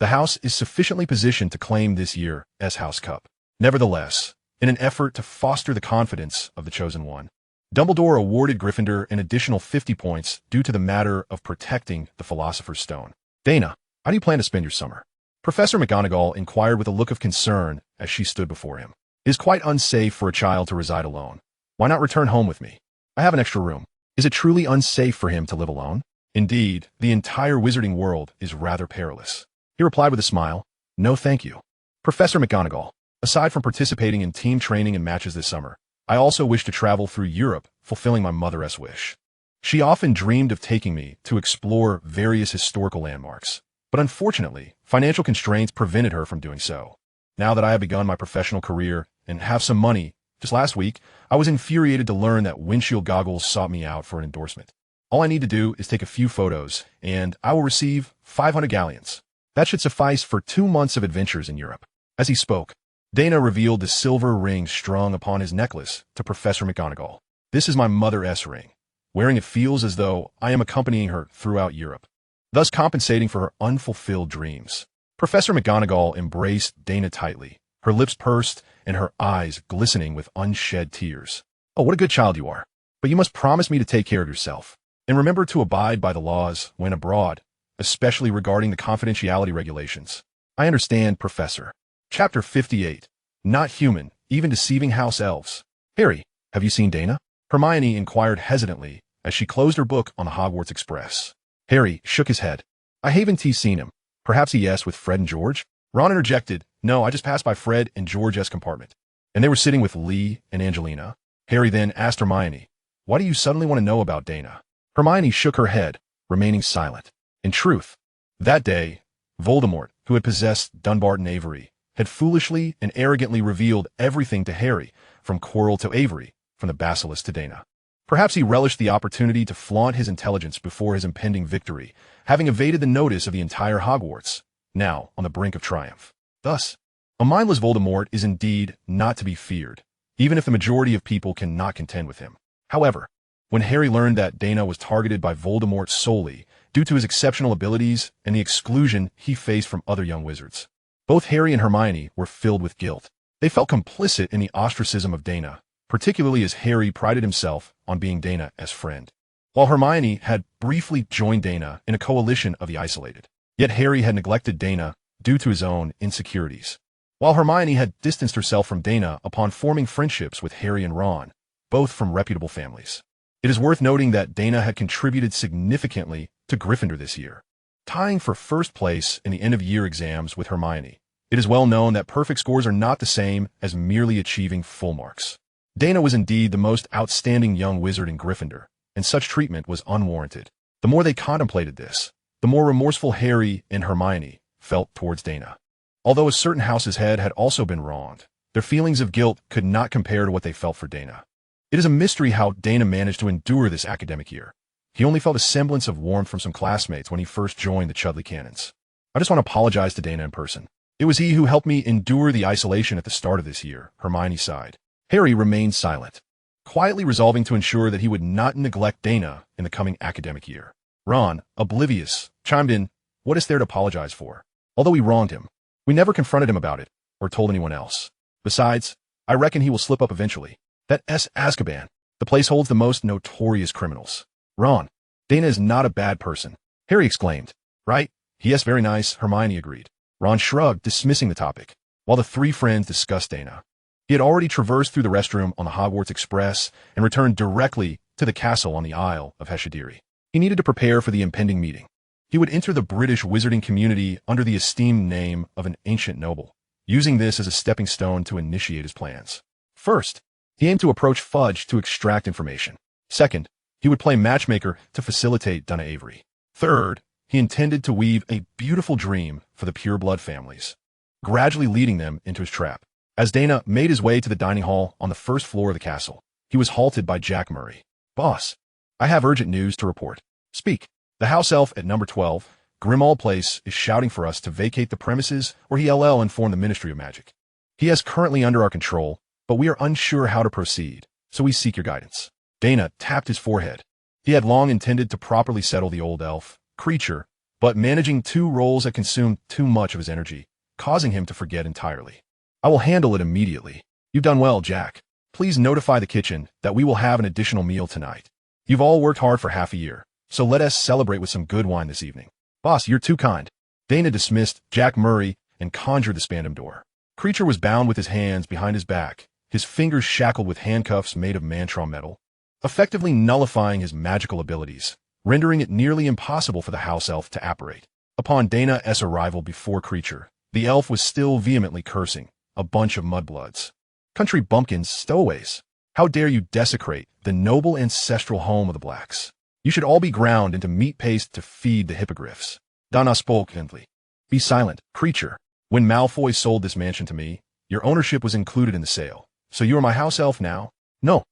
the house is sufficiently positioned to claim this year's House Cup. Nevertheless, in an effort to foster the confidence of the Chosen One, Dumbledore awarded Gryffindor an additional 50 points due to the matter of protecting the Philosopher's Stone. Daina, how do you plan to spend your summer? Professor McGonagall inquired with a look of concern as she stood before him. It is quite unsafe for a child to reside alone. Why not return home with me? I have an extra room. Is it truly unsafe for him to live alone? Indeed, the entire wizarding world is rather perilous. He replied with a smile, No, thank you. Professor McGonagall, aside from participating in team training and matches this summer, I also wish to travel through Europe, fulfilling my mother's wish. She often dreamed of taking me to explore various historical landmarks, but unfortunately, financial constraints prevented her from doing so. Now that I have begun my professional career and have some money, Just last week, I was infuriated to learn that Windshield Goggles sought me out for an endorsement. All I need to do is take a few photos, and I will receive 500 galleons. That should suffice for 2 months of adventures in Europe. As he spoke, Daina revealed the silver ring strung upon his necklace to Professor McGonagall. This is my Mother S ring. Wearing it feels as though I am accompanying her throughout Europe, thus compensating for her unfulfilled dreams. Professor McGonagall embraced Daina tightly, her lips pursed and her eyes glistening with unshed tears. Oh, what a good child you are. But you must promise me to take care of yourself. And remember to abide by the laws when abroad, especially regarding the confidentiality regulations. I understand, Professor. Chapter 58. Not human, even deceiving house elves. Harry, have you seen Daina? Hermione inquired hesitantly as she closed her book on the Hogwarts Express. Harry shook his head. I haven't seen him. Perhaps he yes with Fred and George? Ron interjected. No, I just passed by Fred and George's compartment. And they were sitting with Lee and Angelina. Harry then asked Hermione, why do you suddenly want to know about Daina? Hermione shook her head, remaining silent. In truth, that day, Voldemort, who had possessed Daina Avery, had foolishly and arrogantly revealed everything to Harry, from Quirrell to Avery, from the Basilisk to Daina. Perhaps he relished the opportunity to flaunt his intelligence before his impending victory, having evaded the notice of the entire Hogwarts, now on the brink of triumph. Thus, a mindless Voldemort is indeed not to be feared, even if the majority of people cannot contend with him. However, when Harry learned that Daina was targeted by Voldemort solely due to his exceptional abilities and the exclusion he faced from other young wizards, both Harry and Hermione were filled with guilt. They felt complicit in the ostracism of Daina, particularly as Harry prided himself on being Daina's friend, while Hermione had briefly joined Daina in a coalition of the isolated. Yet Harry had neglected Daina due to his own insecurities, while Hermione had distanced herself from Daina upon forming friendships with Harry and Ron, both from reputable families. It is worth noting that Daina had contributed significantly to Gryffindor this year, tying for first place in the end-of-year exams with Hermione. It is well known that perfect scores are not the same as merely achieving full marks. Daina was indeed the most outstanding young wizard in Gryffindor, and such treatment was unwarranted. The more they contemplated this, the more remorseful Harry and Hermione felt towards Daina. Although a certain house's head had also been wronged, their feelings of guilt could not compare to what they felt for Daina. It is a mystery how Daina managed to endure this academic year. He only felt a semblance of warmth from some classmates when he first joined the Chudley Cannons. I just want to apologize to Daina in person. It was he who helped me endure the isolation at the start of this year, Hermione sighed. Harry remained silent, quietly resolving to ensure that he would not neglect Daina in the coming academic year. Ron, oblivious, chimed in, what is there to apologize for? Although we wronged him, we never confronted him about it, or told anyone else. Besides, I reckon he will slip up eventually. That Azkaban, the place holds the most notorious criminals. Ron, Daina is not a bad person, Harry exclaimed. Right? Yes, very nice, Hermione agreed. Ron shrugged, dismissing the topic, while the three friends discussed Daina. He had already traversed through the restroom on the Hogwarts Express and returned directly to the castle on the Isle of Heshadiri. He needed to prepare for the impending meeting. He would enter the British wizarding community under the esteemed name of an ancient noble, using this as a stepping stone to initiate his plans. First, he aimed to approach Fudge to extract information. Second, he would play matchmaker to facilitate Daina Avery. Third, he intended to weave a beautiful dream for the pureblood families, gradually leading them into his trap. As Daina made his way to the dining hall on the first floor of the castle, he was halted by Jack Murray. Boss, I have urgent news to report. Speak. The house elf at number 12, Grimmauld Place, is shouting for us to vacate the premises or he'll inform the Ministry of Magic. He is currently under our control, but we are unsure how to proceed, so we seek your guidance. Daina tapped his forehead. He had long intended to properly settle the old elf creature, but managing 2 roles had consumed too much of his energy, causing him to forget entirely. I will handle it immediately. You've done well, Jack. Please notify the kitchen that we will have an additional meal tonight. You've all worked hard for half a year, so let us celebrate with some good wine this evening. Boss, you're too kind. Daina dismissed Jack Murray and conjured the spandam door. Creature was bound with his hands behind his back, his fingers shackled with handcuffs made of mantron metal, effectively nullifying his magical abilities, rendering it nearly impossible for the house elf to apparate. Upon Daina's arrival before Creature, the elf was still vehemently cursing, a bunch of mudbloods. Country bumpkins, stowaways. How dare you desecrate the noble ancestral home of the Blacks? You should all be ground into meat paste to feed the hippogriffs. Daina spoke gently. Be silent, Creature. When Malfoy sold this mansion to me, your ownership was included in the sale. So you are my house elf now? No,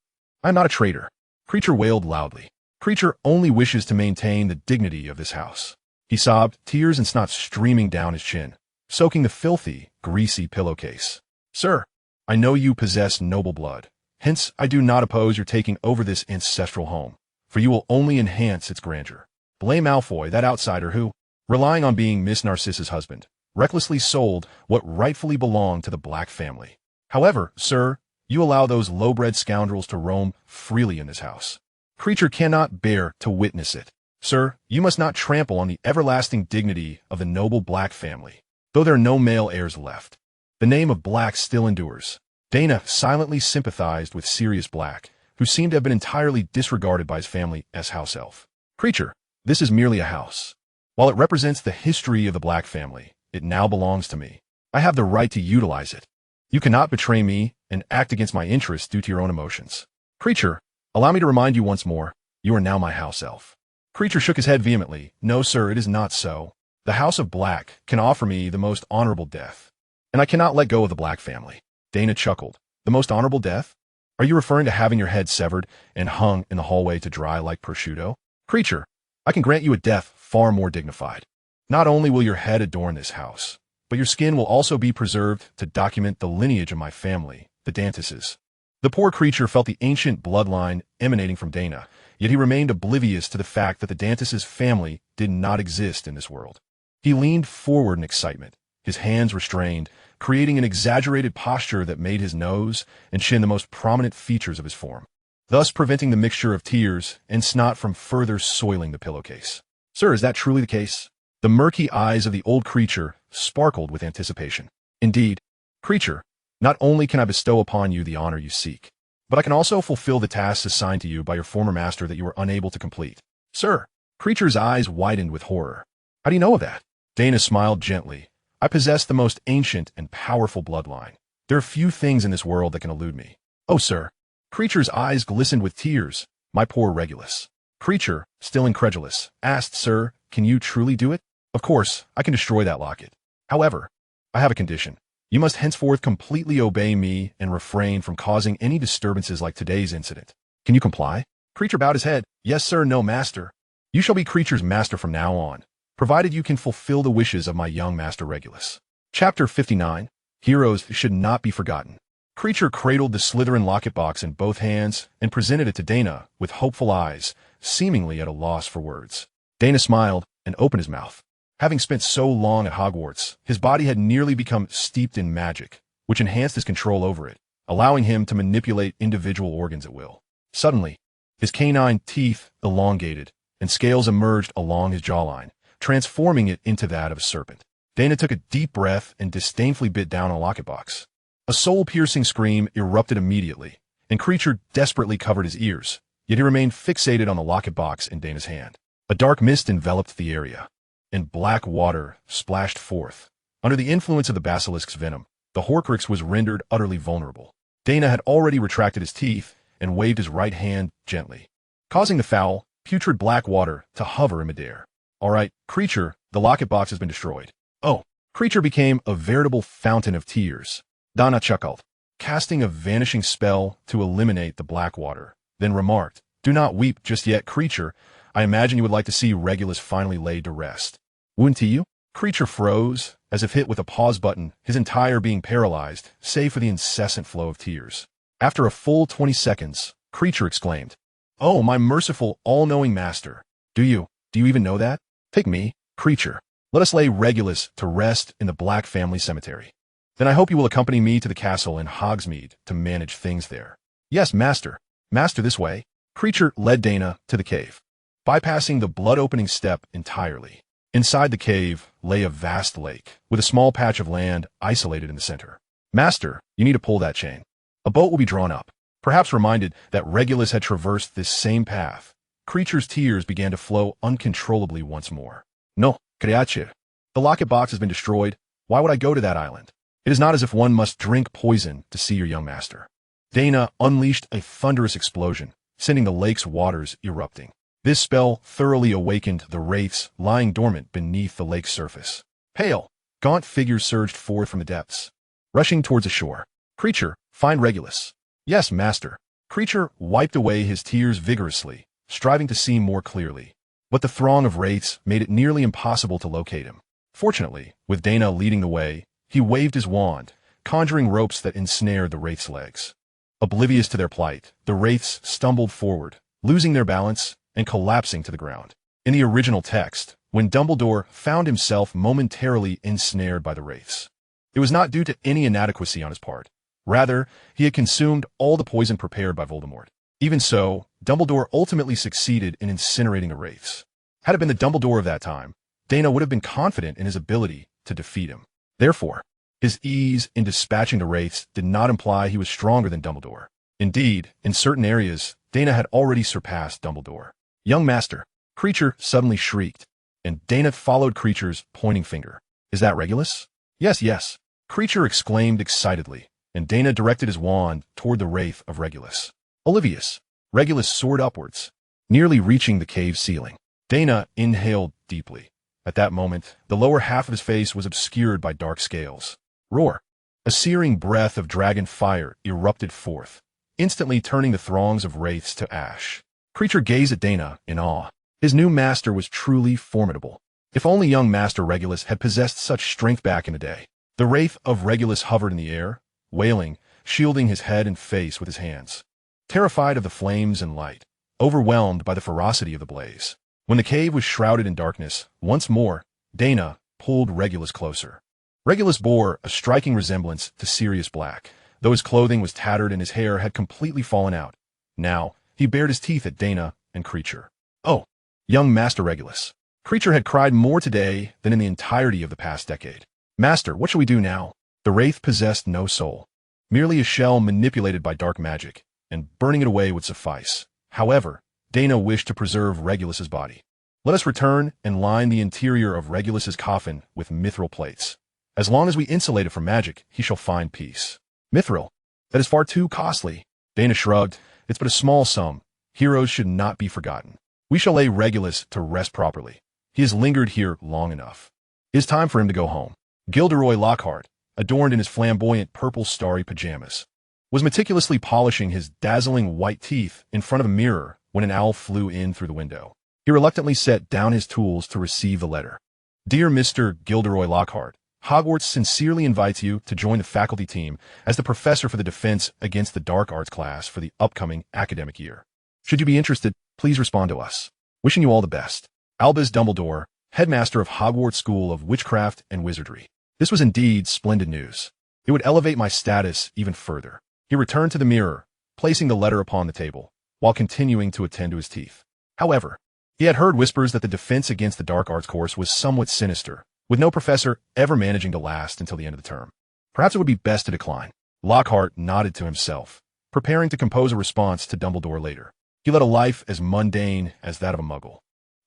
I am not a traitor. Creature wailed loudly. Creature only wishes to maintain the dignity of this house. He sobbed, tears and snot streaming down his chin, soaking the filthy, greasy pillowcase. Sir, I know you possess noble blood. Hence, I do not oppose your taking over this ancestral home, for you will only enhance its grandeur. Blame Malfoy, that outsider who, relying on being Miss Narcissa's husband, recklessly sold what rightfully belonged to the Black family. However, sir, you allow those low-bred scoundrels to roam freely in this house. Creature cannot bear to witness it. Sir, you must not trample on the everlasting dignity of the noble Black family, though there are no male heirs left. The name of Black still endures. Daina silently sympathized with Sirius Black, who seemed to have been entirely disregarded by his family as house elf. Creature, this is merely a house. While it represents the history of the Black family, it now belongs to me. I have the right to utilize it. You cannot betray me and act against my interests due to your own emotions. Creature, allow me to remind you once more, you are now my house elf. Creature shook his head vehemently. No, sir, it is not so. The House of Black can offer me the most honorable death, and I cannot let go of the Black family. Daina chuckled. The most honorable death? Are you referring to having your head severed and hung in the hallway to dry like prosciutto? Creature, I can grant you a death far more dignified. Not only will your head adorn this house, but your skin will also be preserved to document the lineage of my family, the Dantises. The poor creature felt the ancient bloodline emanating from Daina, yet he remained oblivious to the fact that the Dantises' family did not exist in this world. He leaned forward in excitement, his hands restrained, creating an exaggerated posture that made his nose and chin the most prominent features of his form, thus preventing the mixture of tears and snot from further soiling the pillowcase. Sir, is that truly the case? The murky eyes of the old creature sparkled with anticipation. Indeed, creature, not only can I bestow upon you the honor you seek, but I can also fulfill the tasks assigned to you by your former master that you were unable to complete. Sir, creature's eyes widened with horror. How do you know of that? Daina smiled gently. I possess the most ancient and powerful bloodline. There are few things in this world that can elude me. Oh, sir. Creature's eyes glistened with tears. My poor Regulus. Creature, still incredulous, asked, Sir, can you truly do it? Of course, I can destroy that locket. However, I have a condition. You must henceforth completely obey me and refrain from causing any disturbances like today's incident. Can you comply? Creature bowed his head. Yes, sir, no, master. You shall be Creature's master from now on, provided you can fulfill the wishes of my young master Regulus. Chapter 59. Heroes should not be forgotten. Creature cradled the Slytherin locket box in both hands and presented it to Daina with hopeful eyes, seemingly at a loss for words. Daina smiled and opened his mouth. Having spent so long at Hogwarts, his body had nearly become steeped in magic, which enhanced his control over it, allowing him to manipulate individual organs at will. Suddenly, his canine teeth elongated, and scales emerged along his jawline, transforming it into that of a serpent. Daina took a deep breath and disdainfully bit down on a locket box. A soul-piercing scream erupted immediately, and Creature desperately covered his ears, yet he remained fixated on the locket box in Daina's hand. A dark mist enveloped the area, and black water splashed forth. Under the influence of the basilisk's venom, the Horcrux was rendered utterly vulnerable. Daina had already retracted his teeth and waved his right hand gently, causing the foul, putrid black water to hover in midair. All right, Creature, the locket box has been destroyed. Oh, Creature became a veritable fountain of tears. Daina chuckled, casting a vanishing spell to eliminate the black water, then remarked, Do not weep just yet, Creature. I imagine you would like to see Regulus finally laid to rest. Wouldn't you? Creature froze, as if hit with a pause button, his entire being paralyzed, save for the incessant flow of tears. After a full 20 seconds, Creature exclaimed, Oh, my merciful, all-knowing master. Do you even know that? Take me, Creature. Let us lay Regulus to rest in the Black family cemetery. Then I hope you will accompany me to the castle in Hogsmeade to manage things there. Yes, master. Master, this way. Creature led Daina to the cave, bypassing the blood-opening step entirely. Inside the cave lay a vast lake, with a small patch of land isolated in the center. Master, you need to pull that chain. A boat will be drawn up. Perhaps reminded that Regulus had traversed this same path, Creature's tears began to flow uncontrollably once more. No, creature. The locket box has been destroyed. Why would I go to that island? It is not as if one must drink poison to see your young master. Daina unleashed a thunderous explosion, sending the lake's waters erupting. This spell thoroughly awakened the wraiths lying dormant beneath the lake's surface. Pale, gaunt figures surged forth from the depths, rushing towards the shore. Creature, Find Regulus. Yes, master. Creature wiped away his tears vigorously, striving to see more clearly. But the throng of wraiths made it nearly impossible to locate him. Fortunately, with Daina leading the way, he waved his wand, conjuring ropes that ensnared the wraiths' legs. Oblivious to their plight, the wraiths stumbled forward, losing their balance and collapsing to the ground. In the original text, when Dumbledore found himself momentarily ensnared by the wraiths, it was not due to any inadequacy on his part. Rather, he had consumed all the poison prepared by Voldemort. Even so, Dumbledore ultimately succeeded in incinerating the wraiths. Had it been the Dumbledore of that time, Daina would have been confident in his ability to defeat him. Therefore, his ease in dispatching the wraiths did not imply he was stronger than Dumbledore. Indeed, in certain areas, Daina had already surpassed Dumbledore. Young master, Creature suddenly shrieked, and Daina followed Creature's pointing finger. Is that Regulus? Yes, yes, Creature exclaimed excitedly, and Daina directed his wand toward the wraith of Regulus. Olivius. Regulus soared upwards, nearly reaching the cave ceiling. Daina inhaled deeply. At that moment, the lower half of his face was obscured by dark scales. Roar! A searing breath of dragon fire erupted forth, instantly turning the throngs of wraiths to ash. Creature gazed at Daina in awe. His new master was truly formidable. If only young Master Regulus had possessed such strength back in the day. The wraith of Regulus hovered in the air, wailing, shielding his head and face with his hands. Terrified of the flames and light, overwhelmed by the ferocity of the blaze. When the cave was shrouded in darkness, once more, Daina pulled Regulus closer. Regulus bore a striking resemblance to Sirius Black, though his clothing was tattered and his hair had completely fallen out. Now, he bared his teeth at Daina and Creature. Oh, young Master Regulus. Creature had cried more today than in the entirety of the past decade. Master, what shall we do now? The wraith possessed no soul, merely a shell manipulated by dark magic, and burning it away would suffice. However, Daina wished to preserve Regulus's body. Let us return and line the interior of Regulus's coffin with mithril plates. As long as we insulate it from magic, he shall find peace. Mithril? That is far too costly. Daina shrugged. It's but a small sum. Heroes should not be forgotten. We shall lay Regulus to rest properly. He has lingered here long enough. It is time for him to go home. Gilderoy Lockhart, adorned in his flamboyant purple starry pajamas, was meticulously polishing his dazzling white teeth in front of a mirror when an owl flew in through the window. He reluctantly set down his tools to receive the letter. Dear Mr. Gilderoy Lockhart, Hogwarts sincerely invites you to join the faculty team as the professor for the Defense Against the Dark Arts class for the upcoming academic year. Should you be interested, please respond to us. Wishing you all the best. Albus Dumbledore, headmaster of Hogwarts School of Witchcraft and Wizardry. This was indeed splendid news. It would elevate my status even further. He returned to the mirror, placing the letter upon the table, while continuing to attend to his teeth. However, he had heard whispers that the Defense Against the Dark Arts course was somewhat sinister, with no professor ever managing to last until the end of the term. Perhaps it would be best to decline. Lockhart nodded to himself, preparing to compose a response to Dumbledore later. He led a life as mundane as that of a muggle.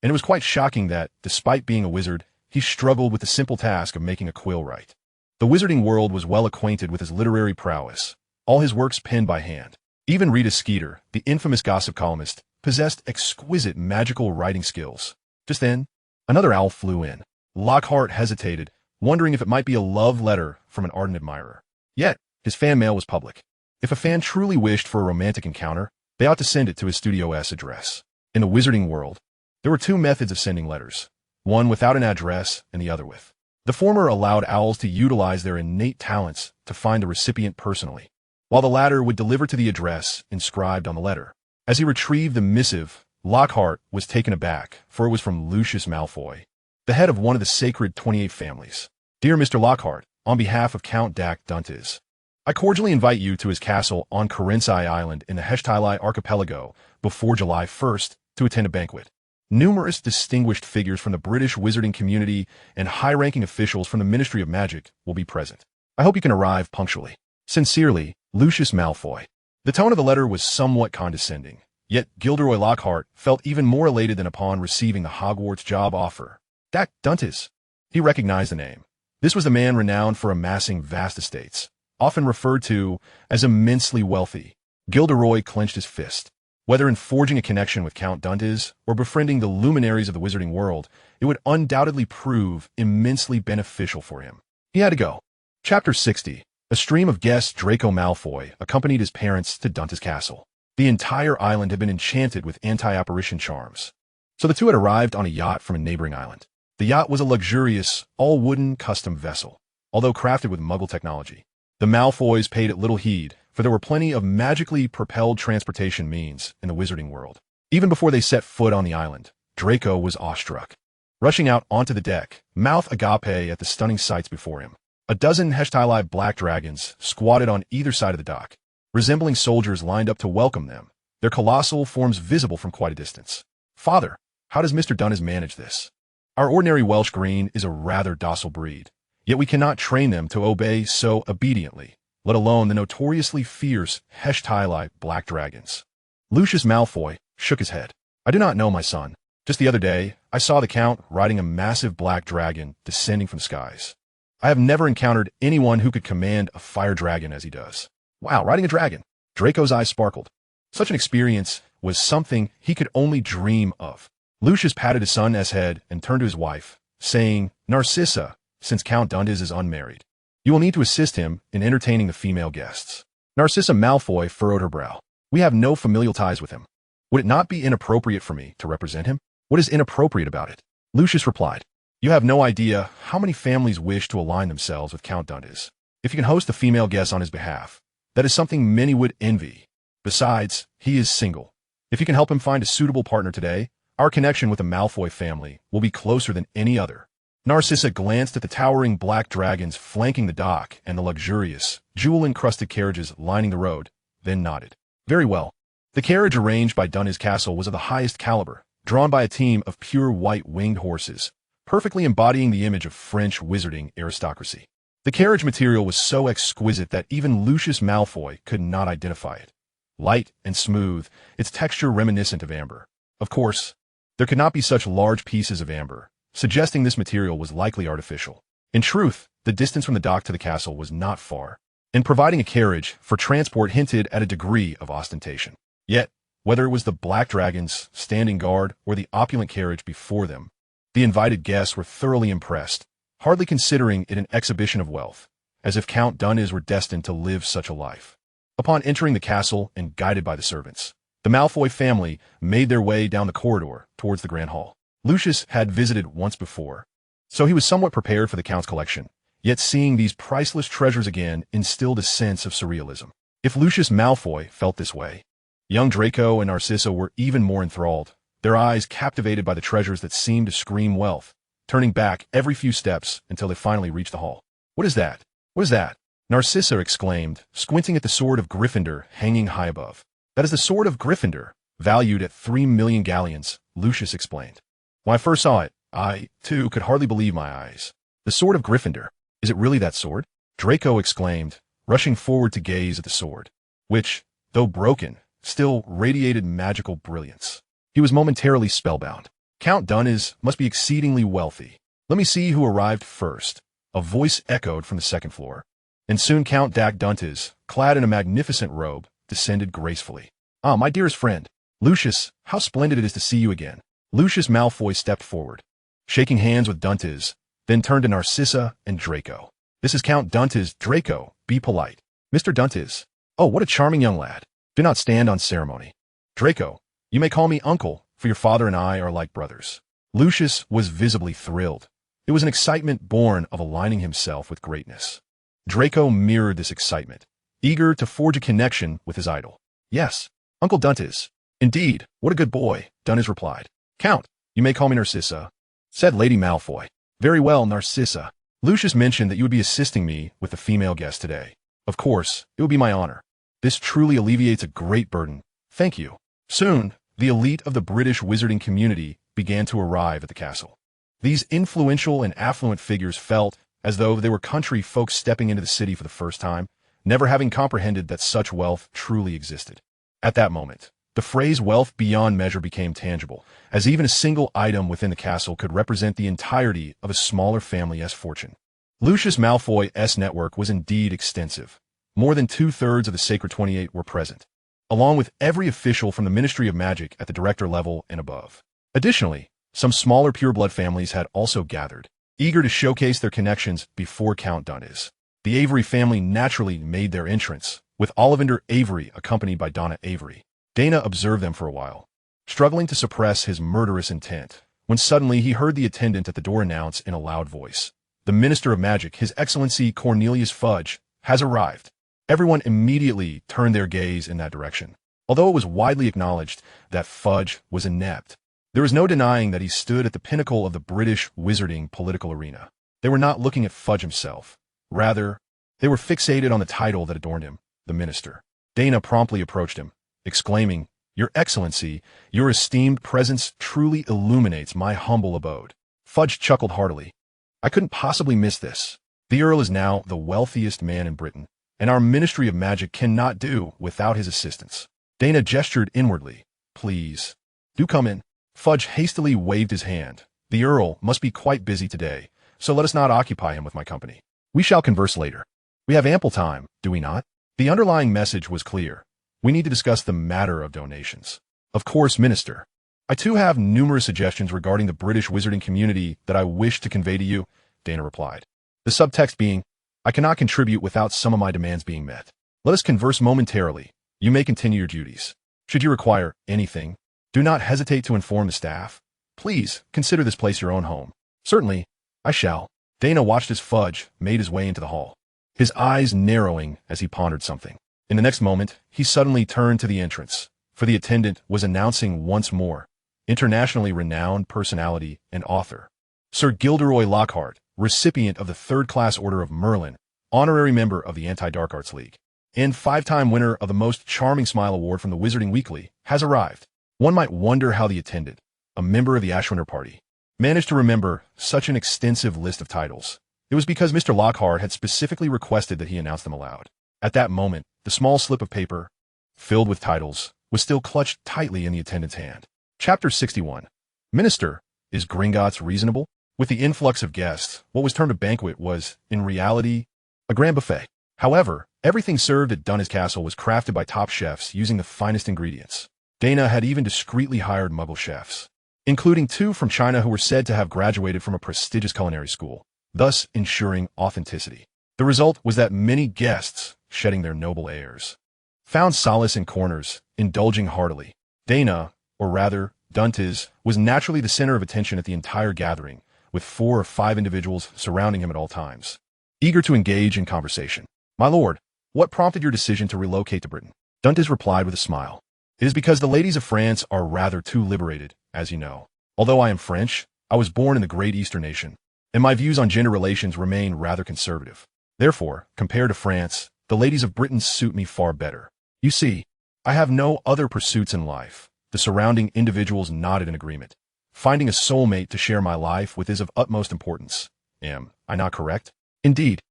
And it was quite shocking that, despite being a wizard, he struggled with the simple task of making a quill write. The wizarding world was well acquainted with his literary prowess, all his works penned by hand. Even Rita Skeeter, the infamous gossip columnist, possessed exquisite magical writing skills. Just then, another owl flew in. Lockhart hesitated, wondering if it might be a love letter from an ardent admirer. Yet, his fan mail was public. If a fan truly wished for a romantic encounter, they ought to send it to his Studio S address. In the wizarding world, there were two methods of sending letters, one without an address and the other with. The former allowed owls to utilize their innate talents to find the recipient personally, while the latter would deliver to the address inscribed on the letter. As he retrieved the missive, Lockhart was taken aback, for it was from Lucius Malfoy, the head of one of the sacred 28 families. Dear Mr. Lockhart, on behalf of Count Dac Duntes, I cordially invite you to his castle on Corensai Island in the Heshtilai Archipelago before July 1st to attend a banquet. Numerous distinguished figures from the British wizarding community and high-ranking officials from the Ministry of Magic will be present. I hope you can arrive punctually. Sincerely, Lucius Malfoy. The tone of the letter was somewhat condescending, yet Gilderoy Lockhart felt even more elated than upon receiving the Hogwarts job offer. Dac Duntes. He recognized the name. This was the man renowned for amassing vast estates, often referred to as immensely wealthy. Gilderoy clenched his fist. Whether in forging a connection with Count Duntes or befriending the luminaries of the wizarding world, it would undoubtedly prove immensely beneficial for him. He had to go. Chapter 60. A stream of guests Draco Malfoy accompanied his parents to Dunta's castle. The entire island had been enchanted with anti-apparition charms. So the two had arrived on a yacht from a neighboring island. The yacht was a luxurious, all-wooden custom vessel, although crafted with Muggle technology. The Malfoys paid it little heed, for there were plenty of magically propelled transportation means in the Wizarding World. Even before they set foot on the island, Draco was awestruck. Rushing out onto the deck, mouth agape at the stunning sights before him. A dozen Heshtili black dragons squatted on either side of the dock, resembling soldiers lined up to welcome them, their colossal forms visible from quite a distance. "Father, how does Mr. Dunnes manage this? Our ordinary Welsh Green is a rather docile breed, yet we cannot train them to obey so obediently, let alone the notoriously fierce Heshtili black dragons." Lucius Malfoy shook his head. "I do not know, my son. Just the other day, I saw the Count riding a massive black dragon descending from the skies. I have never encountered anyone who could command a fire dragon as he does." "Wow, riding a dragon." Draco's eyes sparkled. Such an experience was something he could only dream of. Lucius patted his son's head and turned to his wife, saying, "Narcissa, since Count Dundas is unmarried, you will need to assist him in entertaining the female guests." Narcissa Malfoy furrowed her brow. "We have no familial ties with him. Would it not be inappropriate for me to represent him?" "What is inappropriate about it?" Lucius replied. "You have no idea how many families wish to align themselves with Count Dundas. If you can host a female guest on his behalf, that is something many would envy. Besides, he is single. If you can help him find a suitable partner today, our connection with the Malfoy family will be closer than any other." Narcissa glanced at the towering black dragons flanking the dock and the luxurious, jewel-encrusted carriages lining the road, then nodded. "Very well." The carriage arranged by Dundas Castle was of the highest caliber, drawn by a team of pure white winged horses, perfectly embodying the image of French wizarding aristocracy. The carriage material was so exquisite that even Lucius Malfoy could not identify it. Light and smooth, its texture reminiscent of amber. Of course, there could not be such large pieces of amber, suggesting this material was likely artificial. In truth, the distance from the dock to the castle was not far, and providing a carriage for transport hinted at a degree of ostentation. Yet, whether it was the black dragons standing guard or the opulent carriage before them, the invited guests were thoroughly impressed, hardly considering it an exhibition of wealth, as if Count Dundas were destined to live such a life. Upon entering the castle and guided by the servants, the Malfoy family made their way down the corridor towards the Grand Hall. Lucius had visited once before, so he was somewhat prepared for the Count's collection, yet seeing these priceless treasures again instilled a sense of surrealism. If Lucius Malfoy felt this way, young Draco and Narcissa were even more enthralled, their eyes captivated by the treasures that seemed to scream wealth, turning back every few steps until they finally reached the hall. "What is that? What is that?" Narcissa exclaimed, squinting at the sword of Gryffindor hanging high above. "That is the sword of Gryffindor, valued at 3 million galleons," Lucius explained. "When I first saw it, I, too, could hardly believe my eyes. The sword of Gryffindor. Is it really that sword?" Draco exclaimed, rushing forward to gaze at the sword, which, though broken, still radiated magical brilliance. He was momentarily spellbound. "Count Dundas must be exceedingly wealthy. Let me see who arrived first," a voice echoed from the second floor. And soon Count Dak Duntas, clad in a magnificent robe, descended gracefully. "Ah, my dearest friend. Lucius, how splendid it is to see you again." Lucius Malfoy stepped forward, shaking hands with Duntas, then turned to Narcissa and Draco. "This is Count Duntas. Draco, be polite." "Mr. Duntas. Oh, what a charming young lad. Do not stand on ceremony." "Draco, you may call me uncle, for your father and I are like brothers." Lucius was visibly thrilled. It was an excitement born of aligning himself with greatness. Draco mirrored this excitement, eager to forge a connection with his idol. "Yes, Uncle Duntas. Indeed, what a good boy," Duntas replied. "Count, you may call me Narcissa," said Lady Malfoy. "Very well, Narcissa. Lucius mentioned that you would be assisting me with the female guest today. Of course, it would be my honor. This truly alleviates a great burden. Thank you." Soon, the elite of the British wizarding community began to arrive at the castle. These influential and affluent figures felt as though they were country folks stepping into the city for the first time, never having comprehended that such wealth truly existed. At that moment, the phrase wealth beyond measure became tangible, as even a single item within the castle could represent the entirety of a smaller family's fortune. Lucius Malfoy's network was indeed extensive. More than 2/3 of the Sacred 28 were present, along with every official from the Ministry of Magic at the director level and above. Additionally, some smaller pureblood families had also gathered, eager to showcase their connections before Count Dundas. The Avery family naturally made their entrance, with Ollivander Avery accompanied by Daina Avery. Daina observed them for a while, struggling to suppress his murderous intent, when suddenly he heard the attendant at the door announce in a loud voice, "The Minister of Magic, His Excellency Cornelius Fudge, has arrived." Everyone immediately turned their gaze in that direction. Although it was widely acknowledged that Fudge was inept, there was no denying that he stood at the pinnacle of the British wizarding political arena. They were not looking at Fudge himself. Rather, they were fixated on the title that adorned him, the Minister. Daina promptly approached him, exclaiming, "Your Excellency, your esteemed presence truly illuminates my humble abode." Fudge chuckled heartily. "I couldn't possibly miss this. The Earl is now the wealthiest man in Britain, and our Ministry of Magic cannot do without his assistance." Daina gestured inwardly. "Please, do come in." Fudge hastily waved his hand. "The Earl must be quite busy today, so let us not occupy him with my company. We shall converse later. We have ample time, do we not?" The underlying message was clear. We need to discuss the matter of donations. "Of course, Minister. I too have numerous suggestions regarding the British wizarding community that I wish to convey to you," Daina replied. The subtext being, "I cannot contribute without some of my demands being met. Let us converse momentarily. You may continue your duties. Should you require anything, do not hesitate to inform the staff. Please consider this place your own home." "Certainly, I shall." Daina watched as Fudge made his way into the hall, his eyes narrowing as he pondered something. In the next moment, he suddenly turned to the entrance, for the attendant was announcing once more, internationally renowned personality and author, Sir Gilderoy Lockhart, recipient of the third-class Order of Merlin, honorary member of the Anti-Dark Arts League, and 5-time winner of the Most Charming Smile Award from the Wizarding Weekly, has arrived. One might wonder how the attendant, a member of the Ashwinner party, managed to remember such an extensive list of titles. It was because Mr. Lockhart had specifically requested that he announce them aloud. At that moment, the small slip of paper, filled with titles, was still clutched tightly in the attendant's hand. Chapter 61. Minister, is Gringotts reasonable? With the influx of guests, what was termed a banquet was, in reality, a grand buffet. However, everything served at Dunnes Castle was crafted by top chefs using the finest ingredients. Daina had even discreetly hired Muggle chefs, including 2 from China who were said to have graduated from a prestigious culinary school, thus ensuring authenticity. The result was that many guests, shedding their noble airs, found solace in corners, indulging heartily. Daina, or rather, Duntes, was naturally the center of attention at the entire gathering, with 4 or 5 individuals surrounding him at all times, eager to engage in conversation. "My lord, what prompted your decision to relocate to Britain?" Duntes replied with a smile. "It is because the ladies of France are rather too liberated, as you know. Although I am French, I was born in the great Eastern nation, and my views on gender relations remain rather conservative. Therefore, compared to France, the ladies of Britain suit me far better. You see, I have no other pursuits in life." The surrounding individuals nodded in agreement. "Finding a soulmate to share my life with is of utmost importance. Am I not correct?" Indeed.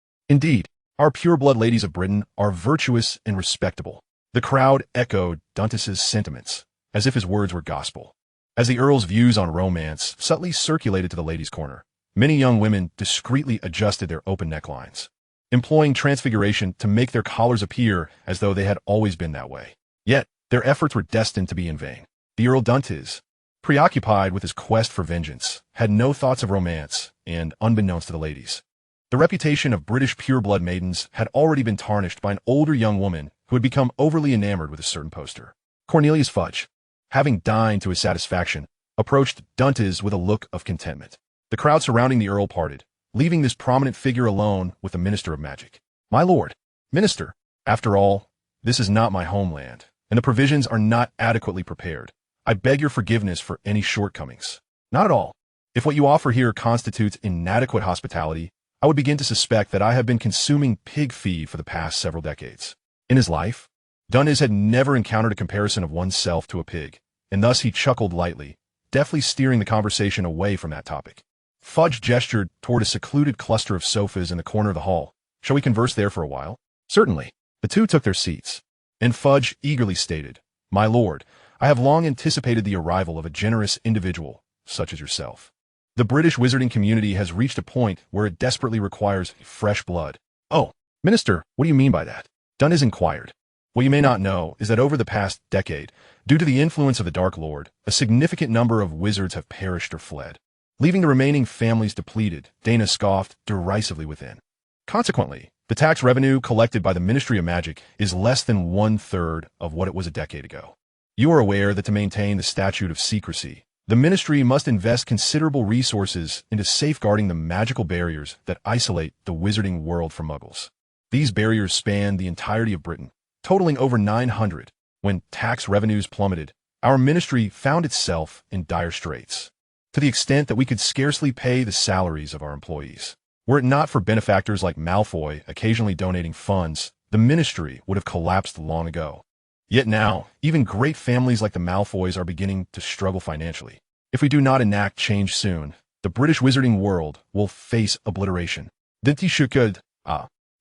Our pure-blood ladies of Britain are virtuous and respectable." The crowd echoed Duntes's sentiments, as if his words were gospel. As the Earl's views on romance subtly circulated to the ladies' corner, many young women discreetly adjusted their open necklines, employing transfiguration to make their collars appear as though they had always been that way. Yet, their efforts were destined to be in vain. The Earl Duntes, preoccupied with his quest for vengeance, had no thoughts of romance, and, unbeknownst to the ladies, the reputation of British pure-blood maidens had already been tarnished by an older young woman who had become overly enamored with a certain poster. Cornelius Fudge, having dined to his satisfaction, approached Duntes with a look of contentment. The crowd surrounding the Earl parted, leaving this prominent figure alone with the Minister of Magic. "My lord, Minister, after all, this is not my homeland, and the provisions are not adequately prepared. I beg your forgiveness for any shortcomings." "Not at all. If what you offer here constitutes inadequate hospitality, I would begin to suspect that I have been consuming pig feed for the past several decades." In his life, Dunnes had never encountered a comparison of oneself to a pig, and thus he chuckled lightly, deftly steering the conversation away from that topic. Fudge gestured toward a secluded cluster of sofas in the corner of the hall. "Shall we converse there for a while?" "Certainly." The 2 took their seats, and Fudge eagerly stated, "My lord, I have long anticipated the arrival of a generous individual, such as yourself. The British wizarding community has reached a point where it desperately requires fresh blood." "Oh, Minister, what do you mean by that?" Dunnes inquired. "What you may not know is that over the past decade, due to the influence of the Dark Lord, a significant number of wizards have perished or fled, leaving the remaining families depleted," Daina scoffed derisively within. "Consequently, The tax revenue collected by the Ministry of Magic is less than 1/3 of what it was a decade ago. You are aware that to maintain the statute of secrecy, the Ministry must invest considerable resources into safeguarding the magical barriers that isolate the Wizarding World from Muggles. These barriers span the entirety of Britain, totaling over 900. When tax revenues plummeted, our Ministry found itself in dire straits, to the extent that we could scarcely pay the salaries of our employees. Were it not for benefactors like Malfoy occasionally donating funds, the Ministry would have collapsed long ago. Yet now, even great families like the Malfoys are beginning to struggle financially. If we do not enact change soon, the British Wizarding World will face obliteration.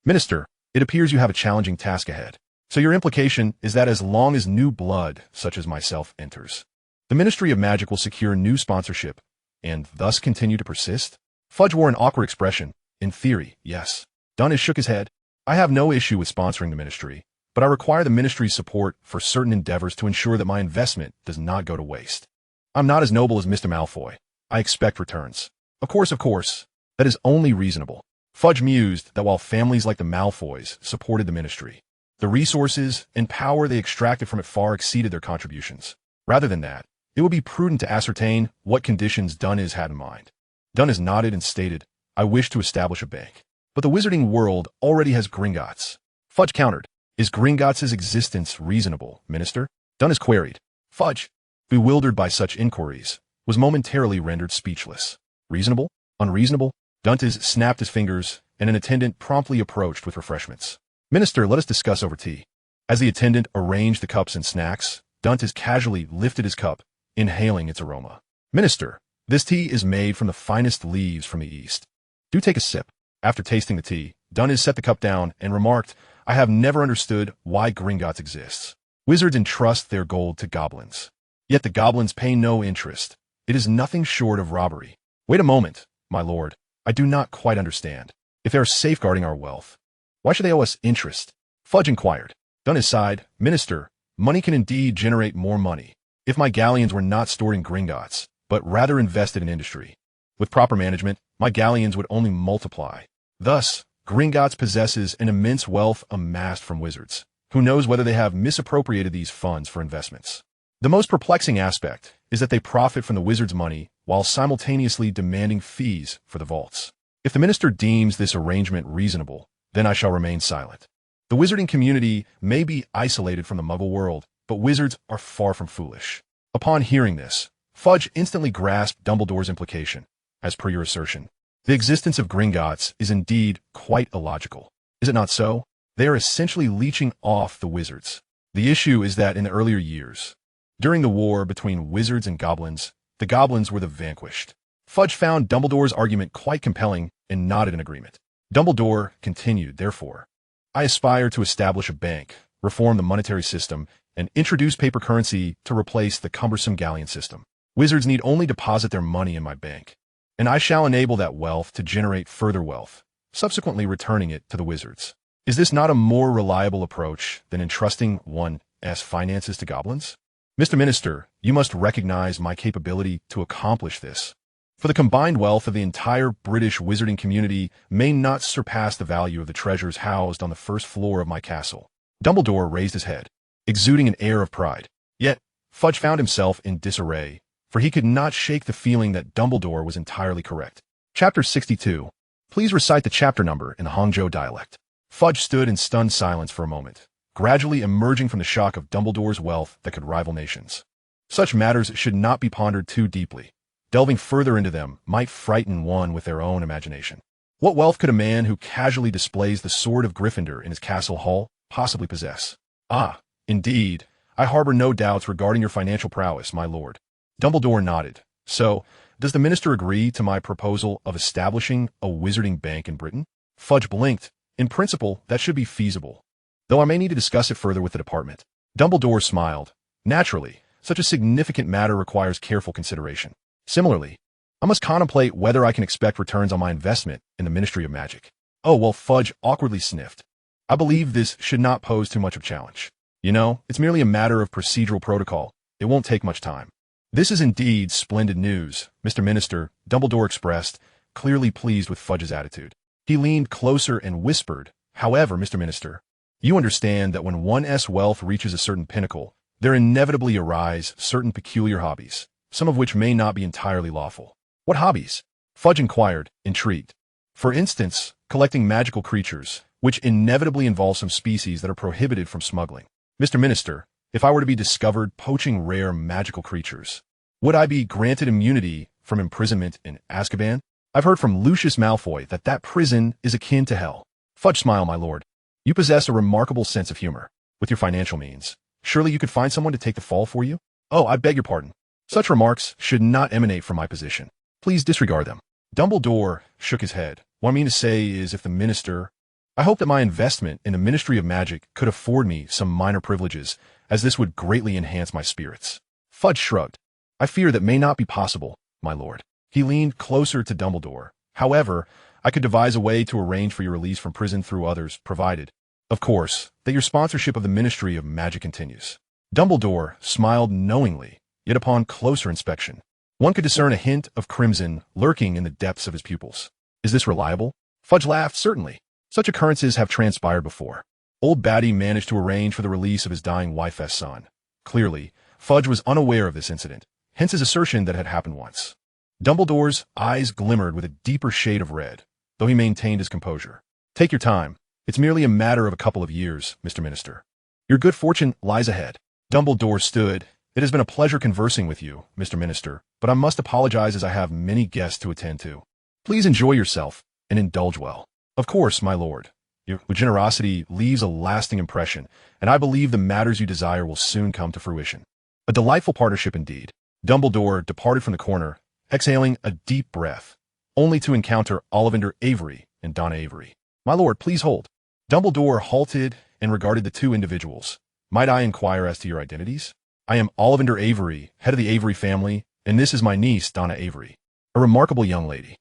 Minister, it appears you have a challenging task ahead. So your implication is that as long as new blood, such as myself, enters, the Ministry of Magic will secure new sponsorship and thus continue to persist? Fudge wore an awkward expression. In theory, yes. Dunn shook his head. I have no issue with sponsoring the Ministry, but I require the Ministry's support for certain endeavors to ensure that my investment does not go to waste. I'm not as noble as Mr. Malfoy. I expect returns. Of course. That is only reasonable. Fudge mused that while families like the Malfoys supported the Ministry, the resources and power they extracted from it far exceeded their contributions. Rather than that, it would be prudent to ascertain what conditions Dunn had in mind. Dunn nodded and stated, I wish to establish a bank. But the Wizarding World already has Gringotts. Fudge countered. Is Gringotts' existence reasonable, Minister? Dunn queried. Fudge, bewildered by such inquiries, was momentarily rendered speechless. Reasonable? Unreasonable? Dunn snapped his fingers, and an attendant promptly approached with refreshments. Minister, let us discuss over tea. As the attendant arranged the cups and snacks, Dunn casually lifted his cup, inhaling its aroma. Minister, this tea is made from the finest leaves from the East. Do take a sip. After tasting the tea, Dunn set the cup down and remarked, I have never understood why Gringotts exists. Wizards entrust their gold to goblins. Yet the goblins pay no interest. It is nothing short of robbery. Wait a moment, my lord. I do not quite understand. If they are safeguarding our wealth, why should they owe us interest? Fudge inquired. Dunn sighed, Minister, money can indeed generate more money if my galleons were not stored in Gringotts, but rather invested in industry. With proper management, my galleons would only multiply. Thus, Gringotts possesses an immense wealth amassed from wizards. Who knows whether they have misappropriated these funds for investments? The most perplexing aspect is that they profit from the wizards' money while simultaneously demanding fees for the vaults. If the minister deems this arrangement reasonable, then I shall remain silent. The wizarding community may be isolated from the muggle world, but wizards are far from foolish. Upon hearing this, Fudge instantly grasped Dumbledore's implication. As per your assertion, the existence of Gringotts is indeed quite illogical. Is it not so? They are essentially leeching off the wizards. The issue is that in the earlier years, during the war between wizards and goblins, the goblins were the vanquished. Fudge found Dumbledore's argument quite compelling and nodded in agreement. Dumbledore continued, therefore, I aspire to establish a bank, reform the monetary system, and introduce paper currency to replace the cumbersome galleon system. Wizards need only deposit their money in my bank, and I shall enable that wealth to generate further wealth, subsequently returning it to the wizards. Is this not a more reliable approach than entrusting one's finances to goblins? Mr. Minister, you must recognize my capability to accomplish this. For the combined wealth of the entire British wizarding community may not surpass the value of the treasures housed on the first floor of my castle. Dumbledore raised his head, exuding an air of pride. Yet, Fudge found himself in disarray, for he could not shake the feeling that Dumbledore was entirely correct. Chapter 62. Please recite the chapter number in the Hangzhou dialect. Fudge stood in stunned silence for a moment, gradually emerging from the shock of Dumbledore's wealth that could rival nations. Such matters should not be pondered too deeply. Delving further into them might frighten one with their own imagination. What wealth could a man who casually displays the sword of Gryffindor in his castle hall possibly possess? Ah, indeed, I harbor no doubts regarding your financial prowess, my lord. Dumbledore nodded. So, does the minister agree to my proposal of establishing a wizarding bank in Britain? Fudge blinked. In principle, that should be feasible, though I may need to discuss it further with the department. Dumbledore smiled. Naturally, such a significant matter requires careful consideration. Similarly, I must contemplate whether I can expect returns on my investment in the Ministry of Magic. Oh, well, Fudge awkwardly sniffed. I believe this should not pose too much of a challenge. You know, it's merely a matter of procedural protocol. It won't take much time. This is indeed splendid news, Mr. Minister, Dumbledore expressed, clearly pleased with Fudge's attitude. He leaned closer and whispered, However, Mr. Minister, you understand that when one's wealth reaches a certain pinnacle, there inevitably arise certain peculiar hobbies, some of which may not be entirely lawful. What hobbies? Fudge inquired, intrigued. For instance, collecting magical creatures, which inevitably involve some species that are prohibited from smuggling. Mr. Minister, if I were to be discovered poaching rare magical creatures, would I be granted immunity from imprisonment in Azkaban? I've heard from Lucius Malfoy that prison is akin to hell. Fudge smiled, my lord. You possess a remarkable sense of humor. With your financial means, surely you could find someone to take the fall for you? Oh, I beg your pardon. Such remarks should not emanate from my position. Please disregard them. Dumbledore shook his head. What I mean to say is if the minister... I hope that my investment in the Ministry of Magic could afford me some minor privileges, as this would greatly enhance my spirits. Fudge shrugged. I fear that may not be possible, my lord. He leaned closer to Dumbledore. However, I could devise a way to arrange for your release from prison through others, provided, of course, that your sponsorship of the Ministry of Magic continues. Dumbledore smiled knowingly, yet upon closer inspection, one could discern a hint of crimson lurking in the depths of his pupils. Is this reliable? Fudge laughed. Certainly. Such occurrences have transpired before. Old Batty managed to arrange for the release of his dying wife's son. Clearly, Fudge was unaware of this incident, hence his assertion that it had happened once. Dumbledore's eyes glimmered with a deeper shade of red, though he maintained his composure. Take your time. It's merely a matter of a couple of years, Mr. Minister. Your good fortune lies ahead. Dumbledore stood. It has been a pleasure conversing with you, Mr. Minister, but I must apologize as I have many guests to attend to. Please enjoy yourself and indulge well. Of course, my lord. Your generosity leaves a lasting impression, and I believe the matters you desire will soon come to fruition. A delightful partnership indeed. Dumbledore departed from the corner, exhaling a deep breath, only to encounter Ollivander Avery and Daina Avery. My lord, please hold. Dumbledore halted and regarded the two individuals. Might I inquire as to your identities? I am Ollivander Avery, head of the Avery family, and this is my niece, Daina Avery. A remarkable young lady.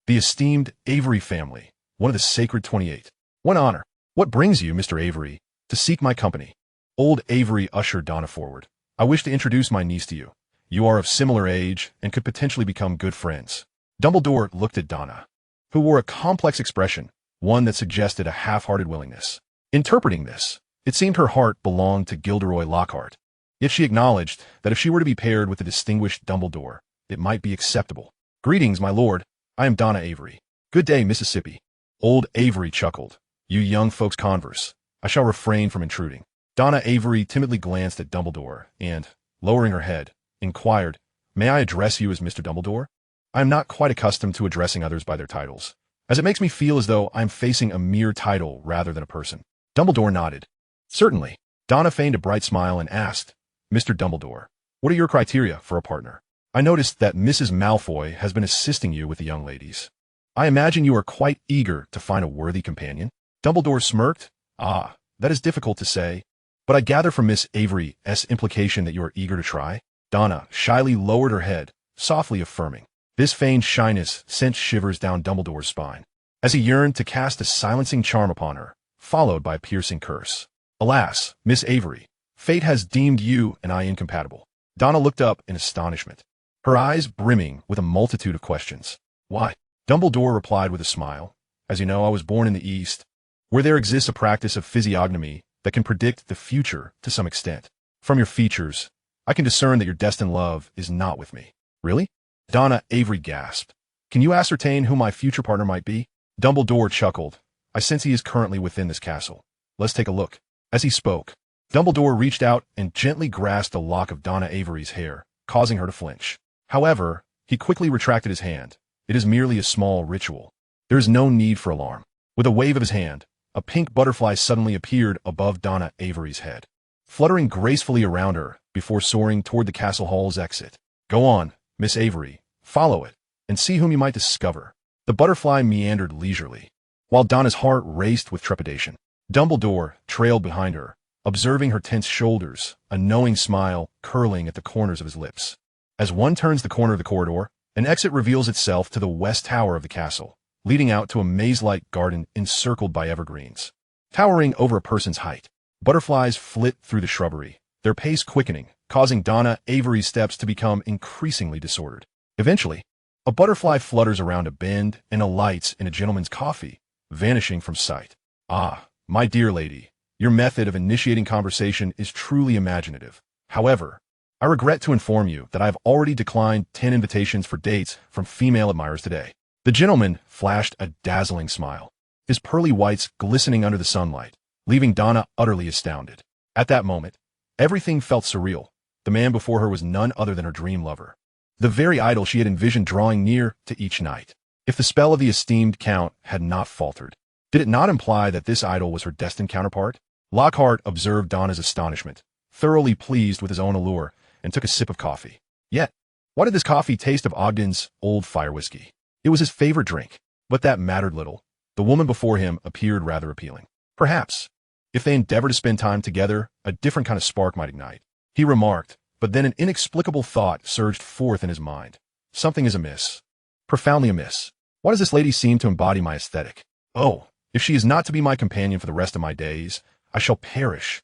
The esteemed Avery family, one of the sacred 28. What honor. What brings you, Mr. Avery, to seek my company? Old Avery ushered Daina forward. I wish to introduce my niece to you. You are of similar age and could potentially become good friends. Dumbledore looked at Daina, who wore a complex expression, one that suggested a half-hearted willingness. Interpreting this, it seemed her heart belonged to Gilderoy Lockhart. Yet she acknowledged that if she were to be paired with the distinguished Dumbledore, it might be acceptable. Greetings, my lord. I am Daina Avery. Good day, Mississippi. Old Avery chuckled. You young folks converse. I shall refrain from intruding. Daina Avery timidly glanced at Dumbledore and, lowering her head, inquired, May I address you as Mr. Dumbledore? I am not quite accustomed to addressing others by their titles, as it makes me feel as though I am facing a mere title rather than a person. Dumbledore nodded. Certainly. Daina feigned a bright smile and asked, Mr. Dumbledore, what are your criteria for a partner? I noticed that Mrs. Malfoy has been assisting you with the young ladies. I imagine you are quite eager to find a worthy companion. Dumbledore smirked. Ah, that is difficult to say, but I gather from Miss Avery's implication that you are eager to try. Daina shyly lowered her head, softly affirming. This feigned shyness sent shivers down Dumbledore's spine, as he yearned to cast a silencing charm upon her, followed by a piercing curse. Alas, Miss Avery, fate has deemed you and I incompatible. Daina looked up in astonishment, her eyes brimming with a multitude of questions. Why? Dumbledore replied with a smile. As you know, I was born in the East, where there exists a practice of physiognomy that can predict the future to some extent. From your features, I can discern that your destined love is not with me. Really? Daina Avery gasped. Can you ascertain who my future partner might be? Dumbledore chuckled. I sense he is currently within this castle. Let's take a look. As he spoke, Dumbledore reached out and gently grasped a lock of Daina Avery's hair, causing her to flinch. However, he quickly retracted his hand. It is merely a small ritual. There is no need for alarm. With a wave of his hand, a pink butterfly suddenly appeared above Daina Avery's head, fluttering gracefully around her before soaring toward the castle hall's exit. Go on, Miss Avery, follow it, and see whom you might discover. The butterfly meandered leisurely, while Daina's heart raced with trepidation. Dumbledore trailed behind her, observing her tense shoulders, a knowing smile curling at the corners of his lips. As one turns the corner of the corridor, an exit reveals itself to the west tower of the castle, leading out to a maze-like garden encircled by evergreens. Towering over a person's height, butterflies flit through the shrubbery, their pace quickening, causing Daina Avery's steps to become increasingly disordered. Eventually, a butterfly flutters around a bend and alights in a gentleman's coffee, vanishing from sight. Ah, my dear lady, your method of initiating conversation is truly imaginative. However, I regret to inform you that I have already declined 10 invitations for dates from female admirers today. The gentleman flashed a dazzling smile, his pearly whites glistening under the sunlight, leaving Donna utterly astounded. At that moment, everything felt surreal. The man before her was none other than her dream lover, the very idol she had envisioned drawing near to each night. If the spell of the esteemed Count had not faltered, did it not imply that this idol was her destined counterpart? Lockhart observed Donna's astonishment, thoroughly pleased with his own allure, and took a sip of coffee. Yet, why did this coffee taste of Ogden's old fire whiskey? It was his favorite drink, but that mattered little. The woman before him appeared rather appealing. Perhaps, if they endeavored to spend time together, a different kind of spark might ignite. He remarked, but then an inexplicable thought surged forth in his mind. Something is amiss. Profoundly amiss. Why does this lady seem to embody my aesthetic? Oh, if she is not to be my companion for the rest of my days, I shall perish.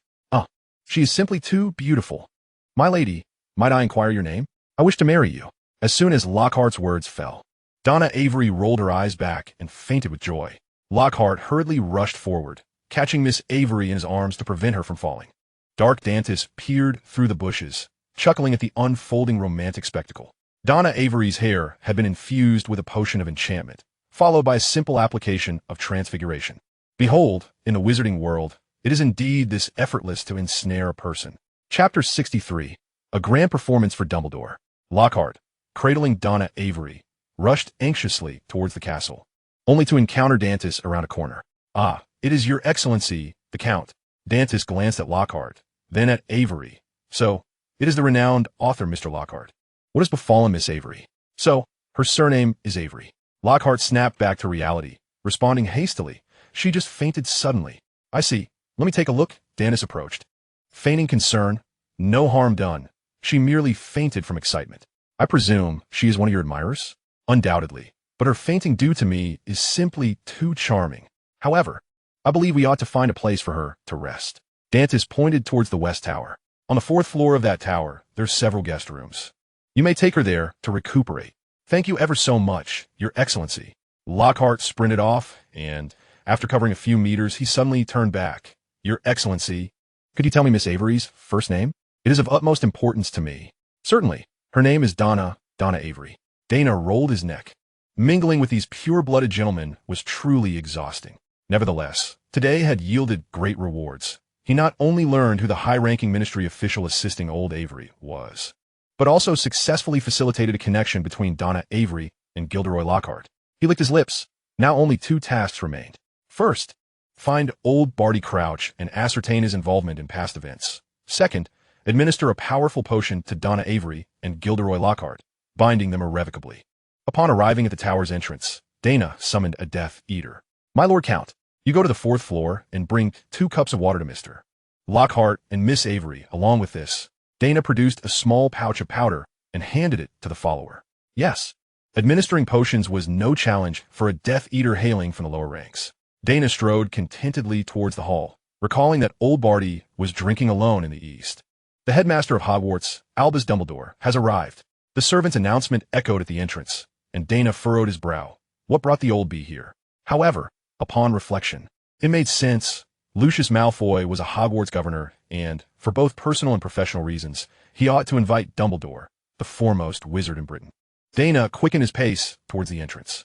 She is simply too beautiful. My lady, might I inquire your name? I wish to marry you. As soon as Lockhart's words fell, Daina Avery rolled her eyes back and fainted with joy. Lockhart hurriedly rushed forward, catching Miss Avery in his arms to prevent her from falling. Dark Dantis peered through the bushes, chuckling at the unfolding romantic spectacle. Daina Avery's hair had been infused with a potion of enchantment, followed by a simple application of transfiguration. Behold, in the wizarding world, it is indeed this effortless to ensnare a person. Chapter 63. A grand performance for Dumbledore. Lockhart, cradling Daina Avery, rushed anxiously towards the castle, only to encounter Dantis around a corner. Ah, it is your excellency, the Count. Dantis glanced at Lockhart, then at Avery. So, it is the renowned author, Mr. Lockhart. What has befallen Miss Avery? So, her surname is Avery. Lockhart snapped back to reality, responding hastily. She just fainted suddenly. I see. Let me take a look. Dantis approached, feigning concern. No harm done. She merely fainted from excitement. I presume she is one of your admirers? Undoubtedly. But her fainting due to me is simply too charming. However, I believe we ought to find a place for her to rest. Dantis pointed towards the west tower. On the 4th floor of that tower, there's several guest rooms. You may take her there to recuperate. Thank you ever so much, Your Excellency. Lockhart sprinted off, and, after covering a few meters, he suddenly turned back. Your Excellency, could you tell me Miss Avery's first name? It is of utmost importance to me. Certainly. Her name is Daina Avery. Daina rolled his neck. Mingling with these pure-blooded gentlemen was truly exhausting. Nevertheless, today had yielded great rewards. He not only learned who the high-ranking ministry official assisting old Avery was, but also successfully facilitated a connection between Daina Avery and Gilderoy Lockhart. He licked his lips. Now only 2 tasks remained. First, find old Barty Crouch and ascertain his involvement in past events. Second, administer a powerful potion to Daina Avery and Gilderoy Lockhart, binding them irrevocably. Upon arriving at the tower's entrance, Daina summoned a Death Eater. My Lord Count, you go to the 4th floor and bring 2 cups of water to Mr. Lockhart and Miss Avery. Along with this, Daina produced a small pouch of powder and handed it to the follower. Yes, administering potions was no challenge for a Death Eater hailing from the lower ranks. Daina strode contentedly towards the hall, recalling that old Barty was drinking alone in the east. The headmaster of Hogwarts, Albus Dumbledore, has arrived. The servant's announcement echoed at the entrance, and Daina furrowed his brow. What brought the old bee here? However, upon reflection, it made sense. Lucius Malfoy was a Hogwarts governor, and, for both personal and professional reasons, he ought to invite Dumbledore, the foremost wizard in Britain. Daina quickened his pace towards the entrance.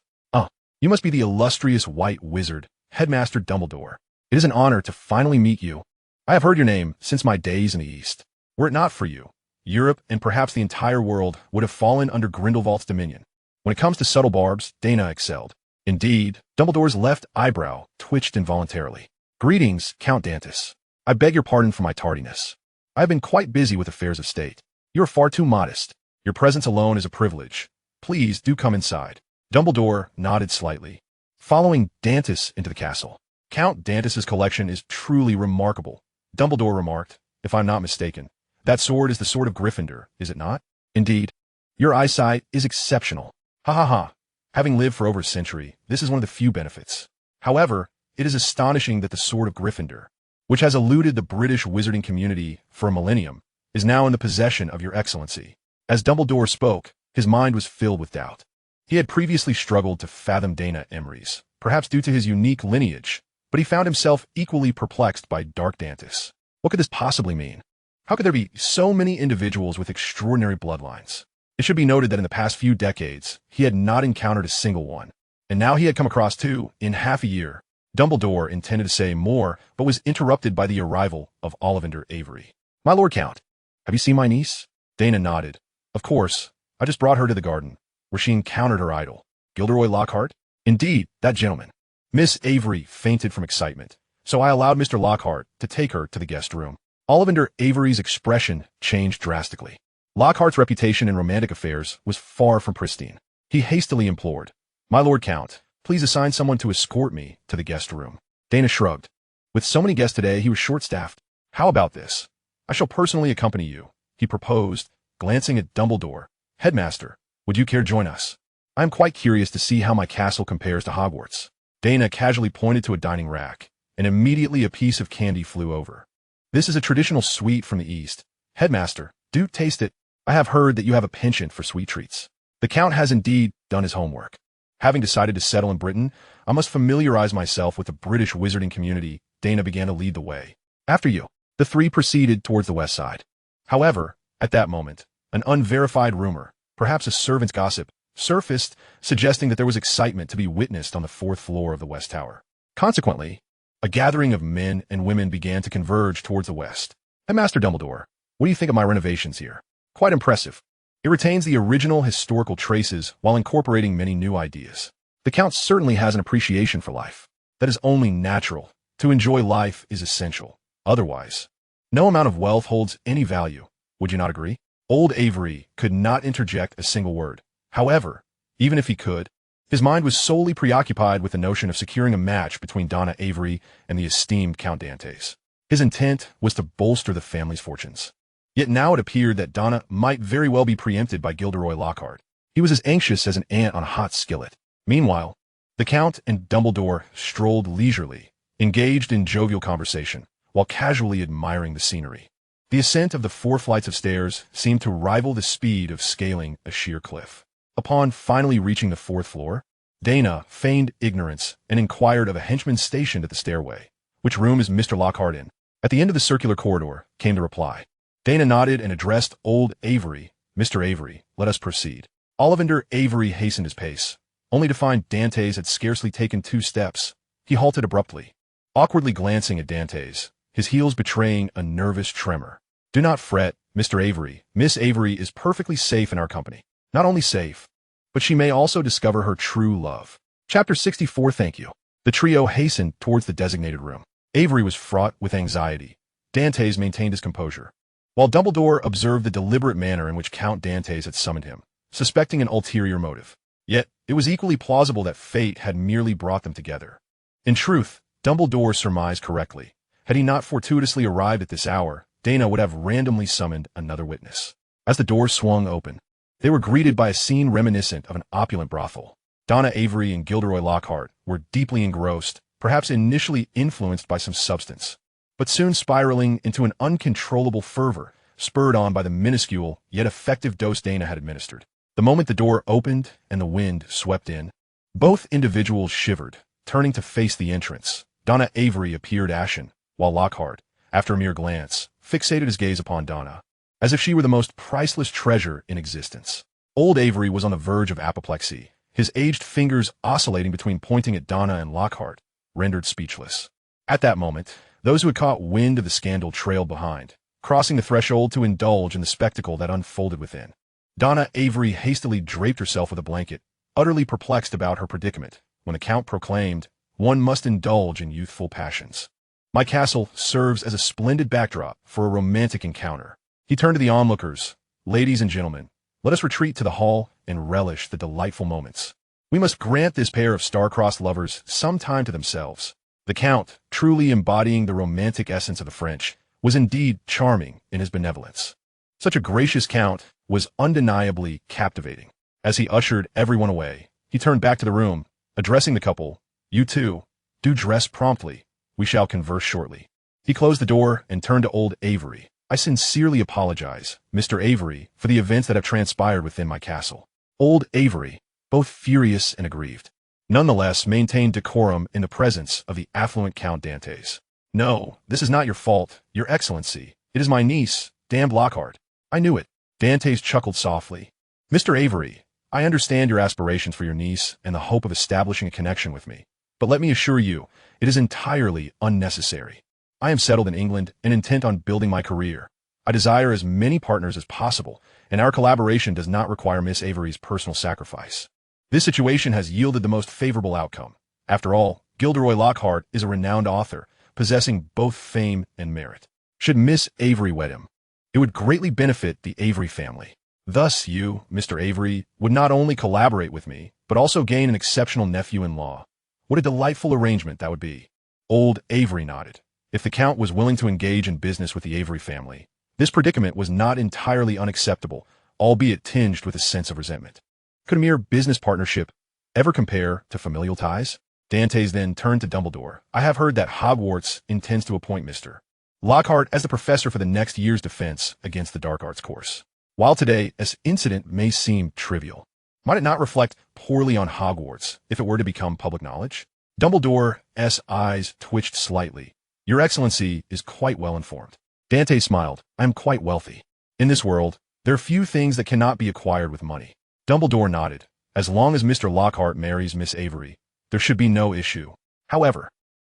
You must be the illustrious white wizard, Headmaster Dumbledore. It is an honor to finally meet you. I have heard your name since my days in the East. Were it not for you, Europe and perhaps the entire world would have fallen under Grindelwald's dominion. When it comes to subtle barbs, Daina excelled. Indeed, Dumbledore's left eyebrow twitched involuntarily. Greetings, Count Dantis. I beg your pardon for my tardiness. I have been quite busy with affairs of state. You are far too modest. Your presence alone is a privilege. Please do come inside. Dumbledore nodded slightly, following Dantis into the castle. Count Dantis's collection is truly remarkable, Dumbledore remarked, if I'm not mistaken. That sword is the sword of Gryffindor, is it not? Indeed. Your eyesight is exceptional. Ha ha ha. Having lived for over a century, this is one of the few benefits. However, it is astonishing that the sword of Gryffindor, which has eluded the British wizarding community for a millennium, is now in the possession of your excellency. As Dumbledore spoke, his mind was filled with doubt. He had previously struggled to fathom Daina Avery's, perhaps due to his unique lineage, but he found himself equally perplexed by Dark Dantis. What could this possibly mean? How could there be so many individuals with extraordinary bloodlines? It should be noted that in the past few decades, he had not encountered a single one. And now he had come across two in half a year. Dumbledore intended to say more, but was interrupted by the arrival of Ollivander Avery. "My Lord Count, have you seen my niece?" Daina nodded. "Of course. I just brought her to the garden, where she encountered her idol, Gilderoy Lockhart." "Indeed, that gentleman." Miss Avery fainted from excitement, so I allowed Mr. Lockhart to take her to the guest room. Ollivander Avery's expression changed drastically. Lockhart's reputation in romantic affairs was far from pristine. He hastily implored, "My Lord Count, please assign someone to escort me to the guest room." Daina shrugged. With so many guests today, he was short-staffed. "How about this? I shall personally accompany you," he proposed, glancing at Dumbledore. "Headmaster, would you care to join us? I am quite curious to see how my castle compares to Hogwarts." Daina casually pointed to a dining rack, and immediately a piece of candy flew over. "This is a traditional sweet from the East. Headmaster, do taste it. I have heard that you have a penchant for sweet treats." The Count has indeed done his homework. Having decided to settle in Britain, I must familiarize myself with the British wizarding community. Daina began to lead the way. "After you." The three proceeded towards the west side. However, at that moment, an unverified rumor, perhaps a servant's gossip, surfaced, suggesting that there was excitement to be witnessed on the fourth floor of the West Tower. Consequently, a gathering of men and women began to converge towards the west. "Headmaster Dumbledore, what do you think of my renovations here?" "Quite impressive. It retains the original historical traces while incorporating many new ideas. The Count certainly has an appreciation for life. That is only natural. To enjoy life is essential. Otherwise, no amount of wealth holds any value. Would you not agree?" Old Avery could not interject a single word. However, even if he could, his mind was solely preoccupied with the notion of securing a match between Daina Avery and the esteemed Count Dantes. His intent was to bolster the family's fortunes. Yet now it appeared that Daina might very well be preempted by Gilderoy Lockhart. He was as anxious as an ant on a hot skillet. Meanwhile, the Count and Dumbledore strolled leisurely, engaged in jovial conversation, while casually admiring the scenery. The ascent of the 4 flights of stairs seemed to rival the speed of scaling a sheer cliff. Upon finally reaching the 4th floor, Daina feigned ignorance and inquired of a henchman stationed at the stairway, "Which room is Mr. Lockhart in?" At the end of the circular corridor came the reply. Daina nodded and addressed old Avery. "Mr. Avery, let us proceed." Ollivander Avery hastened his pace, only to find Dantes had scarcely taken 2 steps. He halted abruptly, awkwardly glancing at Dantes, his heels betraying a nervous tremor. "Do not fret, Mr. Avery. Miss Avery is perfectly safe in our company. Not only safe, but she may also discover her true love." Chapter 64. Thank you. The trio hastened towards the designated room. Avery was fraught with anxiety. Dantes maintained his composure, while Dumbledore observed the deliberate manner in which Count Dantes had summoned him, suspecting an ulterior motive. Yet, it was equally plausible that fate had merely brought them together. In truth, Dumbledore surmised correctly. Had he not fortuitously arrived at this hour, Daina would have randomly summoned another witness. As the doors swung open, they were greeted by a scene reminiscent of an opulent brothel. Daina Avery and Gilderoy Lockhart were deeply engrossed, perhaps initially influenced by some substance, but soon spiraling into an uncontrollable fervor, spurred on by the minuscule yet effective dose Daina had administered. The moment the door opened and the wind swept in, both individuals shivered, turning to face the entrance. Daina Avery appeared ashen, while Lockhart, after a mere glance, fixated his gaze upon Daina, as if she were the most priceless treasure in existence. Old Avery was on the verge of apoplexy, his aged fingers oscillating between pointing at Daina and Lockhart, rendered speechless. At that moment, those who had caught wind of the scandal trailed behind, crossing the threshold to indulge in the spectacle that unfolded within. Daina Avery hastily draped herself with a blanket, utterly perplexed about her predicament, when the Count proclaimed, "One must indulge in youthful passions. My castle serves as a splendid backdrop for a romantic encounter." He turned to the onlookers. "Ladies and gentlemen, let us retreat to the hall and relish the delightful moments. We must grant this pair of star-crossed lovers some time to themselves." The Count, truly embodying the romantic essence of the French, was indeed charming in his benevolence. Such a gracious Count was undeniably captivating. As he ushered everyone away, he turned back to the room, addressing the couple, "You two, do dress promptly. We shall converse shortly." He closed the door and turned to old Avery. "I sincerely apologize, Mr. Avery, for the events that have transpired within my castle." Old Avery, both furious and aggrieved, nonetheless maintained decorum in the presence of the affluent Count Dantes. "No, this is not your fault, Your Excellency. It is my niece, damned Lockhart." "I knew it." Dantes chuckled softly. "Mr. Avery, I understand your aspirations for your niece and the hope of establishing a connection with me, but let me assure you, it is entirely unnecessary. I am settled in England and intent on building my career. I desire as many partners as possible, and our collaboration does not require Miss Avery's personal sacrifice. This situation has yielded the most favorable outcome. After all, Gilderoy Lockhart is a renowned author, possessing both fame and merit. Should Miss Avery wed him, it would greatly benefit the Avery family. Thus you, Mr. Avery, would not only collaborate with me, but also gain an exceptional nephew-in-law. What a delightful arrangement that would be." Old Avery nodded. If the Count was willing to engage in business with the Avery family, this predicament was not entirely unacceptable, albeit tinged with a sense of resentment. Could a mere business partnership ever compare to familial ties? Dantes then turned to Dumbledore. "I have heard that Hogwarts intends to appoint Mr. Lockhart as the professor for the next year's defense against the dark arts course. While today, this incident may seem trivial, might it not reflect poorly on Hogwarts if it were to become public knowledge?" Dumbledore's eyes twitched slightly. "Your Excellency is quite well informed." Dante smiled. "I am quite wealthy. In this world, there are few things that cannot be acquired with money." Dumbledore nodded. "As long as Mr. Lockhart marries Miss Avery, there should be no issue. However,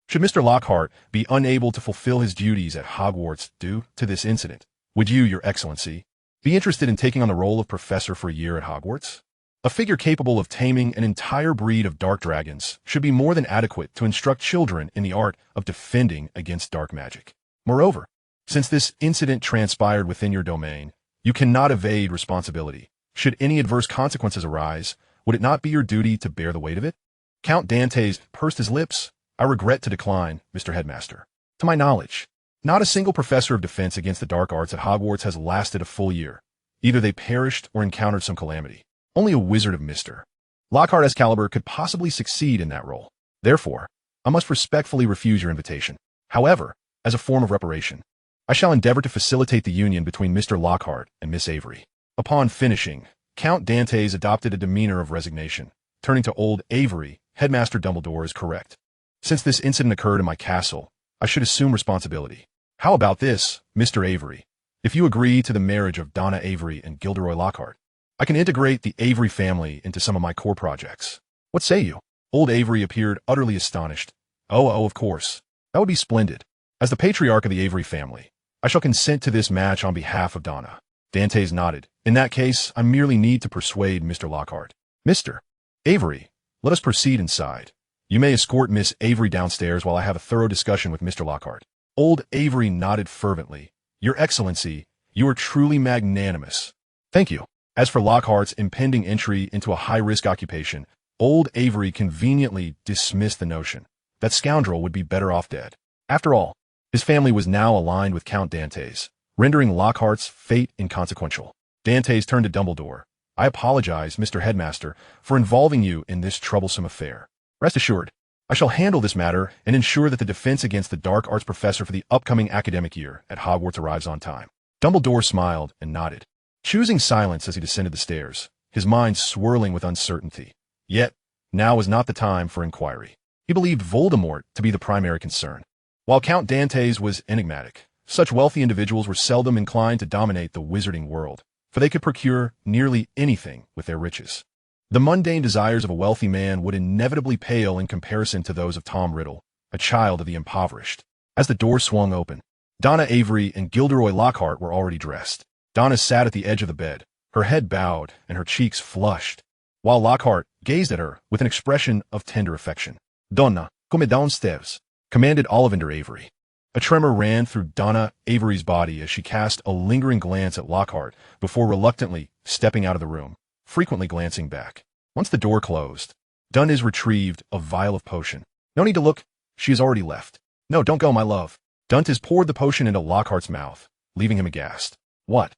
should Mr. Lockhart be unable to fulfill his duties at Hogwarts due to this incident, would you, Your Excellency, be interested in taking on the role of professor for a year at Hogwarts? A figure capable of taming an entire breed of dark dragons should be more than adequate to instruct children in the art of defending against dark magic. Moreover, since this incident transpired within your domain, you cannot evade responsibility. Should any adverse consequences arise, would it not be your duty to bear the weight of it?" Count Dantes pursed his lips. "I regret to decline, Mr. Headmaster. To my knowledge, not a single professor of defense against the dark arts at Hogwarts has lasted a full year. Either they perished or encountered some calamity. Only a wizard of Mr. Lockhart's caliber could possibly succeed in that role. Therefore, I must respectfully refuse your invitation. However, as a form of reparation, I shall endeavor to facilitate the union between Mr. Lockhart and Miss Avery." Upon finishing, Count Dantes adopted a demeanor of resignation. Turning to old Avery, Headmaster Dumbledore is correct. Since this incident occurred in my castle, I should assume responsibility. How about this, Mr. Avery? If you agree to the marriage of Daina Avery and Gilderoy Lockhart, I can integrate the Avery family into some of my core projects. What say you? Old Avery appeared utterly astonished. Oh, of course. That would be splendid. As the patriarch of the Avery family, I shall consent to this match on behalf of Daina. Dantes nodded. In that case, I merely need to persuade Mr. Lockhart. Mr. Avery, let us proceed inside. You may escort Miss Avery downstairs while I have a thorough discussion with Mr. Lockhart. Old Avery nodded fervently. Your Excellency, you are truly magnanimous. Thank you. As for Lockhart's impending entry into a high-risk occupation, old Avery conveniently dismissed the notion. That scoundrel would be better off dead. After all, his family was now aligned with Count Dantes, rendering Lockhart's fate inconsequential. Dantes turned to Dumbledore. I apologize, Mr. Headmaster, for involving you in this troublesome affair. Rest assured, I shall handle this matter and ensure that the defense against the dark arts professor for the upcoming academic year at Hogwarts arrives on time. Dumbledore smiled and nodded, choosing silence as he descended the stairs, his mind swirling with uncertainty. Yet, now was not the time for inquiry. He believed Voldemort to be the primary concern. While Count Dantes was enigmatic, such wealthy individuals were seldom inclined to dominate the wizarding world, for they could procure nearly anything with their riches. The mundane desires of a wealthy man would inevitably pale in comparison to those of Tom Riddle, a child of the impoverished. As the door swung open, Daina Avery and Gilderoy Lockhart were already dressed. Daina sat at the edge of the bed, her head bowed and her cheeks flushed, while Lockhart gazed at her with an expression of tender affection. Donna, come downstairs, commanded Ollivander Avery. A tremor ran through Daina Avery's body as she cast a lingering glance at Lockhart before reluctantly stepping out of the room, frequently glancing back. Once the door closed, Dunn retrieved a vial of potion. No need to look, she has already left. No, don't go, my love. Dunn poured the potion into Lockhart's mouth, leaving him aghast. What?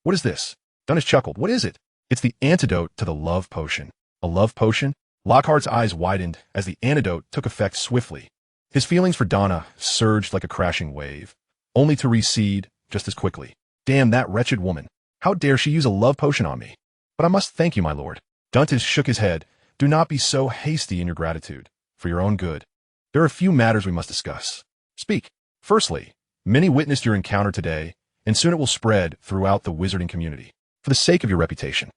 What is this? Dunn chuckled. What is it? It's the antidote to the love potion. A love potion? Lockhart's eyes widened as the antidote took effect swiftly. His feelings for Daina surged like a crashing wave, only to recede just as quickly. Damn that wretched woman. How dare she use a love potion on me? But I must thank you, my lord. Dunn shook his head, do not be so hasty in your gratitude. For your own good, there are a few matters we must discuss. Speak. Firstly, many witnessed your encounter today, and soon it will spread throughout the wizarding community. For the sake of your reputation.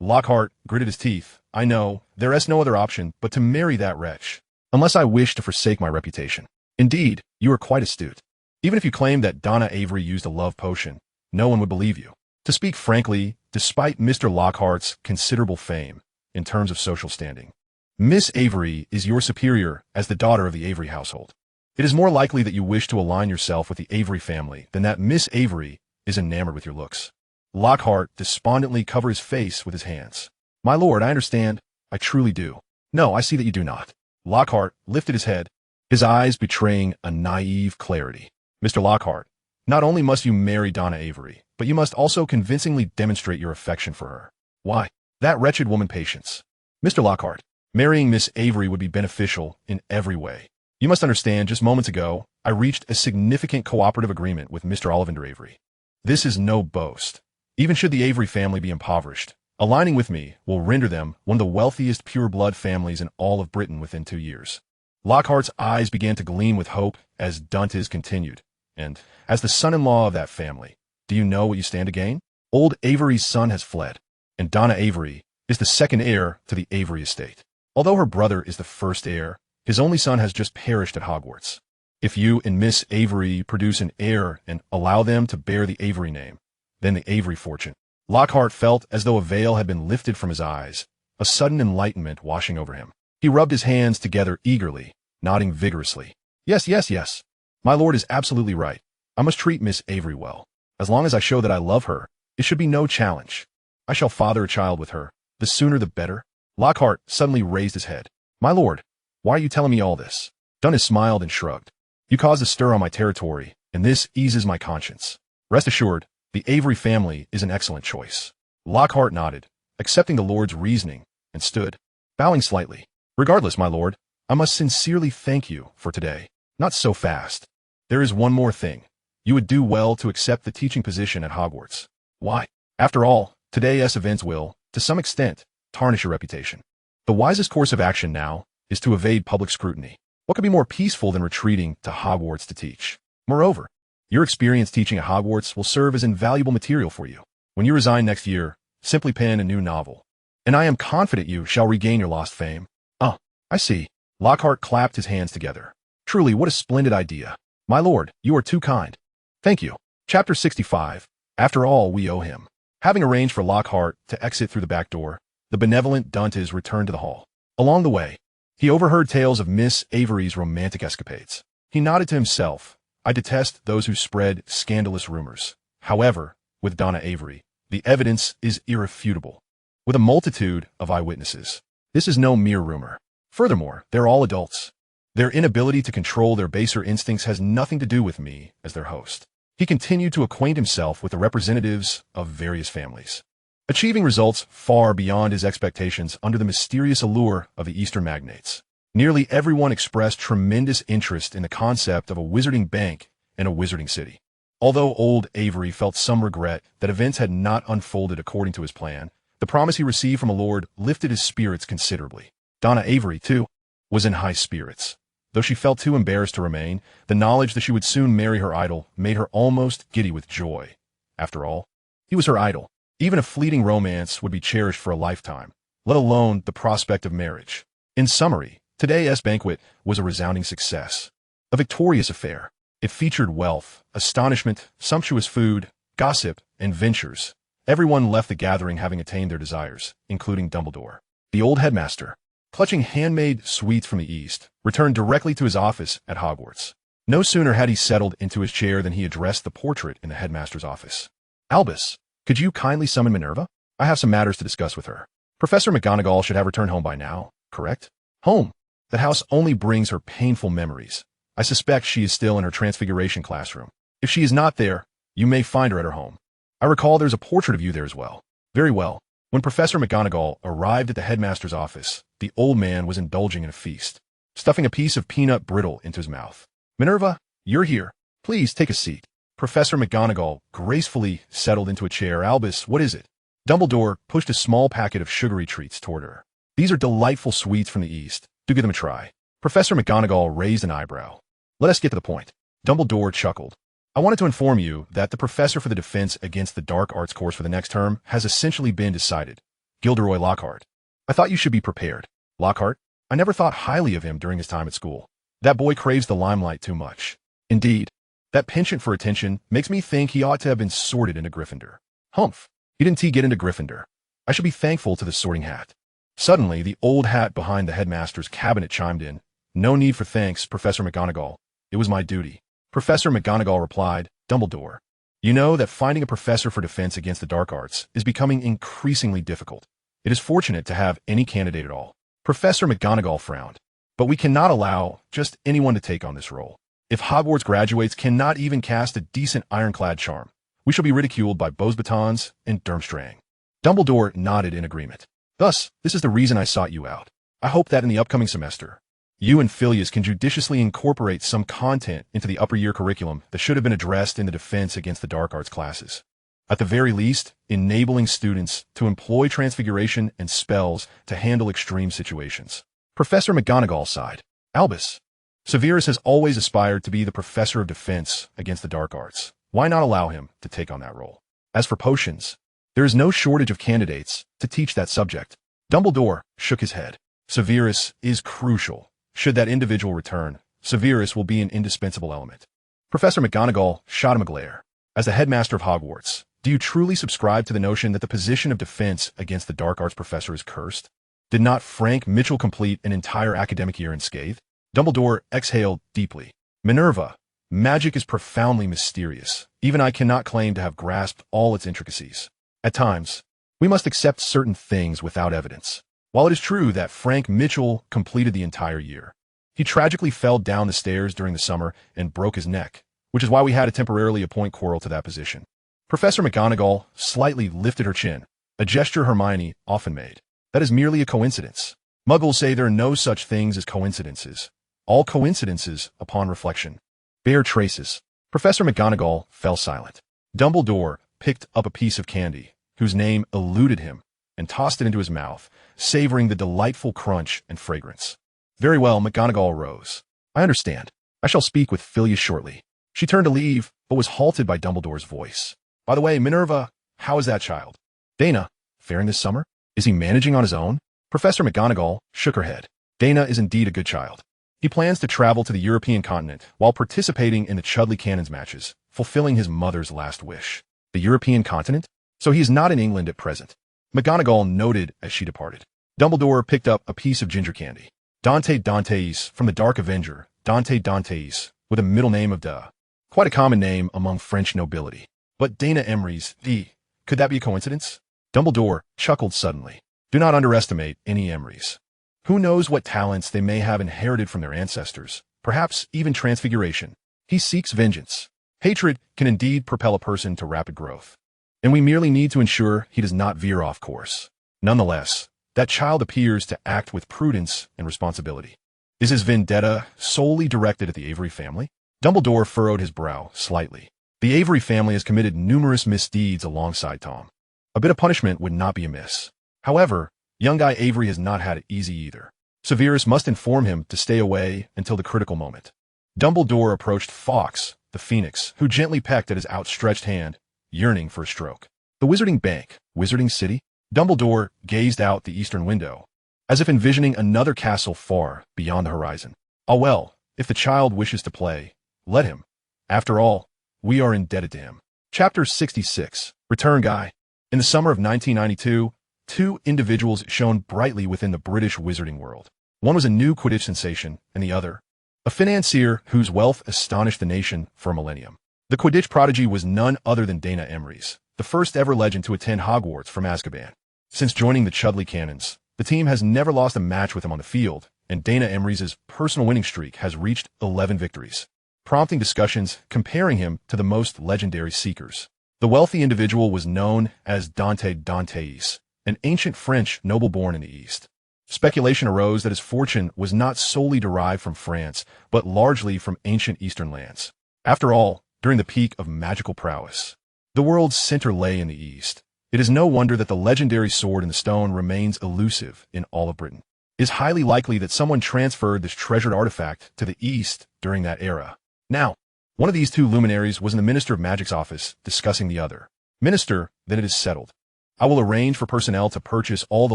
Lockhart gritted his teeth. I know, there is no other option but to marry that wretch, unless I wish to forsake my reputation. Indeed, you are quite astute. Even if you claim that Daina Avery used a love potion, no one would believe you. To speak frankly, despite Mr. Lockhart's considerable fame in terms of social standing, Miss Avery is your superior as the daughter of the Avery household. It is more likely that you wish to align yourself with the Avery family than that Miss Avery is enamored with your looks. Lockhart despondently covered his face with his hands. My lord, I understand. I truly do. No, I see that you do not. Lockhart lifted his head, his eyes betraying a naive clarity. Mr. Lockhart, not only must you marry Daina Avery, but you must also convincingly demonstrate your affection for her. Why? That wretched woman Patience. Mr. Lockhart, marrying Miss Avery would be beneficial in every way. You must understand, just moments ago, I reached a significant cooperative agreement with Mr. Ollivander Avery. This is no boast. Even should the Avery family be impoverished, aligning with me will render them one of the wealthiest pure-blood families in all of Britain within 2 years. Lockhart's eyes began to gleam with hope as Dantes continued. And, as the son-in-law of that family, do you know what you stand to gain? Old Avery's son has fled, and Daina Avery is the second heir to the Avery estate. Although her brother is the first heir, his only son has just perished at Hogwarts. If you and Miss Avery produce an heir and allow them to bear the Avery name, then the Avery fortune. Lockhart felt as though a veil had been lifted from his eyes, a sudden enlightenment washing over him. He rubbed his hands together eagerly, nodding vigorously. Yes, yes, yes. My lord is absolutely right. I must treat Miss Avery well. As long as I show that I love her, it should be no challenge. I shall father a child with her. The sooner the better. Lockhart suddenly raised his head. My lord, why are you telling me all this? Dunnis smiled and shrugged. You caused a stir on my territory, and this eases my conscience. Rest assured, the Avery family is an excellent choice. Lockhart nodded, accepting the lord's reasoning, and stood, bowing slightly. Regardless, my lord, I must sincerely thank you for today. Not so fast. There is one more thing. You would do well to accept the teaching position at Hogwarts. Why? After all, today's events will, to some extent, tarnish your reputation. The wisest course of action now is to evade public scrutiny. What could be more peaceful than retreating to Hogwarts to teach? Moreover, your experience teaching at Hogwarts will serve as invaluable material for you. When you resign next year, simply pen a new novel. And I am confident you shall regain your lost fame. Ah, I see. Lockhart clapped his hands together. Truly, what a splendid idea. My lord, you are too kind. Thank you. Chapter 65. After all, we owe him. Having arranged for Lockhart to exit through the back door, the benevolent Dantes returned to the hall. Along the way, he overheard tales of Miss Avery's romantic escapades. He nodded to himself. I detest those who spread scandalous rumors. However, with Daina Avery, the evidence is irrefutable. With a multitude of eyewitnesses, this is no mere rumor. Furthermore, they're all adults. Their inability to control their baser instincts has nothing to do with me as their host. He continued to acquaint himself with the representatives of various families, achieving results far beyond his expectations under the mysterious allure of the Eastern magnates. Nearly everyone expressed tremendous interest in the concept of a wizarding bank in a wizarding city. Although old Avery felt some regret that events had not unfolded according to his plan, the promise he received from a lord lifted his spirits considerably. Daina Avery, too, was in high spirits. Though she felt too embarrassed to remain, the knowledge that she would soon marry her idol made her almost giddy with joy. After all, he was her idol. Even a fleeting romance would be cherished for a lifetime, let alone the prospect of marriage. In summary, today's banquet was a resounding success. A victorious affair. It featured wealth, astonishment, sumptuous food, gossip, and ventures. Everyone left the gathering having attained their desires, including Dumbledore. The old headmaster, clutching handmade sweets from the East, returned directly to his office at Hogwarts. No sooner had he settled into his chair than he addressed the portrait in the headmaster's office. Albus, could you kindly summon Minerva? I have some matters to discuss with her. Professor McGonagall should have returned home by now, correct? Home. That house only brings her painful memories. I suspect she is still in her transfiguration classroom. If she is not there, you may find her at her home. I recall there's a portrait of you there as well. Very well. When Professor McGonagall arrived at the headmaster's office, the old man was indulging in a feast, stuffing a piece of peanut brittle into his mouth. Minerva, you're here. Please take a seat. Professor McGonagall gracefully settled into a chair. Albus, what is it? Dumbledore pushed a small packet of sugary treats toward her. These are delightful sweets from the East. Do give them a try. Professor McGonagall raised an eyebrow. Let us get to the point. Dumbledore chuckled. I wanted to inform you that the professor for the defense against the dark arts course for the next term has essentially been decided. Gilderoy Lockhart. I thought you should be prepared. Lockhart? I never thought highly of him during his time at school. That boy craves the limelight too much. Indeed, that penchant for attention makes me think he ought to have been sorted into Gryffindor. Humph. He didn't get into Gryffindor. I should be thankful to the sorting hat. Suddenly, the old hat behind the headmaster's cabinet chimed in. No need for thanks, Professor McGonagall. It was my duty. Professor McGonagall replied, Dumbledore. You know that finding a professor for defense against the dark arts is becoming increasingly difficult. It is fortunate to have any candidate at all. Professor McGonagall frowned. But we cannot allow just anyone to take on this role. If Hogwarts graduates cannot even cast a decent ironclad charm, we shall be ridiculed by Beauxbatons and Durmstrang. Dumbledore nodded in agreement. Thus, this is the reason I sought you out. I hope that in the upcoming semester, you and Phileas can judiciously incorporate some content into the upper year curriculum that should have been addressed in the defense against the dark arts classes. At the very least, enabling students to employ transfiguration and spells to handle extreme situations. Professor McGonagall sighed. Albus. Severus has always aspired to be the professor of defense against the dark arts. Why not allow him to take on that role? As for potions, there is no shortage of candidates to teach that subject. Dumbledore shook his head. Severus is crucial. Should that individual return, Severus will be an indispensable element. Professor McGonagall shot him a glare. As the headmaster of Hogwarts, do you truly subscribe to the notion that the position of defense against the dark arts professor is cursed? Did not Frank Mitchell complete an entire academic year unscathed? Dumbledore exhaled deeply. Minerva, magic is profoundly mysterious. Even I cannot claim to have grasped all its intricacies. At times, we must accept certain things without evidence. While it is true that Frank Mitchell completed the entire year, he tragically fell down the stairs during the summer and broke his neck, which is why we had to temporarily appoint Quirrell to that position. Professor McGonagall slightly lifted her chin, a gesture Hermione often made. That is merely a coincidence. Muggles say there are no such things as coincidences. All coincidences, upon reflection, bear traces. Professor McGonagall fell silent. Dumbledore picked up a piece of candy, whose name eluded him, and tossed it into his mouth, savoring the delightful crunch and fragrance. Very well, McGonagall rose. I understand. I shall speak with Phileas shortly. She turned to leave, but was halted by Dumbledore's voice. By the way, Minerva, how is that child? Daina, faring this summer? Is he managing on his own? Professor McGonagall shook her head. Daina is indeed a good child. He plans to travel to the European continent while participating in the Chudley Cannons matches, fulfilling his mother's last wish. The European continent? So he is not in England at present. McGonagall noted as she departed. Dumbledore picked up a piece of ginger candy. Dante Dantes from the Dark Avenger, Dante Dantes, with a middle name of Duh. Quite a common name among French nobility. But Daina Emery's D. Could that be a coincidence? Dumbledore chuckled suddenly. Do not underestimate any Emerys. Who knows what talents they may have inherited from their ancestors, perhaps even transfiguration. He seeks vengeance. Hatred can indeed propel a person to rapid growth. And we merely need to ensure he does not veer off course. Nonetheless, that child appears to act with prudence and responsibility. Is his vendetta solely directed at the Avery family? Dumbledore furrowed his brow slightly. The Avery family has committed numerous misdeeds alongside Tom. A bit of punishment would not be amiss. However, young guy Avery has not had it easy either. Severus must inform him to stay away until the critical moment. Dumbledore approached Fawkes, the Phoenix, who gently pecked at his outstretched hand, yearning for a stroke. The Wizarding Bank, Wizarding City? Dumbledore gazed out the eastern window, as if envisioning another castle far beyond the horizon. Ah well, if the child wishes to play, let him. After all, we are indebted to him. Chapter 66, Return Guy. In the summer of 1992, two individuals shone brightly within the British wizarding world. One was a new Quidditch sensation, and the other, a financier whose wealth astonished the nation for a millennium. The Quidditch prodigy was none other than Daina Avery, the first ever legend to attend Hogwarts from Azkaban. Since joining the Chudley Cannons, the team has never lost a match with him on the field, and Daina Avery's personal winning streak has reached 11 victories, prompting discussions comparing him to the most legendary Seekers. The wealthy individual was known as Dante Dantes, an ancient French noble born in the East. Speculation arose that his fortune was not solely derived from France, but largely from ancient Eastern lands. After all, during the peak of magical prowess, the world's center lay in the East. It is no wonder that the legendary sword in the stone remains elusive in all of Britain. It is highly likely that someone transferred this treasured artifact to the east during that era. Now, one of these two luminaries was in the Minister of Magic's office discussing the other. Minister, then it is settled. I will arrange for personnel to purchase all the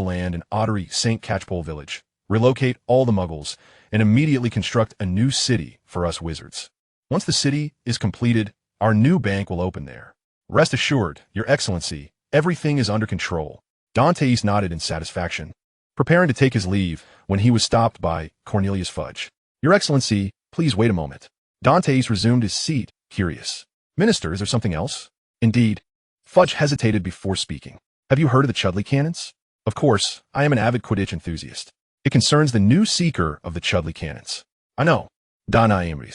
land in Ottery St. Catchpole Village, relocate all the muggles, and immediately construct a new city for us wizards. Once the city is completed, our new bank will open there. Rest assured, Your Excellency, everything is under control. Dantes nodded in satisfaction, preparing to take his leave when he was stopped by Cornelius Fudge. Your Excellency, please wait a moment. Dantes resumed his seat, curious. Minister, is there something else? Indeed. Fudge hesitated before speaking. Have you heard of the Chudley Cannons? Of course, I am an avid Quidditch enthusiast. It concerns the new seeker of the Chudley Cannons. I know. Daina Avery.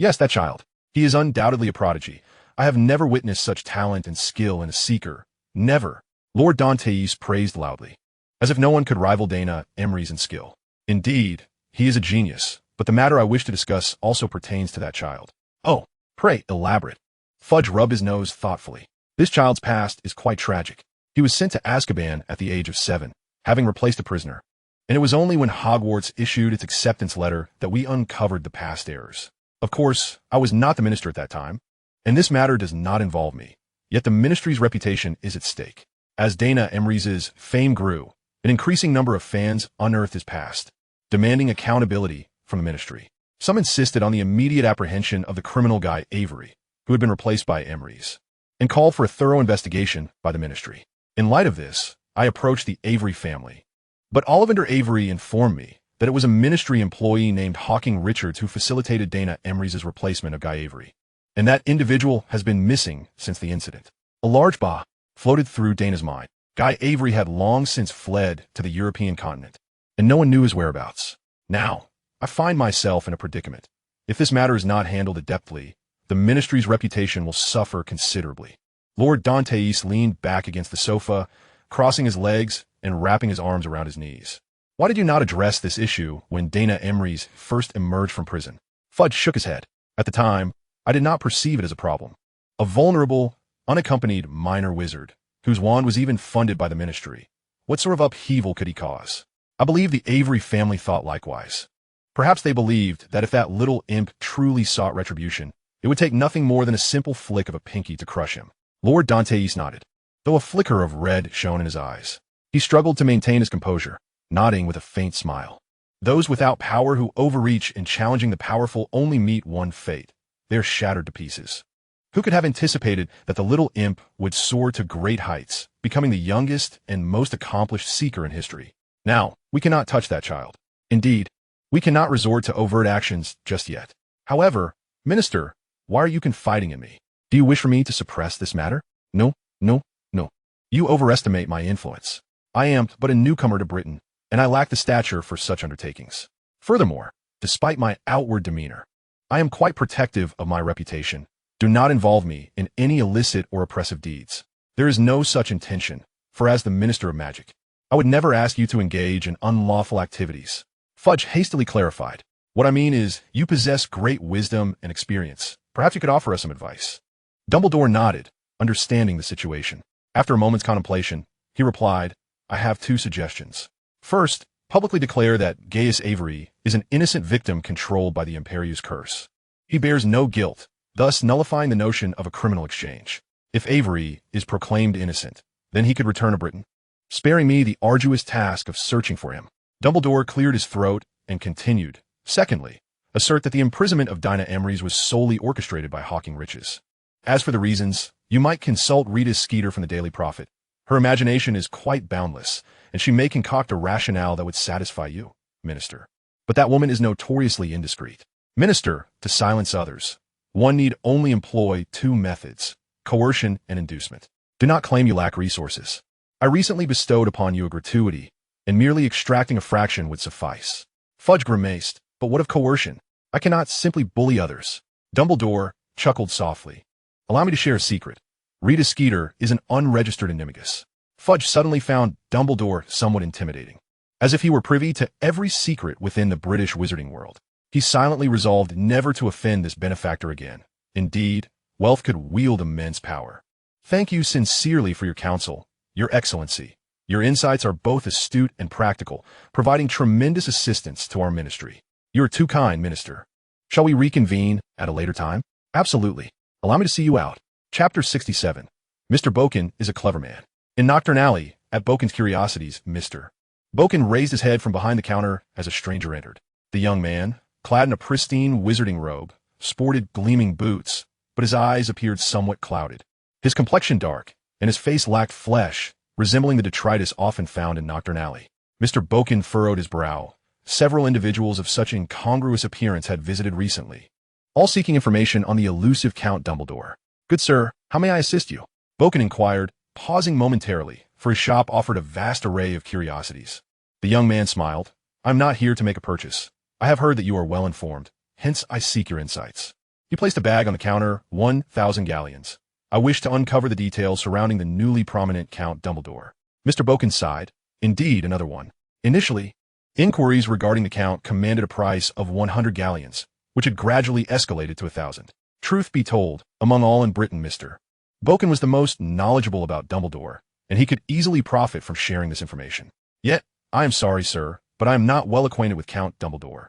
Yes, that child. He is undoubtedly a prodigy. I have never witnessed such talent and skill in a seeker. Never. Lord Dantes praised loudly, as if no one could rival Daina Avery's in skill. Indeed, he is a genius, but the matter I wish to discuss also pertains to that child. Oh, pray, elaborate. Fudge rubbed his nose thoughtfully. This child's past is quite tragic. He was sent to Azkaban at the age of 7, having replaced a prisoner. And it was only when Hogwarts issued its acceptance letter that we uncovered the past errors. Of course, I was not the minister at that time, and this matter does not involve me. Yet the ministry's reputation is at stake. As Daina Avery's fame grew, an increasing number of fans unearthed his past, demanding accountability from the ministry. Some insisted on the immediate apprehension of the criminal guy Avery, who had been replaced by Avery's, and called for a thorough investigation by the ministry. In light of this, I approached the Avery family. But Ollivander Avery informed me that it was a ministry employee named Hawking Richards who facilitated Daina Avery's replacement of Guy Avery. And that individual has been missing since the incident. A large bah floated through Daina's mind. Guy Avery had long since fled to the European continent, and no one knew his whereabouts. Now, I find myself in a predicament. If this matter is not handled adeptly, the ministry's reputation will suffer considerably. Lord Dantes leaned back against the sofa, crossing his legs and wrapping his arms around his knees. Why did you not address this issue when Daina Avery first emerged from prison? Fudge shook his head. At the time, I did not perceive it as a problem. A vulnerable, unaccompanied minor wizard, whose wand was even funded by the ministry. What sort of upheaval could he cause? I believe the Avery family thought likewise. Perhaps they believed that if that little imp truly sought retribution, it would take nothing more than a simple flick of a pinky to crush him. Lord Dantes nodded, though a flicker of red shone in his eyes. He struggled to maintain his composure, nodding with a faint smile. Those without power who overreach in challenging the powerful only meet one fate. They are shattered to pieces. Who could have anticipated that the little imp would soar to great heights, becoming the youngest and most accomplished seeker in history? Now, we cannot touch that child. Indeed, we cannot resort to overt actions just yet. However, Minister, why are you confiding in me? Do you wish for me to suppress this matter? No. You overestimate my influence. I am but a newcomer to Britain, and I lack the stature for such undertakings. Furthermore, despite my outward demeanor, I am quite protective of my reputation. Do not involve me in any illicit or oppressive deeds. There is no such intention, for as the Minister of Magic, I would never ask you to engage in unlawful activities. Fudge hastily clarified. What I mean is, you possess great wisdom and experience. Perhaps you could offer us some advice. Dumbledore nodded, understanding the situation. After a moment's contemplation, he replied, I have 2 suggestions. First, publicly declare that Gaius Avery is an innocent victim controlled by the Imperius curse. He bears no guilt, thus nullifying the notion of a criminal exchange. If Avery is proclaimed innocent, then he could return to Britain, sparing me the arduous task of searching for him. Dumbledore cleared his throat and continued. Secondly, assert that the imprisonment of Daina Avery was solely orchestrated by Hawking Richards. As for the reasons, you might consult Rita Skeeter from the Daily Prophet. Her imagination is quite boundless, and she may concoct a rationale that would satisfy you, Minister. But that woman is notoriously indiscreet. Minister, to silence others, one need only employ 2 methods, coercion and inducement. Do not claim you lack resources. I recently bestowed upon you a gratuity, and merely extracting a fraction would suffice. Fudge grimaced, but what of coercion? I cannot simply bully others. Dumbledore chuckled softly. Allow me to share a secret. Rita Skeeter is an unregistered animagus. Fudge suddenly found Dumbledore somewhat intimidating, as if he were privy to every secret within the British wizarding world. He silently resolved never to offend this benefactor again. Indeed, wealth could wield immense power. Thank you sincerely for your counsel, Your Excellency, your insights are both astute and practical, providing tremendous assistance to our ministry. You are too kind, Minister. Shall we reconvene at a later time? Absolutely. Allow me to see you out. Chapter 67. Mr. Boken is a clever man. In Nocturne Alley, at Boken's Curiosities, Mr. Boken raised his head from behind the counter as a stranger entered. The young man, clad in a pristine wizarding robe, sported gleaming boots, but his eyes appeared somewhat clouded. His complexion dark, and his face lacked flesh, resembling the detritus often found in Nocturne Alley. Mr. Boken furrowed his brow. Several individuals of such incongruous appearance had visited recently, all seeking information on the elusive Count Dumbledore. Good sir, how may I assist you? Boken inquired, pausing momentarily, for his shop offered a vast array of curiosities. The young man smiled. I'm not here to make a purchase. I have heard that you are well informed, hence I seek your insights. He placed a bag on the counter, 1,000 galleons. I wish to uncover the details surrounding the newly prominent Count Dumbledore. Mr. Boken sighed. Indeed, another one. Initially, inquiries regarding the Count commanded a price of 100 galleons, which had gradually escalated to 1,000. Truth be told, among all in Britain, Mr. Boken was the most knowledgeable about Dumbledore, and he could easily profit from sharing this information. Yet, I am sorry, sir, but I am not well acquainted with Count Dumbledore.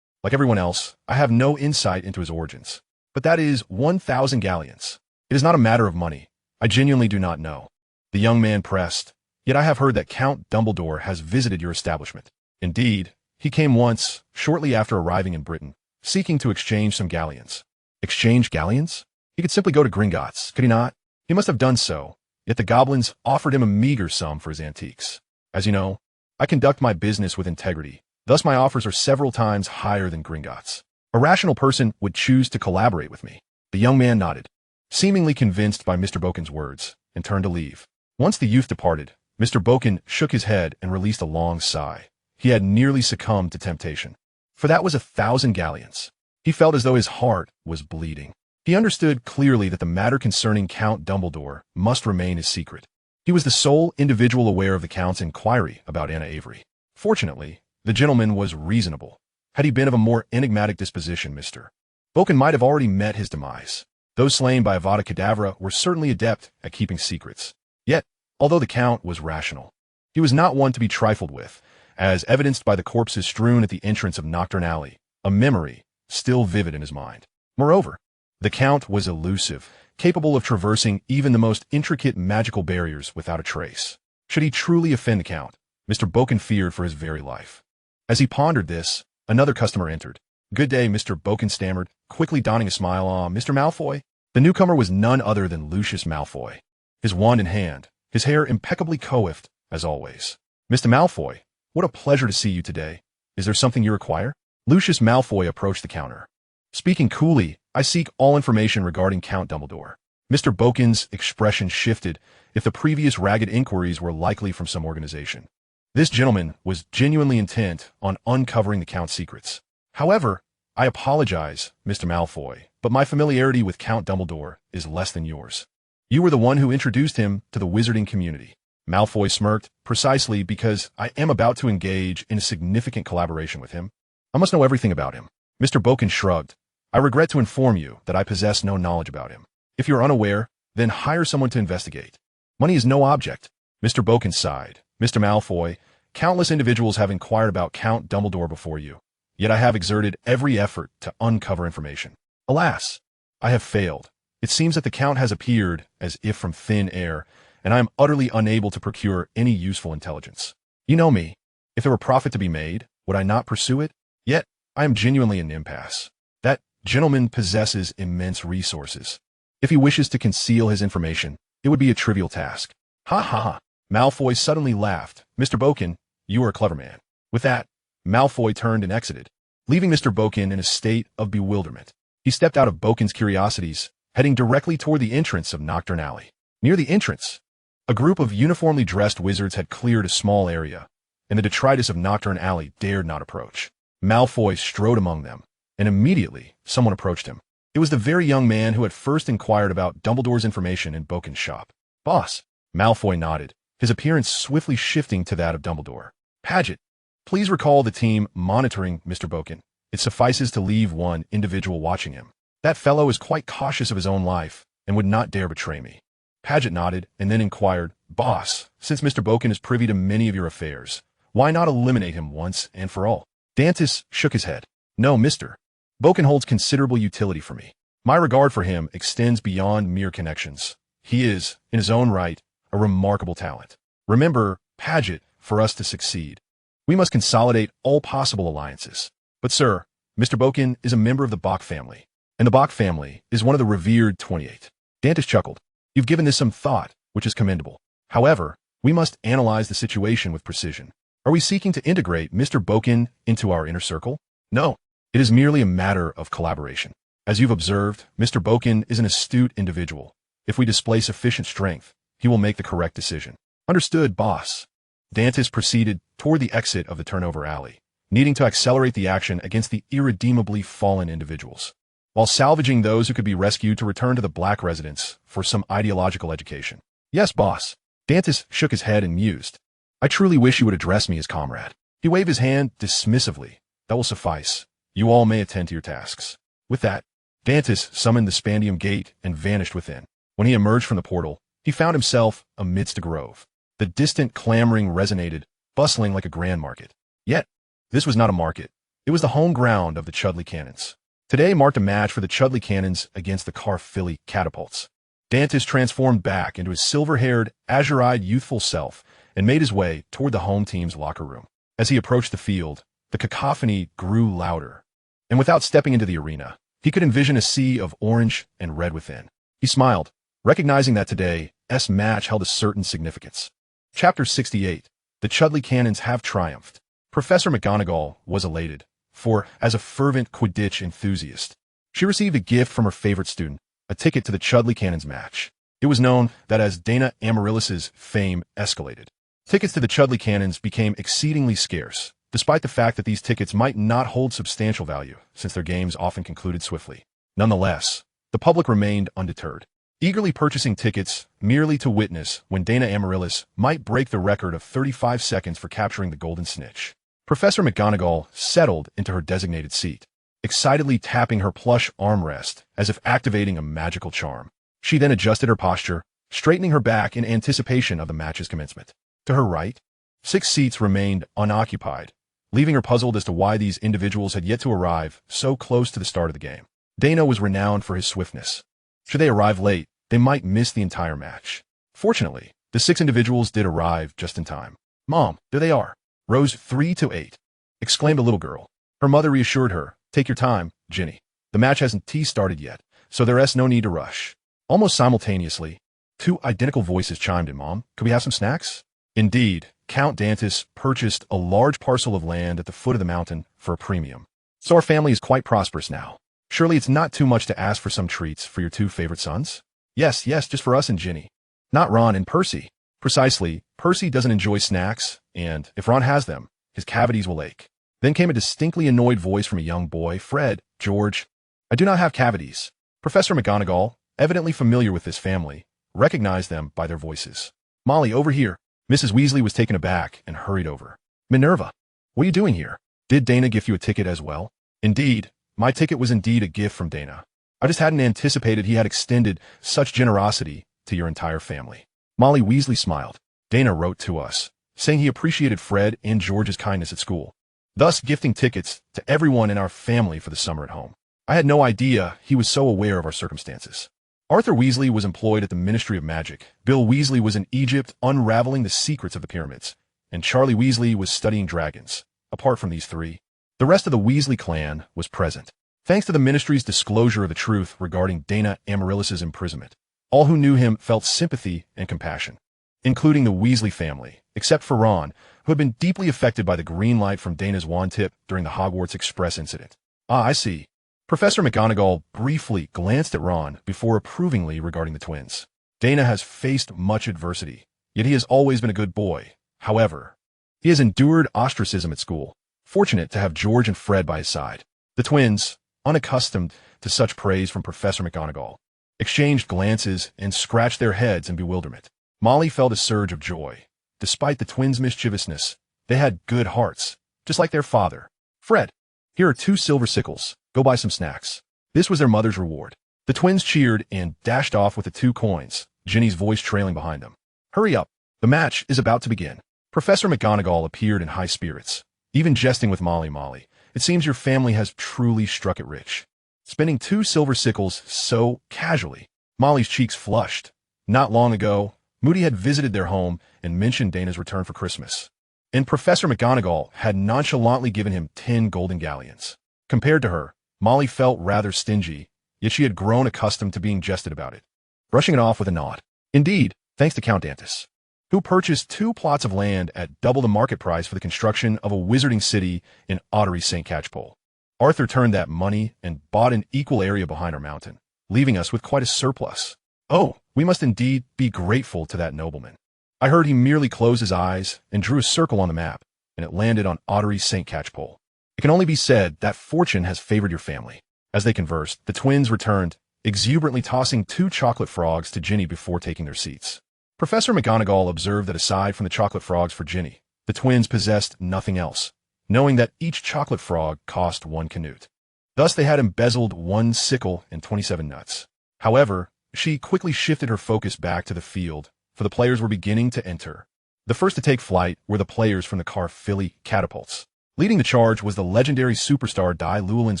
Like everyone else, I have no insight into his origins. But that is 1,000 galleons. It is not a matter of money. I genuinely do not know. The young man pressed. Yet I have heard that Count Dumbledore has visited your establishment. Indeed, he came once, shortly after arriving in Britain, seeking to exchange some galleons. Exchange galleons? He could simply go to Gringotts, could he not? He must have done so, yet the goblins offered him a meager sum for his antiques. As you know, I conduct my business with integrity, thus my offers are several times higher than Gringotts. A rational person would choose to collaborate with me. The young man nodded, seemingly convinced by Mr. Boken's words, and turned to leave. Once the youth departed, Mr. Boken shook his head and released a long sigh. He had nearly succumbed to temptation. For that was 1,000 galleons. He felt as though his heart was bleeding. He understood clearly that the matter concerning Count Dumbledore must remain his secret. He was the sole individual aware of the Count's inquiry about Daina Avery. Fortunately, the gentleman was reasonable. Had he been of a more enigmatic disposition, Mr. Boken might have already met his demise. Those slain by Avada Kedavra were certainly adept at keeping secrets. Yet, although the Count was rational, he was not one to be trifled with, as evidenced by the corpses strewn at the entrance of Nocturne Alley, a memory still vivid in his mind. Moreover, the Count was elusive, capable of traversing even the most intricate magical barriers without a trace. Should he truly offend the Count, Mr. Boken feared for his very life. As he pondered this, another customer entered. Good day, Mr. Boken stammered, quickly donning a smile. Mr. Malfoy? The newcomer was none other than Lucius Malfoy. His wand in hand, his hair impeccably coiffed, as always. Mr. Malfoy, what a pleasure to see you today. Is there something you require? Lucius Malfoy approached the counter. Speaking coolly, I seek all information regarding Count Dumbledore. Mr. Boken's expression shifted if the previous ragged inquiries were likely from some organization. This gentleman was genuinely intent on uncovering the Count's secrets. However, I apologize, Mr. Malfoy, but my familiarity with Count Dumbledore is less than yours. You were the one who introduced him to the wizarding community. Malfoy smirked, precisely because I am about to engage in a significant collaboration with him. I must know everything about him. Mr. Boken shrugged. I regret to inform you that I possess no knowledge about him. If you're unaware, then hire someone to investigate. Money is no object. Mr. Boken sighed. Mr. Malfoy, countless individuals have inquired about Count Dumbledore before you, yet I have exerted every effort to uncover information. Alas, I have failed. It seems that the Count has appeared as if from thin air, and I am utterly unable to procure any useful intelligence. You know me. If there were profit to be made, would I not pursue it? Yet, I am genuinely in an impasse. That gentleman possesses immense resources. If he wishes to conceal his information, it would be a trivial task. Ha ha ha. Malfoy suddenly laughed. Mr. Boken, you are a clever man. With that, Malfoy turned and exited, leaving Mr. Boken in a state of bewilderment. He stepped out of Boken's Curiosities, heading directly toward the entrance of Nocturne Alley. Near the entrance, a group of uniformly dressed wizards had cleared a small area, and the detritus of Nocturne Alley dared not approach. Malfoy strode among them, and immediately someone approached him. It was the very young man who had first inquired about Dumbledore's information in Boken's shop. Boss. Malfoy nodded, his appearance swiftly shifting to that of Dumbledore. Paget, please recall the team monitoring Mr. Boken. It suffices to leave one individual watching him. That fellow is quite cautious of his own life and would not dare betray me. Paget nodded and then inquired, Boss, since Mr. Boken is privy to many of your affairs, why not eliminate him once and for all? Dantis shook his head. No, Mr. Boken holds considerable utility for me. My regard for him extends beyond mere connections. He is, in his own right, a remarkable talent. Remember, Paget, for us to succeed, we must consolidate all possible alliances. But sir, Mr. Boken is a member of the Bach family, and the Bach family is one of the revered 28. Dantis chuckled. You've given this some thought, which is commendable. However, we must analyze the situation with precision. Are we seeking to integrate Mr. Boken into our inner circle? No, it is merely a matter of collaboration. As you've observed, Mr. Boken is an astute individual. If we display sufficient strength, he will make the correct decision. Understood, boss. Dantis proceeded toward the exit of the turnover alley, needing to accelerate the action against the irredeemably fallen individuals, while salvaging those who could be rescued to return to the Black residence for some ideological education. Yes, boss. Dantis shook his head and mused. I truly wish you would address me as comrade. He waved his hand dismissively. That will suffice. You all may attend to your tasks. With that, Dantis summoned the Spandium Gate and vanished within. When he emerged from the portal, he found himself amidst a grove. The distant clamoring resonated, bustling like a grand market. Yet, this was not a market. It was the home ground of the Chudley Cannons. Today marked a match for the Chudley Cannons against the Carfilly Catapults. Dantis transformed back into his silver-haired, azure-eyed youthful self and made his way toward the home team's locker room. As he approached the field, the cacophony grew louder, and without stepping into the arena, he could envision a sea of orange and red within. He smiled, recognizing that today's match held a certain significance. Chapter 68. The Chudley Cannons have triumphed. Professor McGonagall was elated, for, as a fervent Quidditch enthusiast, she received a gift from her favorite student, a ticket to the Chudley Cannons match. It was known that as Daina Avery's fame escalated, tickets to the Chudley Cannons became exceedingly scarce, despite the fact that these tickets might not hold substantial value, since their games often concluded swiftly. Nonetheless, the public remained undeterred, eagerly purchasing tickets merely to witness when Daina Avery might break the record of 35 seconds for capturing the Golden Snitch. Professor McGonagall settled into her designated seat, excitedly tapping her plush armrest as if activating a magical charm. She then adjusted her posture, straightening her back in anticipation of the match's commencement. To her right, 6 seats remained unoccupied, leaving her puzzled as to why these individuals had yet to arrive so close to the start of the game. Daina was renowned for his swiftness. Should they arrive late, they might miss the entire match. Fortunately, the 6 individuals did arrive just in time. Mom, there they are. Rows 3 to 8, exclaimed a little girl. Her mother reassured her, take your time, Ginny. The match hasn't started yet, so there's no need to rush. Almost simultaneously, 2 identical voices chimed in. Mom, could we have some snacks? Indeed, Count Dantis purchased a large parcel of land at the foot of the mountain for a premium. So our family is quite prosperous now. Surely it's not too much to ask for some treats for your 2 favorite sons? Yes, just for us and Ginny. Not Ron and Percy. Precisely, Percy doesn't enjoy snacks, and if Ron has them, his cavities will ache. Then came a distinctly annoyed voice from a young boy. Fred, George, I do not have cavities. Professor McGonagall, evidently familiar with this family, recognized them by their voices. Molly, over here. Mrs. Weasley was taken aback and hurried over. Minerva, what are you doing here? Did Daina give you a ticket as well? Indeed, my ticket was indeed a gift from Daina. I just hadn't anticipated he had extended such generosity to your entire family. Molly Weasley smiled. Daina wrote to us, saying he appreciated Fred and George's kindness at school, thus gifting tickets to everyone in our family for the summer at home. I had no idea he was so aware of our circumstances. Arthur Weasley was employed at the Ministry of Magic. Bill Weasley was in Egypt unraveling the secrets of the pyramids, and Charlie Weasley was studying dragons. Apart from these 3, the rest of the Weasley clan was present. Thanks to the Ministry's disclosure of the truth regarding Daina Avery's imprisonment, all who knew him felt sympathy and compassion, including the Weasley family, except for Ron, who had been deeply affected by the green light from Daina's wand tip during the Hogwarts Express incident. Ah, I see. Professor McGonagall briefly glanced at Ron before approvingly regarding the twins. Daina has faced much adversity, yet he has always been a good boy. However, he has endured ostracism at school, fortunate to have George and Fred by his side. The twins, unaccustomed to such praise from Professor McGonagall, exchanged glances and scratched their heads in bewilderment. Molly felt a surge of joy. Despite the twins' mischievousness, they had good hearts, just like their father. Fred, here are 2 silver sickles. Go buy some snacks. This was their mother's reward. The twins cheered and dashed off with the 2 coins, Ginny's voice trailing behind them. Hurry up. The match is about to begin. Professor McGonagall appeared in high spirits, even jesting with Molly. It seems your family has truly struck it rich. Spending 2 silver sickles so casually. Molly's cheeks flushed. Not long ago, Moody had visited their home and mentioned Daina's return for Christmas. And Professor McGonagall had nonchalantly given him 10 golden galleons. Compared to her, Molly felt rather stingy, yet she had grown accustomed to being jested about it, brushing it off with a nod. Indeed, thanks to Count Dantus, who purchased 2 plots of land at double the market price for the construction of a wizarding city in Ottery St. Catchpole. Arthur turned that money and bought an equal area behind our mountain, leaving us with quite a surplus. Oh, we must indeed be grateful to that nobleman. I heard he merely closed his eyes and drew a circle on the map, and it landed on Ottery St. Catchpole. It can only be said that fortune has favored your family. As they conversed, the twins returned, exuberantly tossing 2 chocolate frogs to Ginny before taking their seats. Professor McGonagall observed that aside from the chocolate frogs for Ginny, the twins possessed nothing else, knowing that each chocolate frog cost 1 canute. Thus they had embezzled 1 sickle and 27 nuts. However, she quickly shifted her focus back to the field, for the players were beginning to enter. The first to take flight were the players from the Carfilly catapults. Leading the charge was the legendary superstar Di Llewellyn's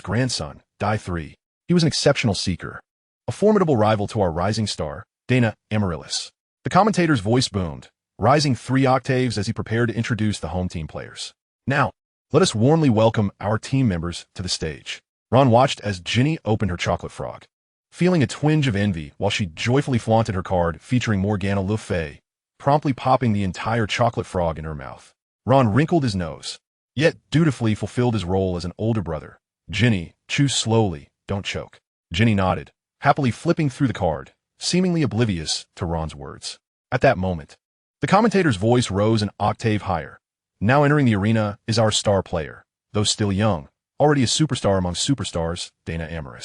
grandson, Di 3. He was an exceptional seeker, a formidable rival to our rising star, Daina Avery. The commentator's voice boomed, rising 3 octaves as he prepared to introduce the home team players. Now, let us warmly welcome our team members to the stage. Ron watched as Ginny opened her chocolate frog, feeling a twinge of envy while she joyfully flaunted her card featuring Morgana Le Fay, promptly popping the entire chocolate frog in her mouth. Ron wrinkled his nose, yet dutifully fulfilled his role as an older brother. Ginny, chew slowly, don't choke. Ginny nodded, happily flipping through the card, seemingly oblivious to Ron's words. At that moment, the commentator's voice rose an octave higher. Now entering the arena is our star player, though still young, already a superstar among superstars, Daina Avery.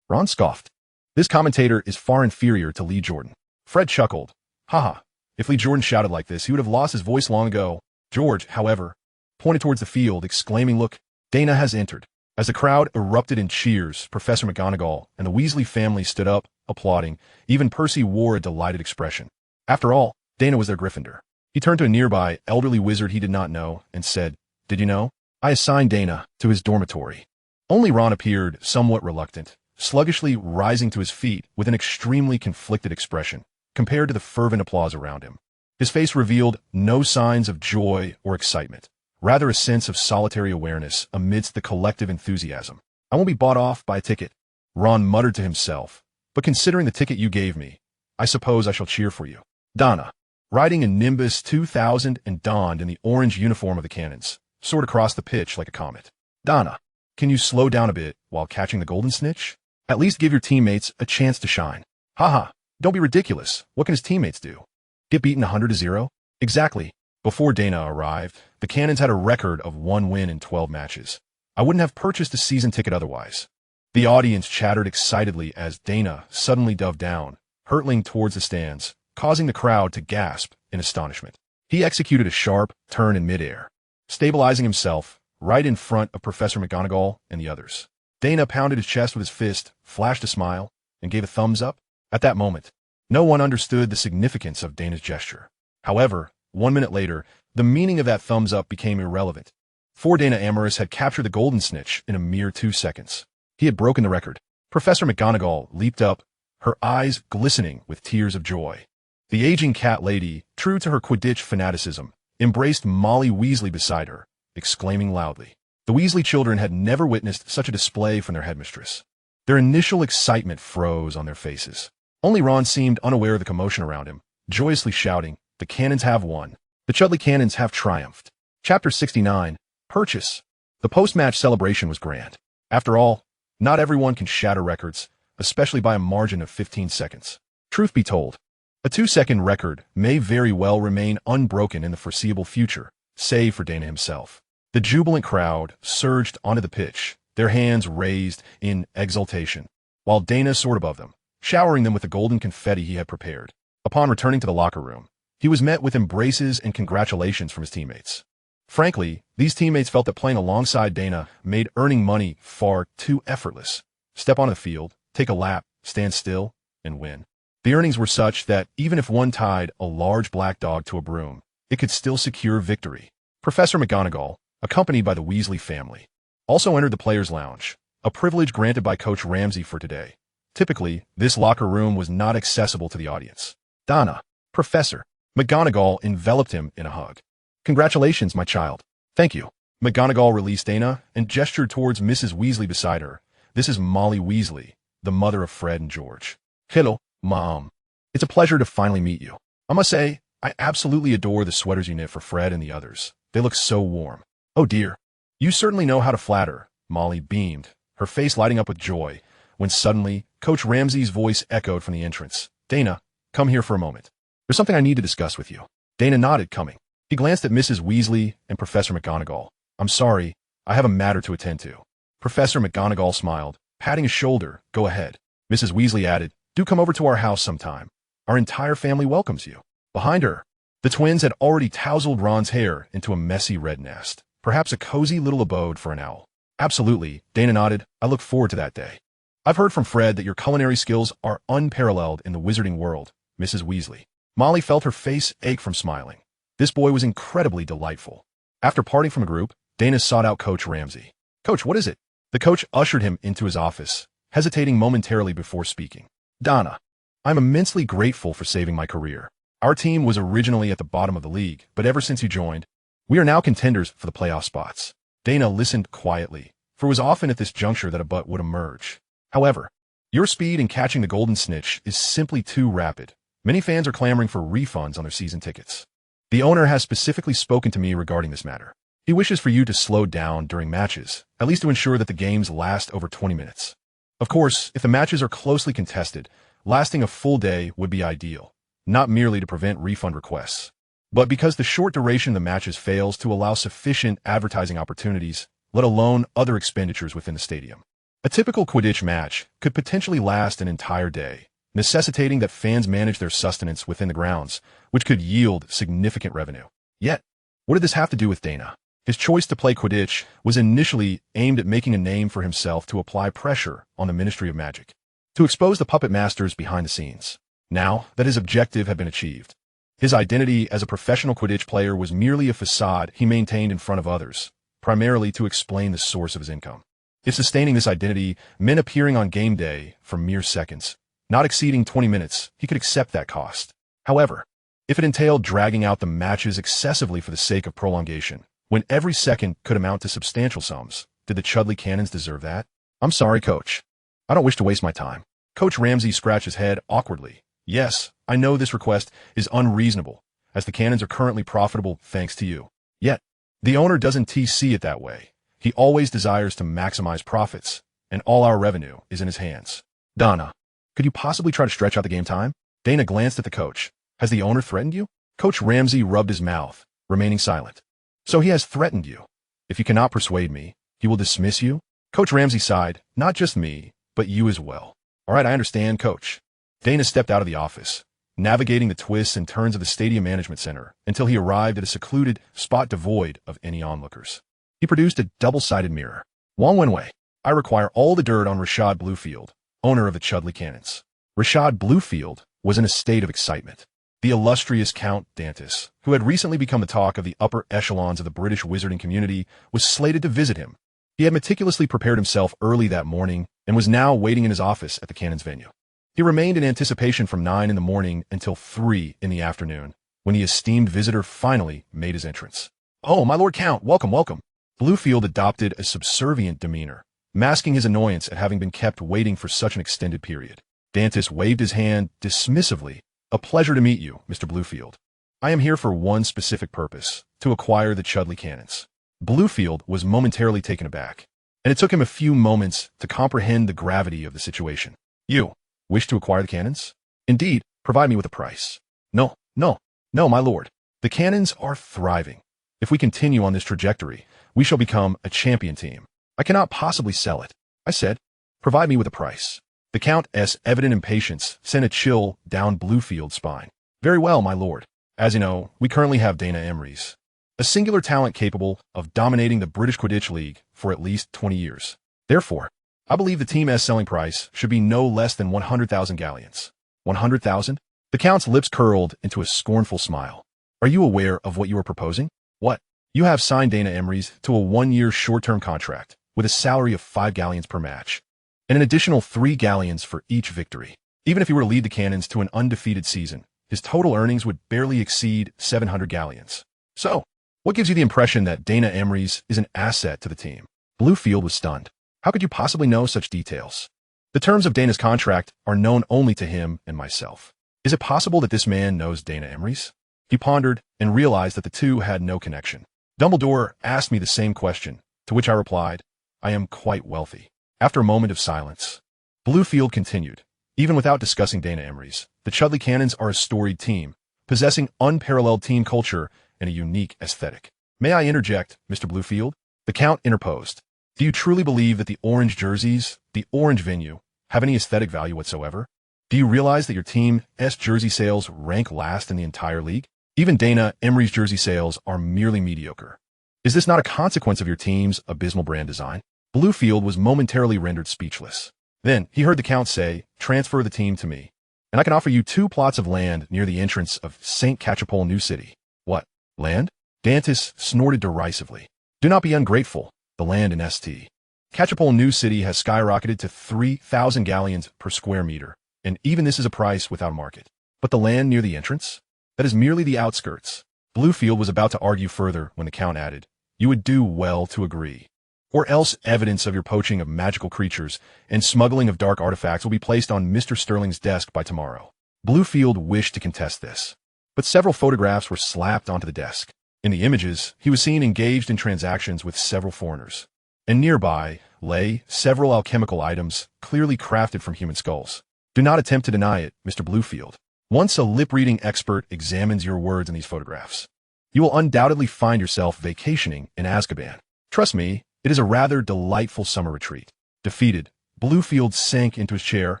Ron scoffed. This commentator is far inferior to Lee Jordan. Fred chuckled. Haha, if Lee Jordan shouted like this, he would have lost his voice long ago. George, however, pointed towards the field, exclaiming, look, Daina has entered. As the crowd erupted in cheers, Professor McGonagall and the Weasley family stood up, applauding. Even Percy wore a delighted expression. After all, Daina was their Gryffindor. He turned to a nearby, elderly wizard he did not know and said, did you know? I assigned Daina to his dormitory. Only Ron appeared somewhat reluctant, sluggishly rising to his feet with an extremely conflicted expression, compared to the fervent applause around him. His face revealed no signs of joy or excitement, rather a sense of solitary awareness amidst the collective enthusiasm. I won't be bought off by a ticket, Ron muttered to himself, but considering the ticket you gave me, I suppose I shall cheer for you. Donna, riding a Nimbus 2000 and donned in the orange uniform of the cannons, soared across the pitch like a comet. Donna, can you slow down a bit while catching the golden snitch? At least give your teammates a chance to shine. Haha, don't be ridiculous. What can his teammates do? Get beaten 100-0? Exactly. Before Daina arrived, the Cannons had a record of 1 win in 12 matches. I wouldn't have purchased a season ticket otherwise. The audience chattered excitedly as Daina suddenly dove down, hurtling towards the stands, causing the crowd to gasp in astonishment. He executed a sharp turn in midair, stabilizing himself right in front of Professor McGonagall and the others. Daina pounded his chest with his fist, flashed a smile, and gave a thumbs up. At that moment, no one understood the significance of Daina's gesture. However, 1 minute later, the meaning of that thumbs up became irrelevant. For Daina Avery had captured the golden snitch in a mere 2 seconds. He had broken the record. Professor McGonagall leaped up, her eyes glistening with tears of joy. The aging cat lady, true to her Quidditch fanaticism, embraced Molly Weasley beside her, exclaiming loudly. The Weasley children had never witnessed such a display from their headmistress. Their initial excitement froze on their faces. Only Ron seemed unaware of the commotion around him, joyously shouting, the Cannons have won. The Chudley Cannons have triumphed. Chapter 69, Purchase. The post-match celebration was grand. After all, not everyone can shatter records, especially by a margin of 15 seconds. Truth be told, a 2-second record may very well remain unbroken in the foreseeable future, save for Daina himself. The jubilant crowd surged onto the pitch, their hands raised in exultation, while Daina soared above them, showering them with the golden confetti he had prepared. Upon returning to the locker room, he was met with embraces and congratulations from his teammates. Frankly, these teammates felt that playing alongside Daina made earning money far too effortless. Step onto the field, take a lap, stand still, and win. The earnings were such that even if one tied a large black dog to a broom, it could still secure victory. Professor McGonagall, accompanied by the Weasley family, also entered the players' lounge, a privilege granted by Coach Ramsay for today. Typically, this locker room was not accessible to the audience. Donna, Professor McGonagall enveloped him in a hug. Congratulations, my child. Thank you. McGonagall released Daina and gestured towards Mrs. Weasley beside her. This is Molly Weasley, the mother of Fred and George. Hello, Mom. It's a pleasure to finally meet you. I must say, I absolutely adore the sweaters you knit for Fred and the others. They look so warm. Oh dear. You certainly know how to flatter, Molly beamed, her face lighting up with joy, when suddenly, Coach Ramsay's voice echoed from the entrance. Daina, come here for a moment. There's something I need to discuss with you. Daina nodded, coming. He glanced at Mrs. Weasley and Professor McGonagall. I'm sorry, I have a matter to attend to. Professor McGonagall smiled, patting his shoulder. Go ahead. Mrs. Weasley added, do come over to our house sometime. Our entire family welcomes you. Behind her, the twins had already tousled Ron's hair into a messy red nest, perhaps a cozy little abode for an owl. Absolutely, Daina nodded. I look forward to that day. I've heard from Fred that your culinary skills are unparalleled in the wizarding world, Mrs. Weasley. Molly felt her face ache from smiling. This boy was incredibly delightful. After parting from a group, Daina sought out Coach Ramsay. Coach, what is it? The coach ushered him into his office, hesitating momentarily before speaking. Donna, I'm immensely grateful for saving my career. Our team was originally at the bottom of the league, but ever since you joined, we are now contenders for the playoff spots. Daina listened quietly, for it was often at this juncture that a butt would emerge. However, your speed in catching the golden snitch is simply too rapid. Many fans are clamoring for refunds on their season tickets. The owner has specifically spoken to me regarding this matter. He wishes for you to slow down during matches, at least to ensure that the games last over 20 minutes. Of course, if the matches are closely contested, lasting a full day would be ideal, not merely to prevent refund requests, but because the short duration of the matches fails to allow sufficient advertising opportunities, let alone other expenditures within the stadium. A typical Quidditch match could potentially last an entire day, necessitating that fans manage their sustenance within the grounds, which could yield significant revenue. Yet, what did this have to do with Daina? His choice to play Quidditch was initially aimed at making a name for himself to apply pressure on the Ministry of Magic, to expose the puppet masters behind the scenes. Now that his objective had been achieved, his identity as a professional Quidditch player was merely a facade he maintained in front of others, primarily to explain the source of his income. If sustaining this identity meant appearing on game day for mere seconds, not exceeding 20 minutes, he could accept that cost. However, if it entailed dragging out the matches excessively for the sake of prolongation, when every second could amount to substantial sums, did the Chudley Cannons deserve that? I'm sorry, Coach. I don't wish to waste my time. Coach Ramsay scratched his head awkwardly. Yes, I know this request is unreasonable, as the Cannons are currently profitable thanks to you. Yet, the owner doesn't see it that way. He always desires to maximize profits, and all our revenue is in his hands. Donna, could you possibly try to stretch out the game time? Daina glanced at the coach. Has the owner threatened you? Coach Ramsay rubbed his mouth, remaining silent. So he has threatened you. If you cannot persuade me, he will dismiss you? Coach Ramsay sighed. Not just me, but you as well. All right, I understand, Coach. Daina stepped out of the office, navigating the twists and turns of the Stadium Management Center until he arrived at a secluded spot devoid of any onlookers. He produced a double-sided mirror. Wong Wenwei, I require all the dirt on Rashad Bluefield, owner of the Chudley Cannons. Rashad Bluefield was in a state of excitement. The illustrious Count Dantis, who had recently become the talk of the upper echelons of the British wizarding community, was slated to visit him. He had meticulously prepared himself early that morning and was now waiting in his office at the Cannons venue. He remained in anticipation from 9 in the morning until 3 in the afternoon, when the esteemed visitor finally made his entrance. Oh, my Lord Count, welcome, welcome. Bluefield adopted a subservient demeanor, masking his annoyance at having been kept waiting for such an extended period. Dantis waved his hand dismissively. A pleasure to meet you, Mr. Bluefield. I am here for one specific purpose, to acquire the Chudley Cannons. Bluefield was momentarily taken aback, and it took him a few moments to comprehend the gravity of the situation. You wish to acquire the Cannons? Indeed, provide me with a price. No, my lord. The Cannons are thriving. If we continue on this trajectory, we shall become a champion team. I cannot possibly sell it. I said, provide me with a price. The Count's evident impatience sent a chill down Bluefield's spine. Very well, my lord. As you know, we currently have Daina Avery's, a singular talent capable of dominating the British Quidditch League for at least 20 years. Therefore, I believe the team's selling price should be no less than 100,000 galleons. 100,000? The Count's lips curled into a scornful smile. Are you aware of what you are proposing? What? You have signed Daina Avery's to a 1-year short-term contract with a salary of 5 galleons per match, and an additional 3 galleons for each victory. Even if he were to lead the Cannons to an undefeated season, his total earnings would barely exceed 700 galleons. So, what gives you the impression that Daina Avery's is an asset to the team? Bluefield was stunned. How could you possibly know such details? The terms of Daina's contract are known only to him and myself. Is it possible that this man knows Daina Avery's? He pondered and realized that the two had no connection. Dumbledore asked me the same question, to which I replied, I am quite wealthy. After a moment of silence, Bluefield continued. Even without discussing Daina Avery's, the Chudley Cannons are a storied team, possessing unparalleled team culture and a unique aesthetic. May I interject, Mr. Bluefield? The Count interposed. Do you truly believe that the orange jerseys, the orange venue, have any aesthetic value whatsoever? Do you realize that your team's jersey sales rank last in the entire league? Even Daina Avery's jersey sales are merely mediocre. Is this not a consequence of your team's abysmal brand design? Bluefield was momentarily rendered speechless. Then he heard the Count say, transfer the team to me, and I can offer you 2 plots of land near the entrance of St. Catchpole New City. What? Land? Dantis snorted derisively. Do not be ungrateful. The land in St. Catchpole New City has skyrocketed to 3,000 galleons per square meter, and even this is a price without a market. But the land near the entrance? That is merely the outskirts. Bluefield was about to argue further when the Count added, you would do well to agree. Or else evidence of your poaching of magical creatures and smuggling of dark artifacts will be placed on Mr. Sterling's desk by tomorrow. Bluefield wished to contest this, but several photographs were slapped onto the desk. In the images, he was seen engaged in transactions with several foreigners, and nearby lay several alchemical items clearly crafted from human skulls. Do not attempt to deny it, Mr. Bluefield. Once a lip-reading expert examines your words in these photographs, you will undoubtedly find yourself vacationing in Azkaban. Trust me, it is a rather delightful summer retreat. Defeated, Bluefield sank into his chair,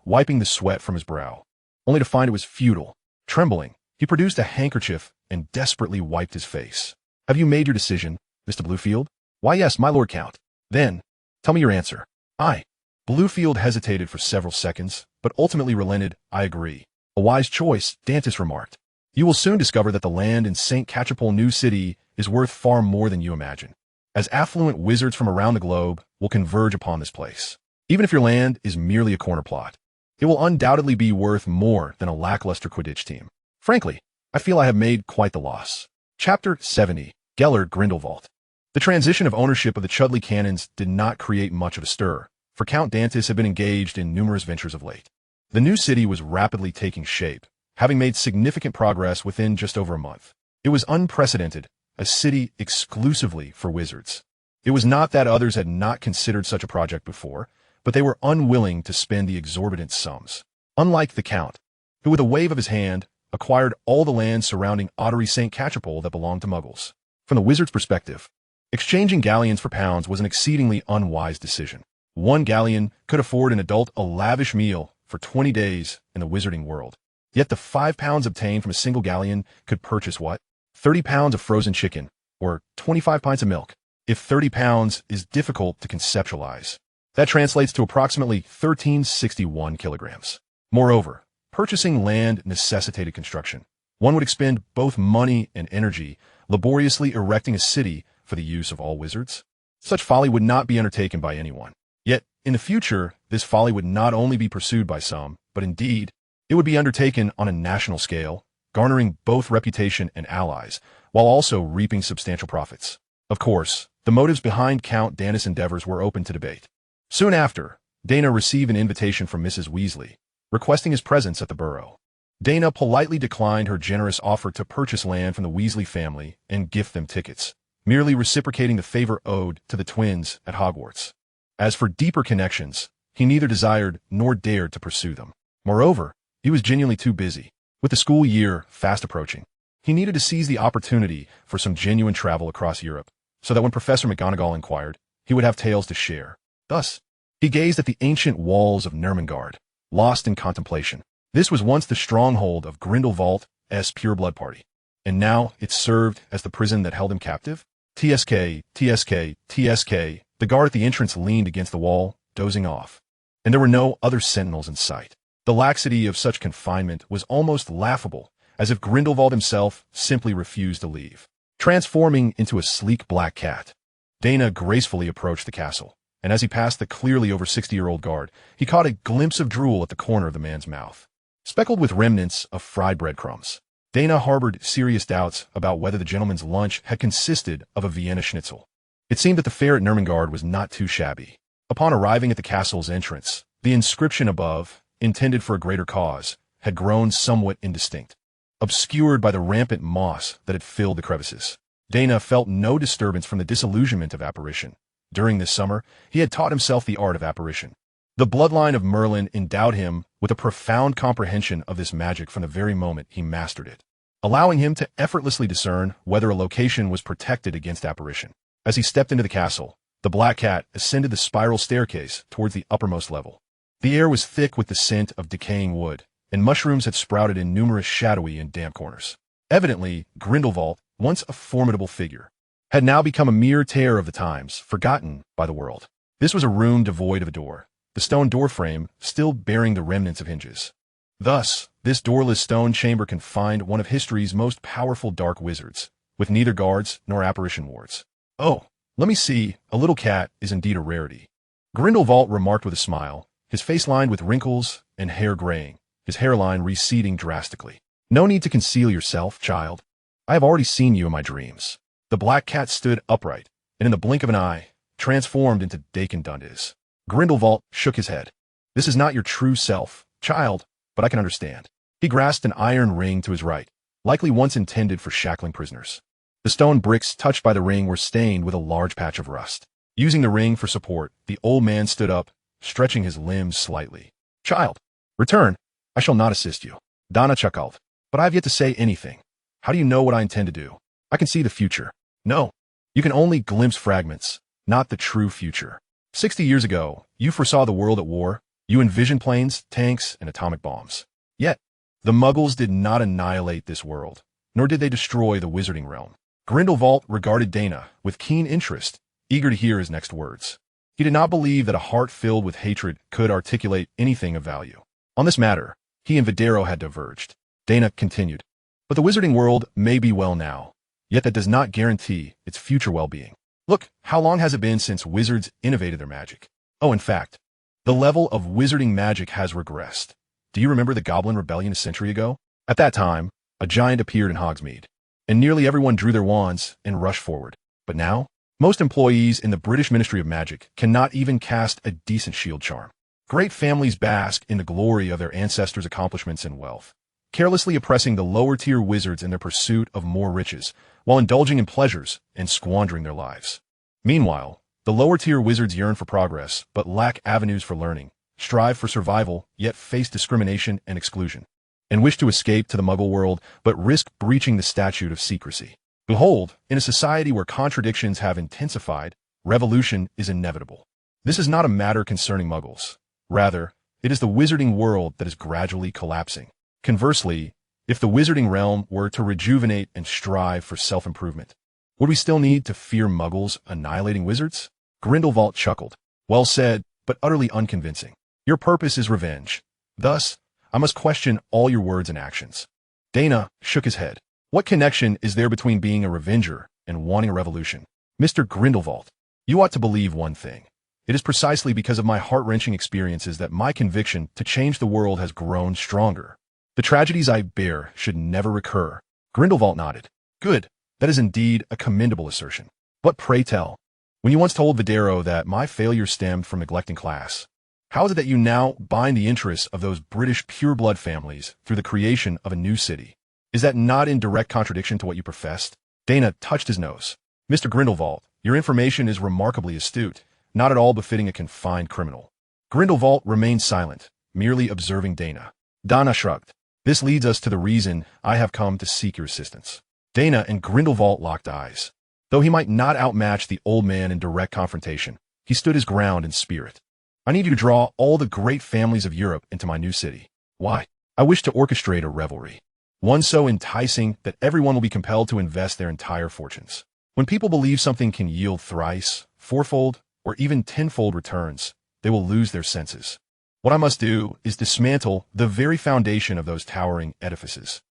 wiping the sweat from his brow, only to find it was futile. Trembling, he produced a handkerchief and desperately wiped his face. Have you made your decision, Mr. Bluefield? Why, yes, my Lord Count. Then, tell me your answer. Bluefield hesitated for several seconds, but ultimately relented. I agree. A wise choice, Dantis remarked. You will soon discover that the land in St. Catchpole New City is worth far more than you imagine, as affluent wizards from around the globe will converge upon this place. Even if your land is merely a corner plot, it will undoubtedly be worth more than a lackluster Quidditch team. Frankly, I feel I have made quite the loss. Chapter 70, Gellert Grindelwald. The transition of ownership of the Chudley Cannons did not create much of a stir, for Count Dantis had been engaged in numerous ventures of late. The new city was rapidly taking shape, having made significant progress within just over a month. It was unprecedented, a city exclusively for wizards. It was not that others had not considered such a project before, but they were unwilling to spend the exorbitant sums. Unlike the Count, who with a wave of his hand acquired all the land surrounding Ottery St. Catchpole that belonged to Muggles. From the wizard's perspective, exchanging galleons for pounds was an exceedingly unwise decision. 1 galleon could afford an adult a lavish meal for 20 days in the Wizarding World. Yet the 5 pounds obtained from a single galleon could purchase what? 30 pounds of frozen chicken, or 25 pints of milk. If 30 pounds is difficult to conceptualize, that translates to approximately 1361 kilograms. Moreover, purchasing land necessitated construction. One would expend both money and energy laboriously erecting a city for the use of all wizards. Such folly would not be undertaken by anyone. Yet, in the future, this folly would not only be pursued by some, but indeed, it would be undertaken on a national scale, garnering both reputation and allies, while also reaping substantial profits. Of course, the motives behind Count Dantis' endeavors were open to debate. Soon after, Daina received an invitation from Mrs. Weasley, requesting his presence at the Burrow. Daina politely declined her generous offer to purchase land from the Weasley family and gift them tickets, merely reciprocating the favor owed to the twins at Hogwarts. As for deeper connections, he neither desired nor dared to pursue them. Moreover, he was genuinely too busy. With the school year fast approaching, he needed to seize the opportunity for some genuine travel across Europe, so that when Professor McGonagall inquired, he would have tales to share. Thus, he gazed at the ancient walls of Nurmengard, lost in contemplation. This was once the stronghold of Grindelwald's pureblood party, and now it served as the prison that held him captive. TSK, TSK, TSK. The guard at the entrance leaned against the wall, dozing off, and there were no other sentinels in sight. The laxity of such confinement was almost laughable, as if Grindelwald himself simply refused to leave. Transforming into a sleek black cat, Daina gracefully approached the castle, and as he passed the clearly over 60-year-old guard, he caught a glimpse of drool at the corner of the man's mouth. Speckled with remnants of fried breadcrumbs, Daina harbored serious doubts about whether the gentleman's lunch had consisted of a Vienna schnitzel. It seemed that the fare at Nurmengard was not too shabby. Upon arriving at the castle's entrance, the inscription above, intended for a greater cause, had grown somewhat indistinct, obscured by the rampant moss that had filled the crevices. Daina felt no disturbance from the disillusionment of apparition. During this summer, he had taught himself the art of apparition. The bloodline of Merlin endowed him with a profound comprehension of this magic from the very moment he mastered it, allowing him to effortlessly discern whether a location was protected against apparition. As he stepped into the castle, the black cat ascended the spiral staircase towards the uppermost level. The air was thick with the scent of decaying wood, and mushrooms had sprouted in numerous shadowy and damp corners. Evidently, Grindelwald, once a formidable figure, had now become a mere terror of the times, forgotten by the world. This was a room devoid of a door, the stone doorframe still bearing the remnants of hinges. Thus, this doorless stone chamber confined one of history's most powerful dark wizards, with neither guards nor apparition wards. "Oh, let me see, a little cat is indeed a rarity," Grindelwald remarked with a smile, his face lined with wrinkles and hair graying, his hairline receding drastically. "No need to conceal yourself, child. I have already seen you in my dreams." The black cat stood upright, and in the blink of an eye, transformed into Dakin Dundas. Grindelwald shook his head. "This is not your true self, child, but I can understand." He grasped an iron ring to his right, likely once intended for shackling prisoners. The stone bricks touched by the ring were stained with a large patch of rust. Using the ring for support, the old man stood up, stretching his limbs slightly. "Child, return. I shall not assist you." Daina chuckled. "But I have yet to say anything. How do you know what I intend to do? I can see the future." "No, you can only glimpse fragments, not the true future. 60 years ago, you foresaw the world at war. You envisioned planes, tanks, and atomic bombs. Yet, the Muggles did not annihilate this world, nor did they destroy the Wizarding Realm." Grindelwald regarded Daina with keen interest, eager to hear his next words. He did not believe that a heart filled with hatred could articulate anything of value. On this matter, he and Videro had diverged. Daina continued, "But the Wizarding World may be well now, yet that does not guarantee its future well-being. Look, how long has it been since wizards innovated their magic? Oh, in fact, the level of wizarding magic has regressed. Do you remember the Goblin Rebellion a century ago? At that time, a giant appeared in Hogsmeade, and nearly everyone drew their wands and rushed forward. But now, most employees in the British Ministry of Magic cannot even cast a decent shield charm. Great families bask in the glory of their ancestors' accomplishments and wealth, carelessly oppressing the lower-tier wizards in their pursuit of more riches, while indulging in pleasures and squandering their lives. Meanwhile, the lower-tier wizards yearn for progress, but lack avenues for learning, strive for survival, yet face discrimination and exclusion, and wish to escape to the Muggle world, but risk breaching the statute of secrecy. Behold, in a society where contradictions have intensified, revolution is inevitable. This is not a matter concerning Muggles. Rather, it is the wizarding world that is gradually collapsing. Conversely, if the wizarding realm were to rejuvenate and strive for self-improvement, would we still need to fear Muggles annihilating wizards? Grindelwald chuckled. "Well said, but utterly unconvincing. Your purpose is revenge. Thus, I must question all your words and actions." Daina shook his head. "What connection is there between being a revenger and wanting a revolution? Mr. Grindelwald, you ought to believe one thing. It is precisely because of my heart-wrenching experiences that my conviction to change the world has grown stronger. The tragedies I bear should never recur." Grindelwald nodded. "Good. That is indeed a commendable assertion. But pray tell, when you once told Videro that my failure stemmed from neglecting class, how is it that you now bind the interests of those British pure-blood families through the creation of a new city? Is that not in direct contradiction to what you professed?" Daina touched his nose. "Mr. Grindelwald, your information is remarkably astute, not at all befitting a confined criminal." Grindelwald remained silent, merely observing Daina. Daina shrugged. "This leads us to the reason I have come to seek your assistance." Daina and Grindelwald locked eyes. Though he might not outmatch the old man in direct confrontation, he stood his ground in spirit. "I need you to draw all the great families of Europe into my new city." "Why?" "I wish to orchestrate a revelry. One so enticing that everyone will be compelled to invest their entire fortunes. When people believe something can yield thrice, fourfold, or even tenfold returns, they will lose their senses. What I must do is dismantle the very foundation of those towering edifices.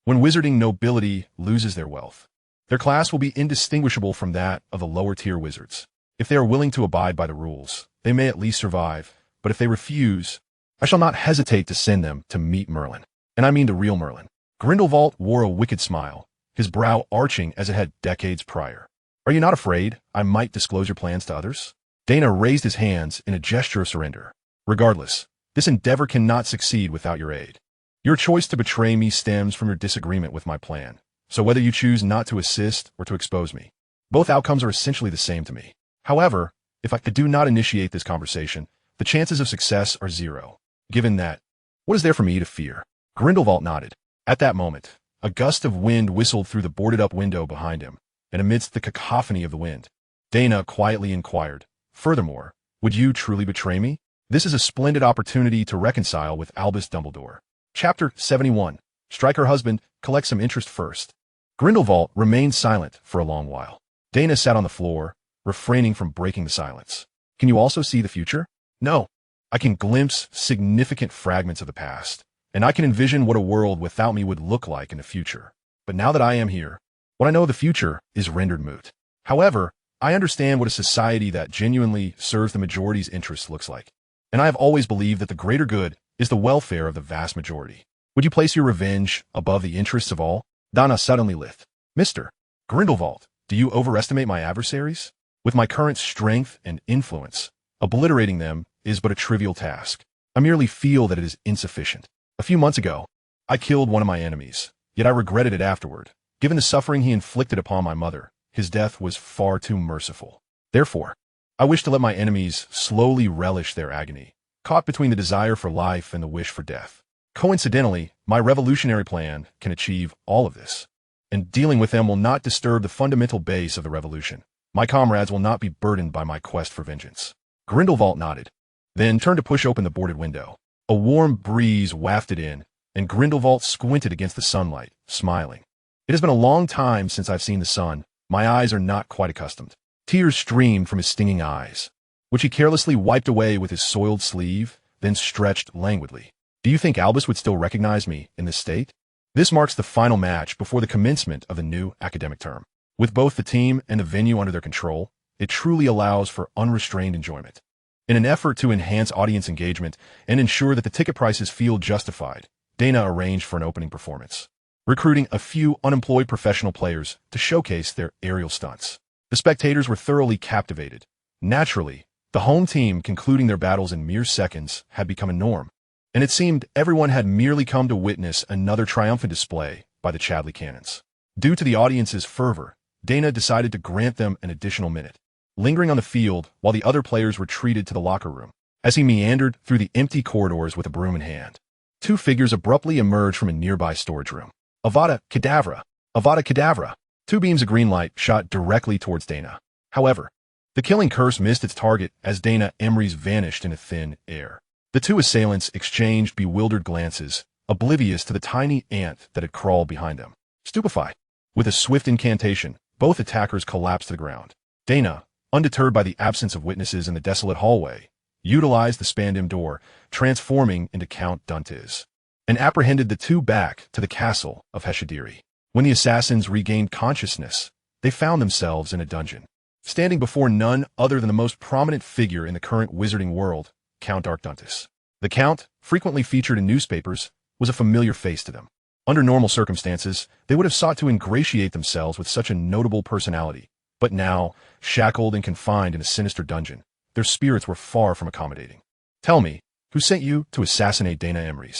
When wizarding nobility loses their wealth, their class will be indistinguishable from that of the lower-tier wizards. If they are willing to abide by the rules, they may at least survive, but if they refuse, I shall not hesitate to send them to meet Merlin. And I mean the real Merlin. Grindelwald wore a wicked smile, his brow arching as it had decades prior. Are you not afraid I might disclose your plans to others? Daina raised his hands in a gesture of surrender. Regardless, this endeavor cannot succeed without your aid. Your choice to betray me stems from your disagreement with my plan, so whether you choose not to assist or to expose me, both outcomes are essentially the same to me. However, if I do not initiate this conversation, the chances of success are zero. Given that, what is there for me to fear? Grindelwald nodded. At that moment, a gust of wind whistled through the boarded-up window behind him, and amidst the cacophony of the wind, Daina quietly inquired, "Furthermore, would you truly betray me? This is a splendid opportunity to reconcile with Albus Dumbledore." Chapter 71. Strike her husband, collect some interest first. Grindelwald remained silent for a long while. Daina sat on the floor, refraining from breaking the silence. Can you also see the future? No. I can glimpse significant fragments of the past, and I can envision what a world without me would look like in the future. But now that I am here, what I know of the future is rendered moot. However, I understand what a society that genuinely serves the majority's interests looks like. And I have always believed that the greater good is the welfare of the vast majority. Would you place your revenge above the interests of all? Daina suddenly lisped. Mr. Grindelwald, do you overestimate my adversaries? With my current strength and influence, obliterating them is but a trivial task. I merely feel that it is insufficient. A few months ago, I killed one of my enemies, yet I regretted it afterward. Given the suffering he inflicted upon my mother, his death was far too merciful. Therefore, I wish to let my enemies slowly relish their agony, caught between the desire for life and the wish for death. Coincidentally, my revolutionary plan can achieve all of this, and dealing with them will not disturb the fundamental base of the revolution. My comrades will not be burdened by my quest for vengeance. Grindelwald nodded, then turned to push open the boarded window. A warm breeze wafted in, and Grindelwald squinted against the sunlight, smiling. It has been a long time since I've seen the sun. My eyes are not quite accustomed. Tears streamed from his stinging eyes, which he carelessly wiped away with his soiled sleeve, then stretched languidly. Do you think Albus would still recognize me in this state? This marks the final match before the commencement of the new academic term. With both the team and the venue under their control, it truly allows for unrestrained enjoyment. In an effort to enhance audience engagement and ensure that the ticket prices feel justified, Daina arranged for an opening performance, recruiting a few unemployed professional players to showcase their aerial stunts. The spectators were thoroughly captivated. Naturally, the home team concluding their battles in mere seconds had become a norm, and it seemed everyone had merely come to witness another triumphant display by the Chadley Cannons. Due to the audience's fervor, Daina decided to grant them an additional minute, lingering on the field while the other players retreated to the locker room. As he meandered through the empty corridors with a broom in hand, two figures abruptly emerged from a nearby storage room. Avada Kedavra! Avada Kedavra! Two beams of green light shot directly towards Daina. However, the killing curse missed its target as Daina Avery's vanished in a thin air. The two assailants exchanged bewildered glances, oblivious to the tiny ant that had crawled behind them. Stupefied, with a swift incantation, both attackers collapsed to the ground. Daina, undeterred by the absence of witnesses in the desolate hallway, utilized the spandim door, transforming into Count Duntiz, and apprehended the two back to the castle of Heshadiri. When the assassins regained consciousness, they found themselves in a dungeon, standing before none other than the most prominent figure in the current wizarding world, Count Duntiz. The Count, frequently featured in newspapers, was a familiar face to them. Under normal circumstances, they would have sought to ingratiate themselves with such a notable personality, but now, shackled and confined in a sinister dungeon, their spirits were far from accommodating. Tell me, who sent you to assassinate Daina Avery?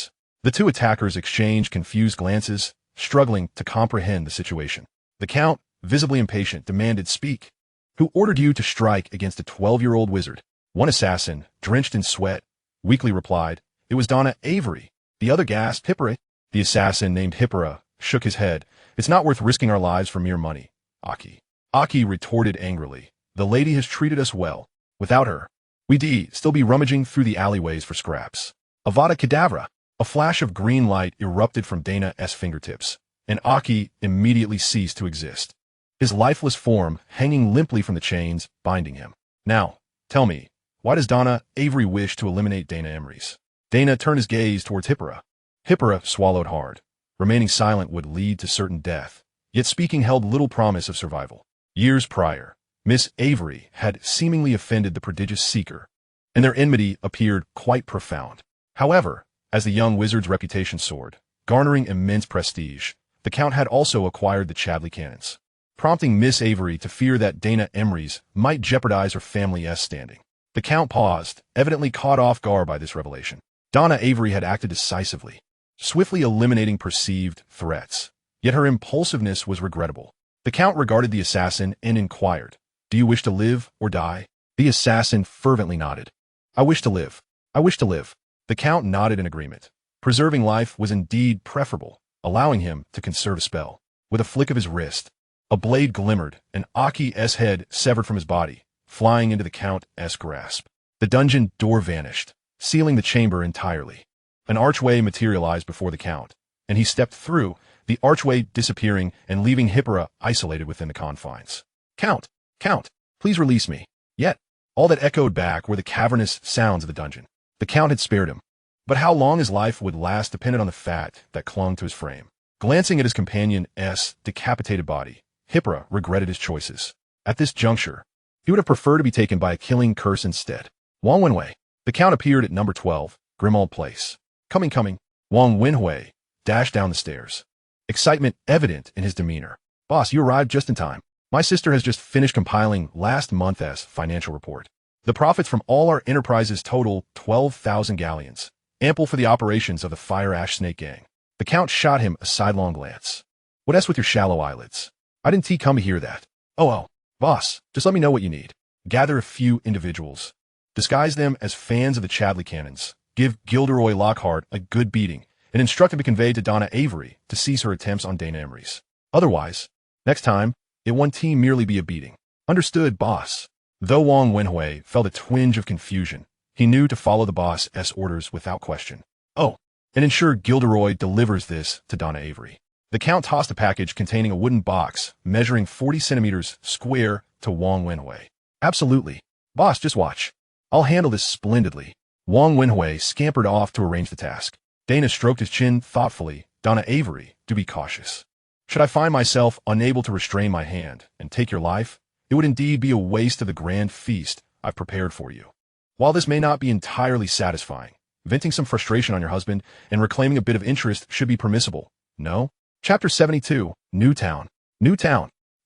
The two attackers exchanged confused glances, struggling to comprehend the situation. The Count, visibly impatient, demanded, "Speak. Who ordered you to strike against a 12-year-old wizard?" One assassin, drenched in sweat, weakly replied, "It was Daina Avery." The other gasped, "Hippora." The assassin named Hippora shook his head. "It's not worth risking our lives for mere money, Aki." Aki retorted angrily, "The lady has treated us well. Without her, we'd still be rummaging through the alleyways for scraps." Avada Kedavra! A flash of green light erupted from Daina's fingertips, and Aki immediately ceased to exist, his lifeless form hanging limply from the chains binding him. "Now, tell me, Why does Daina Avery wish to eliminate Daina Emery's? Daina turned his gaze towards Hippora. Hippora swallowed hard. Remaining silent would lead to certain death, yet speaking held little promise of survival. Years prior, Miss Avery had seemingly offended the prodigious seeker, and their enmity appeared quite profound. However, as the young wizard's reputation soared, garnering immense prestige, the Count had also acquired the Chadley cannons, prompting Miss Avery to fear that Daina Emery's might jeopardize her family's standing. The Count paused, evidently caught off guard by this revelation. Daina Avery had acted decisively, swiftly eliminating perceived threats, yet her impulsiveness was regrettable. The Count regarded the assassin and inquired, "Do you wish to live or die?" The assassin fervently nodded. "I wish to live. I wish to live." The Count nodded in agreement. Preserving life was indeed preferable, allowing him to conserve a spell. With a flick of his wrist, a blade glimmered, and Aki's head severed from his body, flying into the Count's grasp. The dungeon door vanished, sealing the chamber entirely. An archway materialized before the Count, and he stepped through, the archway disappearing and leaving Hippora isolated within the confines. "Count! Count! Please release me!" Yet, all that echoed back were the cavernous sounds of the dungeon. The Count had spared him, but how long his life would last depended on the fat that clung to his frame. Glancing at his companion's decapitated body, Hippora regretted his choices. At this juncture, he would have preferred to be taken by a killing curse instead. Wong Wenhui. The Count appeared at number 12, Grimmauld Place. Coming. Wong Wenhui dashed down the stairs, excitement evident in his demeanor. "Boss, you arrived just in time. My sister has just finished compiling last month's financial report. The profits from all our enterprises total 12,000 galleons, ample for the operations of the Fire Ash Snake Gang." The Count shot him a sidelong glance. "What else with your shallow eyelids? I didn't come to hear that." Oh, boss, just let me know what you need. Gather a few individuals, disguise them as fans of the Chadley cannons, give Gilderoy Lockhart a good beating, and instruct him to convey to Daina Avery to cease her attempts on Daina Emery's. Otherwise, next time, it won't merely be a beating. "Understood, boss." Though Wong Wenhui felt a twinge of confusion, he knew to follow the boss's orders without question. "Oh, and ensure Gilderoy delivers this to Daina Avery." The Count tossed a package containing a wooden box measuring 40 centimeters square to Wong Wenhui. "Absolutely. Boss, just watch. I'll handle this splendidly." Wong Wenhui scampered off to arrange the task. Daina stroked his chin thoughtfully. "Daina Avery, do be cautious. Should I find myself unable to restrain my hand and take your life, it would indeed be a waste of the grand feast I've prepared for you. While this may not be entirely satisfying, venting some frustration on your husband and reclaiming a bit of interest should be permissible. No?" Chapter 72, Newtown.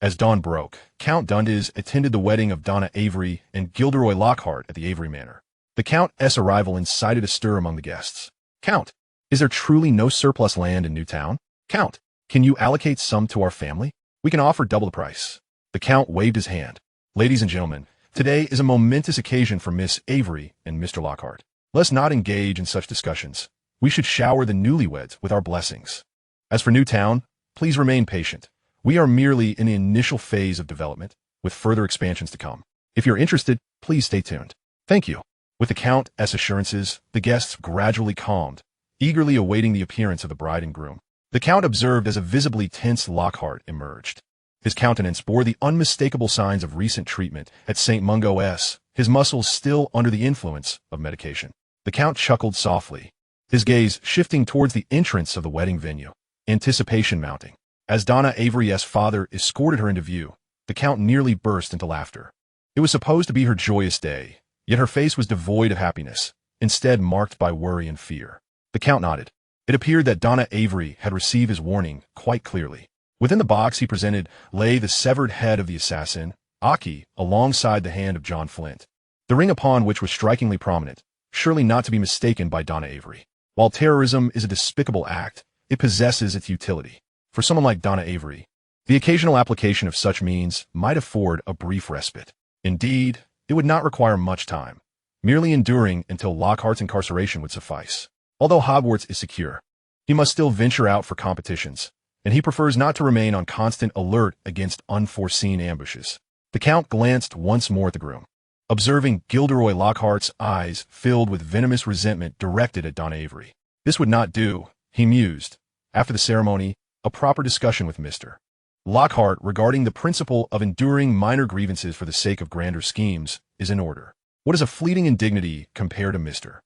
As dawn broke, Count Dundas attended the wedding of Daina Avery and Gilderoy Lockhart at the Avery Manor. The Count's arrival incited a stir among the guests. "Count, is there truly no surplus land in Newtown? Count, can you allocate some to our family? We can offer double the price." The Count waved his hand. "Ladies and gentlemen, today is a momentous occasion for Miss Avery and Mr. Lockhart. Let's not engage in such discussions. We should shower the newlyweds with our blessings. As for Newtown, please remain patient. We are merely in the initial phase of development, with further expansions to come. If you're interested, please stay tuned." "Thank you." With the Count's assurances, the guests gradually calmed, eagerly awaiting the appearance of the bride and groom. The Count observed as a visibly tense Lockhart emerged. His countenance bore the unmistakable signs of recent treatment at St. Mungo's, his muscles still under the influence of medication. The Count chuckled softly, his gaze shifting towards the entrance of the wedding venue, anticipation mounting. As Daina Avery's father escorted her into view, the Count nearly burst into laughter. It was supposed to be her joyous day, yet her face was devoid of happiness, instead marked by worry and fear. The Count nodded. It appeared that Daina Avery had received his warning quite clearly. Within the box he presented lay the severed head of the assassin, Aki, alongside the hand of John Flint, the ring upon which was strikingly prominent, surely not to be mistaken by Daina Avery. While terrorism is a despicable act, it possesses its utility. For someone like Daina Avery, the occasional application of such means might afford a brief respite. Indeed, it would not require much time. Merely enduring until Lockhart's incarceration would suffice. Although Hogwarts is secure, he must still venture out for competitions, and he prefers not to remain on constant alert against unforeseen ambushes. The Count glanced once more at the groom, observing Gilderoy Lockhart's eyes filled with venomous resentment directed at Daina Avery. This would not do, he mused. After the ceremony, a proper discussion with Mr. Lockhart regarding the principle of enduring minor grievances for the sake of grander schemes is in order. What is a fleeting indignity compared to Mr.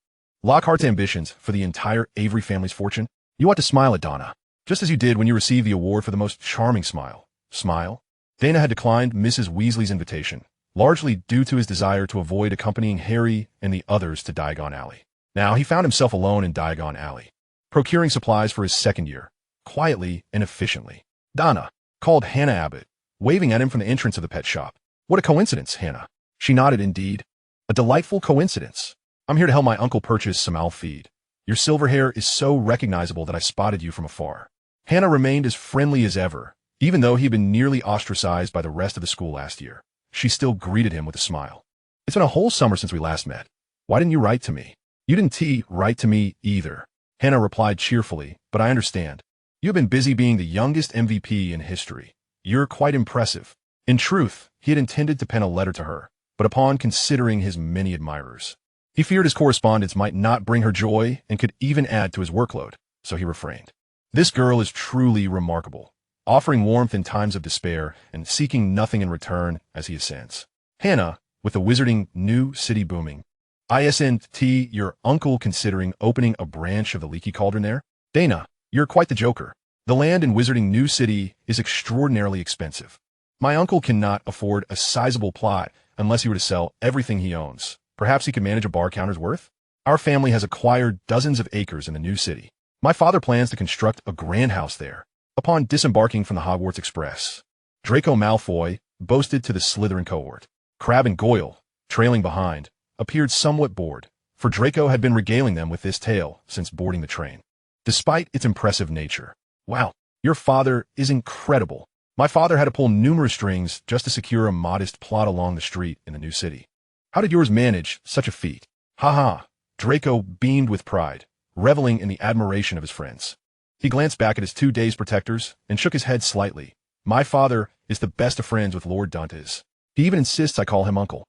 Lockhart's ambitions for the entire Avery family's fortune? You ought to smile at Donna, just as you did when you received the award for the most charming smile. Smile? Dana had declined Mrs. Weasley's invitation, largely due to his desire to avoid accompanying Harry and the others to Diagon Alley. Now he found himself alone in Diagon Alley, procuring supplies for his second year, quietly and efficiently. Donna called Hannah Abbott, waving at him from the entrance of the pet shop. What a coincidence, Hannah. She nodded indeed. A delightful coincidence. I'm here to help my uncle purchase some owl feed. Your silver hair is so recognizable that I spotted you from afar. Hannah remained as friendly as ever, even though he had been nearly ostracized by the rest of the school last year. She still greeted him with a smile. It's been a whole summer since we last met. Why didn't you write to me? You didn't write to me either. Hannah replied cheerfully, but I understand. You have been busy being the youngest MVP in history. You're quite impressive. In truth, he had intended to pen a letter to her, but upon considering his many admirers, he feared his correspondence might not bring her joy and could even add to his workload, so he refrained. This girl is truly remarkable, offering warmth in times of despair and seeking nothing in return as he ascends. Hannah, with the Wizarding New City booming. Isn't your uncle considering opening a branch of the Leaky Cauldron there? Dana, you're quite the joker. The land in Wizarding New City is extraordinarily expensive. My uncle cannot afford a sizable plot unless he were to sell everything he owns. Perhaps he could manage a bar counter's worth? Our family has acquired dozens of acres in the new city. My father plans to construct a grand house there. Upon disembarking from the Hogwarts Express, Draco Malfoy boasted to the Slytherin cohort. Crabbe and Goyle, trailing behind, appeared somewhat bored, for Draco had been regaling them with this tale since boarding the train. Despite its impressive nature. Wow, your father is incredible. My father had to pull numerous strings just to secure a modest plot along the street in the new city. How did yours manage such a feat? Ha ha. Draco beamed with pride, reveling in the admiration of his friends. He glanced back at his 2 dazed protectors and shook his head slightly. My father is the best of friends with Lord Dantes. He even insists I call him uncle.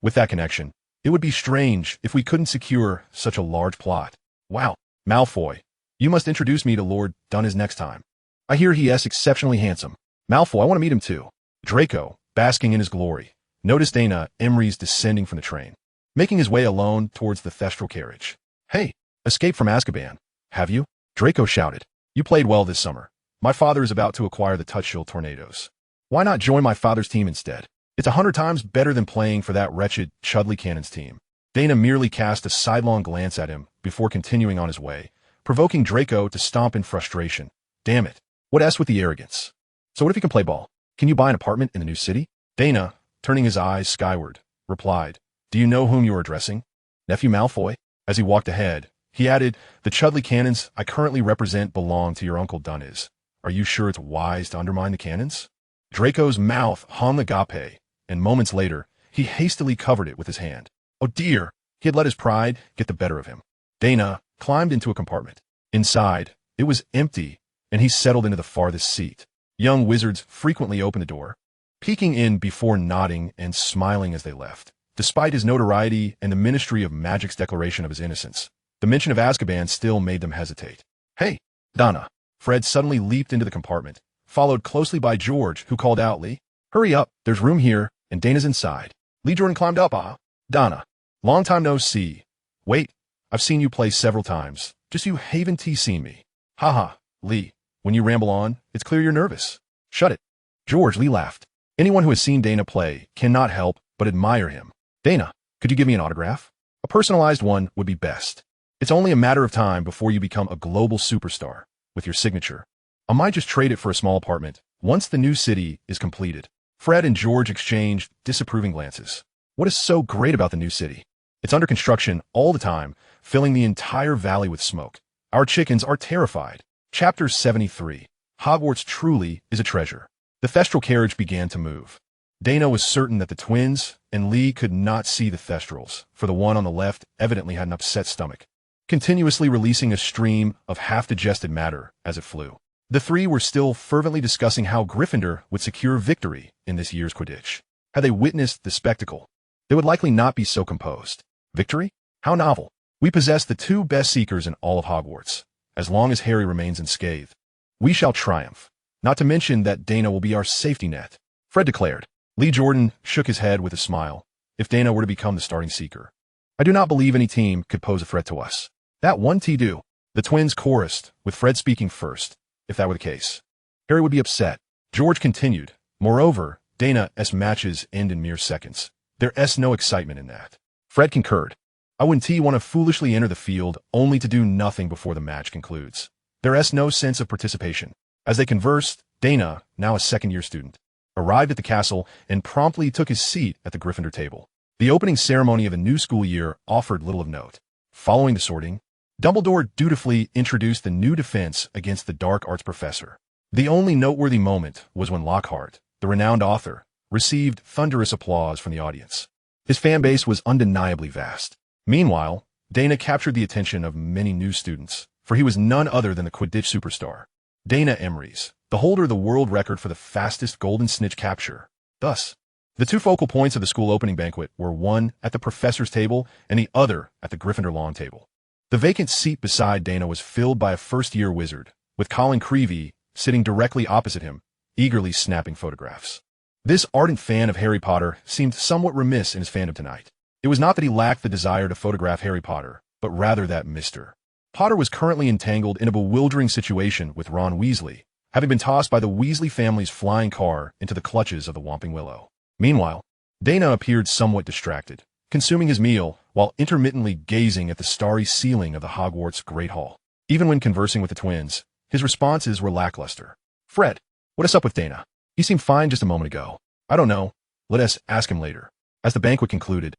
With that connection, it would be strange if we couldn't secure such a large plot. Wow, Malfoy, you must introduce me to Lord Dantes next time. I hear he is exceptionally handsome. Malfoy, I want to meet him too. Draco, basking in his glory, noticed Daina Avery's descending from the train, making his way alone towards the Thestral carriage. Hey, escaped from Azkaban, have you? Draco shouted. You played well this summer. My father is about to acquire the Tutshill Tornadoes. Why not join my father's team instead? It's 100 times better than playing for that wretched Chudley Cannon's team. Daina merely cast a sidelong glance at him before continuing on his way, provoking Draco to stomp in frustration. Damn it. What S with the arrogance? So what if you can play ball? Can you buy an apartment in the new city? Daina, turning his eyes skyward, replied, Do you know whom you are addressing? Nephew Malfoy. As he walked ahead, he added, The Chudley Cannons I currently represent belong to your Uncle Dantes. Are you sure it's wise to undermine the cannons? Draco's mouth hung agape, and moments later, he hastily covered it with his hand. Oh dear, he had let his pride get the better of him. Daina climbed into a compartment. Inside, it was empty, and he settled into the farthest seat. Young wizards frequently opened the door, peeking in before nodding and smiling as they left. Despite his notoriety and the Ministry of Magic's declaration of his innocence, the mention of Azkaban still made them hesitate. Hey, Donna. Fred suddenly leaped into the compartment, followed closely by George, who called out, Lee, hurry up, there's room here, and Dana's inside. Lee Jordan climbed up, Donna. Long time no see. Wait, I've seen you play several times. Just you haven't seen me. Haha, Lee, when you ramble on, it's clear you're nervous. Shut it. George, Lee laughed. Anyone who has seen Daina play cannot help but admire him. Daina, could you give me an autograph? A personalized one would be best. It's only a matter of time before you become a global superstar. With your signature, I might just trade it for a small apartment once the new city is completed. Fred and George exchanged disapproving glances. What is so great about the new city? It's under construction all the time, filling the entire valley with smoke. Our chickens are terrified. Chapter 73. Hogwarts truly is a treasure. The Thestral carriage began to move. Daina was certain that the twins and Lee could not see the Thestrals, for the one on the left evidently had an upset stomach, continuously releasing a stream of half-digested matter as it flew. The three were still fervently discussing how Gryffindor would secure victory in this year's Quidditch. Had they witnessed the spectacle, they would likely not be so composed. Victory? How novel. We possess the 2 best seekers in all of Hogwarts. As long as Harry remains unscathed, we shall triumph. Not to mention that Daina will be our safety net, Fred declared. Lee Jordan shook his head with a smile. if Daina were to become the starting seeker. I do not believe any team could pose a threat to us. That one T do. The twins chorused, with Fred speaking first. If that were the case, Harry would be upset. George continued. Moreover, Daina's matches end in mere seconds. There's no excitement in that. Fred concurred. I wouldn't want to foolishly enter the field only to do nothing before the match concludes. There's no sense of participation. As they conversed, Daina, now a second-year student, arrived at the castle and promptly took his seat at the Gryffindor table. The opening ceremony of the new school year offered little of note. Following the sorting, Dumbledore dutifully introduced the new defense against the dark arts professor. The only noteworthy moment was when Lockhart, the renowned author, received thunderous applause from the audience. His fan base was undeniably vast. Meanwhile, Daina captured the attention of many new students, for he was none other than the Quidditch superstar, Daina Avery, the holder of the world record for the fastest golden snitch capture. Thus, the two focal points of the school opening banquet were one at the professor's table and the other at the Gryffindor lawn table. The vacant seat beside Daina was filled by a first-year wizard, with Colin Creevey sitting directly opposite him, eagerly snapping photographs. This ardent fan of Harry Potter seemed somewhat remiss in his fandom tonight. It was not that he lacked the desire to photograph Harry Potter, but rather that Mr. Potter was currently entangled in a bewildering situation with Ron Weasley, having been tossed by the Weasley family's flying car into the clutches of the Whomping Willow. Meanwhile, Daina appeared somewhat distracted, consuming his meal while intermittently gazing at the starry ceiling of the Hogwarts Great Hall. Even when conversing with the twins, his responses were lackluster. Fred, what is up with Daina? He seemed fine just a moment ago. I don't know. Let us ask him later. As the banquet concluded,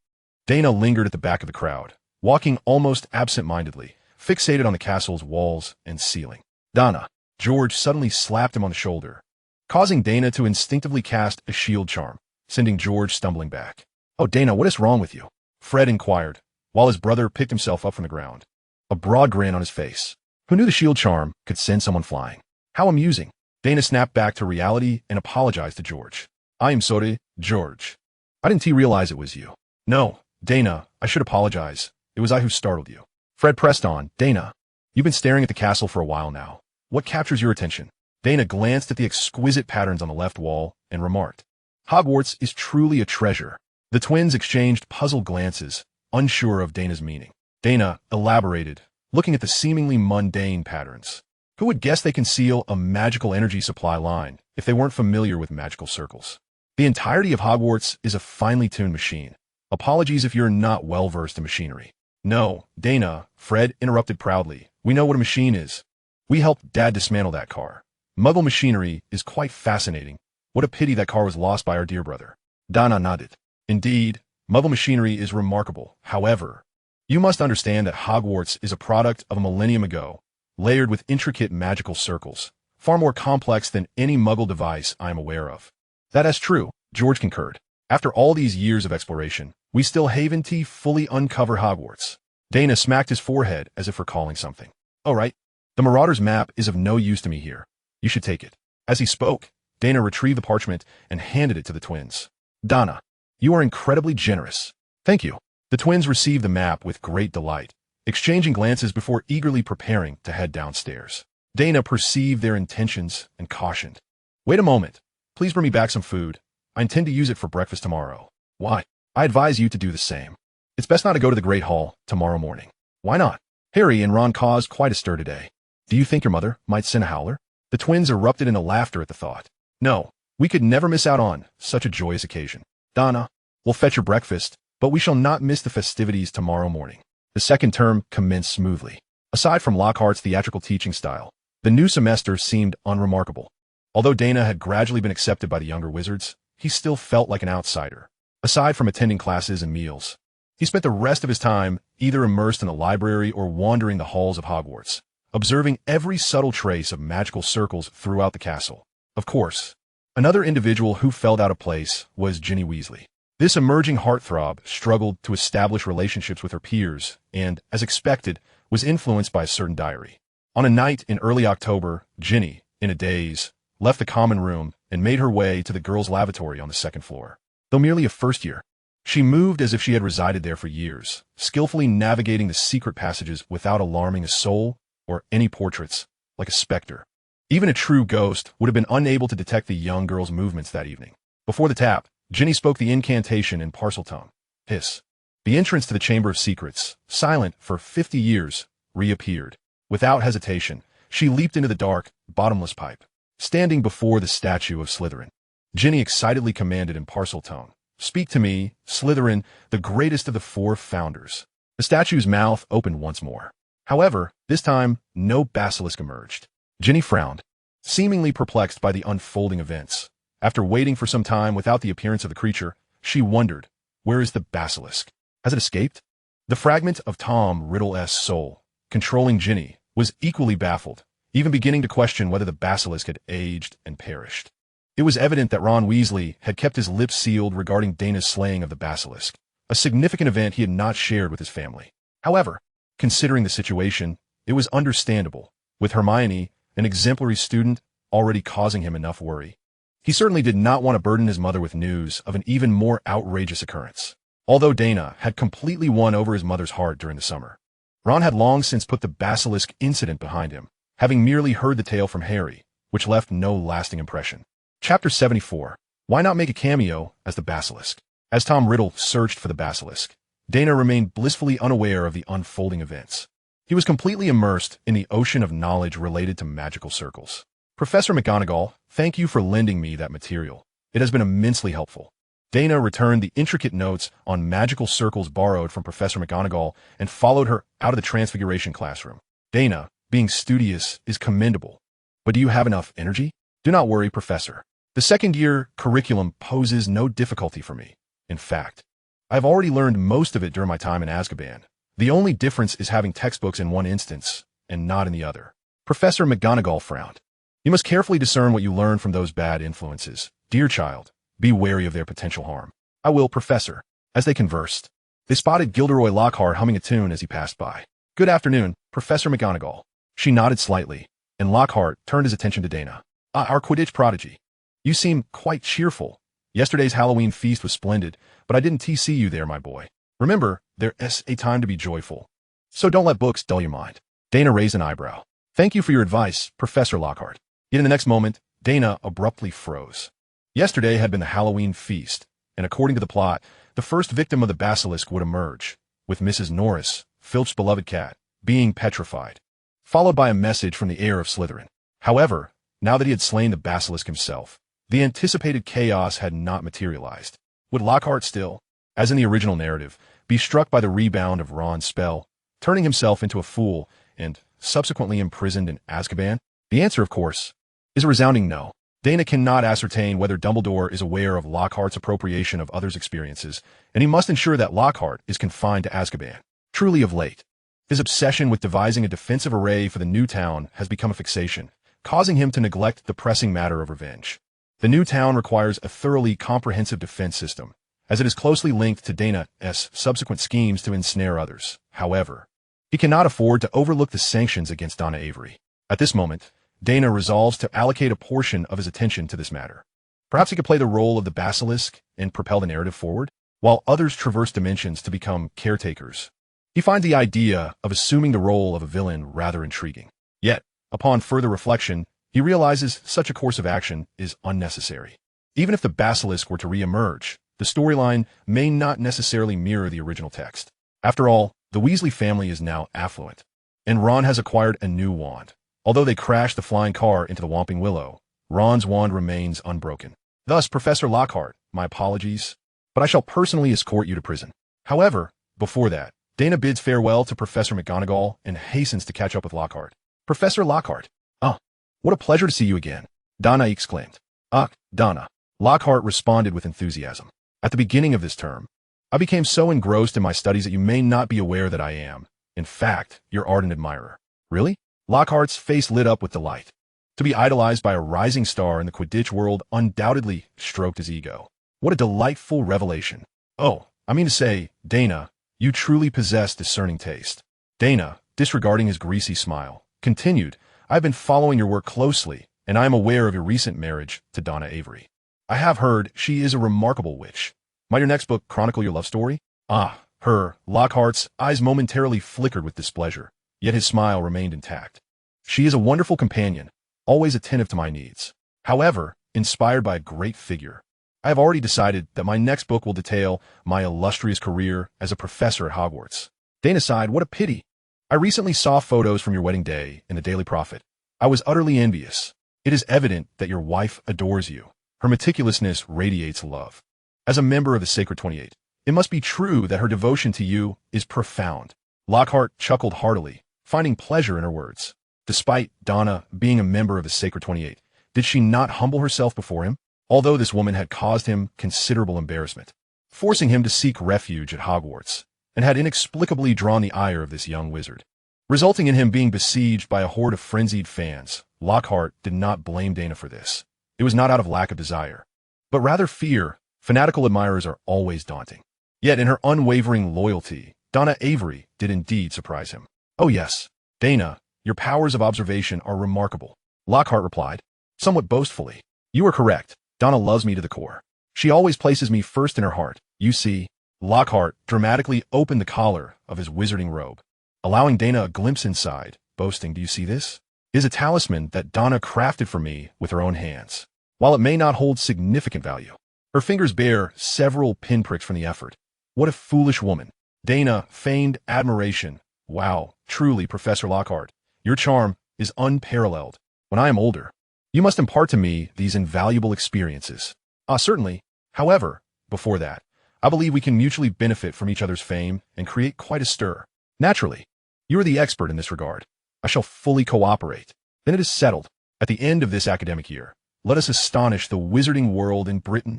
Daina lingered at the back of the crowd, walking almost absent-mindedly, fixated on the castle's walls and ceiling. Daina. George suddenly slapped him on the shoulder, causing Daina to instinctively cast a shield charm, sending George stumbling back. Oh, Daina, what is wrong with you? Fred inquired, while his brother picked himself up from the ground, a broad grin on his face. Who knew the shield charm could send someone flying? How amusing. Daina snapped back to reality and apologized to George. I am sorry, George. I didn't realize it was you. No, Daina, I should apologize. It was I who startled you. Fred pressed on. Daina, you've been staring at the castle for a while now. What captures your attention? Daina glanced at the exquisite patterns on the left wall and remarked, Hogwarts is truly a treasure. The twins exchanged puzzled glances, unsure of Daina's meaning. Daina elaborated, looking at the seemingly mundane patterns. Who would guess they conceal a magical energy supply line if they weren't familiar with magical circles? The entirety of Hogwarts is a finely tuned machine. Apologies if you're not well-versed in machinery. No, Daina, Fred interrupted proudly. We know what a machine is. We helped Dad dismantle that car. Muggle machinery is quite fascinating. What a pity that car was lost by our dear brother. Daina nodded. Indeed, Muggle machinery is remarkable. However, you must understand that Hogwarts is a product of a millennium ago, layered with intricate magical circles, far more complex than any Muggle device I am aware of. That is true, George concurred. After all these years of exploration, we still haven't fully uncover Hogwarts. Daina smacked his forehead as if recalling something. All right, the Marauder's map is of no use to me here. You should take it. As he spoke, Daina retrieved the parchment and handed it to the twins. Daina, you are incredibly generous. Thank you. The twins received the map with great delight, exchanging glances before eagerly preparing to head downstairs. Daina perceived their intentions and cautioned. Wait a moment. Please bring me back some food. I intend to use it for breakfast tomorrow. Why? I advise you to do the same. It's best not to go to the Great Hall tomorrow morning. Why not? Harry and Ron caused quite a stir today. Do you think your mother might send a howler? The twins erupted into laughter at the thought. No, we could never miss out on such a joyous occasion. Daina, we'll fetch your breakfast, but we shall not miss the festivities tomorrow morning. The second term commenced smoothly. Aside from Lockhart's theatrical teaching style, the new semester seemed unremarkable. Although Daina had gradually been accepted by the younger wizards, he still felt like an outsider. Aside from attending classes and meals, he spent the rest of his time either immersed in the library or wandering the halls of Hogwarts, observing every subtle trace of magical circles throughout the castle. Of course, another individual who felt out of place was Ginny Weasley. This emerging heartthrob struggled to establish relationships with her peers and, as expected, was influenced by a certain diary. On a night in early October, Ginny, in a daze, left the common room and made her way to the girls' lavatory on the second floor. Though merely a first year, she moved as if she had resided there for years, skillfully navigating the secret passages without alarming a soul or any portraits, like a specter. Even a true ghost would have been unable to detect the young girl's movements that evening. Before the tap, Ginny spoke the incantation in Parseltongue, Hiss. The entrance to the Chamber of Secrets, silent for 50 years, reappeared. Without hesitation, she leaped into the dark, bottomless pipe. Standing before the statue of Slytherin, Ginny excitedly commanded in parcel tone, "Speak to me, Slytherin, the greatest of the four founders." The statue's mouth opened once more. However, this time, no basilisk emerged. Ginny frowned, seemingly perplexed by the unfolding events. After waiting for some time without the appearance of the creature, she wondered, where is the basilisk? Has it escaped? The fragment of Tom Riddle's soul, controlling Ginny, was equally baffled, even beginning to question whether the basilisk had aged and perished. It was evident that Ron Weasley had kept his lips sealed regarding Dana's slaying of the basilisk, a significant event he had not shared with his family. However, considering the situation, it was understandable, with Hermione, an exemplary student, already causing him enough worry. He certainly did not want to burden his mother with news of an even more outrageous occurrence. Although Daina had completely won over his mother's heart during the summer, Ron had long since put the basilisk incident behind him, having merely heard the tale from Harry, which left no lasting impression. Chapter 74. Why not make a cameo as the basilisk? As Tom Riddle searched for the basilisk, Daina remained blissfully unaware of the unfolding events. He was completely immersed in the ocean of knowledge related to magical circles. "Professor McGonagall, thank you for lending me that material. It has been immensely helpful." Daina returned the intricate notes on magical circles borrowed from Professor McGonagall and followed her out of the Transfiguration classroom. "Daina, being studious is commendable. But do you have enough energy?" "Do not worry, Professor. The second-year curriculum poses no difficulty for me. In fact, I have already learned most of it during my time in Azkaban. The only difference is having textbooks in one instance and not in the other." Professor McGonagall frowned. "You must carefully discern what you learn from those bad influences. Dear child, be wary of their potential harm." "I will, Professor." As they conversed, they spotted Gilderoy Lockhart humming a tune as he passed by. "Good afternoon, Professor McGonagall." She nodded slightly, and Lockhart turned his attention to Daina. "Ah, our Quidditch prodigy. You seem quite cheerful. Yesterday's Halloween feast was splendid, but I didn't see you there, my boy. Remember, there is a time to be joyful. So don't let books dull your mind." Daina raised an eyebrow. "Thank you for your advice, Professor Lockhart." Yet in the next moment, Daina abruptly froze. Yesterday had been the Halloween feast, and according to the plot, the first victim of the basilisk would emerge, with Mrs. Norris, Filch's beloved cat, being petrified, followed by a message from the heir of Slytherin. However, now that he had slain the basilisk himself, the anticipated chaos had not materialized. Would Lockhart still, as in the original narrative, be struck by the rebound of Ron's spell, turning himself into a fool and subsequently imprisoned in Azkaban? The answer, of course, is a resounding no. Daina cannot ascertain whether Dumbledore is aware of Lockhart's appropriation of others' experiences, and he must ensure that Lockhart is confined to Azkaban. Truly of late, his obsession with devising a defensive array for the new town has become a fixation, causing him to neglect the pressing matter of revenge. The new town requires a thoroughly comprehensive defense system, as it is closely linked to Daina's subsequent schemes to ensnare others. However, he cannot afford to overlook the sanctions against Daina Avery. At this moment, Daina resolves to allocate a portion of his attention to this matter. Perhaps he could play the role of the basilisk and propel the narrative forward, while others traverse dimensions to become caretakers. He finds the idea of assuming the role of a villain rather intriguing. Yet, upon further reflection, he realizes such a course of action is unnecessary. Even if the basilisk were to re-emerge, the storyline may not necessarily mirror the original text. After all, the Weasley family is now affluent, and Ron has acquired a new wand. Although they crashed the flying car into the Whomping Willow, Ron's wand remains unbroken. Thus, Professor Lockhart, my apologies, but I shall personally escort you to prison. However, before that, Daina bids farewell to Professor McGonagall and hastens to catch up with Lockhart. "Professor Lockhart." "Ah, what a pleasure to see you again," Daina exclaimed. "Ah, Daina," Lockhart responded with enthusiasm. "At the beginning of this term, I became so engrossed in my studies that you may not be aware that I am, in fact, your ardent admirer." "Really?" Lockhart's face lit up with delight. To be idolized by a rising star in the Quidditch world undoubtedly stroked his ego. What a delightful revelation. "Oh, I mean to say, Daina, you truly possess discerning taste." Daina, disregarding his greasy smile, continued, "I've been following your work closely, and I am aware of your recent marriage to Daina Avery. I have heard she is a remarkable witch. Might your next book chronicle your love story?" "Ah, her." Lockhart's eyes momentarily flickered with displeasure, yet his smile remained intact. "She is a wonderful companion, always attentive to my needs. However, inspired by a great figure. I have already decided that my next book will detail my illustrious career as a professor at Hogwarts. Daina sighed, what a pity. I recently saw photos from your wedding day in the Daily Prophet. I was utterly envious. It is evident that your wife adores you. Her meticulousness radiates love. As a member of the Sacred 28, it must be true that her devotion to you is profound. Lockhart chuckled heartily, finding pleasure in her words. Despite Daina being a member of the Sacred 28, did she not humble herself before him? Although this woman had caused him considerable embarrassment, forcing him to seek refuge at Hogwarts, and had inexplicably drawn the ire of this young wizard, resulting in him being besieged by a horde of frenzied fans. Lockhart did not blame Daina for this. It was not out of lack of desire, but rather fear. Fanatical admirers are always daunting. Yet in her unwavering loyalty, Daina Avery did indeed surprise him. Oh yes, Daina, your powers of observation are remarkable, Lockhart replied, somewhat boastfully. You are correct. Daina loves me to the core. She always places me first in her heart. You see, Lockhart dramatically opened the collar of his wizarding robe, allowing Daina a glimpse inside, boasting, do you see this? It is a talisman that Daina crafted for me with her own hands. While it may not hold significant value, her fingers bear several pinpricks from the effort. What a foolish woman. Daina feigned admiration. Wow, truly, Professor Lockhart, your charm is unparalleled. When I am older, you must impart to me these invaluable experiences. Certainly. However, before that, I believe we can mutually benefit from each other's fame and create quite a stir. Naturally, you are the expert in this regard. I shall fully cooperate. Then it is settled. At the end of this academic year, let us astonish the wizarding world in Britain.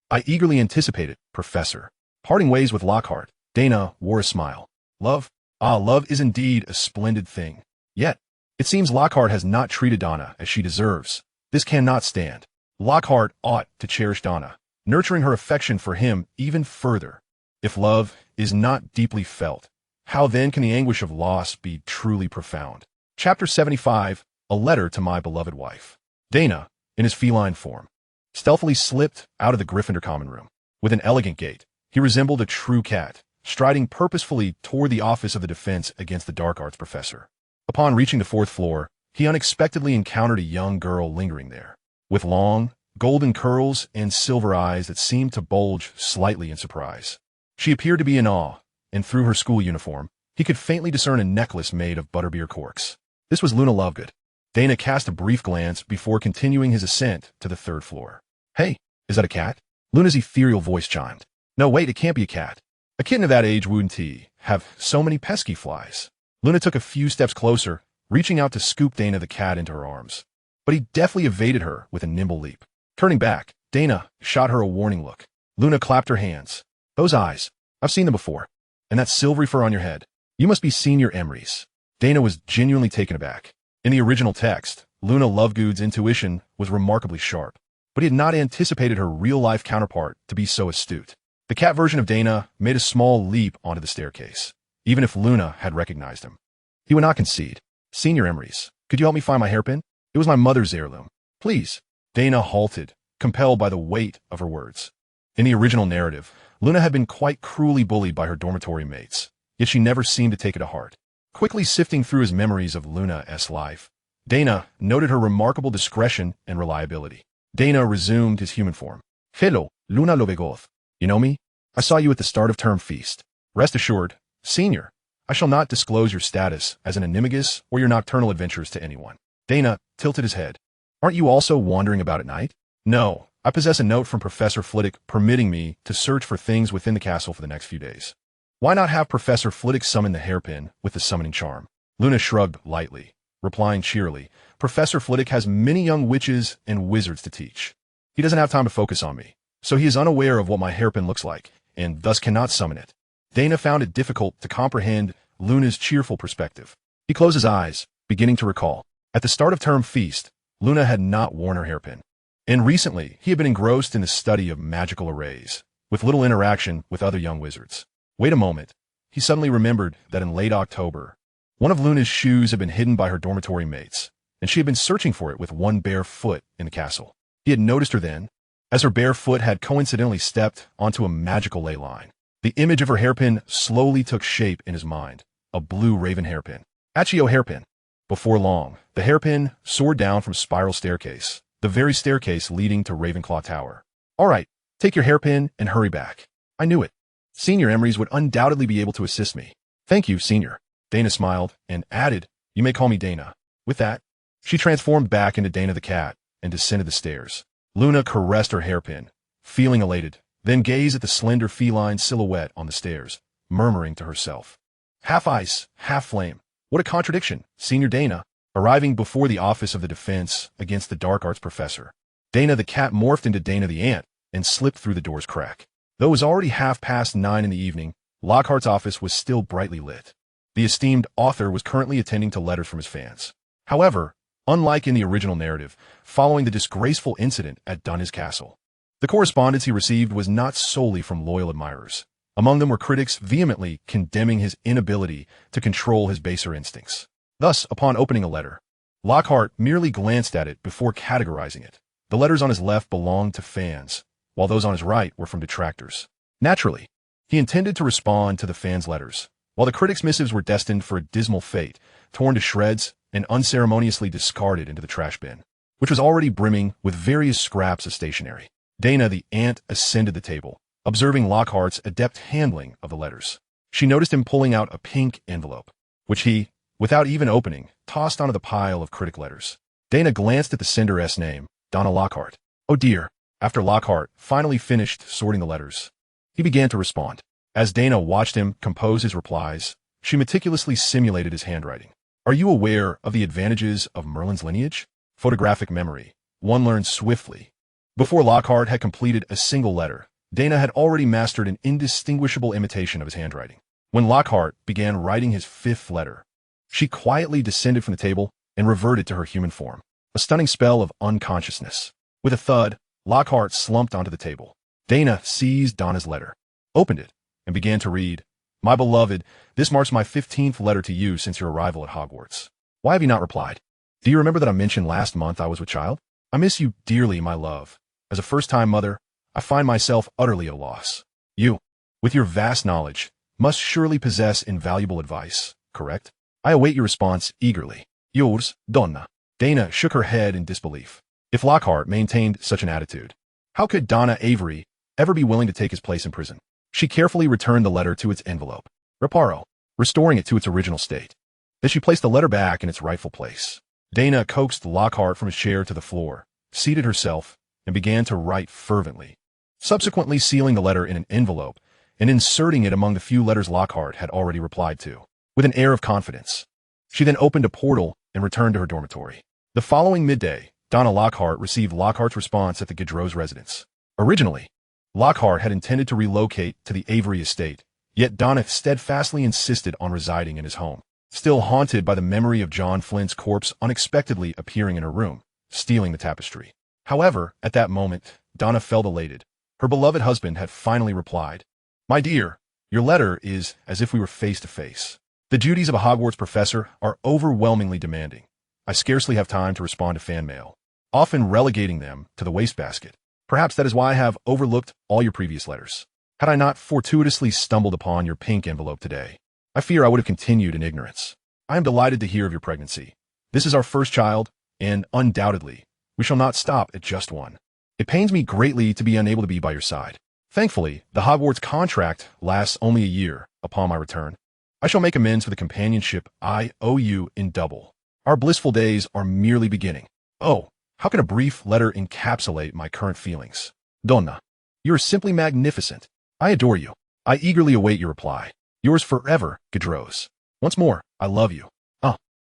I eagerly anticipate it, Professor. Parting ways with Lockhart, Daina wore a smile. Love? Love is indeed a splendid thing. Yet, it seems Lockhart has not treated Daina as she deserves. This cannot stand. Lockhart ought to cherish Daina, nurturing her affection for him even further. If love is not deeply felt, how then can the anguish of loss be truly profound? Chapter 75, A Letter to My Beloved Wife. Daina, in his feline form, stealthily slipped out of the Gryffindor common room. With an elegant gait, he resembled a true cat, striding purposefully toward the office of the Defense Against the Dark Arts professor. Upon reaching the 4th floor, he unexpectedly encountered a young girl lingering there, with long, golden curls and silver eyes that seemed to bulge slightly in surprise. She appeared to be in awe, and through her school uniform, he could faintly discern a necklace made of butterbeer corks. This was Luna Lovegood. Daina cast a brief glance before continuing his ascent to the 3rd floor. Hey, is that a cat? Luna's ethereal voice chimed. No, wait, it can't be a cat. A kitten of that age wouldn't have so many pesky flies. Luna took a few steps closer, reaching out to scoop Daina the cat into her arms. But he deftly evaded her with a nimble leap. Turning back, Daina shot her a warning look. Luna clapped her hands. Those eyes, I've seen them before. And that silvery fur on your head. You must be Senior Emery's. Daina was genuinely taken aback. In the original text, Luna Lovegood's intuition was remarkably sharp, but he had not anticipated her real-life counterpart to be so astute. The cat version of Daina made a small leap onto the staircase, even if Luna had recognized him. He would not concede. Senior Emery's, could you help me find my hairpin? It was my mother's heirloom. Please. Daina halted, compelled by the weight of her words. In the original narrative, Luna had been quite cruelly bullied by her dormitory mates, yet she never seemed to take it to heart. Quickly sifting through his memories of Luna's life, Daina noted her remarkable discretion and reliability. Daina resumed his human form. Hello, Luna Lovegood. You know me? I saw you at the start of term feast. Rest assured, Senior, I shall not disclose your status as an animagus or your nocturnal adventures to anyone. Daina tilted his head. Aren't you also wandering about at night? No, I possess a note from Professor Flitwick permitting me to search for things within the castle for the next few days. Why not have Professor Flitwick summon the hairpin with the summoning charm? Luna shrugged lightly, replying cheerily, Professor Flitwick has many young witches and wizards to teach. He doesn't have time to focus on me, so he is unaware of what my hairpin looks like, and thus cannot summon it. Daina found it difficult to comprehend Luna's cheerful perspective. He closed his eyes, beginning to recall. At the start of term feast, Luna had not worn her hairpin. And recently, he had been engrossed in the study of magical arrays, with little interaction with other young wizards. Wait a moment. He suddenly remembered that in late October, one of Luna's shoes had been hidden by her dormitory mates, and she had been searching for it with one bare foot in the castle. He had noticed her then, as her bare foot had coincidentally stepped onto a magical ley line. The image of her hairpin slowly took shape in his mind, a blue raven hairpin. Accio hairpin. Before long, the hairpin soared down from Spiral Staircase, the very staircase leading to Ravenclaw Tower. All right, Take your hairpin and hurry back. I knew it. Senior Emery's would undoubtedly be able to assist me. Thank you, Senior. Dana smiled and added, you may call me Daina. With that, she transformed back into Daina the cat and descended the stairs. Luna caressed her hairpin, feeling elated, then gazed at the slender feline silhouette on the stairs, murmuring to herself. Half ice, half flame. What a contradiction, Senior Daina, arriving before the office of the defense against the dark arts professor. Daina the cat morphed into Daina the ant and slipped through the door's crack. Though it was already 9:30 in the evening, Lockhart's office was still brightly lit. The esteemed author was currently attending to letters from his fans. However, unlike in the original narrative, following the disgraceful incident at Dunh's castle, the correspondence he received was not solely from loyal admirers. Among them were critics vehemently condemning his inability to control his baser instincts. Thus, upon opening a letter, Lockhart merely glanced at it before categorizing it. The letters on his left belonged to fans, while those on his right were from detractors. Naturally, he intended to respond to the fans' letters, while the critics' missives were destined for a dismal fate, torn to shreds and unceremoniously discarded into the trash bin, which was already brimming with various scraps of stationery. Daina the ant ascended the table, observing Lockhart's adept handling of the letters. She noticed him pulling out a pink envelope, which he, without even opening, tossed onto the pile of critic letters. Daina glanced at the sender's name, Donna Lockhart. Oh dear. After Lockhart finally finished sorting the letters, he began to respond. As Daina watched him compose his replies, she meticulously simulated his handwriting. Are you aware of the advantages of Merlin's lineage? Photographic memory. One learns swiftly. Before Lockhart had completed a single letter, Daina had already mastered an indistinguishable imitation of his handwriting. When Lockhart began writing his 5th letter, she quietly descended from the table and reverted to her human form. A stunning spell of unconsciousness. With a thud, Lockhart slumped onto the table. Daina seized Donna's letter, opened it, and began to read, My beloved, this marks my 15th letter to you since your arrival at Hogwarts. Why have you not replied? Do you remember that I mentioned last month I was with child? I miss you dearly, my love. As a first-time mother, I find myself utterly at a loss. You, with your vast knowledge, must surely possess invaluable advice, correct? I await your response eagerly. Yours, Donna. Daina shook her head in disbelief. If Lockhart maintained such an attitude, how could Daina Avery ever be willing to take his place in prison? She carefully returned the letter to its envelope, reparo, restoring it to its original state. Then she placed the letter back in its rightful place. Daina coaxed Lockhart from his chair to the floor, seated herself, and began to write fervently, subsequently sealing the letter in an envelope and inserting it among the few letters Lockhart had already replied to. With an air of confidence, she then opened a portal and returned to her dormitory. The following midday, Donna Lockhart received Lockhart's response at the Gaudreau's residence. Originally, Lockhart had intended to relocate to the Avery estate, yet Donna steadfastly insisted on residing in his home. Still haunted by the memory of John Flint's corpse unexpectedly appearing in her room, stealing the tapestry. However, at that moment, Donna felt elated. Her beloved husband had finally replied, My dear, your letter is as if we were face to face. The duties of a Hogwarts professor are overwhelmingly demanding. I scarcely have time to respond to fan mail, often relegating them to the wastebasket. Perhaps that is why I have overlooked all your previous letters. Had I not fortuitously stumbled upon your pink envelope today, I fear I would have continued in ignorance. I am delighted to hear of your pregnancy. This is our first child, and undoubtedly, we shall not stop at just one. It pains me greatly to be unable to be by your side. Thankfully, the Hogwarts contract lasts only a year. Upon my return, I shall make amends for the companionship I owe you in double. Our blissful days are merely beginning. Oh, how can a brief letter encapsulate my current feelings? Donna, you are simply magnificent. I adore you. I eagerly await your reply. Yours forever, Gaudreau's. Once more, I love you.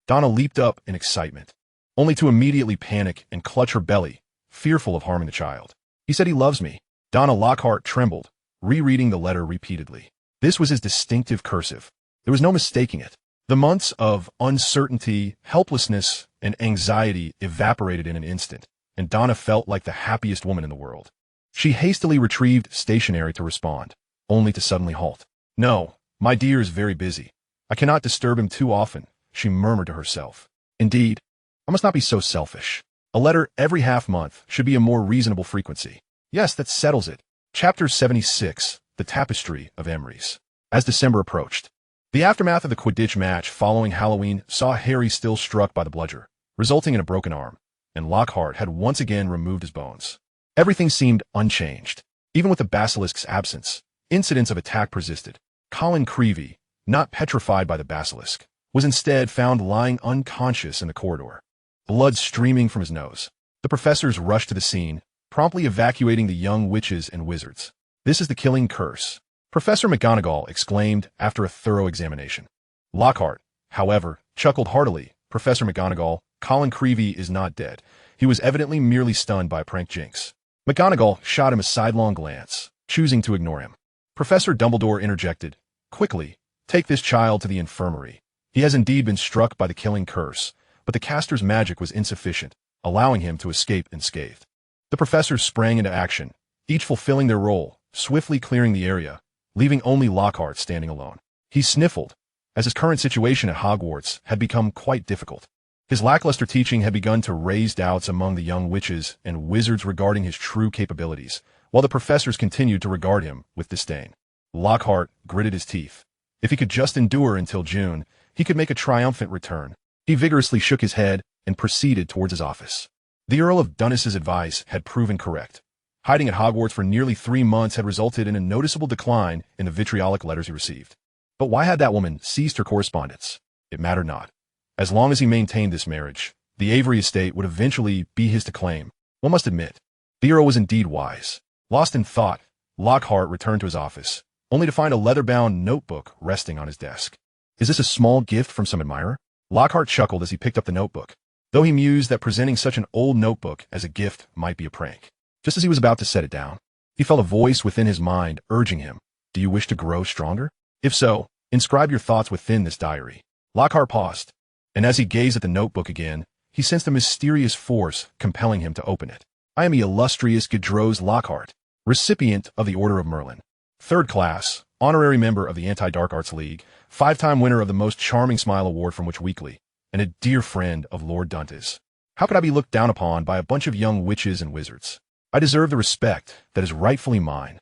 Donna leaped up in excitement, only to immediately panic and clutch her belly, fearful of harming the child. He said he loves me. Donna Lockhart trembled, rereading the letter repeatedly. This was his distinctive cursive. There was no mistaking it. The months of uncertainty, helplessness, and anxiety evaporated in an instant, and Donna felt like the happiest woman in the world. She hastily retrieved stationery to respond, only to suddenly halt. No, my dear is very busy. I cannot disturb him too often, she murmured to herself. Indeed, I must not be so selfish. A letter every half-month should be a more reasonable frequency. Yes, that settles it. Chapter 76, The Tapestry of Emery's. As December approached, the aftermath of the Quidditch match following Halloween saw Harry still struck by the bludger, resulting in a broken arm, and Lockhart had once again removed his bones. Everything seemed unchanged. Even with the basilisk's absence, incidents of attack persisted. Colin Creevey, not petrified by the basilisk, was instead found lying unconscious in the corridor, blood streaming from his nose. The professors rushed to the scene, promptly evacuating the young witches and wizards. "This is the killing curse," Professor McGonagall exclaimed after a thorough examination. Lockhart, however, chuckled heartily. "Professor McGonagall, Colin Creevey is not dead. He was evidently merely stunned by a prank jinx." McGonagall shot him a sidelong glance, choosing to ignore him. Professor Dumbledore interjected, "Quickly, take this child to the infirmary. He has indeed been struck by the killing curse, but the caster's magic was insufficient, allowing him to escape unscathed." The professors sprang into action, each fulfilling their role, swiftly clearing the area, leaving only Lockhart standing alone. He sniffled, as his current situation at Hogwarts had become quite difficult. His lackluster teaching had begun to raise doubts among the young witches and wizards regarding his true capabilities, while the professors continued to regard him with disdain. Lockhart gritted his teeth. If he could just endure until June, he could make a triumphant return. He vigorously shook his head and proceeded towards his office. The Earl of Dunnes's advice had proven correct. Hiding at Hogwarts for nearly 3 months had resulted in a noticeable decline in the vitriolic letters he received. But why had that woman ceased her correspondence? It mattered not. As long as he maintained this marriage, the Avery estate would eventually be his to claim. One must admit, the Earl was indeed wise. Lost in thought, Lockhart returned to his office, only to find a leather-bound notebook resting on his desk. "Is this a small gift from some admirer?" Lockhart chuckled as he picked up the notebook, though he mused that presenting such an old notebook as a gift might be a prank. Just as he was about to set it down, he felt a voice within his mind urging him, "Do you wish to grow stronger? If so, inscribe your thoughts within this diary." Lockhart paused, and as he gazed at the notebook again, he sensed a mysterious force compelling him to open it. "I am the illustrious Gedrose Lockhart, recipient of the Order of Merlin, 3rd class, honorary member of the Anti-Dark Arts League, 5-time winner of the Most Charming Smile Award from Witch Weekly, and a dear friend of Lord Dante's. How could I be looked down upon by a bunch of young witches and wizards? I deserve the respect that is rightfully mine."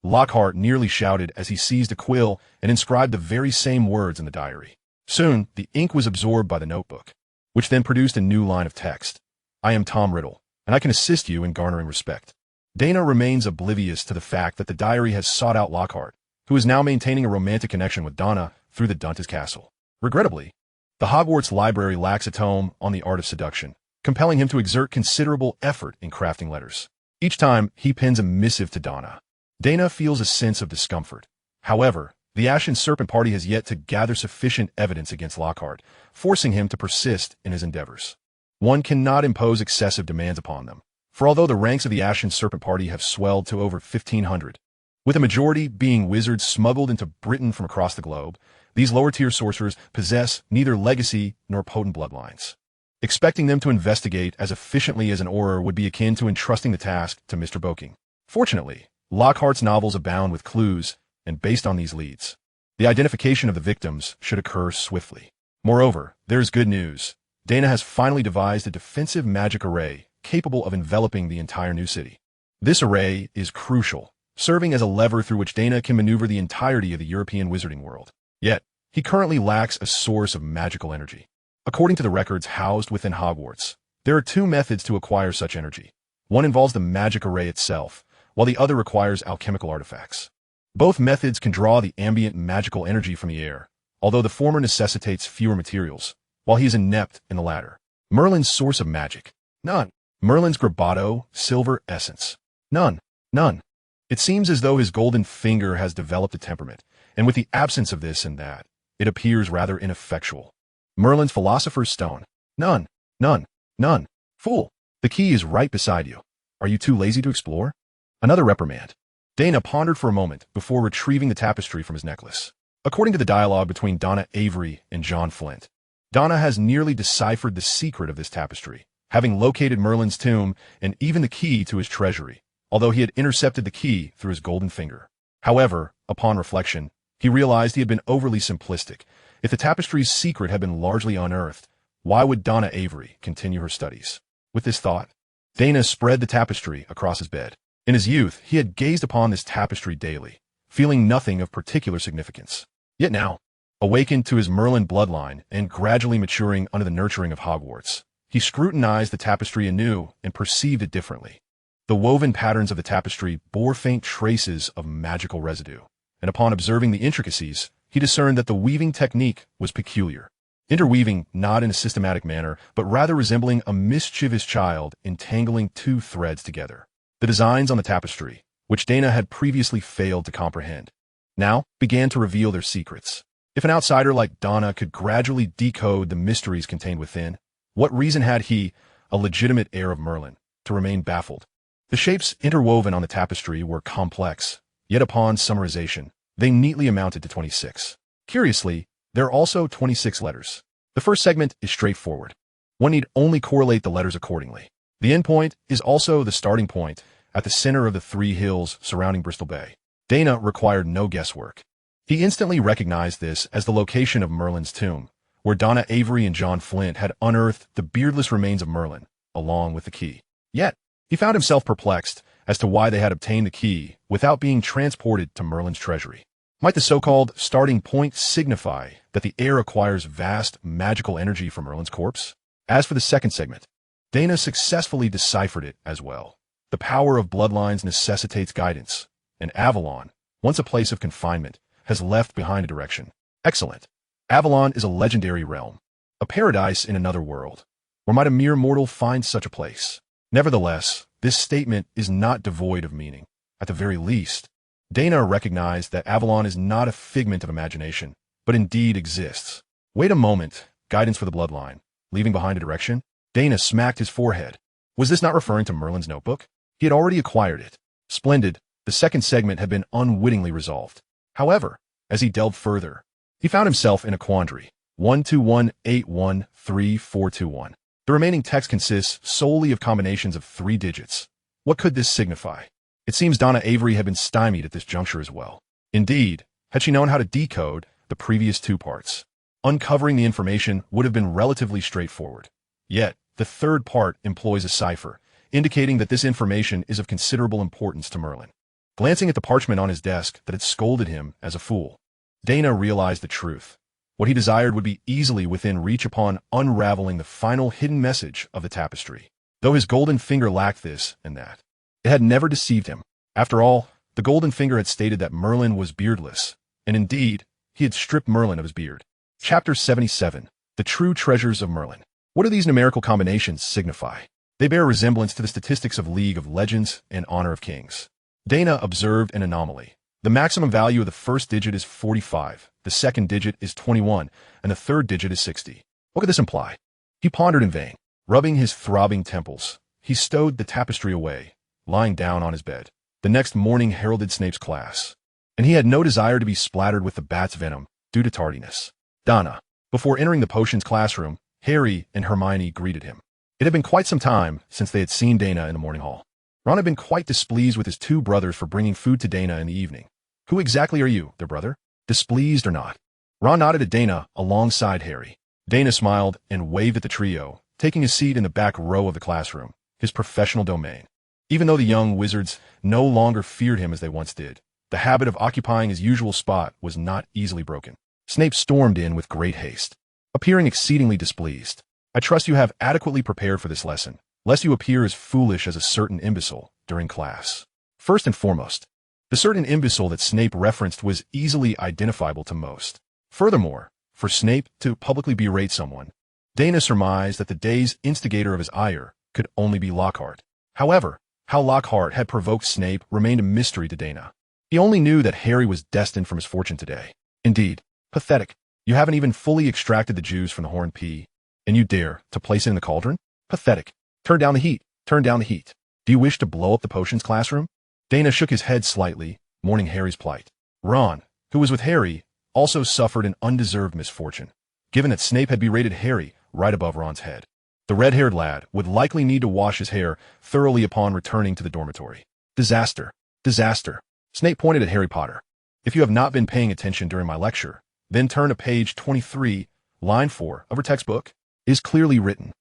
Lockhart nearly shouted as he seized a quill and inscribed the very same words in the diary. Soon, the ink was absorbed by the notebook, which then produced a new line of text. "I am Tom Riddle, and I can assist you in garnering respect." Daina remains oblivious to the fact that the diary has sought out Lockhart, who is now maintaining a romantic connection with Donna through the Dante's castle. Regrettably, the Hogwarts library lacks a tome on the art of seduction, compelling him to exert considerable effort in crafting letters. Each time, he pens a missive to Donna. Daina feels a sense of discomfort. However, the Ashen Serpent Party has yet to gather sufficient evidence against Lockhart, forcing him to persist in his endeavors. One cannot impose excessive demands upon them, for although the ranks of the Ashen Serpent Party have swelled to over 1,500, with a majority being wizards smuggled into Britain from across the globe, these lower-tier sorcerers possess neither legacy nor potent bloodlines. Expecting them to investigate as efficiently as an Auror would be akin to entrusting the task to Mr. Boking. Fortunately, Lockhart's novels abound with clues, and based on these leads, the identification of the victims should occur swiftly. Moreover, there is good news. Daina has finally devised a defensive magic array capable of enveloping the entire new city. This array is crucial, serving as a lever through which Daina can maneuver the entirety of the European wizarding world. Yet, he currently lacks a source of magical energy. According to the records housed within Hogwarts, there are 2 methods to acquire such energy. One involves the magic array itself, while the other requires alchemical artifacts. Both methods can draw the ambient magical energy from the air, although the former necessitates fewer materials, while he is inept in the latter. Merlin's source of magic? None. Merlin's Grabado, silver essence? None. None. It seems as though his golden finger has developed a temperament, and with the absence of this and that, it appears rather ineffectual. Merlin's Philosopher's Stone? None. None. None. Fool! The key is right beside you. Are you too lazy to explore? Another reprimand. Daina pondered for a moment before retrieving the tapestry from his necklace. According to the dialogue between Daina Avery and John Flint, Donna has nearly deciphered the secret of this tapestry, having located Merlin's tomb and even the key to his treasury, although he had intercepted the key through his golden finger. However, upon reflection, he realized he had been overly simplistic. If the tapestry's secret had been largely unearthed, why would Daina Avery continue her studies? With this thought, Daina spread the tapestry across his bed. In his youth, he had gazed upon this tapestry daily, feeling nothing of particular significance. Yet now, awakened to his Merlin bloodline and gradually maturing under the nurturing of Hogwarts, he scrutinized the tapestry anew and perceived it differently. The woven patterns of the tapestry bore faint traces of magical residue, and upon observing the intricacies, he discerned that the weaving technique was peculiar. Interweaving not in a systematic manner, but rather resembling a mischievous child entangling two threads together. The designs on the tapestry, which Daina had previously failed to comprehend, now began to reveal their secrets. If an outsider like Daina could gradually decode the mysteries contained within, what reason had he, a legitimate heir of Merlin, to remain baffled? The shapes interwoven on the tapestry were complex, yet upon summarization, they neatly amounted to 26. Curiously, there are also 26 letters. The first segment is straightforward. One need only correlate the letters accordingly. The endpoint is also the starting point at the center of the three hills surrounding Bristol Bay. Daina required no guesswork. He instantly recognized this as the location of Merlin's tomb, where Daina Avery and John Flint had unearthed the beardless remains of Merlin, along with the key. Yet, he found himself perplexed as to why they had obtained the key without being transported to Merlin's treasury. Might the so-called starting point signify that the heir acquires vast magical energy from Merlin's corpse? As for the second segment, Daina successfully deciphered it as well. The power of bloodlines necessitates guidance, and Avalon, once a place of confinement, has left behind a direction. Excellent. Avalon is a legendary realm, a paradise in another world. Where might a mere mortal find such a place? Nevertheless, this statement is not devoid of meaning. At the very least, Daina recognized that Avalon is not a figment of imagination, but indeed exists. Wait a moment, guidance for the bloodline. Leaving behind a direction? Daina smacked his forehead. Was this not referring to Merlin's notebook? He had already acquired it. Splendid. The second segment had been unwittingly resolved. However, as he delved further, he found himself in a quandary. 121813421. The remaining text consists solely of combinations of 3 digits. What could this signify? It seems Daina Avery had been stymied at this juncture as well. Indeed, had she known how to decode the previous 2 parts, uncovering the information would have been relatively straightforward. Yet, the third part employs a cipher, indicating that this information is of considerable importance to Merlin. Glancing at the parchment on his desk that had scolded him as a fool, Daina realized the truth. What he desired would be easily within reach upon unraveling the final hidden message of the tapestry. Though his golden finger lacked this and that, it had never deceived him. After all, the golden finger had stated that Merlin was beardless, and indeed, he had stripped Merlin of his beard. Chapter 77. The True Treasures of Merlin. What do these numerical combinations signify? They bear resemblance to the statistics of League of Legends and Honor of Kings. Daina observed an anomaly. The maximum value of the first digit is 45, the second digit is 21, and the third digit is 60. What could this imply? He pondered in vain. Rubbing his throbbing temples, he stowed the tapestry away, lying down on his bed. The next morning heralded Snape's class, and he had no desire to be splattered with the bat's venom due to tardiness. Daina. Before entering the potions classroom, Harry and Hermione greeted him. It had been quite some time since they had seen Daina in the morning hall. Ron had been quite displeased with his 2 brothers for bringing food to Daina in the evening. Who exactly are you, their brother? Displeased or not? Ron nodded at Daina alongside Harry. Daina smiled and waved at the trio, taking a seat in the back row of the classroom, his professional domain. Even though the young wizards no longer feared him as they once did, the habit of occupying his usual spot was not easily broken. Snape stormed in with great haste, appearing exceedingly displeased. I trust you have adequately prepared for this lesson, lest you appear as foolish as a certain imbecile during class. First and foremost, the certain imbecile that Snape referenced was easily identifiable to most. Furthermore, for Snape to publicly berate someone, Daina surmised that the day's instigator of his ire could only be Lockhart. However, how Lockhart had provoked Snape remained a mystery to Daina. He only knew that Harry was destined for misfortune today. Indeed, pathetic. You haven't even fully extracted the juice from the horned pea, and you dare to place it in the cauldron? Pathetic. Turn down the heat. Turn down the heat. Do you wish to blow up the potions classroom? Daina shook his head slightly, mourning Harry's plight. Ron, who was with Harry, also suffered an undeserved misfortune, given that Snape had berated Harry right above Ron's head. The red-haired lad would likely need to wash his hair thoroughly upon returning to the dormitory. Disaster. Disaster. Snape pointed at Harry Potter. If you have not been paying attention during my lecture, then turn to page 23, line 4 of her textbook. It is clearly written,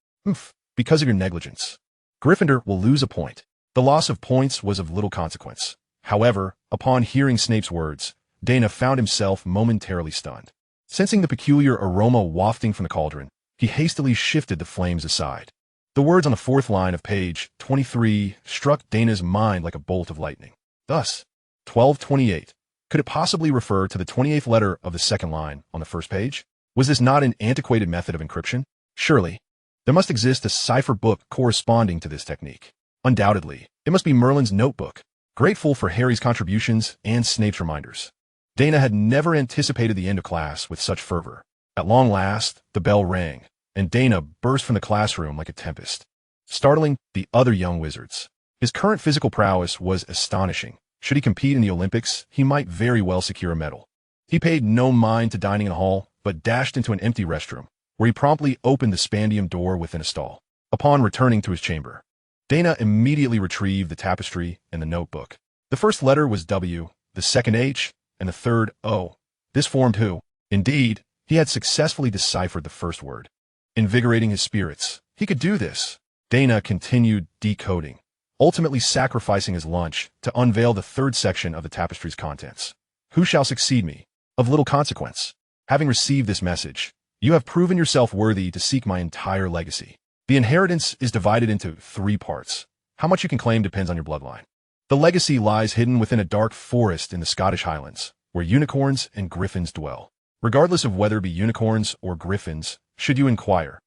because of your negligence. Gryffindor will lose a point. The loss of points was of little consequence. However, upon hearing Snape's words, Daina found himself momentarily stunned. Sensing the peculiar aroma wafting from the cauldron, he hastily shifted the flames aside. The words on the 4th line of page 23 struck Daina's mind like a bolt of lightning. Thus, 1228. Could it possibly refer to the 28th letter of the second line on the first page? Was this not an antiquated method of encryption? Surely, there must exist a cipher book corresponding to this technique. Undoubtedly, it must be Merlin's notebook. Grateful for Harry's contributions and Snape's reminders, Daina had never anticipated the end of class with such fervor. At long last, the bell rang, and Daina burst from the classroom like a tempest, startling the other young wizards. His current physical prowess was astonishing. Should he compete in the Olympics, he might very well secure a medal. He paid no mind to dining in the hall, but dashed into an empty restroom, where he promptly opened the spandium door within a stall. Upon returning to his chamber, Daina immediately retrieved the tapestry and the notebook. The first letter was W, the second H, and the third O. This formed who? Indeed, he had successfully deciphered the first word. Invigorating his spirits, he could do this. Daina continued decoding, ultimately sacrificing his lunch to unveil the third section of the tapestry's contents. Who shall succeed me? Of little consequence. Having received this message, you have proven yourself worthy to seek my entire legacy. The inheritance is divided into 3 parts. How much you can claim depends on your bloodline. The legacy lies hidden within a dark forest in the Scottish Highlands, where unicorns and griffins dwell. Regardless of whether it be unicorns or griffins, should you inquire,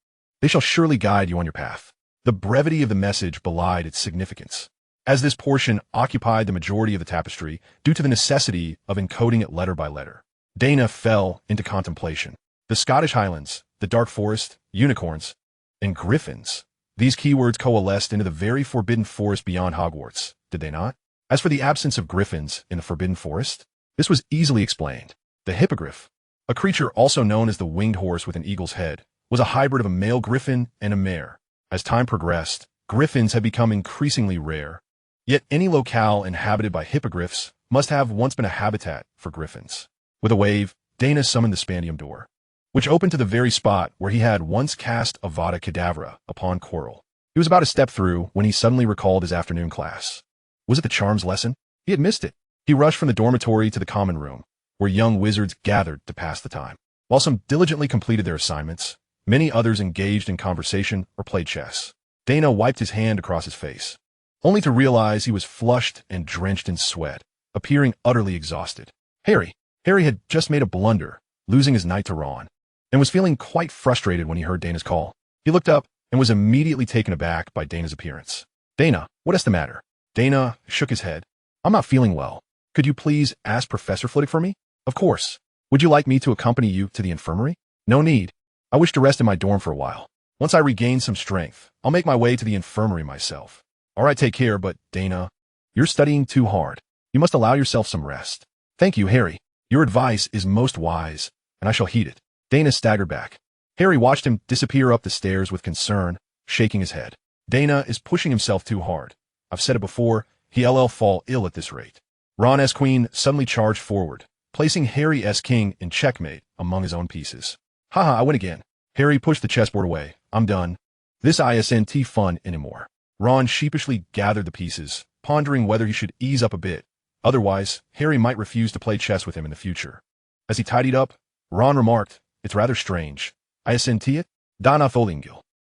they shall surely guide you on your path. The brevity of the message belied its significance, as this portion occupied the majority of the tapestry due to the necessity of encoding it letter by letter. Daina fell into contemplation. The Scottish Highlands, the dark forest, unicorns, and griffins. These keywords coalesced into the very forbidden forest beyond Hogwarts, did they not? As for the absence of griffins in the forbidden forest, this was easily explained. The hippogriff, a creature also known as the winged horse with an eagle's head, was a hybrid of a male griffin and a mare. As time progressed, griffins had become increasingly rare. Yet any locale inhabited by hippogriffs must have once been a habitat for griffins. With a wave, Daina summoned the spandium door, which opened to the very spot where he had once cast Avada Kedavra upon Quirrell. He was about to step through when he suddenly recalled his afternoon class. Was it the charms lesson? He had missed it. He rushed from the dormitory to the common room, where young wizards gathered to pass the time. While some diligently completed their assignments, many others engaged in conversation or played chess. Daina wiped his hand across his face, only to realize he was flushed and drenched in sweat, appearing utterly exhausted. Harry had just made a blunder, losing his knight to Ron, and was feeling quite frustrated when he heard Daina's call. He looked up and was immediately taken aback by Daina's appearance. Daina, what is the matter? Daina shook his head. I'm not feeling well. Could you please ask Professor Flitwick for me? Of course. Would you like me to accompany you to the infirmary? No need. I wish to rest in my dorm for a while. Once I regain some strength, I'll make my way to the infirmary myself. All right, take care, but Daina, you're studying too hard. You must allow yourself some rest. Thank you, Harry. Your advice is most wise, and I shall heed it. Daina staggered back. Harry watched him disappear up the stairs with concern, shaking his head. Daina is pushing himself too hard. I've said it before, he'll fall ill at this rate. Ron S. Queen suddenly charged forward, placing Harry S. King in checkmate among his own pieces. Haha, I win again. Harry pushed the chessboard away. I'm done. This isn't fun anymore. Ron sheepishly gathered the pieces, pondering whether he should ease up a bit. Otherwise, Harry might refuse to play chess with him in the future. As he tidied up, Ron remarked, It's rather strange. Isn't it? Daina Avery.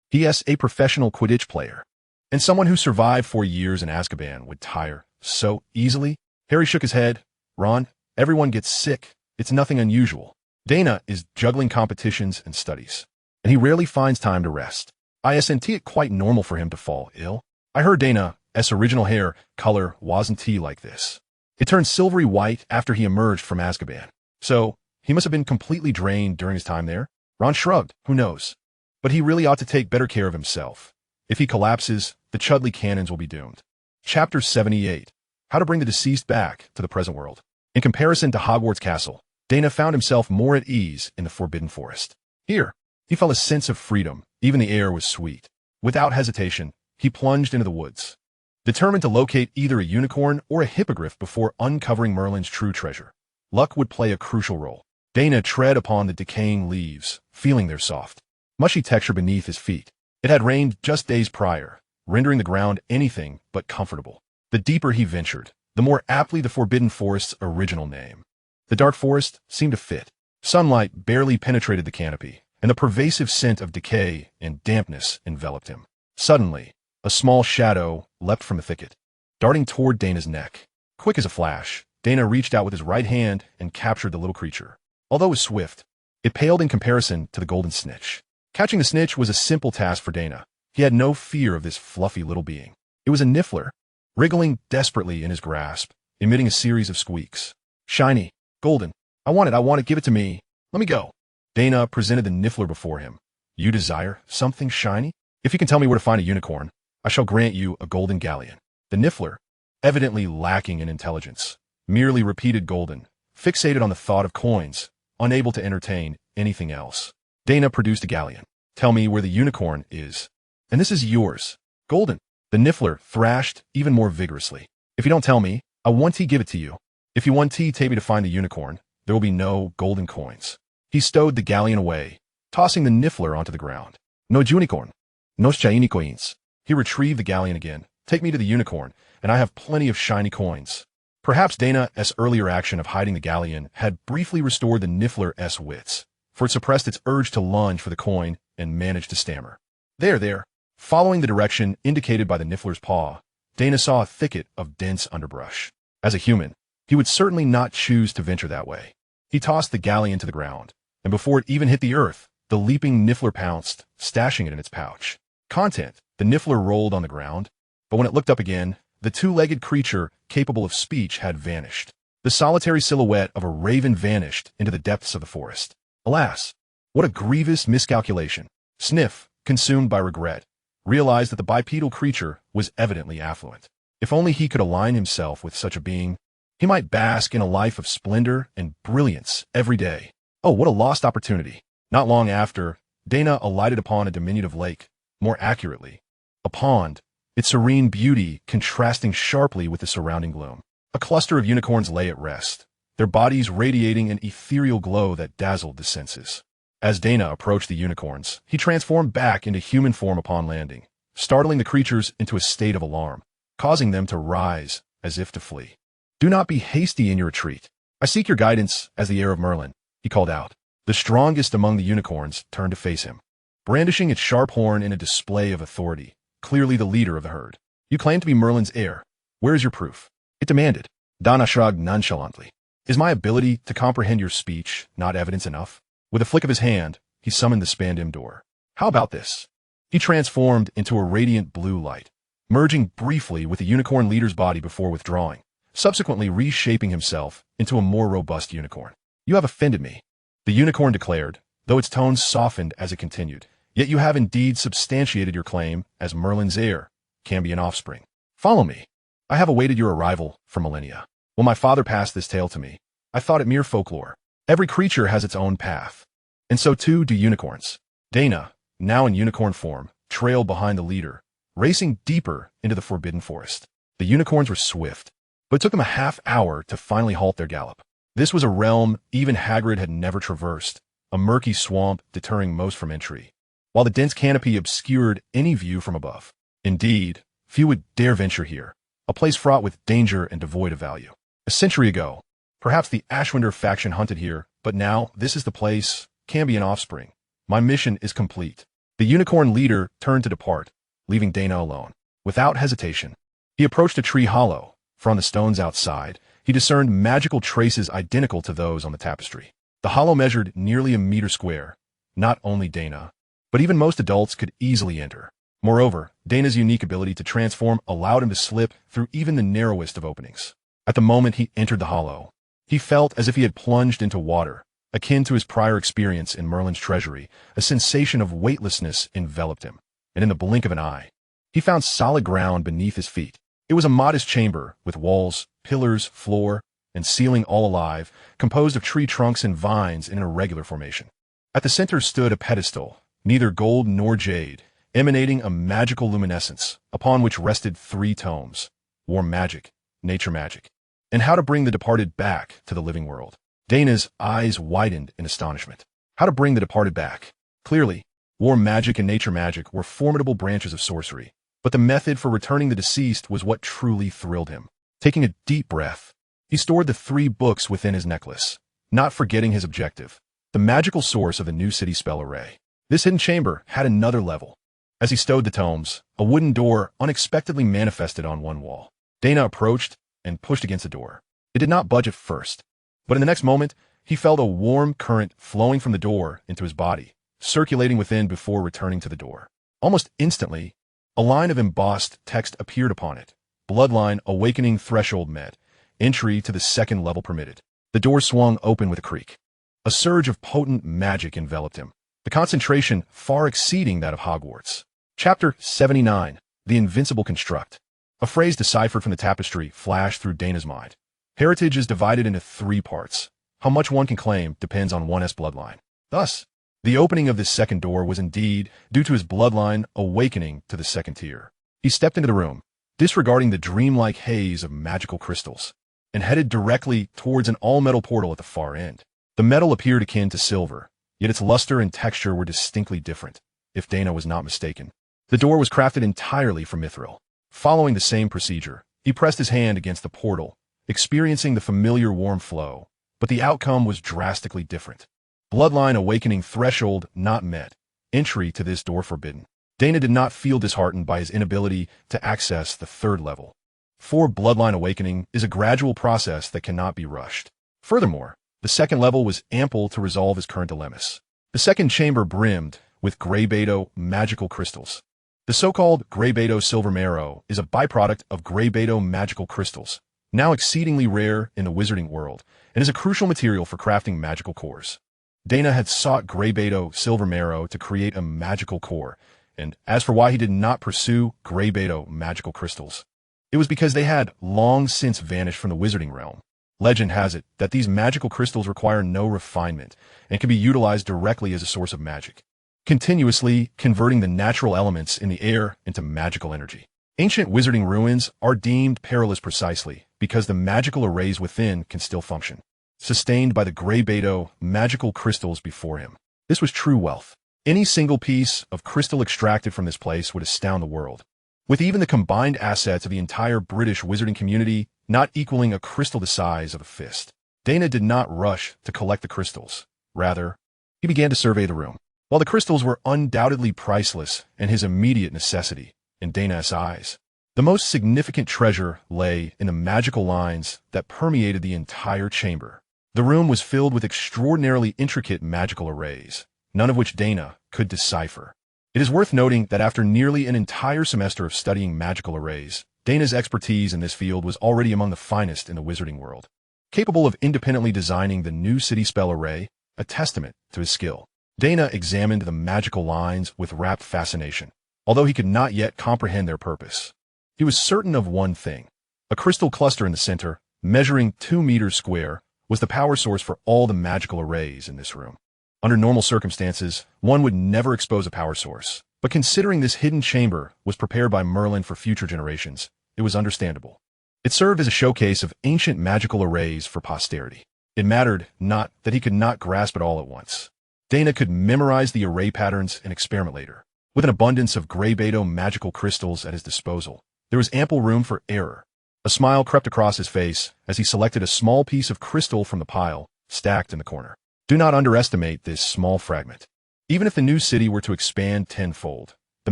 He is a professional Quidditch player. And someone who survived 4 years in Azkaban would tire so easily. Harry shook his head. Ron, everyone gets sick. It's nothing unusual. Daina is juggling competitions and studies, and he rarely finds time to rest. Isn't it quite normal for him to fall ill? I heard Daina's original hair color wasn't like this. It turned silvery white after he emerged from Azkaban. So, he must have been completely drained during his time there. Ron shrugged. Who knows? But he really ought to take better care of himself. If he collapses, the Chudley cannons will be doomed. Chapter 78. How to bring the deceased back to the present world. In comparison to Hogwarts Castle, Daina found himself more at ease in the Forbidden Forest. Here, he felt a sense of freedom. Even the air was sweet. Without hesitation, he plunged into the woods, determined to locate either a unicorn or a hippogriff before uncovering Merlin's true treasure. Luck would play a crucial role. Daina tread upon the decaying leaves, feeling their soft, mushy texture beneath his feet. It had rained just days prior, rendering the ground anything but comfortable. The deeper he ventured, the more aptly the Forbidden Forest's original name. The dark forest seemed to fit. Sunlight barely penetrated the canopy, and the pervasive scent of decay and dampness enveloped him. Suddenly, A small shadow leapt from the thicket, darting toward Daina's neck. Quick as a flash, Daina reached out with his right hand and captured the little creature. Although it was swift, it paled in comparison to the golden snitch. Catching the snitch was a simple task for Daina. He had no fear of this fluffy little being. It was a niffler, wriggling desperately in his grasp, emitting a series of squeaks. Shiny, golden. I want it, give it to me. Let me go. Daina presented the niffler before him. You desire something shiny? If you can tell me where to find a unicorn, I shall grant you a golden galleon. The niffler, evidently lacking in intelligence, merely repeated golden, fixated on the thought of coins, unable to entertain anything else. Daina produced a galleon. Tell me where the unicorn is. And this is yours. Golden. The niffler thrashed even more vigorously. If you don't tell me, I want to give it to you. If you want to take me to find the unicorn, there will be no golden coins. He stowed the galleon away, tossing the niffler onto the ground. No unicorn. Nos shiny coins. He retrieved the galleon again. Take me to the unicorn, and I have plenty of shiny coins. Perhaps Daina's earlier action of hiding the galleon had briefly restored the niffler's wits, for it suppressed its urge to lunge for the coin and managed to stammer. There. Following the direction indicated by the niffler's paw, Daina saw a thicket of dense underbrush. As a human, he would certainly not choose to venture that way. He tossed the galleon to the ground, and before it even hit the earth, the leaping niffler pounced, stashing it in its pouch. Content, the niffler rolled on the ground, but when it looked up again, the two-legged creature capable of speech had vanished. The solitary silhouette of a raven vanished into the depths of the forest. Alas, what a grievous miscalculation. Sniff, consumed by regret, realized that the bipedal creature was evidently affluent. If only he could align himself with such a being, he might bask in a life of splendor and brilliance every day. Oh, what a lost opportunity. Not long after, Daina alighted upon a diminutive lake, more accurately, a pond, its serene beauty contrasting sharply with the surrounding gloom. A cluster of unicorns lay at rest, their bodies radiating an ethereal glow that dazzled the senses. As Daina approached the unicorns, he transformed back into human form upon landing, startling the creatures into a state of alarm, causing them to rise as if to flee. Do not be hasty in your retreat. I seek your guidance as the heir of Merlin, he called out. The strongest among the unicorns turned to face him, brandishing its sharp horn in a display of authority, clearly the leader of the herd. You claim to be Merlin's heir. Where is your proof? It demanded. Daina shrugged nonchalantly. Is my ability to comprehend your speech not evidence enough? With a flick of his hand, he summoned the Spandim door. How about this? He transformed into a radiant blue light, merging briefly with the unicorn leader's body before withdrawing, subsequently reshaping himself into a more robust unicorn. You have offended me, the unicorn declared, though its tones softened as it continued. Yet you have indeed substantiated your claim as Merlin's heir, Cambion offspring. Follow me. I have awaited your arrival for millennia. When my father passed this tale to me, I thought it mere folklore. Every creature has its own path, and so too do unicorns. Daina, now in unicorn form, trailed behind the leader, racing deeper into the forbidden forest. The unicorns were swift, but it took them a half-hour to finally halt their gallop. This was a realm even Hagrid had never traversed, a murky swamp deterring most from entry, while the dense canopy obscured any view from above. Indeed, few would dare venture here, a place fraught with danger and devoid of value. A century ago, perhaps the Ashwinder faction hunted here, but now this is the place, Cambion offspring. My mission is complete. The unicorn leader turned to depart, leaving Daina alone. Without hesitation, he approached a tree hollow, for on the stones outside, he discerned magical traces identical to those on the tapestry. The hollow measured nearly a meter square. Not only Daina, but even most adults could easily enter. Moreover, Daina's unique ability to transform allowed him to slip through even the narrowest of openings. At the moment he entered the hollow, he felt as if he had plunged into water, akin to his prior experience in Merlin's treasury. A sensation of weightlessness enveloped him, and in the blink of an eye, he found solid ground beneath his feet. It was a modest chamber with walls, pillars, floor, and ceiling all alive, composed of tree trunks and vines in an irregular formation. At the center stood a pedestal, neither gold nor jade, emanating a magical luminescence, upon which rested 3 tomes: War Magic, Nature Magic, and How to Bring the Departed Back to the Living World. Daina's eyes widened in astonishment. How to bring the departed back. Clearly, War Magic and Nature Magic were formidable branches of sorcery, but the method for returning the deceased was what truly thrilled him. Taking a deep breath, he stored the 3 books within his necklace, not forgetting his objective, the magical source of the New City spell array. This hidden chamber had another level. As he stowed the tomes, a wooden door unexpectedly manifested on one wall. Daina approached and pushed against the door. It did not budge at first, but in the next moment, he felt a warm current flowing from the door into his body, circulating within before returning to the door. Almost instantly, a line of embossed text appeared upon it. Bloodline awakening threshold met. Entry to the second level permitted. The door swung open with a creak. A surge of potent magic enveloped him, the concentration far exceeding that of Hogwarts. Chapter 79. The Invincible Construct. A phrase deciphered from the tapestry flashed through Daina's mind. Heritage is divided into 3 parts. How much one can claim depends on one's bloodline. Thus, the opening of this second door was indeed due to his bloodline awakening to the second tier. He stepped into the room, disregarding the dreamlike haze of magical crystals, and headed directly towards an all-metal portal at the far end. The metal appeared akin to silver, yet its luster and texture were distinctly different, if Daina was not mistaken. The door was crafted entirely from mithril. Following the same procedure, he pressed his hand against the portal, experiencing the familiar warm flow, but the outcome was drastically different. Bloodline awakening threshold not met. Entry to this door forbidden. Daina did not feel disheartened by his inability to access the third level. For bloodline awakening is a gradual process that cannot be rushed. Furthermore, the second level was ample to resolve his current dilemmas. The second chamber brimmed with Greybeto magical crystals. The so-called Greybeto silver marrow is a byproduct of Greybeto magical crystals, now exceedingly rare in the wizarding world, and is a crucial material for crafting magical cores. Daina had sought Greybeto silver marrow to create a magical core, and as for why he did not pursue Greybeto magical crystals, it was because they had long since vanished from the wizarding realm. Legend has it that these magical crystals require no refinement and can be utilized directly as a source of magic, continuously converting the natural elements in the air into magical energy. Ancient wizarding ruins are deemed perilous precisely because the magical arrays within can still function, sustained by the Greybeto magical crystals before him. This was true wealth. Any single piece of crystal extracted from this place would astound the world, with even the combined assets of the entire British wizarding community not equaling a crystal the size of a fist. Daina did not rush to collect the crystals. Rather, he began to survey the room. While the crystals were undoubtedly priceless and his immediate necessity, in Daina's eyes, the most significant treasure lay in the magical lines that permeated the entire chamber. The room was filled with extraordinarily intricate magical arrays, none of which Daina could decipher. It is worth noting that after nearly an entire semester of studying magical arrays, Daina's expertise in this field was already among the finest in the wizarding world. Capable of independently designing the new city spell array, a testament to his skill, Daina examined the magical lines with rapt fascination, although he could not yet comprehend their purpose. He was certain of one thing. A crystal cluster in the center, measuring 2 meters square, was the power source for all the magical arrays in this room. Under normal circumstances, one would never expose a power source, but considering this hidden chamber was prepared by Merlin for future generations, it was understandable. It served as a showcase of ancient magical arrays for posterity. It mattered not that he could not grasp it all at once. Daina could memorize the array patterns and experiment later. With an abundance of Greybeto magical crystals at his disposal, there was ample room for error. A smile crept across his face as he selected a small piece of crystal from the pile, stacked in the corner. Do not underestimate this small fragment. Even if the new city were to expand tenfold, the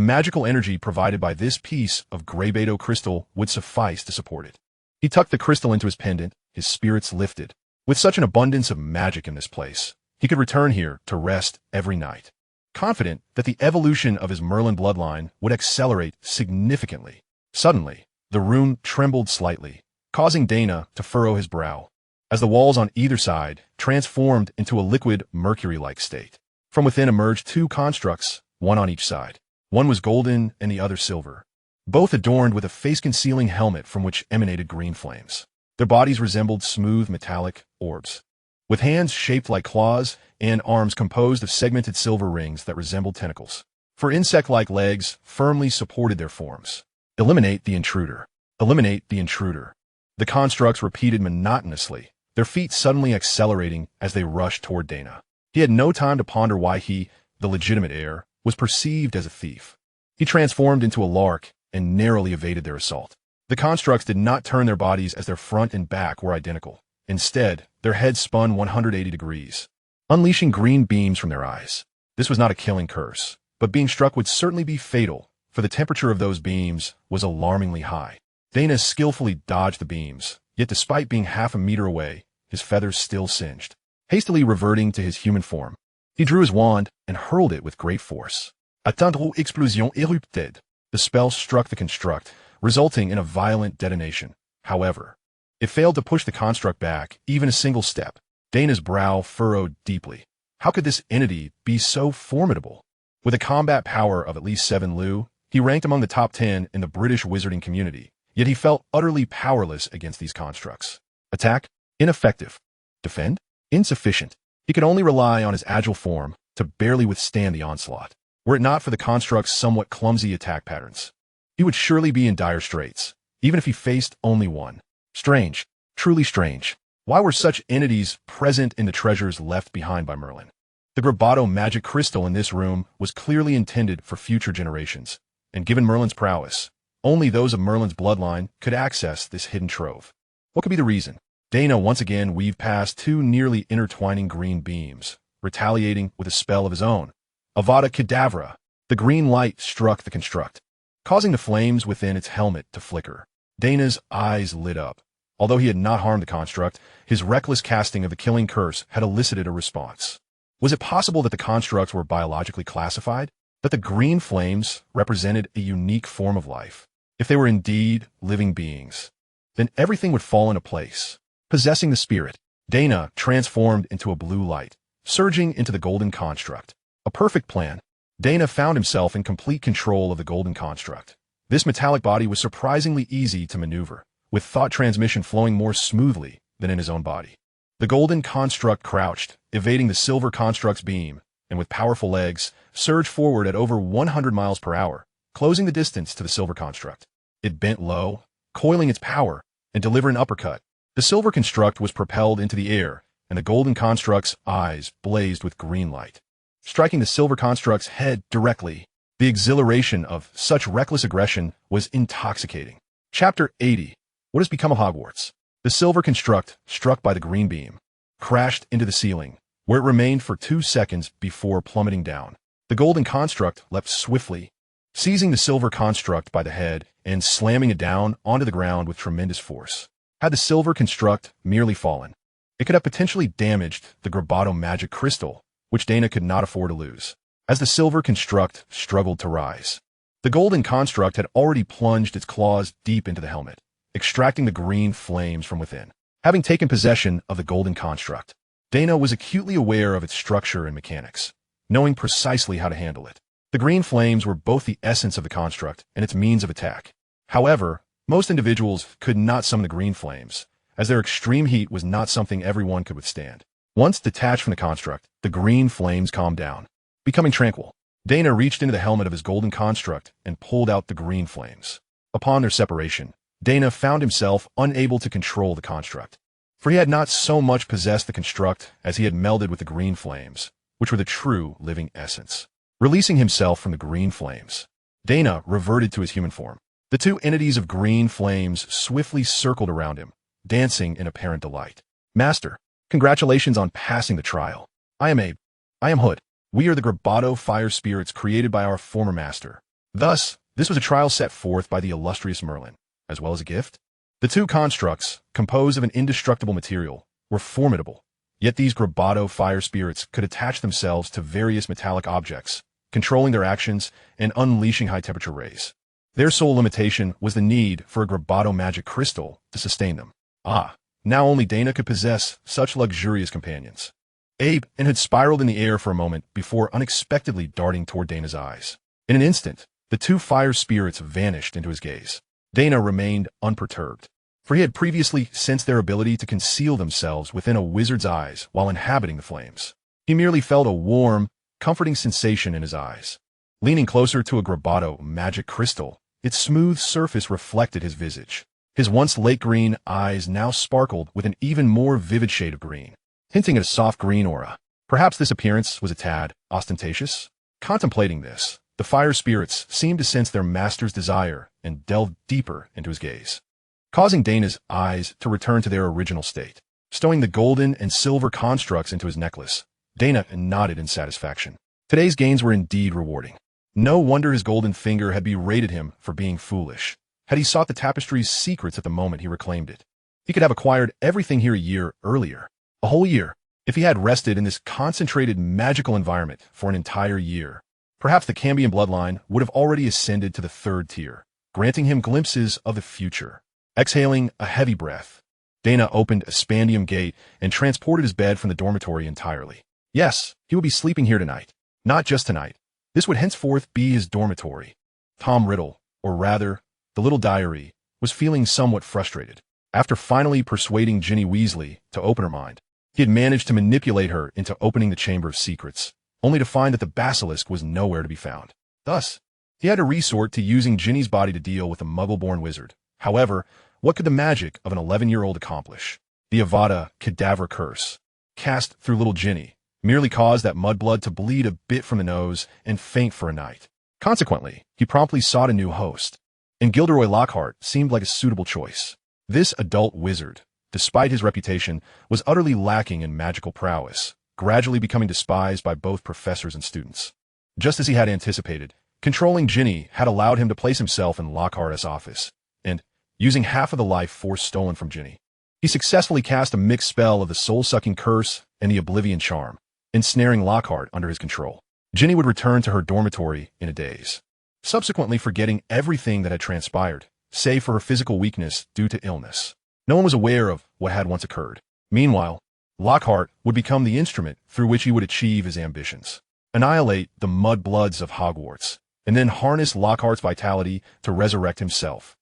magical energy provided by this piece of Greybeto crystal would suffice to support it. He tucked the crystal into his pendant, his spirits lifted. With such an abundance of magic in this place, he could return here to rest every night, confident that the evolution of his Merlin bloodline would accelerate significantly. Suddenly, the room trembled slightly, causing Daina to furrow his brow, as the walls on either side transformed into a liquid mercury-like state. From within emerged 2 constructs, one on each side. One was golden and the other silver, both adorned with a face-concealing helmet from which emanated green flames. Their bodies resembled smooth metallic orbs, with hands shaped like claws and arms composed of segmented silver rings that resembled tentacles. For insect-like legs firmly supported their forms. Eliminate the intruder. Eliminate the intruder. The constructs repeated monotonously, their feet suddenly accelerating as they rushed toward Daina. He had no time to ponder why he, the legitimate heir, was perceived as a thief. He transformed into a lark and narrowly evaded their assault. The constructs did not turn their bodies as their front and back were identical. Instead, their heads spun 180 degrees, unleashing green beams from their eyes. This was not a killing curse. but being struck would certainly be fatal, for the temperature of those beams was alarmingly high. Daina skillfully dodged the beams, yet despite being half a meter away, his feathers still singed. Hastily reverting to his human form, he drew his wand and hurled it with great force. Atteindre explosion érupted. The spell struck the construct, resulting in a violent detonation. However, it failed to push the construct back even a single step. Daina's brow furrowed deeply. How could this entity be so formidable? With a combat power of at least 7 Lu, he ranked among the top 10 in the British wizarding community, yet he felt utterly powerless against these constructs. Attack? Ineffective. Defend? Insufficient. He could only rely on his agile form to barely withstand the onslaught. Were it not for the construct's somewhat clumsy attack patterns, he would surely be in dire straits, even if he faced only one. Strange. Truly strange. Why were such entities present in the treasures left behind by Merlin? The Grabado magic crystal in this room was clearly intended for future generations, and given Merlin's prowess, only those of Merlin's bloodline could access this hidden trove. What could be the reason? Daina once again weaved past 2 nearly intertwining green beams, retaliating with a spell of his own. Avada Kedavra. The green light struck the construct, causing the flames within its helmet to flicker. Daina's eyes lit up. Although he had not harmed the construct, his reckless casting of the killing curse had elicited a response. Was it possible that the constructs were biologically classified? That the green flames represented a unique form of life? If they were indeed living beings, then everything would fall into place. Possessing the spirit, Daina transformed into a blue light, surging into the golden construct. A perfect plan. Daina found himself in complete control of the golden construct. This metallic body was surprisingly easy to maneuver, with thought transmission flowing more smoothly than in his own body. The golden construct crouched, evading the silver construct's beam, and with powerful legs, surged forward at over 100 miles per hour, closing the distance to the silver construct. It bent low, coiling its power, and delivered an uppercut. The silver construct was propelled into the air, and the golden construct's eyes blazed with green light, striking the silver construct's head directly. The exhilaration of such reckless aggression was intoxicating. Chapter 80. What has become of Hogwarts? The silver construct, struck by the green beam, crashed into the ceiling, where it remained for 2 seconds before plummeting down. The golden construct leapt swiftly, seizing the silver construct by the head and slamming it down onto the ground with tremendous force. Had the silver construct merely fallen, it could have potentially damaged the Grabado magic crystal, which Daina could not afford to lose. As the silver construct struggled to rise, the golden construct had already plunged its claws deep into the helmet, extracting the green flames from within. Having taken possession of the golden construct, Daina was acutely aware of its structure and mechanics, knowing precisely how to handle it. The green flames were both the essence of the construct and its means of attack. However, most individuals could not summon the green flames, as their extreme heat was not something everyone could withstand. Once detached from the construct, the green flames calmed down, becoming tranquil. Daina reached into the helmet of his golden construct and pulled out the green flames. Upon their separation, Daina found himself unable to control the construct, for he had not so much possessed the construct as he had melded with the green flames, which were the true living essence. Releasing himself from the green flames, Daina reverted to his human form. The 2 entities of green flames swiftly circled around him, dancing in apparent delight. Master, congratulations on passing the trial. I am Hood. We are the Grabado fire spirits created by our former master. Thus, this was a trial set forth by the illustrious Merlin, as well as a gift. The 2 constructs, composed of an indestructible material, were formidable, yet these Grabado fire spirits could attach themselves to various metallic objects, controlling their actions and unleashing high-temperature rays. Their sole limitation was the need for a Grabado magic crystal to sustain them. Now only Daina could possess such luxurious companions. Abe and had spiraled in the air for a moment before unexpectedly darting toward Daina's eyes. In an instant, the 2 fire spirits vanished into his gaze. Daina remained unperturbed, for he had previously sensed their ability to conceal themselves within a wizard's eyes while inhabiting the flames. He merely felt a warm, comforting sensation in his eyes. Leaning closer to a Grabado magic crystal, its smooth surface reflected his visage. His once lake green eyes now sparkled with an even more vivid shade of green, hinting at a soft green aura. Perhaps this appearance was a tad ostentatious. Contemplating this, the fire spirits seemed to sense their master's desire and delved deeper into his gaze, causing Daina's eyes to return to their original state. Stowing the golden and silver constructs into his necklace, Daina nodded in satisfaction. Today's gains were indeed rewarding. No wonder his golden finger had berated him for being foolish. Had he sought the tapestry's secrets at the moment he reclaimed it, he could have acquired everything here a year earlier. A whole year. If he had rested in this concentrated magical environment for an entire year, perhaps the Cambion bloodline would have already ascended to the 3rd tier, granting him glimpses of the future. Exhaling a heavy breath, Daina opened a spandium gate and transported his bed from the dormitory entirely. Yes, he would be sleeping here tonight. Not just tonight. This would henceforth be his dormitory. Tom Riddle, or rather, the little diary, was feeling somewhat frustrated. After finally persuading Ginny Weasley to open her mind, he had managed to manipulate her into opening the Chamber of Secrets, only to find that the basilisk was nowhere to be found. Thus, he had to resort to using Ginny's body to deal with a muggle-born wizard. However, what could the magic of an 11-year-old accomplish? The Avada Kedavra curse, cast through little Ginny, merely caused that mudblood to bleed a bit from the nose and faint for a night. Consequently, he promptly sought a new host, and Gilderoy Lockhart seemed like a suitable choice. This adult wizard, despite his reputation, was utterly lacking in magical prowess, gradually becoming despised by both professors and students. Just as he had anticipated, controlling Ginny had allowed him to place himself in Lockhart's office, and, using half of the life force stolen from Ginny, he successfully cast a mixed spell of the soul-sucking curse and the oblivion charm, ensnaring Lockhart under his control. Ginny would return to her dormitory in a daze, subsequently forgetting everything that had transpired, save for her physical weakness due to illness. No one was aware of what had once occurred. Meanwhile, Lockhart would become the instrument through which he would achieve his ambitions. Annihilate the mudbloods of Hogwarts, and then harness Lockhart's vitality to resurrect himself.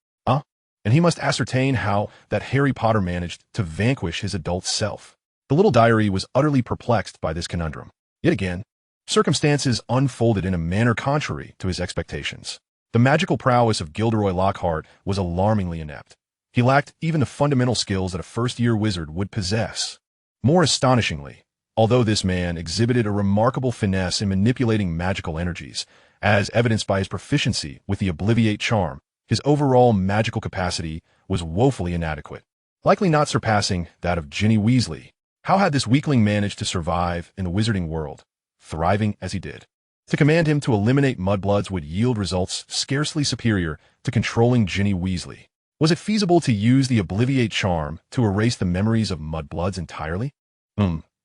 And he must ascertain how that Harry Potter managed to vanquish his adult self. The little diary was utterly perplexed by this conundrum. Yet again, circumstances unfolded in a manner contrary to his expectations. The magical prowess of Gilderoy Lockhart was alarmingly inept. He lacked even the fundamental skills that a first-year wizard would possess. More astonishingly, although this man exhibited a remarkable finesse in manipulating magical energies, as evidenced by his proficiency with the Obliviate charm, his overall magical capacity was woefully inadequate, likely not surpassing that of Ginny Weasley. How had this weakling managed to survive in the wizarding world, thriving as he did? To command him to eliminate mudbloods would yield results scarcely superior to controlling Ginny Weasley. Was it feasible to use the Obliviate charm to erase the memories of mudbloods entirely?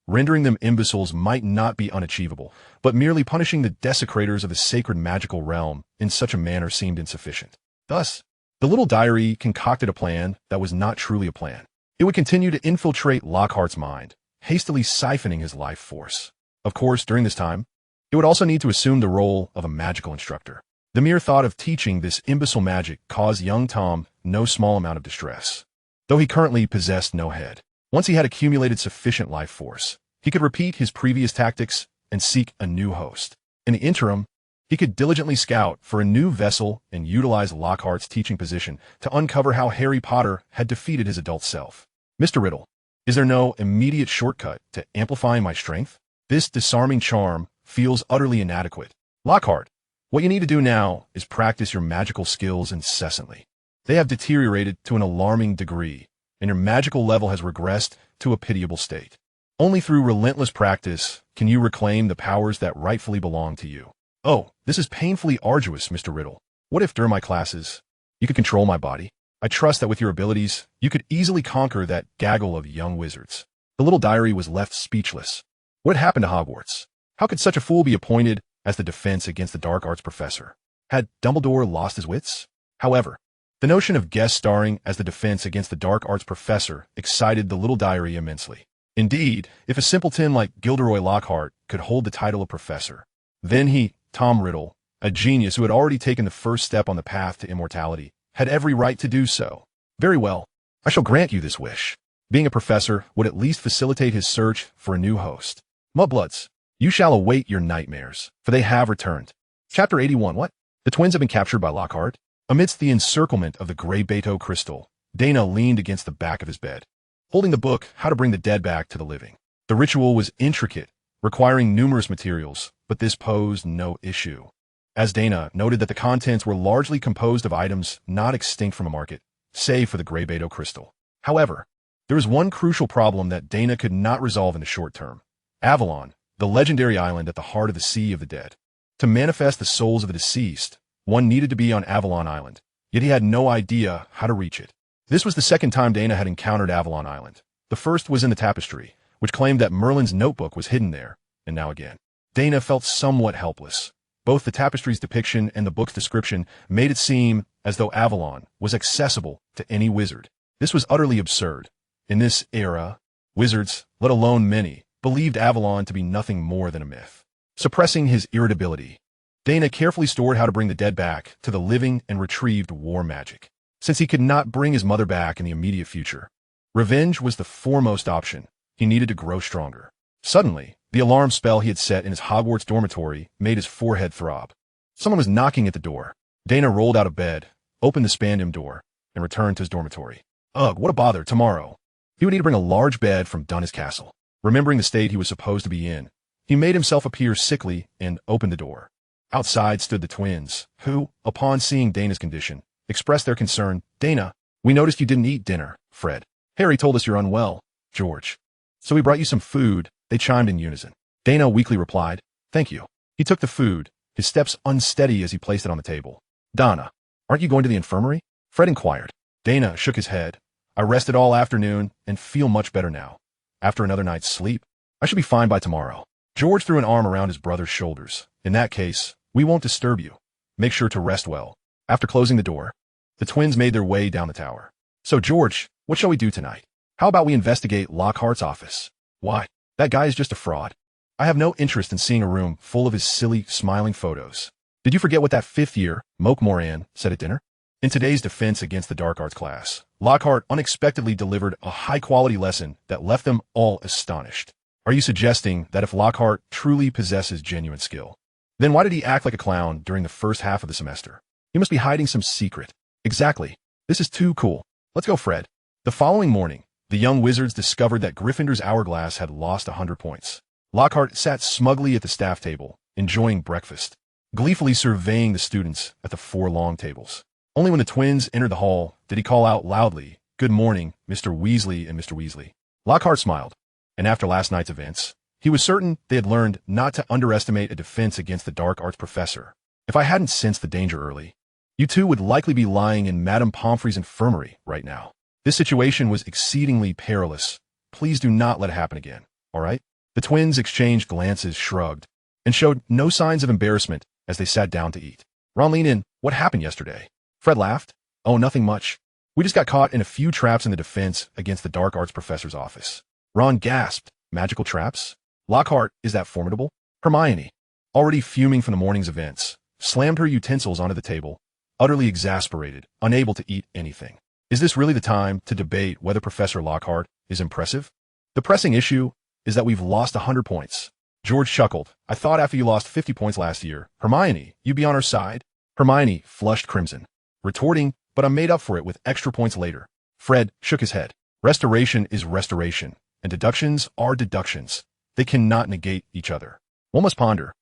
Rendering them imbeciles might not be unachievable, but merely punishing the desecrators of the sacred magical realm in such a manner seemed insufficient. Thus, the little diary concocted a plan that was not truly a plan. It would continue to infiltrate Lockhart's mind, hastily siphoning his life force. Of course, during this time, it would also need to assume the role of a magical instructor. The mere thought of teaching this imbecile magic caused young Tom no small amount of distress, though he currently possessed no head. Once he had accumulated sufficient life force, he could repeat his previous tactics and seek a new host. In the interim, he could diligently scout for a new vessel and utilize Lockhart's teaching position to uncover how Harry Potter had defeated his adult self. Mr. Riddle, is there no immediate shortcut to amplifying my strength? This disarming charm feels utterly inadequate. Lockhart, what you need to do now is practice your magical skills incessantly. They have deteriorated to an alarming degree, and your magical level has regressed to a pitiable state. Only through relentless practice can you reclaim the powers that rightfully belong to you. Oh, this is painfully arduous, Mr. Riddle. What if during my classes, you could control my body? I trust that with your abilities, you could easily conquer that gaggle of young wizards. The little diary was left speechless. What had happened to Hogwarts? How could such a fool be appointed as the defense against the dark arts professor? Had Dumbledore lost his wits? However, the notion of guest starring as the defense against the dark arts professor excited the little diary immensely. Indeed, if a simpleton like Gilderoy Lockhart could hold the title of professor, then he, Tom Riddle, a genius who had already taken the first step on the path to immortality, had every right to do so. Very well, I shall grant you this wish. Being a professor would at least facilitate his search for a new host. Mudbloods, you shall await your nightmares, for they have returned. Chapter 81. What? The twins have been captured by Lockhart? Amidst the encirclement of the gray Beto crystal, Daina leaned against the back of his bed, holding the book How to Bring the Dead Back to the Living. The ritual was intricate, requiring numerous materials, but this posed no issue, as Daina noted that the contents were largely composed of items not extinct from a market, save for the gray Beto crystal. However, there was one crucial problem that Daina could not resolve in the short term. Avalon, the legendary island at the heart of the Sea of the Dead. To manifest the souls of the deceased, one needed to be on Avalon Island, yet he had no idea how to reach it. This was the second time Daina had encountered Avalon Island. The first was in the tapestry, which claimed that Merlin's notebook was hidden there, and now again. Daina felt somewhat helpless. Both the tapestry's depiction and the book's description made it seem as though Avalon was accessible to any wizard. This was utterly absurd. In this era, wizards, let alone many, believed Avalon to be nothing more than a myth. Suppressing his irritability, Daina carefully stored how to bring the dead back to the living and retrieved war magic. Since he could not bring his mother back in the immediate future, revenge was the foremost option. He needed to grow stronger. Suddenly, the alarm spell he had set in his Hogwarts dormitory made his forehead throb. Someone was knocking at the door. Daina rolled out of bed, opened the spandium door, and returned to his dormitory. Ugh, what a bother, tomorrow. He would need to bring a large bed from Dunnes Castle. Remembering the state he was supposed to be in, he made himself appear sickly and opened the door. Outside stood the twins, who, upon seeing Daina's condition, expressed their concern. Daina, we noticed you didn't eat dinner, Fred. Harry told us you're unwell, George. So we brought you some food, they chimed in unison. Daina weakly replied, thank you. He took the food, his steps unsteady as he placed it on the table. Donna, aren't you going to the infirmary? Fred inquired. Daina shook his head. I rested all afternoon and feel much better now. After another night's sleep, I should be fine by tomorrow. George threw an arm around his brother's shoulders. In that case, we won't disturb you. Make sure to rest well. After closing the door, the twins made their way down the tower. So George, what shall we do tonight? How about we investigate Lockhart's office? Why? That guy is just a fraud. I have no interest in seeing a room full of his silly, smiling photos. Did you forget what that fifth-year Moke Moran said at dinner? In today's defense against the dark arts class, Lockhart unexpectedly delivered a high-quality lesson that left them all astonished. Are you suggesting that if Lockhart truly possesses genuine skill, then why did he act like a clown during the first half of the semester? He must be hiding some secret. Exactly. This is too cool. Let's go, Fred. The following morning, the young wizards discovered that Gryffindor's hourglass had lost 100 points. Lockhart sat smugly at the staff table, enjoying breakfast, gleefully surveying the students at the 4 long tables. Only when the twins entered the hall did he call out loudly, "Good morning, Mr. Weasley and Mr. Weasley." Lockhart smiled, and after last night's events, he was certain they had learned not to underestimate a defense against the dark arts professor. If I hadn't sensed the danger early, you two would likely be lying in Madame Pomfrey's infirmary right now. This situation was exceedingly perilous. Please do not let it happen again, all right? The twins exchanged glances, shrugged, and showed no signs of embarrassment as they sat down to eat. Ron leaned in. What happened yesterday? Fred laughed. Oh, nothing much. We just got caught in a few traps in the defense against the dark arts professor's office. Ron gasped. Magical traps? Lockhart, is that formidable? Hermione, already fuming from the morning's events, slammed her utensils onto the table, utterly exasperated, unable to eat anything. Is this really the time to debate whether Professor Lockhart is impressive? The pressing issue is that we've lost 100 points. George chuckled. I thought after you lost 50 points last year, Hermione, you'd be on our side. Hermione flushed crimson, retorting, but I made up for it with extra points later. Fred shook his head. Restoration is restoration, and deductions are deductions. They cannot negate each other. One must ponder.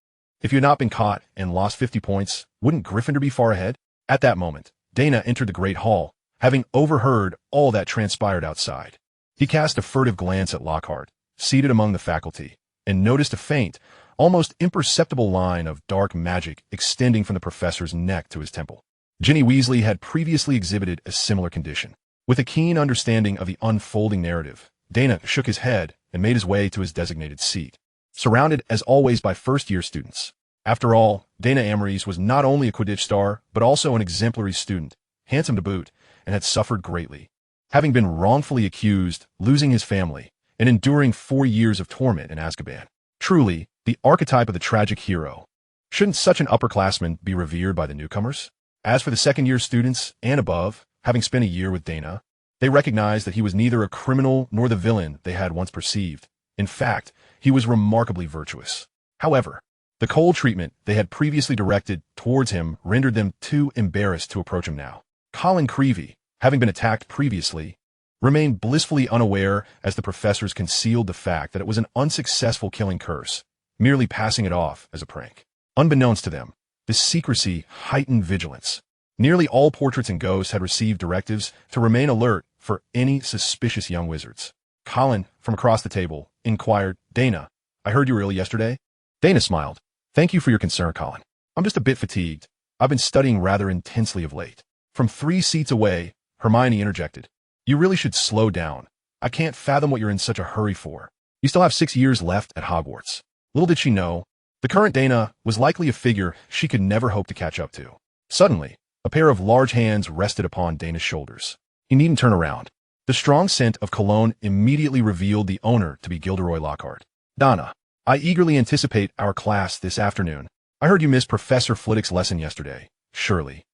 If you had not been caught and lost 50 points, wouldn't Gryffindor be far ahead? At that moment, Daina entered the great hall, having overheard all that transpired outside. He cast a furtive glance at Lockhart, seated among the faculty, and noticed a faint, almost imperceptible line of dark magic extending from the professor's neck to his temple. Ginny Weasley had previously exhibited a similar condition. With a keen understanding of the unfolding narrative, Daina shook his head and made his way to his designated seat, surrounded as always by first-year students. After all, Daina Avery was not only a Quidditch star, but also an exemplary student, handsome to boot, and had suffered greatly. Having been wrongfully accused, losing his family, and enduring 4 years of torment in Azkaban. Truly, the archetype of the tragic hero. Shouldn't such an upperclassman be revered by the newcomers? As for the second-year students and above, having spent a year with Daina, they recognized that he was neither a criminal nor the villain they had once perceived. In fact, he was remarkably virtuous. However, the cold treatment they had previously directed towards him rendered them too embarrassed to approach him now. Colin Creevey, having been attacked previously, remained blissfully unaware as the professors concealed the fact that it was an unsuccessful killing curse, merely passing it off as a prank. Unbeknownst to them, this secrecy heightened vigilance. Nearly all portraits and ghosts had received directives to remain alert for any suspicious young wizards. Colin, from across the table, inquired, Daina, I heard you were ill yesterday? Daina smiled. Thank you for your concern, Colin. I'm just a bit fatigued. I've been studying rather intensely of late. From 3 seats away, Hermione interjected. You really should slow down. I can't fathom what you're in such a hurry for. You still have 6 years left at Hogwarts. Little did she know, the current Daina was likely a figure she could never hope to catch up to. Suddenly, a pair of large hands rested upon Daina's shoulders. He needn't turn around. The strong scent of cologne immediately revealed the owner to be Gilderoy Lockhart. Donna, I eagerly anticipate our class this afternoon. I heard you missed Professor Flitwick's lesson yesterday. Surely.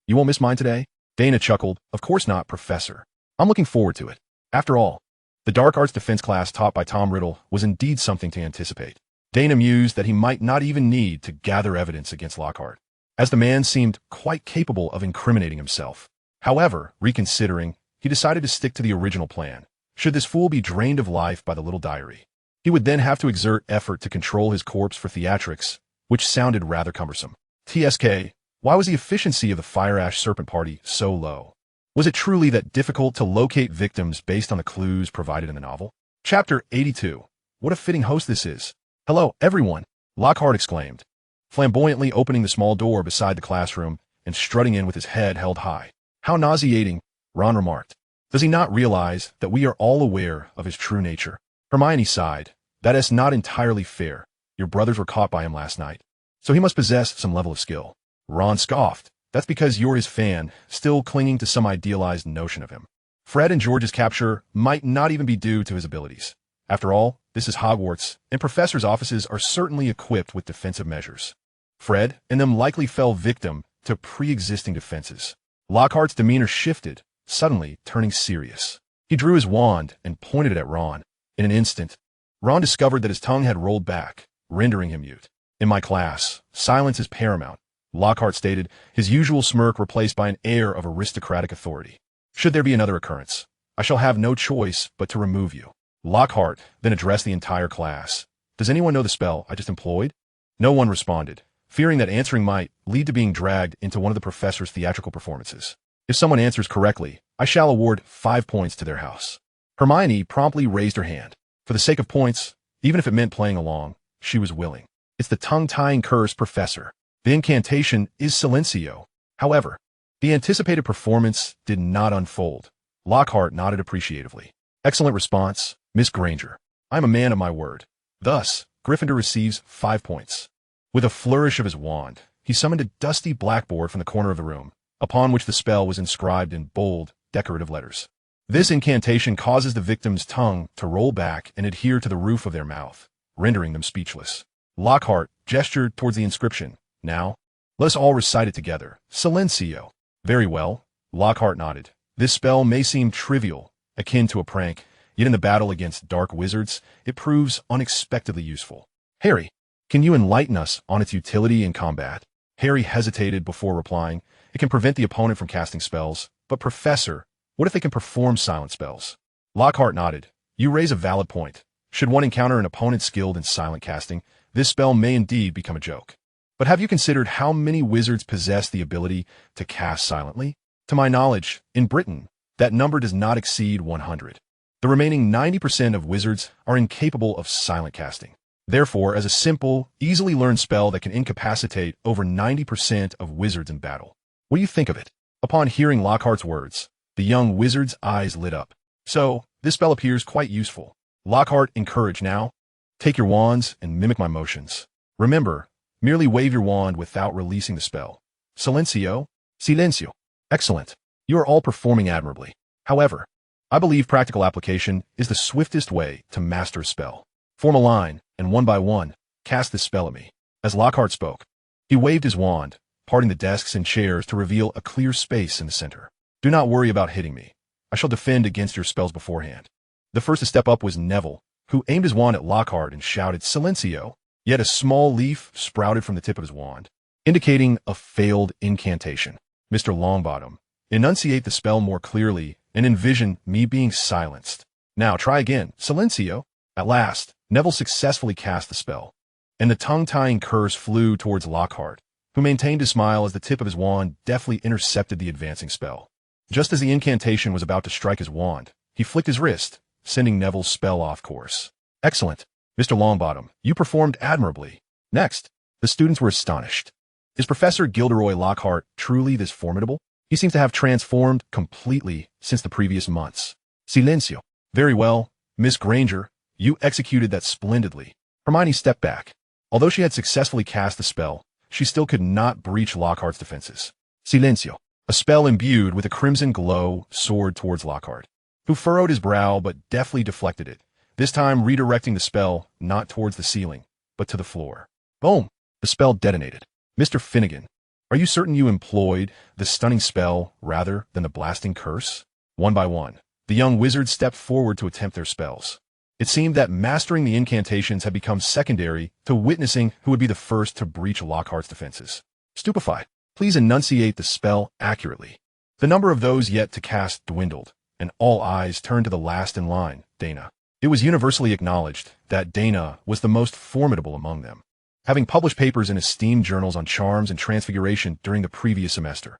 You won't miss mine today? Daina chuckled. Of course not, Professor. I'm looking forward to it. After all, the dark arts defense class taught by Tom Riddle was indeed something to anticipate. Daina mused that he might not even need to gather evidence against Lockhart, as the man seemed quite capable of incriminating himself. However, reconsidering, he decided to stick to the original plan. Should this fool be drained of life by the little diary, he would then have to exert effort to control his corpse for theatrics, which sounded rather cumbersome. TSK, why was the efficiency of the Fire Ash Serpent Party so low? Was it truly that difficult to locate victims based on the clues provided in the novel? Chapter 82. What a fitting host this is. Hello, everyone, Lockhart exclaimed, flamboyantly opening the small door beside the classroom and strutting in with his head held high. How nauseating, Ron remarked. Does he not realize that we are all aware of his true nature? Hermione sighed. That is not entirely fair. Your brothers were caught by him last night, so he must possess some level of skill. Ron scoffed. That's because you're his fan, still clinging to some idealized notion of him. Fred and George's capture might not even be due to his abilities. After all, this is Hogwarts, and professors' offices are certainly equipped with defensive measures. Fred and them likely fell victim to pre-existing defenses. Lockhart's demeanor shifted, suddenly turning serious. He drew his wand and pointed it at Ron. In an instant, Ron discovered that his tongue had rolled back, rendering him mute. In my class, silence is paramount, Lockhart stated, his usual smirk replaced by an air of aristocratic authority. Should there be another occurrence, I shall have no choice but to remove you. Lockhart then addressed the entire class. Does anyone know the spell I just employed? No one responded, fearing that answering might lead to being dragged into one of the professor's theatrical performances. If someone answers correctly, I shall award 5 points to their house. Hermione promptly raised her hand. For the sake of points, even if it meant playing along, she was willing. It's the tongue-tying curse, Professor. The incantation is Silencio. However, the anticipated performance did not unfold. Lockhart nodded appreciatively. Excellent response, Miss Granger. I'm a man of my word. Thus, Gryffindor receives 5 points. With a flourish of his wand, he summoned a dusty blackboard from the corner of the room, upon which the spell was inscribed in bold, decorative letters. This incantation causes the victim's tongue to roll back and adhere to the roof of their mouth, rendering them speechless. Lockhart gestured towards the inscription. Now, let us all recite it together. Silencio. Very well, Lockhart nodded. This spell may seem trivial, akin to a prank, yet in the battle against dark wizards, it proves unexpectedly useful. Harry, can you enlighten us on its utility in combat? Harry hesitated before replying. It can prevent the opponent from casting spells, but Professor, what if they can perform silent spells? Lockhart nodded. You raise a valid point. Should one encounter an opponent skilled in silent casting, this spell may indeed become a joke. But have you considered how many wizards possess the ability to cast silently? To my knowledge, in Britain, that number does not exceed 100. The remaining 90% of wizards are incapable of silent casting. Therefore, as a simple, easily learned spell that can incapacitate over 90% of wizards in battle. What do you think of it? Upon hearing Lockhart's words, the young wizard's eyes lit up. So, this spell appears quite useful. Lockhart encouraged now. Take your wands and mimic my motions. Remember, merely wave your wand without releasing the spell. Silencio? Silencio. Excellent. You are all performing admirably. However, I believe practical application is the swiftest way to master a spell. Form a line, and one by one, cast this spell at me. As Lockhart spoke, he waved his wand, parting the desks and chairs to reveal a clear space in the center. Do not worry about hitting me. I shall defend against your spells beforehand. The first to step up was Neville, who aimed his wand at Lockhart and shouted, Silencio. Yet a small leaf sprouted from the tip of his wand, indicating a failed incantation. Mr. Longbottom, enunciate the spell more clearly and envision me being silenced. Now try again. Silencio. At last, Neville successfully cast the spell, and the tongue-tying curse flew towards Lockhart, who maintained a smile as the tip of his wand deftly intercepted the advancing spell. Just as the incantation was about to strike his wand, he flicked his wrist, sending Neville's spell off course. Excellent. Mr. Longbottom, you performed admirably. Next, the students were astonished. Is Professor Gilderoy Lockhart truly this formidable? He seems to have transformed completely since the previous months. Silencio. Very well, Miss Granger, you executed that splendidly. Hermione stepped back. Although she had successfully cast the spell, she still could not breach Lockhart's defenses. Silencio. A spell imbued with a crimson glow soared towards Lockhart, who furrowed his brow but deftly deflected it, this time redirecting the spell not towards the ceiling, but to the floor. Boom! The spell detonated. Mr. Finnegan, are you certain you employed the stunning spell rather than the blasting curse? One by one, the young wizards stepped forward to attempt their spells. It seemed that mastering the incantations had become secondary to witnessing who would be the first to breach Lockhart's defenses. Stupefied, please enunciate the spell accurately. The number of those yet to cast dwindled, and all eyes turned to the last in line, Daina. It was universally acknowledged that Daina was the most formidable among them, having published papers in esteemed journals on charms and transfiguration during the previous semester.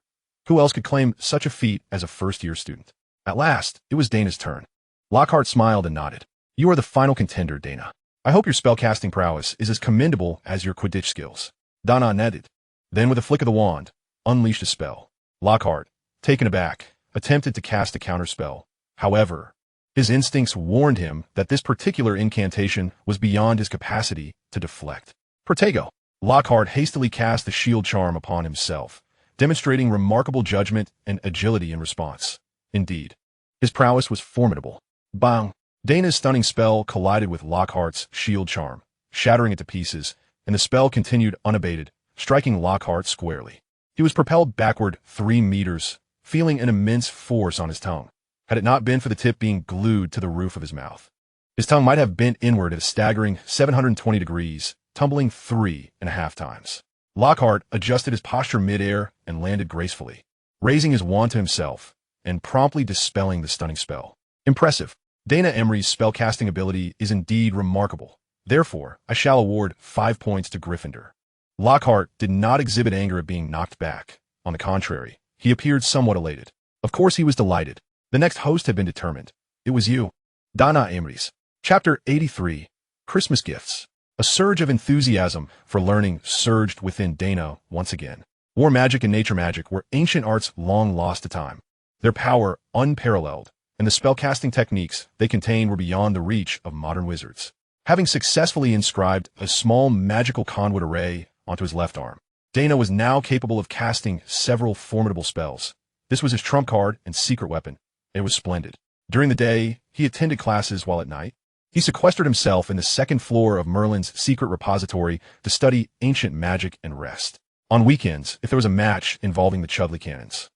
Who else could claim such a feat as a first-year student? At last, it was Daina's turn. Lockhart smiled and nodded. You are the final contender, Daina. I hope your spellcasting prowess is as commendable as your Quidditch skills. Daina nodded. Then, with a flick of the wand, unleashed a spell. Lockhart, taken aback, attempted to cast a counterspell. However, his instincts warned him that this particular incantation was beyond his capacity to deflect. Protego. Lockhart hastily cast the shield charm upon himself, demonstrating remarkable judgment and agility in response. Indeed, his prowess was formidable. Bang! Daina's stunning spell collided with Lockhart's shield charm, shattering it to pieces, and the spell continued unabated, striking Lockhart squarely. He was propelled backward 3 meters, feeling an immense force on his tongue, had it not been for the tip being glued to the roof of his mouth. His tongue might have bent inward at a staggering 720 degrees, tumbling 3.5 times. Lockhart adjusted his posture mid-air and landed gracefully, raising his wand to himself and promptly dispelling the stunning spell. Impressive. Daina Avery's spellcasting ability is indeed remarkable. Therefore, I shall award 5 points to Gryffindor. Lockhart did not exhibit anger at being knocked back. On the contrary, he appeared somewhat elated. Of course he was delighted. The next host had been determined. It was you. Daina Avery's. Chapter 83. Christmas Gifts. A surge of enthusiasm for learning surged within Daina once again. War magic and nature magic were ancient arts long lost to time, their power unparalleled, and the spellcasting techniques they contained were beyond the reach of modern wizards. Having successfully inscribed a small magical conduit array onto his left arm, Daina was now capable of casting several formidable spells. This was his trump card and secret weapon. It was splendid. During the day, he attended classes, while at night, he sequestered himself in the second floor of Merlin's secret repository to study ancient magic and rest. On weekends, if there was a match involving the Chudley cannons,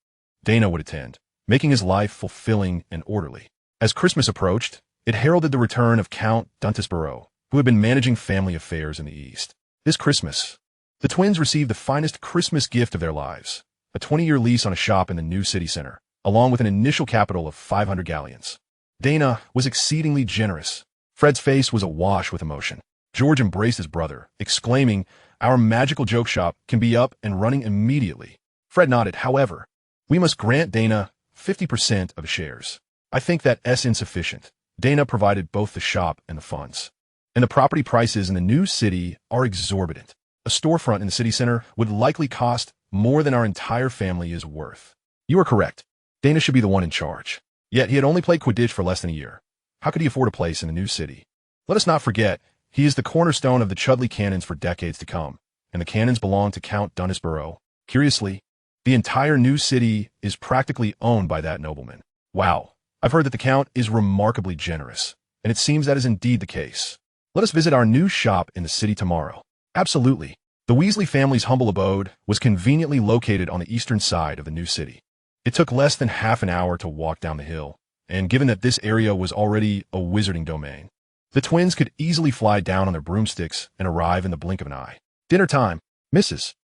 Daina would attend, making his life fulfilling and orderly. As Christmas approached, it heralded the return of Count Monte, who had been managing family affairs in the East. This Christmas, the twins received the finest Christmas gift of their lives, a 20-year lease on a shop in the new city center, along with an initial capital of 500 galleons. Daina was exceedingly generous. Fred's face was awash with emotion. George embraced his brother, exclaiming, "Our magical joke shop can be up and running immediately." Fred nodded. However, we must grant Daina 50% of the shares. I think that's insufficient. Daina provided both the shop and the funds, and the property prices in the new city are exorbitant. A storefront in the city center would likely cost more than our entire family is worth. You are correct. Daina should be the one in charge. Yet he had only played Quidditch for less than a year. How could he afford a place in the new city? Let us not forget, he is the cornerstone of the Chudley cannons for decades to come, and the cannons belong to Count Monte. Curiously, the entire new city is practically owned by that nobleman. Wow, I've heard that the Count is remarkably generous, and it seems that is indeed the case. Let us visit our new shop in the city tomorrow. Absolutely. The Weasley family's humble abode was conveniently located on the eastern side of the new city. It took less than half an hour to walk down the hill, and given that this area was already a wizarding domain, the twins could easily fly down on their broomsticks and arrive in the blink of an eye. Dinner time, Mrs.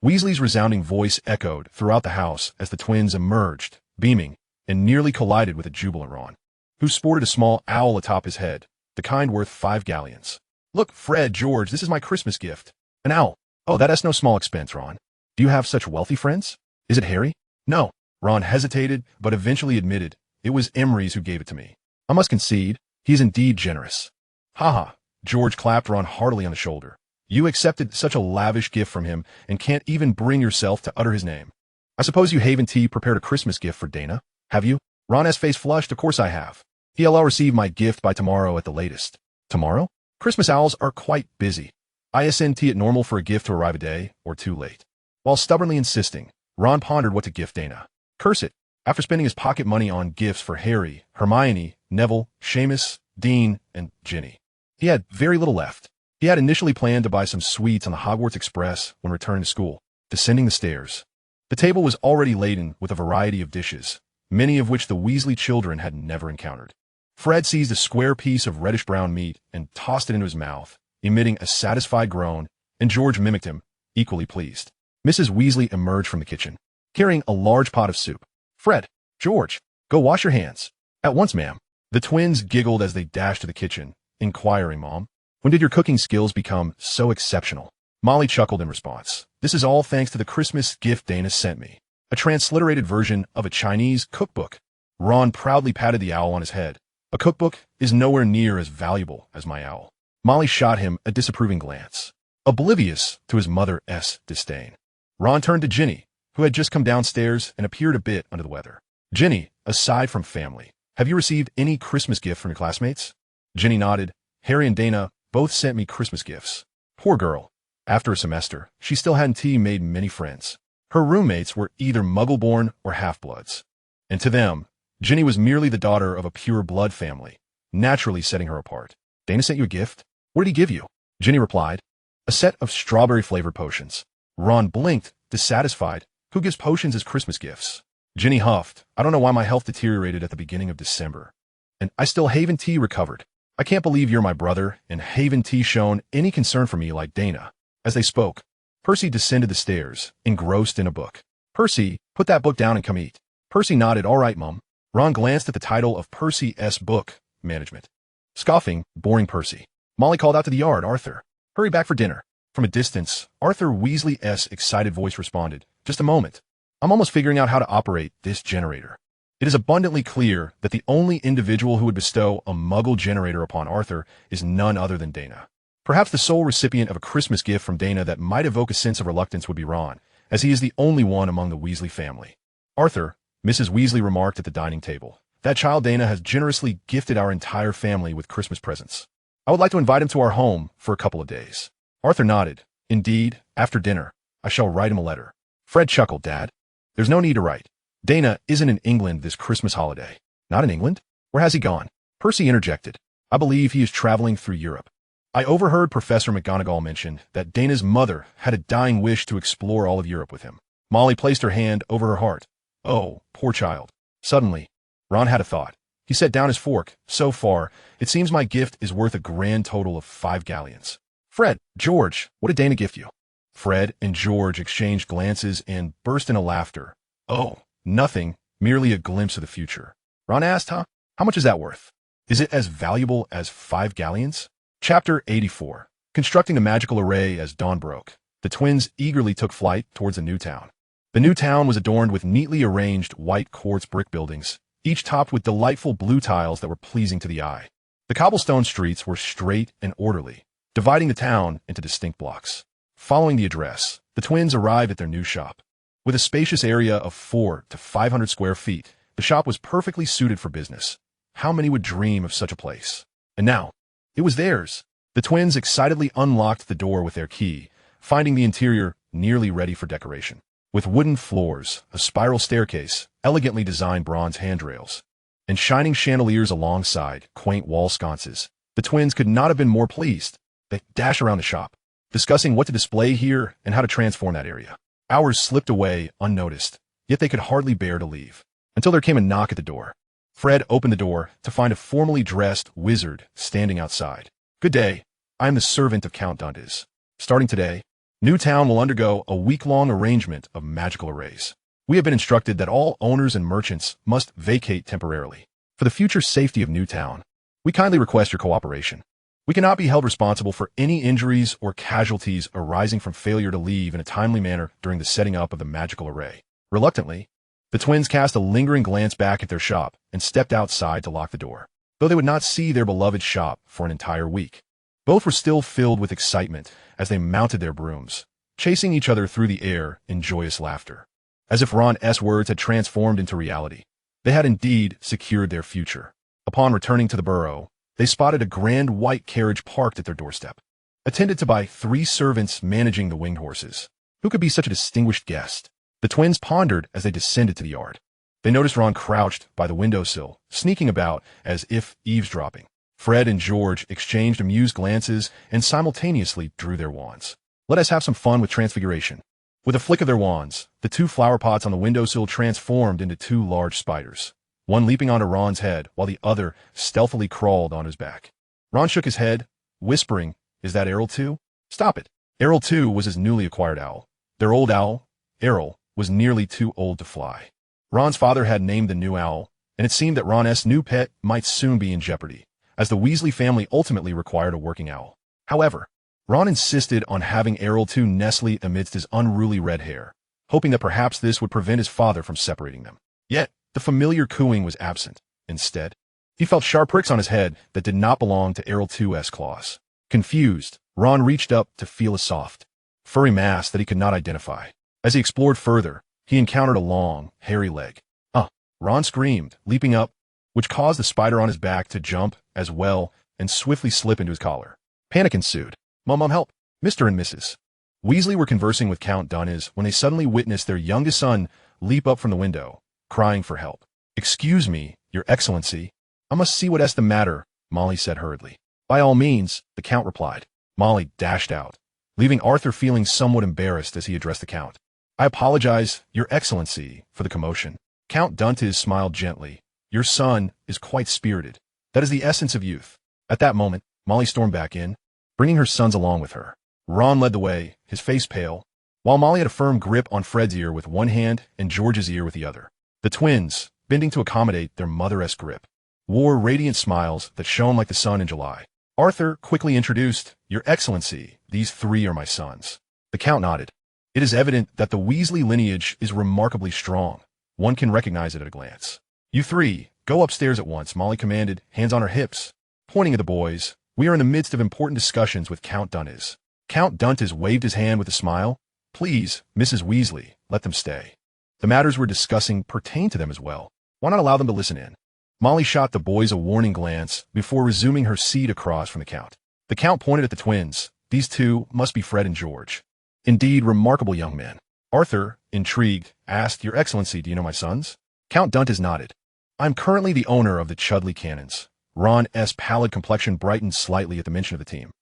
Weasley's resounding voice echoed throughout the house as the twins emerged, beaming, and nearly collided with a jubilant Ron, who sported a small owl atop his head, the kind worth 5 galleons. Look, Fred, George, this is my Christmas gift. An owl. Oh, that's no small expense, Ron. Do you have such wealthy friends? Is it Harry? No. Ron hesitated, but eventually admitted, it was Emery's who gave it to me. I must concede, he is indeed generous. Ha ha. George clapped Ron heartily on the shoulder. You accepted such a lavish gift from him and can't even bring yourself to utter his name. I suppose you Haven T prepared a Christmas gift for Daina, have you? Ron's face flushed. Of course I have. I'll receive my gift by tomorrow at the latest. Tomorrow? Christmas owls are quite busy. Isn't it normal for a gift to arrive a day or two late? While stubbornly insisting, Ron pondered what to gift Daina. Curse it. After spending his pocket money on gifts for Harry, Hermione, Neville, Seamus, Dean, and Ginny, he had very little left. He had initially planned to buy some sweets on the Hogwarts Express when returning to school. Descending the stairs, the table was already laden with a variety of dishes, many of which the Weasley children had never encountered. Fred seized a square piece of reddish-brown meat and tossed it into his mouth, emitting a satisfied groan, and George mimicked him, equally pleased. Mrs. Weasley emerged from the kitchen, carrying a large pot of soup. Fred, George, go wash your hands. At once, ma'am. The twins giggled as they dashed to the kitchen, inquiring, Mom, when did your cooking skills become so exceptional? Molly chuckled in response. This is all thanks to the Christmas gift Daina sent me. A transliterated version of a Chinese cookbook. Ron proudly patted the owl on his head. A cookbook is nowhere near as valuable as my owl. Molly shot him a disapproving glance, oblivious to his mother's disdain. Ron turned to Ginny, who had just come downstairs and appeared a bit under the weather. Ginny, aside from family, have you received any Christmas gift from your classmates? Ginny nodded. Harry and Daina both sent me Christmas gifts. Poor girl. After a semester, she still hadn't made many friends. Her roommates were either muggle-born or half-bloods. And to them, Ginny was merely the daughter of a pure blood family, naturally setting her apart. Daina sent you a gift? What did he give you? Ginny replied. A set of strawberry-flavored potions. Ron blinked, dissatisfied. Who gives potions as Christmas gifts? Ginny huffed. I don't know why my health deteriorated at the beginning of December. And I still haven't recovered. I can't believe you're my brother and haven't shown any concern for me like Daina. As they spoke, Percy descended the stairs, engrossed in a book. Percy, put that book down and come eat. Percy nodded. All right, Mum. Ron glanced at the title of Percy's book, Management. Scoffing, boring Percy. Molly called out to the yard, Arthur, hurry back for dinner. From a distance, Arthur Weasley's excited voice responded. Just a moment. I'm almost figuring out how to operate this generator. It is abundantly clear that the only individual who would bestow a muggle generator upon Arthur is none other than Daina. Perhaps the sole recipient of a Christmas gift from Daina that might evoke a sense of reluctance would be Ron, as he is the only one among the Weasley family. Arthur, Mrs. Weasley remarked at the dining table, that child Daina has generously gifted our entire family with Christmas presents. I would like to invite him to our home for a couple of days. Arthur nodded. Indeed, after dinner, I shall write him a letter. Fred chuckled. Dad, there's no need to write. Daina isn't in England this Christmas holiday. Not in England? Where has he gone? Percy interjected. I believe he is traveling through Europe. I overheard Professor McGonagall mention that Daina's mother had a dying wish to explore all of Europe with him. Molly placed her hand over her heart. Oh, poor child. Suddenly, Ron had a thought. He set down his fork. So far, it seems my gift is worth a grand total of 5 galleons. Fred, George, what did Daina gift you? Fred and George exchanged glances and burst into laughter. Oh, nothing, merely a glimpse of the future. Ron asked, How much is that worth? Is it as valuable as 5 galleons? Chapter 84. Constructing the magical array as dawn broke, the twins eagerly took flight towards a new town. The new town was adorned with neatly arranged white quartz brick buildings, each topped with delightful blue tiles that were pleasing to the eye. The cobblestone streets were straight and orderly, dividing the town into distinct blocks. Following the address, the twins arrived at their new shop. With a spacious area of 400 to 500 square feet, the shop was perfectly suited for business. How many would dream of such a place? And now, it was theirs. The twins excitedly unlocked the door with their key, finding the interior nearly ready for decoration. With wooden floors, a spiral staircase, elegantly designed bronze handrails, and shining chandeliers alongside quaint wall sconces, the twins could not have been more pleased. They dashed around the shop, discussing what to display here and how to transform that area. Hours slipped away unnoticed, yet they could hardly bear to leave, until there came a knock at the door. Fred opened the door to find a formally dressed wizard standing outside. Good day. I am the servant of Count Dundas. Starting today, Newtown will undergo a week-long arrangement of magical arrays. We have been instructed that all owners and merchants must vacate temporarily. For the future safety of Newtown, we kindly request your cooperation. We cannot be held responsible for any injuries or casualties arising from failure to leave in a timely manner during the setting up of the magical array. Reluctantly, the twins cast a lingering glance back at their shop and stepped outside to lock the door, though they would not see their beloved shop for an entire week. Both were still filled with excitement as they mounted their brooms, chasing each other through the air in joyous laughter. As if Ron's words had transformed into reality, they had indeed secured their future. Upon returning to the burrow, they spotted a grand white carriage parked at their doorstep, attended to by 3 servants managing the winged horses. Who could be such a distinguished guest? The twins pondered as they descended to the yard. They noticed Ron crouched by the windowsill, sneaking about as if eavesdropping. Fred and George exchanged amused glances and simultaneously drew their wands. Let us have some fun with transfiguration. With a flick of their wands, the 2 flower pots on the windowsill transformed into 2 large spiders, one leaping onto Ron's head while the other stealthily crawled on his back. Ron shook his head, whispering, "Is that Errol too?" "Stop it." Errol too was his newly acquired owl. Their old owl, Errol, was nearly too old to fly. Ron's father had named the new owl, and it seemed that Ron's new pet might soon be in jeopardy, as the Weasley family ultimately required a working owl. However, Ron insisted on having Errol too nestle amidst his unruly red hair, hoping that perhaps this would prevent his father from separating them. Yet, the familiar cooing was absent. Instead, he felt sharp pricks on his head that did not belong to Errol too's claws. Confused, Ron reached up to feel a soft, furry mass that he could not identify. As he explored further, he encountered a long, hairy leg. Ron screamed, leaping up, which caused the spider on his back to jump as well and swiftly slip into his collar. Panic ensued. Mom, help! Mr. and Mrs. Weasley were conversing with Count Dunnes when they suddenly witnessed their youngest son leap up from the window, crying for help. "Excuse me, Your Excellency. I must see what's the matter," Molly said hurriedly. "By all means," the Count replied. Molly dashed out, leaving Arthur feeling somewhat embarrassed as he addressed the Count. "I apologize, Your Excellency, for the commotion." Count Duntes smiled gently. "Your son is quite spirited. That is the essence of youth." At that moment, Molly stormed back in, bringing her sons along with her. Ron led the way, his face pale, while Molly had a firm grip on Fred's ear with one hand and George's ear with the other. The twins, bending to accommodate their mother-esque grip, wore radiant smiles that shone like the sun in July. Arthur quickly introduced, "Your Excellency, these 3 are my sons." The Count nodded. It is evident that the Weasley lineage is remarkably strong. One can recognize it at a glance. "You 3, go upstairs at once," Molly commanded, hands on her hips. Pointing at the boys, "We are in the midst of important discussions with Count Duntes." Count Duntes waved his hand with a smile. "Please, Mrs. Weasley, let them stay. The matters we're discussing pertain to them as well. Why not allow them to listen in?" Molly shot the boys a warning glance before resuming her seat across from the Count. The Count pointed at the twins. "These 2 must be Fred and George. Indeed, remarkable young men." Arthur, intrigued, asked, "Your Excellency, do you know my sons?" Count Duntes nodded. "I'm currently the owner of the Chudley Cannons." Ron's pallid complexion brightened slightly at the mention of the team.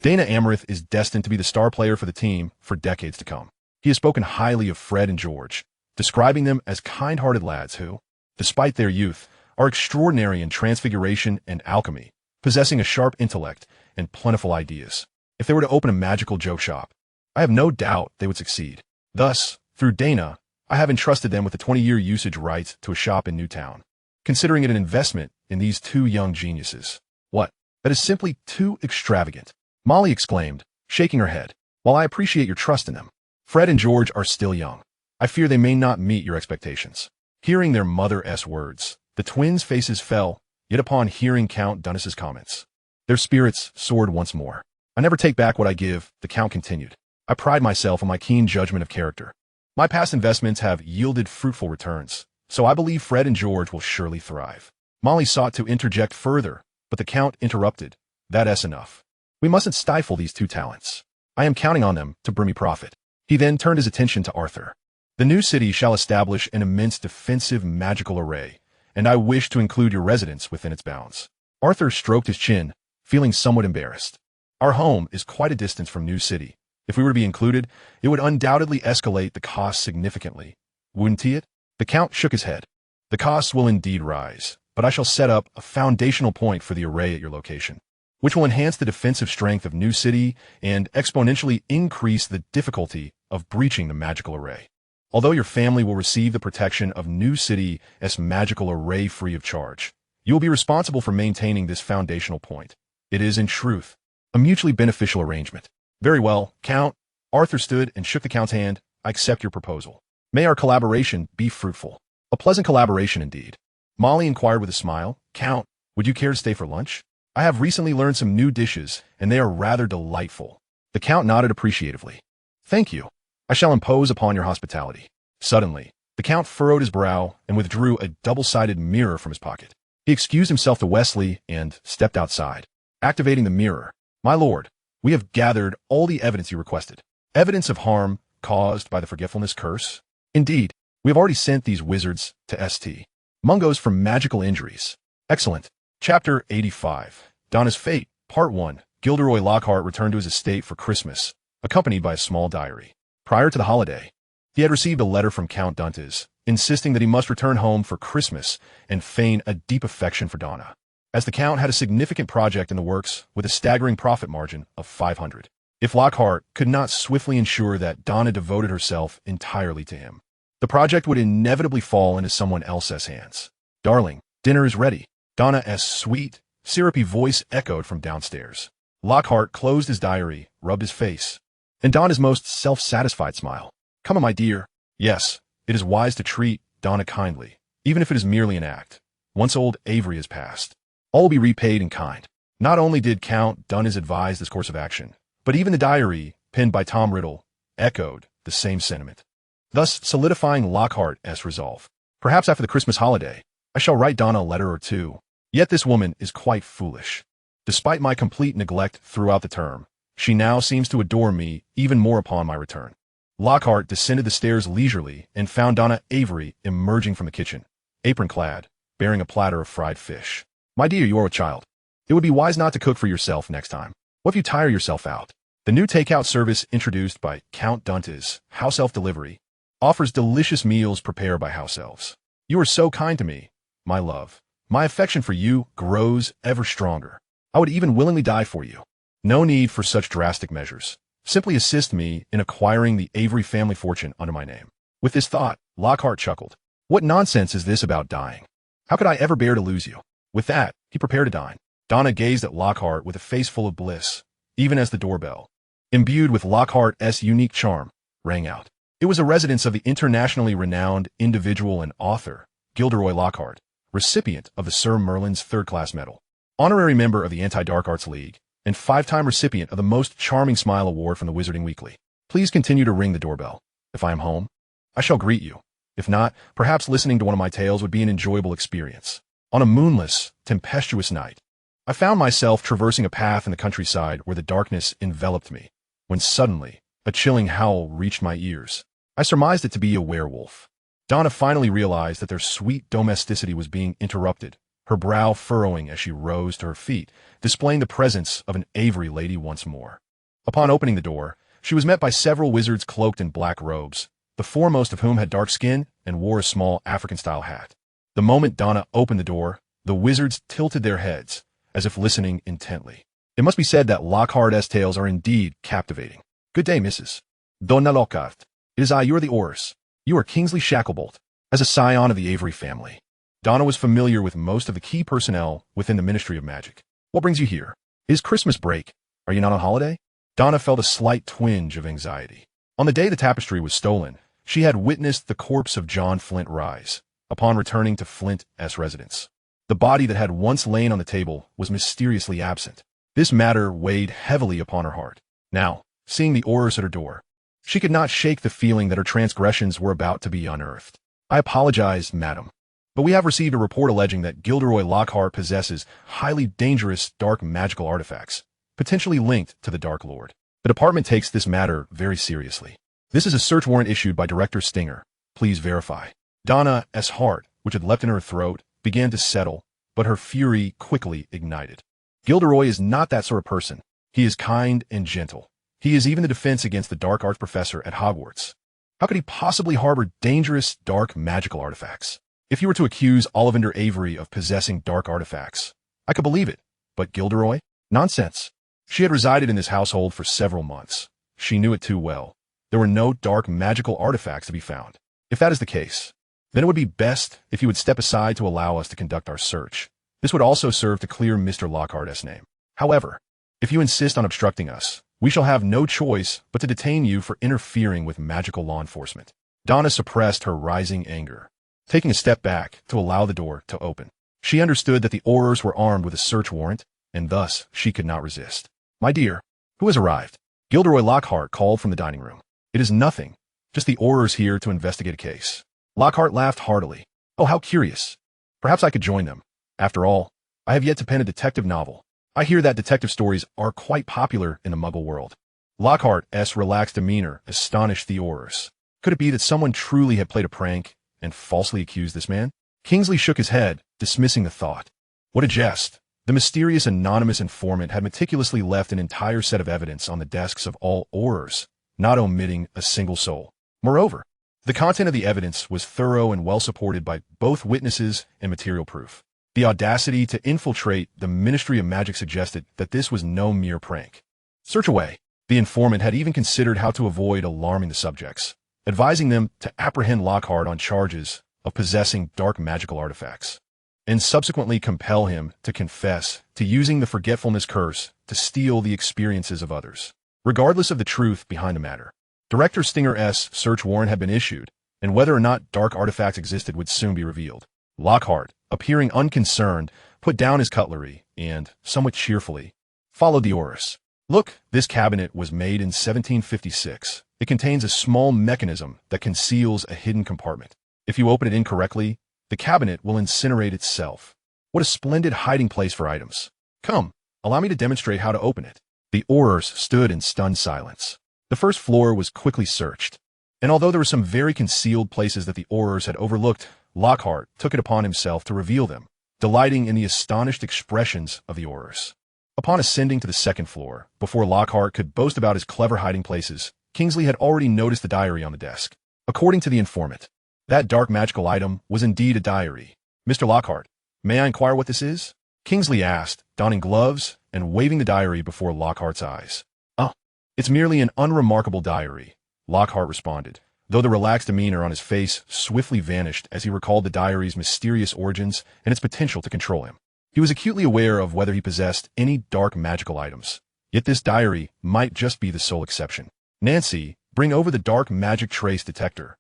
"Daina Avery is destined to be the star player for the team for decades to come." He has spoken highly of Fred and George, describing them as kind-hearted lads who, despite their youth, are extraordinary in transfiguration and alchemy, possessing a sharp intellect and plentiful ideas. If they were to open a magical joke shop, I have no doubt they would succeed. Thus, through Daina, I have entrusted them with the 20-year usage rights to a shop in Newtown, considering it an investment in these 2 young geniuses. "What? That is simply too extravagant," Molly exclaimed, shaking her head. "While I appreciate your trust in them, Fred and George are still young. I fear they may not meet your expectations." Hearing their mother's words, the twins' faces fell, yet upon hearing Count Dunnes's comments, their spirits soared once more. "I never take back what I give," the Count continued. "I pride myself on my keen judgment of character. My past investments have yielded fruitful returns, so I believe Fred and George will surely thrive." Molly sought to interject further, but the Count interrupted. "That's enough. We mustn't stifle these 2 talents. I am counting on them to bring me profit." He then turned his attention to Arthur. "The new city shall establish an immense defensive magical array, and I wish to include your residence within its bounds." Arthur stroked his chin, feeling somewhat embarrassed. "Our home is quite a distance from New City. If we were to be included, it would undoubtedly escalate the cost significantly. Wouldn't it?" The Count shook his head. "The costs will indeed rise, but I shall set up a foundational point for the array at your location, which will enhance the defensive strength of New City and exponentially increase the difficulty of breaching the magical array. Although your family will receive the protection of New City's magical array free of charge, you will be responsible for maintaining this foundational point. It is, in truth, a mutually beneficial arrangement." "Very well, Count." Arthur stood and shook the Count's hand. "I accept your proposal. May our collaboration be fruitful." "A pleasant collaboration indeed." Molly inquired with a smile, "Count, would you care to stay for lunch?" I have recently learned some new dishes, and they are rather delightful. The Count nodded appreciatively. Thank you. I shall impose upon your hospitality. Suddenly, the Count furrowed his brow and withdrew a double-sided mirror from his pocket. He excused himself to Wesley and stepped outside. Activating the mirror. My lord, we have gathered all the evidence you requested. Evidence of harm caused by the forgetfulness curse. Indeed, we have already sent these wizards to St. Mungo's for magical injuries. Excellent. Chapter 85. Donna's Fate, Part 1. Gilderoy Lockhart returned to his estate for Christmas, accompanied by a small diary. Prior to the holiday, he had received a letter from Count Dantes, insisting that he must return home for Christmas and feign a deep affection for Donna, as the Count had a significant project in the works with a staggering profit margin of 500. If Lockhart could not swiftly ensure that Donna devoted herself entirely to him, the project would inevitably fall into someone else's hands. Darling, dinner is ready. Donna's sweet, syrupy voice echoed from downstairs. Lockhart closed his diary, rubbed his face, and donned his most self-satisfied smile. Come on, my dear. Yes, it is wise to treat Donna kindly, even if it is merely an act. Once old Avery has passed, all will be repaid in kind. Not only did Count Dantes advise this course of action, but even the diary, penned by Tom Riddle, echoed the same sentiment, thus solidifying Lockhart's resolve. Perhaps after the Christmas holiday, I shall write Donna a letter or two. Yet this woman is quite foolish. Despite my complete neglect throughout the term, she now seems to adore me even more upon my return. Lockhart descended the stairs leisurely and found Daina Avery emerging from the kitchen, apron-clad, bearing a platter of fried fish. My dear, you are a child. It would be wise not to cook for yourself next time. What if you tire yourself out? The new takeout service introduced by Count Dantes, House Elf Delivery, offers delicious meals prepared by house elves. You are so kind to me, my love. My affection for you grows ever stronger. I would even willingly die for you. No need for such drastic measures. Simply assist me in acquiring the Avery family fortune under my name. With this thought, Lockhart chuckled. What nonsense is this about dying? How could I ever bear to lose you? With that, he prepared to dine. Donna gazed at Lockhart with a face full of bliss, even as the doorbell, imbued with Lockhart's unique charm, rang out. It was a residence of the internationally renowned individual and author, Gilderoy Lockhart, recipient of the Sir Merlin's third-class medal, honorary member of the Anti-Dark Arts League, and 5-time recipient of the Most Charming Smile Award from the Wizarding Weekly. Please continue to ring the doorbell. If I am home, I shall greet you. If not, perhaps listening to one of my tales would be an enjoyable experience. On a moonless, tempestuous night, I found myself traversing a path in the countryside where the darkness enveloped me, when suddenly, a chilling howl reached my ears. I surmised it to be a werewolf. Donna finally realized that their sweet domesticity was being interrupted, her brow furrowing as she rose to her feet, displaying the presence of an Avery lady once more. Upon opening the door, she was met by several wizards cloaked in black robes, the foremost of whom had dark skin and wore a small African-style hat. The moment Donna opened the door, the wizards tilted their heads, as if listening intently. It must be said that Lockhart's tales are indeed captivating. Good day, Mrs. Donna Lockhart. It is I, you are the Orris. You are Kingsley Shacklebolt. As a scion of the Avery family, Donna was familiar with most of the key personnel within the Ministry of Magic. What brings you here? It is Christmas break. Are you not on holiday? Donna felt a slight twinge of anxiety. On the day the tapestry was stolen, she had witnessed the corpse of John Flint rise, upon returning to Flint's residence. The body that had once lain on the table was mysteriously absent. This matter weighed heavily upon her heart. Now, seeing the Orris at her door, she could not shake the feeling that her transgressions were about to be unearthed. I apologize, madam, but we have received a report alleging that Gilderoy Lockhart possesses highly dangerous dark magical artifacts, potentially linked to the Dark Lord. The department takes this matter very seriously. This is a search warrant issued by Director Stinger. Please verify. Donna's heart, which had leapt in her throat, began to settle, but her fury quickly ignited. Gilderoy is not that sort of person. He is kind and gentle. He is even the defense against the dark arts professor at Hogwarts. How could he possibly harbor dangerous dark magical artifacts? If you were to accuse Ollivander Avery of possessing dark artifacts, I could believe it. But Gilderoy? Nonsense. She had resided in this household for several months. She knew it too well. There were no dark magical artifacts to be found. If that is the case, then it would be best if you would step aside to allow us to conduct our search. This would also serve to clear Mr. Lockhart's name. However, if you insist on obstructing us, we shall have no choice but to detain you for interfering with magical law enforcement. Donna suppressed her rising anger, taking a step back to allow the door to open. She understood that the Aurors were armed with a search warrant, and thus she could not resist. "My dear, who has arrived?" Gilderoy Lockhart called from the dining room. "It is nothing, just the Aurors here to investigate a case." Lockhart laughed heartily. "Oh, how curious. Perhaps I could join them. After all, I have yet to pen a detective novel. I hear that detective stories are quite popular in the Muggle world." Lockhart's relaxed demeanor astonished the Aurors. Could it be that someone truly had played a prank and falsely accused this man? Kingsley shook his head, dismissing the thought. What a jest. The mysterious anonymous informant had meticulously left an entire set of evidence on the desks of all Aurors, not omitting a single soul. Moreover, the content of the evidence was thorough and well supported by both witnesses and material proof. The audacity to infiltrate the Ministry of Magic suggested that this was no mere prank. Search away. The informant had even considered how to avoid alarming the subjects, advising them to apprehend Lockhart on charges of possessing dark magical artifacts, and subsequently compel him to confess to using the forgetfulness curse to steal the experiences of others. Regardless of the truth behind the matter, Director Stinger's search warrant had been issued, and whether or not dark artifacts existed would soon be revealed. Lockhart, appearing unconcerned, put down his cutlery and, somewhat cheerfully, followed the Aurors. "Look, this cabinet was made in 1756. It contains a small mechanism that conceals a hidden compartment. If you open it incorrectly, the cabinet will incinerate itself. What a splendid hiding place for items. Come, allow me to demonstrate how to open it." The Aurors stood in stunned silence. The first floor was quickly searched, and although there were some very concealed places that the Aurors had overlooked, Lockhart took it upon himself to reveal them, delighting in the astonished expressions of the Aurors. Upon ascending to the second floor, before Lockhart could boast about his clever hiding places, Kingsley had already noticed the diary on the desk. According to the informant, that dark magical item was indeed a diary. "Mr. Lockhart, may I inquire what this is?" Kingsley asked, donning gloves and waving the diary before Lockhart's eyes. "Oh, it's merely an unremarkable diary," Lockhart responded, though the relaxed demeanor on his face swiftly vanished as he recalled the diary's mysterious origins and its potential to control him. He was acutely aware of whether he possessed any dark magical items, yet this diary might just be the sole exception. "Nancy, bring over the dark magic trace detector."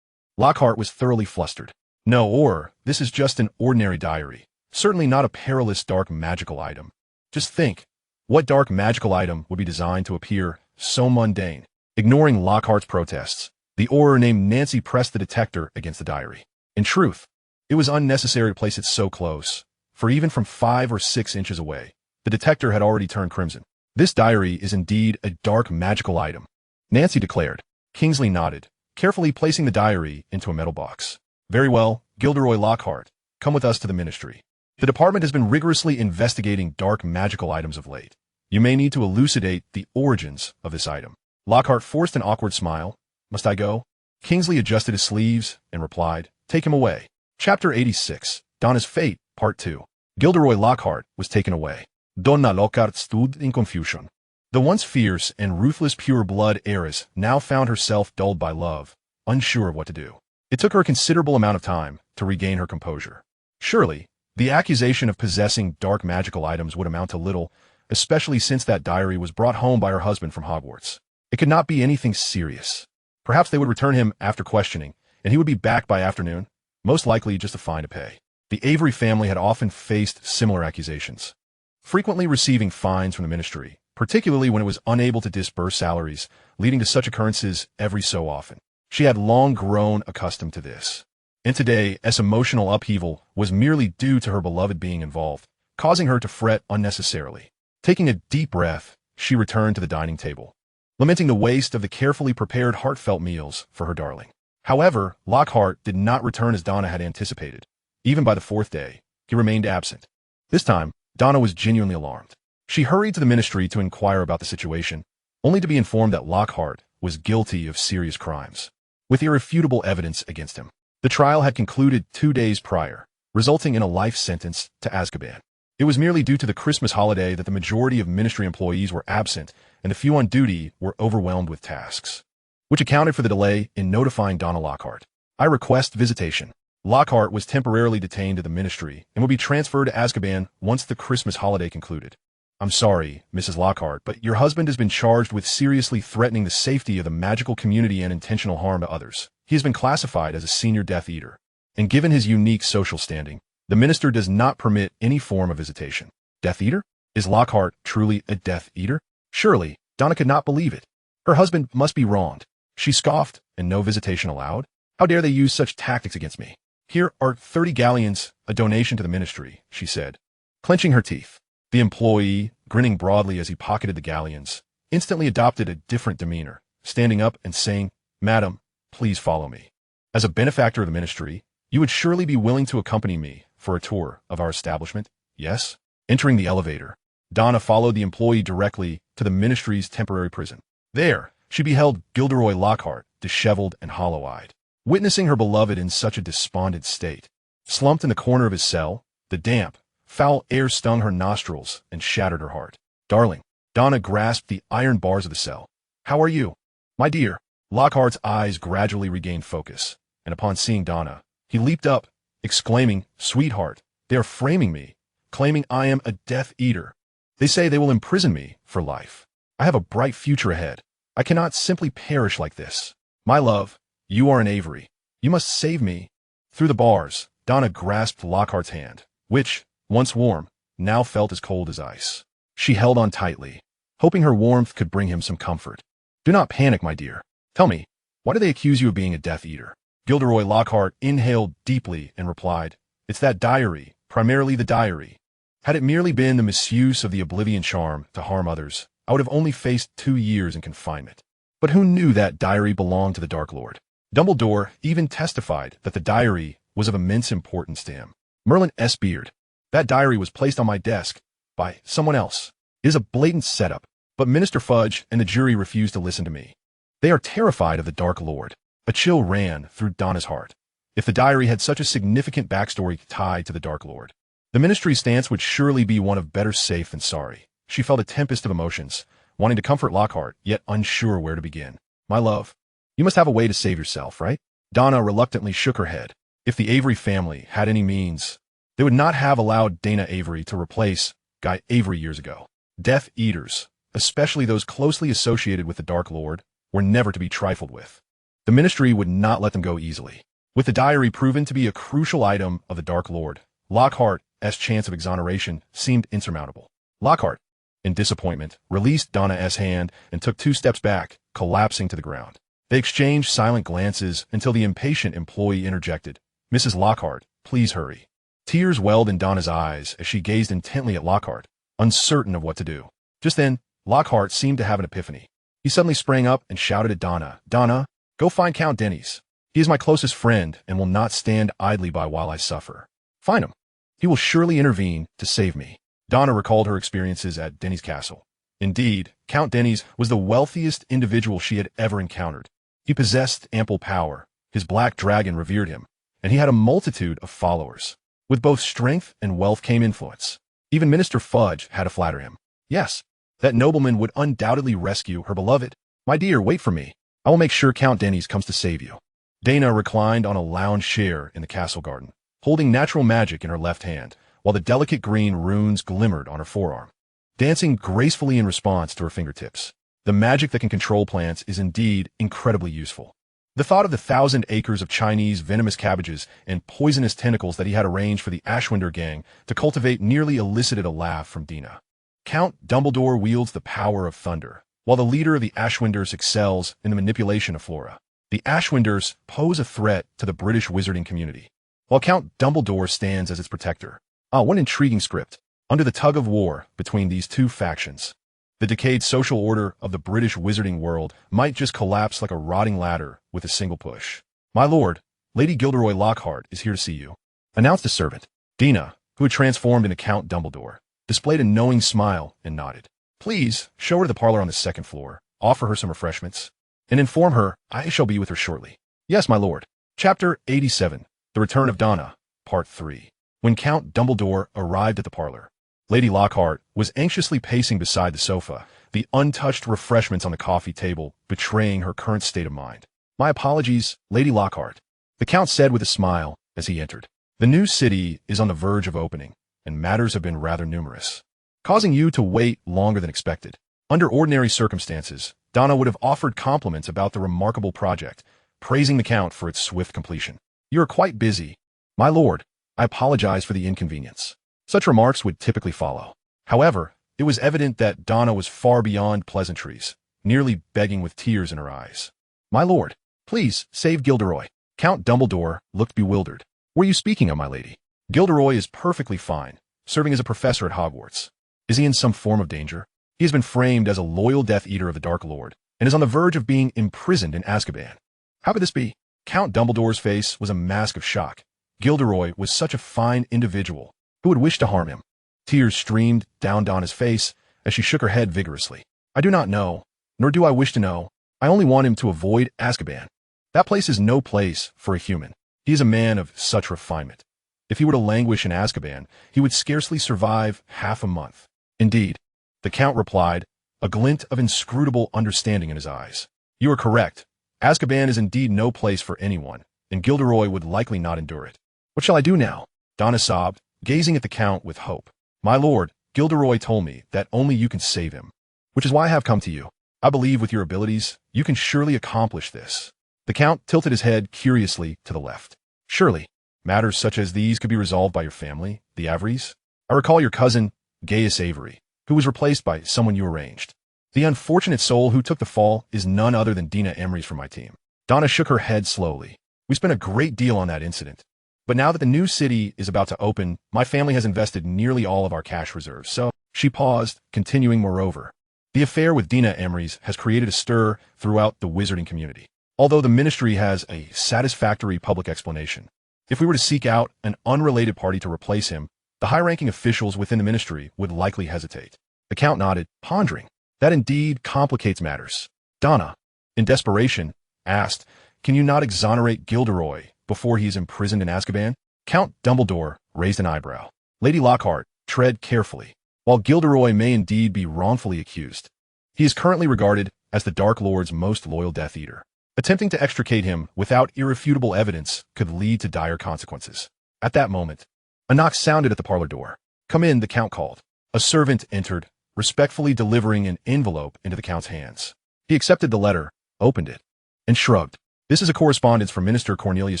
Lockhart was thoroughly flustered. "No, or this is just an ordinary diary. Certainly not a perilous dark magical item. Just think, what dark magical item would be designed to appear so mundane?" Ignoring Lockhart's protests, the Auror named Nancy pressed the detector against the diary. In truth, it was unnecessary to place it so close, for even from 5 or 6 inches away, the detector had already turned crimson. "This diary is indeed a dark magical item," Nancy declared. Kingsley nodded, carefully placing the diary into a metal box. "Very well, Gilderoy Lockhart, come with us to the Ministry. The department has been rigorously investigating dark magical items of late. You may need to elucidate the origins of this item." Lockhart forced an awkward smile. "Must I go?" Kingsley adjusted his sleeves and replied, "Take him away." Chapter 86, Donna's Fate, Part 2. Gilderoy Lockhart was taken away. Donna Lockhart stood in confusion. The once fierce and ruthless pure-blood heiress now found herself dulled by love, unsure of what to do. It took her a considerable amount of time to regain her composure. Surely, the accusation of possessing dark magical items would amount to little, especially since that diary was brought home by her husband from Hogwarts. It could not be anything serious. Perhaps they would return him after questioning, and he would be back by afternoon, most likely just a fine to pay. The Avery family had often faced similar accusations, frequently receiving fines from the ministry, particularly when it was unable to disburse salaries, leading to such occurrences every so often. She had long grown accustomed to this, and today's emotional upheaval was merely due to her beloved being involved, causing her to fret unnecessarily. Taking a deep breath, she returned to the dining table, lamenting the waste of the carefully prepared heartfelt meals for her darling. However, Lockhart did not return as Donna had anticipated. Even by the 4th day, he remained absent. This time, Donna was genuinely alarmed. She hurried to the ministry to inquire about the situation, only to be informed that Lockhart was guilty of serious crimes, with irrefutable evidence against him. The trial had concluded 2 days prior, resulting in a life sentence to Azkaban. It was merely due to the Christmas holiday that the majority of ministry employees were absent and the few on duty were overwhelmed with tasks, which accounted for the delay in notifying Donna Lockhart. "I request visitation." Lockhart was temporarily detained at the ministry and would be transferred to Azkaban once the Christmas holiday concluded. "I'm sorry, Mrs. Lockhart, but your husband has been charged with seriously threatening the safety of the magical community and intentional harm to others. He has been classified as a senior Death Eater, and given his unique social standing, the minister does not permit any form of visitation." "Death Eater?" Is Lockhart truly a Death Eater? Surely, Donna could not believe it. Her husband must be wronged. She scoffed, and no visitation allowed? How dare they use such tactics against me? Here are 30 galleons, a donation to the ministry, she said, clenching her teeth. The employee, grinning broadly as he pocketed the galleons, instantly adopted a different demeanor, standing up and saying, "Madam, please follow me. As a benefactor of the ministry, you would surely be willing to accompany me for a tour of our establishment, yes?" Entering the elevator, Donna followed the employee directly to the ministry's temporary prison. There, she beheld Gilderoy Lockhart, disheveled and hollow-eyed. Witnessing her beloved in such a despondent state, slumped in the corner of his cell, the damp, foul air stung her nostrils and shattered her heart. "Darling." Donna grasped the iron bars of the cell. "How are you?" "My dear." Lockhart's eyes gradually regained focus, and upon seeing Donna, he leaped up, exclaiming, "Sweetheart, they are framing me, claiming I am a Death Eater. They say they will imprison me for life. I have a bright future ahead. I cannot simply perish like this. My love, you are an Avery. You must save me." Through the bars, Donna grasped Lockhart's hand, which, once warm, now felt as cold as ice. She held on tightly, hoping her warmth could bring him some comfort. "Do not panic, my dear. Tell me, why do they accuse you of being a Death Eater?" Gilderoy Lockhart inhaled deeply and replied, "It's that diary, primarily the diary. Had it merely been the misuse of the Oblivion charm to harm others, I would have only faced 2 years in confinement. But who knew that diary belonged to the Dark Lord? Dumbledore even testified that the diary was of immense importance to him. Merlin S. Beard. That diary was placed on my desk by someone else. It is a blatant setup, but Minister Fudge and the jury refuse to listen to me. They are terrified of the Dark Lord." A chill ran through Donna's heart. If the diary had such a significant backstory tied to the Dark Lord, the ministry's stance would surely be one of better safe than sorry. She felt a tempest of emotions, wanting to comfort Lockhart, yet unsure where to begin. "My love, you must have a way to save yourself, right?" Donna reluctantly shook her head. If the Avery family had any means, they would not have allowed Daina Avery to replace Guy Avery years ago. Death Eaters, especially those closely associated with the Dark Lord, were never to be trifled with. The ministry would not let them go easily. With the diary proven to be a crucial item of the Dark Lord, Lockhart's chance of exoneration seemed insurmountable. Lockhart, in disappointment, released Donna's hand and took 2 steps back, collapsing to the ground. They exchanged silent glances until the impatient employee interjected, "Mrs. Lockhart, please hurry." Tears welled in Donna's eyes as she gazed intently at Lockhart, uncertain of what to do. Just then, Lockhart seemed to have an epiphany. He suddenly sprang up and shouted at Donna, "Donna, go find Count Denys. He is my closest friend and will not stand idly by while I suffer. Find him. He will surely intervene to save me." Donna recalled her experiences at Denys Castle. Indeed, Count Denys was the wealthiest individual she had ever encountered. He possessed ample power, his black dragon revered him, and he had a multitude of followers. With both strength and wealth came influence. Even Minister Fudge had to flatter him. Yes, that nobleman would undoubtedly rescue her beloved. "My dear, wait for me. I will make sure Count Denys comes to save you." Daina reclined on a lounge chair in the castle garden, holding natural magic in her left hand, while the delicate green runes glimmered on her forearm, dancing gracefully in response to her fingertips. The magic that can control plants is indeed incredibly useful. The thought of the 1,000 acres of Chinese venomous cabbages and poisonous tentacles that he had arranged for the Ashwinder gang to cultivate nearly elicited a laugh from Daina. Count Dumbledore wields the power of thunder, while the leader of the Ashwinders excels in the manipulation of flora. The Ashwinders pose a threat to the British wizarding community, while Count Dumbledore stands as its protector. What an intriguing script. Under the tug of war between these two factions, the decayed social order of the British wizarding world might just collapse like a rotting ladder with a single push. "My lord, Lady Gilderoy Lockhart is here to see you," announced a servant. Daina, who had transformed into Count Dumbledore, displayed a knowing smile and nodded. "Please, show her to the parlor on the 2nd floor, offer her some refreshments, and inform her I shall be with her shortly." "Yes, my lord." Chapter 87, The Return of Donna, Part 3. When Count Dumbledore arrived at the parlor, Lady Lockhart was anxiously pacing beside the sofa, the untouched refreshments on the coffee table betraying her current state of mind. "My apologies, Lady Lockhart," the Count said with a smile as he entered. "The new city is on the verge of opening, and matters have been rather numerous, causing you to wait longer than expected. Under ordinary circumstances, Donna would have offered compliments about the remarkable project, praising the Count for its swift completion. You are quite busy. My lord, I apologize for the inconvenience." Such remarks would typically follow. However, It was evident that Daina was far beyond pleasantries, nearly begging with tears in her eyes. "My lord, please save Gilderoy." Count Dumbledore looked bewildered. "What are you speaking of, my lady? Gilderoy is perfectly fine, serving as a professor at Hogwarts. Is he in some form of danger? He has been framed as a loyal Death Eater of the Dark Lord, and is on the verge of being imprisoned in Azkaban." "How could this be?" Count Dumbledore's face was a mask of shock. Gilderoy was such a fine individual. Who would wish to harm him? Tears streamed down Daina's face as she shook her head vigorously. "I do not know, nor do I wish to know. I only want him to avoid Azkaban. That place is no place for a human. He is a man of such refinement. If he were to languish in Azkaban, he would scarcely survive half a month." "Indeed," the Count replied, a glint of inscrutable understanding in his eyes. "You are correct. Azkaban is indeed no place for anyone, and Gilderoy would likely not endure it. What shall I do now?" Daina sobbed, gazing at the Count with hope. "My lord, Gilderoy told me that only you can save him, which is why I have come to you. I believe with your abilities, you can surely accomplish this." The Count tilted his head curiously to the left. "Surely, matters such as these could be resolved by your family, the Averys. I recall your cousin, Gaius Avery, who was replaced by someone you arranged. The unfortunate soul who took the fall is none other than Daina Avery from my team." Daina shook her head slowly. "We spent a great deal on that incident. But now that the new city is about to open, my family has invested nearly all of our cash reserves, so..." She paused, continuing, "Moreover, the affair with Daina Avery has created a stir throughout the wizarding community. Although the ministry has a satisfactory public explanation, if we were to seek out an unrelated party to replace him, the high-ranking officials within the ministry would likely hesitate." The Count nodded, pondering. "That indeed complicates matters." Daina, in desperation, asked, "Can you not exonerate Gilderoy before he is imprisoned in Azkaban?" Count Dumbledore raised an eyebrow. "Lady Lockhart, tread carefully. While Gilderoy may indeed be wrongfully accused, he is currently regarded as the Dark Lord's most loyal Death Eater. Attempting to extricate him without irrefutable evidence could lead to dire consequences." At that moment, a knock sounded at the parlor door. "Come in," the Count called. A servant entered, respectfully delivering an envelope into the Count's hands. He accepted the letter, opened it, and shrugged. "This is a correspondence from Minister Cornelius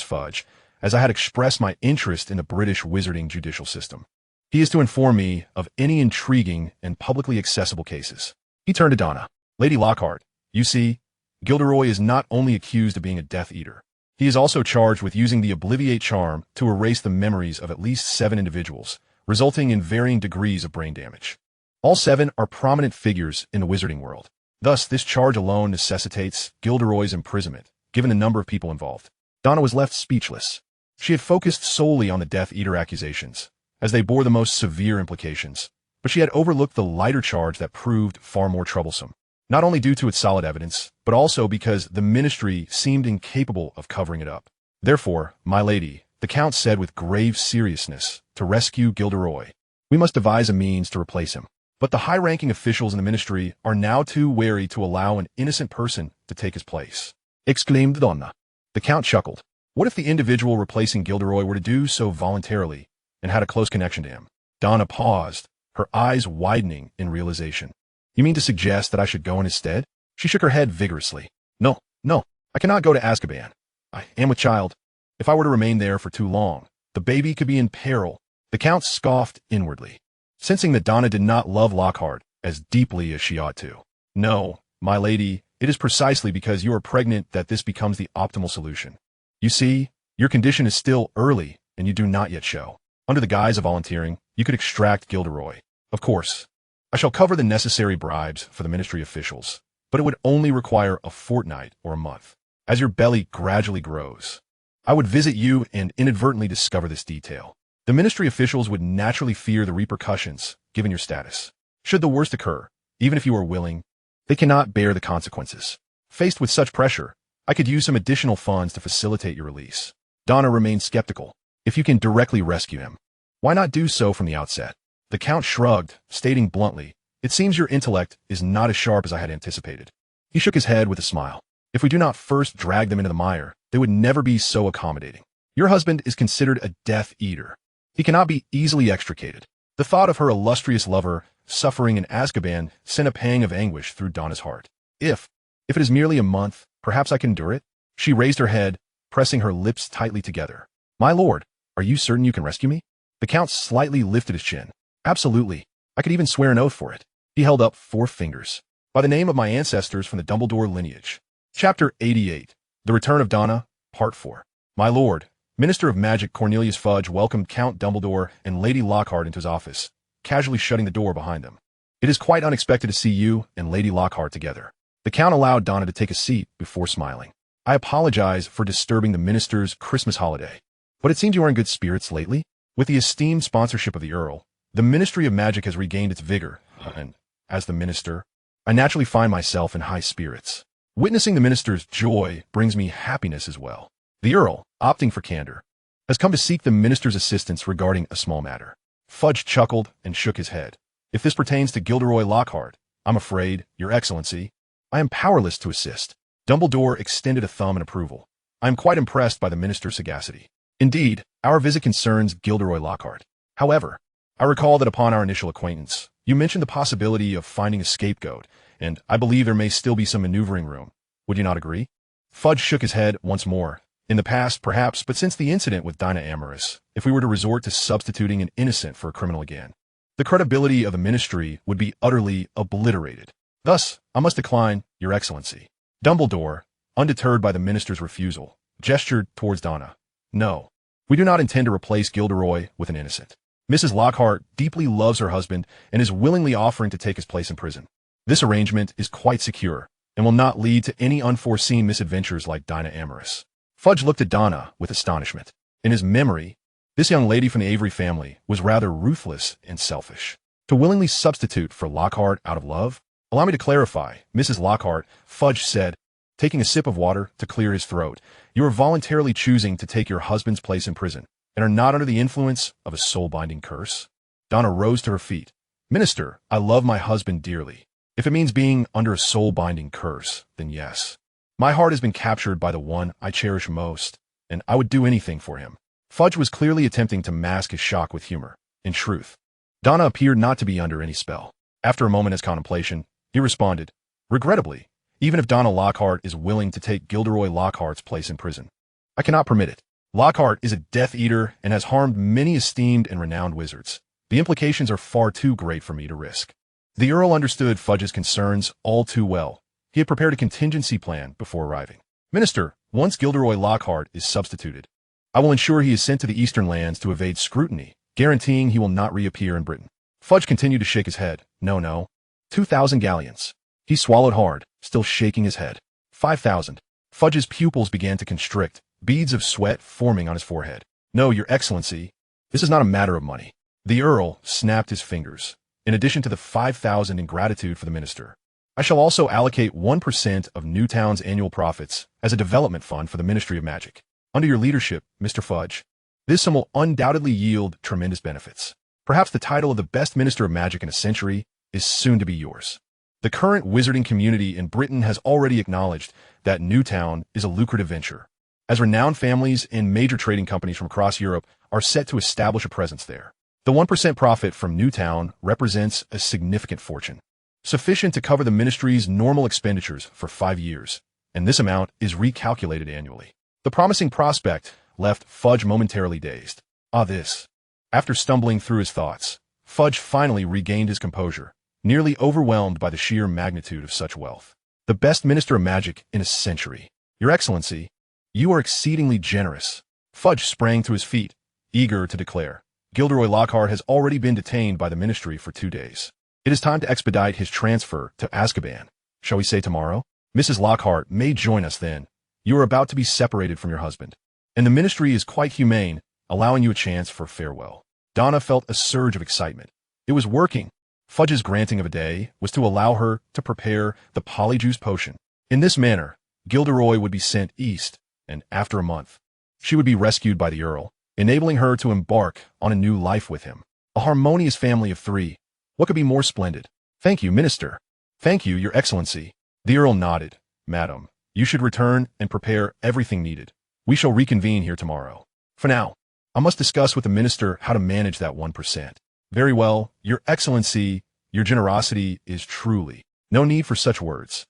Fudge, as I had expressed my interest in the British wizarding judicial system. He is to inform me of any intriguing and publicly accessible cases." He turned to Daina. "Lady Lockhart, you see, Gilderoy is not only accused of being a Death Eater. He is also charged with using the Obliviate charm to erase the memories of at least 7 individuals, resulting in varying degrees of brain damage. All 7 are prominent figures in the wizarding world. Thus, this charge alone necessitates Gilderoy's imprisonment, given the number of people involved." Daina was left speechless. She had focused solely on the Death Eater accusations, as they bore the most severe implications, but she had overlooked the lighter charge that proved far more troublesome, not only due to its solid evidence, but also because the ministry seemed incapable of covering it up. "Therefore, my lady," the Count said with grave seriousness, "to rescue Gilderoy, we must devise a means to replace him. But the high-ranking officials in the ministry are now too wary to allow an innocent person to take his place," exclaimed Daina. The Count chuckled. What if the individual replacing Gilderoy were to do so voluntarily and had a close connection to him? Daina paused, her eyes widening in realization. "You mean to suggest that I should go in his stead?" She shook her head vigorously. No, I cannot go to Azkaban. I am with child. If I were to remain there for too long, the baby could be in peril." The Count scoffed inwardly, sensing that Daina did not love Lockhart as deeply as she ought to. "No, my lady, it is precisely because you are pregnant that this becomes the optimal solution. You see, your condition is still early, and you do not yet show. Under the guise of volunteering, you could extract Gilderoy. Of course, I shall cover the necessary bribes for the ministry officials, but it would only require a fortnight or a month. As your belly gradually grows, I would visit you and inadvertently discover this detail. The ministry officials would naturally fear the repercussions, given your status. Should the worst occur, even if you are willing, they cannot bear the consequences. Faced with such pressure, I could use some additional funds to facilitate your release." Daina remained skeptical. "If you can directly rescue him, why not do so from the outset?" The Count shrugged, stating bluntly, "It seems your intellect is not as sharp as I had anticipated." He shook his head with a smile. "If we do not first drag them into the mire, they would never be so accommodating. Your husband is considered a Death Eater. He cannot be easily extricated." The thought of her illustrious lover suffering in Azkaban sent a pang of anguish through Daina's heart. If it is merely a month, perhaps I can endure it." She raised her head, pressing her lips tightly together. "My lord, are you certain you can rescue me?" The Count slightly lifted his chin. "Absolutely. I could even swear an oath for it. He held up 4 fingers. By the name of my ancestors from the Dumbledore lineage. Chapter 88. The Return of Daina, Part 4. My lord, Minister of Magic Cornelius Fudge welcomed Count Dumbledore and Lady Lockhart into his office, casually shutting the door behind them. It is quite unexpected to see you and Lady Lockhart together. The Count allowed Daina to take a seat before smiling. I apologize for disturbing the Minister's Christmas holiday, but it seems you are in good spirits lately. With the esteemed sponsorship of the Earl, the Ministry of Magic has regained its vigor, and, as the Minister, I naturally find myself in high spirits. Witnessing the Minister's joy brings me happiness as well. The Earl, opting for candor, has come to seek the Minister's assistance regarding a small matter. Fudge chuckled and shook his head. If this pertains to Gilderoy Lockhart, I'm afraid, Your Excellency, I am powerless to assist. Dumbledore extended a thumb in approval. I am quite impressed by the Minister's sagacity. Indeed, our visit concerns Gilderoy Lockhart. However, I recall that upon our initial acquaintance, you mentioned the possibility of finding a scapegoat, and I believe there may still be some maneuvering room. Would you not agree? Fudge shook his head once more. In the past, perhaps, but since the incident with Daina Avery, if we were to resort to substituting an innocent for a criminal again, the credibility of the Ministry would be utterly obliterated. Thus, I must decline, Your Excellency. Dumbledore, undeterred by the Minister's refusal, gestured towards Daina. No, we do not intend to replace Gilderoy with an innocent. Mrs. Lockhart deeply loves her husband and is willingly offering to take his place in prison. This arrangement is quite secure and will not lead to any unforeseen misadventures like Daina Avery. Fudge looked at Daina with astonishment. In his memory, this young lady from the Avery family was rather ruthless and selfish. To willingly substitute for Lockhart out of love? Allow me to clarify, Mrs. Lockhart, Fudge said, taking a sip of water to clear his throat. You are voluntarily choosing to take your husband's place in prison and are not under the influence of a soul-binding curse? Daina rose to her feet. Minister, I love my husband dearly. If it means being under a soul-binding curse, then yes. My heart has been captured by the one I cherish most, and I would do anything for him. Fudge was clearly attempting to mask his shock with humor. In truth, Daina appeared not to be under any spell. After a moment's contemplation, he responded, regrettably, even if Daina Lockhart is willing to take Gilderoy Lockhart's place in prison, I cannot permit it. Lockhart is a Death Eater and has harmed many esteemed and renowned wizards. The implications are far too great for me to risk. The Earl understood Fudge's concerns all too well. He had prepared a contingency plan before arriving. Minister, once Gilderoy Lockhart is substituted, I will ensure he is sent to the Eastern lands to evade scrutiny, guaranteeing he will not reappear in Britain. Fudge continued to shake his head. No. 2,000 galleons. He swallowed hard, still shaking his head. 5,000. Fudge's pupils began to constrict, beads of sweat forming on his forehead. No, Your Excellency, this is not a matter of money. The Earl snapped his fingers. In addition to the 5,000 in gratitude for the Minister, I shall also allocate 1% of Newtown's annual profits as a development fund for the Ministry of Magic. Under your leadership, Mr. Fudge, this sum will undoubtedly yield tremendous benefits. Perhaps the title of the best Minister of Magic in a century is soon to be yours. The current wizarding community in Britain has already acknowledged that Newtown is a lucrative venture, as renowned families and major trading companies from across Europe are set to establish a presence there. The 1% profit from Newtown represents a significant fortune, sufficient to cover the Ministry's normal expenditures for 5 years, and this amount is recalculated annually. The promising prospect left Fudge momentarily dazed. This. After stumbling through his thoughts, Fudge finally regained his composure, nearly overwhelmed by the sheer magnitude of such wealth. The best Minister of Magic in a century. Your Excellency, you are exceedingly generous. Fudge sprang to his feet, eager to declare. Gilderoy Lockhart has already been detained by the Ministry for 2 days. It is time to expedite his transfer to Azkaban. Shall we say tomorrow? Mrs. Lockhart may join us then. You are about to be separated from your husband, and the Ministry is quite humane, allowing you a chance for farewell. Daina felt a surge of excitement. It was working. Fudge's granting of a day was to allow her to prepare the polyjuice potion. In this manner, Gilderoy would be sent east, and after a month, she would be rescued by the Earl, enabling her to embark on a new life with him. A harmonious family of 3. What could be more splendid? Thank you, Minister. Thank you, Your Excellency. The Earl nodded. Madam, you should return and prepare everything needed. We shall reconvene here tomorrow. For now, I must discuss with the Minister how to manage that 1%. Very well, Your Excellency, your generosity is truly. No need for such words.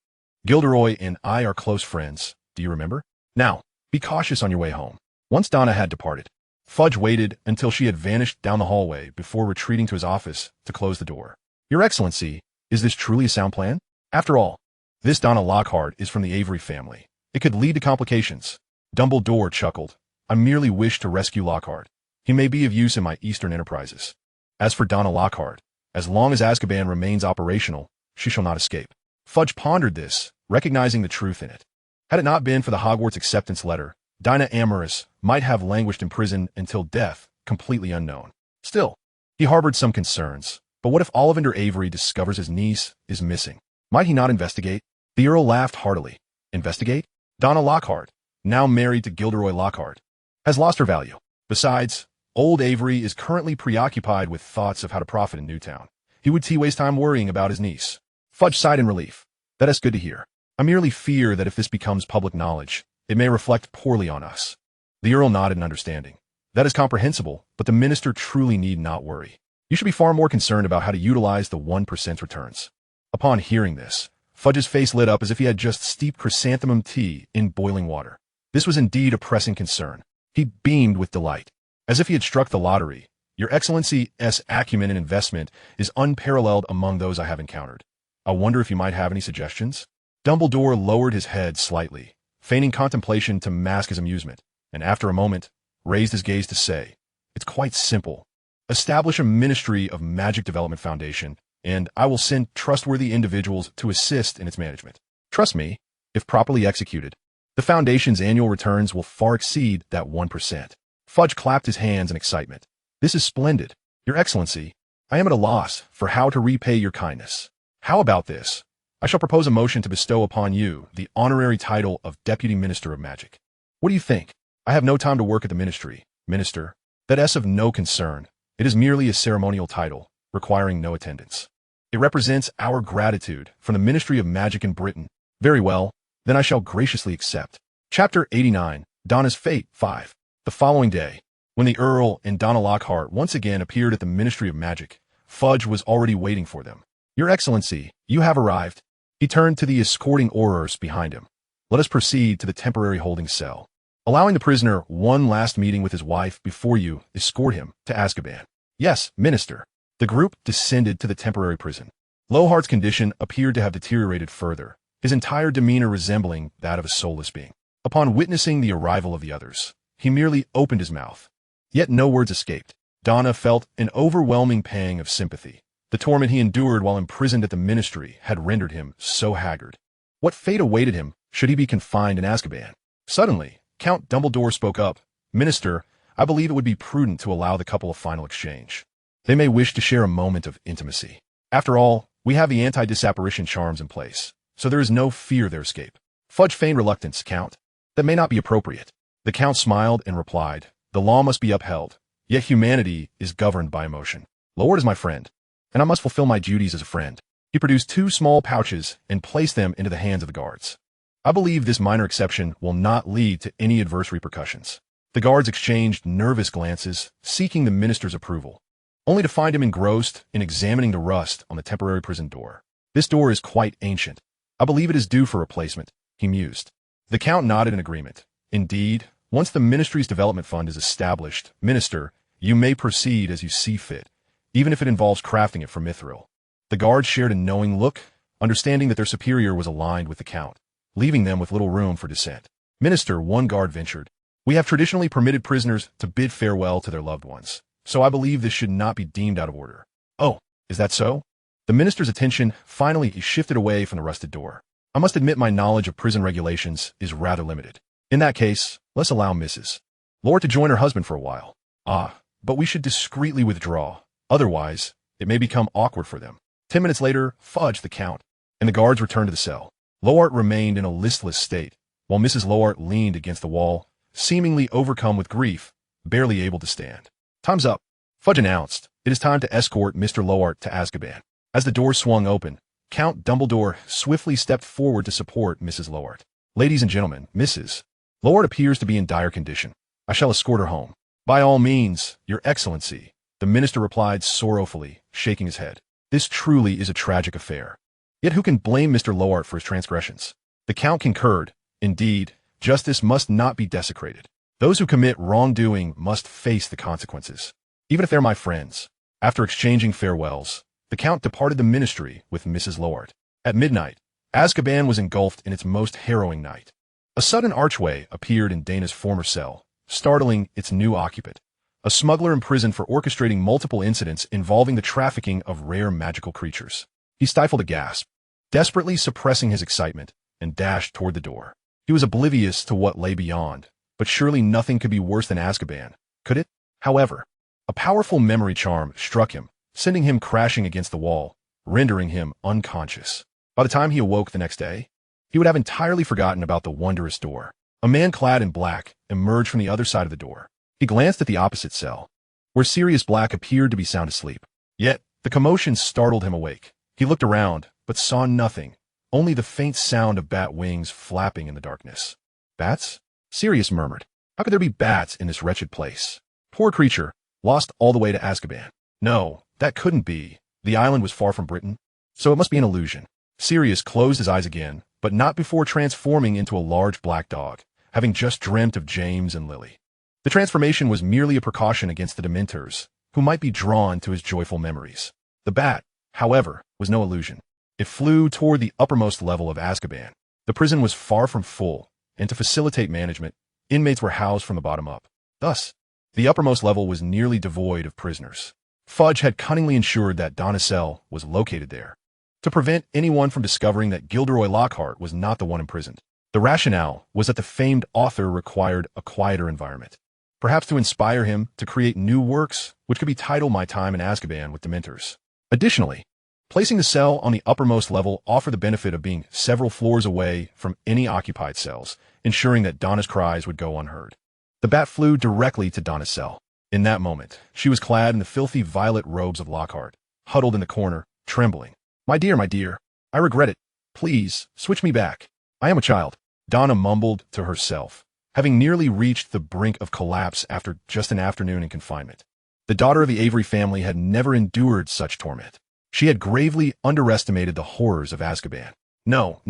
Gilderoy and I are close friends, do you remember? Now, be cautious on your way home. Once Daina had departed, Fudge waited until she had vanished down the hallway before retreating to his office to close the door. Your Excellency, is this truly a sound plan? After all, this Donna Lockhart is from the Avery family. It could lead to complications. Dumbledore chuckled. I merely wish to rescue Lockhart. He may be of use in my Eastern enterprises. As for Donna Lockhart, as long as Azkaban remains operational, she shall not escape. Fudge pondered this, recognizing the truth in it. Had it not been for the Hogwarts acceptance letter, Daina Avery might have languished in prison until death, completely unknown. Still, he harbored some concerns. But what if Ollivander Avery discovers his niece is missing? Might he not investigate? The Earl laughed heartily. Investigate? Donna Lockhart, now married to Gilderoy Lockhart, has lost her value. Besides, old Avery is currently preoccupied with thoughts of how to profit in Newtown. He would waste time worrying about his niece. Fudge sighed in relief. That is good to hear. I merely fear that if this becomes public knowledge, it may reflect poorly on us. The Earl nodded in understanding. That is comprehensible, but the minister truly need not worry. You should be far more concerned about how to utilize the 1% returns. Upon hearing this, Fudge's face lit up as if he had just steeped chrysanthemum tea in boiling water. This was indeed a pressing concern. He beamed with delight. As if he had struck the lottery. Your Excellency's acumen in investment is unparalleled among those I have encountered. I wonder if you might have any suggestions? Dumbledore lowered his head slightly, feigning contemplation to mask his amusement, and after a moment, raised his gaze to say, It's quite simple. Establish a Ministry of Magic Development Foundation, and I will send trustworthy individuals to assist in its management. Trust me, if properly executed, the Foundation's annual returns will far exceed that 1%. Fudge clapped his hands in excitement. This is splendid. Your Excellency, I am at a loss for how to repay your kindness. How about this? I shall propose a motion to bestow upon you the honorary title of Deputy Minister of Magic. What do you think? I have no time to work at the ministry, Minister. That's of no concern. It is merely a ceremonial title, requiring no attendance. It represents our gratitude from the Ministry of Magic in Britain. Very well, then I shall graciously accept. Chapter 89, Donna's Fate 5. The following day, when the Earl and Donna Lockhart once again appeared at the Ministry of Magic, Fudge was already waiting for them. Your Excellency, you have arrived. He turned to the escorting Aurors behind him. Let us proceed to the temporary holding cell. Allowing the prisoner one last meeting with his wife before you escort him to Azkaban. Yes, Minister. The group descended to the temporary prison. Lockhart's condition appeared to have deteriorated further, his entire demeanor resembling that of a soulless being. Upon witnessing the arrival of the others, he merely opened his mouth. Yet no words escaped. Donna felt an overwhelming pang of sympathy. The torment he endured while imprisoned at the ministry had rendered him so haggard. What fate awaited him should he be confined in Azkaban? Suddenly, Count Dumbledore spoke up. Minister, I believe it would be prudent to allow the couple a final exchange. They may wish to share a moment of intimacy. After all, we have the anti-disapparition charms in place, so there is no fear of their escape. Fudge feigned reluctance, Count. That may not be appropriate. The Count smiled and replied, The law must be upheld, yet humanity is governed by emotion. Lord is my friend, and I must fulfill my duties as a friend. He produced 2 small pouches and placed them into the hands of the guards. I believe this minor exception will not lead to any adverse repercussions. The guards exchanged nervous glances, seeking the minister's approval, only to find him engrossed in examining the rust on the temporary prison door. This door is quite ancient. I believe it is due for replacement, he mused. The Count nodded in agreement. Indeed, once the ministry's development fund is established, Minister, you may proceed as you see fit, even if it involves crafting it from mithril. The guards shared a knowing look, understanding that their superior was aligned with the Count, leaving them with little room for dissent. Minister, one guard ventured. We have traditionally permitted prisoners to bid farewell to their loved ones, so I believe this should not be deemed out of order. Oh, is that so? The minister's attention finally shifted away from the rusted door. I must admit my knowledge of prison regulations is rather limited. In that case, let's allow Mrs. Lord to join her husband for a while. But we should discreetly withdraw. Otherwise, it may become awkward for them. 10 minutes later, Fudge the Count, and the guards returned to the cell. Lockhart remained in a listless state, while Mrs. Lockhart leaned against the wall, seemingly overcome with grief, barely able to stand. Time's up, Fudge announced. It is time to escort Mr. Lockhart to Azkaban. As the door swung open, Count Dumbledore swiftly stepped forward to support Mrs. Lockhart. Ladies and gentlemen, Mrs. Lockhart appears to be in dire condition. I shall escort her home. By all means, Your Excellency, the minister replied sorrowfully, shaking his head. This truly is a tragic affair. Yet who can blame Mr. Lockhart for his transgressions? The Count concurred. Indeed, justice must not be desecrated. Those who commit wrongdoing must face the consequences, even if they're my friends. After exchanging farewells, the Count departed the ministry with Mrs. Lord. At midnight, Azkaban was engulfed in its most harrowing night. A sudden archway appeared in Daina's former cell, startling its new occupant, a smuggler imprisoned for orchestrating multiple incidents involving the trafficking of rare magical creatures. He stifled a gasp, desperately suppressing his excitement, and dashed toward the door. He was oblivious to what lay beyond, but surely nothing could be worse than Azkaban, could it? However, a powerful memory charm struck him, sending him crashing against the wall, rendering him unconscious. By the time he awoke the next day, he would have entirely forgotten about the wondrous door. A man clad in black emerged from the other side of the door. He glanced at the opposite cell, where Sirius Black appeared to be sound asleep. Yet, the commotion startled him awake. He looked around, but saw nothing, only the faint sound of bat wings flapping in the darkness. Bats? Sirius murmured. How could there be bats in this wretched place? Poor creature, lost all the way to Azkaban. No, that couldn't be. The island was far from Britain, so it must be an illusion. Sirius closed his eyes again, but not before transforming into a large black dog, having just dreamt of James and Lily. The transformation was merely a precaution against the Dementors, who might be drawn to his joyful memories. The bat, however, was no illusion. It flew toward the uppermost level of Azkaban. The prison was far from full, and to facilitate management, inmates were housed from the bottom up. Thus, the uppermost level was nearly devoid of prisoners. Fudge had cunningly ensured that Daina's cell was located there, to prevent anyone from discovering that Gilderoy Lockhart was not the one imprisoned. The rationale was that the famed author required a quieter environment, perhaps to inspire him to create new works which could be titled My Time in Azkaban with Dementors. Additionally, placing the cell on the uppermost level offered the benefit of being several floors away from any occupied cells, ensuring that Daina's cries would go unheard. The bat flew directly to Daina's cell. In that moment, she was clad in the filthy violet robes of Lockhart, huddled in the corner, trembling. My dear, I regret it. Please, switch me back. I am a child. Daina mumbled to herself, having nearly reached the brink of collapse after just an afternoon in confinement. The daughter of the Avery family had never endured such torment. She had gravely underestimated the horrors of Azkaban. No,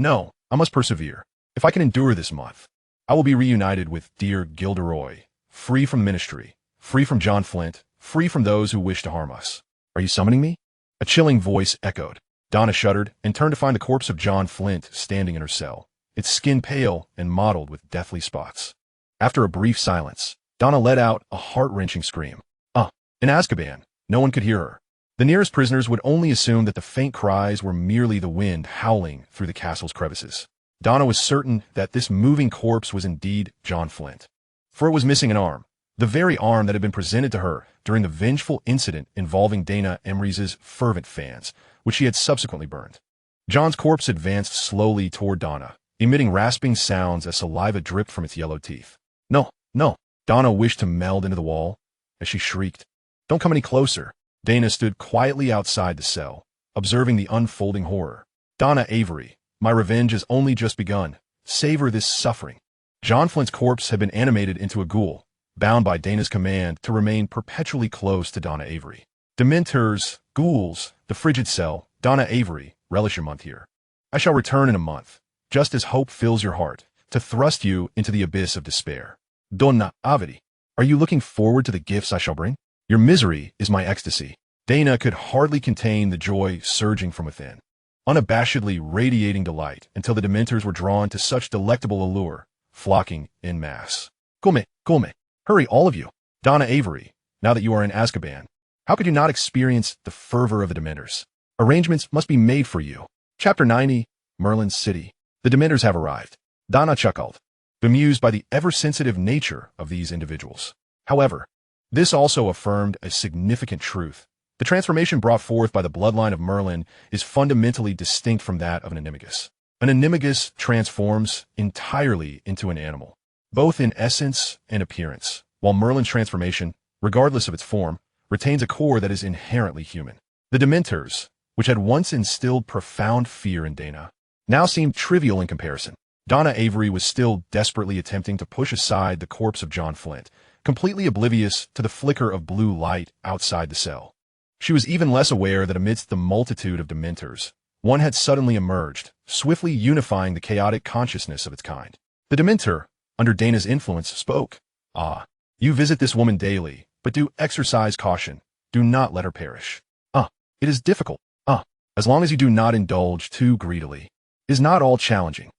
I must persevere. If I can endure this month, I will be reunited with dear Gilderoy, free from ministry, free from John Flint, free from those who wish to harm us. Are you summoning me? A chilling voice echoed. Daina shuddered and turned to find the corpse of John Flint standing in her cell, its skin pale and mottled with deathly spots. After a brief silence, Daina let out a heart-wrenching scream. In Azkaban, no one could hear her. The nearest prisoners would only assume that the faint cries were merely the wind howling through the castle's crevices. Daina was certain that this moving corpse was indeed John Flint, for it was missing an arm, the very arm that had been presented to her during the vengeful incident involving Daina Avery's fervent fans, which she had subsequently burned. John's corpse advanced slowly toward Daina, emitting rasping sounds as saliva dripped from its yellow teeth. No. Daina wished to meld into the wall as she shrieked. Don't come any closer. Daina stood quietly outside the cell, observing the unfolding horror. Daina Avery, my revenge has only just begun. Savor this suffering. John Flint's corpse had been animated into a ghoul, bound by Daina's command to remain perpetually close to Daina Avery. Dementors, ghouls, the frigid cell, Daina Avery, relish your month here. I shall return in a month, just as hope fills your heart, to thrust you into the abyss of despair. Daina Avery, are you looking forward to the gifts I shall bring? Your misery is my ecstasy. Daina could hardly contain the joy surging from within, unabashedly radiating delight until the Dementors were drawn to such delectable allure, flocking en masse. Come, hurry all of you. Daina Avery, now that you are in Azkaban, how could you not experience the fervor of the Dementors? Arrangements must be made for you. Chapter 90, Merlin's City. The Dementors have arrived. Daina chuckled, bemused by the ever-sensitive nature of these individuals. However, this also affirmed a significant truth. The transformation brought forth by the bloodline of Merlin is fundamentally distinct from that of an animagus. An animagus transforms entirely into an animal, both in essence and appearance, while Merlin's transformation, regardless of its form, retains a core that is inherently human. The Dementors, which had once instilled profound fear in Daina, now seemed trivial in comparison. Daina Avery was still desperately attempting to push aside the corpse of John Flint, completely oblivious to the flicker of blue light outside the cell. She was even less aware that amidst the multitude of Dementors, one had suddenly emerged, swiftly unifying the chaotic consciousness of its kind. The Dementor, under Daina's influence, spoke. Ah, you visit this woman daily, but do exercise caution. Do not let her perish. It is difficult. As long as you do not indulge too greedily. Is not all challenging.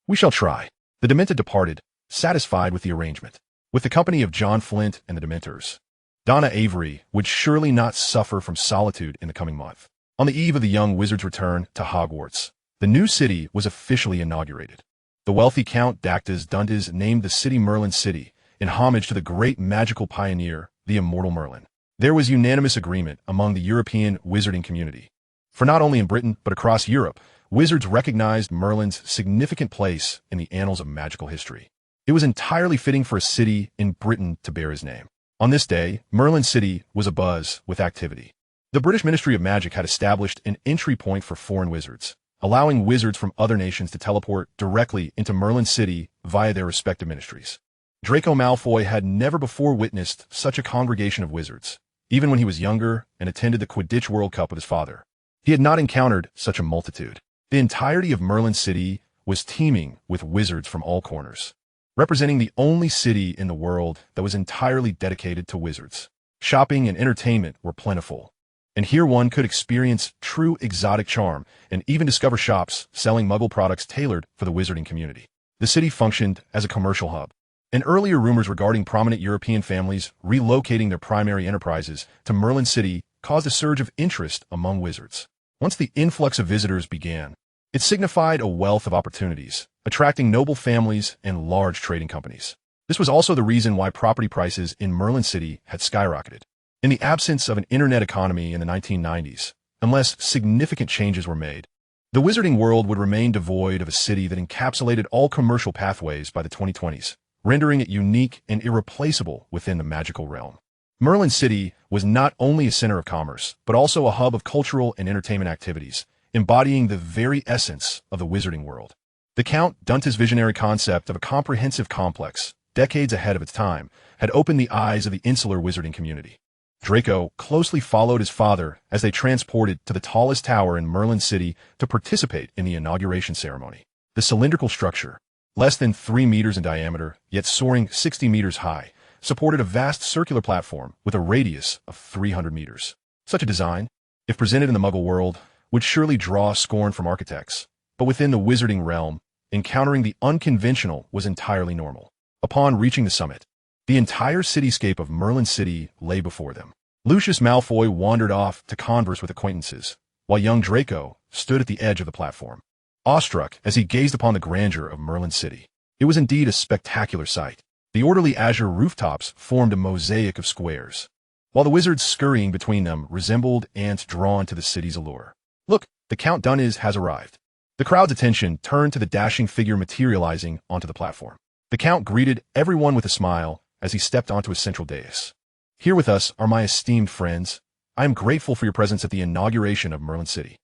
We shall try. The Demented departed, satisfied with the arrangement. With the company of John Flint and the Dementors, Daina Avery would surely not suffer from solitude in the coming month. On the eve of the young wizard's return to Hogwarts, the new city was officially inaugurated. The wealthy Count Dactas Dundas named the city Merlin City, in homage to the great magical pioneer, the immortal Merlin. There was unanimous agreement among the European wizarding community. For not only in Britain, but across Europe, wizards recognized Merlin's significant place in the annals of magical history. It was entirely fitting for a city in Britain to bear his name. On this day, Merlin City was abuzz with activity. The British Ministry of Magic had established an entry point for foreign wizards, allowing wizards from other nations to teleport directly into Merlin City via their respective ministries. Draco Malfoy had never before witnessed such a congregation of wizards, even when he was younger and attended the Quidditch World Cup with his father. He had not encountered such a multitude. The entirety of Merlin City was teeming with wizards from all corners, representing the only city in the world that was entirely dedicated to wizards. Shopping and entertainment were plentiful, and here one could experience true exotic charm and even discover shops selling Muggle products tailored for the wizarding community. The city functioned as a commercial hub, and earlier rumors regarding prominent European families relocating their primary enterprises to Merlin City caused a surge of interest among wizards. Once the influx of visitors began, it signified a wealth of opportunities, attracting noble families and large trading companies. This was also the reason why property prices in Merlin City had skyrocketed. In the absence of an internet economy in the 1990s, unless significant changes were made, the wizarding world would remain devoid of a city that encapsulated all commercial pathways by the 2020s, rendering it unique and irreplaceable within the magical realm. Merlin City was not only a center of commerce, but also a hub of cultural and entertainment activities, embodying the very essence of the wizarding world. The Count Dundas' visionary concept of a comprehensive complex, decades ahead of its time, had opened the eyes of the insular wizarding community. Draco closely followed his father as they transported to the tallest tower in Merlin City to participate in the inauguration ceremony. The cylindrical structure, less than 3 meters in diameter, yet soaring 60 meters high, supported a vast circular platform with a radius of 300 meters. Such a design, if presented in the Muggle world, would surely draw scorn from architects, but within the wizarding realm, encountering the unconventional was entirely normal. Upon reaching the summit, the entire cityscape of Merlin City lay before them. Lucius Malfoy wandered off to converse with acquaintances, while young Draco stood at the edge of the platform, awestruck as he gazed upon the grandeur of Merlin City. It was indeed a spectacular sight. The orderly azure rooftops formed a mosaic of squares, while the wizards scurrying between them resembled ants drawn to the city's allure. Look, the Count Dundas has arrived. The crowd's attention turned to the dashing figure materializing onto the platform. The Count greeted everyone with a smile as he stepped onto his central dais. Here with us are my esteemed friends. I am grateful for your presence at the inauguration of Merlin City.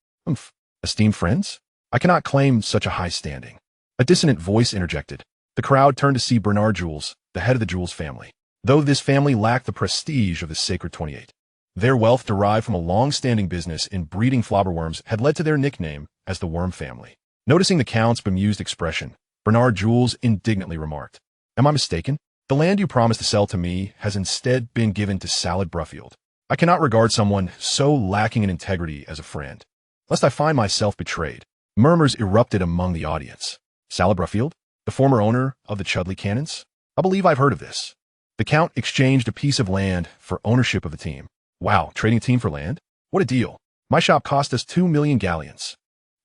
Esteemed friends? I cannot claim such a high standing. A dissonant voice interjected. The crowd turned to see Bernard Jules, the head of the Jules family. Though this family lacked the prestige of the Sacred 28, their wealth derived from a long-standing business in breeding flobberworms had led to their nickname as the Worm Family. Noticing the Count's bemused expression, Bernard Jules indignantly remarked, "Am I mistaken? The land you promised to sell to me has instead been given to Salad Bruffield. I cannot regard someone so lacking in integrity as a friend, lest I find myself betrayed." Murmurs erupted among the audience. Salad Bruffield? The former owner of the Chudley Cannons? I believe I've heard of this. The Count exchanged a piece of land for ownership of the team. Wow, trading a team for land? What a deal. My shop cost us 2 million galleons.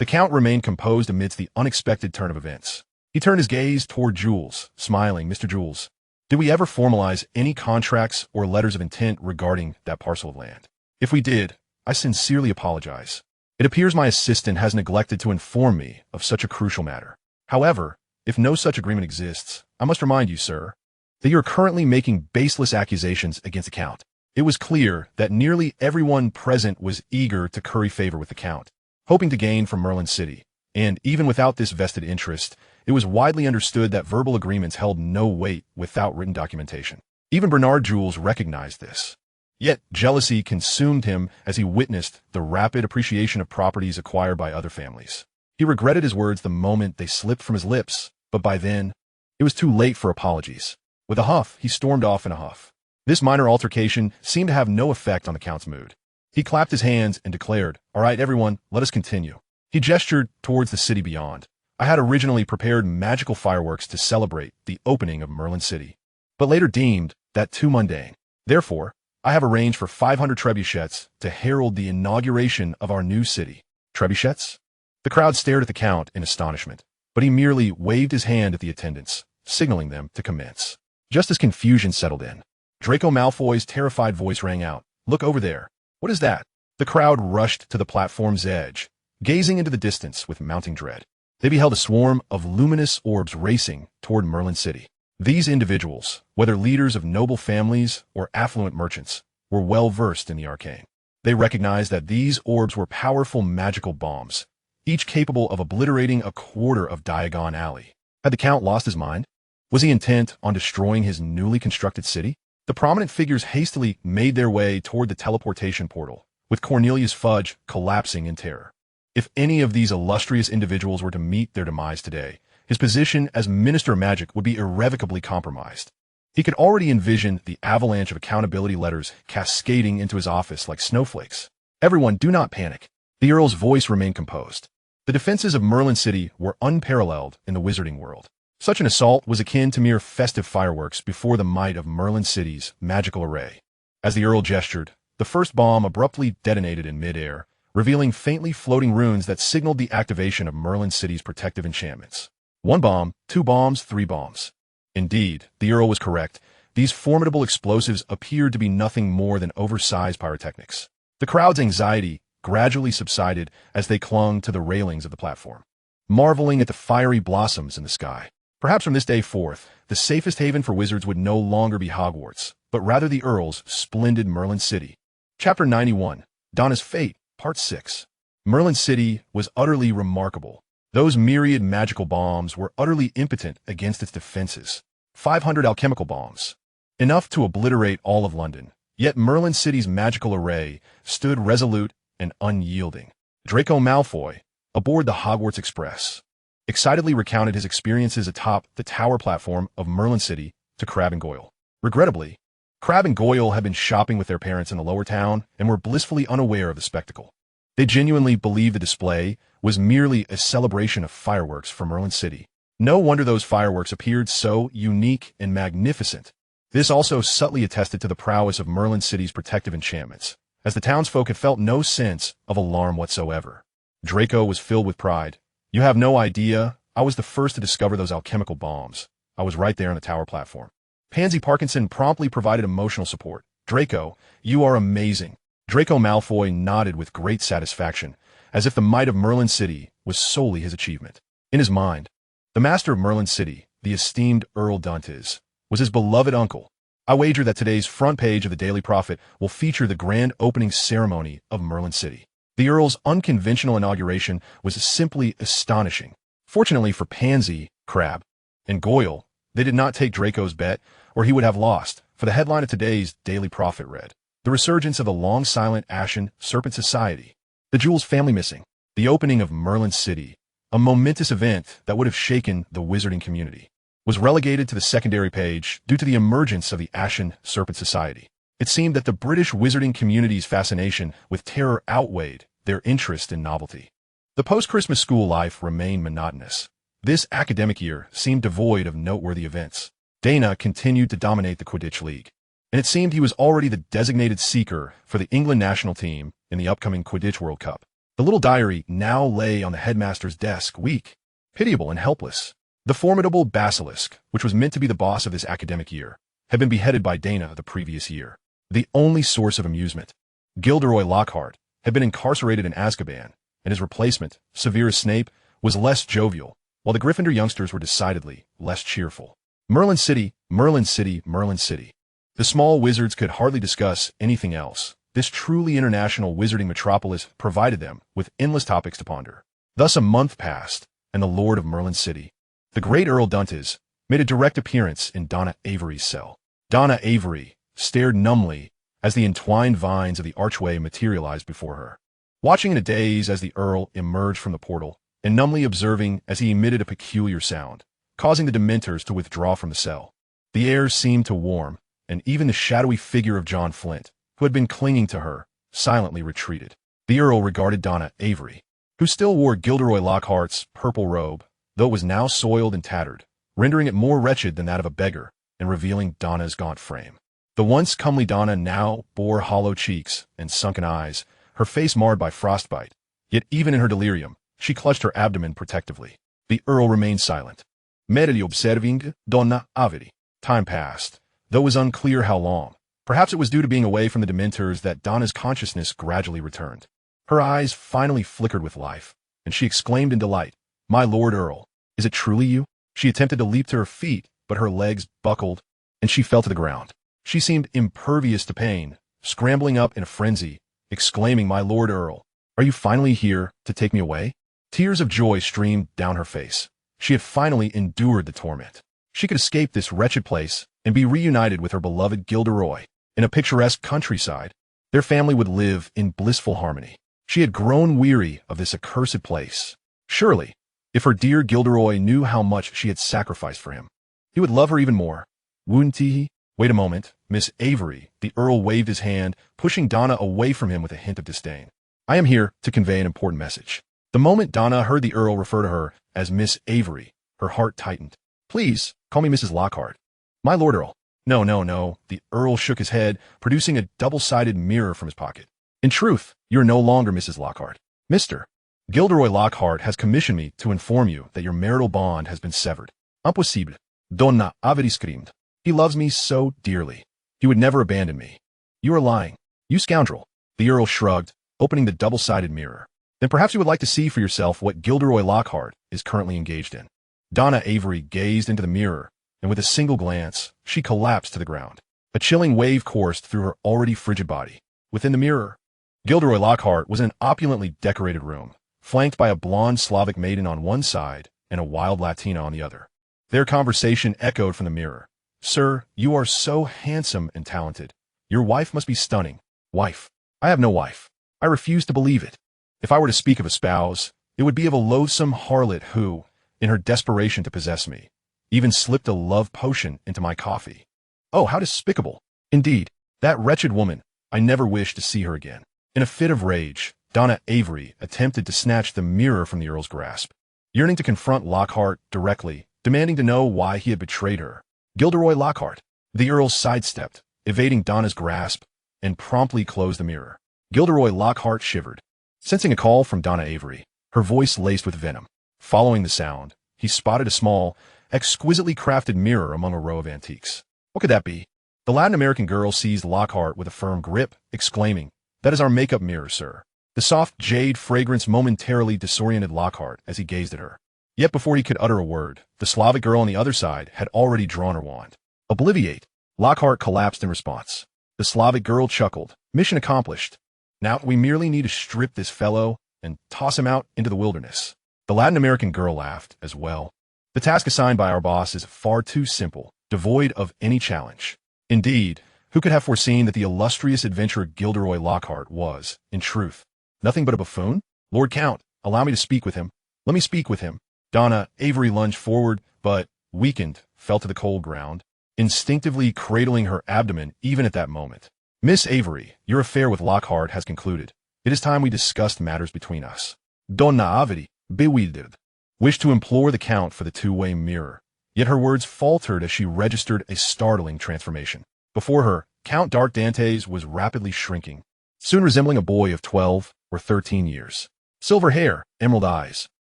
The Count remained composed amidst the unexpected turn of events. He turned his gaze toward Jules, smiling. "Mr. Jules, did we ever formalize any contracts or letters of intent regarding that parcel of land? If we did, I sincerely apologize. It appears my assistant has neglected to inform me of such a crucial matter. However, if no such agreement exists, I must remind you, sir, that you are currently making baseless accusations against the Count." It was clear that nearly everyone present was eager to curry favor with the Count, hoping to gain from Merlin City. And even without this vested interest, it was widely understood that verbal agreements held no weight without written documentation. Even Bernard Jules recognized this. Yet jealousy consumed him as he witnessed the rapid appreciation of properties acquired by other families. He regretted his words the moment they slipped from his lips, but by then, it was too late for apologies. With a huff, he stormed off in a huff. This minor altercation seemed to have no effect on the Count's mood. He clapped his hands and declared, "All right, everyone, let us continue." He gestured towards the city beyond. I had originally prepared magical fireworks to celebrate the opening of Merlin City, but later deemed that too mundane. Therefore, I have arranged for 500 trebuchets to herald the inauguration of our new city. Trebuchets? The crowd stared at the Count in astonishment, but he merely waved his hand at the attendants, signaling them to commence. Just as confusion settled in, Draco Malfoy's terrified voice rang out, "Look over there. What is that?" The crowd rushed to the platform's edge, gazing into the distance with mounting dread. They beheld a swarm of luminous orbs racing toward Merlin City. These individuals, whether leaders of noble families or affluent merchants, were well versed in the arcane. They recognized that these orbs were powerful magical bombs, each capable of obliterating a quarter of Diagon Alley. Had the Count lost his mind? Was he intent on destroying his newly constructed city? The prominent figures hastily made their way toward the teleportation portal, with Cornelius Fudge collapsing in terror. If any of these illustrious individuals were to meet their demise today, his position as Minister of Magic would be irrevocably compromised. He could already envision the avalanche of accountability letters cascading into his office like snowflakes. "Everyone, do not panic." The Earl's voice remained composed. The defenses of Merlin City were unparalleled in the wizarding world. Such an assault was akin to mere festive fireworks before the might of Merlin City's magical array. As the Earl gestured, the first bomb abruptly detonated in mid-air, revealing faintly floating runes that signaled the activation of Merlin City's protective enchantments. 1 bomb, 2 bombs, 3 bombs. Indeed, the Earl was correct. These formidable explosives appeared to be nothing more than oversized pyrotechnics. The crowd's anxiety gradually subsided as they clung to the railings of the platform, marveling at the fiery blossoms in the sky. Perhaps from this day forth, the safest haven for wizards would no longer be Hogwarts, but rather the Earl's splendid Merlin City. Chapter 91, Donna's Fate, Part 6. Merlin City was utterly remarkable. Those myriad magical bombs were utterly impotent against its defenses. 500 alchemical bombs, enough to obliterate all of London. Yet Merlin City's magical array stood resolute and unyielding. Draco Malfoy, aboard the Hogwarts Express, excitedly recounted his experiences atop the tower platform of Merlin City to Crabbe and Goyle. Regrettably, Crabbe and Goyle had been shopping with their parents in the lower town and were blissfully unaware of the spectacle. They genuinely believed the display was merely a celebration of fireworks for Merlin City. No wonder those fireworks appeared so unique and magnificent. This also subtly attested to the prowess of Merlin City's protective enchantments, as the townsfolk had felt no sense of alarm whatsoever. Draco was filled with pride. "You have no idea. I was the first to discover those alchemical bombs. I was right there on the tower platform." Pansy Parkinson promptly provided emotional support. "Draco, you are amazing." Draco Malfoy nodded with great satisfaction, as if the might of Merlin City was solely his achievement. In his mind, the master of Merlin City, the esteemed Earl Dantes, was his beloved uncle. I wager that today's front page of the Daily Prophet will feature the grand opening ceremony of Merlin City. The Earl's unconventional inauguration was simply astonishing. Fortunately for Pansy, Crabbe, and Goyle, they did not take Draco's bet, or he would have lost, for the headline of today's Daily Prophet read, "The Resurgence of the Long-Silent Ashen Serpent Society. The Jewels Family Missing. The Opening of Merlin City, a momentous event that would have shaken the wizarding community," was relegated to the secondary page due to the emergence of the Ashen Serpent Society. It seemed that the British wizarding community's fascination with terror outweighed their interest in novelty. The post-Christmas school life remained monotonous. This academic year seemed devoid of noteworthy events. Daina continued to dominate the Quidditch League, and it seemed he was already the designated seeker for the England national team in the upcoming Quidditch World Cup. The little diary now lay on the headmaster's desk, weak, pitiable, and helpless. The formidable basilisk, which was meant to be the boss of this academic year, had been beheaded by Daina the previous year. The only source of amusement, Gilderoy Lockhart, had been incarcerated in Azkaban, and his replacement, Severus Snape, was less jovial, while the Gryffindor youngsters were decidedly less cheerful. Merlin City, Merlin City, Merlin City. The small wizards could hardly discuss anything else. This truly international wizarding metropolis provided them with endless topics to ponder. Thus a month passed, and the Lord of Merlin City, the great Earl Dantes, made a direct appearance in Daina Avery's cell. Daina Avery stared numbly as the entwined vines of the archway materialized before her, watching in a daze as the Earl emerged from the portal, and numbly observing as he emitted a peculiar sound, causing the Dementors to withdraw from the cell. The air seemed to warm, and even the shadowy figure of John Flint, who had been clinging to her, silently retreated. The Earl regarded Daina Avery, who still wore Gilderoy Lockhart's purple robe, though it was now soiled and tattered, rendering it more wretched than that of a beggar and revealing Daina's gaunt frame. The once comely Daina now bore hollow cheeks and sunken eyes, her face marred by frostbite, yet even in her delirium, she clutched her abdomen protectively. The Earl remained silent. Merely observing Daina Avery. Time passed, though it was unclear how long. Perhaps it was due to being away from the Dementors that Daina's consciousness gradually returned. Her eyes finally flickered with life, and she exclaimed in delight, "My Lord Earl, is it truly you?" She attempted to leap to her feet, but her legs buckled, and she fell to the ground. She seemed impervious to pain, scrambling up in a frenzy, exclaiming, "My Lord Earl, are you finally here to take me away?" Tears of joy streamed down her face. She had finally endured the torment. She could escape this wretched place and be reunited with her beloved Gilderoy. In a picturesque countryside, their family would live in blissful harmony. She had grown weary of this accursed place. Surely, if her dear Gilderoy knew how much she had sacrificed for him, he would love her even more. Wouldn't he? Wait a moment, Miss Avery. The Earl waved his hand, pushing Daina away from him with a hint of disdain. "I am here to convey an important message." The moment Daina heard the Earl refer to her as Miss Avery, her heart tightened. "Please, call me Mrs. Lockhart." "My Lord Earl." No, no, no. The Earl shook his head, producing a double-sided mirror from his pocket. "In truth, you are no longer Mrs. Lockhart. Mr. Gilderoy Lockhart has commissioned me to inform you that your marital bond has been severed. Impossible. Daina Avery screamed. "He loves me so dearly. He would never abandon me." "You are lying. You scoundrel." The Earl shrugged, opening the double-sided mirror. "Then perhaps you would like to see for yourself what Gilderoy Lockhart is currently engaged in." Daina Avery gazed into the mirror, and with a single glance, she collapsed to the ground. A chilling wave coursed through her already frigid body. Within the mirror, Gilderoy Lockhart was in an opulently decorated room, flanked by a blonde Slavic maiden on one side and a wild Latina on the other. Their conversation echoed from the mirror. "Sir, you are so handsome and talented. Your wife must be stunning." "Wife? I have no wife. I refuse to believe it. If I were to speak of a spouse, it would be of a loathsome harlot who, in her desperation to possess me, even slipped a love potion into my coffee. Oh, how despicable. Indeed, that wretched woman, I never wish to see her again." In a fit of rage, Daina Avery attempted to snatch the mirror from the Earl's grasp, yearning to confront Lockhart directly, demanding to know why he had betrayed her. "Gilderoy Lockhart." The Earl sidestepped, evading Daina's grasp, and promptly closed the mirror. Gilderoy Lockhart shivered, sensing a call from Daina Avery, her voice laced with venom. Following the sound, he spotted a small, exquisitely crafted mirror among a row of antiques. What could that be? The Latin American girl seized Lockhart with a firm grip, exclaiming, "That is our makeup mirror, sir." The soft jade fragrance momentarily disoriented Lockhart as he gazed at her. Yet before he could utter a word, the Slavic girl on the other side had already drawn her wand. "Obliviate." Lockhart collapsed in response. The Slavic girl chuckled. "Mission accomplished. Now we merely need to strip this fellow and toss him out into the wilderness." The Latin American girl laughed as well. "The task assigned by our boss is far too simple, devoid of any challenge." Indeed, who could have foreseen that the illustrious adventurer Gilderoy Lockhart was, in truth, nothing but a buffoon? "Lord Count, allow me to speak with him." "Let me speak with him." Daina Avery lunged forward, but, weakened, fell to the cold ground, instinctively cradling her abdomen even at that moment. "Miss Avery, your affair with Lockhart has concluded. It is time we discussed matters between us." Daina Avery, bewildered, wished to implore the Count for the two-way mirror, yet her words faltered as she registered a startling transformation. Before her, Count Dark Dantes was rapidly shrinking, soon resembling a boy of 12 or 13 years. Silver hair, emerald eyes.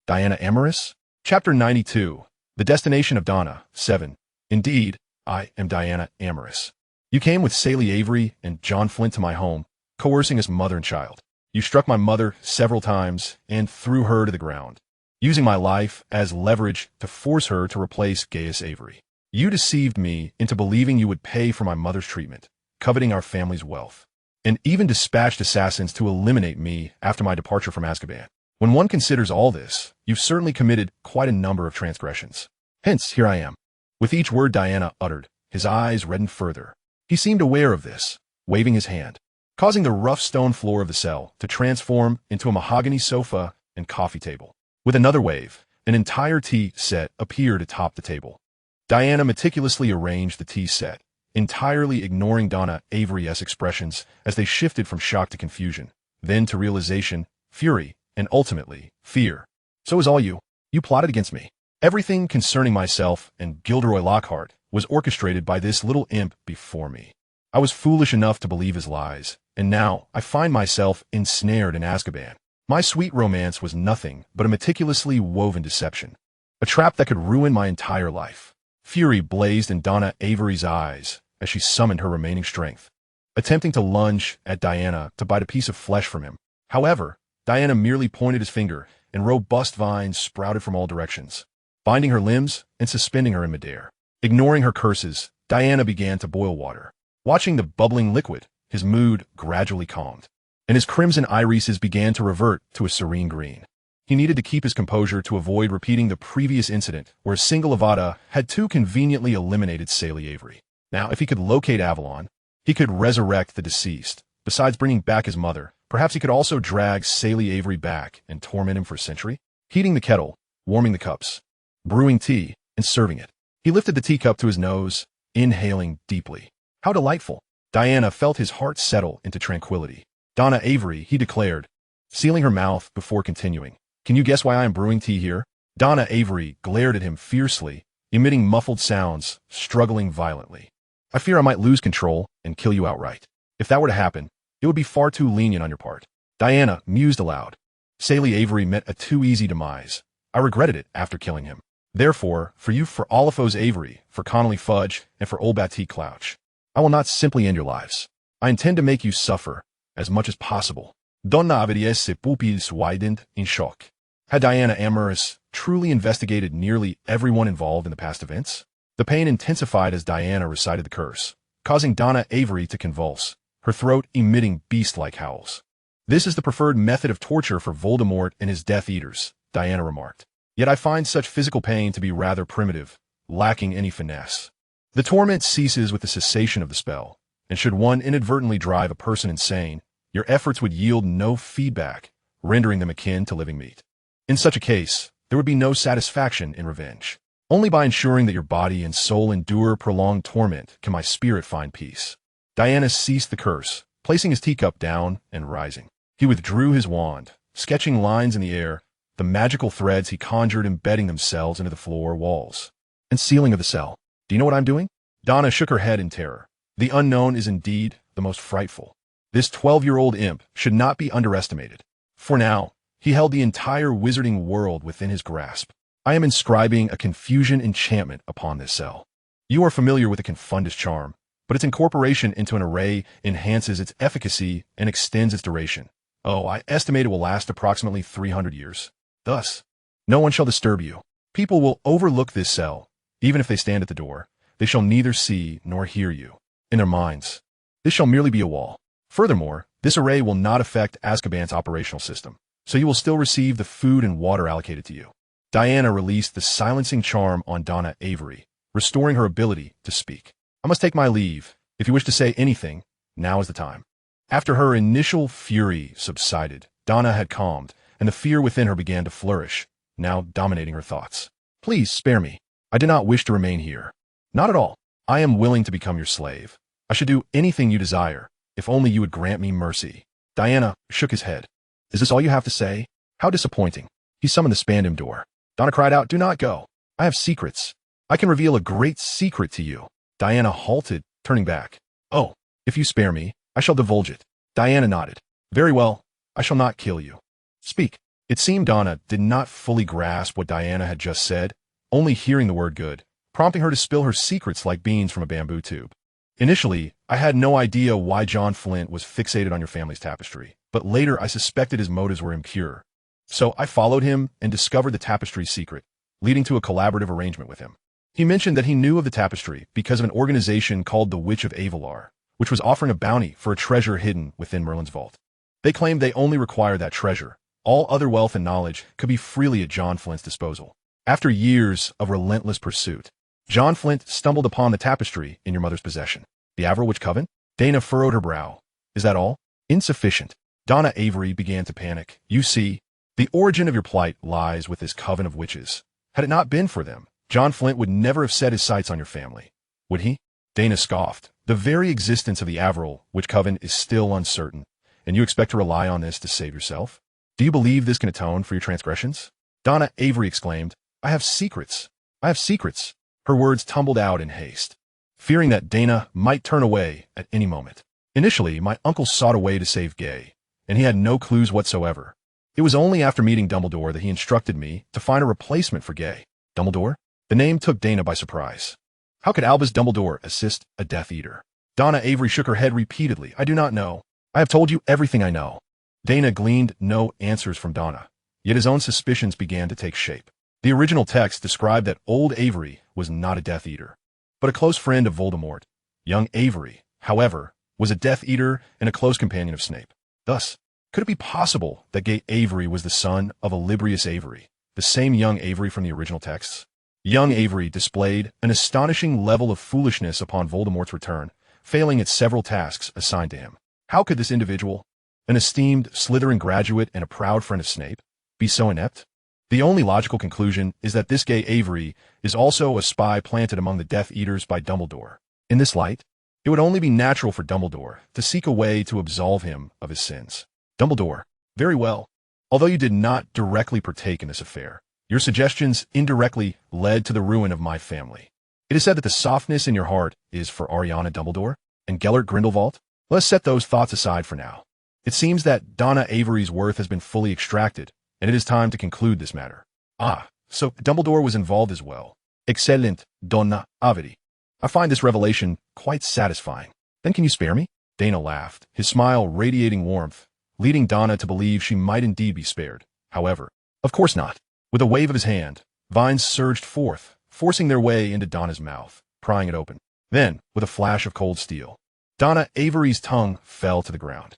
Daina Amorous? Chapter 92. The Destination of Daina, 7. Indeed, I am Daina Amorous. You came with Sally Avery and John Flint to my home, coercing us mother and child. You struck my mother several times and threw her to the ground, using my life as leverage to force her to replace Gaius Avery. You deceived me into believing you would pay for my mother's treatment, coveting our family's wealth, and even dispatched assassins to eliminate me after my departure from Azkaban. When one considers all this, you've certainly committed quite a number of transgressions. Hence, here I am. With each word Daina uttered, his eyes reddened further. He seemed aware of this, waving his hand, causing the rough stone floor of the cell to transform into a mahogany sofa and coffee table. With another wave, an entire tea set appeared atop the table. Diana meticulously arranged the tea set, entirely ignoring Daina Avery's expressions as they shifted from shock to confusion, then to realization, fury, and ultimately, fear. So is all you. You plotted against me. Everything concerning myself and Gilderoy Lockhart was orchestrated by this little imp before me. I was foolish enough to believe his lies, and now I find myself ensnared in Azkaban. My sweet romance was nothing but a meticulously woven deception, a trap that could ruin my entire life. Fury blazed in Daina Avery's eyes as she summoned her remaining strength, attempting to lunge at Diana to bite a piece of flesh from him. However, Diana merely pointed his finger, and robust vines sprouted from all directions, binding her limbs and suspending her in midair. Ignoring her curses, Diana began to boil water. Watching the bubbling liquid, his mood gradually calmed, and his crimson irises began to revert to a serene green. He needed to keep his composure to avoid repeating the previous incident where a single Avada had too conveniently eliminated Sallie Avery. Now, if he could locate Avalon, he could resurrect the deceased. Besides bringing back his mother, perhaps he could also drag Sallie Avery back and torment him for a century. Heating the kettle, warming the cups, brewing tea, and serving it. He lifted the teacup to his nose, inhaling deeply. How delightful! Diana felt his heart settle into tranquility. Daina Avery, he declared, sealing her mouth before continuing. Can you guess why I am brewing tea here? Daina Avery glared at him fiercely, emitting muffled sounds, struggling violently. I fear I might lose control and kill you outright. If that were to happen, it would be far too lenient on your part. Diana mused aloud. Sallie Avery met a too easy demise. I regretted it after killing him. Therefore, for you, for Oliphos Avery, for Connolly Fudge, and for Old Batty Clouch, I will not simply end your lives. I intend to make you suffer as much as possible. Daina Avery's pupils widened in shock. Had Diana Amorous truly investigated nearly everyone involved in the past events? The pain intensified as Diana recited the curse, causing Daina Avery to convulse, her throat emitting beast-like howls. This is the preferred method of torture for Voldemort and his Death Eaters, Diana remarked. Yet I find such physical pain to be rather primitive, lacking any finesse. The torment ceases with the cessation of the spell, and should one inadvertently drive a person insane, your efforts would yield no feedback, rendering them akin to living meat. In such a case, there would be no satisfaction in revenge. Only by ensuring that your body and soul endure prolonged torment can my spirit find peace. Diana ceased the curse, placing his teacup down and rising. He withdrew his wand, sketching lines in the air, the magical threads he conjured embedding themselves into the floor walls and ceiling of the cell. Do you know what I'm doing? Daina shook her head in terror. The unknown is indeed the most frightful. This 12-year-old imp should not be underestimated. For now, he held the entire wizarding world within his grasp. I am inscribing a confusion enchantment upon this cell. You are familiar with the Confundus charm, but its incorporation into an array enhances its efficacy and extends its duration. Oh, I estimate it will last approximately 300 years. Thus, no one shall disturb you. People will overlook this cell. Even if they stand at the door, they shall neither see nor hear you. In their minds, this shall merely be a wall. Furthermore, this array will not affect Azkaban's operational system, so you will still receive the food and water allocated to you. Diana released the silencing charm on Daina Avery, restoring her ability to speak. I must take my leave. If you wish to say anything, now is the time. After her initial fury subsided, Daina had calmed, and the fear within her began to flourish, now dominating her thoughts. Please spare me. I do not wish to remain here. Not at all. I am willing to become your slave. I should do anything you desire, if only you would grant me mercy. Diana shook his head. Is this all you have to say? How disappointing. He summoned the Spandam door. Daina cried out, Do not go. I have secrets. I can reveal a great secret to you. Diana halted, turning back. Oh, if you spare me, I shall divulge it. Diana nodded. Very well, I shall not kill you. Speak. It seemed Daina did not fully grasp what Diana had just said, only hearing the word good, prompting her to spill her secrets like beans from a bamboo tube. Initially, I had no idea why John Flint was fixated on your family's tapestry, but later I suspected his motives were impure. So I followed him and discovered the tapestry's secret, leading to a collaborative arrangement with him. He mentioned that he knew of the tapestry because of an organization called the Witch of Avelar, which was offering a bounty for a treasure hidden within Merlin's vault. They claimed they only required that treasure. All other wealth and knowledge could be freely at John Flint's disposal. After years of relentless pursuit, John Flint stumbled upon the tapestry in your mother's possession. The Averwitch Coven? Daina furrowed her brow. Is that all? Insufficient. Daina Avery began to panic. You see, the origin of your plight lies with this coven of witches. Had it not been for them, John Flint would never have set his sights on your family, would he? Daina scoffed. The very existence of the Avery witch coven is still uncertain, and you expect to rely on this to save yourself? Do you believe this can atone for your transgressions? Daina Avery exclaimed, I have secrets. I have secrets. Her words tumbled out in haste, fearing that Daina might turn away at any moment. Initially, my uncle sought a way to save Gay, and he had no clues whatsoever. It was only after meeting Dumbledore that he instructed me to find a replacement for Gay. Dumbledore? The name took Daina by surprise. How could Albus Dumbledore assist a Death Eater? Daina Avery shook her head repeatedly. I do not know. I have told you everything I know. Daina gleaned no answers from Daina, yet his own suspicions began to take shape. The original text described that old Avery was not a Death Eater, but a close friend of Voldemort. Young Avery, however, was a Death Eater and a close companion of Snape. Thus, could it be possible that Gay Avery was the son of Oblivious Avery, the same young Avery from the original texts? Young Avery displayed an astonishing level of foolishness upon Voldemort's return, failing at several tasks assigned to him. How could this individual, an esteemed Slytherin graduate and a proud friend of Snape, be so inept? The only logical conclusion is that this Gay Avery is also a spy planted among the Death Eaters by Dumbledore. In this light, it would only be natural for Dumbledore to seek a way to absolve him of his sins. Dumbledore, very well. Although you did not directly partake in this affair, your suggestions indirectly led to the ruin of my family. It is said that the softness in your heart is for Ariana Dumbledore and Gellert Grindelwald. Let us set those thoughts aside for now. It seems that Daina Avery's worth has been fully extracted, and it is time to conclude this matter. Ah, so Dumbledore was involved as well. Excellent, Daina Avery. I find this revelation quite satisfying. Then can you spare me? Daina laughed, his smile radiating warmth, leading Daina to believe she might indeed be spared. However, of course not. With a wave of his hand, vines surged forth, forcing their way into Daina's mouth, prying it open. Then, with a flash of cold steel, Daina Avery's tongue fell to the ground.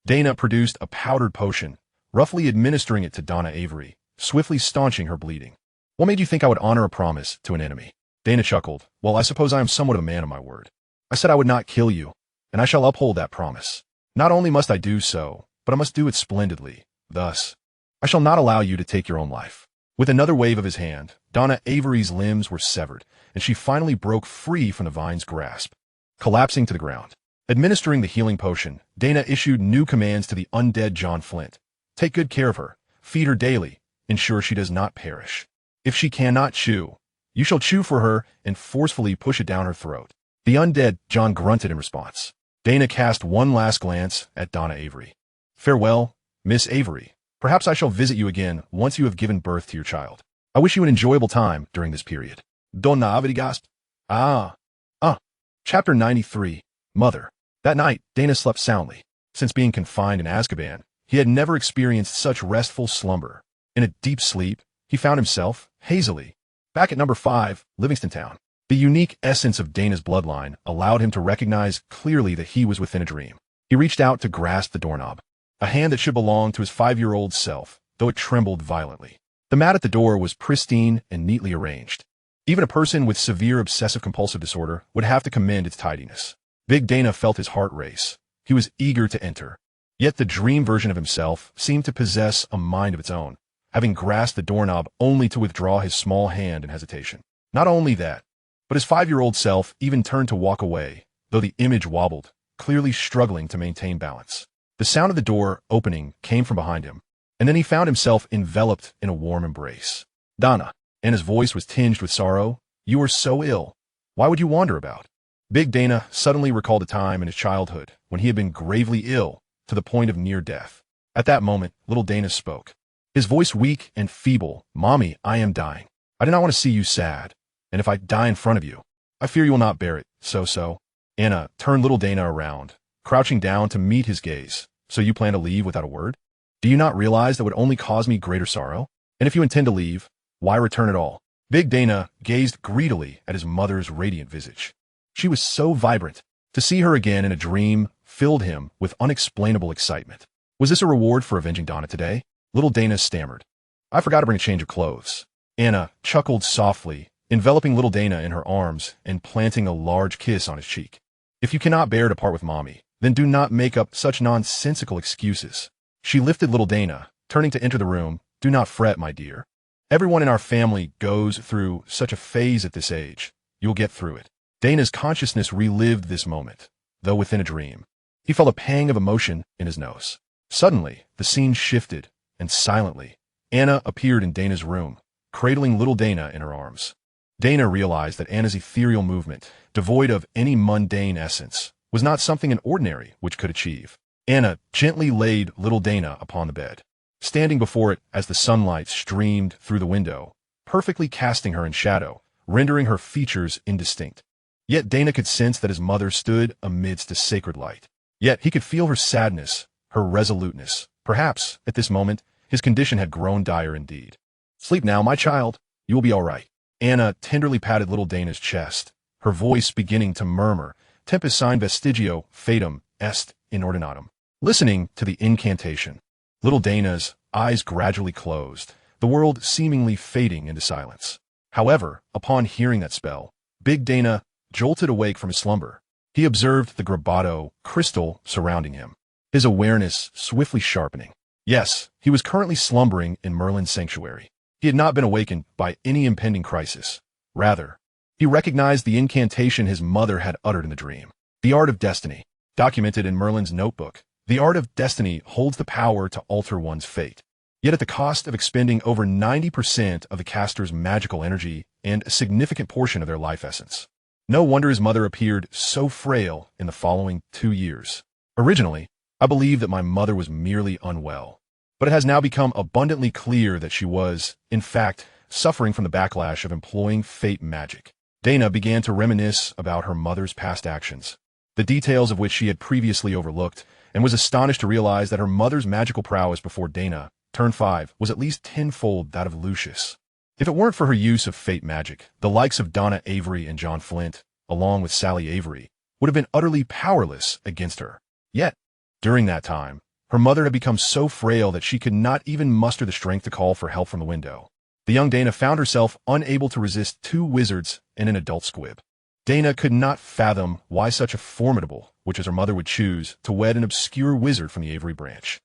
Daina produced a powdered potion, roughly administering it to Daina Avery, swiftly staunching her bleeding. What made you think I would honor a promise to an enemy? Daina chuckled. Well, I suppose I am somewhat of a man of my word. I said I would not kill you, and I shall uphold that promise. Not only must I do so, but I must do it splendidly. Thus, I shall not allow you to take your own life. With another wave of his hand, Daina Avery's limbs were severed, and she finally broke free from the vine's grasp, collapsing to the ground. Administering the healing potion, Daina issued new commands to the undead John Flint. Take good care of her, feed her daily, ensure she does not perish. If she cannot chew, you shall chew for her and forcefully push it down her throat. The undead John grunted in response. Daina cast one last glance at Daina Avery. Farewell, Miss Avery. Perhaps I shall visit you again once you have given birth to your child. I wish you an enjoyable time during this period. Daina Avery gasped. Chapter 93, Mother. That night, Daina slept soundly. Since being confined in Azkaban, he had never experienced such restful slumber. In a deep sleep, he found himself, hazily, back at number 5, Livingston Town. The unique essence of Daina's bloodline allowed him to recognize clearly that he was within a dream. He reached out to grasp the doorknob, a hand that should belong to his 5-year-old self, though it trembled violently. The mat at the door was pristine and neatly arranged. Even a person with severe obsessive-compulsive disorder would have to commend its tidiness. Big Daina felt his heart race. He was eager to enter. Yet the dream version of himself seemed to possess a mind of its own, having grasped the doorknob only to withdraw his small hand in hesitation. Not only that, but his 5-year-old self even turned to walk away, though the image wobbled, clearly struggling to maintain balance. The sound of the door opening came from behind him, and then he found himself enveloped in a warm embrace. Daina, and his voice was tinged with sorrow, you are so ill. Why would you wander about? Big Daina suddenly recalled a time in his childhood when he had been gravely ill to the point of near death. At that moment, little Daina spoke. His voice weak and feeble. Mommy, I am dying. I do not want to see you sad. And if I die in front of you, I fear you will not bear it. So. Anna turned little Daina around, crouching down to meet his gaze. So you plan to leave without a word? Do you not realize that would only cause me greater sorrow? And if you intend to leave, why return at all? Big Daina gazed greedily at his mother's radiant visage. She was so vibrant. To see her again in a dream filled him with unexplainable excitement. Was this a reward for avenging Daina today? Little Daina stammered. I forgot to bring a change of clothes. Anna chuckled softly, enveloping little Daina in her arms and planting a large kiss on his cheek. If you cannot bear to part with Mommy, then do not make up such nonsensical excuses. She lifted little Daina, turning to enter the room. Do not fret, my dear. Everyone in our family goes through such a phase at this age. You'll get through it. Daina's consciousness relived this moment, though within a dream. He felt a pang of emotion in his nose. Suddenly, the scene shifted, and silently, Anna appeared in Daina's room, cradling little Daina in her arms. Daina realized that Anna's ethereal movement, devoid of any mundane essence, was not something an ordinary which could achieve. Anna gently laid little Daina upon the bed, standing before it as the sunlight streamed through the window, perfectly casting her in shadow, rendering her features indistinct. Yet Daina could sense that his mother stood amidst a sacred light. Yet he could feel her sadness, her resoluteness. Perhaps, at this moment, his condition had grown dire indeed. "Sleep now, my child. You will be all right." Anna tenderly patted little Daina's chest, her voice beginning to murmur, "Tempus sine vestigio fatum est inordinatum." Listening to the incantation, little Daina's eyes gradually closed, the world seemingly fading into silence. However, upon hearing that spell, Big Daina jolted awake from his slumber. He observed the grabado crystal surrounding him, his awareness swiftly sharpening. Yes, he was currently slumbering in Merlin's sanctuary. He had not been awakened by any impending crisis. Rather, he recognized the incantation his mother had uttered in the dream. The art of destiny, documented in Merlin's notebook. The art of destiny holds the power to alter one's fate, yet at the cost of expending over 90% of the caster's magical energy and a significant portion of their life essence. No wonder his mother appeared so frail in the following 2 years. Originally, I believed that my mother was merely unwell, but it has now become abundantly clear that she was, in fact, suffering from the backlash of employing fate magic. Daina began to reminisce about her mother's past actions, the details of which she had previously overlooked, and was astonished to realize that her mother's magical prowess before Daina turned 5 was at least tenfold that of Lucius. If it weren't for her use of fate magic, the likes of Daina Avery and John Flint, along with Sally Avery, would have been utterly powerless against her. Yet, during that time, her mother had become so frail that she could not even muster the strength to call for help from the window. The young Daina found herself unable to resist 2 wizards and an adult squib. Daina could not fathom why such a formidable, which as her mother would choose, to wed an obscure wizard from the Avery branch.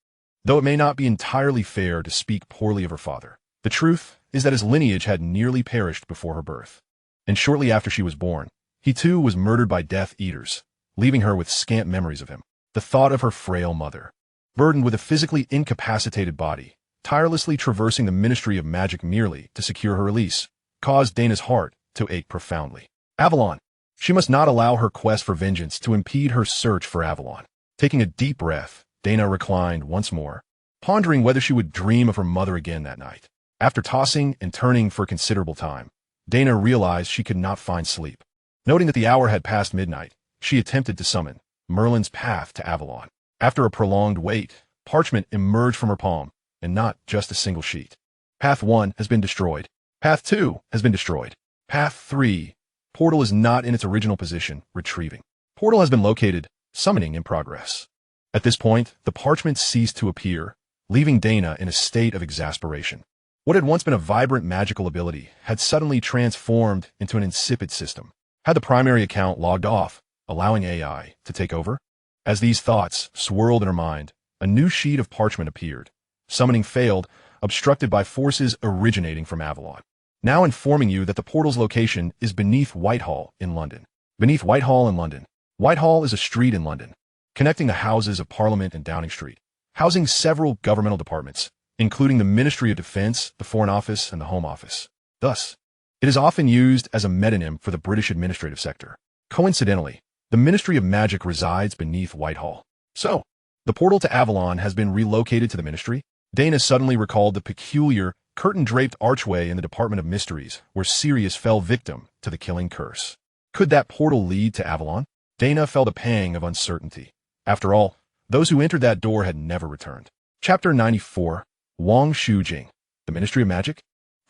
Though it may not be entirely fair to speak poorly of her father, the truth is that his lineage had nearly perished before her birth. And shortly after she was born, he too was murdered by Death Eaters, leaving her with scant memories of him. The thought of her frail mother, burdened with a physically incapacitated body, tirelessly traversing the ministry of magic merely to secure her release, caused Daina's heart to ache profoundly. Avalon. She must not allow her quest for vengeance to impede her search for Avalon. Taking a deep breath, Daina reclined once more, pondering whether she would dream of her mother again that night. After tossing and turning for a considerable time, Daina realized she could not find sleep. Noting that the hour had passed midnight, she attempted to summon Merlin's path to Avalon. After a prolonged wait, parchment emerged from her palm, and not just a single sheet. Path 1 has been destroyed. Path 2 has been destroyed. Path 3. Portal is not in its original position, retrieving. Portal has been located, summoning in progress. At this point, the parchment ceased to appear, leaving Daina in a state of exasperation. What had once been a vibrant magical ability had suddenly transformed into an insipid system. Had the primary account logged off, allowing AI to take over? As these thoughts swirled in her mind, a new sheet of parchment appeared. Summoning failed, obstructed by forces originating from Avalon. Now informing you that the portal's location is beneath Whitehall in London. Beneath Whitehall in London. Whitehall is a street in London, connecting the Houses of Parliament and Downing Street, housing several governmental departments, including the Ministry of Defense, the Foreign Office, and the Home Office. Thus, it is often used as a metonym for the British administrative sector. Coincidentally, the Ministry of Magic resides beneath Whitehall. So, the portal to Avalon has been relocated to the ministry. Daina suddenly recalled the peculiar, curtain-draped archway in the Department of Mysteries where Sirius fell victim to the killing curse. Could that portal lead to Avalon? Daina felt a pang of uncertainty. After all, those who entered that door had never returned. Chapter 94. Wang Shujing. The Ministry of Magic?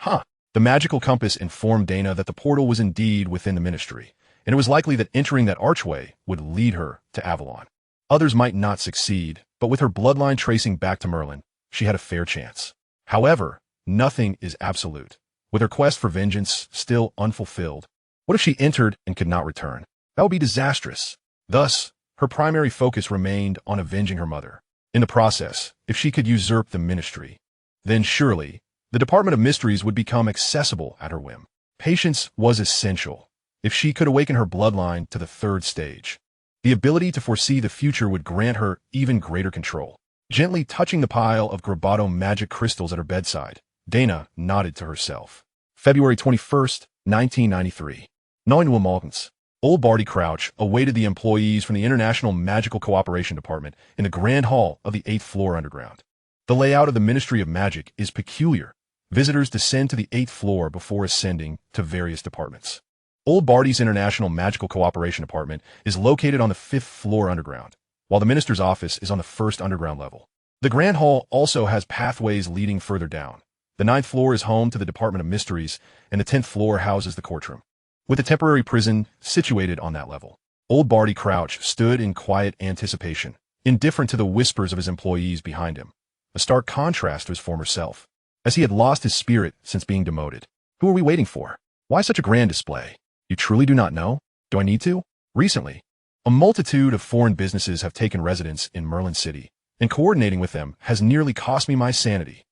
The magical compass informed Daina that the portal was indeed within the ministry, and it was likely that entering that archway would lead her to Avalon. Others might not succeed, but with her bloodline tracing back to Merlin, she had a fair chance. However, nothing is absolute. With her quest for vengeance still unfulfilled, what if she entered and could not return? That would be disastrous. Thus, her primary focus remained on avenging her mother. In the process, if she could usurp the ministry, then surely The Department of Mysteries would become accessible at her whim. Patience was essential. If she could awaken her bloodline to the third stage, the ability to foresee the future would grant her even greater control. Gently touching the pile of Grabado magic crystals at her bedside, Daina nodded to herself. February 21st, 1993. 9 Wilmalkins. Old Barty Crouch awaited the employees from the International Magical Cooperation Department in the Grand Hall of the 8th floor underground. The layout of the Ministry of Magic is peculiar. Visitors descend to the 8th floor before ascending to various departments. Old Barty's International Magical Cooperation Department is located on the 5th floor underground, while the minister's office is on the 1st underground level. The Grand Hall also has pathways leading further down. The 9th floor is home to the Department of Mysteries, and the 10th floor houses the courtroom. With a temporary prison situated on that level, Old Barty Crouch stood in quiet anticipation, indifferent to the whispers of his employees behind him, a stark contrast to his former self, as he had lost his spirit since being demoted. Who are we waiting for? Why such a grand display? You truly do not know? Do I need to? Recently, a multitude of foreign businesses have taken residence in Merlin City, and coordinating with them has nearly cost me my sanity.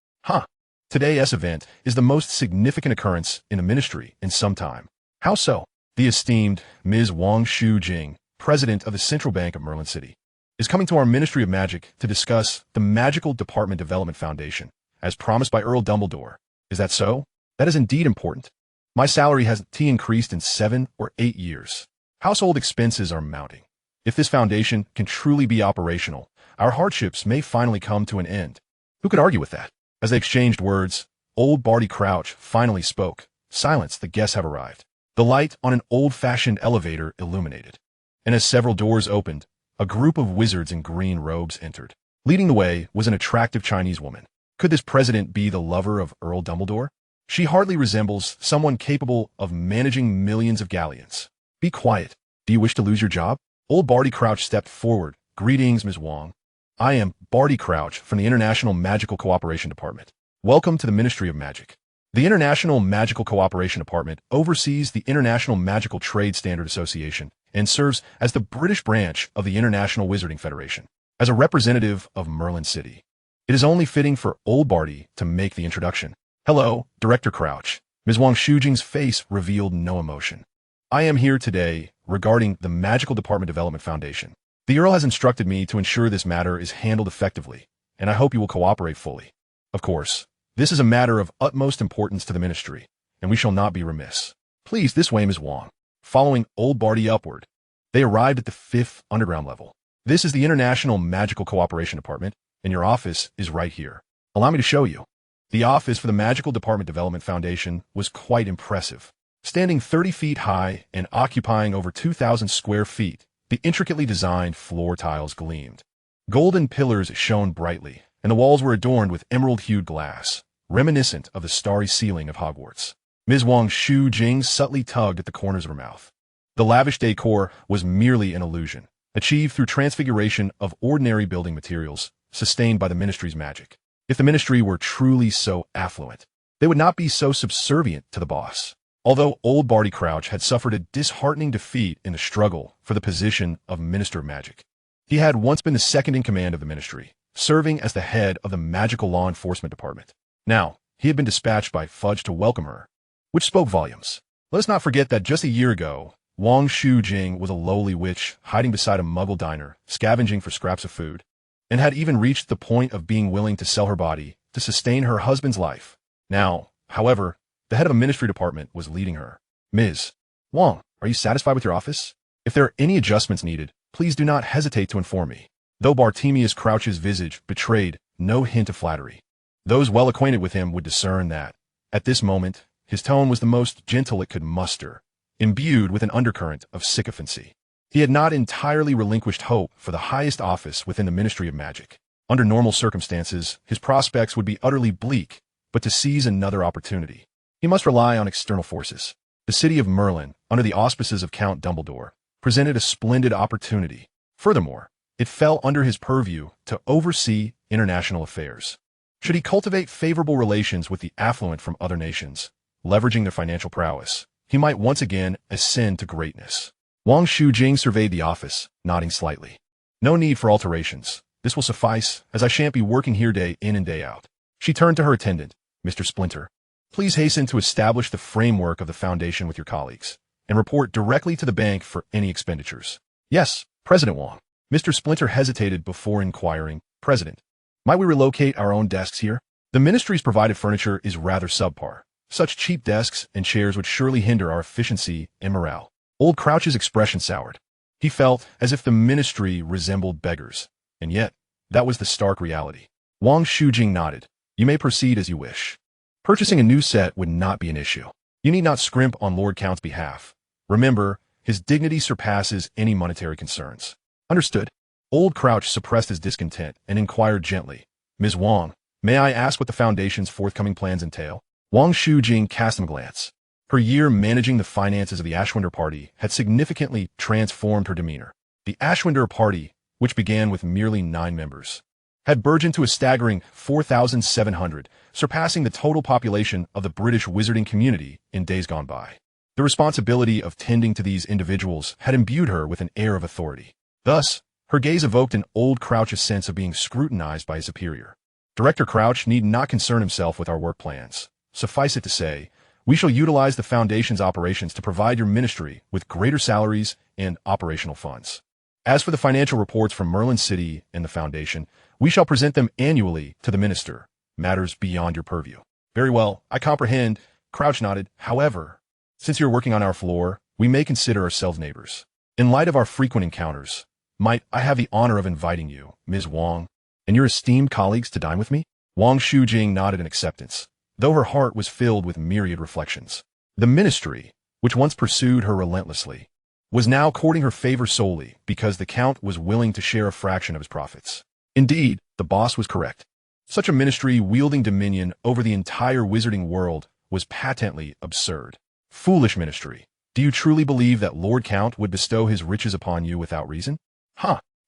Today's event is the most significant occurrence in the ministry in some time. How so? The esteemed Ms. Wang Shu-jing, president of the Central Bank of Merlin City, is coming to our Ministry of Magic to discuss the Magical Department Development Foundation, as promised by Earl Dumbledore. Is that so? That is indeed important. My salary hasn't increased in 7 or 8 years. Household expenses are mounting. If this foundation can truly be operational, our hardships may finally come to an end. Who could argue with that? As they exchanged words, Old Barty Crouch finally spoke. Silence, the guests have arrived. The light on an old-fashioned elevator illuminated, and as several doors opened, a group of wizards in green robes entered. Leading the way was an attractive Chinese woman. Could this president be the lover of Earl Dumbledore? She hardly resembles someone capable of managing millions of galleons. Be quiet. Do you wish to lose your job? Old Barty Crouch stepped forward. Greetings, Ms. Wang. I am Barty Crouch from the International Magical Cooperation Department. Welcome to the Ministry of Magic. The International Magical Cooperation Department oversees the International Magical Trade Standard Association and serves as the British branch of the International Wizarding Federation. As a representative of Merlin City, it is only fitting for Old Barty to make the introduction. Hello, Director Crouch. Ms. Wang Shujing's face revealed no emotion. I am here today regarding the Magical Department Development Foundation. The Earl has instructed me to ensure this matter is handled effectively, and I hope you will cooperate fully. Of course, this is a matter of utmost importance to the ministry, and we shall not be remiss. Please, this way, Ms. Wang. Following Old Barty upward, they arrived at the 5th underground level. This is the International Magical Cooperation Department, and your office is right here. Allow me to show you. The office for the Magical Department Development Foundation was quite impressive. Standing 30 feet high and occupying over 2,000 square feet, the intricately designed floor tiles gleamed. Golden pillars shone brightly, and the walls were adorned with emerald-hued glass, reminiscent of the starry ceiling of Hogwarts. Ms. Wang Shu-jing subtly tugged at the corners of her mouth. The lavish decor was merely an illusion, achieved through transfiguration of ordinary building materials, sustained by the ministry's magic. If the ministry were truly so affluent, they would not be so subservient to the boss. Although Old Barty Crouch had suffered a disheartening defeat in the struggle for the position of Minister of Magic, he had once been the second in command of the ministry, serving as the head of the Magical Law Enforcement Department. Now, he had been dispatched by Fudge to welcome her, which spoke volumes. Let us not forget that just a year ago, Wang Shu-jing was a lowly witch hiding beside a muggle diner, scavenging for scraps of food, and had even reached the point of being willing to sell her body to sustain her husband's life. Now, however, the head of a ministry department was leading her. Ms. Wang, are you satisfied with your office? If there are any adjustments needed, please do not hesitate to inform me. Though Bartemius Crouch's visage betrayed no hint of flattery, those well acquainted with him would discern that, at this moment, his tone was the most gentle it could muster, imbued with an undercurrent of sycophancy. He had not entirely relinquished hope for the highest office within the Ministry of Magic. Under normal circumstances, his prospects would be utterly bleak, but to seize another opportunity, he must rely on external forces. The city of Merlin, under the auspices of Count Dumbledore, presented a splendid opportunity. Furthermore, it fell under his purview to oversee international affairs. Should he cultivate favorable relations with the affluent from other nations, leveraging their financial prowess, he might once again ascend to greatness. Wang Shu-jing surveyed the office, nodding slightly. No need for alterations. This will suffice, as I shan't be working here day in and day out. She turned to her attendant. Mr. Splinter. Please hasten to establish the framework of the Foundation with your colleagues, and report directly to the bank for any expenditures. Yes, President Wong. Mr. Splinter hesitated before inquiring, President, might we relocate our own desks here? The ministry's provided furniture is rather subpar. Such cheap desks and chairs would surely hinder our efficiency and morale. Old Crouch's expression soured. He felt as if the ministry resembled beggars, and yet, that was the stark reality. Wang Shujing nodded. You may proceed as you wish. Purchasing a new set would not be an issue. You need not scrimp on Lord Count's behalf. Remember, his dignity surpasses any monetary concerns. Understood. Old Crouch suppressed his discontent and inquired gently, Ms. Wang, may I ask what the Foundation's forthcoming plans entail? Wang Shujing cast him a glance. Her year managing the finances of the Ashwinder Party had significantly transformed her demeanor. The Ashwinder Party, which began with merely 9 members, had burgeoned to a staggering 4,700, surpassing the total population of the British wizarding community in days gone by. The responsibility of tending to these individuals had imbued her with an air of authority. Thus, her gaze evoked an Old Crouch's sense of being scrutinized by his superior. Director Crouch need not concern himself with our work plans. Suffice it to say, we shall utilize the Foundation's operations to provide your ministry with greater salaries and operational funds. As for the financial reports from Merlin City and the Foundation, we shall present them annually to the minister. Matters beyond your purview. Very well, I comprehend. Crouch nodded. However, since you're working on our floor, we may consider ourselves neighbors. In light of our frequent encounters, might I have the honor of inviting you, Ms. Wang, and your esteemed colleagues to dine with me? Wang Shujing nodded in acceptance, though her heart was filled with myriad reflections. The ministry, which once pursued her relentlessly, was now courting her favor solely because the Count was willing to share a fraction of his profits. Indeed, the boss was correct. Such a ministry wielding dominion over the entire wizarding world was patently absurd. Foolish ministry. Do you truly believe that Lord Count would bestow his riches upon you without reason?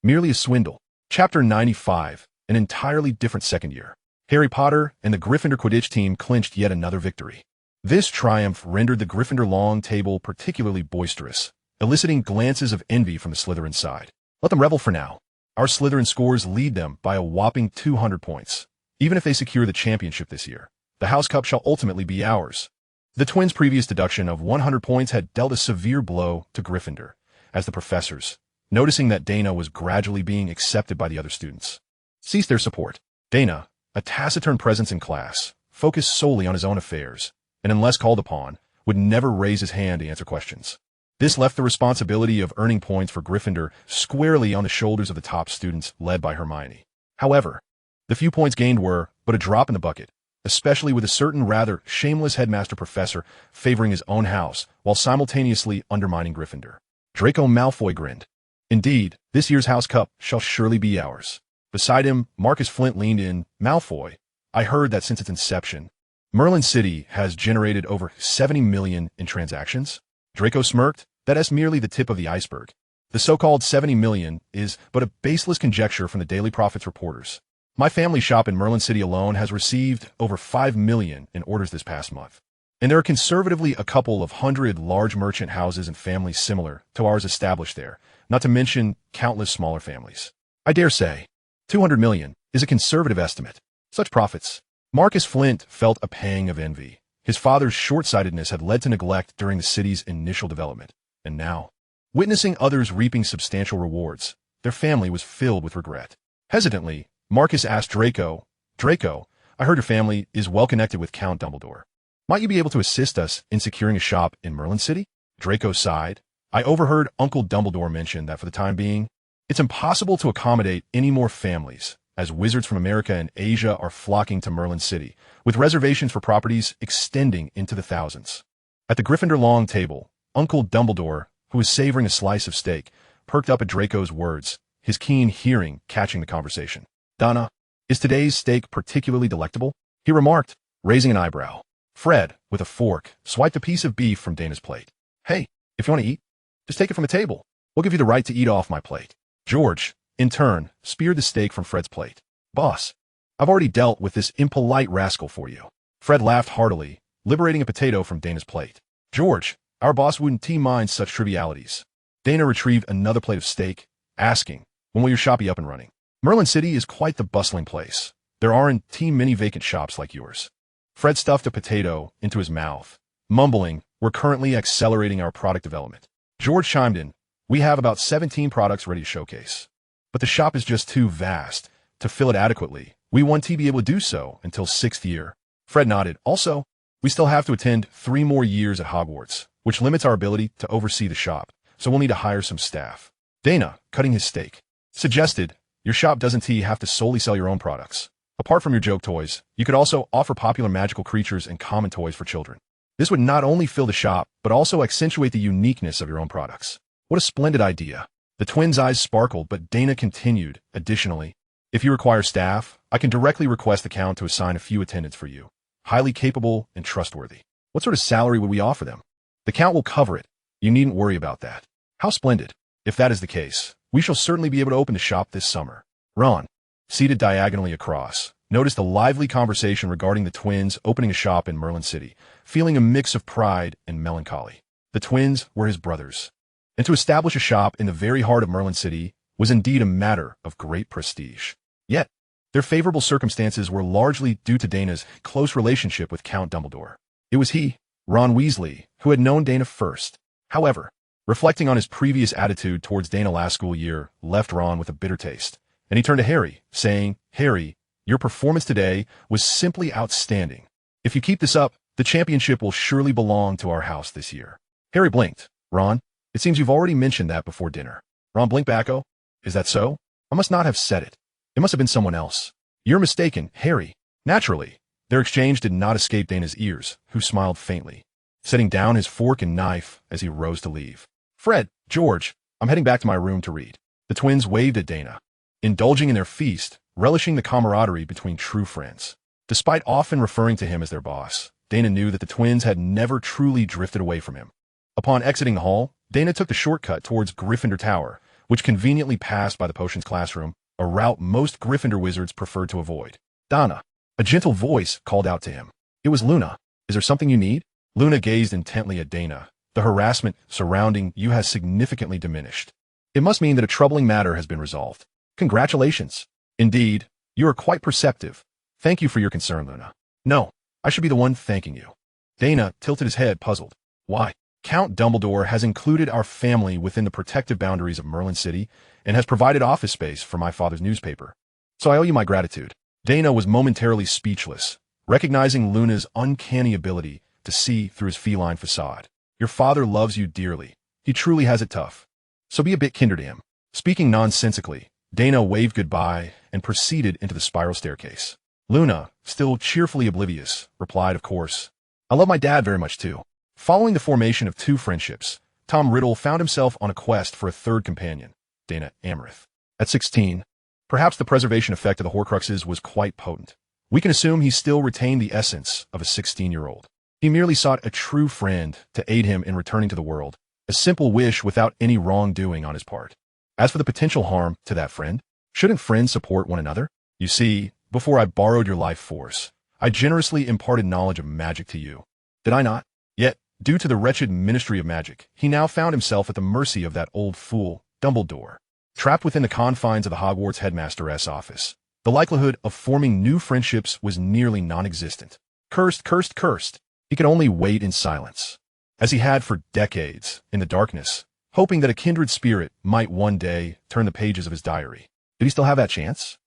Merely a swindle. Chapter 95, an entirely different second year. Harry Potter and the Gryffindor Quidditch team clinched yet another victory. This triumph rendered the Gryffindor long table particularly boisterous, eliciting glances of envy from the Slytherin side. Let them revel for now. Our Slytherin scores lead them by a whopping 200 points. Even if they secure the championship this year, the House Cup shall ultimately be ours. The twins' previous deduction of 100 points had dealt a severe blow to Gryffindor, as the professors, noticing that Daina was gradually being accepted by the other students, ceased their support. Daina, a taciturn presence in class, focused solely on his own affairs, and unless called upon, would never raise his hand to answer questions. This left the responsibility of earning points for Gryffindor squarely on the shoulders of the top students led by Hermione. However, the few points gained were but a drop in the bucket, especially with a certain rather shameless headmaster professor favoring his own house while simultaneously undermining Gryffindor. Draco Malfoy grinned. Indeed, this year's House Cup shall surely be ours. Beside him, Marcus Flint leaned in. Malfoy, I heard that since its inception, Merlin City has generated over 70 million in transactions. Draco smirked. That's merely the tip of the iceberg. The so-called 70 million is but a baseless conjecture from the Daily Prophet's reporters. My family shop in Merlin City alone has received over 5 million in orders this past month. And there are conservatively a couple of hundred large merchant houses and families similar to ours established there, not to mention countless smaller families. I dare say, 200 million is a conservative estimate. Such profits. Marcus Flint felt a pang of envy. His father's short-sightedness had led to neglect during the city's initial development, and now, witnessing others reaping substantial rewards, their family was filled with regret. Hesitantly, Marcus asked Draco, I heard your family is well connected with Count Dumbledore. Might you be able to assist us in securing a shop in Merlin City? Draco sighed. I overheard Uncle Dumbledore mention that for the time being, it's impossible to accommodate any more families, as wizards from America and Asia are flocking to Merlin City, with reservations for properties extending into the thousands. At the Gryffindor long table, Uncle Dumbledore, who was savoring a slice of steak, perked up at Draco's words, his keen hearing catching the conversation. Donna, is today's steak particularly delectable? He remarked, raising an eyebrow. Fred, with a fork, swiped a piece of beef from Dana's plate. Hey, if you want to eat, just take it from the table. We'll give you the right to eat off my plate. George, in turn, speared the steak from Fred's plate. Boss, I've already dealt with this impolite rascal for you. Fred laughed heartily, liberating a potato from Dana's plate. George, our boss wouldn't mind such trivialities. Dana retrieved another plate of steak, asking, when will your shop be up and running? Merlin City is quite the bustling place. There aren't many vacant shops like yours. Fred stuffed a potato into his mouth, mumbling, "We're currently accelerating our product development." George chimed in, "We have about 17 products ready to showcase. But the shop is just too vast to fill it adequately. We want to be able to do so until 6th year." Fred nodded. "Also, we still have to attend 3 more years at Hogwarts, which limits our ability to oversee the shop, so we'll need to hire some staff." Daina, cutting his steak, suggested, "Your shop doesn't have to solely sell your own products. Apart from your joke toys, you could also offer popular magical creatures and common toys for children. This would not only fill the shop, but also accentuate the uniqueness of your own products." What a splendid idea. The twins' eyes sparkled, but Daina continued, "Additionally, if you require staff, I can directly request the Count to assign a few attendants for you. Highly capable and trustworthy. What sort of salary would we offer them?" "The Count will cover it. You needn't worry about that." "How splendid. If that is the case, we shall certainly be able to open the shop this summer." Ron, seated diagonally across, noticed a lively conversation regarding the twins opening a shop in Merlin City, feeling a mix of pride and melancholy. The twins were his brothers, and to establish a shop in the very heart of Merlin City was indeed a matter of great prestige. Yet, their favorable circumstances were largely due to Daina's close relationship with Count Dumbledore. It was he, Ron Weasley, who had known Daina first. However, reflecting on his previous attitude towards Daina last school year left Ron with a bitter taste, and he turned to Harry, saying, "Harry, your performance today was simply outstanding. If you keep this up, the championship will surely belong to our house this year." Harry blinked. "Ron, it seems you've already mentioned that before dinner." Ron blinked back. "Oh, is that so? I must not have said it. It must have been someone else." "You're mistaken, Harry." Naturally, their exchange did not escape Daina's ears, who smiled faintly, setting down his fork and knife as he rose to leave. "Fred, George, I'm heading back to my room to read." The twins waved at Daina, indulging in their feast, relishing the camaraderie between true friends. Despite often referring to him as their boss, Daina knew that the twins had never truly drifted away from him. Upon exiting the hall, Daina took the shortcut towards Gryffindor Tower, which conveniently passed by the potions classroom, a route most Gryffindor wizards preferred to avoid. "Donna," a gentle voice called out to him. It was Luna. "Is there something you need?" Luna gazed intently at Daina. "The harassment surrounding you has significantly diminished. It must mean that a troubling matter has been resolved. Congratulations. Indeed, you are quite perceptive. Thank you for your concern, Luna." "No, I should be the one thanking you." Daina tilted his head, puzzled. "Why?" "Count Dumbledore has included our family within the protective boundaries of Merlin City and has provided office space for my father's newspaper. So I owe you my gratitude." Daina was momentarily speechless, recognizing Luna's uncanny ability to see through his feline facade. "Your father loves you dearly. He truly has it tough. So be a bit kinder to him." Speaking nonsensically, Daina waved goodbye and proceeded into the spiral staircase. Luna, still cheerfully oblivious, replied, "Of course. I love my dad very much too." Following the formation of 2 friendships, Tom Riddle found himself on a quest for a 3rd companion, Daina Amherst. At 16, perhaps the preservation effect of the Horcruxes was quite potent. We can assume he still retained the essence of a 16-year-old. He merely sought a true friend to aid him in returning to the world, a simple wish without any wrongdoing on his part. As for the potential harm to that friend, shouldn't friends support one another? You see, before I borrowed your life force, I generously imparted knowledge of magic to you. Did I not? Yet, due to the wretched Ministry of Magic, he now found himself at the mercy of that old fool, Dumbledore. Trapped within the confines of the Hogwarts headmaster's office, the likelihood of forming new friendships was nearly non-existent. Cursed, cursed, cursed. He could only wait in silence, as he had for decades, in the darkness, hoping that a kindred spirit might one day turn the pages of his diary. Did he still have that chance?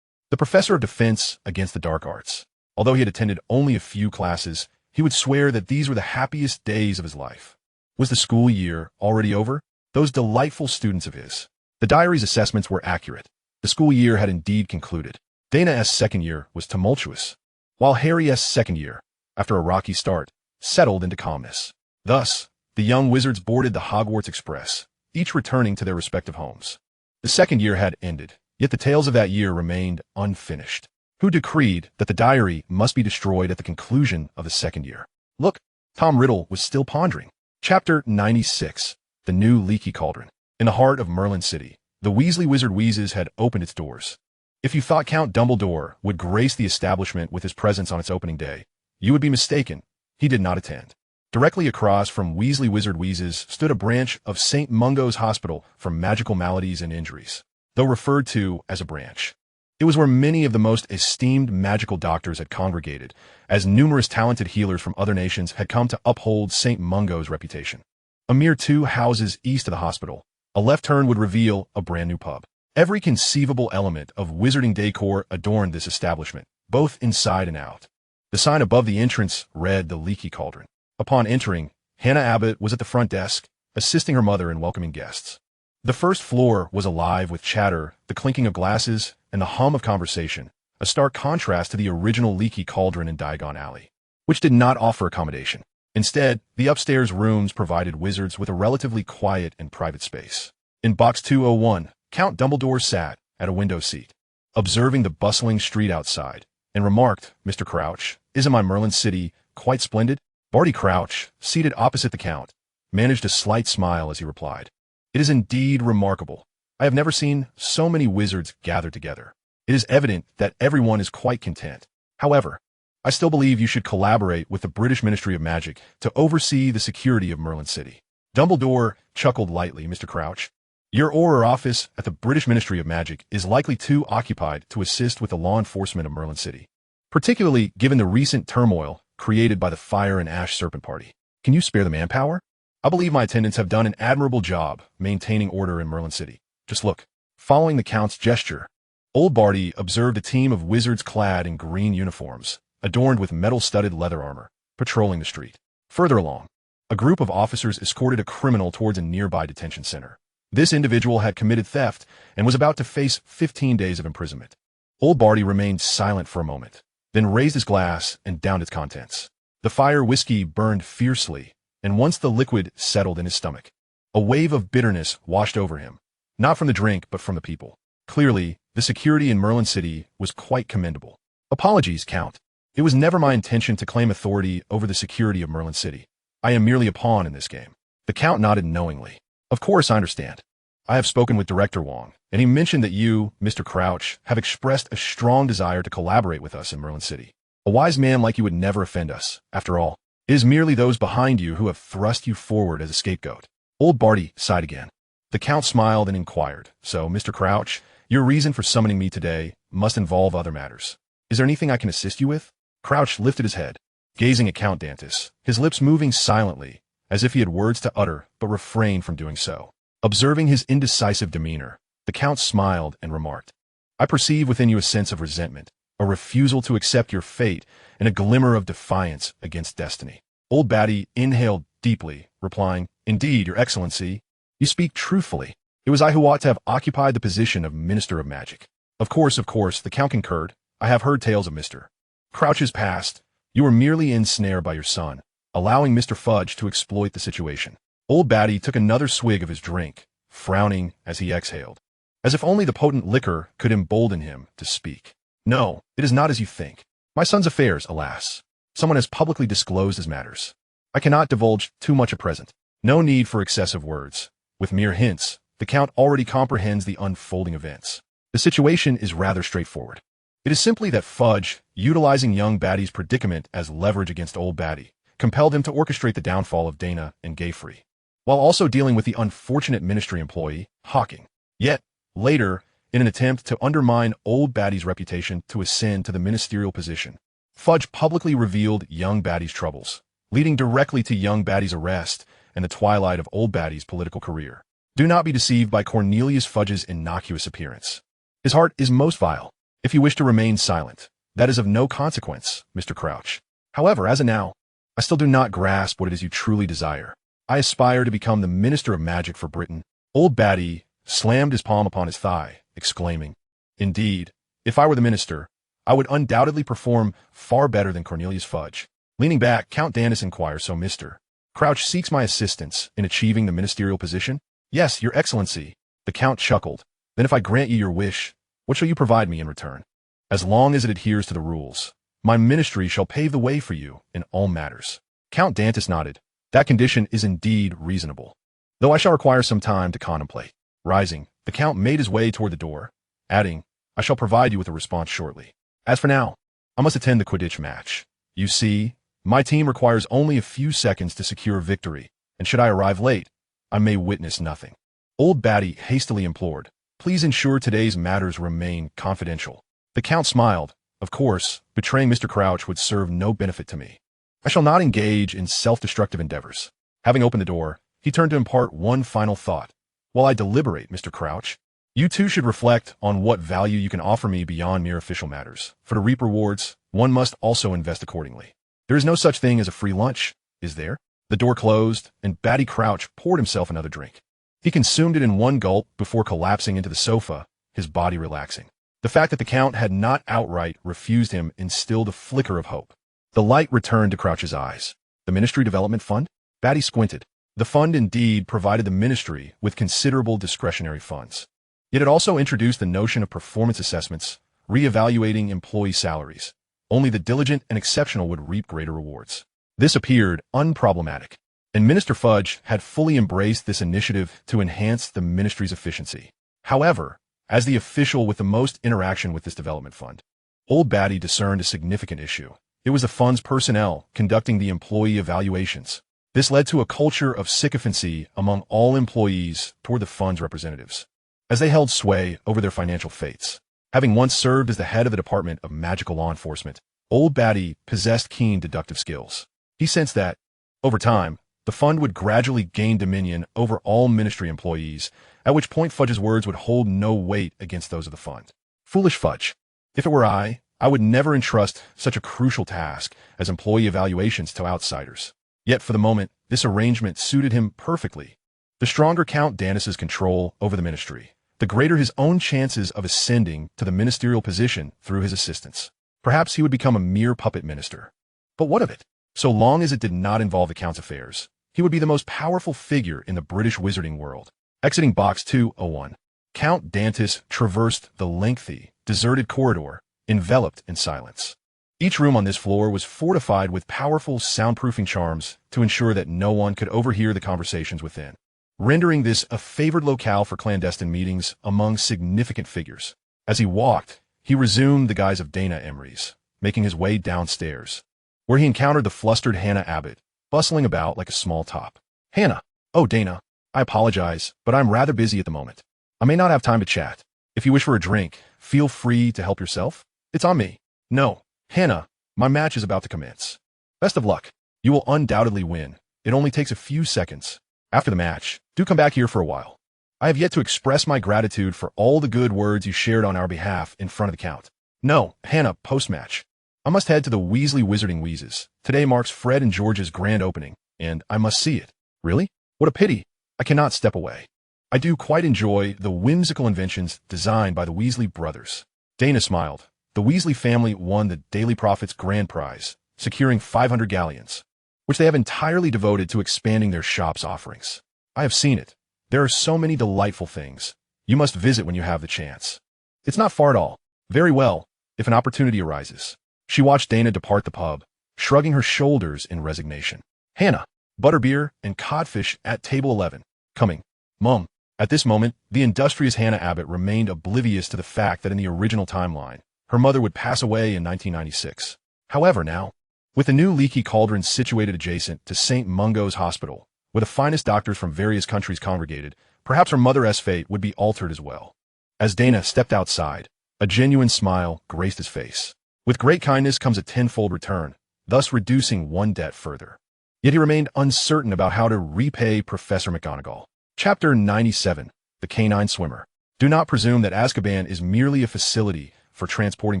The professor of defense against the dark arts. Although he had attended only a few classes, he would swear that these were the happiest days of his life. Was the school year already over? Those delightful students of his. The diary's assessments were accurate. The school year had indeed concluded. Daina's 2nd year was tumultuous, while Harry's 2nd year, after a rocky start, settled into calmness. Thus, the young wizards boarded the Hogwarts Express, each returning to their respective homes. The 2nd year had ended, yet the tales of that year remained unfinished. Who decreed that the diary must be destroyed at the conclusion of the 2nd year? Look, Tom Riddle was still pondering. Chapter 96, The New Leaky Cauldron. In the heart of Merlin City, the Weasley Wizard Wheezes had opened its doors. If you thought Count Dumbledore would grace the establishment with his presence on its opening day, you would be mistaken. He did not attend. Directly across from Weasley Wizard Wheezes stood a branch of St. Mungo's Hospital for Magical Maladies and Injuries. Though referred to as a branch, It was where many of the most esteemed magical doctors had congregated, as numerous talented healers from other nations had come to uphold St. Mungo's reputation. A mere 2 houses east of the hospital, a left turn would reveal a brand new pub. Every conceivable element of wizarding decor adorned this establishment, both inside and out. The sign above the entrance read the Leaky Cauldron. Upon entering, Hannah Abbott was at the front desk, assisting her mother in welcoming guests. The first floor was alive with chatter, the clinking of glasses, and the hum of conversation, a stark contrast to the original Leaky Cauldron in Diagon Alley, which did not offer accommodation. Instead, the upstairs rooms provided wizards with a relatively quiet and private space. In Box 201, Count Dumbledore sat at a window seat, observing the bustling street outside, and remarked, "Mr. Crouch, isn't my Merlin city quite splendid?" Barty Crouch, seated opposite the Count, managed a slight smile as he replied, "It is indeed remarkable. I have never seen so many wizards gathered together. It is evident that everyone is quite content. However, I still believe you should collaborate with the British Ministry of Magic to oversee the security of Merlin City." Dumbledore chuckled lightly, "Mr. Crouch, your Auror office at the British Ministry of Magic is likely too occupied to assist with the law enforcement of Merlin City, particularly given the recent turmoil created by the Fire and Ash Serpent Party. Can you spare the manpower? I believe my attendants have done an admirable job maintaining order in Merlin City. Just look." Following the Count's gesture, old Barty observed a team of wizards clad in green uniforms, adorned with metal-studded leather armor, patrolling the street. Further along, a group of officers escorted a criminal towards a nearby detention center. This individual had committed theft and was about to face 15 days of imprisonment. Old Barty remained silent for a moment, then raised his glass and downed its contents. The fire whiskey burned fiercely, and once the liquid settled in his stomach, a wave of bitterness washed over him, not from the drink but from the people. Clearly, the security in Merlin City was quite commendable. "Apologies, Count. It was never my intention to claim authority over the security of Merlin City. I am merely a pawn in this game." The Count nodded knowingly. "Of course, I understand. I have spoken with Director Wong, and he mentioned that you, Mr. Crouch, have expressed a strong desire to collaborate with us in Merlin City. A wise man like you would never offend us. After all, it is merely those behind you who have thrust you forward as a scapegoat." Old Barty sighed again. The Count smiled and inquired, "So, Mr. Crouch, your reason for summoning me today must involve other matters. Is there anything I can assist you with?" Crouch lifted his head, gazing at Count Dantus, his lips moving silently, as if he had words to utter but refrained from doing so. Observing his indecisive demeanor, the Count smiled and remarked, "I perceive within you a sense of resentment, a refusal to accept your fate, and a glimmer of defiance against destiny." Old Barty inhaled deeply, replying, "Indeed, Your Excellency, you speak truthfully. It was I who ought to have occupied the position of Minister of Magic." Of course, the Count concurred. "I have heard tales of Mr. Crouch's past. You were merely ensnared by your son, allowing Mr. Fudge to exploit the situation." Old Barty took another swig of his drink, frowning as he exhaled, as if only the potent liquor could embolden him to speak. "No, it is not as you think. My son's affairs, alas. Someone has publicly disclosed his matters. I cannot divulge too much at present. No need for excessive words. With mere hints, the Count already comprehends the unfolding events. The situation is rather straightforward. It is simply that Fudge, utilizing young Batty's predicament as leverage against old Batty, compelled him to orchestrate the downfall of Daina and Gayfrey, while also dealing with the unfortunate ministry employee, Hawking. Yet, later, in an attempt to undermine old Batty's reputation to ascend to the ministerial position, Fudge publicly revealed young Batty's troubles, leading directly to young Batty's arrest and the twilight of old Batty's political career. Do not be deceived by Cornelius Fudge's innocuous appearance. His heart is most vile. If you wish to remain silent, that is of no consequence, Mr. Crouch. However, as of now, I still do not grasp what it is you truly desire. I aspire to become the Minister of Magic for Britain." Old Batty slammed his palm upon his thigh, exclaiming, "Indeed, if I were the minister, I would undoubtedly perform far better than Cornelius Fudge." Leaning back, Count Dantus inquires, "So Mr. Crouch seeks my assistance in achieving the ministerial position?" "Yes, Your Excellency." The Count chuckled. "Then if I grant you your wish, what shall you provide me in return?" "As long as it adheres to the rules, my ministry shall pave the way for you in all matters." Count Dantus nodded. "That condition is indeed reasonable, though I shall require some time to contemplate." Rising, the Count made his way toward the door, adding, "I shall provide you with a response shortly. As for now, I must attend the Quidditch match. You see, my team requires only a few seconds to secure victory, and should I arrive late, I may witness nothing." Old Batty hastily implored, "Please ensure today's matters remain confidential." The Count smiled. Of course, betraying Mr. Crouch would serve no benefit to me. I shall not engage in self-destructive endeavors. Having opened the door, he turned to impart one final thought. While I deliberate, Mr. Crouch, you too should reflect on what value you can offer me beyond mere official matters. For to reap rewards, one must also invest accordingly. There is no such thing as a free lunch, is there? The door closed, and Batty Crouch poured himself another drink. He consumed it in one gulp before collapsing into the sofa, his body relaxing. The fact that the Count had not outright refused him instilled a flicker of hope. The light returned to Crouch's eyes. The Ministry Development Fund? Batty squinted. The fund indeed provided the Ministry with considerable discretionary funds. Yet it also introduced the notion of performance assessments, re-evaluating employee salaries. Only the diligent and exceptional would reap greater rewards. This appeared unproblematic, and Minister Fudge had fully embraced this initiative to enhance the Ministry's efficiency. However, as the official with the most interaction with this development fund, Old Batty discerned a significant issue. It was the fund's personnel conducting the employee evaluations. This led to a culture of sycophancy among all employees toward the fund's representatives, as they held sway over their financial fates. Having once served as the head of the Department of Magical Law Enforcement, Old Batty possessed keen deductive skills. He sensed that, over time, the fund would gradually gain dominion over all Ministry employees, at which point Fudge's words would hold no weight against those of the fund. Foolish Fudge. If it were I would never entrust such a crucial task as employee evaluations to outsiders. Yet for the moment, this arrangement suited him perfectly. The stronger Count Danis's control over the Ministry, the greater his own chances of ascending to the ministerial position through his assistance. Perhaps he would become a mere puppet minister. But what of it? So long as it did not involve the Count's affairs, he would be the most powerful figure in the British wizarding world. Exiting Box 201, Count Dantis traversed the lengthy, deserted corridor, enveloped in silence. Each room on this floor was fortified with powerful soundproofing charms to ensure that no one could overhear the conversations within, rendering this a favored locale for clandestine meetings among significant figures. As he walked, he resumed the guise of Daina Avery's, making his way downstairs, where he encountered the flustered Hannah Abbott, bustling about like a small top. Hannah. Oh, Daina. I apologize, but I'm rather busy at the moment. I may not have time to chat. If you wish for a drink, feel free to help yourself. It's on me. No. Hannah, my match is about to commence. Best of luck. You will undoubtedly win. It only takes a few seconds. After the match, do come back here for a while. I have yet to express my gratitude for all the good words you shared on our behalf in front of the Count. No, Hannah, post-match. I must head to the Weasley Wizarding Wheezes. Today marks Fred and George's grand opening, and I must see it. Really? What a pity. I cannot step away. I do quite enjoy the whimsical inventions designed by the Weasley brothers. Daina smiled. The Weasley family won the Daily Prophet's grand prize, securing 500 galleons, which they have entirely devoted to expanding their shop's offerings. I have seen it. There are so many delightful things. You must visit when you have the chance. It's not far at all. Very well, if an opportunity arises. She watched Daina depart the pub, shrugging her shoulders in resignation. Hannah, butterbeer and codfish at table 11. Coming. Mum. At this moment, the industrious Hannah Abbott remained oblivious to the fact that in the original timeline, her mother would pass away in 1996. However, now, with the new leaky cauldron situated adjacent to St. Mungo's Hospital, where the finest doctors from various countries congregated, perhaps her mother's fate would be altered as well. As Daina stepped outside, a genuine smile graced his face. With great kindness comes a tenfold return, thus reducing one debt further. Yet he remained uncertain about how to repay Professor McGonagall. Chapter 97, The Canine Swimmer. Do not presume that Azkaban is merely a facility for transporting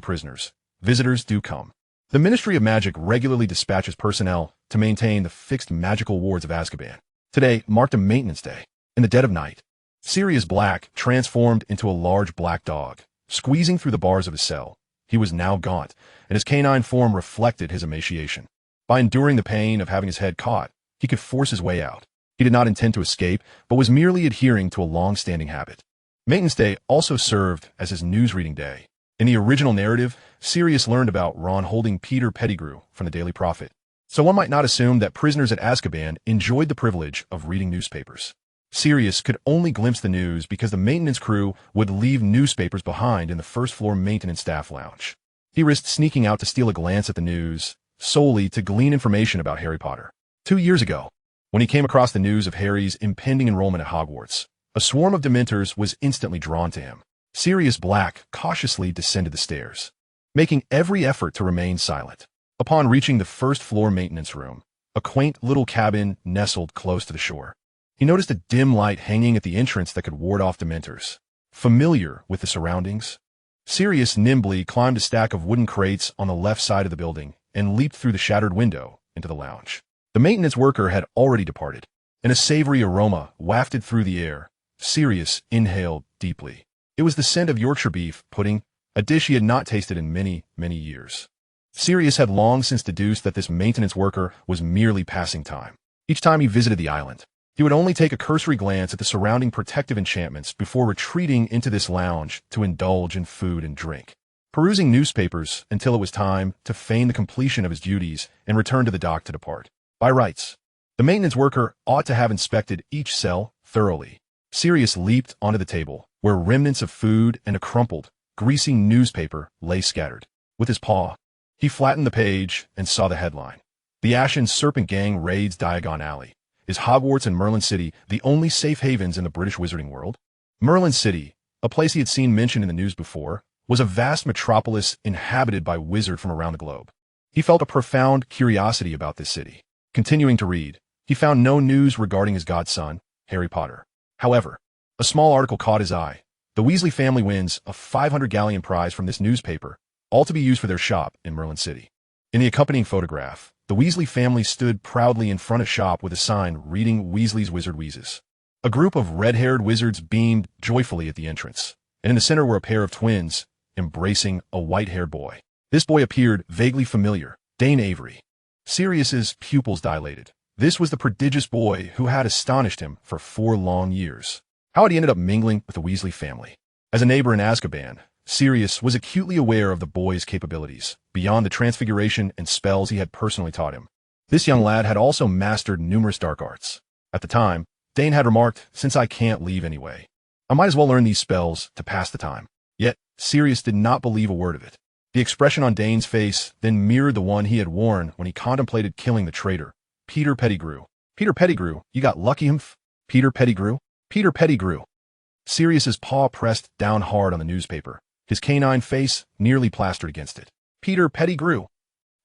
prisoners. Visitors do come. The Ministry of Magic regularly dispatches personnel to maintain the fixed magical wards of Azkaban. Today marked a maintenance day. In the dead of night, Sirius Black transformed into a large black dog, squeezing through the bars of his cell. He was now gaunt, and his canine form reflected his emaciation. By enduring the pain of having his head caught, he could force his way out. He did not intend to escape, but was merely adhering to a long-standing habit. Maintenance Day also served as his news-reading day. In the original narrative, Sirius learned about Ron holding Peter Pettigrew from the Daily Prophet. So one might not assume that prisoners at Azkaban enjoyed the privilege of reading newspapers. Sirius could only glimpse the news because the maintenance crew would leave newspapers behind in the first-floor maintenance staff lounge. He risked sneaking out to steal a glance at the news, solely to glean information about Harry Potter. 2 years ago, when he came across the news of Harry's impending enrollment at Hogwarts, a swarm of Dementors was instantly drawn to him. Sirius Black cautiously descended the stairs, making every effort to remain silent. Upon reaching the first-floor maintenance room, a quaint little cabin nestled close to the shore, he noticed a dim light hanging at the entrance that could ward off Dementors. Familiar with the surroundings, Sirius nimbly climbed a stack of wooden crates on the left side of the building and leaped through the shattered window into the lounge. The maintenance worker had already departed, and a savory aroma wafted through the air. Sirius inhaled deeply. It was the scent of Yorkshire beef pudding, a dish he had not tasted in many, many years. Sirius had long since deduced that this maintenance worker was merely passing time. Each time he visited the island, he would only take a cursory glance at the surrounding protective enchantments before retreating into this lounge to indulge in food and drink, perusing newspapers until it was time to feign the completion of his duties and return to the dock to depart. By rights, the maintenance worker ought to have inspected each cell thoroughly. Sirius leaped onto the table, where remnants of food and a crumpled, greasy newspaper lay scattered. With his paw, he flattened the page and saw the headline. The Ashen Serpent Gang raids Diagon Alley. Is Hogwarts and Merlin City the only safe havens in the British Wizarding World? Merlin City, a place he had seen mentioned in the news before, was a vast metropolis inhabited by wizards from around the globe. He felt a profound curiosity about this city. Continuing to read, he found no news regarding his godson, Harry Potter. However, a small article caught his eye. The Weasley family wins a 500 galleon prize from this newspaper, all to be used for their shop in Merlin City. In the accompanying photograph, the Weasley family stood proudly in front of shop with a sign reading Weasley's Wizard Wheezes. A group of red-haired wizards beamed joyfully at the entrance, and in the center were a pair of twins, embracing a white-haired boy. This boy appeared vaguely familiar, Daina Avery. Sirius's pupils dilated. This was the prodigious boy who had astonished him for 4 long years. How had he ended up mingling with the Weasley family? As a neighbor in Azkaban, Sirius was acutely aware of the boy's capabilities, beyond the transfiguration and spells he had personally taught him. This young lad had also mastered numerous dark arts. At the time, Dane had remarked, "Since I can't leave anyway, I might as well learn these spells to pass the time." Yet, Sirius did not believe a word of it. The expression on Dane's face then mirrored the one he had worn when he contemplated killing the traitor, Peter Pettigrew. "Peter Pettigrew, you got lucky, humph? Peter Pettigrew? Peter Pettigrew." Sirius's paw pressed down hard on the newspaper, his canine face nearly plastered against it. "Peter Pettigrew.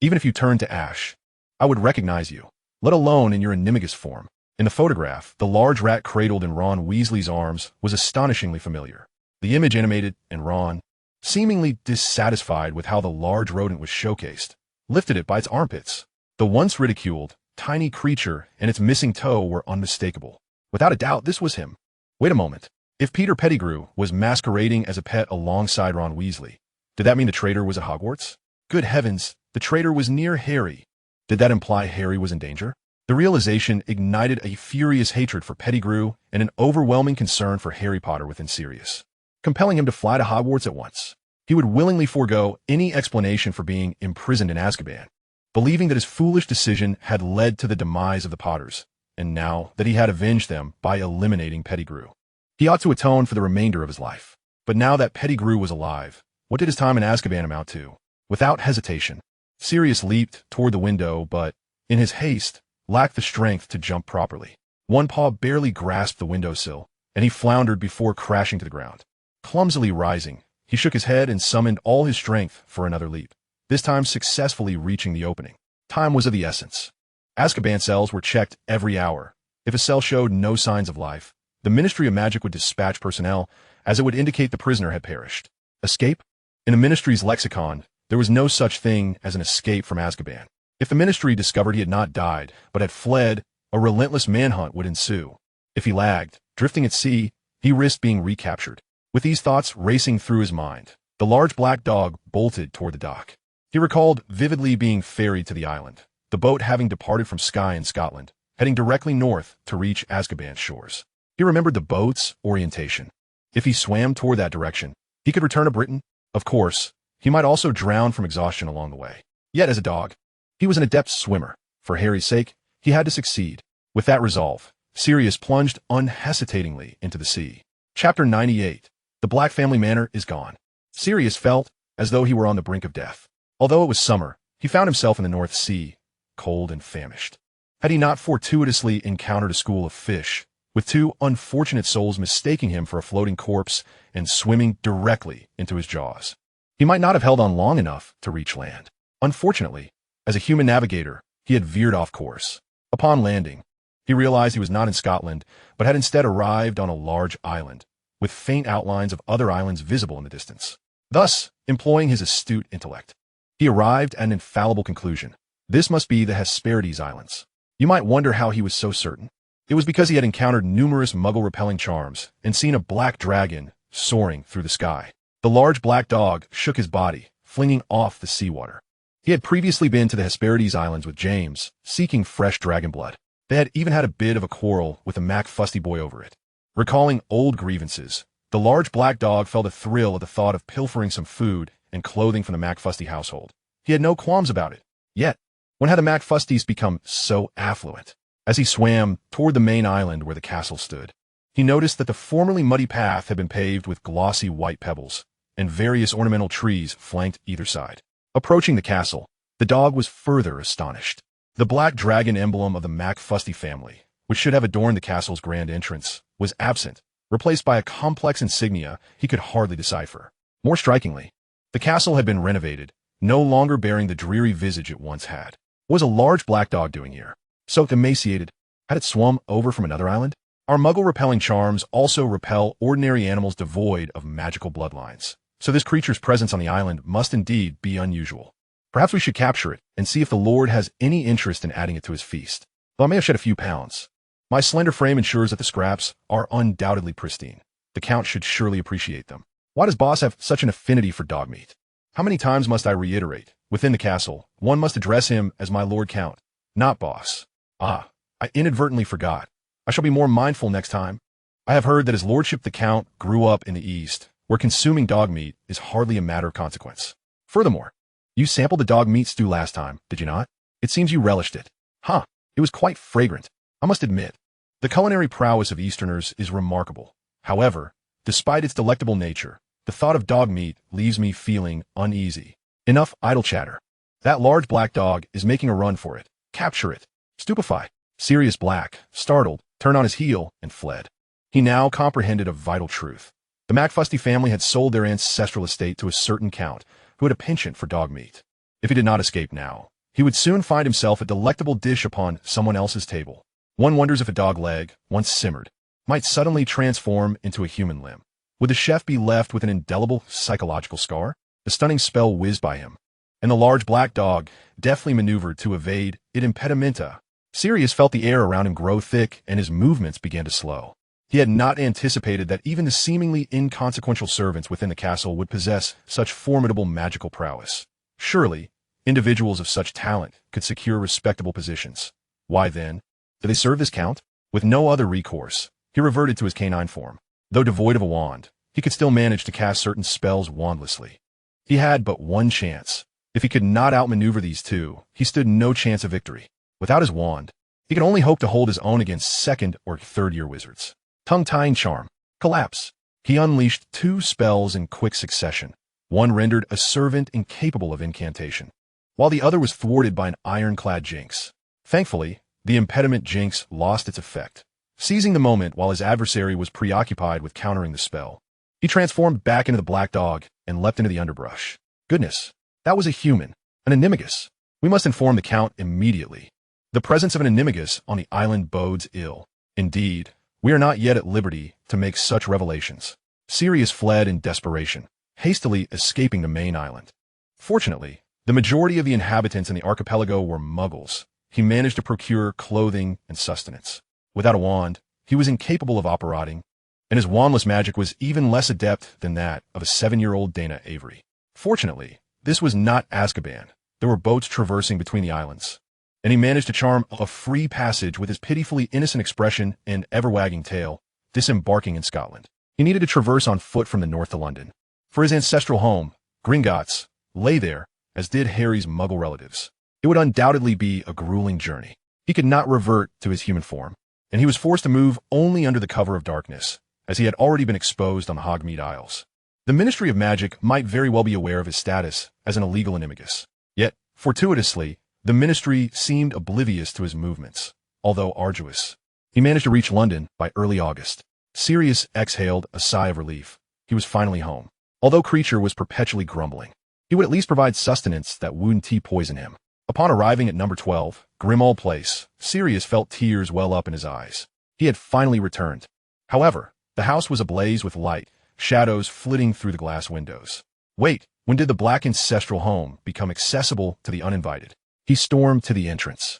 Even if you turned to ash, I would recognize you, let alone in your animagus form." In the photograph, the large rat cradled in Ron Weasley's arms was astonishingly familiar. The image animated, and Ron, seemingly dissatisfied with how the large rodent was showcased, lifted it by its armpits. The once ridiculed, tiny creature and its missing toe were unmistakable. Without a doubt, this was him. Wait a moment. If Peter Pettigrew was masquerading as a pet alongside Ron Weasley, did that mean the traitor was at Hogwarts? Good heavens, the traitor was near Harry. Did that imply Harry was in danger? The realization ignited a furious hatred for Pettigrew and an overwhelming concern for Harry Potter within Sirius, compelling him to fly to Hogwarts at once. He would willingly forego any explanation for being imprisoned in Azkaban, believing that his foolish decision had led to the demise of the Potters, and now that he had avenged them by eliminating Pettigrew, he ought to atone for the remainder of his life. But now that Pettigrew was alive, what did his time in Azkaban amount to? Without hesitation, Sirius leaped toward the window, but, in his haste, lacked the strength to jump properly. One paw barely grasped the windowsill, and he floundered before crashing to the ground. Clumsily rising, he shook his head and summoned all his strength for another leap, this time successfully reaching the opening. Time was of the essence. Azkaban cells were checked every hour. If a cell showed no signs of life, the Ministry of Magic would dispatch personnel, as it would indicate the prisoner had perished. Escape? In the Ministry's lexicon, there was no such thing as an escape from Azkaban. If the Ministry discovered he had not died, but had fled, a relentless manhunt would ensue. If he lagged, drifting at sea, he risked being recaptured. With these thoughts racing through his mind, the large black dog bolted toward the dock. He recalled vividly being ferried to the island, the boat having departed from Skye in Scotland, heading directly north to reach Azkaban's shores. He remembered the boat's orientation. If he swam toward that direction, he could return to Britain. Of course, he might also drown from exhaustion along the way. Yet as a dog, he was an adept swimmer. For Harry's sake, he had to succeed. With that resolve, Sirius plunged unhesitatingly into the sea. Chapter 98. The Black Family Manor is gone. Sirius felt as though he were on the brink of death. Although it was summer, he found himself in the North Sea, cold and famished. Had he not fortuitously encountered a school of fish, with two unfortunate souls mistaking him for a floating corpse and swimming directly into his jaws. He might not have held on long enough to reach land. Unfortunately, as a human navigator, he had veered off course. Upon landing, he realized he was not in Scotland, but had instead arrived on a large island, with faint outlines of other islands visible in the distance. Thus, employing his astute intellect, he arrived at an infallible conclusion. This must be the Hesperides Islands. You might wonder how he was so certain. It was because he had encountered numerous muggle-repelling charms and seen a black dragon soaring through the sky. The large black dog shook his body, flinging off the seawater. He had previously been to the Hesperides Islands with James, seeking fresh dragon blood. They had even had a bit of a quarrel with the MacFusty boy over it. Recalling old grievances, the large black dog felt a thrill at the thought of pilfering some food and clothing from the MacFusty household. He had no qualms about it. Yet, when had the MacFusties become so affluent? As he swam toward the main island where the castle stood, he noticed that the formerly muddy path had been paved with glossy white pebbles, and various ornamental trees flanked either side. Approaching the castle, the dog was further astonished. The black dragon emblem of the MacFusty family, which should have adorned the castle's grand entrance, was absent, replaced by a complex insignia he could hardly decipher. More strikingly, the castle had been renovated, no longer bearing the dreary visage it once had. What was a large black dog doing here? Soaked, emaciated, had it swum over from another island? Our muggle-repelling charms also repel ordinary animals devoid of magical bloodlines, so this creature's presence on the island must indeed be unusual. Perhaps we should capture it and see if the Lord has any interest in adding it to his feast. Though I may have shed a few pounds, my slender frame ensures that the scraps are undoubtedly pristine. The Count should surely appreciate them. Why does Boss have such an affinity for dog meat? How many times must I reiterate? Within the castle, one must address him as my Lord Count, not Boss. Ah, I inadvertently forgot. I shall be more mindful next time. I have heard that his lordship the Count grew up in the East, where consuming dog meat is hardly a matter of consequence. Furthermore, you sampled the dog meat stew last time, did you not? It seems you relished it. Huh, it was quite fragrant, I must admit. The culinary prowess of Easterners is remarkable. However, despite its delectable nature, the thought of dog meat leaves me feeling uneasy. Enough idle chatter. That large black dog is making a run for it. Capture it. Stupefy. Sirius Black, startled, turned on his heel and fled. He now comprehended a vital truth. The MacFusty family had sold their ancestral estate to a certain count who had a penchant for dog meat. If he did not escape now, he would soon find himself a delectable dish upon someone else's table. One wonders if a dog leg, once simmered, might suddenly transform into a human limb. Would the chef be left with an indelible psychological scar? The stunning spell whizzed by him, and the large black dog deftly maneuvered to evade it impedimenta. Sirius felt the air around him grow thick, and his movements began to slow. He had not anticipated that even the seemingly inconsequential servants within the castle would possess such formidable magical prowess. Surely, individuals of such talent could secure respectable positions. Why then, did they serve this count? With no other recourse, he reverted to his canine form. Though devoid of a wand, he could still manage to cast certain spells wandlessly. He had but one chance. If he could not outmaneuver these two, he stood no chance of victory. Without his wand, he could only hope to hold his own against second or third-year wizards. Tongue-tying charm. Collapse. He unleashed two spells in quick succession. One rendered a servant incapable of incantation, while the other was thwarted by an ironclad jinx. Thankfully, the impediment jinx lost its effect. Seizing the moment while his adversary was preoccupied with countering the spell, he transformed back into the black dog and leapt into the underbrush. Goodness, that was a human, an animagus. We must inform the Count immediately. The presence of an animagus on the island bodes ill. Indeed, we are not yet at liberty to make such revelations. Sirius fled in desperation, hastily escaping the main island. Fortunately, the majority of the inhabitants in the archipelago were muggles. He managed to procure clothing and sustenance. Without a wand, he was incapable of operating, and his wandless magic was even less adept than that of a 7-year-old Daina Avery. Fortunately, this was not Azkaban. There were boats traversing between the islands, and he managed to charm a free passage with his pitifully innocent expression and ever-wagging tail, disembarking in Scotland. He needed to traverse on foot from the north to London, for his ancestral home, Gringotts, lay there, as did Harry's muggle relatives. It would undoubtedly be a grueling journey. He could not revert to his human form, and he was forced to move only under the cover of darkness, as he had already been exposed on the Hogmead Isles. The Ministry of Magic might very well be aware of his status as an illegal animagus. Yet, fortuitously, the Ministry seemed oblivious to his movements, although arduous. He managed to reach London by early August. Sirius exhaled a sigh of relief. He was finally home. Although Creature was perpetually grumbling, he would at least provide sustenance that wouldn't poison him. Upon arriving at number 12, Grimmauld Place, Sirius felt tears well up in his eyes. He had finally returned. However, the house was ablaze with light, shadows flitting through the glass windows. Wait, when did the Black ancestral home become accessible to the uninvited? He stormed to the entrance,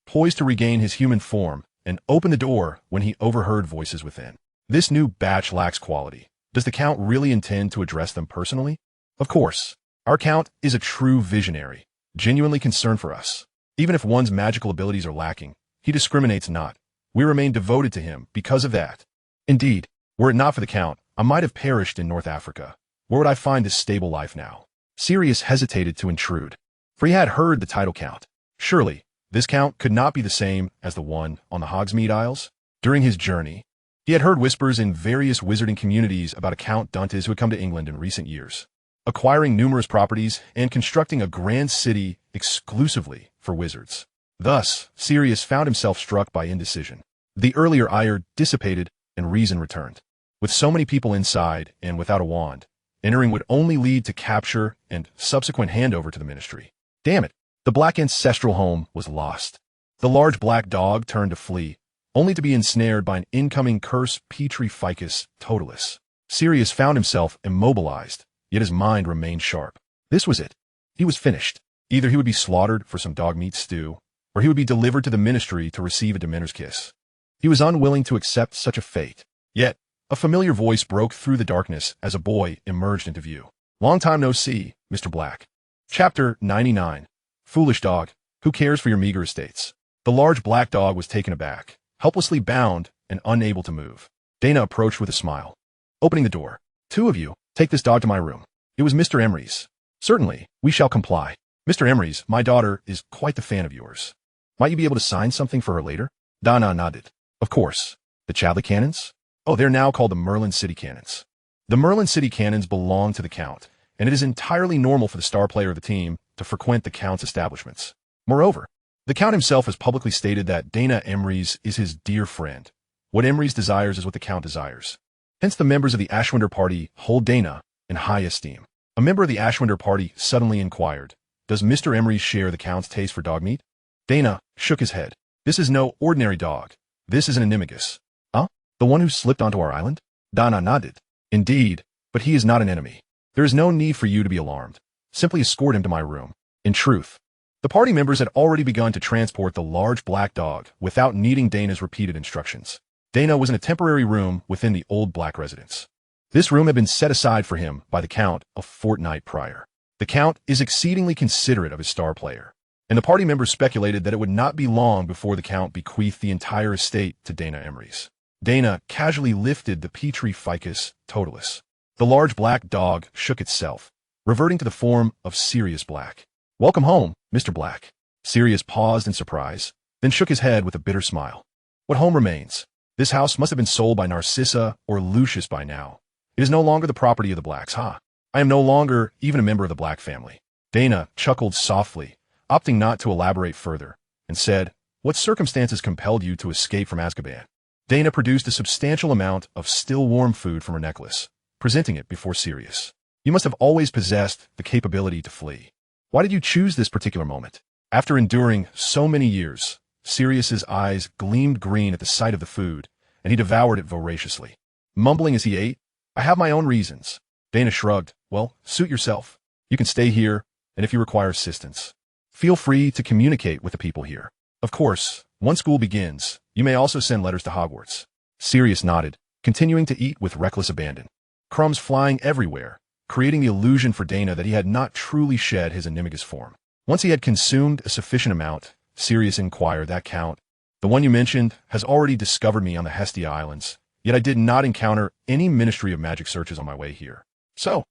poised to regain his human form, and opened the door when he overheard voices within. This new batch lacks quality. Does the Count really intend to address them personally? Of course. Our Count is a true visionary, genuinely concerned for us. Even if one's magical abilities are lacking, he discriminates not. We remain devoted to him because of that. Indeed, were it not for the Count, I might have perished in North Africa. Where would I find this stable life now? Sirius hesitated to intrude, for he had heard the title Count. Surely, this Count could not be the same as the one on the Hogsmeade Isles. During his journey, he had heard whispers in various wizarding communities about a Count Dantes who had come to England in recent years, acquiring numerous properties and constructing a grand city exclusively for wizards. Thus, Sirius found himself struck by indecision. The earlier ire dissipated and reason returned. With so many people inside and without a wand, entering would only lead to capture and subsequent handover to the ministry. Damn it, the Black ancestral home was lost. The large black dog turned to flee, only to be ensnared by an incoming curse Petri Ficus Totalis. Sirius found himself immobilized, yet his mind remained sharp. This was it. He was finished. Either he would be slaughtered for some dog meat stew, or he would be delivered to the ministry to receive a Dementor's kiss. He was unwilling to accept such a fate. Yet, a familiar voice broke through the darkness as a boy emerged into view. Long time no see, Mr. Black. Chapter 99. Foolish dog, who cares for your meager estates? The large black dog was taken aback, helplessly bound and unable to move. Daina approached with a smile, opening the door. Two of you, take this dog to my room. It was Mr. Emery's. Certainly, we shall comply. Mr. Emery's, my daughter is quite the fan of yours. Might you be able to sign something for her later? Daina nodded. Of course. The Chadley Cannons? Oh, they're now called the Merlin City Cannons. The Merlin City Cannons belong to the Count, and it is entirely normal for the star player of the team to frequent the Count's establishments. Moreover, the Count himself has publicly stated that Daina Avery's is his dear friend. What Emery's desires is what the Count desires. Hence the members of the Ashwinder party hold Daina in high esteem. A member of the Ashwinder party suddenly inquired, does Mr. Emery share the Count's taste for dog meat? Daina shook his head. This is no ordinary dog. This is an animagus. Huh? The one who slipped onto our island? Daina nodded. Indeed, but he is not an enemy. There is no need for you to be alarmed. Simply escort him to my room. In truth, the party members had already begun to transport the large black dog without needing Daina's repeated instructions. Daina was in a temporary room within the old Black residence. This room had been set aside for him by the Count a fortnight prior. The Count is exceedingly considerate of his star player, and the party members speculated that it would not be long before the Count bequeathed the entire estate to Daina Avery's. Daina casually lifted the Petri Ficus Totalis. The large black dog shook itself, reverting to the form of Sirius Black. Welcome home, Mr. Black. Sirius paused in surprise, then shook his head with a bitter smile. What home remains? This house must have been sold by Narcissa or Lucius by now. It is no longer the property of the Blacks, huh? I am no longer even a member of the Black family. Daina chuckled softly, opting not to elaborate further, and said, what circumstances compelled you to escape from Azkaban? Daina produced a substantial amount of still warm food from her necklace, presenting it before Sirius. You must have always possessed the capability to flee. Why did you choose this particular moment? After enduring so many years, Sirius's eyes gleamed green at the sight of the food, and he devoured it voraciously. Mumbling as he ate, I have my own reasons. Daina shrugged. Well, suit yourself. You can stay here, and if you require assistance, feel free to communicate with the people here. Of course, once school begins, you may also send letters to Hogwarts. Sirius nodded, continuing to eat with reckless abandon. Crumbs flying everywhere, creating the illusion for Daina that he had not truly shed his animagus form. Once he had consumed a sufficient amount, Sirius inquired, that Count, the one you mentioned, has already discovered me on the Hestia Islands, yet I did not encounter any Ministry of Magic searches on my way here. So,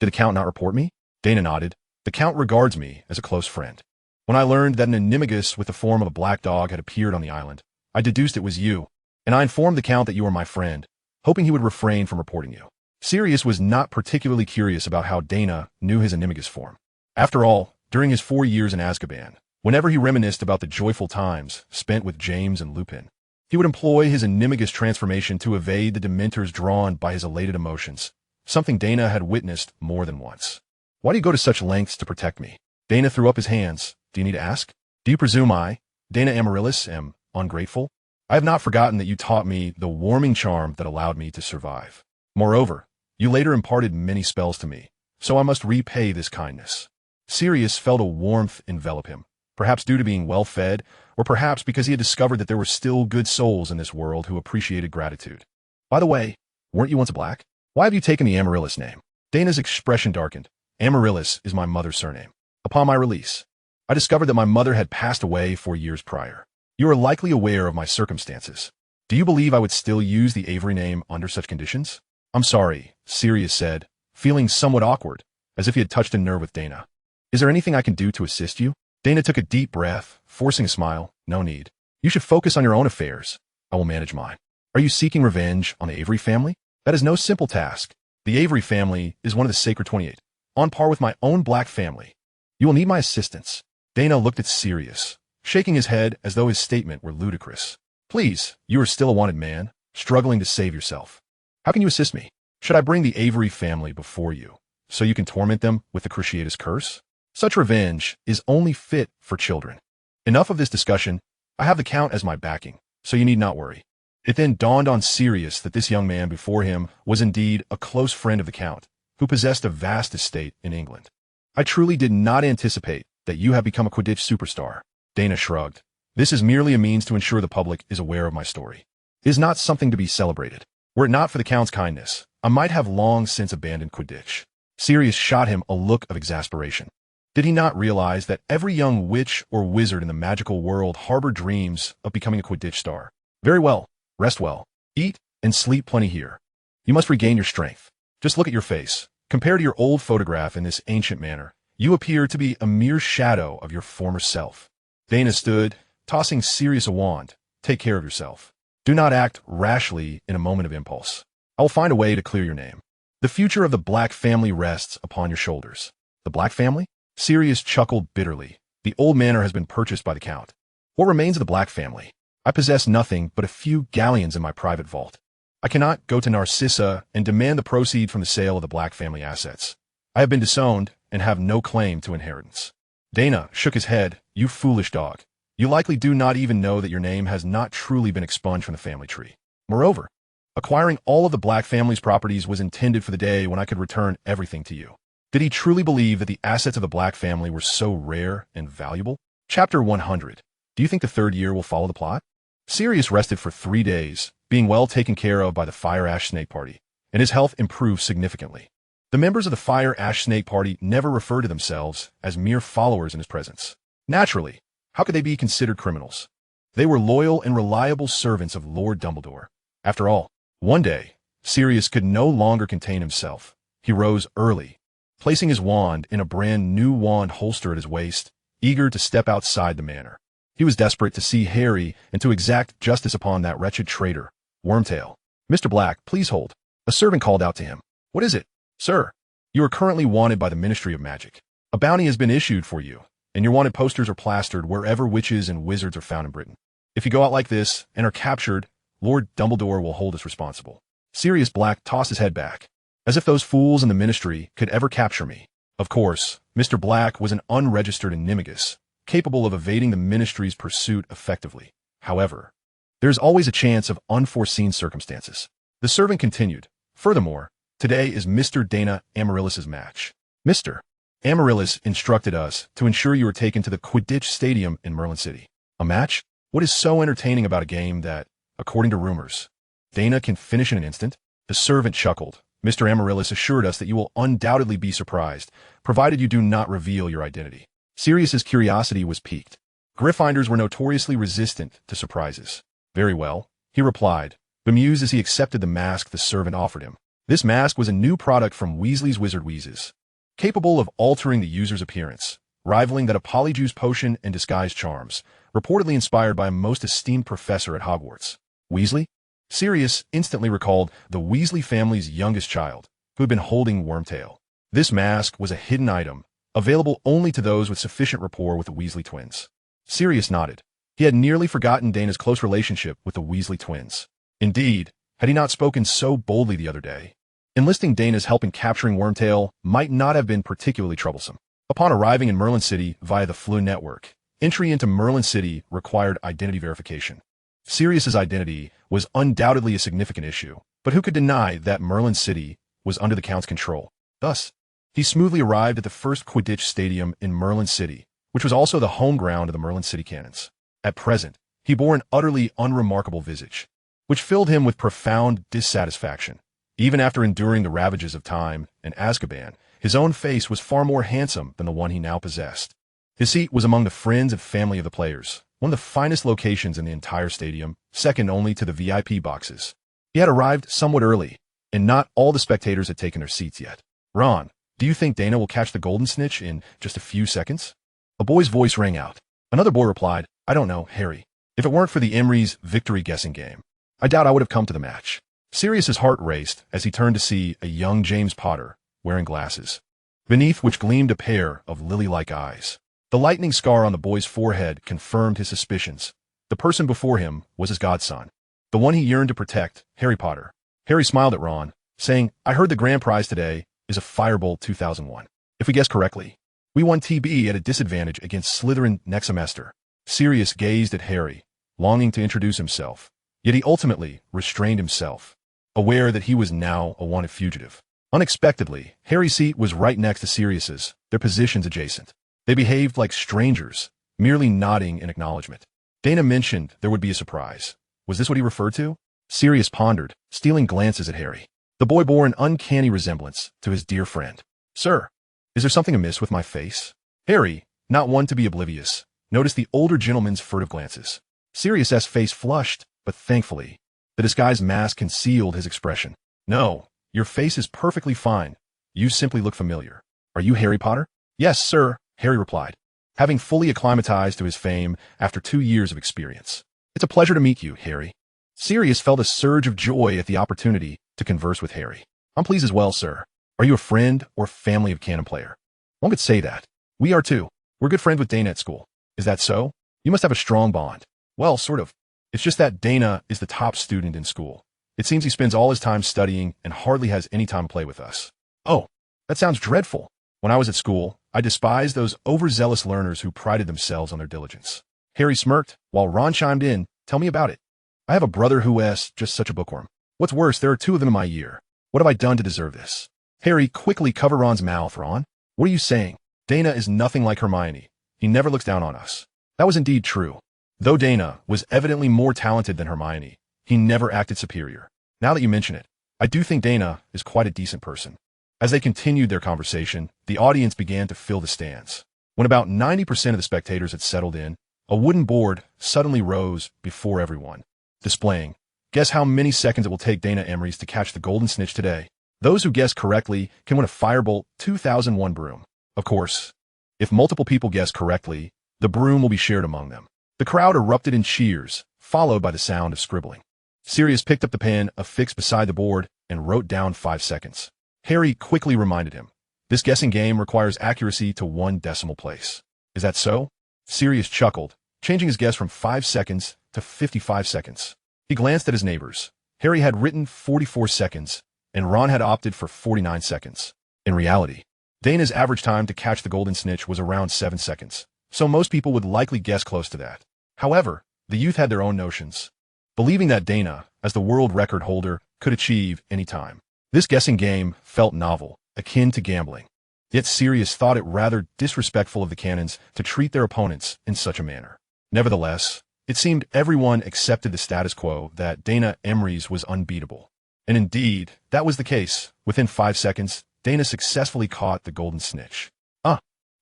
did the Count not report me? Daina nodded. The Count regards me as a close friend. When I learned that an animagus with the form of a black dog had appeared on the island, I deduced it was you, and I informed the Count that you were my friend, hoping he would refrain from reporting you. Sirius was not particularly curious about how Daina knew his animagus form. After all, during his 4 years in Azkaban, whenever he reminisced about the joyful times spent with James and Lupin, He would employ his animagus transformation to evade the Dementors drawn by his elated emotions, something Daina had witnessed more than once. Why do you go to such lengths to protect me? Daina threw up his hands. Do you need to ask? Do you presume I, Daina Amaryllis, am ungrateful? I have not forgotten that you taught me the warming charm that allowed me to survive. Moreover, you later imparted many spells to me, so I must repay this kindness. Sirius felt a warmth envelop him, perhaps due to being well-fed, or perhaps because he had discovered that there were still good souls in this world who appreciated gratitude. By the way, weren't you once a Black? Why have you taken the Amaryllis name? Daina's expression darkened. Amaryllis is my mother's surname. Upon my release, I discovered that my mother had passed away 4 years prior. You are likely aware of my circumstances. Do you believe I would still use the Avery name under such conditions? I'm sorry, Sirius said, feeling somewhat awkward, as if he had touched a nerve with Daina. Is there anything I can do to assist you? Daina took a deep breath, forcing a smile. No need. You should focus on your own affairs. I will manage mine. Are you seeking revenge on the Avery family? That is no simple task. The Avery family is one of the Sacred 28, on par with my own Black family. You will need my assistance. Daina looked at Sirius, shaking his head as though his statement were ludicrous. Please, you are still a wanted man, struggling to save yourself. How can you assist me? Should I bring the Avery family before you, so you can torment them with the Cruciatus curse? Such revenge is only fit for children. Enough of this discussion. I have the Count as my backing, so you need not worry. It then dawned on Sirius that this young man before him was indeed a close friend of the Count, who possessed a vast estate in England. I truly did not anticipate that you have become a Quidditch superstar. Daina shrugged. This is merely a means to ensure the public is aware of my story. It is not something to be celebrated. Were it not for the Count's kindness, I might have long since abandoned Quidditch. Sirius shot him a look of exasperation. Did he not realize that every young witch or wizard in the magical world harbored dreams of becoming a Quidditch star? Very well. Rest well. Eat and sleep plenty here. You must regain your strength. Just look at your face. Compared to your old photograph in this ancient manner, you appear to be a mere shadow of your former self. Daina stood, tossing Sirius a wand. Take care of yourself. Do not act rashly in a moment of impulse. I will find a way to clear your name. The future of the Black family rests upon your shoulders. The Black family? Sirius chuckled bitterly. The old manor has been purchased by the Count. What remains of the Black family? I possess nothing but a few galleons in my private vault. I cannot go to Narcissa and demand the proceed from the sale of the Black family assets. I have been disowned and have no claim to inheritance. Daina shook his head. You foolish dog. You likely do not even know that your name has not truly been expunged from the family tree. Moreover, acquiring all of the Black family's properties was intended for the day when I could return everything to you. Did he truly believe that the assets of the Black family were so rare and valuable? Chapter 100. Do you think the third year will follow the plot? Sirius rested for 3 days, being well taken care of by the Fire Ash Snake Party, and his health improved significantly. The members of the Fire Ash Snake Party never referred to themselves as mere followers in his presence. Naturally, how could they be considered criminals? They were loyal and reliable servants of Lord Dumbledore. After all, one day, Sirius could no longer contain himself. He rose early, placing his wand in a brand new wand holster at his waist, eager to step outside the manor. He was desperate to see Harry and to exact justice upon that wretched traitor, Wormtail. Mr. Black, please hold. A servant called out to him. What is it? Sir, you are currently wanted by the Ministry of Magic. A bounty has been issued for you, and your wanted posters are plastered wherever witches and wizards are found in Britain. If you go out like this and are captured, Lord Dumbledore will hold us responsible. Sirius Black tossed his head back, as if those fools in the Ministry could ever capture me. Of course, Mr. Black was an unregistered animagus, capable of evading the Ministry's pursuit effectively. However, there's always a chance of unforeseen circumstances. The servant continued. Furthermore, today is Mr. Daina Amaryllis's match. Mr. Amaryllis instructed us to ensure you were taken to the Quidditch Stadium in Merlin City. A match? What is so entertaining about a game that, according to rumors, Daina can finish in an instant? The servant chuckled. Mr. Amaryllis assured us that you will undoubtedly be surprised, provided you do not reveal your identity. Sirius's curiosity was piqued. Gryffindors were notoriously resistant to surprises. Very well, he replied, bemused as he accepted the mask the servant offered him. This mask was a new product from Weasley's Wizard Wheezes, capable of altering the user's appearance, rivaling that of Polyjuice Potion and Disguise Charms, reportedly inspired by a most esteemed professor at Hogwarts. Weasley? Sirius instantly recalled the Weasley family's youngest child, who had been holding Wormtail. This mask was a hidden item, available only to those with sufficient rapport with the Weasley twins. Sirius nodded. He had nearly forgotten Dana's close relationship with the Weasley twins. Indeed, had he not spoken so boldly the other day, enlisting Dana's help in capturing Wormtail might not have been particularly troublesome. Upon arriving in Merlin City via the Flu network, entry into Merlin City required identity verification. Sirius's identity was undoubtedly a significant issue, but who could deny that Merlin City was under the Count's control? Thus, he smoothly arrived at the first Quidditch stadium in Merlin City, which was also the home ground of the Merlin City Cannons. At present, he bore an utterly unremarkable visage, which filled him with profound dissatisfaction. Even after enduring the ravages of time and Azkaban, his own face was far more handsome than the one he now possessed. His seat was among the friends and family of the players, one of the finest locations in the entire stadium, second only to the VIP boxes. He had arrived somewhat early, and not all the spectators had taken their seats yet. Ron, do you think Dana will catch the golden snitch in just a few seconds? A boy's voice rang out. Another boy replied, I don't know, Harry. If it weren't for the Emery's victory guessing game, I doubt I would have come to the match. Sirius's heart raced as he turned to see a young James Potter wearing glasses, beneath which gleamed a pair of lily-like eyes. The lightning scar on the boy's forehead confirmed his suspicions. The person before him was his godson, the one he yearned to protect, Harry Potter. Harry smiled at Ron, saying, I heard the grand prize today is a Firebolt 2001. If we guess correctly, we won TB at a disadvantage against Slytherin next semester. Sirius gazed at Harry, longing to introduce himself, yet he ultimately restrained himself, aware that he was now a wanted fugitive. Unexpectedly, Harry's seat was right next to Sirius's, their positions adjacent. They behaved like strangers, merely nodding in acknowledgement. Dana mentioned there would be a surprise. Was this what he referred to? Sirius pondered, stealing glances at Harry. The boy bore an uncanny resemblance to his dear friend. Sir, is there something amiss with my face? Harry, not one to be oblivious, noticed the older gentleman's furtive glances. Sirius's face flushed, but thankfully, the disguised mask concealed his expression. No, your face is perfectly fine. You simply look familiar. Are you Harry Potter? Yes, sir, Harry replied, having fully acclimatized to his fame after 2 years of experience. It's a pleasure to meet you, Harry. Sirius felt a surge of joy at the opportunity to converse with Harry. I'm pleased as well, sir. Are you a friend or family of Canon Player? One could say that. We are too. We're good friends with Dana at school. Is that so? You must have a strong bond. Well, sort of. It's just that Dana is the top student in school. It seems he spends all his time studying and hardly has any time to play with us. Oh, that sounds dreadful. When I was at school, I despised those overzealous learners who prided themselves on their diligence. Harry smirked, while Ron chimed in, tell me about it. I have a brother who is just such a bookworm. What's worse, there are 2 of them in my year. What have I done to deserve this? Harry quickly covered Ron's mouth. Ron, what are you saying? Dana is nothing like Hermione. He never looks down on us. That was indeed true. Though Dana was evidently more talented than Hermione, he never acted superior. Now that you mention it, I do think Dana is quite a decent person. As they continued their conversation, the audience began to fill the stands. When about 90% of the spectators had settled in, a wooden board suddenly rose before everyone, displaying, guess how many seconds it will take Daina Avery's to catch the golden snitch today. Those who guess correctly can win a Firebolt 2001 broom. Of course, if multiple people guess correctly, the broom will be shared among them. The crowd erupted in cheers, followed by the sound of scribbling. Sirius picked up the pen affixed beside the board and wrote down 5 seconds. Harry quickly reminded him, this guessing game requires accuracy to 1 decimal place. Is that so? Sirius chuckled, changing his guess from 5 seconds to 55 seconds. He glanced at his neighbors. Harry had written 44 seconds, and Ron had opted for 49 seconds. In reality, Dana's average time to catch the golden snitch was around 7 seconds, so most people would likely guess close to that. However, the youth had their own notions, believing that Dana, as the world record holder, could achieve any time. This guessing game felt novel, akin to gambling. Yet Sirius thought it rather disrespectful of the Cannons to treat their opponents in such a manner. Nevertheless, it seemed everyone accepted the status quo that Daina Avery's was unbeatable. And indeed, that was the case. Within 5 seconds, Dana successfully caught the golden snitch.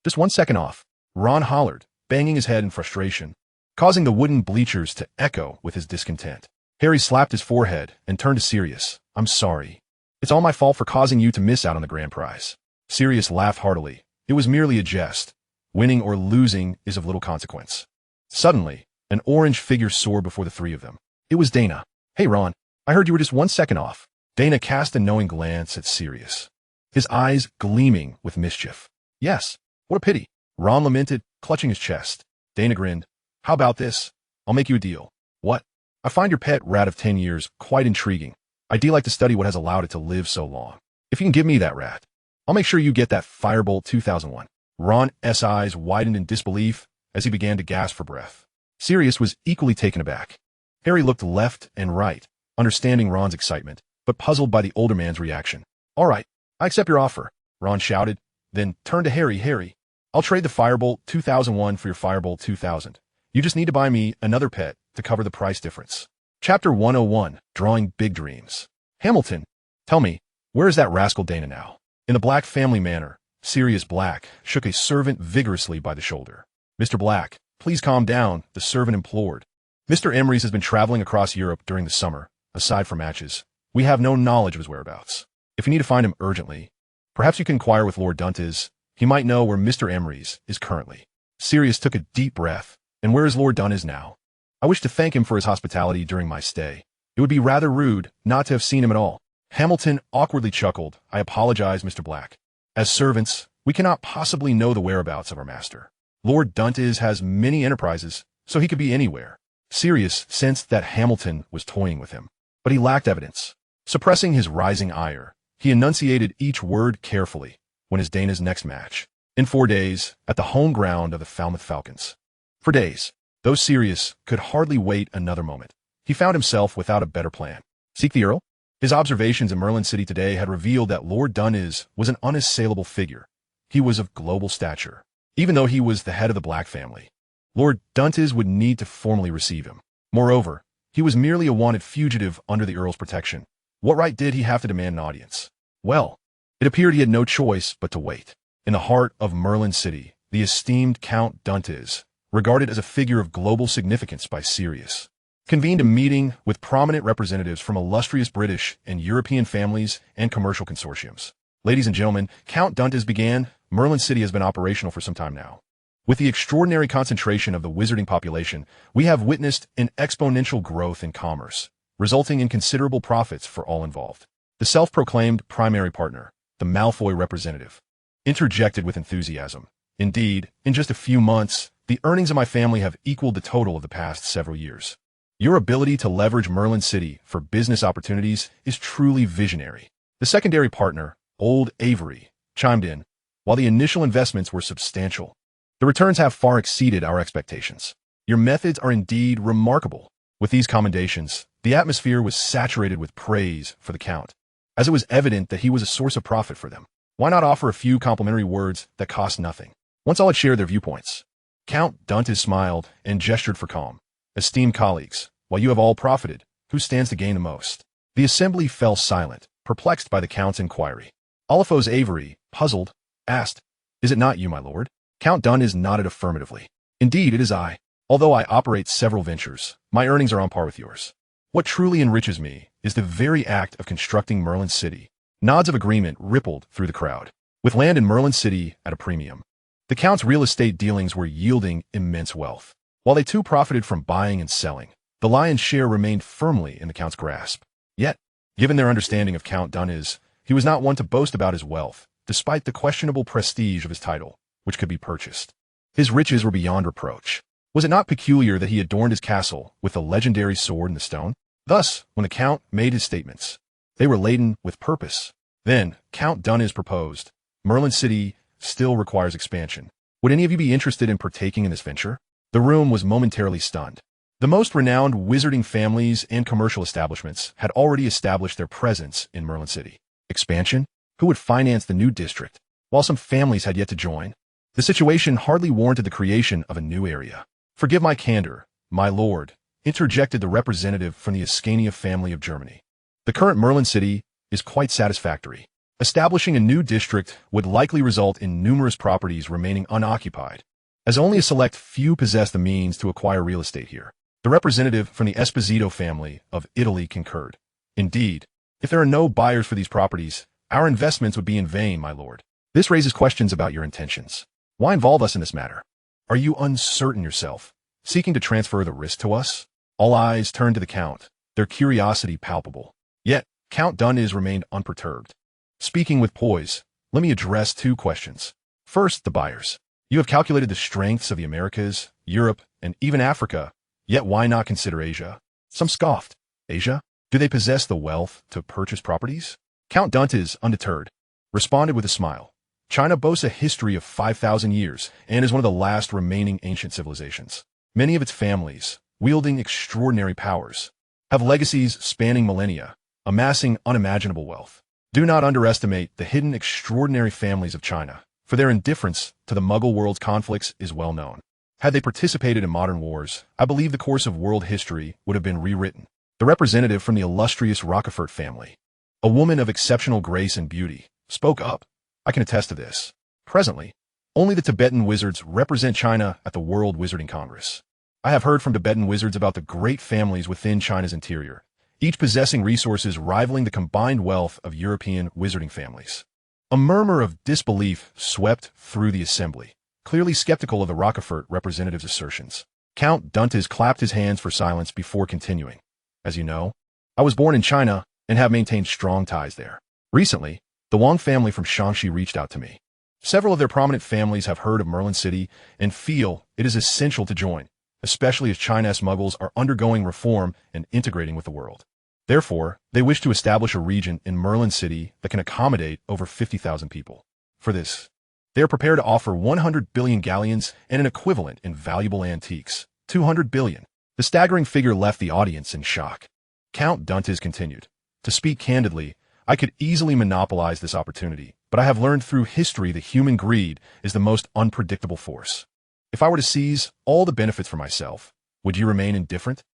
Just 1 second off, Ron hollered, banging his head in frustration, causing the wooden bleachers to echo with his discontent. Harry slapped his forehead and turned to Sirius. I'm sorry. It's all my fault for causing you to miss out on the grand prize. Sirius laughed heartily. It was merely a jest. Winning or losing is of little consequence. Suddenly, an orange figure soared before the 3 of them. It was Dana. Hey, Ron, I heard you were just 1 second off. Dana cast a knowing glance at Sirius, his eyes gleaming with mischief. Yes, what a pity. Ron lamented, clutching his chest. Dana grinned. How about this? I'll make you a deal. What? I find your pet rat of 10 years quite intriguing. I do like to study what has allowed it to live so long. If you can give me that rat, I'll make sure you get that Firebolt 2001. Ron's eyes widened in disbelief as he began to gasp for breath. Sirius was equally taken aback. Harry looked left and right, understanding Ron's excitement, but puzzled by the older man's reaction. All right, I accept your offer, Ron shouted, then turned to Harry. Harry, I'll trade the Firebolt 2001 for your Firebolt 2000. You just need to buy me another pet to cover the price difference. Chapter 101, Drawing Big Dreams. Hamilton, tell me, where is that rascal Daina now? In the Black family manner, Sirius Black shook a servant vigorously by the shoulder. Mr. Black, please calm down, the servant implored. Mr. Emery's has been traveling across Europe during the summer. Aside from matches, we have no knowledge of his whereabouts. If you need to find him urgently, perhaps you can inquire with Lord Duntes. He might know where Mr. Emery's is currently. Sirius took a deep breath. And where is Lord Duntes now? I wish to thank him for his hospitality during my stay. It would be rather rude not to have seen him at all. Hamilton awkwardly chuckled. I apologize, Mr. Black. As servants, we cannot possibly know the whereabouts of our master. Lord Duntes has many enterprises, so he could be anywhere. Sirius sensed that Hamilton was toying with him, but he lacked evidence. Suppressing his rising ire, he enunciated each word carefully. When is Daina's next match? In 4 days, at the home ground of the Falmouth Falcons. For days, though Sirius could hardly wait another moment, he found himself without a better plan. Seek the Earl? His observations in Merlin City today had revealed that Lord Duntes was an unassailable figure. He was of global stature. Even though he was the head of the Black family, Lord Duntes would need to formally receive him. Moreover, he was merely a wanted fugitive under the Earl's protection. What right did he have to demand an audience? Well, it appeared he had no choice but to wait. In the heart of Merlin City, the esteemed Count Duntes, regarded as a figure of global significance by Sirius, convened a meeting with prominent representatives from illustrious British and European families and commercial consortiums. Ladies and gentlemen, Count Duntes began. Merlin City has been operational for some time now. With the extraordinary concentration of the wizarding population, we have witnessed an exponential growth in commerce, resulting in considerable profits for all involved. The self-proclaimed primary partner, the Malfoy representative, interjected with enthusiasm. Indeed, in just a few months, the earnings of my family have equaled the total of the past several years. Your ability to leverage Merlin City for business opportunities is truly visionary. The secondary partner, Old Avery, chimed in. While the initial investments were substantial, the returns have far exceeded our expectations. Your methods are indeed remarkable. With these commendations, the atmosphere was saturated with praise for the Count, as it was evident that he was a source of profit for them. Why not offer a few complimentary words that cost nothing? Once all had shared their viewpoints, Count Duntes smiled and gestured for calm. Esteemed colleagues, while you have all profited, who stands to gain the most? The assembly fell silent, perplexed by the Count's inquiry. Oliphos Avery, puzzled, asked, Is it not you, my lord? Count Duntes nodded affirmatively. Indeed, it is I. Although I operate several ventures, my earnings are on par with yours. What truly enriches me is the very act of constructing Merlin City. Nods of agreement rippled through the crowd. With land in Merlin City at a premium, the Count's real estate dealings were yielding immense wealth. While they too profited from buying and selling, the lion's share remained firmly in the Count's grasp. Yet, given their understanding of Count Duntes, he was not one to boast about his wealth, despite the questionable prestige of his title, which could be purchased. His riches were beyond reproach. Was it not peculiar that he adorned his castle with the legendary sword in the stone? Thus, when the Count made his statements, they were laden with purpose. Then, Count Duntes proposed, Merlin City still requires expansion. Would any of you be interested in partaking in this venture? The room was momentarily stunned. The most renowned wizarding families and commercial establishments had already established their presence in Merlin City. Expansion? Who would finance the new district? While some families had yet to join, the situation hardly warranted the creation of a new area. Forgive my candor, my lord, interjected the representative from the Ascania family of Germany. The current Merlin City is quite satisfactory. Establishing a new district would likely result in numerous properties remaining unoccupied, as only a select few possess the means to acquire real estate here. The representative from the Esposito family of Italy concurred. Indeed, if there are no buyers for these properties, our investments would be in vain, my lord. This raises questions about your intentions. Why involve us in this matter? Are you uncertain yourself, seeking to transfer the risk to us? All eyes turned to the Count, their curiosity palpable. Yet, Count Duntes remained unperturbed. Speaking with poise, let me address 2 questions. First, the buyers. You have calculated the strengths of the Americas, Europe, and even Africa, Yet why not consider Asia? Some scoffed. Asia? Do they possess the wealth to purchase properties? Count Dantes, undeterred, responded with a smile. China boasts a history of 5,000 years and is one of the last remaining ancient civilizations. Many of its families, wielding extraordinary powers, have legacies spanning millennia, amassing unimaginable wealth. Do not underestimate the hidden extraordinary families of China, for their indifference to the Muggle world's conflicts is well known. Had they participated in modern wars, I believe the course of world history would have been rewritten. The representative from the illustrious Rochefort family, a woman of exceptional grace and beauty, spoke up. I can attest to this. Presently, only the Tibetan wizards represent China at the World Wizarding Congress. I have heard from Tibetan wizards about the great families within China's interior, each possessing resources rivaling the combined wealth of European wizarding families. A murmur of disbelief swept through the assembly, clearly skeptical of the Rochefort representative's assertions. Count Dantes clapped his hands for silence before continuing. As you know, I was born in China and have maintained strong ties there. Recently, the Wang family from Shaanxi reached out to me. Several of their prominent families have heard of Merlin City and feel it is essential to join, especially as China's Muggles are undergoing reform and integrating with the world. Therefore, they wish to establish a region in Merlin City that can accommodate over 50,000 people. For this, they are prepared to offer 100 billion galleons and an equivalent in valuable antiques, 200 billion. The staggering figure left the audience in shock. Count Dantes continued. To speak candidly, I could easily monopolize this opportunity, but I have learned through history that human greed is the most unpredictable force. If I were to seize all the benefits for myself, would you remain indifferent?